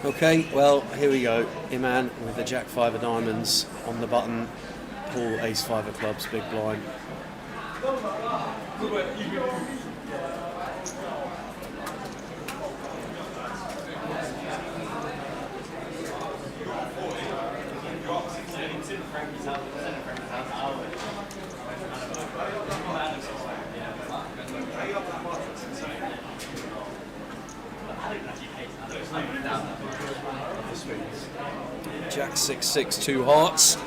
Okay, well, here we go. Iman with the Jack 5 of diamonds on the button. Paul Ace 5 of clubs, big blind. Jack 6-6, 2 hearts.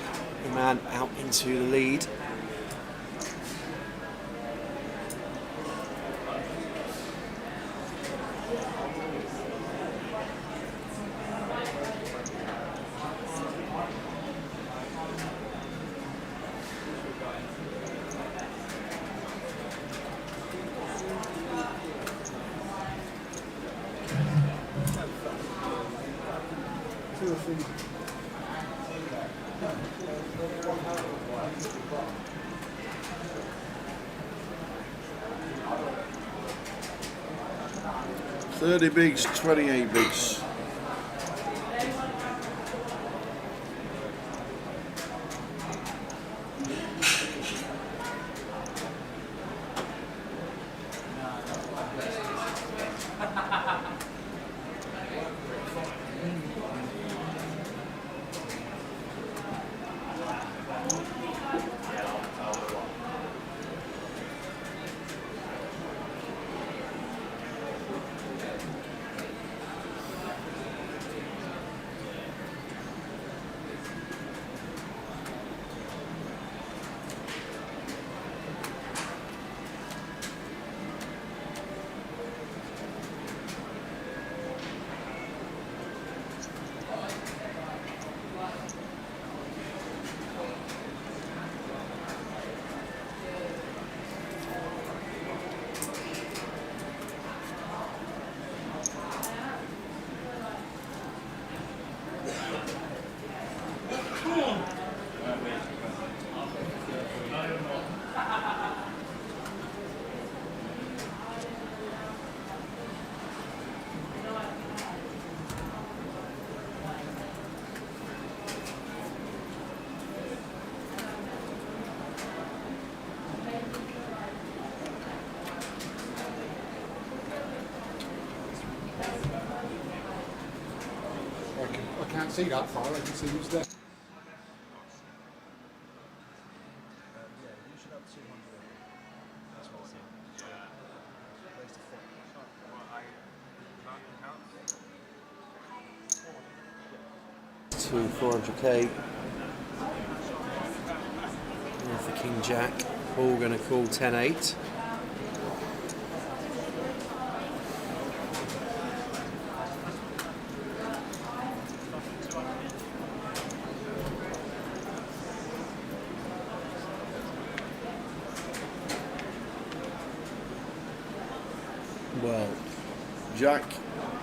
Iman out into the lead. $30 bigs, 28 bigs. I can't see that far, I can see who's there. To 400k. With the King Jack. Paul going to call 10-8. Well, Jack,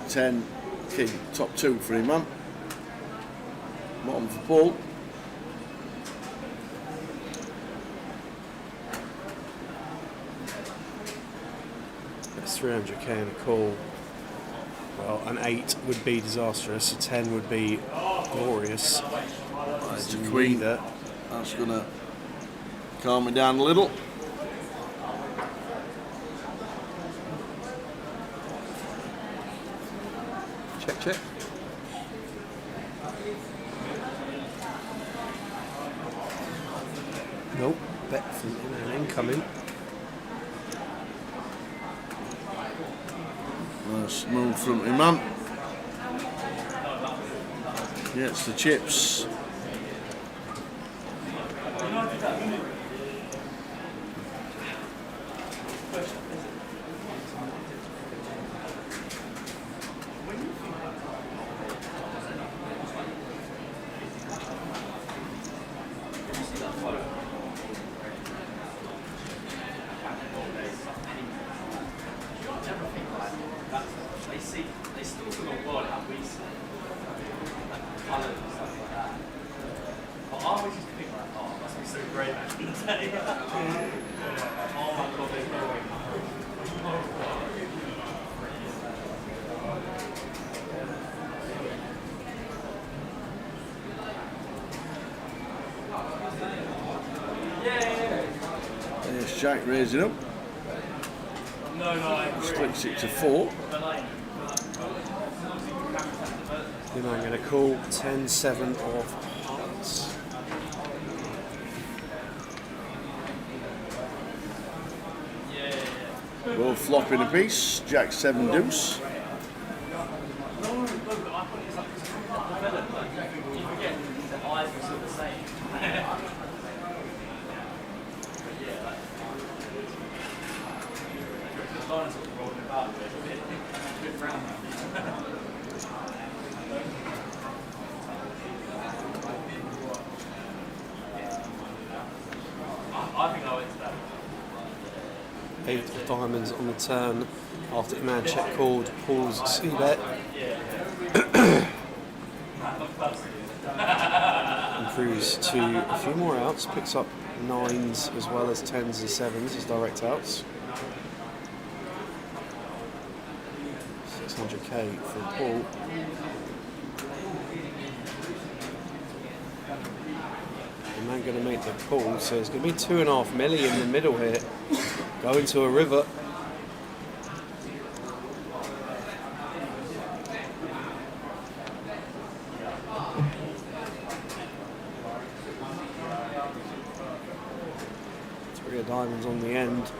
10, King, top 2 for him, man. Bottom for Paul. That's 300k and a call. Well, an 8 would be disastrous, a 10 would be glorious. That's a queen. That's going to calm it down a little. Check, check. Nope, bet from incoming. Nice move from Imam. Gets the chips. They still sort of world how we see colours and stuff like that. But I always used to think like, oh, that's grey back in the day. Oh my god, there's no way. There's Jack raising up. No, I agree. Splits it to 4. Then I'm going to call 10-7 of hearts. Both flopping a piece. Jack 7 deuce. I think I went to that. 8 of diamonds on the turn after Iman check called Paul's C-bet. Improves to a few more outs, picks up 9s as well as 10s and 7s as direct outs. 600k for Paul. The man going to make the call, so it's going to be 2.5 million in the middle here. Going to a river. Three of diamonds on the end.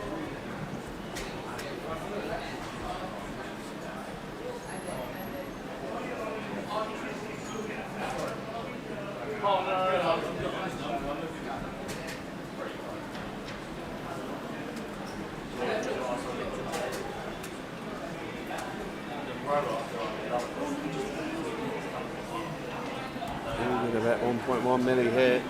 We're about 1.1 milli here.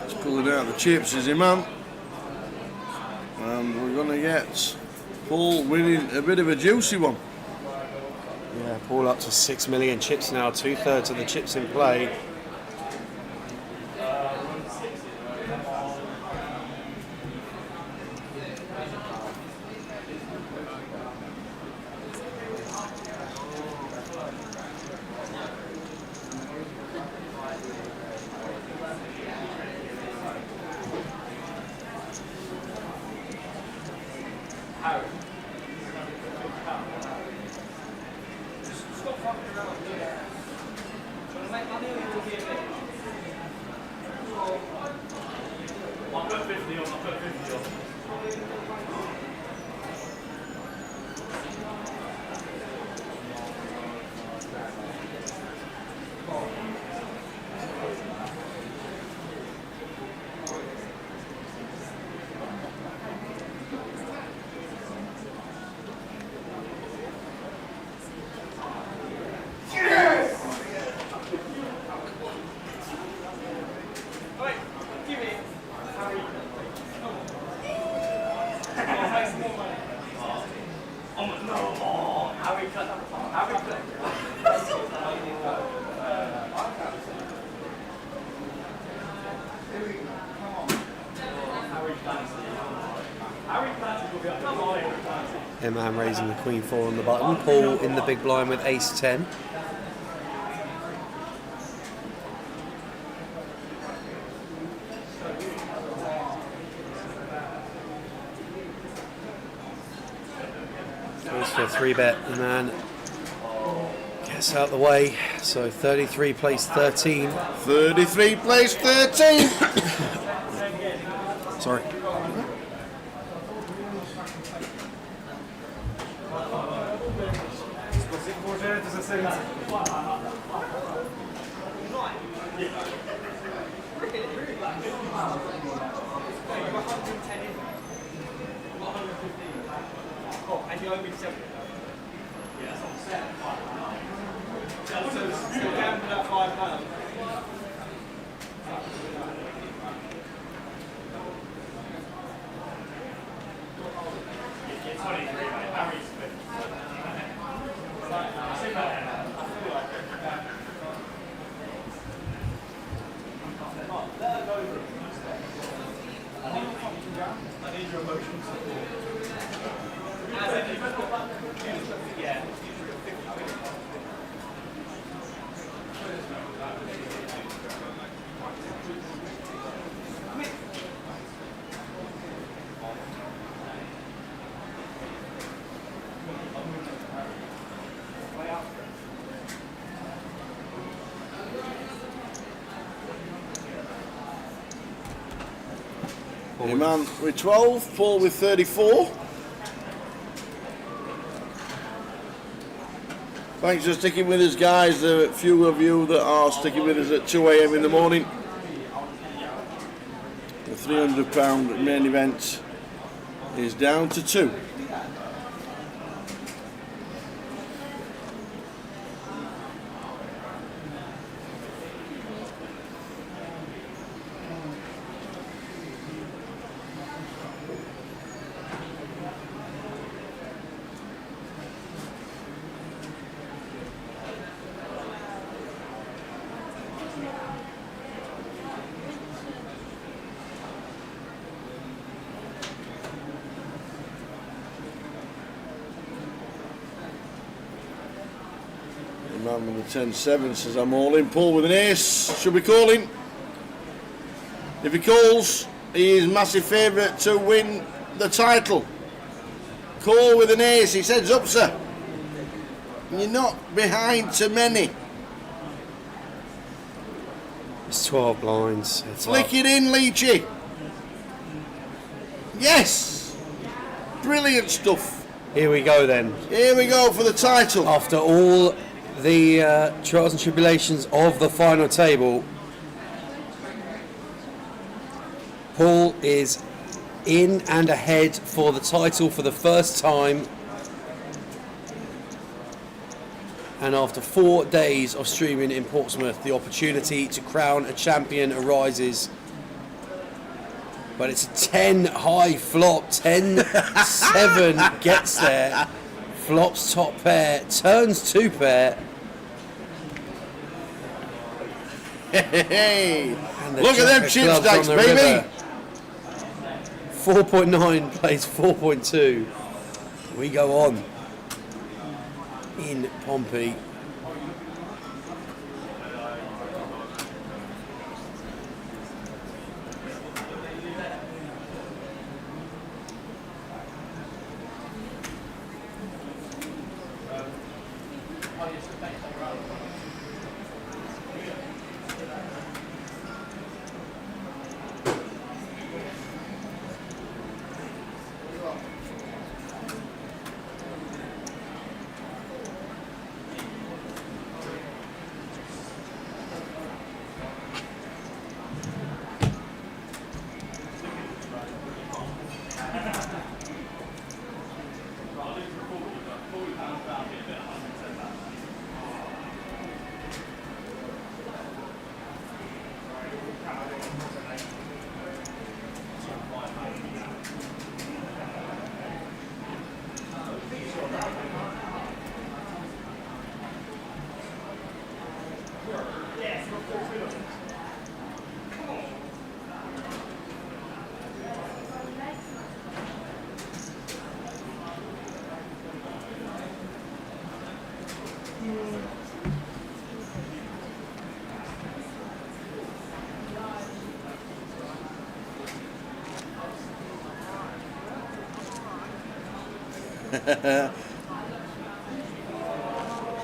He's pulling out the chips, is he, man? And we're going to get Paul winning a bit of a juicy one. Yeah, Paul up to 6 million chips now, 2/3 of the chips in play. Man raising the Queen 4 on the button. Paul in the big blind with Ace 10. Goes for a 3-bet. The man gets out the way. So 33 plays 13. 33 plays 13. Sorry. I need your emotions. Your man with 12, Paul with 34. Thanks for sticking with us, guys. There are a few of you that are sticking with us at 2 a.m. in the morning. The £300 main event is down to 2. Man with the 10-7 says I'm all in. Paul with an ace. Should we call him? If he calls, he is massive favourite to win the title. Call with an ace. He says up, sir. You're not behind too many. It's 12 blinds. Flick it in, Leachy. Yes. Brilliant stuff. Here we go then. Here we go for the title. After all the trials and tribulations of the final table, Paul is in and ahead for the title for the first time, and after 4 days of streaming in Portsmouth, the opportunity to crown a champion arises. But it's a 10 high flop. 10-7 gets there, flops top pair, turns 2 pair. Hey, look at them chip stacks, baby. River. 4.9 plays 4.2. We go on in Pompey.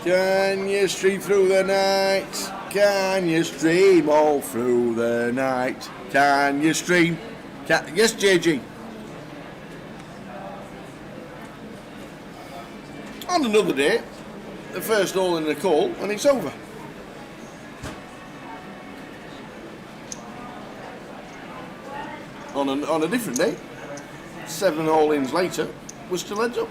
Can you stream through the night? Can you stream all through the night? Can you stream? Yes, JG. On another day, the first hole in the call, and it's over. On a different day, 7 hole-ins later, we're still heads up.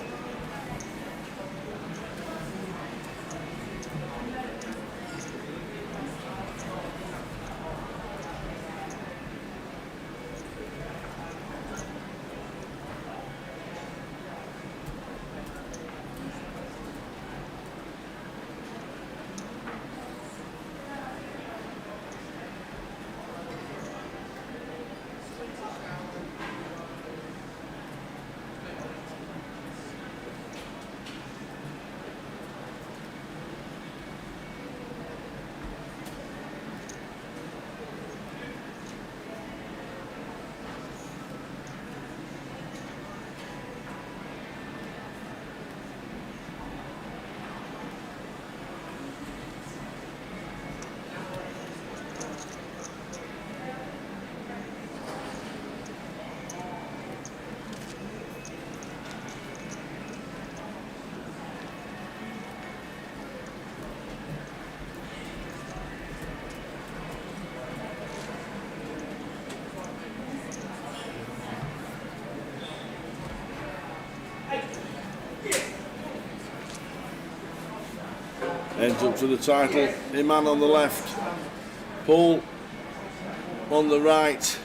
Heads up to the title. Iman on the left. Paul on the right.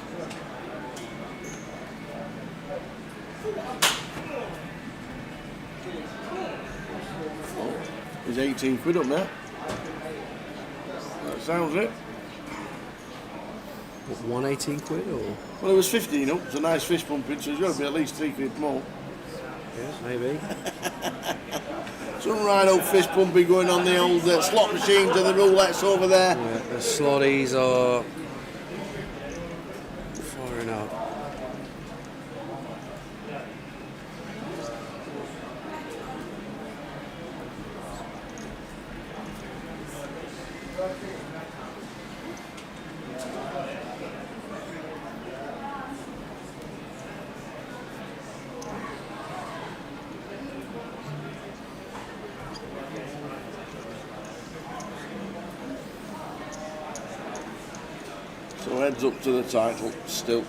He's 18 quid up now. That sounds it. What, 118 quid or? Well, it was 15 up. It's a nice fish pumping, so it's got to be at least 3 quid more. Yeah, maybe. Some right old fish pumping going on the old slot machines and the roulettes over there. Yeah, the slotties are firing up. So heads up to the title still.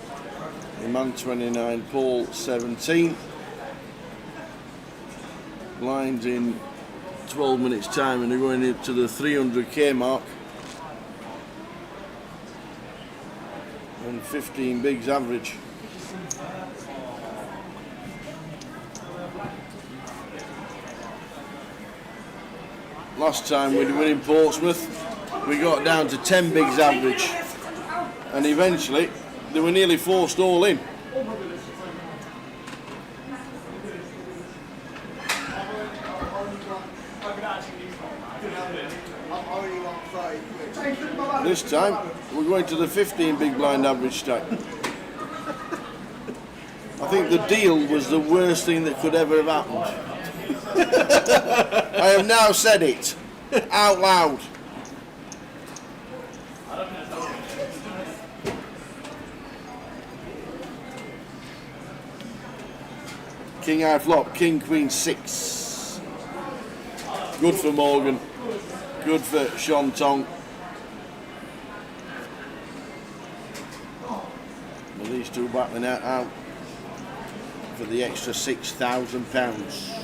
Iman 29, Paul 17. Blinds in 12 minutes time and they're going into the 300k mark. And 15 bigs average. Last time we were in Portsmouth, we got down to 10 bigs average. And eventually, they were nearly forced all in. This time, we're going to the 15 big blind average stack. I think the deal was the worst thing that could ever have happened. I have now said it out loud. King high flop, king queen 6. Good for Morgan. Good for Sean Tong. Well, these two battling out for the extra £6,000.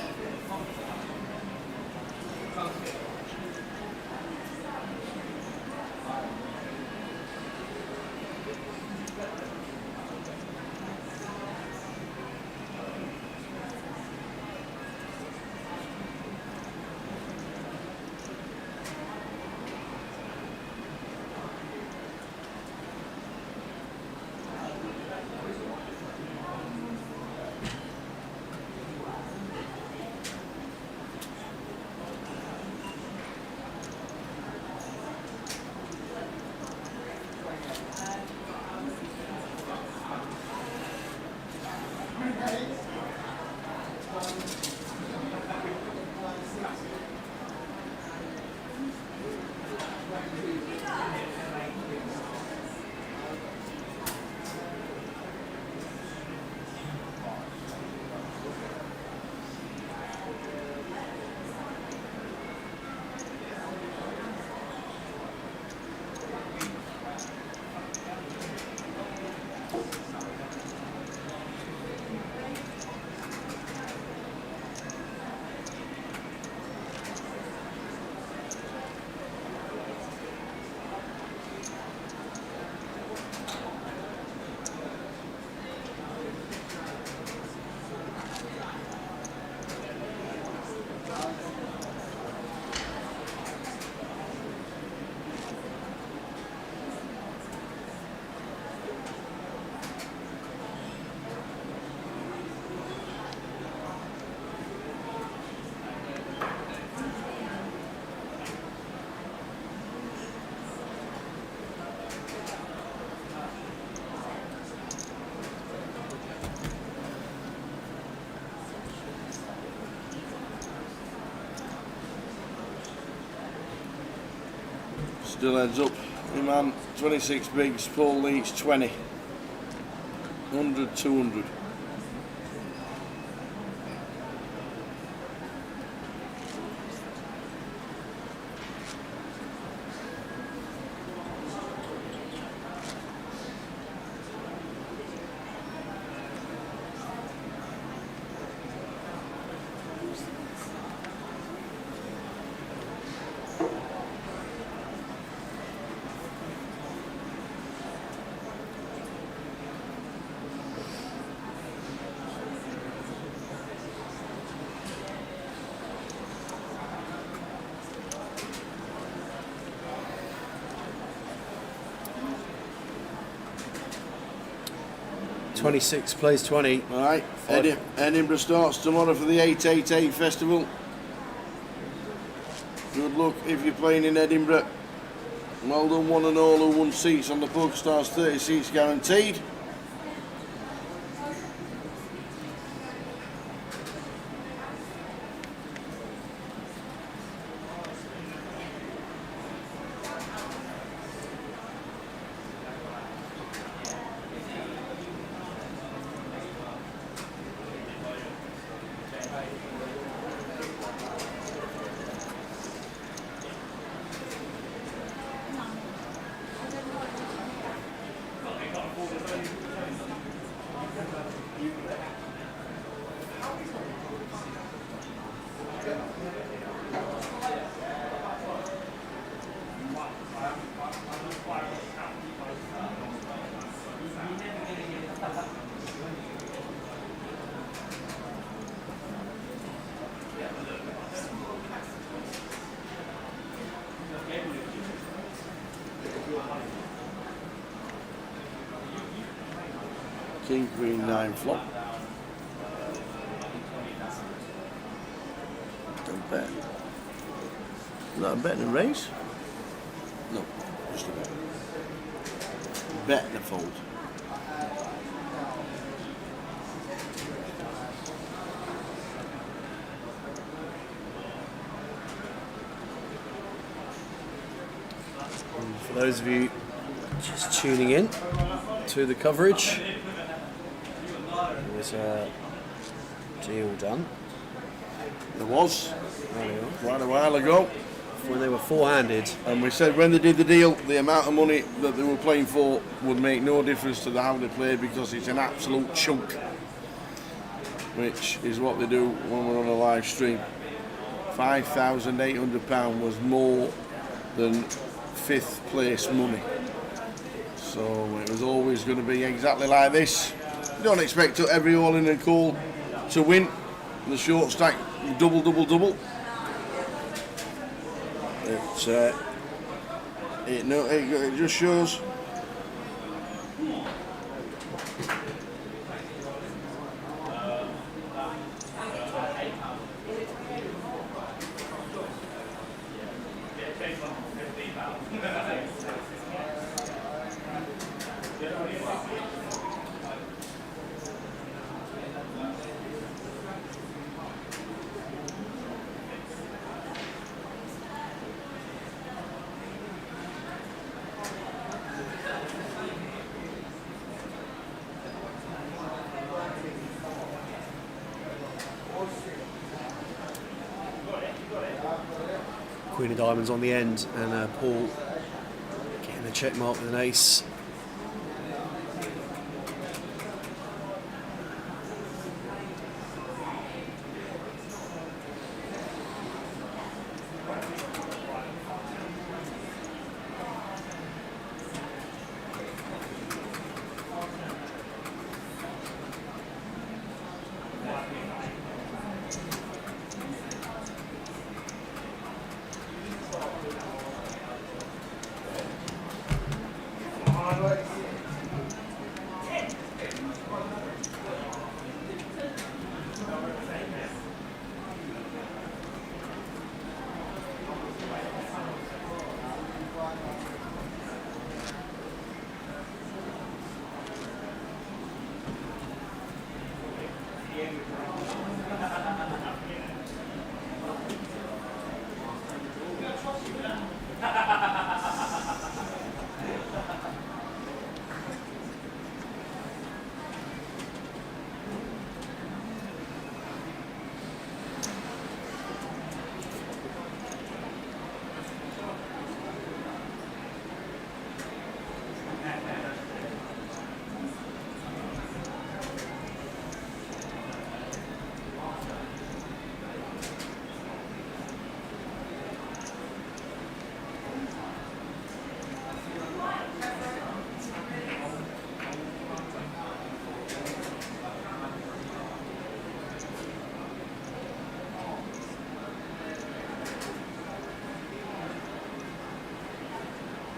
Still heads up. Iman 26 bigs, Paul Leach 20. 100, 200. 26 plays 20. All right, Edinburgh starts tomorrow for the 888 Festival. Good luck if you're playing in Edinburgh. Well done, one and all who won seats on the PokerStars, 30 seats guaranteed. King, Queen, 9 flop. Don't bet. Is that a bet and a raise? No, just a bet. Bet and a fold. And for those of you just tuning in to the coverage, there was a deal done. There was, quite a while ago. When they were four-handed. And we said when they did the deal, the amount of money that they were playing for would make no difference to how they played because it's an absolute chunk. Which is what they do when we're on a live stream. £5,800 was more than 5th place money. So it was always going to be exactly like this. You don't expect every all in and call to win. The short stack double. It just shows. Queen of Diamonds on the end, and Paul getting a check mark with an ace.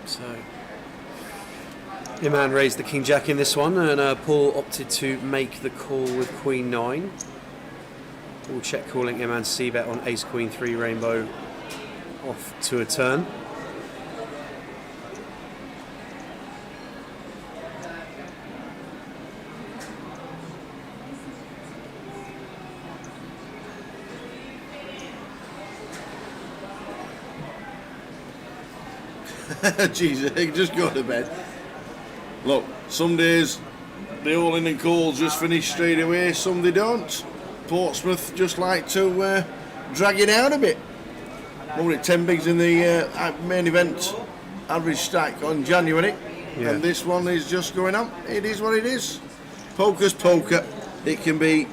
So Iman raised the King Jack in this one, and Paul opted to make the call with Queen 9. Paul check calling Iman c-bet on Ace Queen 3 Rainbow off to a turn. Jesus, just go to bed. Look, some days the all-in and calls just finish straight away, some they don't. Portsmouth just like to drag it out a bit. Only 10 bigs in the main event average stack on January, and this one is just going up. It is what it is. Poker's poker. It can be.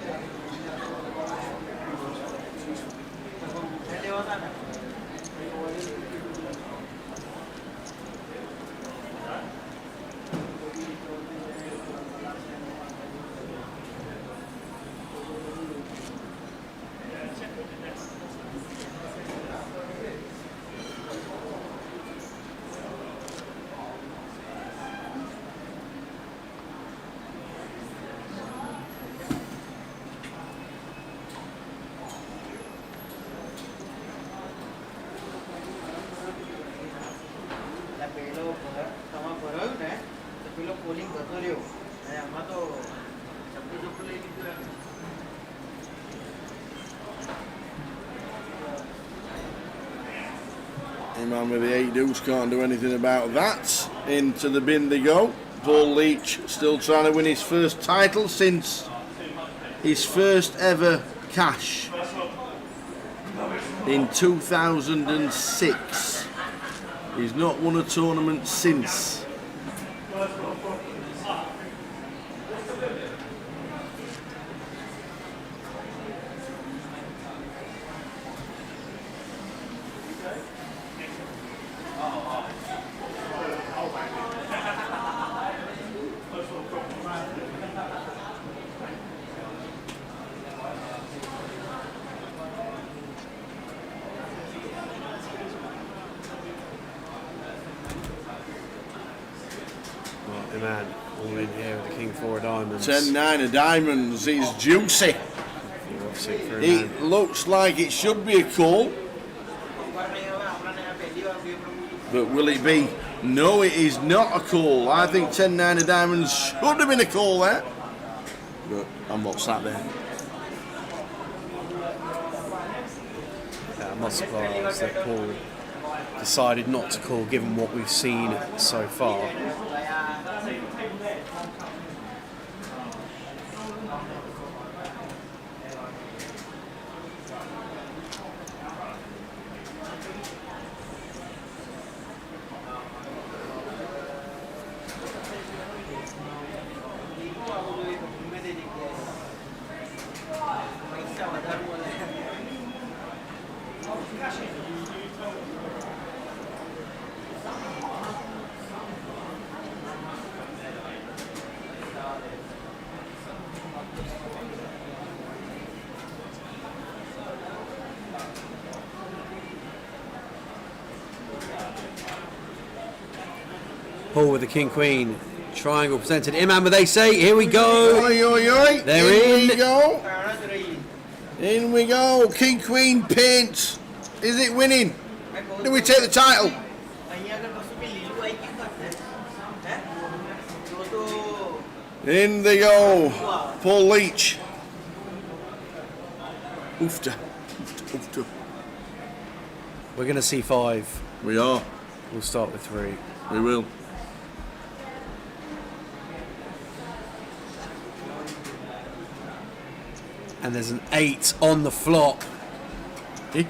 Man with the 8 deuce can't do anything about that. Into the bin they go. Paul Leach still trying to win his first title since his first ever cash in 2006. He's not won a tournament since. Man, all in here with the King 4 of diamonds. 10-9 of diamonds is juicy. It looks like it should be a call. But will it be? No, it is not a call. I think 10-9 of diamonds should have been a call there. But I'm not sat there. I'm not surprised that Paul decided not to call given what we've seen so far. Paul with the King Queen. Triangle presented. Iman with ace 8. Here we go. Oi, oi, oi. They're in. We go. In we go. King Queen paint. Is it winning? Do we take the title? In they go. Paul Leach. Oofta. Oofta. We're going to see 5. We are. We'll start with 3. We will. And there's an 8 on the flop. Double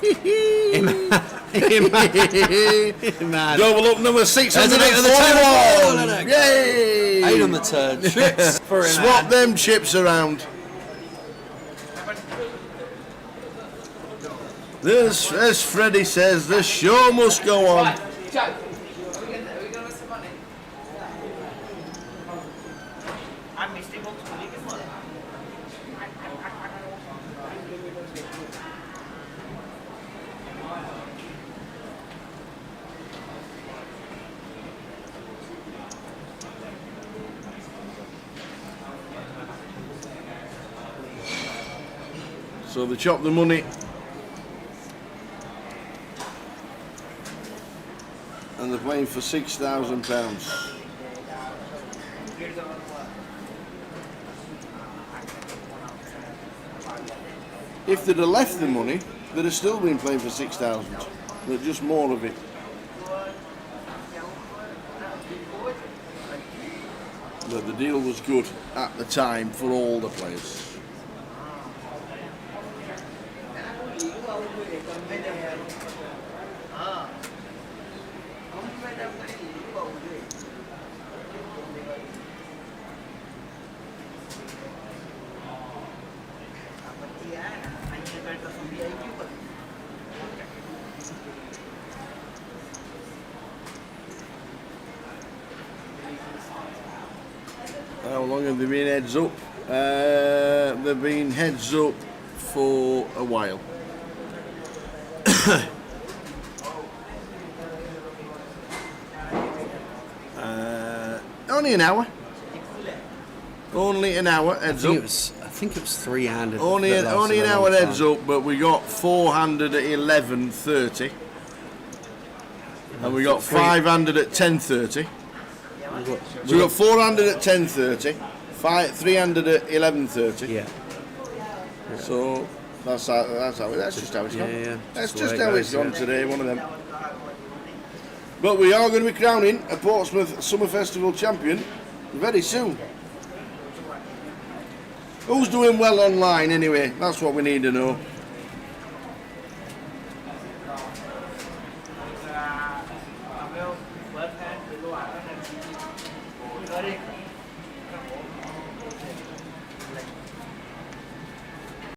up number 641. Yay! 8 on the turn. Chips for him. Swap them chips around. This, as Freddie says, the show must go on. So they chop the money. And they're playing for £6,000. If they'd have left the money, they'd have still been playing for 6,000, but just more of it. But the deal was good at the time for all the players. How long have they been heads up? They've been heads up for a while. Only an hour. Only an hour heads up. I think it was 3-handed. Only an hour heads up, but we got 4-handed at 11:30, and we got 5-handed at 10:30. So we got 4-handed at 10:30, 3-handed at 11:30. Yeah. So that's just how it's gone. Yeah. That's just how it's gone today. One of them. But we are going to be crowning a Portsmouth Summer Festival champion very soon. Who's doing well online anyway? That's what we need to know.